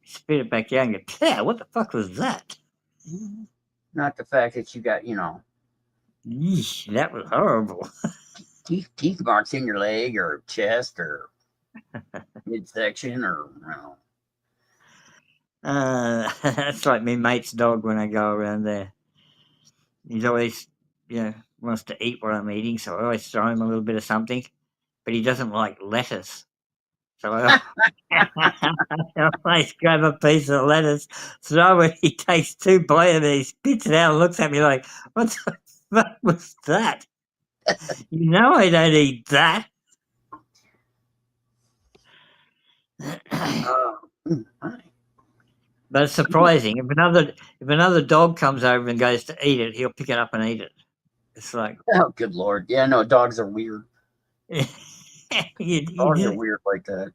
Spit it back out and go, yeah, what the fuck was that? Not the fact that you got, Yeesh, that was horrible. teeth marks in your leg or chest or midsection or, That's like my mate's dog when I go around there. He's always, wants to eat what I'm eating, so I always throw him a little bit of something. But he doesn't like lettuce. So I always grab a piece of lettuce, throw it, he takes 2 bites of it, he spits it out and looks at me like, what the fuck was that? You know I don't eat that. But it's surprising. If another dog comes over and goes to eat it, he'll pick it up and eat it. It's like, oh, good Lord. Yeah, no, dogs are weird. Dogs are weird like that.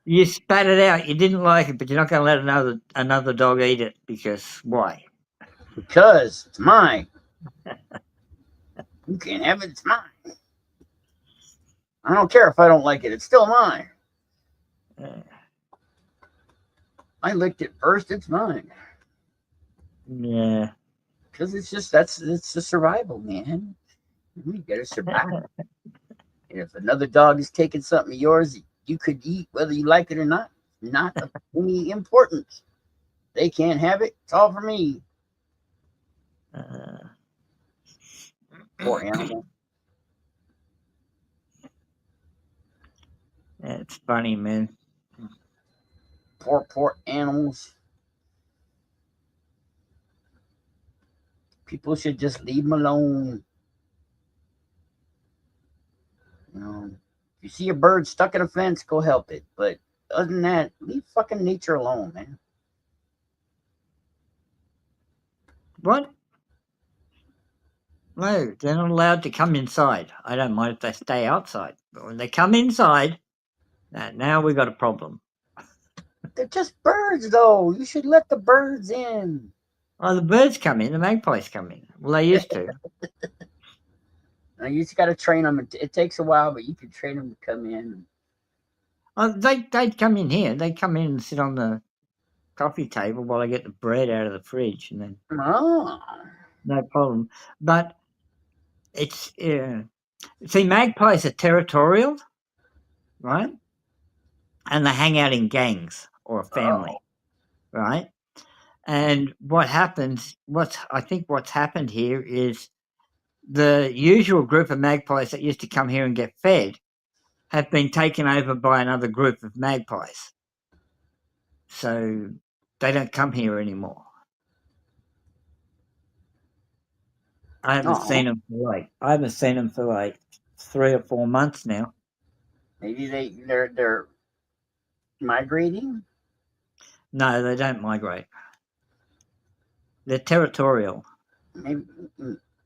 You spat it out. You didn't like it, but you're not going to let another dog eat it because why? Because it's mine. You can't have it. It's mine. I don't care if I don't like it. It's still mine. I licked it first. It's mine. Yeah. Because it's the survival, man. You got to survive. If another dog is taking something of yours that you could eat, whether you like it or not of any importance. They can't have it. It's all for me. Poor animal. It's funny, man. Poor animals. People should just leave them alone. If you see a bird stuck in a fence, go help it. But other than that, leave fucking nature alone, man. What? No, they're not allowed to come inside. I don't mind if they stay outside. But when they come inside, now we got a problem. They're just birds, though. You should let the birds in. Oh, the birds come in. The magpies come in. Well, they used to. You just got to train them. It takes a while, but you can train them to come in. They'd come in here. They'd come in and sit on the coffee table while I get the bread out of the fridge, and then no problem. But it's see, magpies are territorial, right? And they hang out in gangs or a family, right? And what happens? I think what's happened here is the usual group of magpies that used to come here and get fed have been taken over by another group of magpies. So they don't come here anymore. I haven't seen them for like 3 or 4 months now. Maybe they're migrating. No, they don't migrate. They're territorial.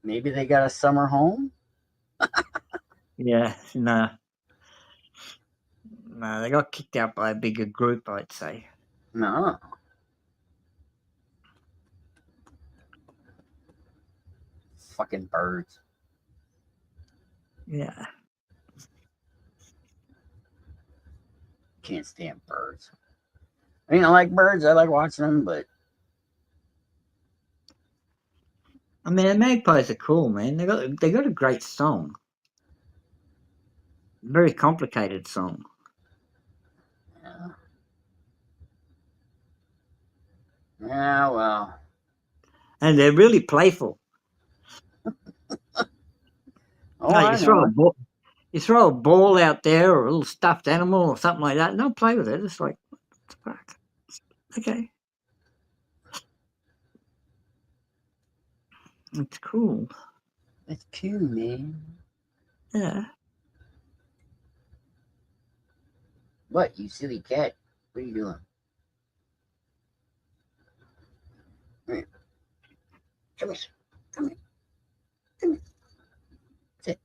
Maybe they got a summer home. Yeah, no, they got kicked out by a bigger group, I'd say. No. Fucking birds. Yeah. Can't stand birds. I mean, I like birds. I like watching them, but I mean, the magpies are cool, man. They got a great song. Very complicated song. Yeah. Yeah, well. And they're really playful. You throw a ball out there or a little stuffed animal or something like that, and they'll play with it. It's like, fuck. Okay. It's cool. It's cool, man. Yeah. What, you silly cat? What are you doing? Come here. Come here. Come here. Come here. Sit.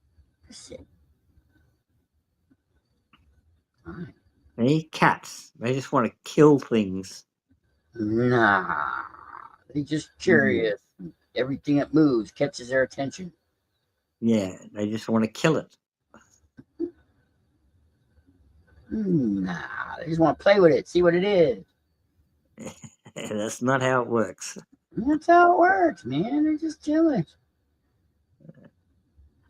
Sit. Fine. They cats. They just want to kill things. Nah. They're just curious. Everything that moves catches their attention. Yeah, they just want to kill it. Nah, they just want to play with it, see what it is. That's not how it works. That's how it works, man. They're just chilling.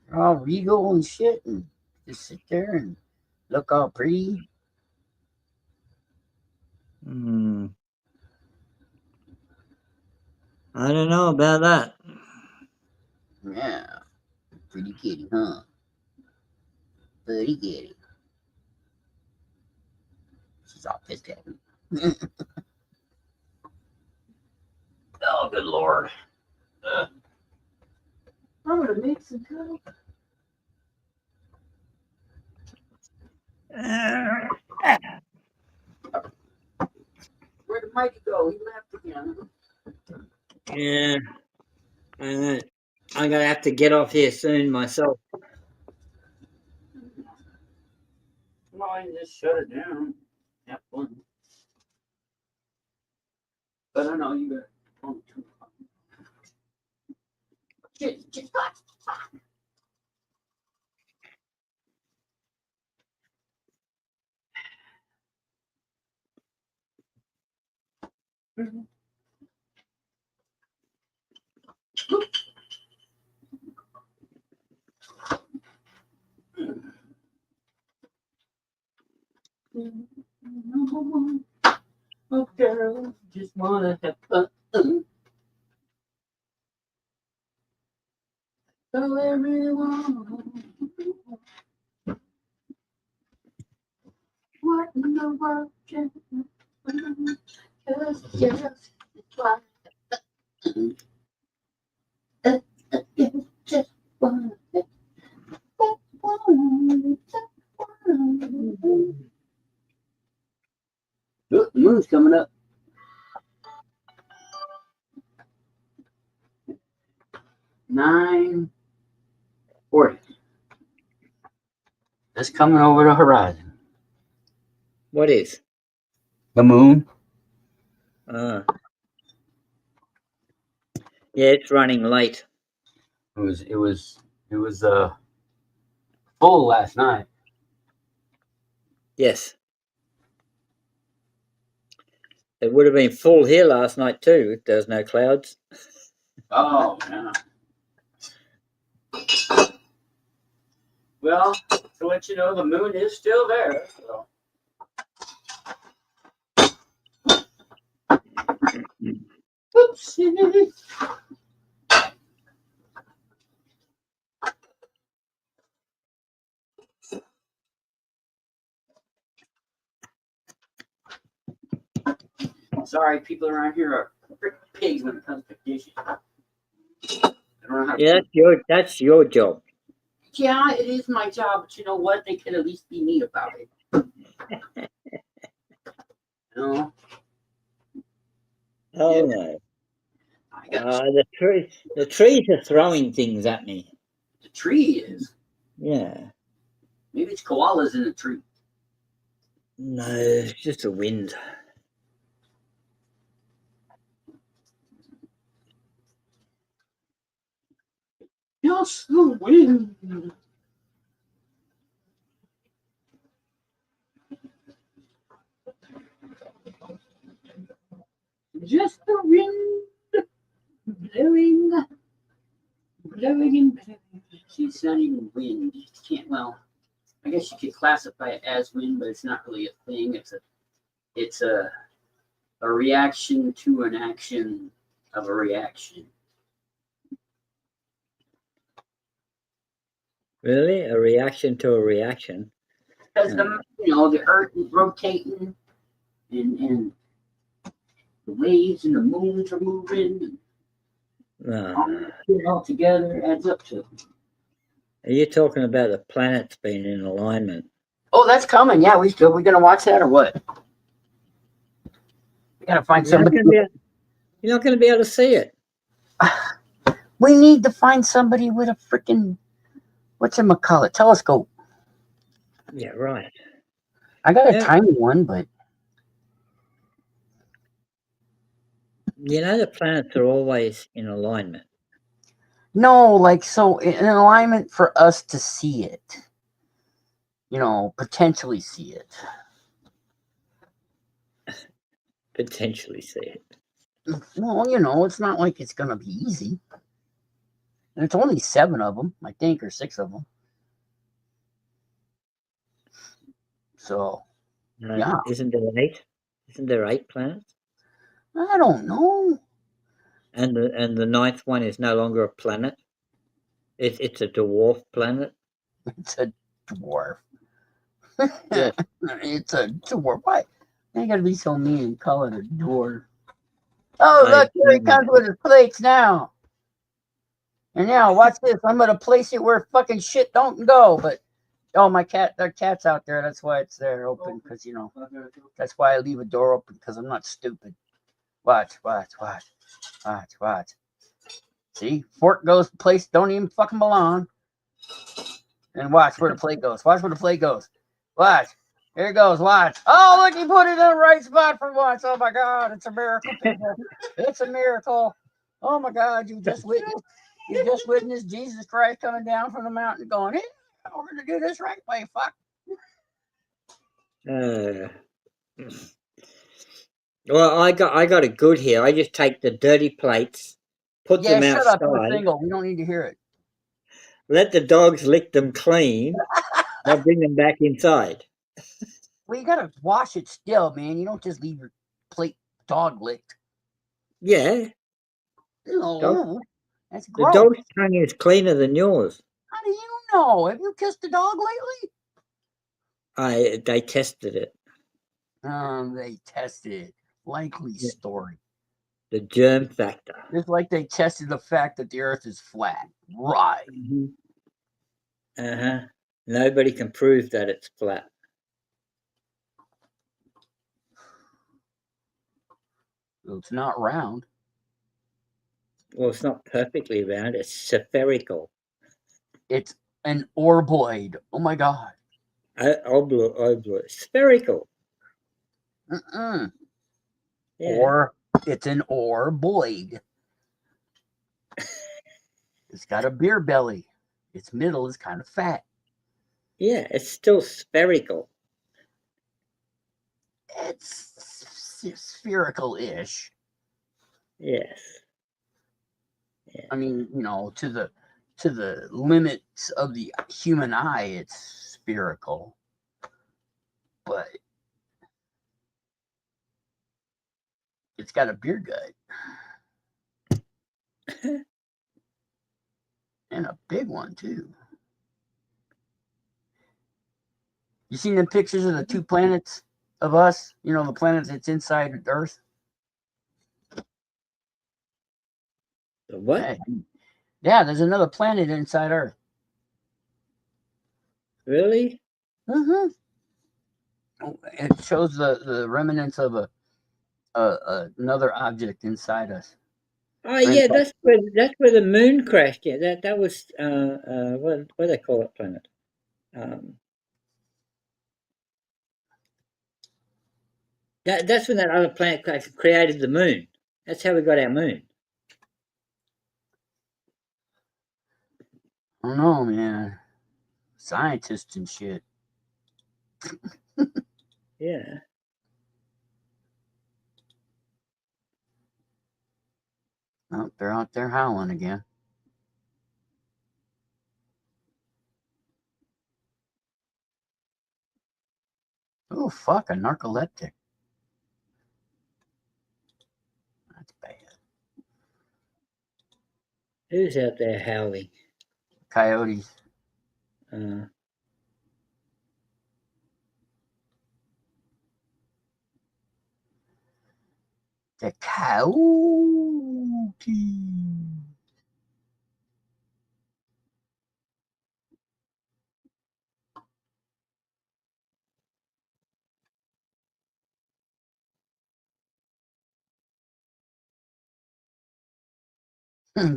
They're all regal and shit, and just sit there and look all pretty. I don't know about that. Yeah. Pretty kitty, huh? Pretty kitty. She's all pissed at me. Oh, good Lord. I'm going to make some coke. Where'd the Mikey go? He left again. Yeah. I'm going to have to get off here soon myself. Well, I can just shut it down. Have fun. But I know you got phone too. Just got. Oh, girl, just wanna have fun. So everyone, what in the world can just wanna just wanna Look, the moon's coming up. $9:40. It's coming over the horizon. What is? The moon. Yeah, it's running late. It was full last night. Yes. It would have been full here last night too if there was no clouds. Oh, yeah. Well, to let you know, the moon is still there. So. Oopsie. Sorry, people around here are pigs when it comes to dishes. I don't know how to Yeah, that's your job. Yeah, it is my job, but you know what? They could at least be neat about it. No. Oh no. The trees are throwing things at me. The tree is. Yeah. Maybe it's koalas in the tree. No, it's just the wind. Just the wind. Just the wind blowing and blowing. See, it's not even wind. You can't. Well, I guess you could classify it as wind, but it's not really a thing. It's a reaction to an action of a reaction. Really? A reaction to a reaction? Because the earth is rotating and the waves and the moons are moving. No. All together adds up to. Are you talking about the planets being in alignment? Oh, that's coming. Yeah, we gonna watch that or what? We gotta find somebody. You're not gonna be able to see it. We need to find somebody with a freaking whatchamacallit telescope. Yeah, right. I got a tiny one, but you know the planets are always in alignment. no, like so in alignment for us to see it. Potentially see it. Potentially see it. Well, it's not like it's gonna be easy. And it's only 7 of them, I think, or 6 of them. So, yeah. Isn't there 8? Isn't there 8 planets? I don't know. And the 9th one is no longer a planet. It's a dwarf planet. It's a dwarf. Yeah. It's a dwarf. Why? You gotta be so mean and call it a dwarf. Oh, look, here he comes with his plates now. And now, watch this. I'm gonna place it where fucking shit don't go. But their cat's out there. That's why it's there open. Because that's why I leave a door open. Because I'm not stupid. Watch. See, fork goes place don't even fucking belong. And watch where the plate goes. Watch where the plate goes. Watch. Here it goes. Watch. Oh, look, he put it in the right spot for once. Oh my God, it's a miracle, people. It's a miracle. Oh my God, you just witnessed Jesus Christ coming down from the mountain, going, "Hey, we're gonna do this right way, fuck." Well, I got it good here. I just take the dirty plates, put them shut outside. up, do a single. We don't need to hear it. Let the dogs lick them clean. They'll bring them back inside. Well, you gotta wash it still, man. You don't just leave your plate dog licked. Yeah. That's The gross. dog's tongue is cleaner than yours. How do you know? Have you kissed a dog lately? They tested it. They tested it. Likely story. The germ factor. Just like they tested the fact that the earth is flat. Right. Uh-huh. Nobody can prove that it's flat. Well, it's not round. Well, it's not perfectly round. It's spherical. It's an orboid. Oh my God. Spherical. Yeah. Or it's an orboid. It's got a beer belly. Its middle is kind of fat. Yeah, it's still spherical. It's spherical-ish. Yes. Yeah. I mean, to the limits of the human eye, it's spherical. But it's got a beer gut. And a big one, too. You seen the pictures of the two planets of us? The planet that's inside Earth? The what? Yeah, there's another planet inside Earth. Really? Mm-hmm. It shows the remnants of another object inside us. Oh yeah, that's where the moon crashed. Yeah, that was what do they call that planet? That's when that other planet created the moon. That's how we got our moon. I don't know, man. Scientists and shit. Yeah. Oh, they're out there howling again. Oh, fuck, a narcoleptic. That's bad. Who's out there howling? Coyotes. The coyote.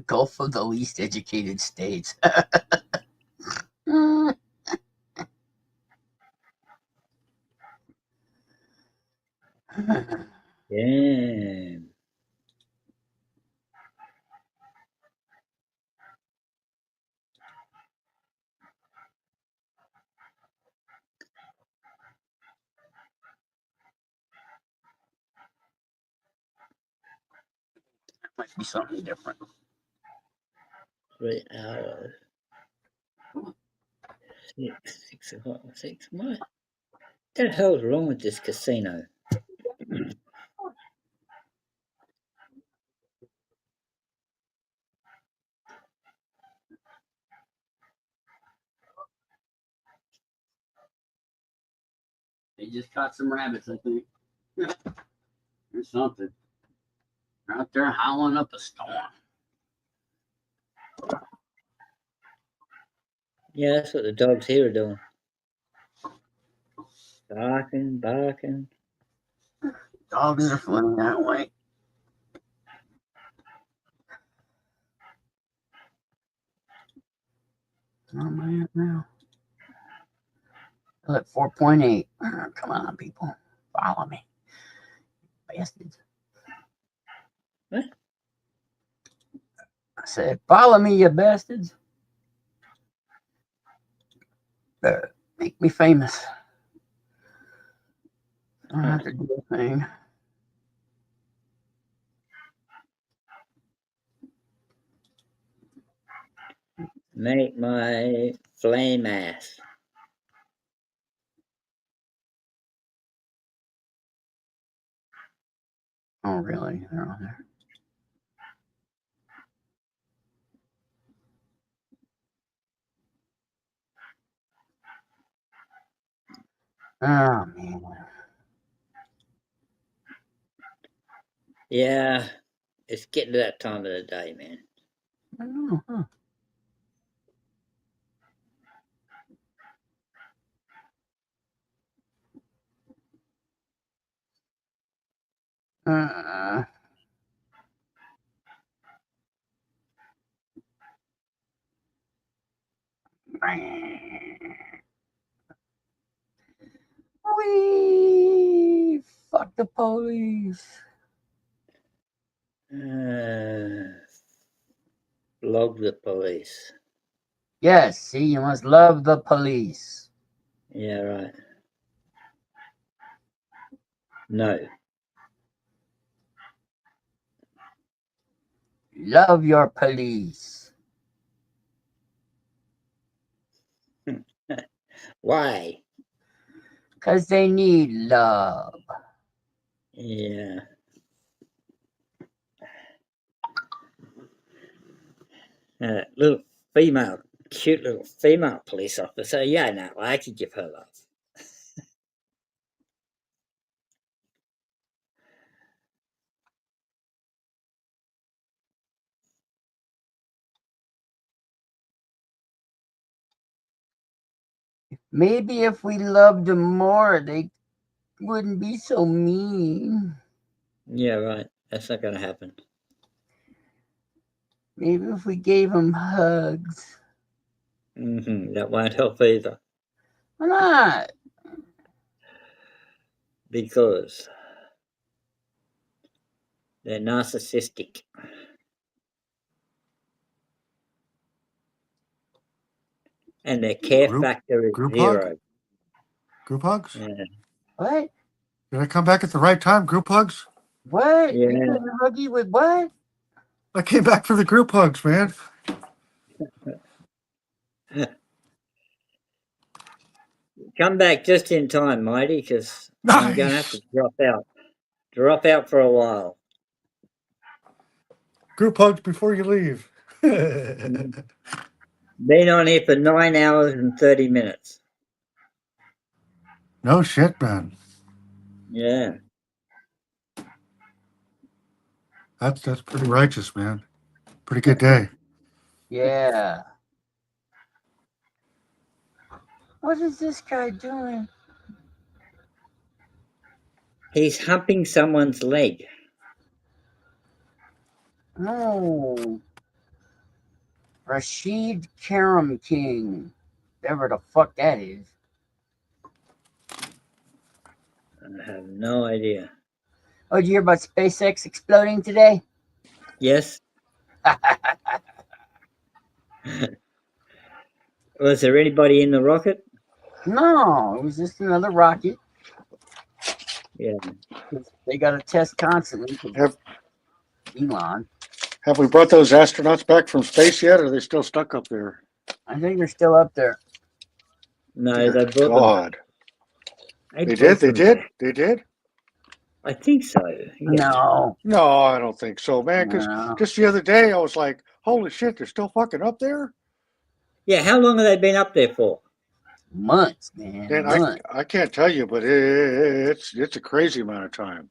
Gulf of the least educated states. Damn. Might be something different. 3 hours. 6 o'clock. 6. What the hell's wrong with this casino? They just caught some rabbits, I think. Or something. They're out there howling up a storm. Yeah, that's what the dogs here are doing. Barking, barking. Dogs are funny that way. Oh man, now. Look, 4.8. Come on, people. Follow me. Bastards. What? I said, follow me, you bastards. Make me famous. I don't have to do a thing. Make my flame ass. Oh, really? They're on there. Oh, man. Yeah, it's getting to that time of the day, man. I don't know, huh? Wee! Fuck the police. Love the police. Yes, see, you must love the police. Yeah, right. No. Love your police. Why? Because they need love. Yeah. Little female, cute little female police officer. Yeah, no, I could give her love. Maybe if we loved them more, they wouldn't be so mean. Yeah, right. That's not going to happen. Maybe if we gave them hugs. That won't help either. Why not? Because they're narcissistic. And their care factor is Group zero. hug? Group hugs? Yeah. What? Did I come back at the right time? Group hugs? What? Yeah. You're gonna hug you with what? I came back for the group hugs, man. Come back just in time, Mighty, because I'm going to have to drop out. Drop out for a while. Group hugs before you leave. Been on here for 9 hours and 30 minutes. No shit, man. Yeah. That's pretty righteous, man. Pretty good day. Yeah. What is this guy doing? He's humping someone's leg. No. Rashid Karam King. Whatever the fuck that is. I have no idea. Oh, did you hear about SpaceX exploding today? Yes? Was there anybody in the rocket? No, it was just another rocket. Yeah. They got to test constantly. Elon. Have we brought those astronauts back from space yet, or are they still stuck up there? I think they're still up there. No, Dear they brought God. them. They did? I think so. Yeah. No, I don't think so, man, because just the other day I was like, holy shit, they're still fucking up there? Yeah, how long have they been up there for? Months, man. And months. I can't tell you, but it's a crazy amount of time.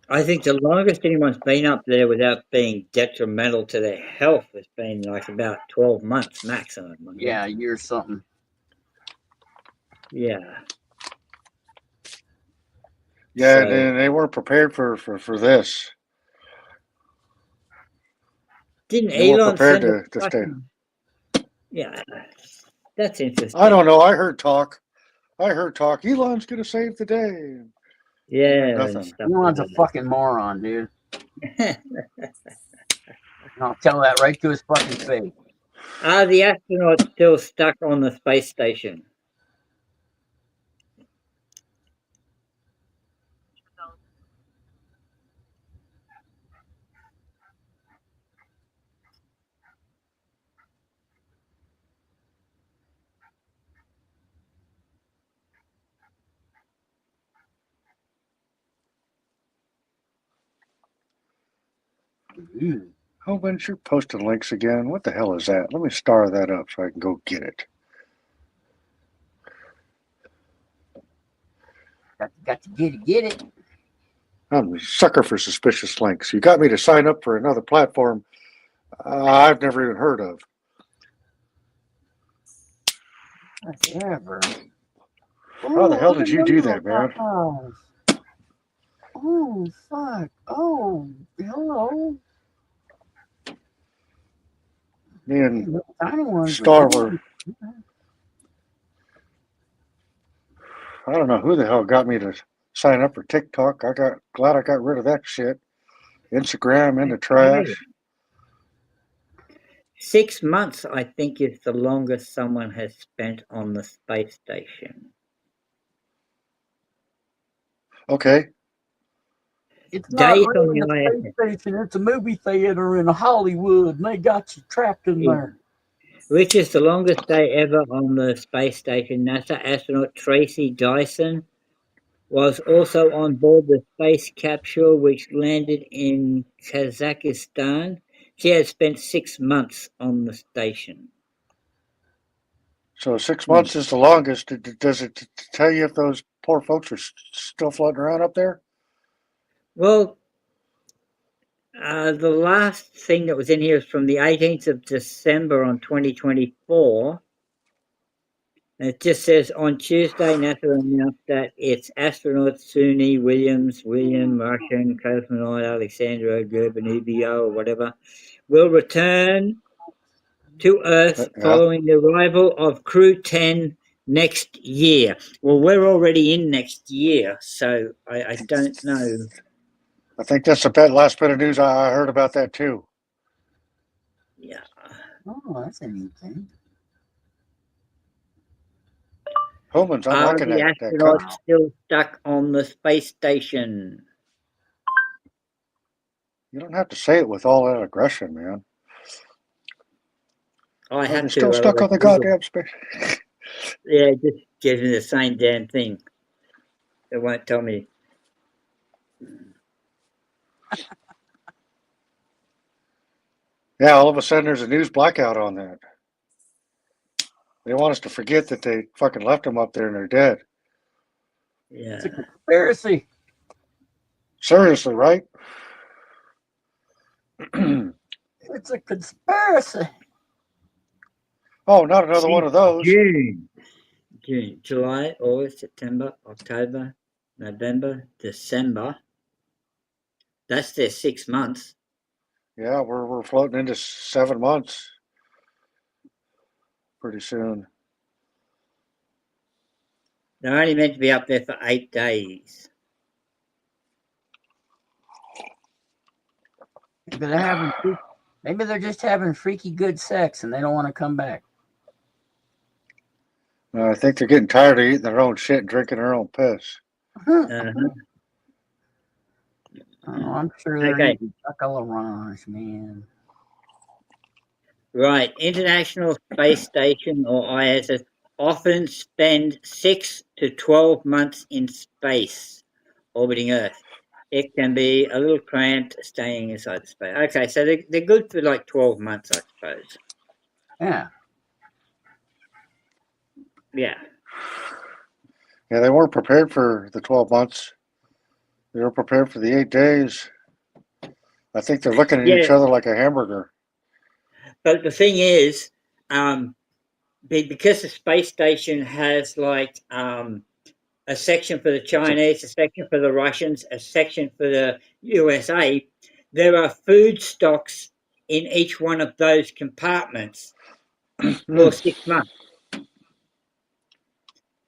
I think the longest anyone's been up there without being detrimental to their health has been like about 12 months maximum. Yeah, a year or something. Yeah. Yeah, So- they weren't prepared for this. Didn't They weren't Elon prepared send a to stay. Yeah, that's interesting. I don't know. I heard talk. Elon's going to save the day. Yeah, Nothing. Elon's a fucking moron, dude. I'll tell that right to his fucking face. Are the astronauts still stuck on the space station? Oh, but you're posting links again. What the hell is that? Let me star that up so I can go get it. Got to get it. I'm a sucker for suspicious links. You got me to sign up for another platform I've never even heard of. Whatever. How the hell did you do that, man? Oh, fuck. Oh, hello. Me and Tiny ones. Star were. I don't know who the hell got me to sign up for TikTok. Glad I got rid of that shit. Instagram in the trash. 6 months, I think, is the longest someone has spent on the space station. Okay. It's not Days on really the a ISS. space station. It's a movie theater in Hollywood, and they got you trapped in there. Which is the longest day ever on the space station. NASA astronaut Tracy Dyson was also on board the space capsule, which landed in Kazakhstan. She has spent 6 months on the station. So 6 months is the longest. Does it tell you if those poor folks are still floating around up there? Well, the last thing that was in here is from the 18th of December on 2024. It just says on Tuesday, NASA announced that its astronauts Suni William, Russian cosmonaut Alexandra Gerbanevio or whatever, will return to Earth following the arrival of Crew 10 next year. Well, we're already in next year, so I don't know. I think that's the last bit of news I heard about that too. Yeah. Oh, that's a neat thing. Humans, I'm Are liking the that. astronauts still stuck on the space station? You don't have to say it with all that aggression, man. I have They're to. still stuck on the goddamn space. Yeah, it just gives me the same damn thing. It won't tell me. Yeah, all of a sudden there's a news blackout on that. They want us to forget that they fucking left them up there and they're dead. Yeah. It's a conspiracy. Seriously, right? It's a conspiracy. Oh, not another one of those. June, July, August, September, October, November, December. That's their 6 months. Yeah, we're floating into 7 months pretty soon. They're only meant to be up there for 8 days. Maybe they're just having freaky good sex and they don't want to come back. I think they're getting tired of eating their own shit and drinking their own piss. Uh-huh. Oh, I'm sure they're eating chocolate orange, man. Right. International Space Station, or ISS, often spend 6 to 12 months in space, orbiting Earth. It can be a little cramped staying inside the space. Okay, so they're good for like 12 months, I suppose. Yeah. Yeah. Yeah, they weren't prepared for the 12 months. They were prepared for the 8 days. I think they're looking at each other like a hamburger. But the thing is, because the space station has like a section for the Chinese, a section for the Russians, a section for the USA, there are food stocks in each one of those compartments for 6 months.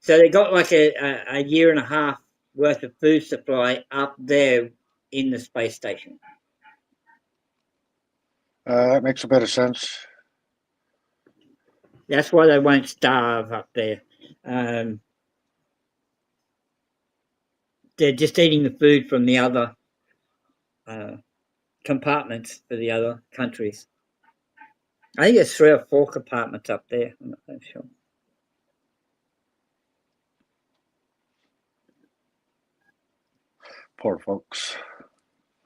So they got like a year and a half worth of food supply up there in the space station. That makes a bit of sense. That's why they won't starve up there. They're just eating the food from the other compartments for the other countries. I think there's 3 or 4 compartments up there. I'm not so sure. Poor folks.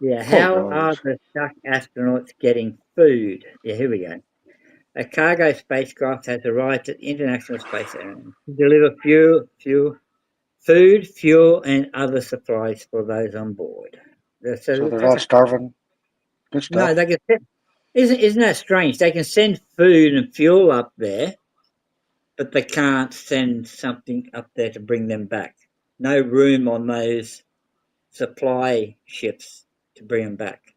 Yeah, Poor how are guys. the stuck astronauts getting food? Yeah, here we go. A cargo spacecraft has arrived at the International Space Station to deliver food, fuel, and other supplies for those on board. So they're not starving. Good stuff. No, they can. Isn't that strange? They can send food and fuel up there, but they can't send something up there to bring them back. No room on those supply ships to bring them back.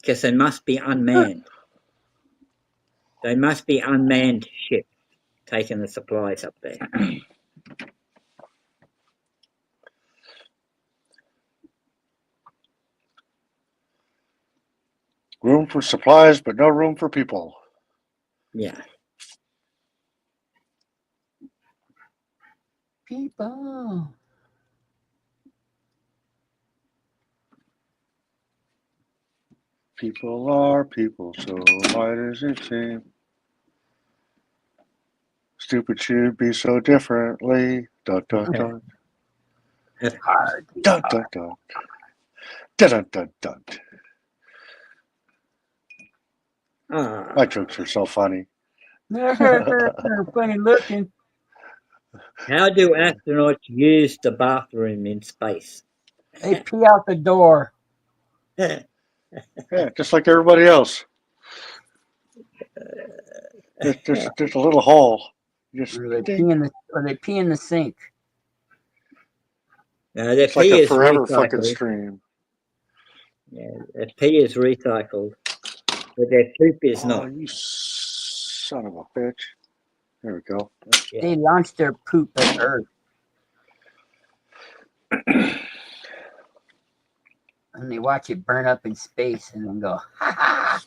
Because they must be unmanned. They must be unmanned ships taking the supplies up there. Room for supplies, but no room for people. Yeah. People. People are people, so why does it seem stupid should be so differently? Dun dun dun. Hard. Dun dun dun. Dun dun dun dun. My jokes are so funny. Funny looking. How do astronauts use the bathroom in space? They pee out the door. Yeah, just like everybody else. Just a little hole. Just Or they pee in the sink. No, their it's like pee a is forever fucking recycled. stream. Yeah, their pee is recycled, but their poop is Oh, not. you son of a bitch. There we go. Yeah. They launch their poop at Earth. And they watch it burn up in space and then go, ha ha.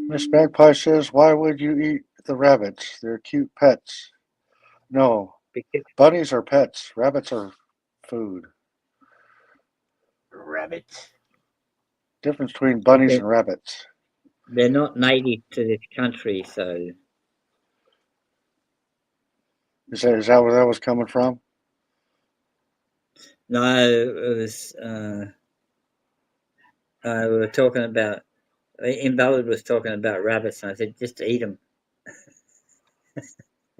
Miss Magpie says, why would you eat the rabbits? They're cute pets. No. Bunnies are pets. Rabbits are food. Rabbit. Difference between bunnies and rabbits. They're not native to this country, so Is that where that was coming from? no, it was. We were talking about. Invalid was talking about rabbits, and I said just eat them.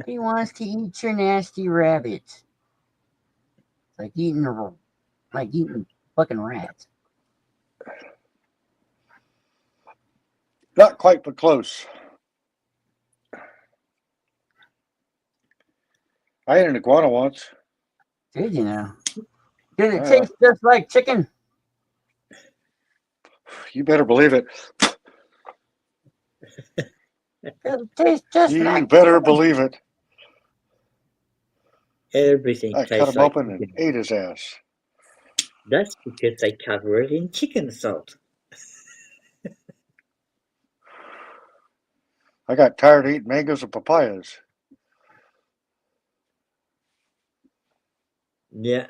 He wants to eat your nasty rabbit. It's like eating fucking rats. Not quite, but close. I ate an iguana once. Did you know? Did it taste just like chicken? You better believe it. It tastes just You like better chicken. believe it. Everything I cut tastes him like open and ate his ass. That's because they cover it in chicken salt. I got tired of eating mangoes and papayas. Yeah.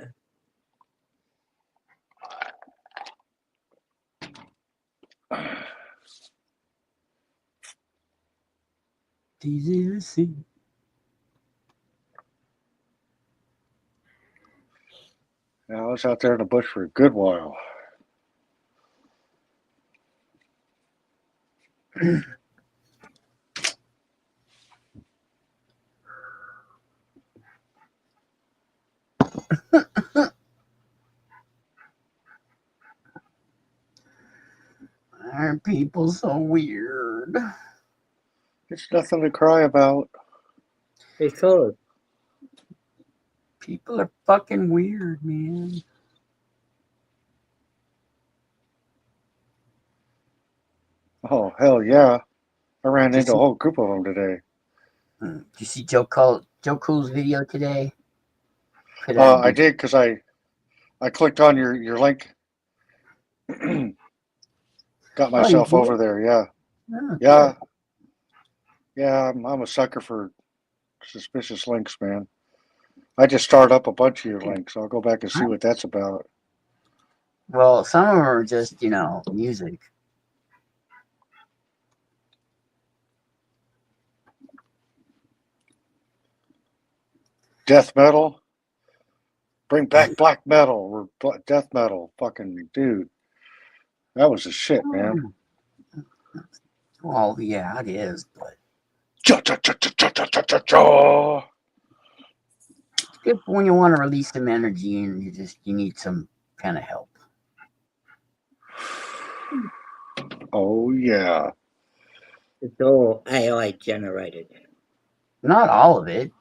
Easy to see. I was out there in the bush for a good while. Aren't people so weird? It's nothing to cry about. Because people are fucking weird, man. Oh, hell yeah. I ran into a whole group of them today. Did you see Joe Cool's video today? I did because I clicked on your link. Got myself over there, yeah. Oh, yeah. Good. Yeah, I'm a sucker for suspicious links, man. I just started up a bunch of your links. I'll go back and see what that's about. Well, some of them are just, music. Death metal? Bring back black metal or death metal. Fucking dude. That was the shit, man. Well, yeah, it is, but it's good when you want to release some energy and you need some kind of help. Oh yeah. It's all AI generated. Not all of it.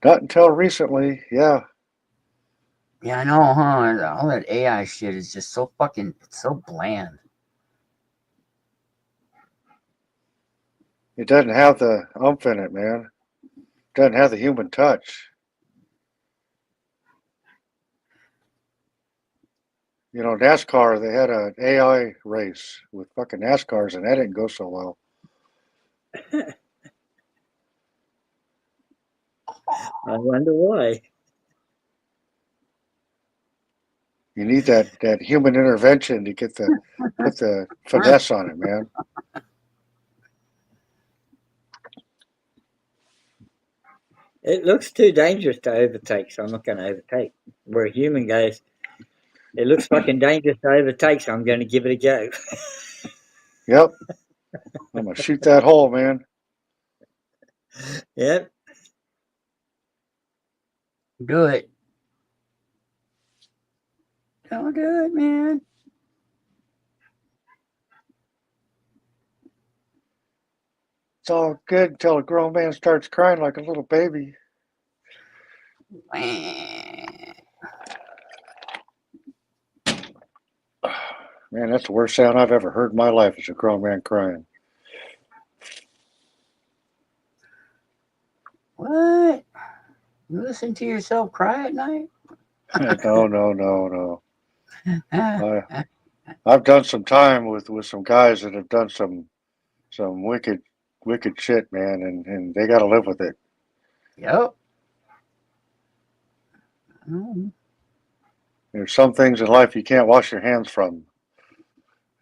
Not until recently, yeah. Yeah, I know, huh? All that AI shit is just so fucking, it's so bland. It doesn't have the umph in it, man. It doesn't have the human touch. You know, NASCAR, they had an AI race with fucking NASCARs, and that didn't go so well. I wonder why. You need that human intervention to get put the finesse on it, man. It looks too dangerous to overtake, so I'm not going to overtake. Where a human goes, it looks fucking dangerous to overtake, so I'm going to give it a go. Yep. I'm going to shoot that hole, man. Yep. Do it. Don't do it, man. It's all good until a grown man starts crying like a little baby. Man, that's the worst sound I've ever heard in my life is a grown man crying. What? You listen to yourself cry at night? No. I've done some time with some guys that have done some wicked shit, man, and they got to live with it. Yep. There's some things in life you can't wash your hands from. You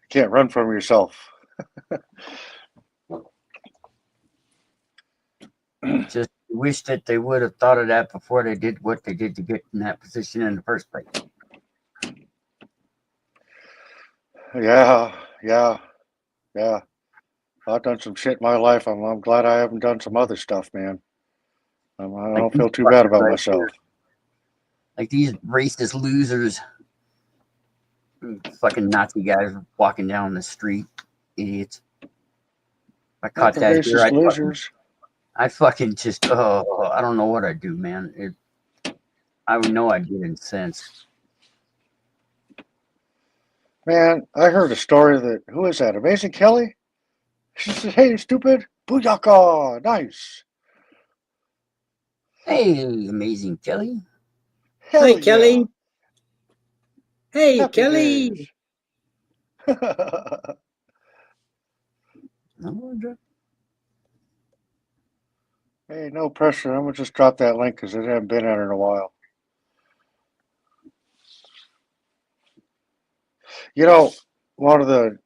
can't run from yourself. Just wish that they would have thought of that before they did what they did to get in that position in the first place. Yeah. I've done some shit in my life. I'm glad I haven't done some other stuff, man. I don't feel too bad about myself. Like these racist losers, fucking Nazi guys walking down the street, idiots. I caught that here. Racist losers. I fucking just, I don't know what I'd do, man. I would know I'd get incensed. Man, I heard a story that, who is that? Amazing Kelly? She said, hey, stupid, booyaka, nice. Hey, Amazing Kelly. Hell Hey, yeah. Kelly. Hey, Happy Kelly. days. Hey, no pressure. I'm going to just drop that link because it hasn't been on in a while. You know, one of the,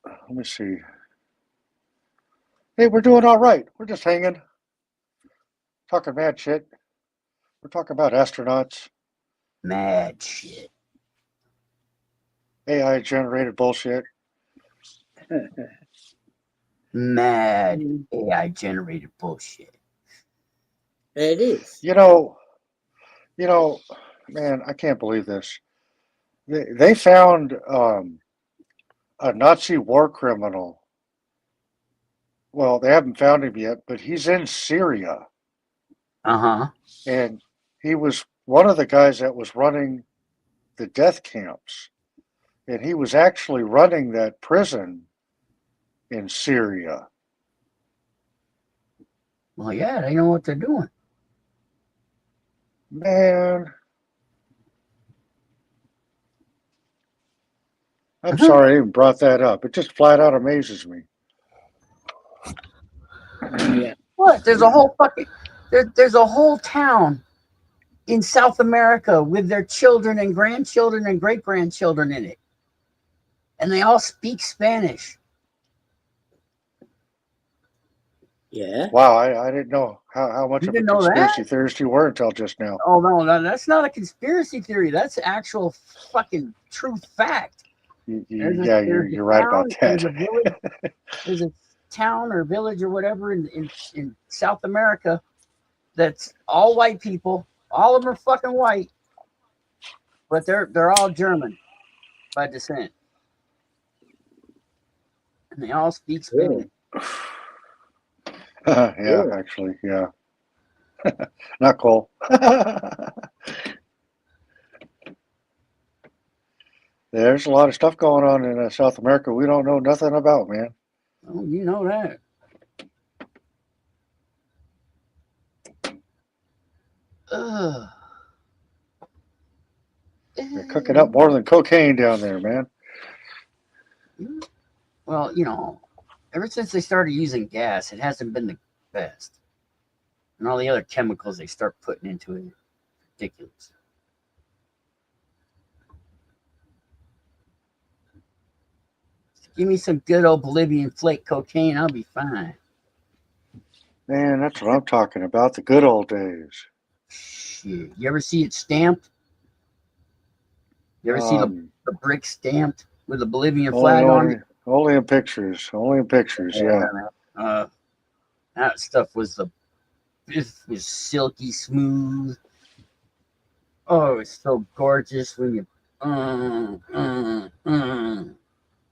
let me see. Hey, we're doing all right. We're just hanging. Talking mad shit. We're talking about astronauts. Mad shit. AI generated bullshit. Mad AI generated bullshit. It is. You know, man, I can't believe this. They found a Nazi war criminal. Well, they haven't found him yet, but he's in Syria. Uh-huh. And he was one of the guys that was running the death camps. And he was actually running that prison in Syria. Well, yeah, they know what they're doing. Man. I'm sorry I even brought that up. It just flat out amazes me. Yeah. What? There's a whole fucking there's a whole town in South America with their children and grandchildren and great grandchildren in it, and they all speak Spanish. Yeah. Wow, I didn't know how much You of a didn't know conspiracy that? theorist you were until just now. Oh no, that's not a conspiracy theory. That's actual fucking truth fact. You're right about that. There's a town or village or whatever in South America that's all white people. All of them are fucking white, but they're all German by descent, and they all speak Spanish. Yeah, actually, yeah. Not cool. There's a lot of stuff going on in South America we don't know nothing about, man. Oh, you know that. They're cooking up more than cocaine down there, man. Well, you know, ever since they started using gas, it hasn't been the best. And all the other chemicals they start putting into it, ridiculous. Give me some good old Bolivian flake cocaine, I'll be fine. Man, that's what I'm talking about. The good old days. Shit. You ever see it stamped? You ever see the brick stamped with a Bolivian flag on it? Only in pictures. Only in pictures, yeah. That stuff was it was silky smooth. Oh, it's so gorgeous when you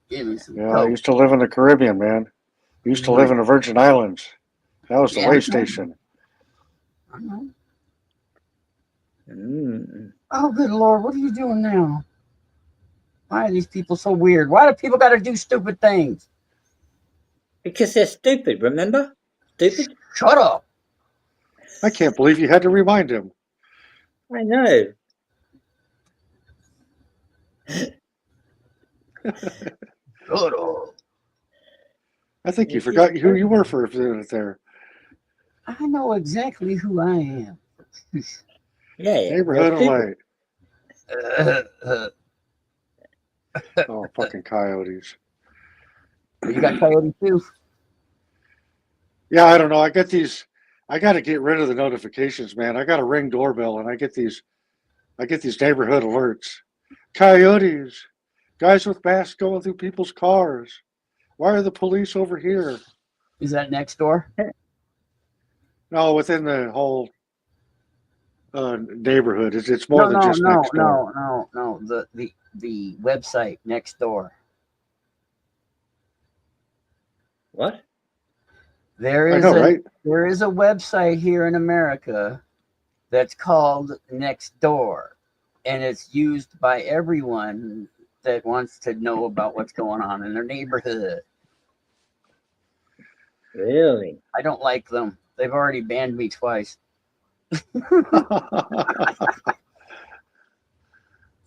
give me some Yeah, coke. I used to live in the Caribbean, man. I used to live in the Virgin Islands. That was the way station. I know. Oh, good Lord, what are you doing now? Why are these people so weird? Why do people got to do stupid things? Because they're stupid, remember? Stupid? Shut up. I can't believe you had to remind him. I know. Shut up. I think you forgot who you were for a minute there. I know exactly who I am. Yeah. Neighborhood of Light. Oh, fucking coyotes. You got coyotes too? Yeah, I don't know. I got to get rid of the notifications, man. I got a Ring doorbell and I get these neighborhood alerts. Coyotes. Guys with masks going through people's cars. Why are the police over here? Is that next door? No, within the whole neighborhood. It's more than just next door. No. The website next door. What? There is there is a website here in America that's called Nextdoor, and it's used by everyone that wants to know about what's going on in their neighborhood. Really? I don't like them. They've already banned me twice.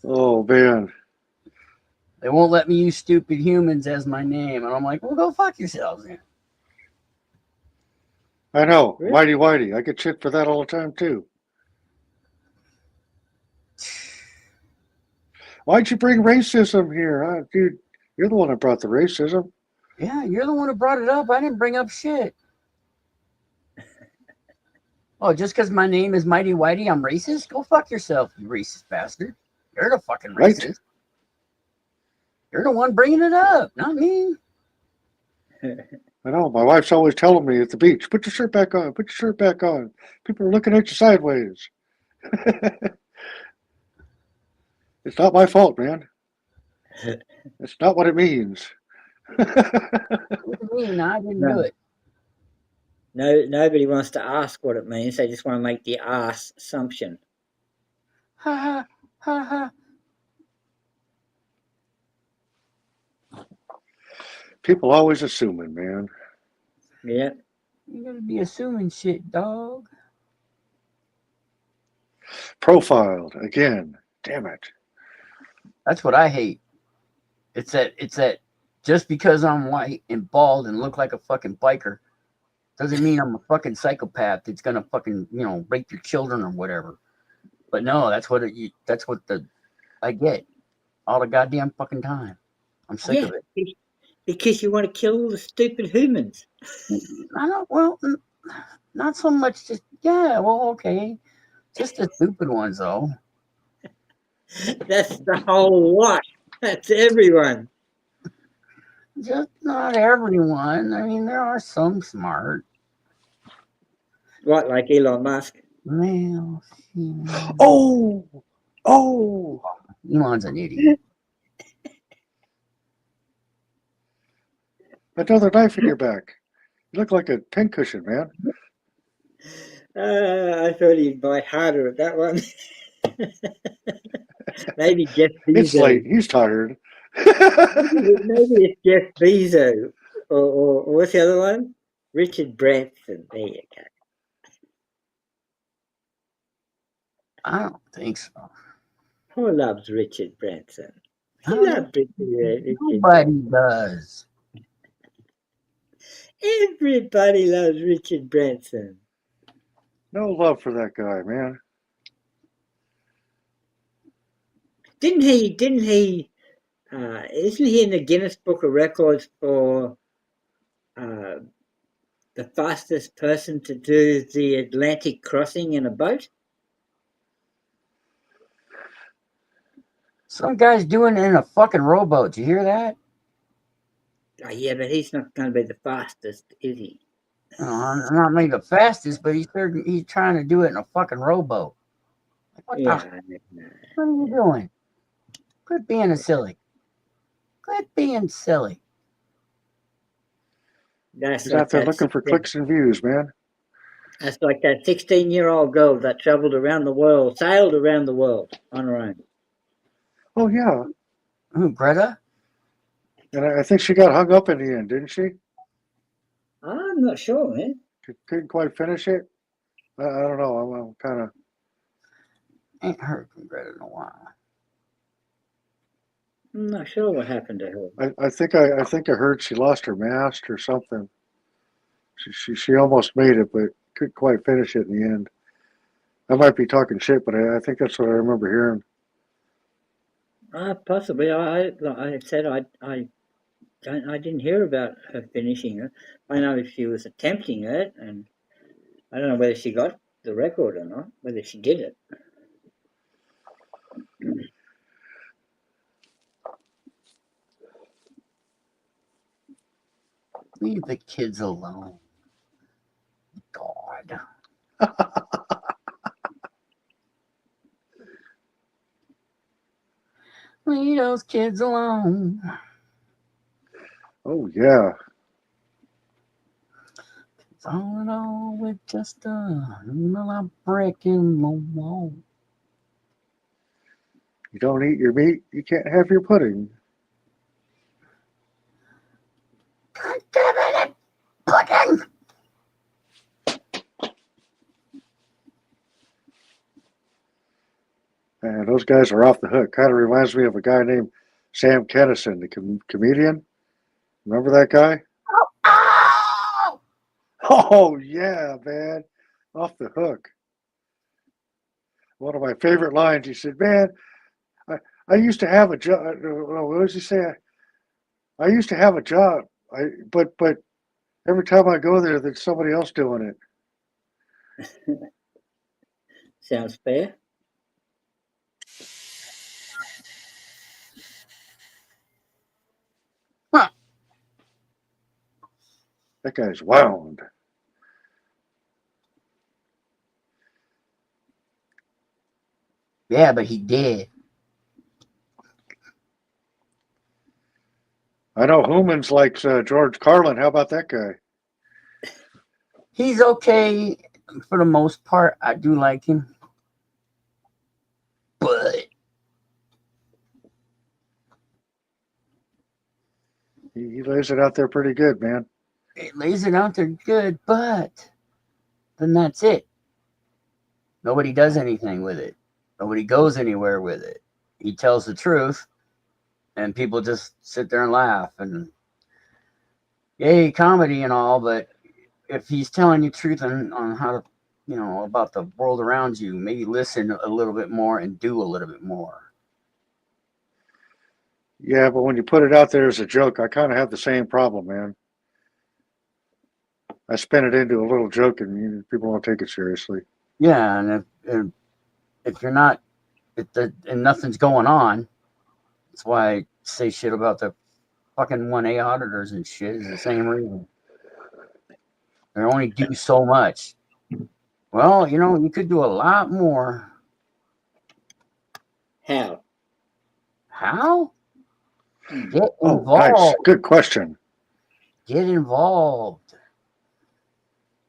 Oh, man. They won't let me use Stupid Humans as my name, and I'm like, well, go fuck yourselves then. I know. Really? Whitey. I get shit for that all the time, too. Why'd you bring racism here? Dude, you're the one that brought the racism. Yeah, you're the one who brought it up. I didn't bring up shit. Oh, just because my name is Mighty Whitey, I'm racist? Go fuck yourself, you racist bastard. You're the fucking racist. Right. You're the one bringing it up, not me. I know. My wife's always telling me at the beach, put your shirt back on. Put your shirt back on. People are looking at you sideways. It's not my fault, man. It's not what it means. What do you mean? I didn't do it. No, nobody wants to ask what it means. They just want to make the ass assumption. Ha ha. People always assuming, man. Yeah. You gotta be assuming shit, dog. Profiled again. Damn it. That's what I hate. It's that just because I'm white and bald and look like a fucking biker doesn't mean I'm a fucking psychopath that's gonna fucking, rape your children or whatever. But no, that's what I get all the goddamn fucking time. I'm sick of it. Because you want to kill all the stupid humans. Not so much just, okay. Just the stupid ones, though. That's the whole lot. That's everyone. Just not everyone. I mean, there are some smart. What, like Elon Musk? Well, Oh! Elon's an idiot. Another knife in your back. You look like a pincushion, man. I thought he'd bite harder at that one. Maybe Jeff Bezos. It's late. He's tired. Maybe it's Jeff Bezos. Or what's the other one? Richard Branson. There you go. I don't think so. Who loves Richard Branson? He Oh, loves Richard nobody Branson. does. Everybody loves Richard Branson. No love for that guy, man. Didn't he? Isn't he in the Guinness Book of Records for the fastest person to do the Atlantic crossing in a boat? Some guy's doing it in a fucking rowboat. Did you hear that? Oh, yeah, but he's not going to be the fastest, is he? Not maybe the fastest, but he's trying to do it in a fucking rowboat. What Yeah. what are you doing? Quit being a silly. Quit being silly. He's out there looking for clicks and views, man. That's like that 16-year-old girl that traveled around the world, sailed around the world on her own. Oh, yeah. Who, Greta? And I think she got hung up in the end, didn't she? I'm not sure, man. Couldn't quite finish it. I don't know. I'm kind of. Ain't heard from Greta in a while. I'm not sure what happened to her. I think I heard she lost her mast or something. She almost made it, but couldn't quite finish it in the end. I might be talking shit, but I think that's what I remember hearing. Possibly. I said I didn't hear about her finishing it. I know she was attempting it, and I don't know whether she got the record or not, whether she did it. Leave the kids alone. God. Leave those kids alone. Oh, yeah. It's all in all with just a brick in the wall. You don't eat your meat, you can't have your pudding. God damn it, pudding! And those guys are off the hook. Kind of reminds me of a guy named Sam Kinison, the comedian. Remember that guy? Oh! Oh, yeah, man. Off the hook. One of my favorite lines, he said, man, I used to have a job. What does he say? I used to have a job, but every time I go there, there's somebody else doing it. Sounds fair. Huh. That guy's wound. Yeah, but he did. I know Humans likes George Carlin. How about that guy? He's okay for the most part. I do like him. But He lays it out there pretty good, man. he lays it out there good, but then that's it. Nobody does anything with it. Nobody goes anywhere with it. He tells the truth, and people just sit there and laugh. And yay, comedy and all, but if he's telling you truth on how to, about the world around you, maybe listen a little bit more and do a little bit more. Yeah, but when you put it out there as a joke, I kind of have the same problem, man. I spin it into a little joke, and people won't take it seriously. Yeah, and if you're not, and nothing's going on, that's why I say shit about the fucking 1A auditors and shit is the same reason. They only do so much. Well, you could do a lot more. How? How? Get Oh, involved. nice. Good question. Get involved.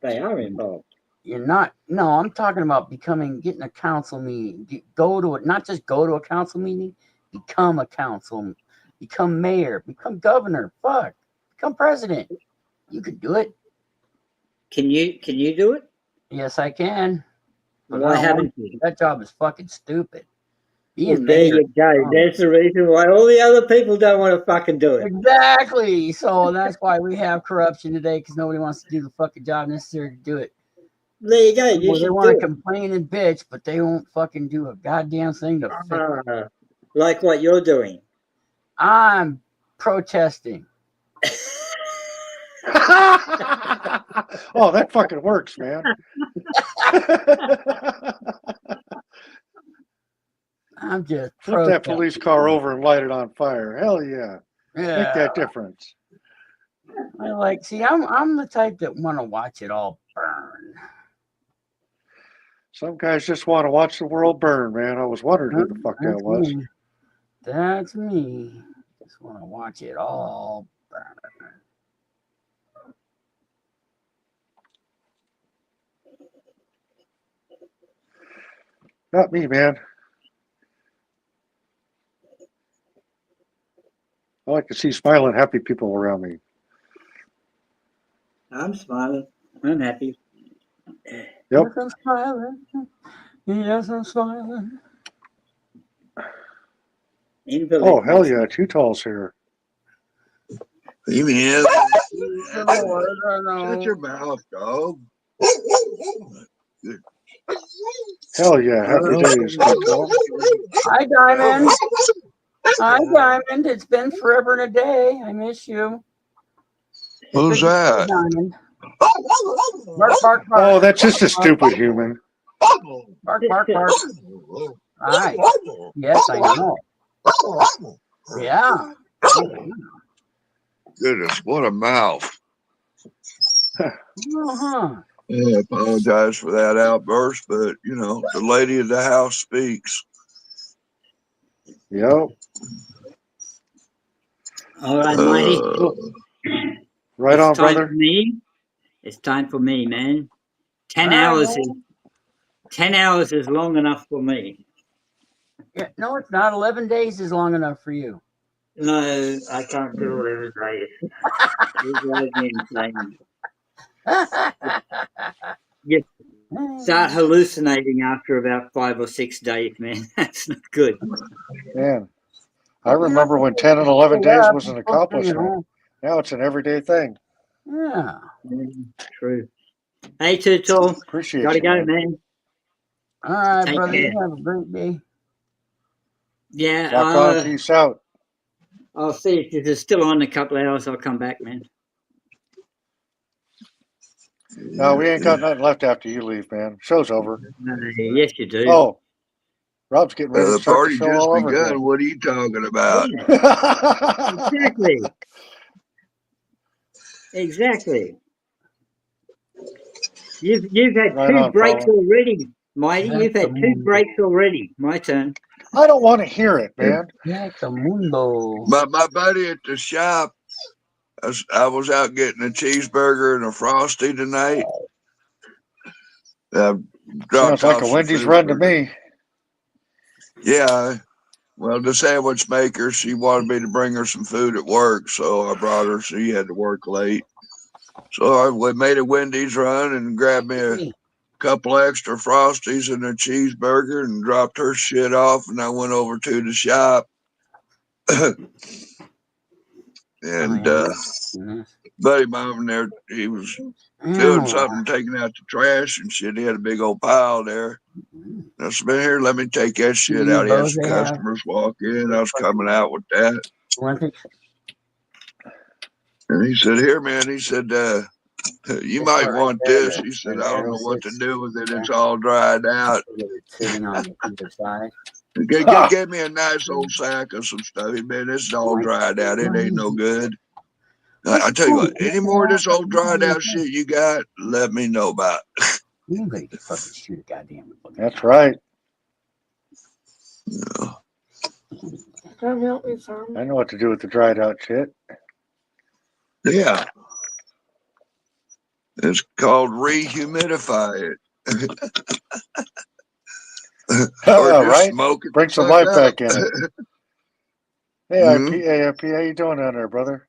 They are involved. You're not. No, I'm talking about getting a council meeting. Go to it. Not just go to a council meeting. Become a council. Become mayor. Become governor. Fuck. Become president. You could do it. Can you do it? Yes, I can. But Why I don't haven't want you? to. That job is fucking stupid. Well, Being there mayor. you go. There's the reason why all the other people don't want to fucking do it. Exactly. So that's why we have corruption today, because nobody wants to do the fucking job necessary to do it. There you go. You Well, they should want do to it. complain and bitch, but they won't fucking do a goddamn thing to fix it. Like what you're doing. I'm protesting. Oh, that fucking works, man. I'm just Flip that protesting. police car over and light it on fire. Hell yeah. Yeah. Make that difference. I like, see, I'm the type that want to watch it all burn. Some guys just want to watch the world burn, man. I was wondering who the fuck that was. Me. That's me. Just want to watch it all burn. Not me, man. I like to see smiling, happy people around me. I'm smiling. I'm happy. Yep. Yes, I'm smiling. Yes, I'm smiling. Oh, hell yeah. Utah's here. Even is. Shut your mouth, dog. Hell yeah. Happy days, Utah. Hi, Diamond. Hi, Diamond. It's been forever and a day. I miss you. Who's that? Diamond. Bark, bark, bark. Oh, that's just a stupid human. Bark, bark, bark. Hi. Yes, I know. Yeah. Goodness, what a mouth. Uh-huh. I apologize for that outburst, but, you know, the lady of the house speaks. Yep. All right, Mighty. Right on, brother. For me. It's time for me, man. 10 All hours right, is 10 hours is long enough for me. Yeah, no, it's not. 11 days is long enough for you. No, I can't do 11 days. You drive me insane. You start hallucinating after about 5 or 6 days, man. That's not good. Man, I remember when 10 and 11 days was an accomplishment. Now it's an everyday thing. Yeah. True. Hey, Tutul. Appreciate Gotta you, go, man. man. All right, Take brother. care. You have a great day. Yeah. Rock on, peace out. I'll see if it's still on in a couple of hours. I'll come back, man. No, we ain't got nothing left after you leave, man. Show's over. Yes, you do. Oh, Rob's getting ready to The start the party show just all over begun. again. What are you talking about? Exactly. Exactly. You've had Right 2 on, breaks fella. already, Mighty. You've had 2 breaks already. My turn. I don't want to hear it, man. My buddy at the shop, I was out getting a cheeseburger and a Frosty tonight. Sounds like a Wendy's run to me. Yeah. Well, the sandwich maker, she wanted me to bring her some food at work, so I brought her. She had to work late. So I made a Wendy's run and grabbed me a couple extra Frosties and a cheeseburger and dropped her shit off, and I went over to the shop. And buddy of mine there, he was doing something, taking out the trash and shit. He had a big old pile there. I said, man, here, let me take that shit out. He had some customers walk in. I was coming out with that. And he said, here, man, he said, you might want this. He said, I don't know what to do with it. It's all dried out. Sitting on either side. Get me a nice old sack of some stuff. Man, this is all dried out. It ain't no good. I tell you what, any more of this old dried out shit you got, let me know about. You ain't ready to fucking shoot a goddamn. That's right. Yeah. I know what to do with the dried out shit. Yeah. It's called rehumidify it. Or just right? smoke it. Bring some life back in it. Hey, IP, how you doing down there, brother?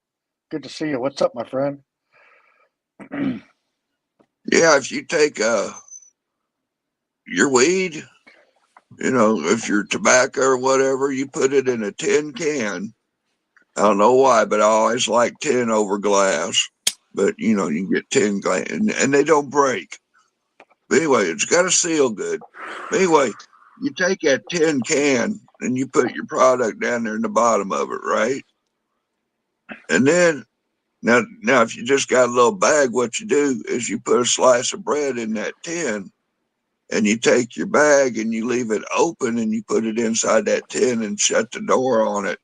Good to see you. What's up, my friend? Yeah, if you take your weed, if you're tobacco or whatever, you put it in a tin can. I don't know why, but I always like tin over glass. But you can get tin glass, and they don't break. But anyway, it's got to seal good. But anyway, you take that tin can and you put your product down there in the bottom of it, right? And then now if you just got a little bag, what you do is you put a slice of bread in that tin, and you take your bag and you leave it open and you put it inside that tin and shut the door on it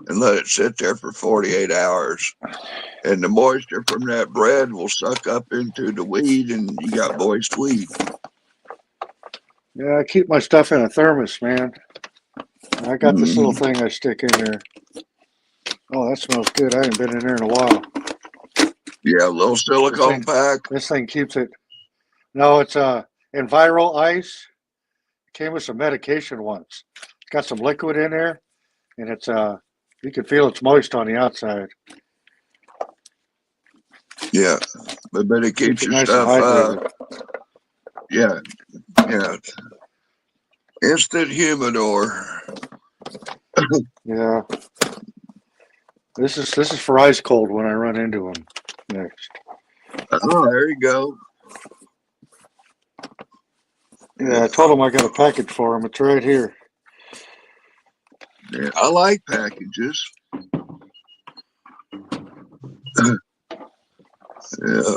and let it sit there for 48 hours. And the moisture from that bread will suck up into the weed, and you got moist weed. Yeah, I keep my stuff in a thermos, man. I got this little thing I stick in there. Oh, that smells good. I haven't been in there in a while. Yeah, a little silicone pack. This thing keeps it. No, it's Enviro Ice. It came with some medication once. It's got some liquid in there, and it's you can feel it's moist on the outside. Yeah, but it keeps your nice stuff. Yeah. Instant humidor. Yeah. This is for ice cold when I run into them next. Oh, there you go. Yeah, I told him I got a package for him. It's right here. Yeah, I like packages. Yeah.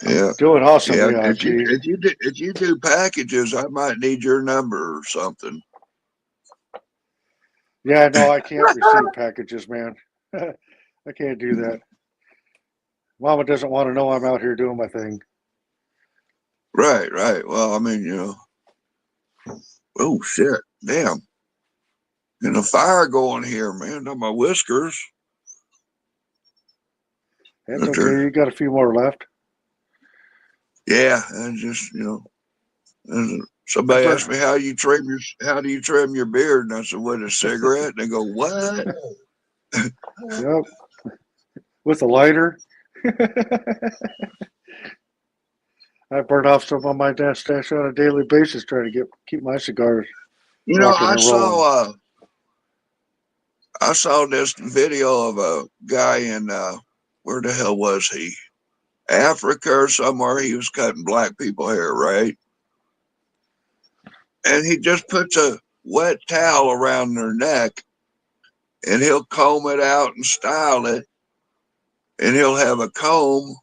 Yeah. Doing awesome. Yeah. Yeah, If you do packages, I might need your number or something. Yeah, no, I can't receive packages, man. I can't do that. Mama doesn't want to know I'm out here doing my thing. Right. Well, I mean, oh shit, damn. And a fire going here, man. On my whiskers. That's okay. You got a few more left. Yeah, and just and somebody asked me how do you trim your beard, and I said, with a cigarette? And they go, what? Yep. With a lighter. I burn off some on my stash on a daily basis trying to keep my cigars rocking and rolling. I saw this video of a guy in where the hell was he? Africa or somewhere. He was cutting black people hair, right? And he just puts a wet towel around their neck, and he'll comb it out and style it, and he'll have a comb,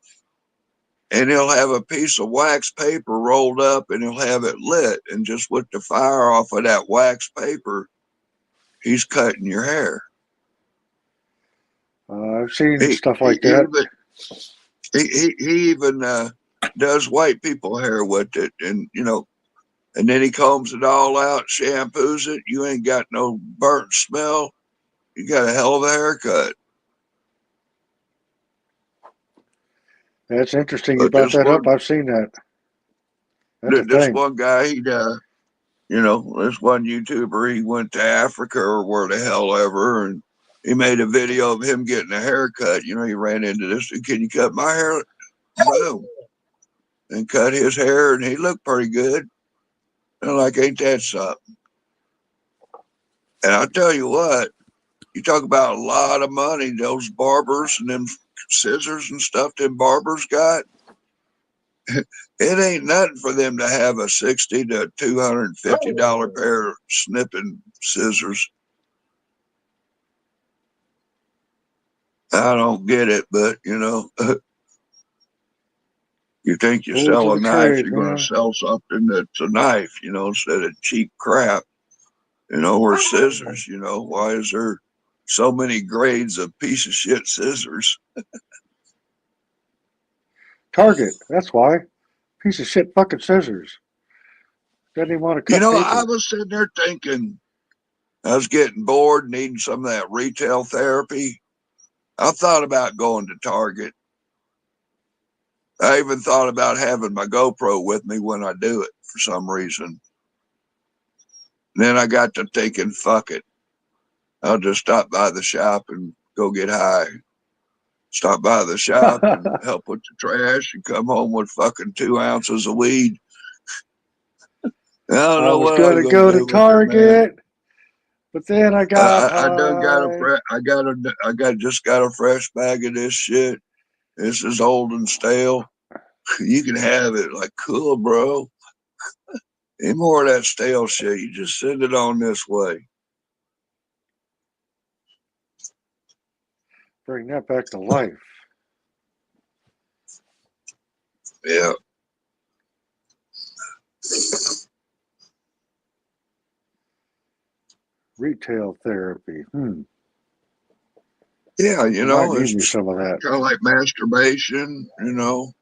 and he'll have a piece of wax paper rolled up, and he'll have it lit, and just with the fire off of that wax paper, he's cutting your hair. I've seen stuff like that. He even does white people hair with it, and and then he combs it all out, shampoos it. You ain't got no burnt smell. You got a hell of a haircut. That's interesting. You brought that up. I've seen that. This one guy, this one YouTuber, he went to Africa or where the hell ever, and he made a video of him getting a haircut. He ran into this. Can you cut my hair? Boom. And cut his hair, and he looked pretty good. And like, ain't that something? And I'll tell you what, you talk about a lot of money, those barbers and them scissors and stuff them barbers got. It ain't nothing for them to have a $60 to $250 pair of snipping scissors. I don't get it, but you think you sell a knife, you're going to sell something that's a knife, instead of cheap crap, or scissors. Why is there so many grades of piece of shit scissors? Target. That's why. Piece of shit fucking scissors. Doesn't even want to cut paper. I was sitting there thinking, I was getting bored, needing some of that retail therapy. I thought about going to Target. I even thought about having my GoPro with me when I do it for some reason. And then I got to thinking, fuck it. I'll just stop by the shop and go get high. stop by the shop and help with the trash and come home with fucking 2 ounces of weed. I don't know was what I gonna was go gonna to do with it, man. Target, but then I got I done got high. just got a fresh bag of this shit. This is old and stale. You can have it. Like, cool, bro. Any more of that stale shit, you just send it on this way. Bring that back to life. Yeah. Retail therapy. Yeah, you might know, need it's me some of that. kind of like masturbation, you know,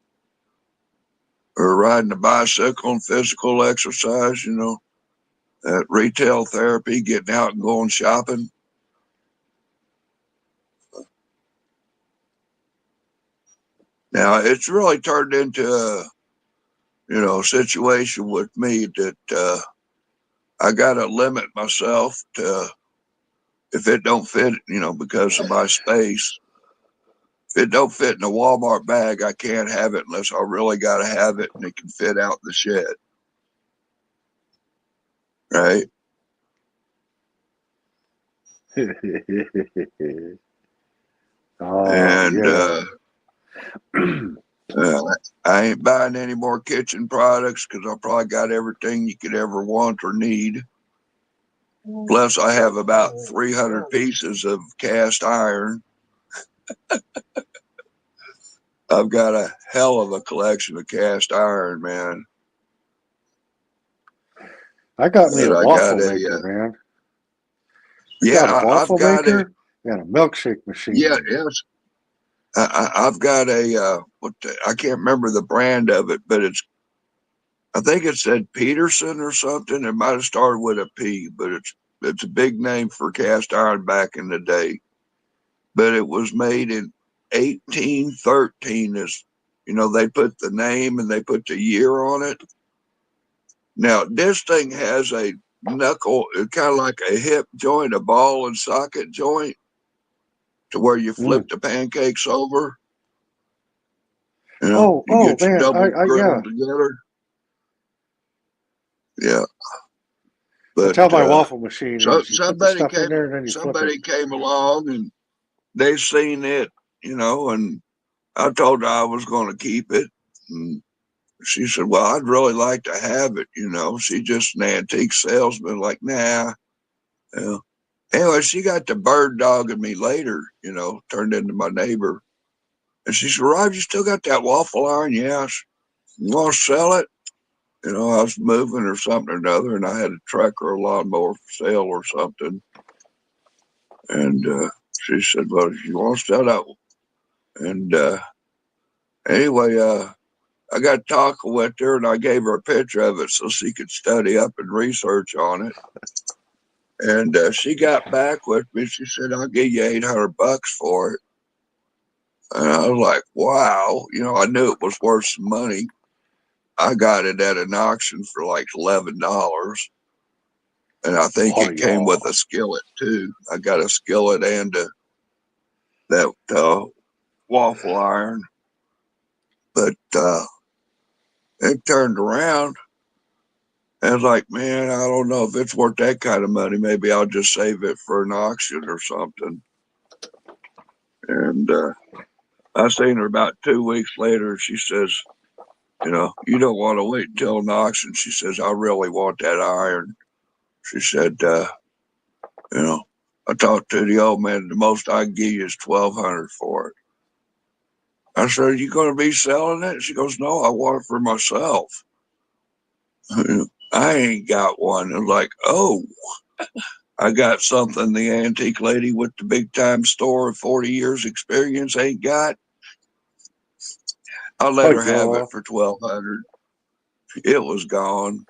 or riding a bicycle and physical exercise, you know, that retail therapy, getting out and going shopping. Now, it's really turned into a, you know, situation with me that I got to limit myself to, if it don't fit, you know, because of my space. If it don't fit in a Walmart bag, I can't have it unless I really got to have it and it can fit out the shed. Right? Oh, And yeah. I ain't buying any more kitchen products because I probably got everything you could ever want or need. Plus, I have about 300 pieces of cast iron. I've got a hell of a collection of cast iron, man. I got me a And I waffle got maker, man. yeah, Got a I've waffle got maker and a milkshake machine. yes. I've got a, I can't remember the brand of it, but I think it said Peterson or something. It might have started with a P, but it's a big name for cast iron back in the day. But it was made in 1813. Is, you know, they put the name and they put the year on it. Now this thing has a knuckle, kind of like a hip joint, a ball and socket joint, to where you flip the pancakes over. You know, you get your man, double yeah. griddle together. Yeah. That's But how my waffle machine so is. You put the stuff in there and then you flip somebody it. came along and they seen it, you know, and I told her I was going to keep it. And she said, well, I'd really like to have it, you know. She's just an antique salesman, like, nah. You know. Anyway, she got to bird dogging me later, you know, turned into my neighbor. And she said, Rob, you still got that waffle iron? Yes. You want to sell it? You know, I was moving or something or another, and I had a truck or a lawnmower for sale or something. And she said, well, you want to sell that? And anyway, I got talking with her, and I gave her a picture of it so she could study up and research on it. And she got back with me. She said, I'll give you $800 for it. And I was like, wow. You know, I knew it was worth some money. I got it at an auction for like $11. And I think it came with a skillet too. I got a skillet and that waffle iron. But it turned around. And I was like, man, I don't know if it's worth that kind of money. Maybe I'll just save it for an auction or something. And I seen her about 2 weeks later. She says, you know, you don't want to wait until an auction. She says, I really want that iron. She said, you know, I talked to the old man. The most I can give you is $1,200 for it. I said, are you going to be selling it? She goes, no, I want it for myself. I ain't got one. I'm like, oh, I got something the antique lady with the big time store of 40 years experience ain't got. I let her have it for $1,200. It was gone.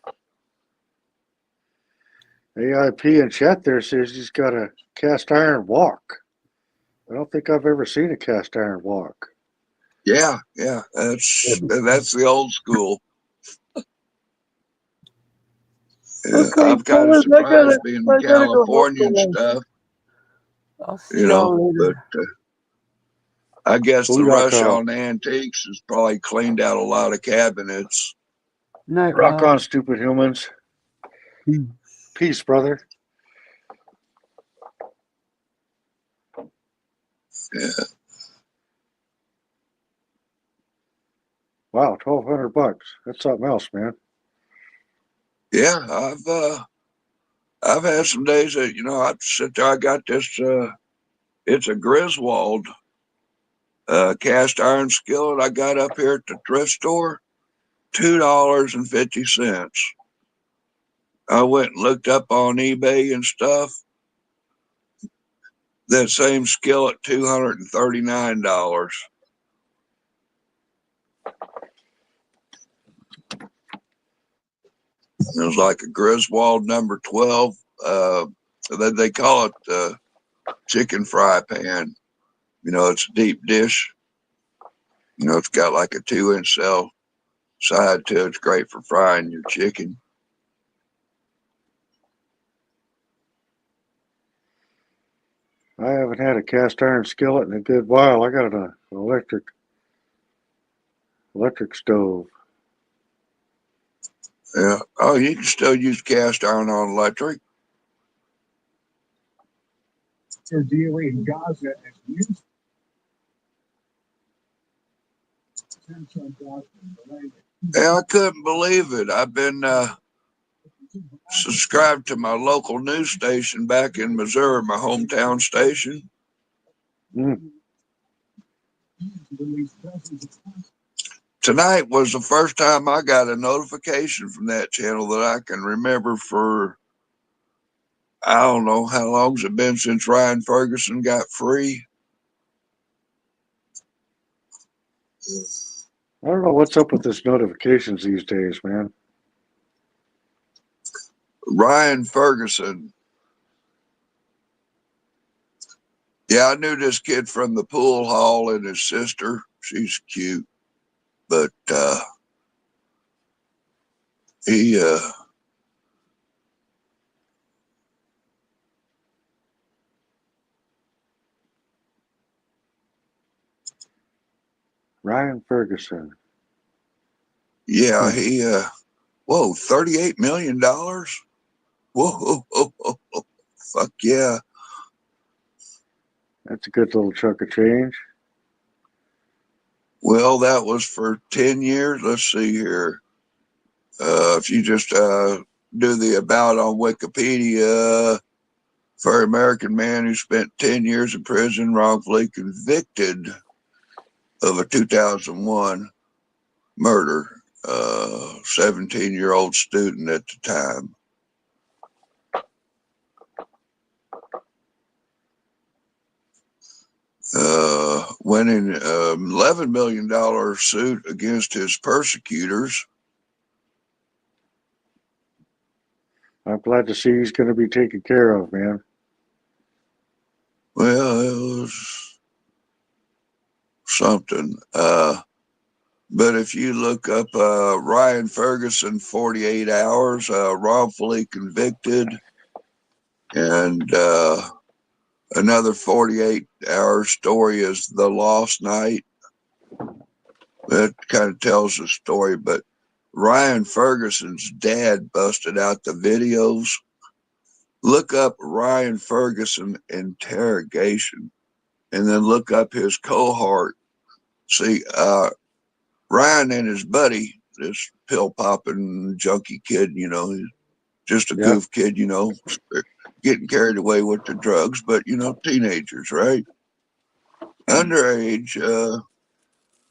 AIP in chat there says he's got a cast iron wok. I don't think I've ever seen a cast iron wok. Yeah, that's the old school. Okay, I've kind of surprised being in California and go stuff. I'll see y'all later. But I guess the rush Booyaka. on antiques has probably cleaned out a lot of cabinets. Night, Rock Rob. on, stupid humans. Peace, brother. Yeah. Wow, $1,200. That's something else, man. Yeah, I've had some days that, you know, I sit there, I got this it's a Griswold cast iron skillet I got up here at the thrift store, $2.50. I went and looked up on eBay and stuff. That same skillet, $239. It was like a Griswold number 12. They call it chicken fry pan. You know, it's a deep dish. You know, it's got like a 2-inch cell side to it. It's great for frying your chicken. I haven't had a cast iron skillet in a good while. I got an electric stove. Yeah. Oh, you can still use cast iron on electric. For DOA in Gaza as news. Yeah, I couldn't believe it. I've been subscribed to my local news station back in Missouri, my hometown station. Tonight was the first time I got a notification from that channel that I can remember for, I don't know, how long's it been since Ryan Ferguson got free? I don't know what's up with this notifications these days, man. Ryan Ferguson. Yeah, I knew this kid from the pool hall and his sister. She's cute. But he Ryan Ferguson. Yeah, he whoa, $38 million. Whoa, fuck yeah. That's a good little chunk of change. Well, that was for 10 years. Let's see here. If you just do the about on Wikipedia, for an American man who spent 10 years in prison wrongfully convicted of a 2001 murder, 17-year-old student at the time. Winning $11 million suit against his persecutors. I'm glad to see he's going to be taken care of, man. Well, it was something. But if you look up Ryan Ferguson, 48 hours, wrongfully convicted, and another 48-hour story is The Lost Night. That kind of tells the story, but Ryan Ferguson's dad busted out the videos. Look up Ryan Ferguson interrogation, and then look up his cohort. See, Ryan and his buddy, this pill popping junkie kid, you know, just a goof kid, you know, getting carried away with the drugs, but you know, teenagers, right? Underage,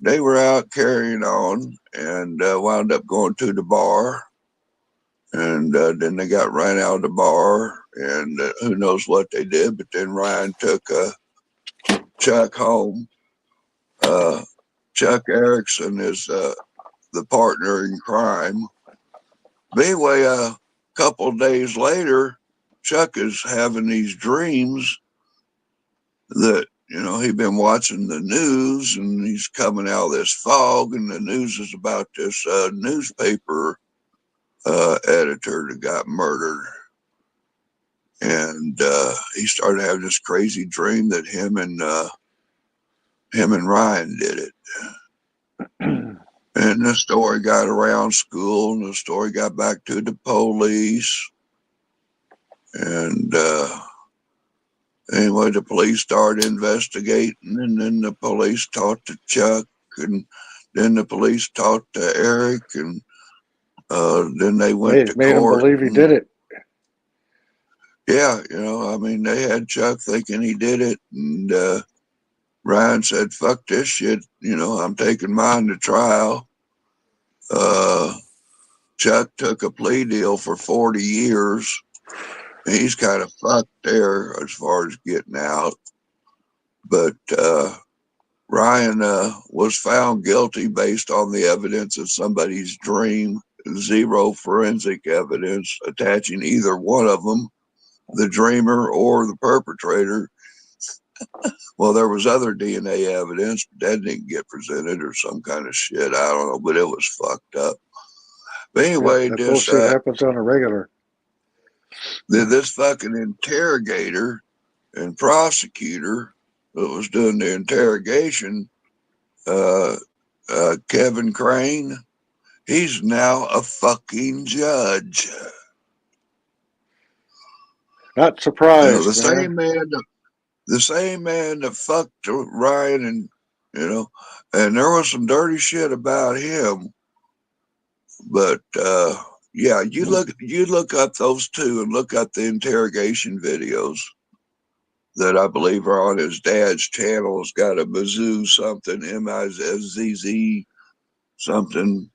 they were out carrying on and wound up going to the bar. And then they got Ryan out of the bar, and who knows what they did. But then Ryan took Chuck home. Chuck Erickson is the partner in crime. But anyway, a couple of days later, Chuck is having these dreams that, you know, he'd been watching the news and he's coming out of this fog, and the news is about this newspaper editor that got murdered. And he started having this crazy dream that him him and Ryan did it. And the story got around school, and the story got back to the police. And anyway, the police started investigating, and then the police talked to Chuck, and then the police talked to Eric, and then they went to made him court. believe he did it. Yeah, I mean, they had Chuck thinking he did it, and Ryan said, "Fuck this shit," I'm taking mine to trial. Chuck took a plea deal for 40 years. He's kind of fucked there as far as getting out. But Ryan was found guilty based on the evidence of somebody's dream. Zero forensic evidence attaching either one of them, the dreamer or the perpetrator. Well, there was other DNA evidence, but that didn't get presented or some kind of shit. I don't know, but it was fucked up. But anyway, That bullshit happens on a regular. This fucking interrogator and prosecutor that was doing the interrogation, Kevin Crane, he's now a fucking judge. Not surprised, the same man that fucked Ryan, and and there was some dirty shit about him. But yeah, you look up those two and look up the interrogation videos that I believe are on his dad's channel. It's got a Mizzou something, MIZZ something.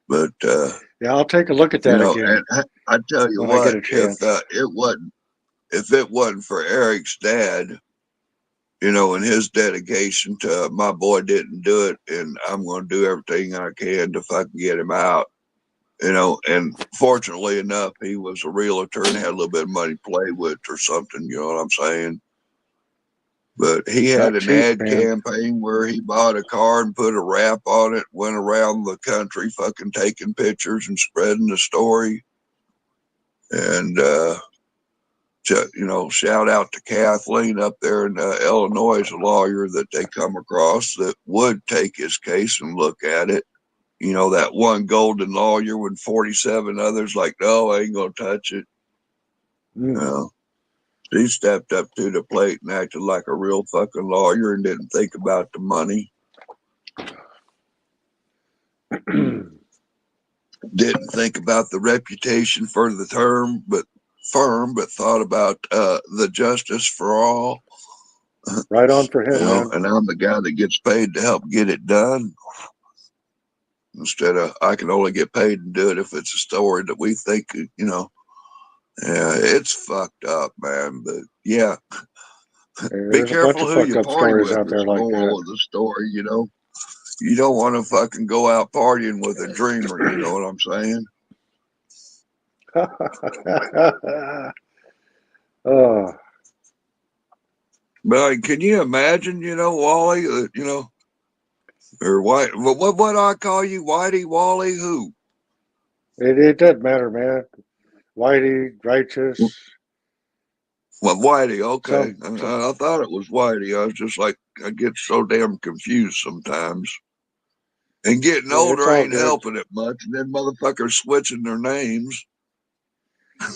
But yeah, I'll take a look at that again. And I tell you when what, I get a chance. if it wasn't for Eric's dad, and his dedication to my boy didn't do it, and I'm going to do everything I can to fucking get him out. And fortunately enough, he was a realtor and had a little bit of money to play with or something, you know what I'm saying? But he had an ad campaign where he bought a car and put a wrap on it, went around the country fucking taking pictures and spreading the story. And, shout out to Kathleen up there in Illinois, a lawyer that they come across that would take his case and look at it. That one golden lawyer when 47 others like, no, I ain't going to touch it. He stepped up to the plate and acted like a real fucking lawyer and didn't think about the money. Didn't think about the reputation for the firm, but thought about the justice for all. Right on for him, man. And I'm the guy that gets paid to help get it done. Instead of, I can only get paid to do it if it's a story that we think, yeah, it's fucked up, man. But yeah, be careful who you party with. Out there like moral of the story, you don't want to fucking go out partying with a dreamer. You know what I'm saying? But can you imagine, Wally, or what I call you, Whitey, Wally, who? It doesn't matter, man. Whitey, righteous. Well, Whitey, okay. I thought it was Whitey. I was just like, I get so damn confused sometimes. And getting older ain't helping it much. And then motherfuckers switching their names.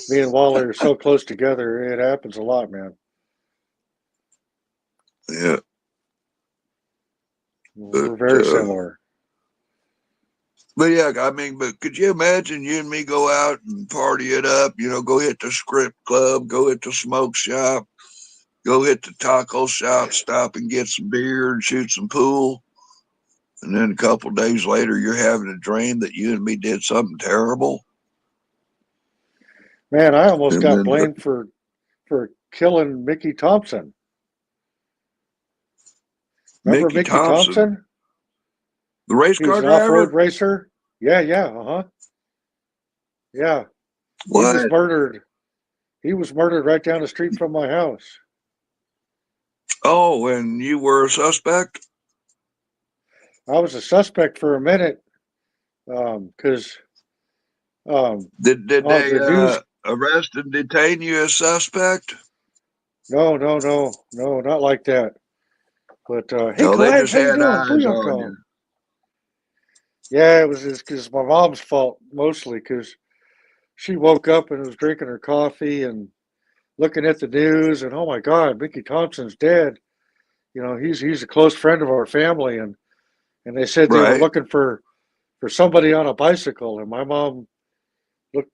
Me and Wally are so close together. It happens a lot, man. Yeah. We're very similar. But yeah, I mean, but could you imagine you and me go out and party it up, go hit the script club, go hit the smoke shop, go hit the taco shop, stop and get some beer and shoot some pool. And then a couple of days later, you're having a dream that you and me did something terrible. Man, I almost got blamed for killing Mickey Thompson. Remember Mickey Thompson? The race car driver? He was an off-road racer. Yeah, Yeah. What? He was murdered. He was murdered right down the street from my house. Oh, and you were a suspect? I was a suspect for a minute. Because did they arrest and detain you as suspect? No, not like that. But hey, No, they Clyde, just how you had doing? eyes Booyah on call. you. Yeah, it was because my mom's fault mostly because she woke up and was drinking her coffee and looking at the news and oh my God, Mickey Thompson's dead. You know, he's a close friend of our family and they said they were Right. looking for somebody on a bicycle and my mom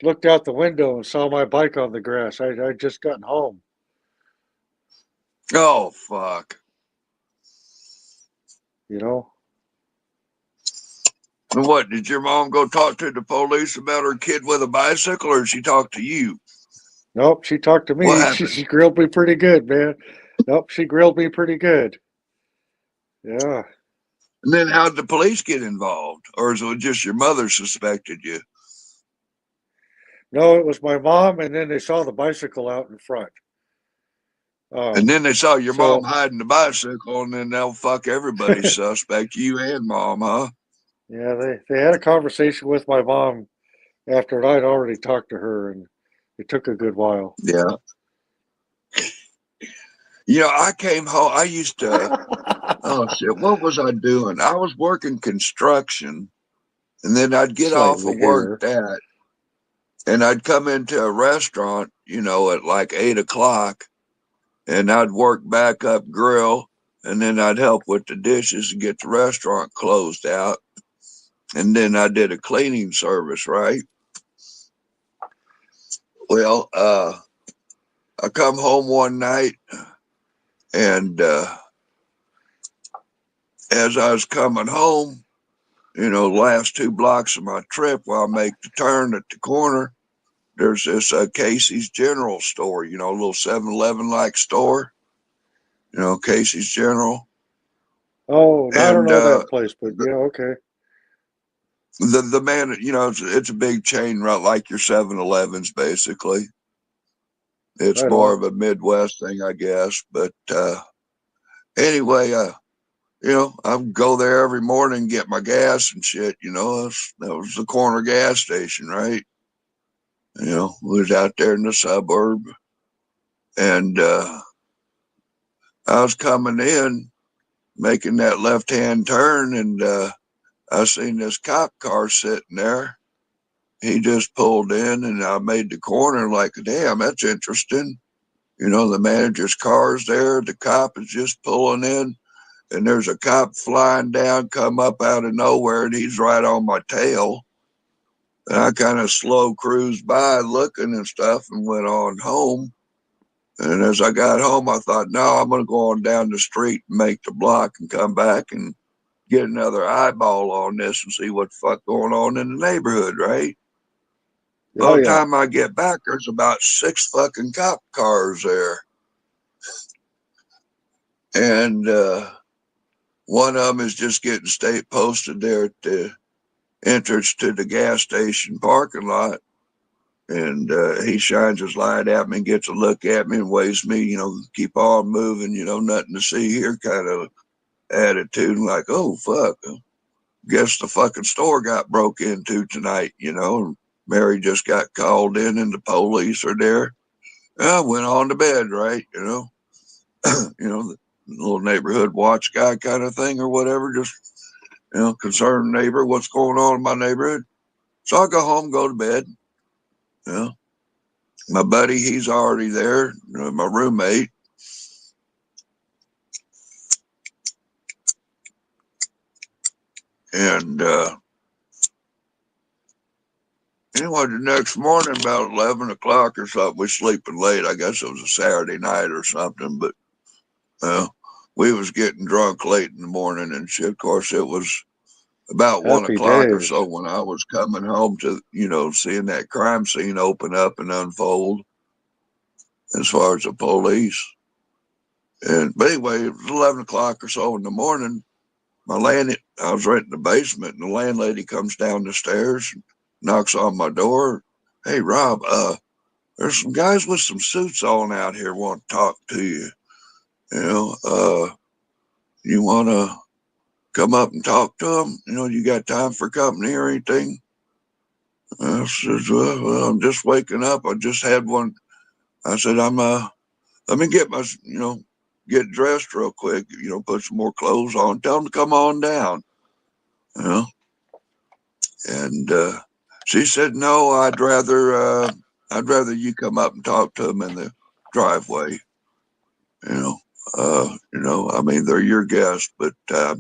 looked out the window and saw my bike on the grass. I'd just gotten home. Oh, fuck. You know? And what, did your mom go talk to the police about her kid with a bicycle, or did she talk to you? Nope, she talked to What me. She, happened? she grilled me pretty good, man. Nope, she grilled me pretty good. Yeah. And then how'd the police get involved? Or is it just your mother suspected you? No, it was my mom, and then they saw the bicycle out in front. And then they saw your mom So hiding the bicycle, and then they'll fuck everybody suspect, you and mom, huh? yeah, they had a conversation with my mom after I'd already talked to her, and it took a good while. Yeah. You know, I came home. I used to, oh shit, what was I doing? I was working construction, and then I'd get off Slightly of work here. that, and I'd come into a restaurant, you know, at like 8 o'clock, and I'd work back up grill, and then I'd help with the dishes and get the restaurant closed out. And then I did a cleaning service, right? Well, I come home one night, and as I was coming home, you know, last 2 blocks of my trip, while I make the turn at the corner, there's this Casey's General store, you know, a little 7-Eleven like store, you know, Casey's General. Oh, no, I don't And know that place, but yeah, okay. the man, you know, it's a big chain, right? Like your 7-Elevens, basically. It's Right more on. of a Midwest thing, I guess. But anyway, you know, I would go there every morning and get my gas and shit. You know, that was the corner gas station, right? You know, we was out there in the suburb, and I was coming in, making that left-hand turn, and I seen this cop car sitting there. He just pulled in, and I made the corner like, damn, that's interesting. You know, the manager's car's there. The cop is just pulling in, and there's a cop flying down, come up out of nowhere, and he's right on my tail. And I kind of slow cruised by looking and stuff and went on home. And as I got home, I thought, no, I'm going to go on down the street and make the block and come back and get another eyeball on this and see what the fuck going on in the neighborhood, right? By Oh the yeah. time I get back, there's about 6 fucking cop cars there. And one of them is just getting state posted there at the entrance to the gas station parking lot. And he shines his light at me and gets a look at me and waves me, you know, keep on moving, you know, nothing to see here kind of attitude. And like, oh, fuck. Guess the fucking store got broke into tonight, you know. And Mary just got called in and the police are there. I went on to bed, right? You know, you know, the little neighborhood watch guy kind of thing or whatever, just, you know, concerned neighbor, what's going on in my neighborhood. So I go home, go to bed. You know, my buddy, he's already there, my roommate. And anyway, the next morning, about 11 o'clock or something, we're sleeping late. I guess it was a Saturday night or something, but we was getting drunk late in the morning and shit. Of course, it was about 1 Happy o'clock or days. so when I was coming home to, you know, seeing that crime scene open up and unfold as far as the police. And but anyway, it was 11 o'clock or so in the morning. I was right in the basement, and the landlady comes down the stairs and knocks on my door. Hey, Rob, there's some guys with some suits on out here want to talk to you. You know, you want to come up and talk to them? You know, you got time for company or anything? I said, well, I'm just waking up. I just had one. I said, let me get my, you know, get dressed real quick, put some more clothes on, tell them to come on down, And she said, no, I'd rather you come up and talk to them in the driveway. I mean, they're your guests, but I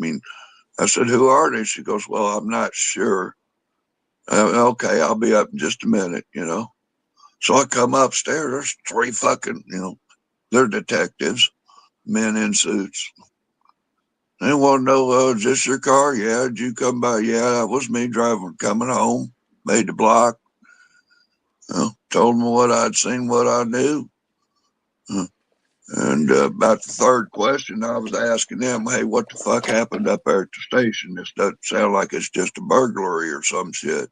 said, who are they? She goes, well, I'm not sure. Okay, I'll be up in just a minute, So I come upstairs. There's 3 fucking, they're detectives, men in suits. They want to know, is this your car? Yeah. Did you come by? Yeah, that was me coming home. Made the block. Told them what I'd seen, what I knew. And about the 3rd question, I was asking them, hey, what the fuck happened up there at the station? This doesn't sound like it's just a burglary or some shit.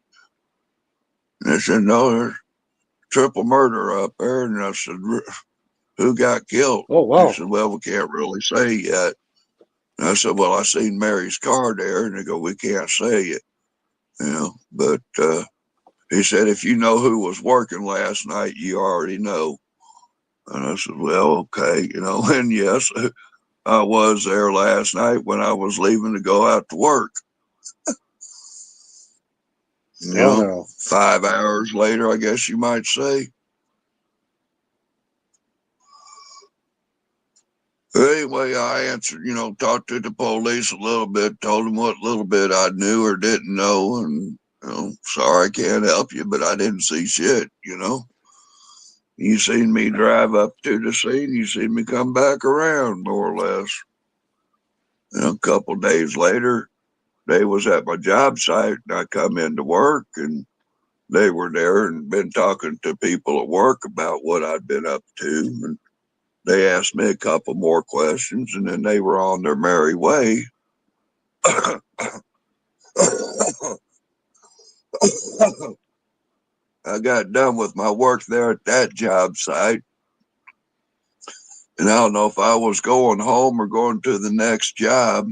And they said, no, there's triple murder up there. And I said, who got killed? Oh, wow. They said, well, we can't really say yet. And I said, well, I seen Mary's car there. And they go, we can't say it. But he said, if you know who was working last night, you already know. And I said, well, okay, and yes, I was there last night when I was leaving to go out to work. 5 hours later, I guess you might say. Anyway, I answered, talked to the police a little bit, told them what little bit I knew or didn't know. And, sorry, I can't help you, but I didn't see shit, You seen me drive up to the scene. You seen me come back around, more or less. A couple days later, they was at my job site, and I come into work, and they were there and been talking to people at work about what I'd been up to. And they asked me a couple more questions, and then they were on their merry way. I got done with my work there at that job site. And I don't know if I was going home or going to the next job,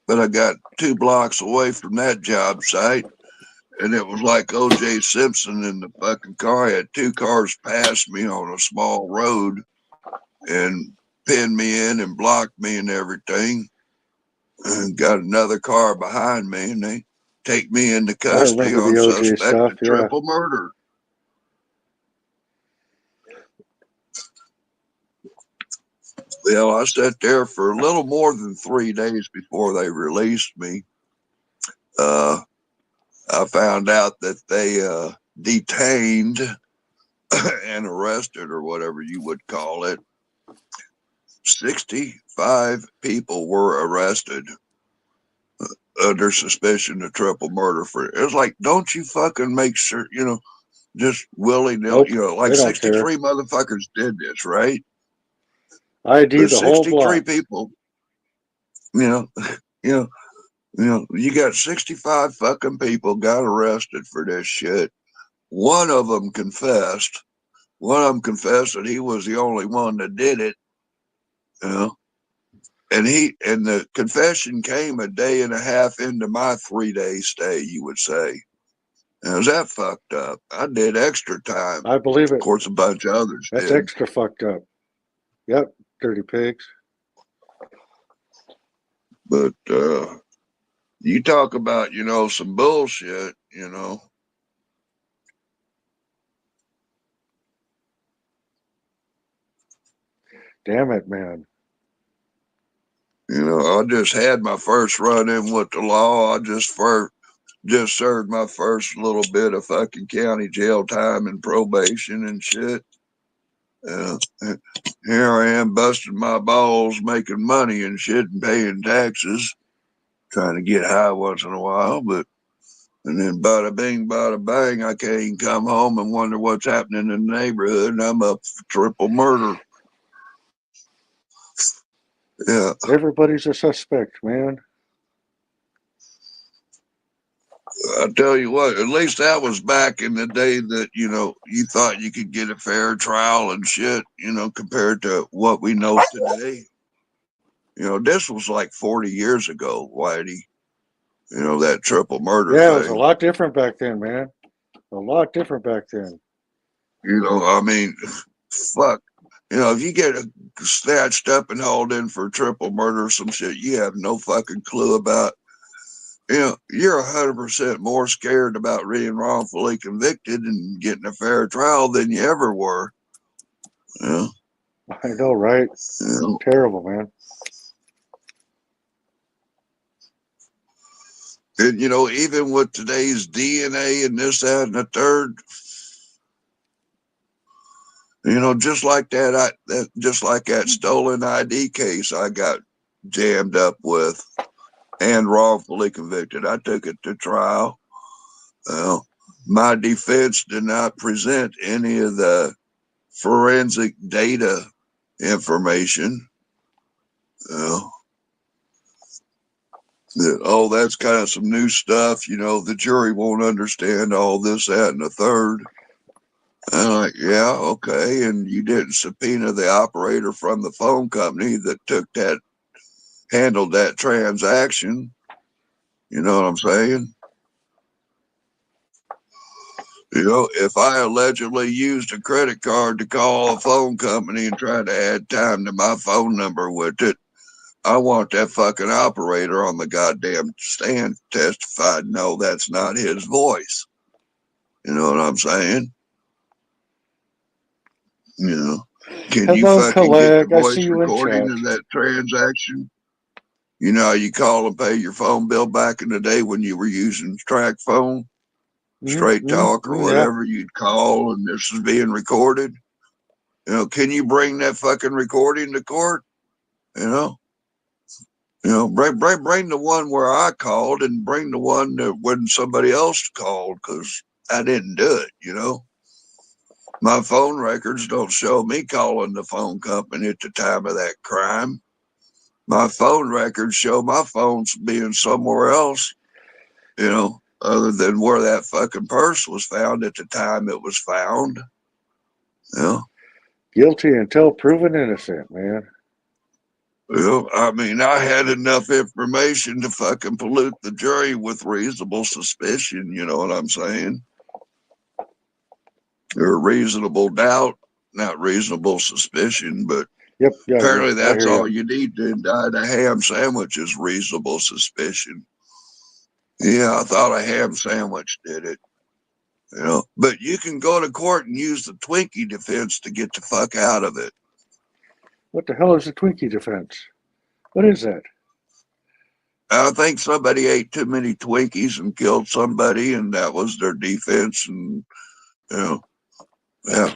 but I got 2 blocks away from that job site. And it was like O.J. Simpson in the fucking car. I had 2 cars pass me on a small road and pinned me in and blocked me and everything. And got another car behind me, and they take me into I custody remember on the OJ suspected stuff, yeah. triple murder. Well, I sat there for a little more than 3 days before they released me. I found out that they detained and arrested, or whatever you would call it. 65 people were arrested under suspicion of triple murder. It was like, don't you fucking make sure, just willy-nilly, Nope, like they don't 63 care. motherfuckers did this, right? ID But the whole 63 block. people, you got 65 fucking people got arrested for this shit. One of them confessed. One of them confessed that he was the only one that did it. And the confession came a day and a half into my 3-day stay, you would say. Now, is that fucked up? I did extra time. I believe it. Of course, a bunch of others That's did. extra fucked up. Yep, dirty pigs. But you talk about, some bullshit, Damn it, man. I just had my first run in with the law. I just served my first little bit of fucking county jail time and probation and shit. Here I am busting my balls, making money and shit and paying taxes, trying to get high once in a while. And then bada bing, bada bang, I can't even come home and wonder what's happening in the neighborhood, and I'm up for triple murder. Yeah. Everybody's a suspect, man. I tell you what, at least that was back in the day that, you thought you could get a fair trial and shit, compared to what we know today. This was like 40 years ago, Whitey. That triple murder Yeah, it was a thing. lot different back then, man. A lot different back then. I mean, fuck. You know, if you get snatched up and hauled in for triple murder or some shit you have no fucking clue about, you know, you're 100% more scared about being wrongfully convicted and getting a fair trial than you ever were. You know? I know, right? You know? Terrible, man. And, you know, even with today's DNA and this, that, and the third, you know, just like that stolen ID case I got jammed up with and wrongfully convicted. I took it to trial. My defense did not present any of the forensic data information. Oh, that's kind of some new stuff. You know, the jury won't understand all this, that, and the third. And I'm like, yeah, okay. And you didn't subpoena the operator from the phone company that handled that transaction. You know what I'm saying? You know, if I allegedly used a credit card to call a phone company and try to add time to my phone number with it, I want that fucking operator on the goddamn stand testified, no, that's not his voice. You know what I'm saying? You know, can you Hello, fucking get the Colleg. I see voice you in recording chat. of that transaction? You know how you call and pay your phone bill back in the day when you were using track phone, straight talk or Yeah. whatever, you'd call and this is being recorded. You know, can you bring that fucking recording to court? You know, bring the one where I called and bring the one that when somebody else called, because I didn't do it. You know, my phone records don't show me calling the phone company at the time of that crime. My phone records show my phone's being somewhere else, you know, other than where that fucking purse was found at the time it was found. You know? Guilty until proven innocent, man. Well, I mean, I had enough information to fucking pollute the jury with reasonable suspicion, you know what I'm saying? Or reasonable doubt, not reasonable suspicion, but Yep, yeah, apparently I that's hear all you. you need to indict a ham sandwich is reasonable suspicion. Yeah, I thought a ham sandwich did it. You know, but you can go to court and use the Twinkie defense to get the fuck out of it. What the hell is a Twinkie defense? What is that? I think somebody ate too many Twinkies and killed somebody, and that was their defense. And you know, yeah.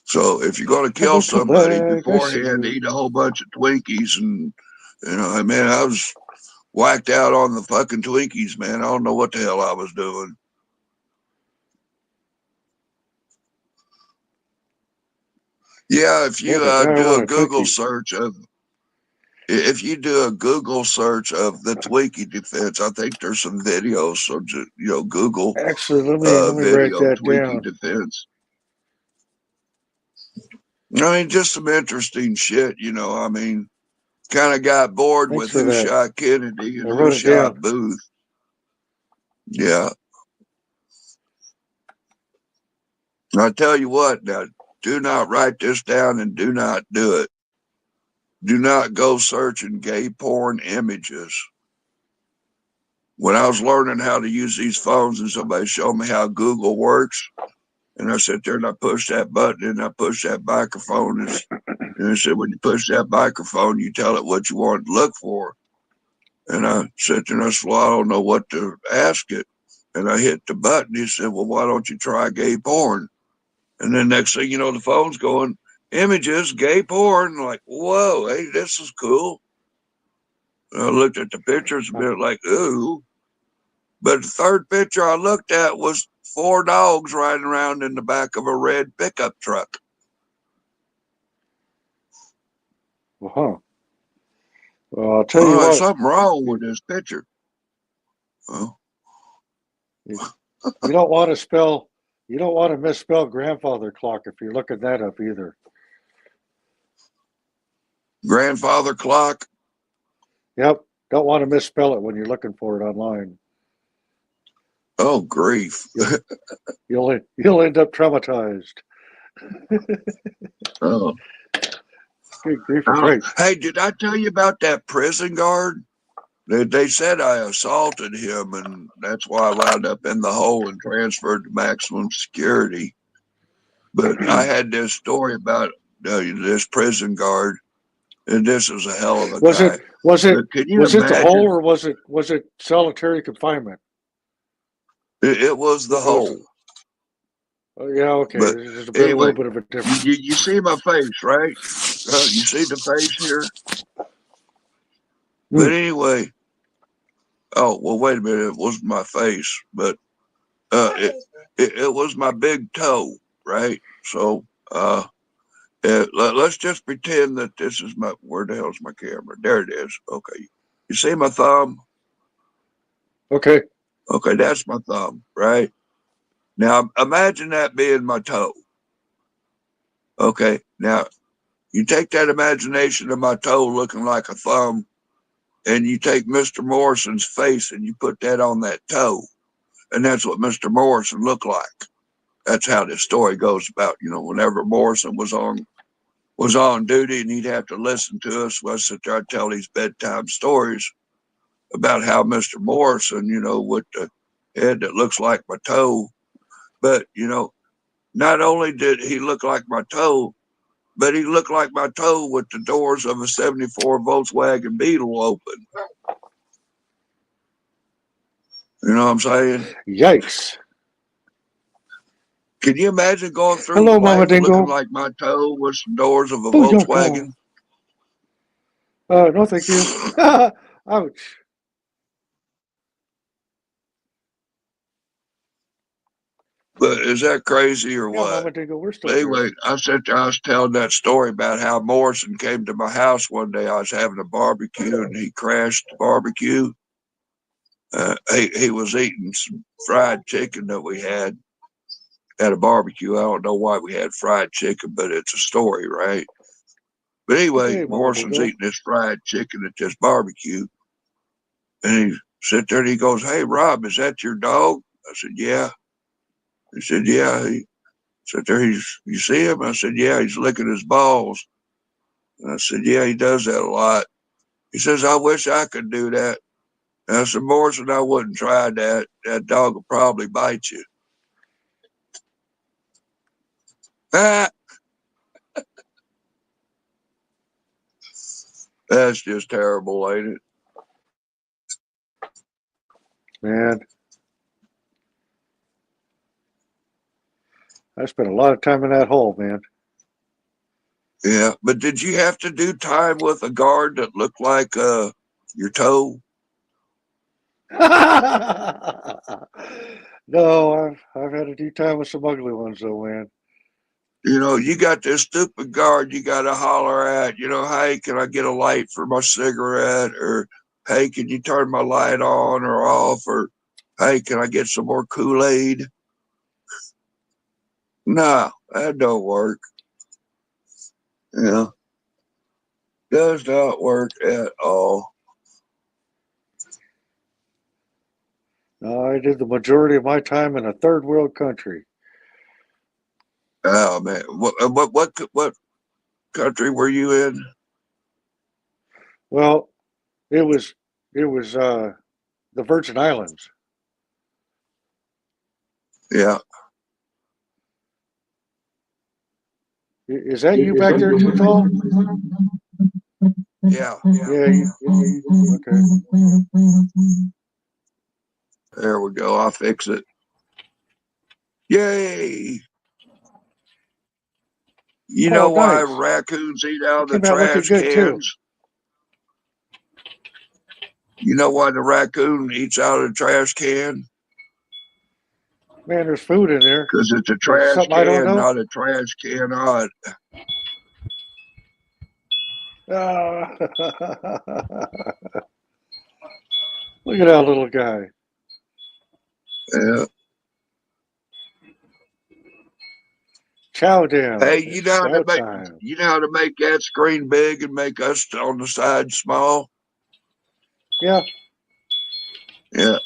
So if you're going to kill somebody beforehand, eat a whole bunch of Twinkies, and you know, I mean, I was whacked out on the fucking Twinkies, man. I don't know what the hell I was doing. Yeah, if you do a Google search of the Twinkie defense, I think there's some videos. So just, you know, Google Actually, let me write video that Twinkie down. defense. I mean, just some interesting shit, you know. I mean, kind of got bored Thanks with for who that. shot Kennedy and I who wrote it down. shot Booth. Yeah. I tell you what, now, do not write this down and do not do it. Do not go searching gay porn images. When I was learning how to use these phones and somebody showed me how Google works, and I sat there and I pushed that button and I pushed that microphone. And I said, when you push that microphone, you tell it what you want to look for. And I sat there and I said, well, I don't know what to ask it. And I hit the button. He said, well, why don't you try gay porn? And then next thing you know, the phone's going, images, gay porn. I'm like, whoa, hey, this is cool. And I looked at the pictures a bit like, ooh. But the third picture I looked at was 4 dogs riding around in the back of a red pickup truck. Well, I'll tell you what. Something wrong with this picture. You don't want to misspell grandfather clock if you're looking that up either. Grandfather clock? Yep. Don't want to misspell it when you're looking for it online. Oh, grief. You'll end up traumatized. Oh. Good grief, that's right. Hey, did I tell you about that prison guard? They said I assaulted him, and that's why I wound up in the hole and transferred to maximum security. But I had this story about this prison guard, and this is a hell of a guy. Was it Can you was it the imagine? hole, or was it solitary confinement? It was the hole. Oh, yeah, okay. But There's a anyway, little bit of a difference. you see my face, right? You see the face here? But anyway, oh, well, wait a minute. It wasn't my face, but it was my big toe, right? So let's just pretend that this is my, where the hell's my camera? There it is. Okay. You see my thumb? Okay. Okay, that's my thumb, right? Now imagine that being my toe. Okay, now you take that imagination of my toe looking like a thumb, and you take Mr. Morrison's face and you put that on that toe, and that's what Mr. Morrison looked like. That's how this story goes about, whenever Morrison was on duty and he'd have to listen to us, we'll sit there and tell these bedtime stories about how Mr. Morrison, with the head that looks like my toe, but, not only did he look like my toe, but he looked like my toe with the doors of a 74 Volkswagen Beetle open. You know what I'm saying? Yikes. Can you imagine going through Hello, Mama life Dingo. looking like my toe with some doors of a Oh, Volkswagen? No, thank you. Ouch. But is that crazy or Yeah, what? Mama Dingo, we're still Anyway, here. I was telling that story about how Morrison came to my house one day. I was having a barbecue and he crashed the barbecue. He was eating some fried chicken that we had at a barbecue. I don't know why we had fried chicken, but it's a story, right? But anyway, Hey, Mama Morrison's Dingo. eating this fried chicken at this barbecue. And he sat there and he goes, "Hey, Rob, is that your dog?" I said, "Yeah." He said, "Yeah." He sat there, you see him? I said, "Yeah, he's licking his balls." And I said, "Yeah, he does that a lot." He says, "I wish I could do that." And I said, "Morrison, I wouldn't try that. That dog will probably bite you." Ah, that's just terrible, ain't it? Man, I spent a lot of time in that hole, man. Yeah, but did you have to do time with a guard that looked like your toe? No, I've had to do time with some ugly ones though, man. You got this stupid guard you got to holler at, "Hey, can I get a light for my cigarette?" Or, "Hey, can you turn my light on or off?" Or, "Hey, can I get some more Kool-Aid?" No, that don't work. Does not work at all. No, I did the majority of my time in a third world country. Oh man, what country were you in? Well, it was the Virgin Islands. Yeah. Is that you back there, Too Tall? Yeah. Yeah. Okay. There we go. I'll fix it. Yay! You know why Nice. raccoons eat out of the Came out looking trash good too. cans? You know why the raccoon eats out of the trash can? Man, there's food in there. Because it's a Is it trash something I don't can, know? not a trash cannot. Look at that little guy. Yeah. Chow down. Hey, It's chow time. you know how to make that screen big and make us on the side small? Yeah. Yeah.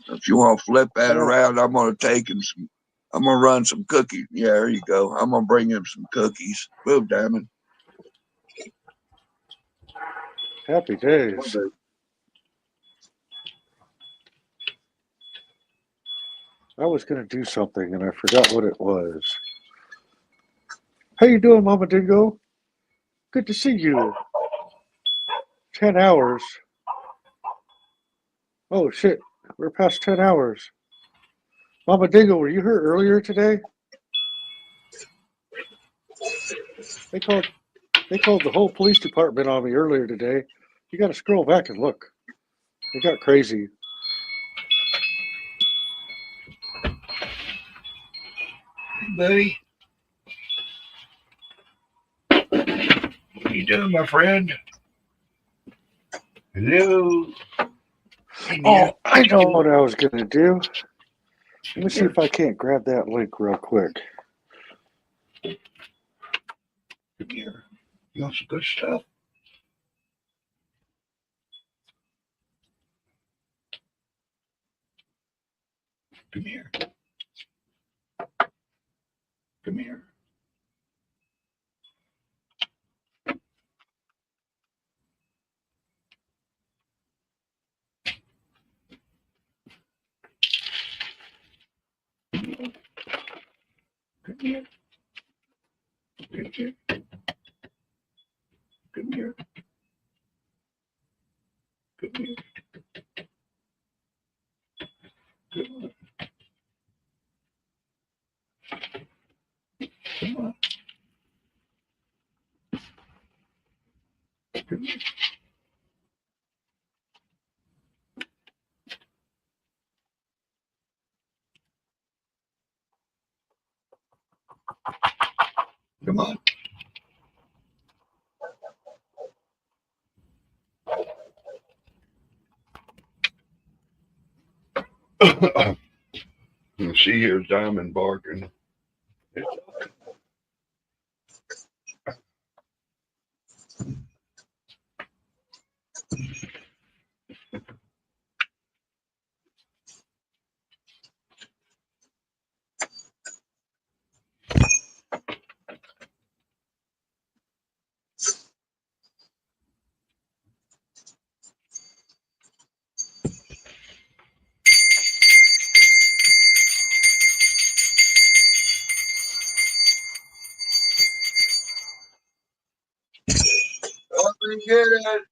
If you want to flip that Yeah. around, I'm I'm gonna run some cookies. Yeah, there you go. I'm gonna bring him some cookies. Move, Diamond. Happy days. I was gonna do something and I forgot what it was. How you doing, Mama Dingo? Good to see you. 10 hours. Oh shit, we're past 10 hours. Mama Dingo, were you here earlier today? They called the whole police department on me earlier today. You gotta scroll back and look. It got crazy. Buddy. What are you doing, my friend? Hello. Oh, I know what I was gonna do. Let me see if I can't grab that link real quick. Come here. You want some good stuff? Come here. Come here. Come here. Come here. Come here. Come here. Come on. Come on. Come here. Come on. You see here's Diamond barking. Let me get it.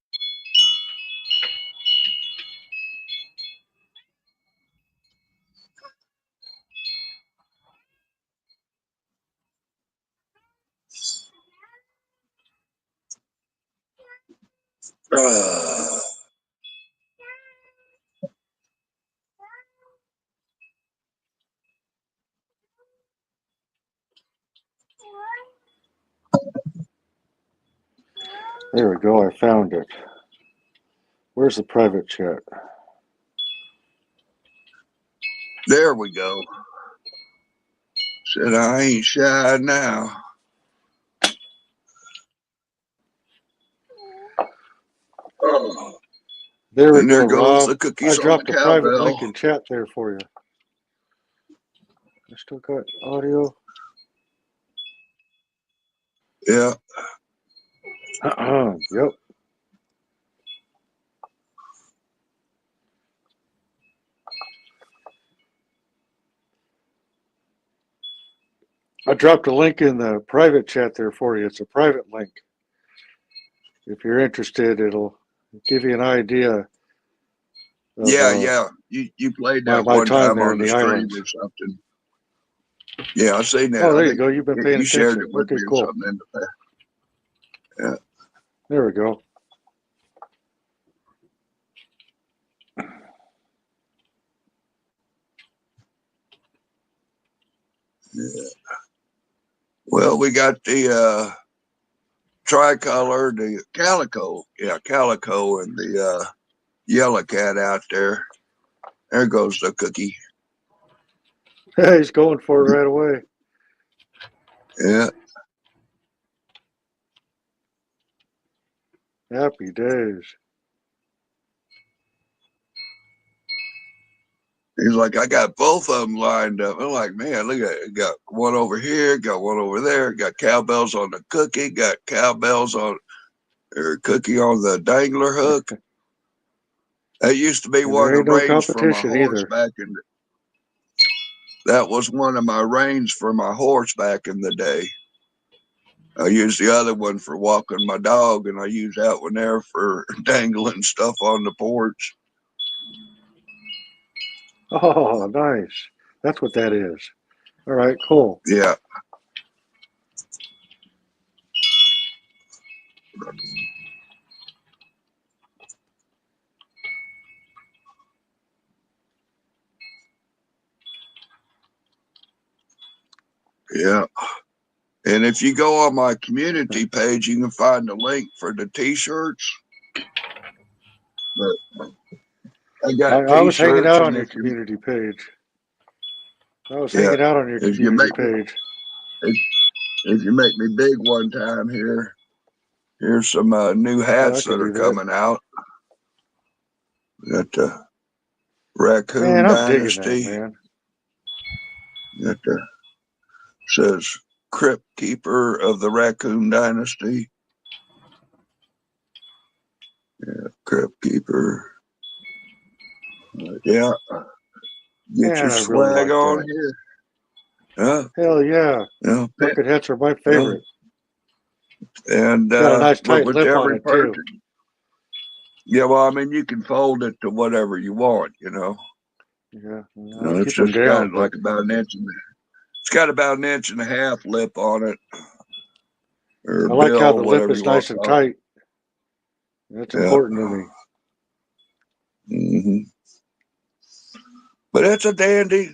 There we go, I found it. Where's the private chat? There we go. Said I ain't shy now. Oh. There we And go, there goes Rob. the cookies I on the dropped a private cowbell. link in chat there for you. I still got audio. Yeah. Yep. I dropped a link in the private chat there for you. It's a private link. If you're interested, it'll give you an idea of Yeah. You played that my one time time there on in the the stream islands. or something. Yeah, I seen that. Oh, I there you think go. You've been paying you shared attention. it with Okay, me or cool. something in the past. Yeah. There we go. Yeah. Well, we got the tricolor, the calico. Yeah, calico and the yellow cat out there. There goes the cookie. He's going for it right away. Yeah. Happy days. He's like, I got both of them lined up. I'm like, man, look at it. Got one over here, got one over there, got cowbells on the cookie, got cowbells on or cookie on the dangler hook. That used to be And one there of ain't the no reins for my competition horse either. back in the, that was one of my reins for my horse back in the day. I used the other one for walking my dog, and I used that one there for dangling stuff on the porch. Oh, nice. That's what that is. All right, cool. Yeah. Yeah. And if you go on my community page, you can find a link for the t-shirts. But I got I was hanging t-shirts, out and on your if you, community page. I was yeah, hanging out on your if you community make me, page. if you make me big one time here, here's some new Yeah, I hats can that are do that. coming out. Got the Man, Raccoon I'm digging that, Dynasty. man. Got the says Crypt Keeper of the Raccoon Dynasty. Yeah, Crypt Keeper. Yeah. Get Man, your I really swag like on that. here. Huh? Hell yeah. Yeah. Bucket hats are my favorite. And Got a nice tight with lip on every it, too. person. Yeah, well, I mean, you can fold it to whatever you want, you know. Yeah, You I'll know, it's keep them just got down, but like about an inch and it's got about an inch and a half lip on it, or I like how bill, the lip whatever is you want nice to and call it. tight. That's Yeah. important to me. Mm-hmm. But it's a dandy.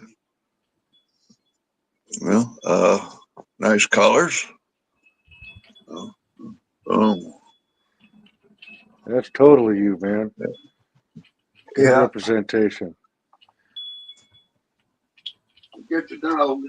Well, nice colors. Oh, That's totally you, man. Good yeah. representation. Get the dog.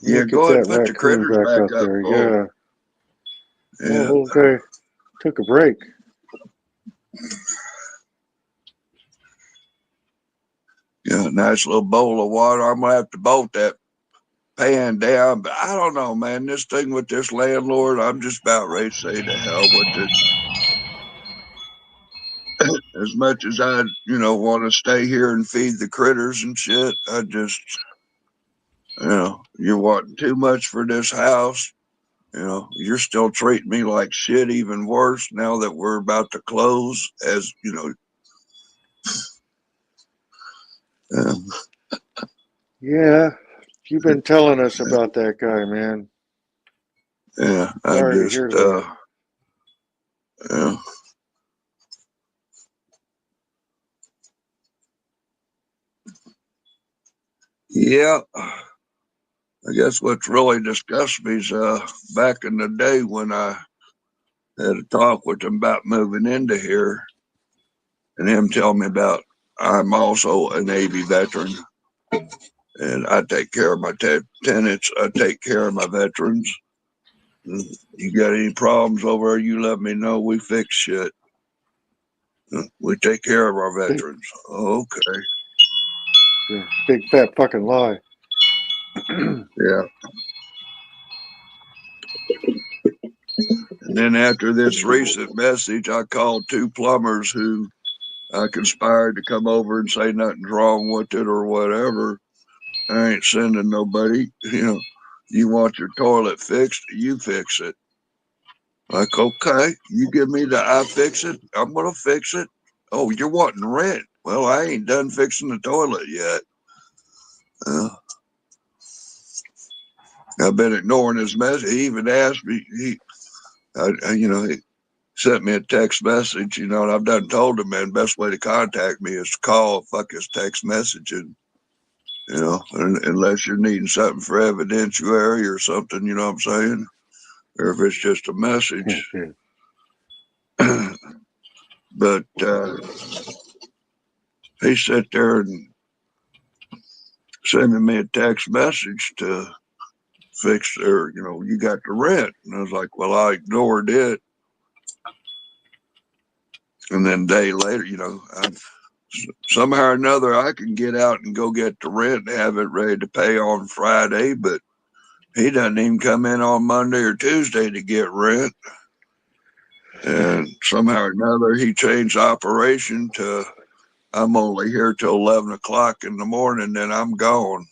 Yeah, Get go ahead that and put the raccoon critters back back up up, there. Cole. Yeah. Yeah. Oh, okay. Took a break. Yeah, nice little bowl of water. I'm gonna have to bolt that pan down, but I don't know, man. This thing with this landlord, I'm just about ready to say to hell with it. As much as I, want to stay here and feed the critters and shit, I just, you're wanting too much for this house. You're still treating me like shit, even worse now that we're about to close. As Yeah. You've been telling us about that guy, man. yeah, I Sorry to just, hear that. yeah. Yeah, I guess what's really disgusted me is back in the day when I had a talk with him about moving into here, and him telling me about I'm also a Navy veteran, and I take care of my tenants. I take care of my veterans. You got any problems over there, you let me know. We fix shit. We take care of our veterans. Okay. Yeah. Big fat fucking lie. Yeah. And then after this recent message, I called two plumbers who I conspired to come over and say nothing's wrong with it or whatever. I ain't sending nobody. You want your toilet fixed, you fix it. Like, okay, you give me the I fix it, I'm gonna fix it. Oh, you're wanting rent. Well, I ain't done fixing the toilet yet. I've been ignoring his message. He even asked me, he sent me a text message, and I've done told him, man, best way to contact me is to call, fuck his text messaging. Unless you're needing something for evidentiary or something, you know what I'm saying? or if it's just a message. But he sat there and sending me a text message to fix their, you got the rent. And I was like, well, I ignored it. And then a day later, somehow or another, I can get out and go get the rent and have it ready to pay on Friday, but he doesn't even come in on Monday or Tuesday to get rent. And somehow or another, he changed operation to, I'm only here till 11 o'clock in the morning, then I'm gone.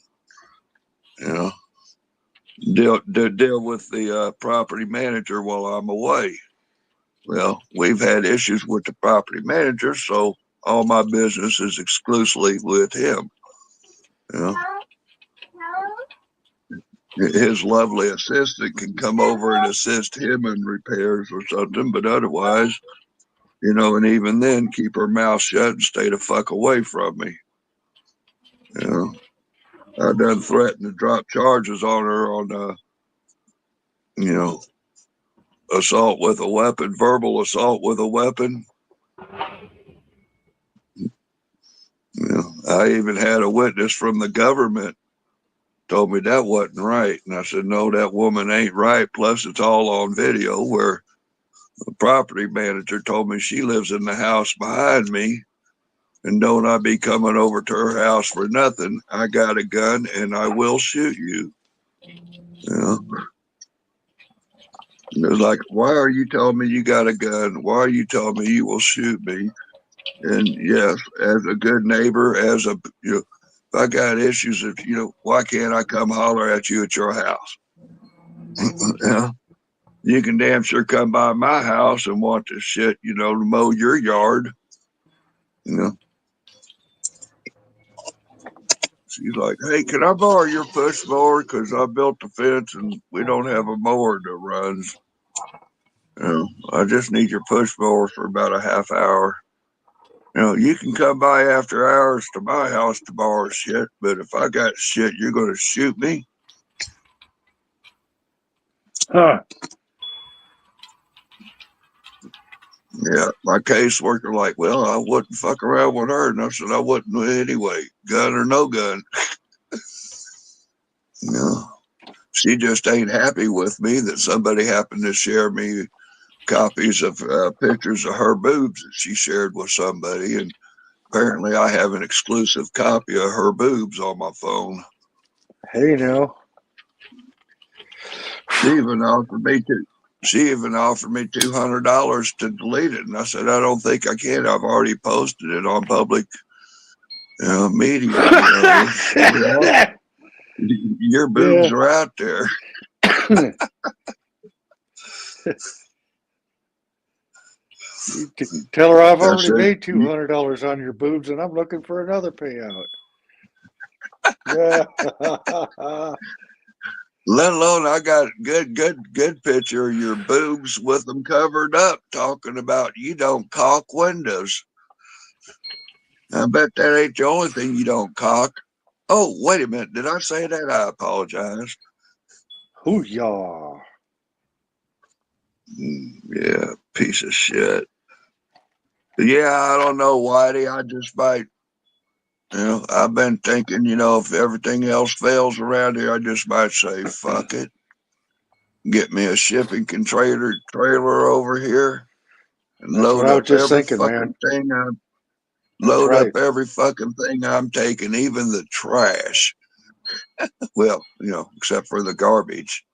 Deal with the property manager while I'm away. Well, we've had issues with the property manager, so all my business is exclusively with him. His lovely assistant can come over and assist him in repairs or something, but otherwise, and even then, keep her mouth shut and stay the fuck away from me. I done threatened to drop charges on her on, assault with a weapon, verbal assault with a weapon. I even had a witness from the government told me that wasn't right. And I said, no, that woman ain't right. Plus, it's all on video where the property manager told me she lives in the house behind me. And don't I be coming over to her house for nothing. I got a gun and I will shoot you. It was like, why are you telling me you got a gun? Why are you telling me you will shoot me? And yes, as a good neighbor, if I got issues, why can't I come holler at you at your house? You can damn sure come by my house and want this shit, to mow your yard. She's like, hey, can I borrow your push mower? Because I built the fence and we don't have a mower that runs. I just need your push mower for about a half hour. You can come by after hours to my house to borrow shit, but if I got shit, you're going to shoot me? Huh. Yeah, my caseworker like, well, I wouldn't fuck around with her. And I said, I wouldn't anyway, gun or no gun. She just ain't happy with me that somebody happened to share me copies of pictures of her boobs that she shared with somebody. And apparently I have an exclusive copy of her boobs on my phone. Hey, now. She even offered me $200 to delete it. And I said, I don't think I can. I've already posted it on public media. Your boobs are out there. Tell her I've already made $200 on your boobs and I'm looking for another payout. Yeah. Let alone I got good picture of your boobs with them covered up, talking about you don't caulk windows. I bet that ain't the only thing you don't caulk. Oh, wait a minute. Did I say that? I apologize. Hoo-yah. Yeah, piece of shit. Yeah, I don't know, Whitey. I just might, I've been thinking, if everything else fails around here, I just might say, fuck it. Get me a shipping trailer over here and load up every fucking thing up every fucking thing I'm taking, even the trash. Well, except for the garbage.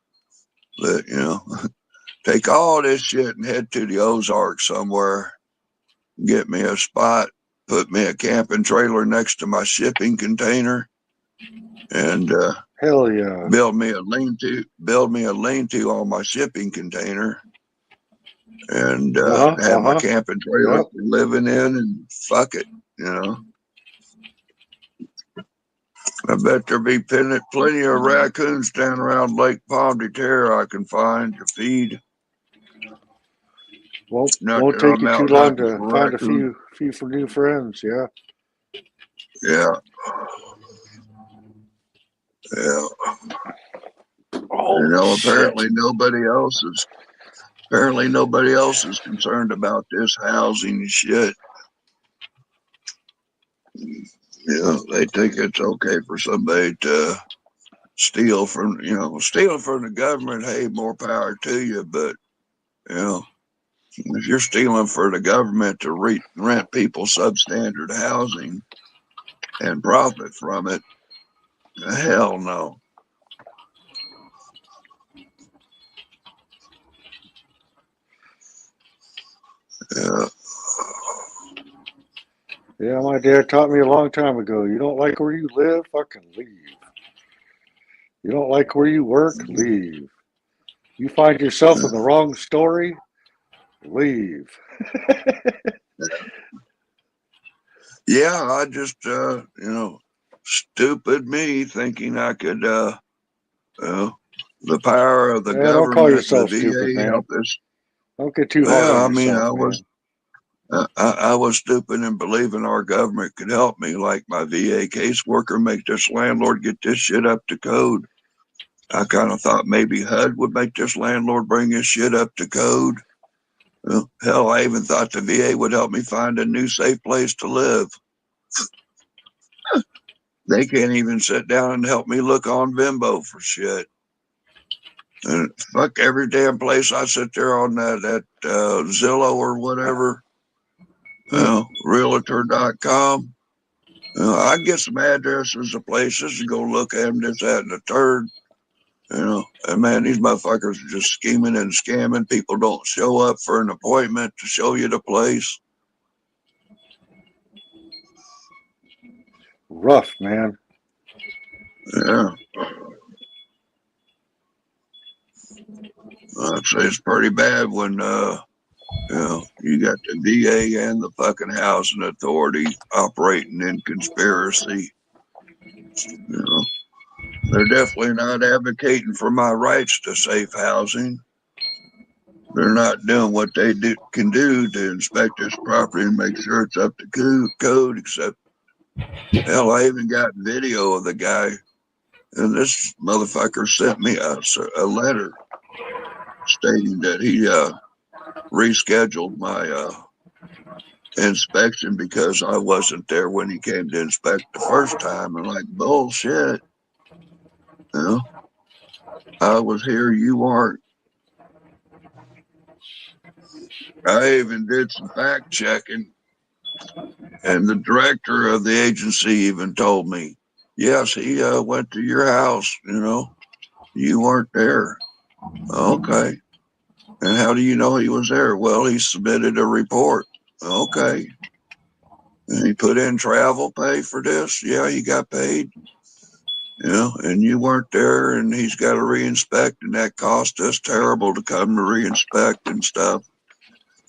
But, take all this shit and head to the Ozarks somewhere. Get me a spot, put me a camping trailer next to my shipping container, and hell yeah, build me a lean-to on my shipping container, and have my camping trailer living in, and fuck it, I bet there be plenty of raccoons down around Lake Palm de Terre I can find to feed. Won't take you too long to find a few for new friends, yeah. Yeah. Yeah. Oh You know, Shit. apparently nobody else is concerned about this housing shit. You know, they think it's okay for somebody to steal from the government. Hey, more power to you. But, you know, if you're stealing for the government to rent people substandard housing and profit from it, hell no. Yeah. Yeah, my dad taught me a long time ago. You don't like where you live, fucking leave. You don't like where you work, leave. You find yourself in the wrong story, leave. Yeah, I just, you know, stupid me thinking I could, the power of the Yeah, don't call government, the yourself stupid, VA man. help us. Don't get too hard Well, on I mean, yourself, man. I was stupid in believing our government could help me, like my VA caseworker make this landlord get this shit up to code. I kind of thought maybe HUD would make this landlord bring his shit up to code. Well, hell, I even thought the VA would help me find a new safe place to live. They can't even sit down and help me look on Vimbo for shit. And fuck every damn place I sit there on that Zillow or whatever, realtor.com. I get some addresses of places to go look at them, this, that, and the third. You know, and man, these motherfuckers are just scheming and scamming. People don't show up for an appointment to show you the place. Rough, man. Yeah. I'd say it's pretty bad when, you know, you got the VA and the fucking housing authority operating in conspiracy. You know, they're definitely not advocating for my rights to safe housing. They're not doing what they can do to inspect this property and make sure it's up to code, except, hell, I even got video of the guy. And this motherfucker sent me a letter stating that he rescheduled my inspection because I wasn't there when he came to inspect the first time. And like, bullshit. You know, I was here, you weren't. I even did some fact checking, and the director of the agency even told me, yes, he went to your house, you know, you weren't there. Okay. And how do you know he was there? Well, he submitted a report. Okay. And he put in travel pay for this. Yeah, he got paid. You know, and you weren't there, and he's got to reinspect, and that cost us terrible to come to reinspect and stuff.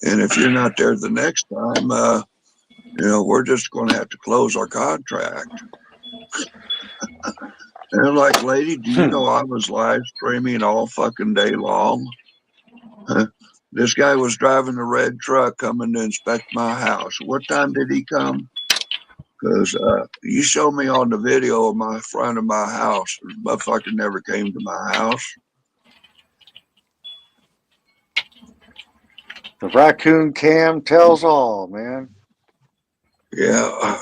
And if you're not there the next time, you know, we're just going to have to close our contract. And I'm like, lady, do you know I was live streaming all fucking day long? This guy was driving a red truck coming to inspect my house. What time did he come? Because you show me on the video of my front of my house. The motherfucker never came to my house. The raccoon cam tells all, man. Yeah.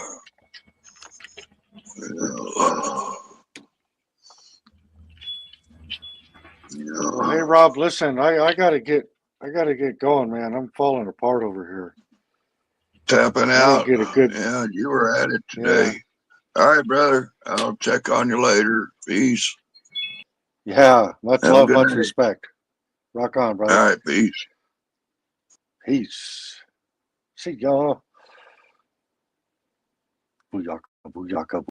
Well, hey Rob, listen, I gotta get going, man. I'm falling apart over here. Tapping I out. didn't get a good. Yeah, you were at it today. Yeah. All right, brother. I'll check on you later. Peace. Yeah, much Have love, much day. respect. Rock on, brother. All right, peace. Peace. See y'all. Booyaka, booyaka.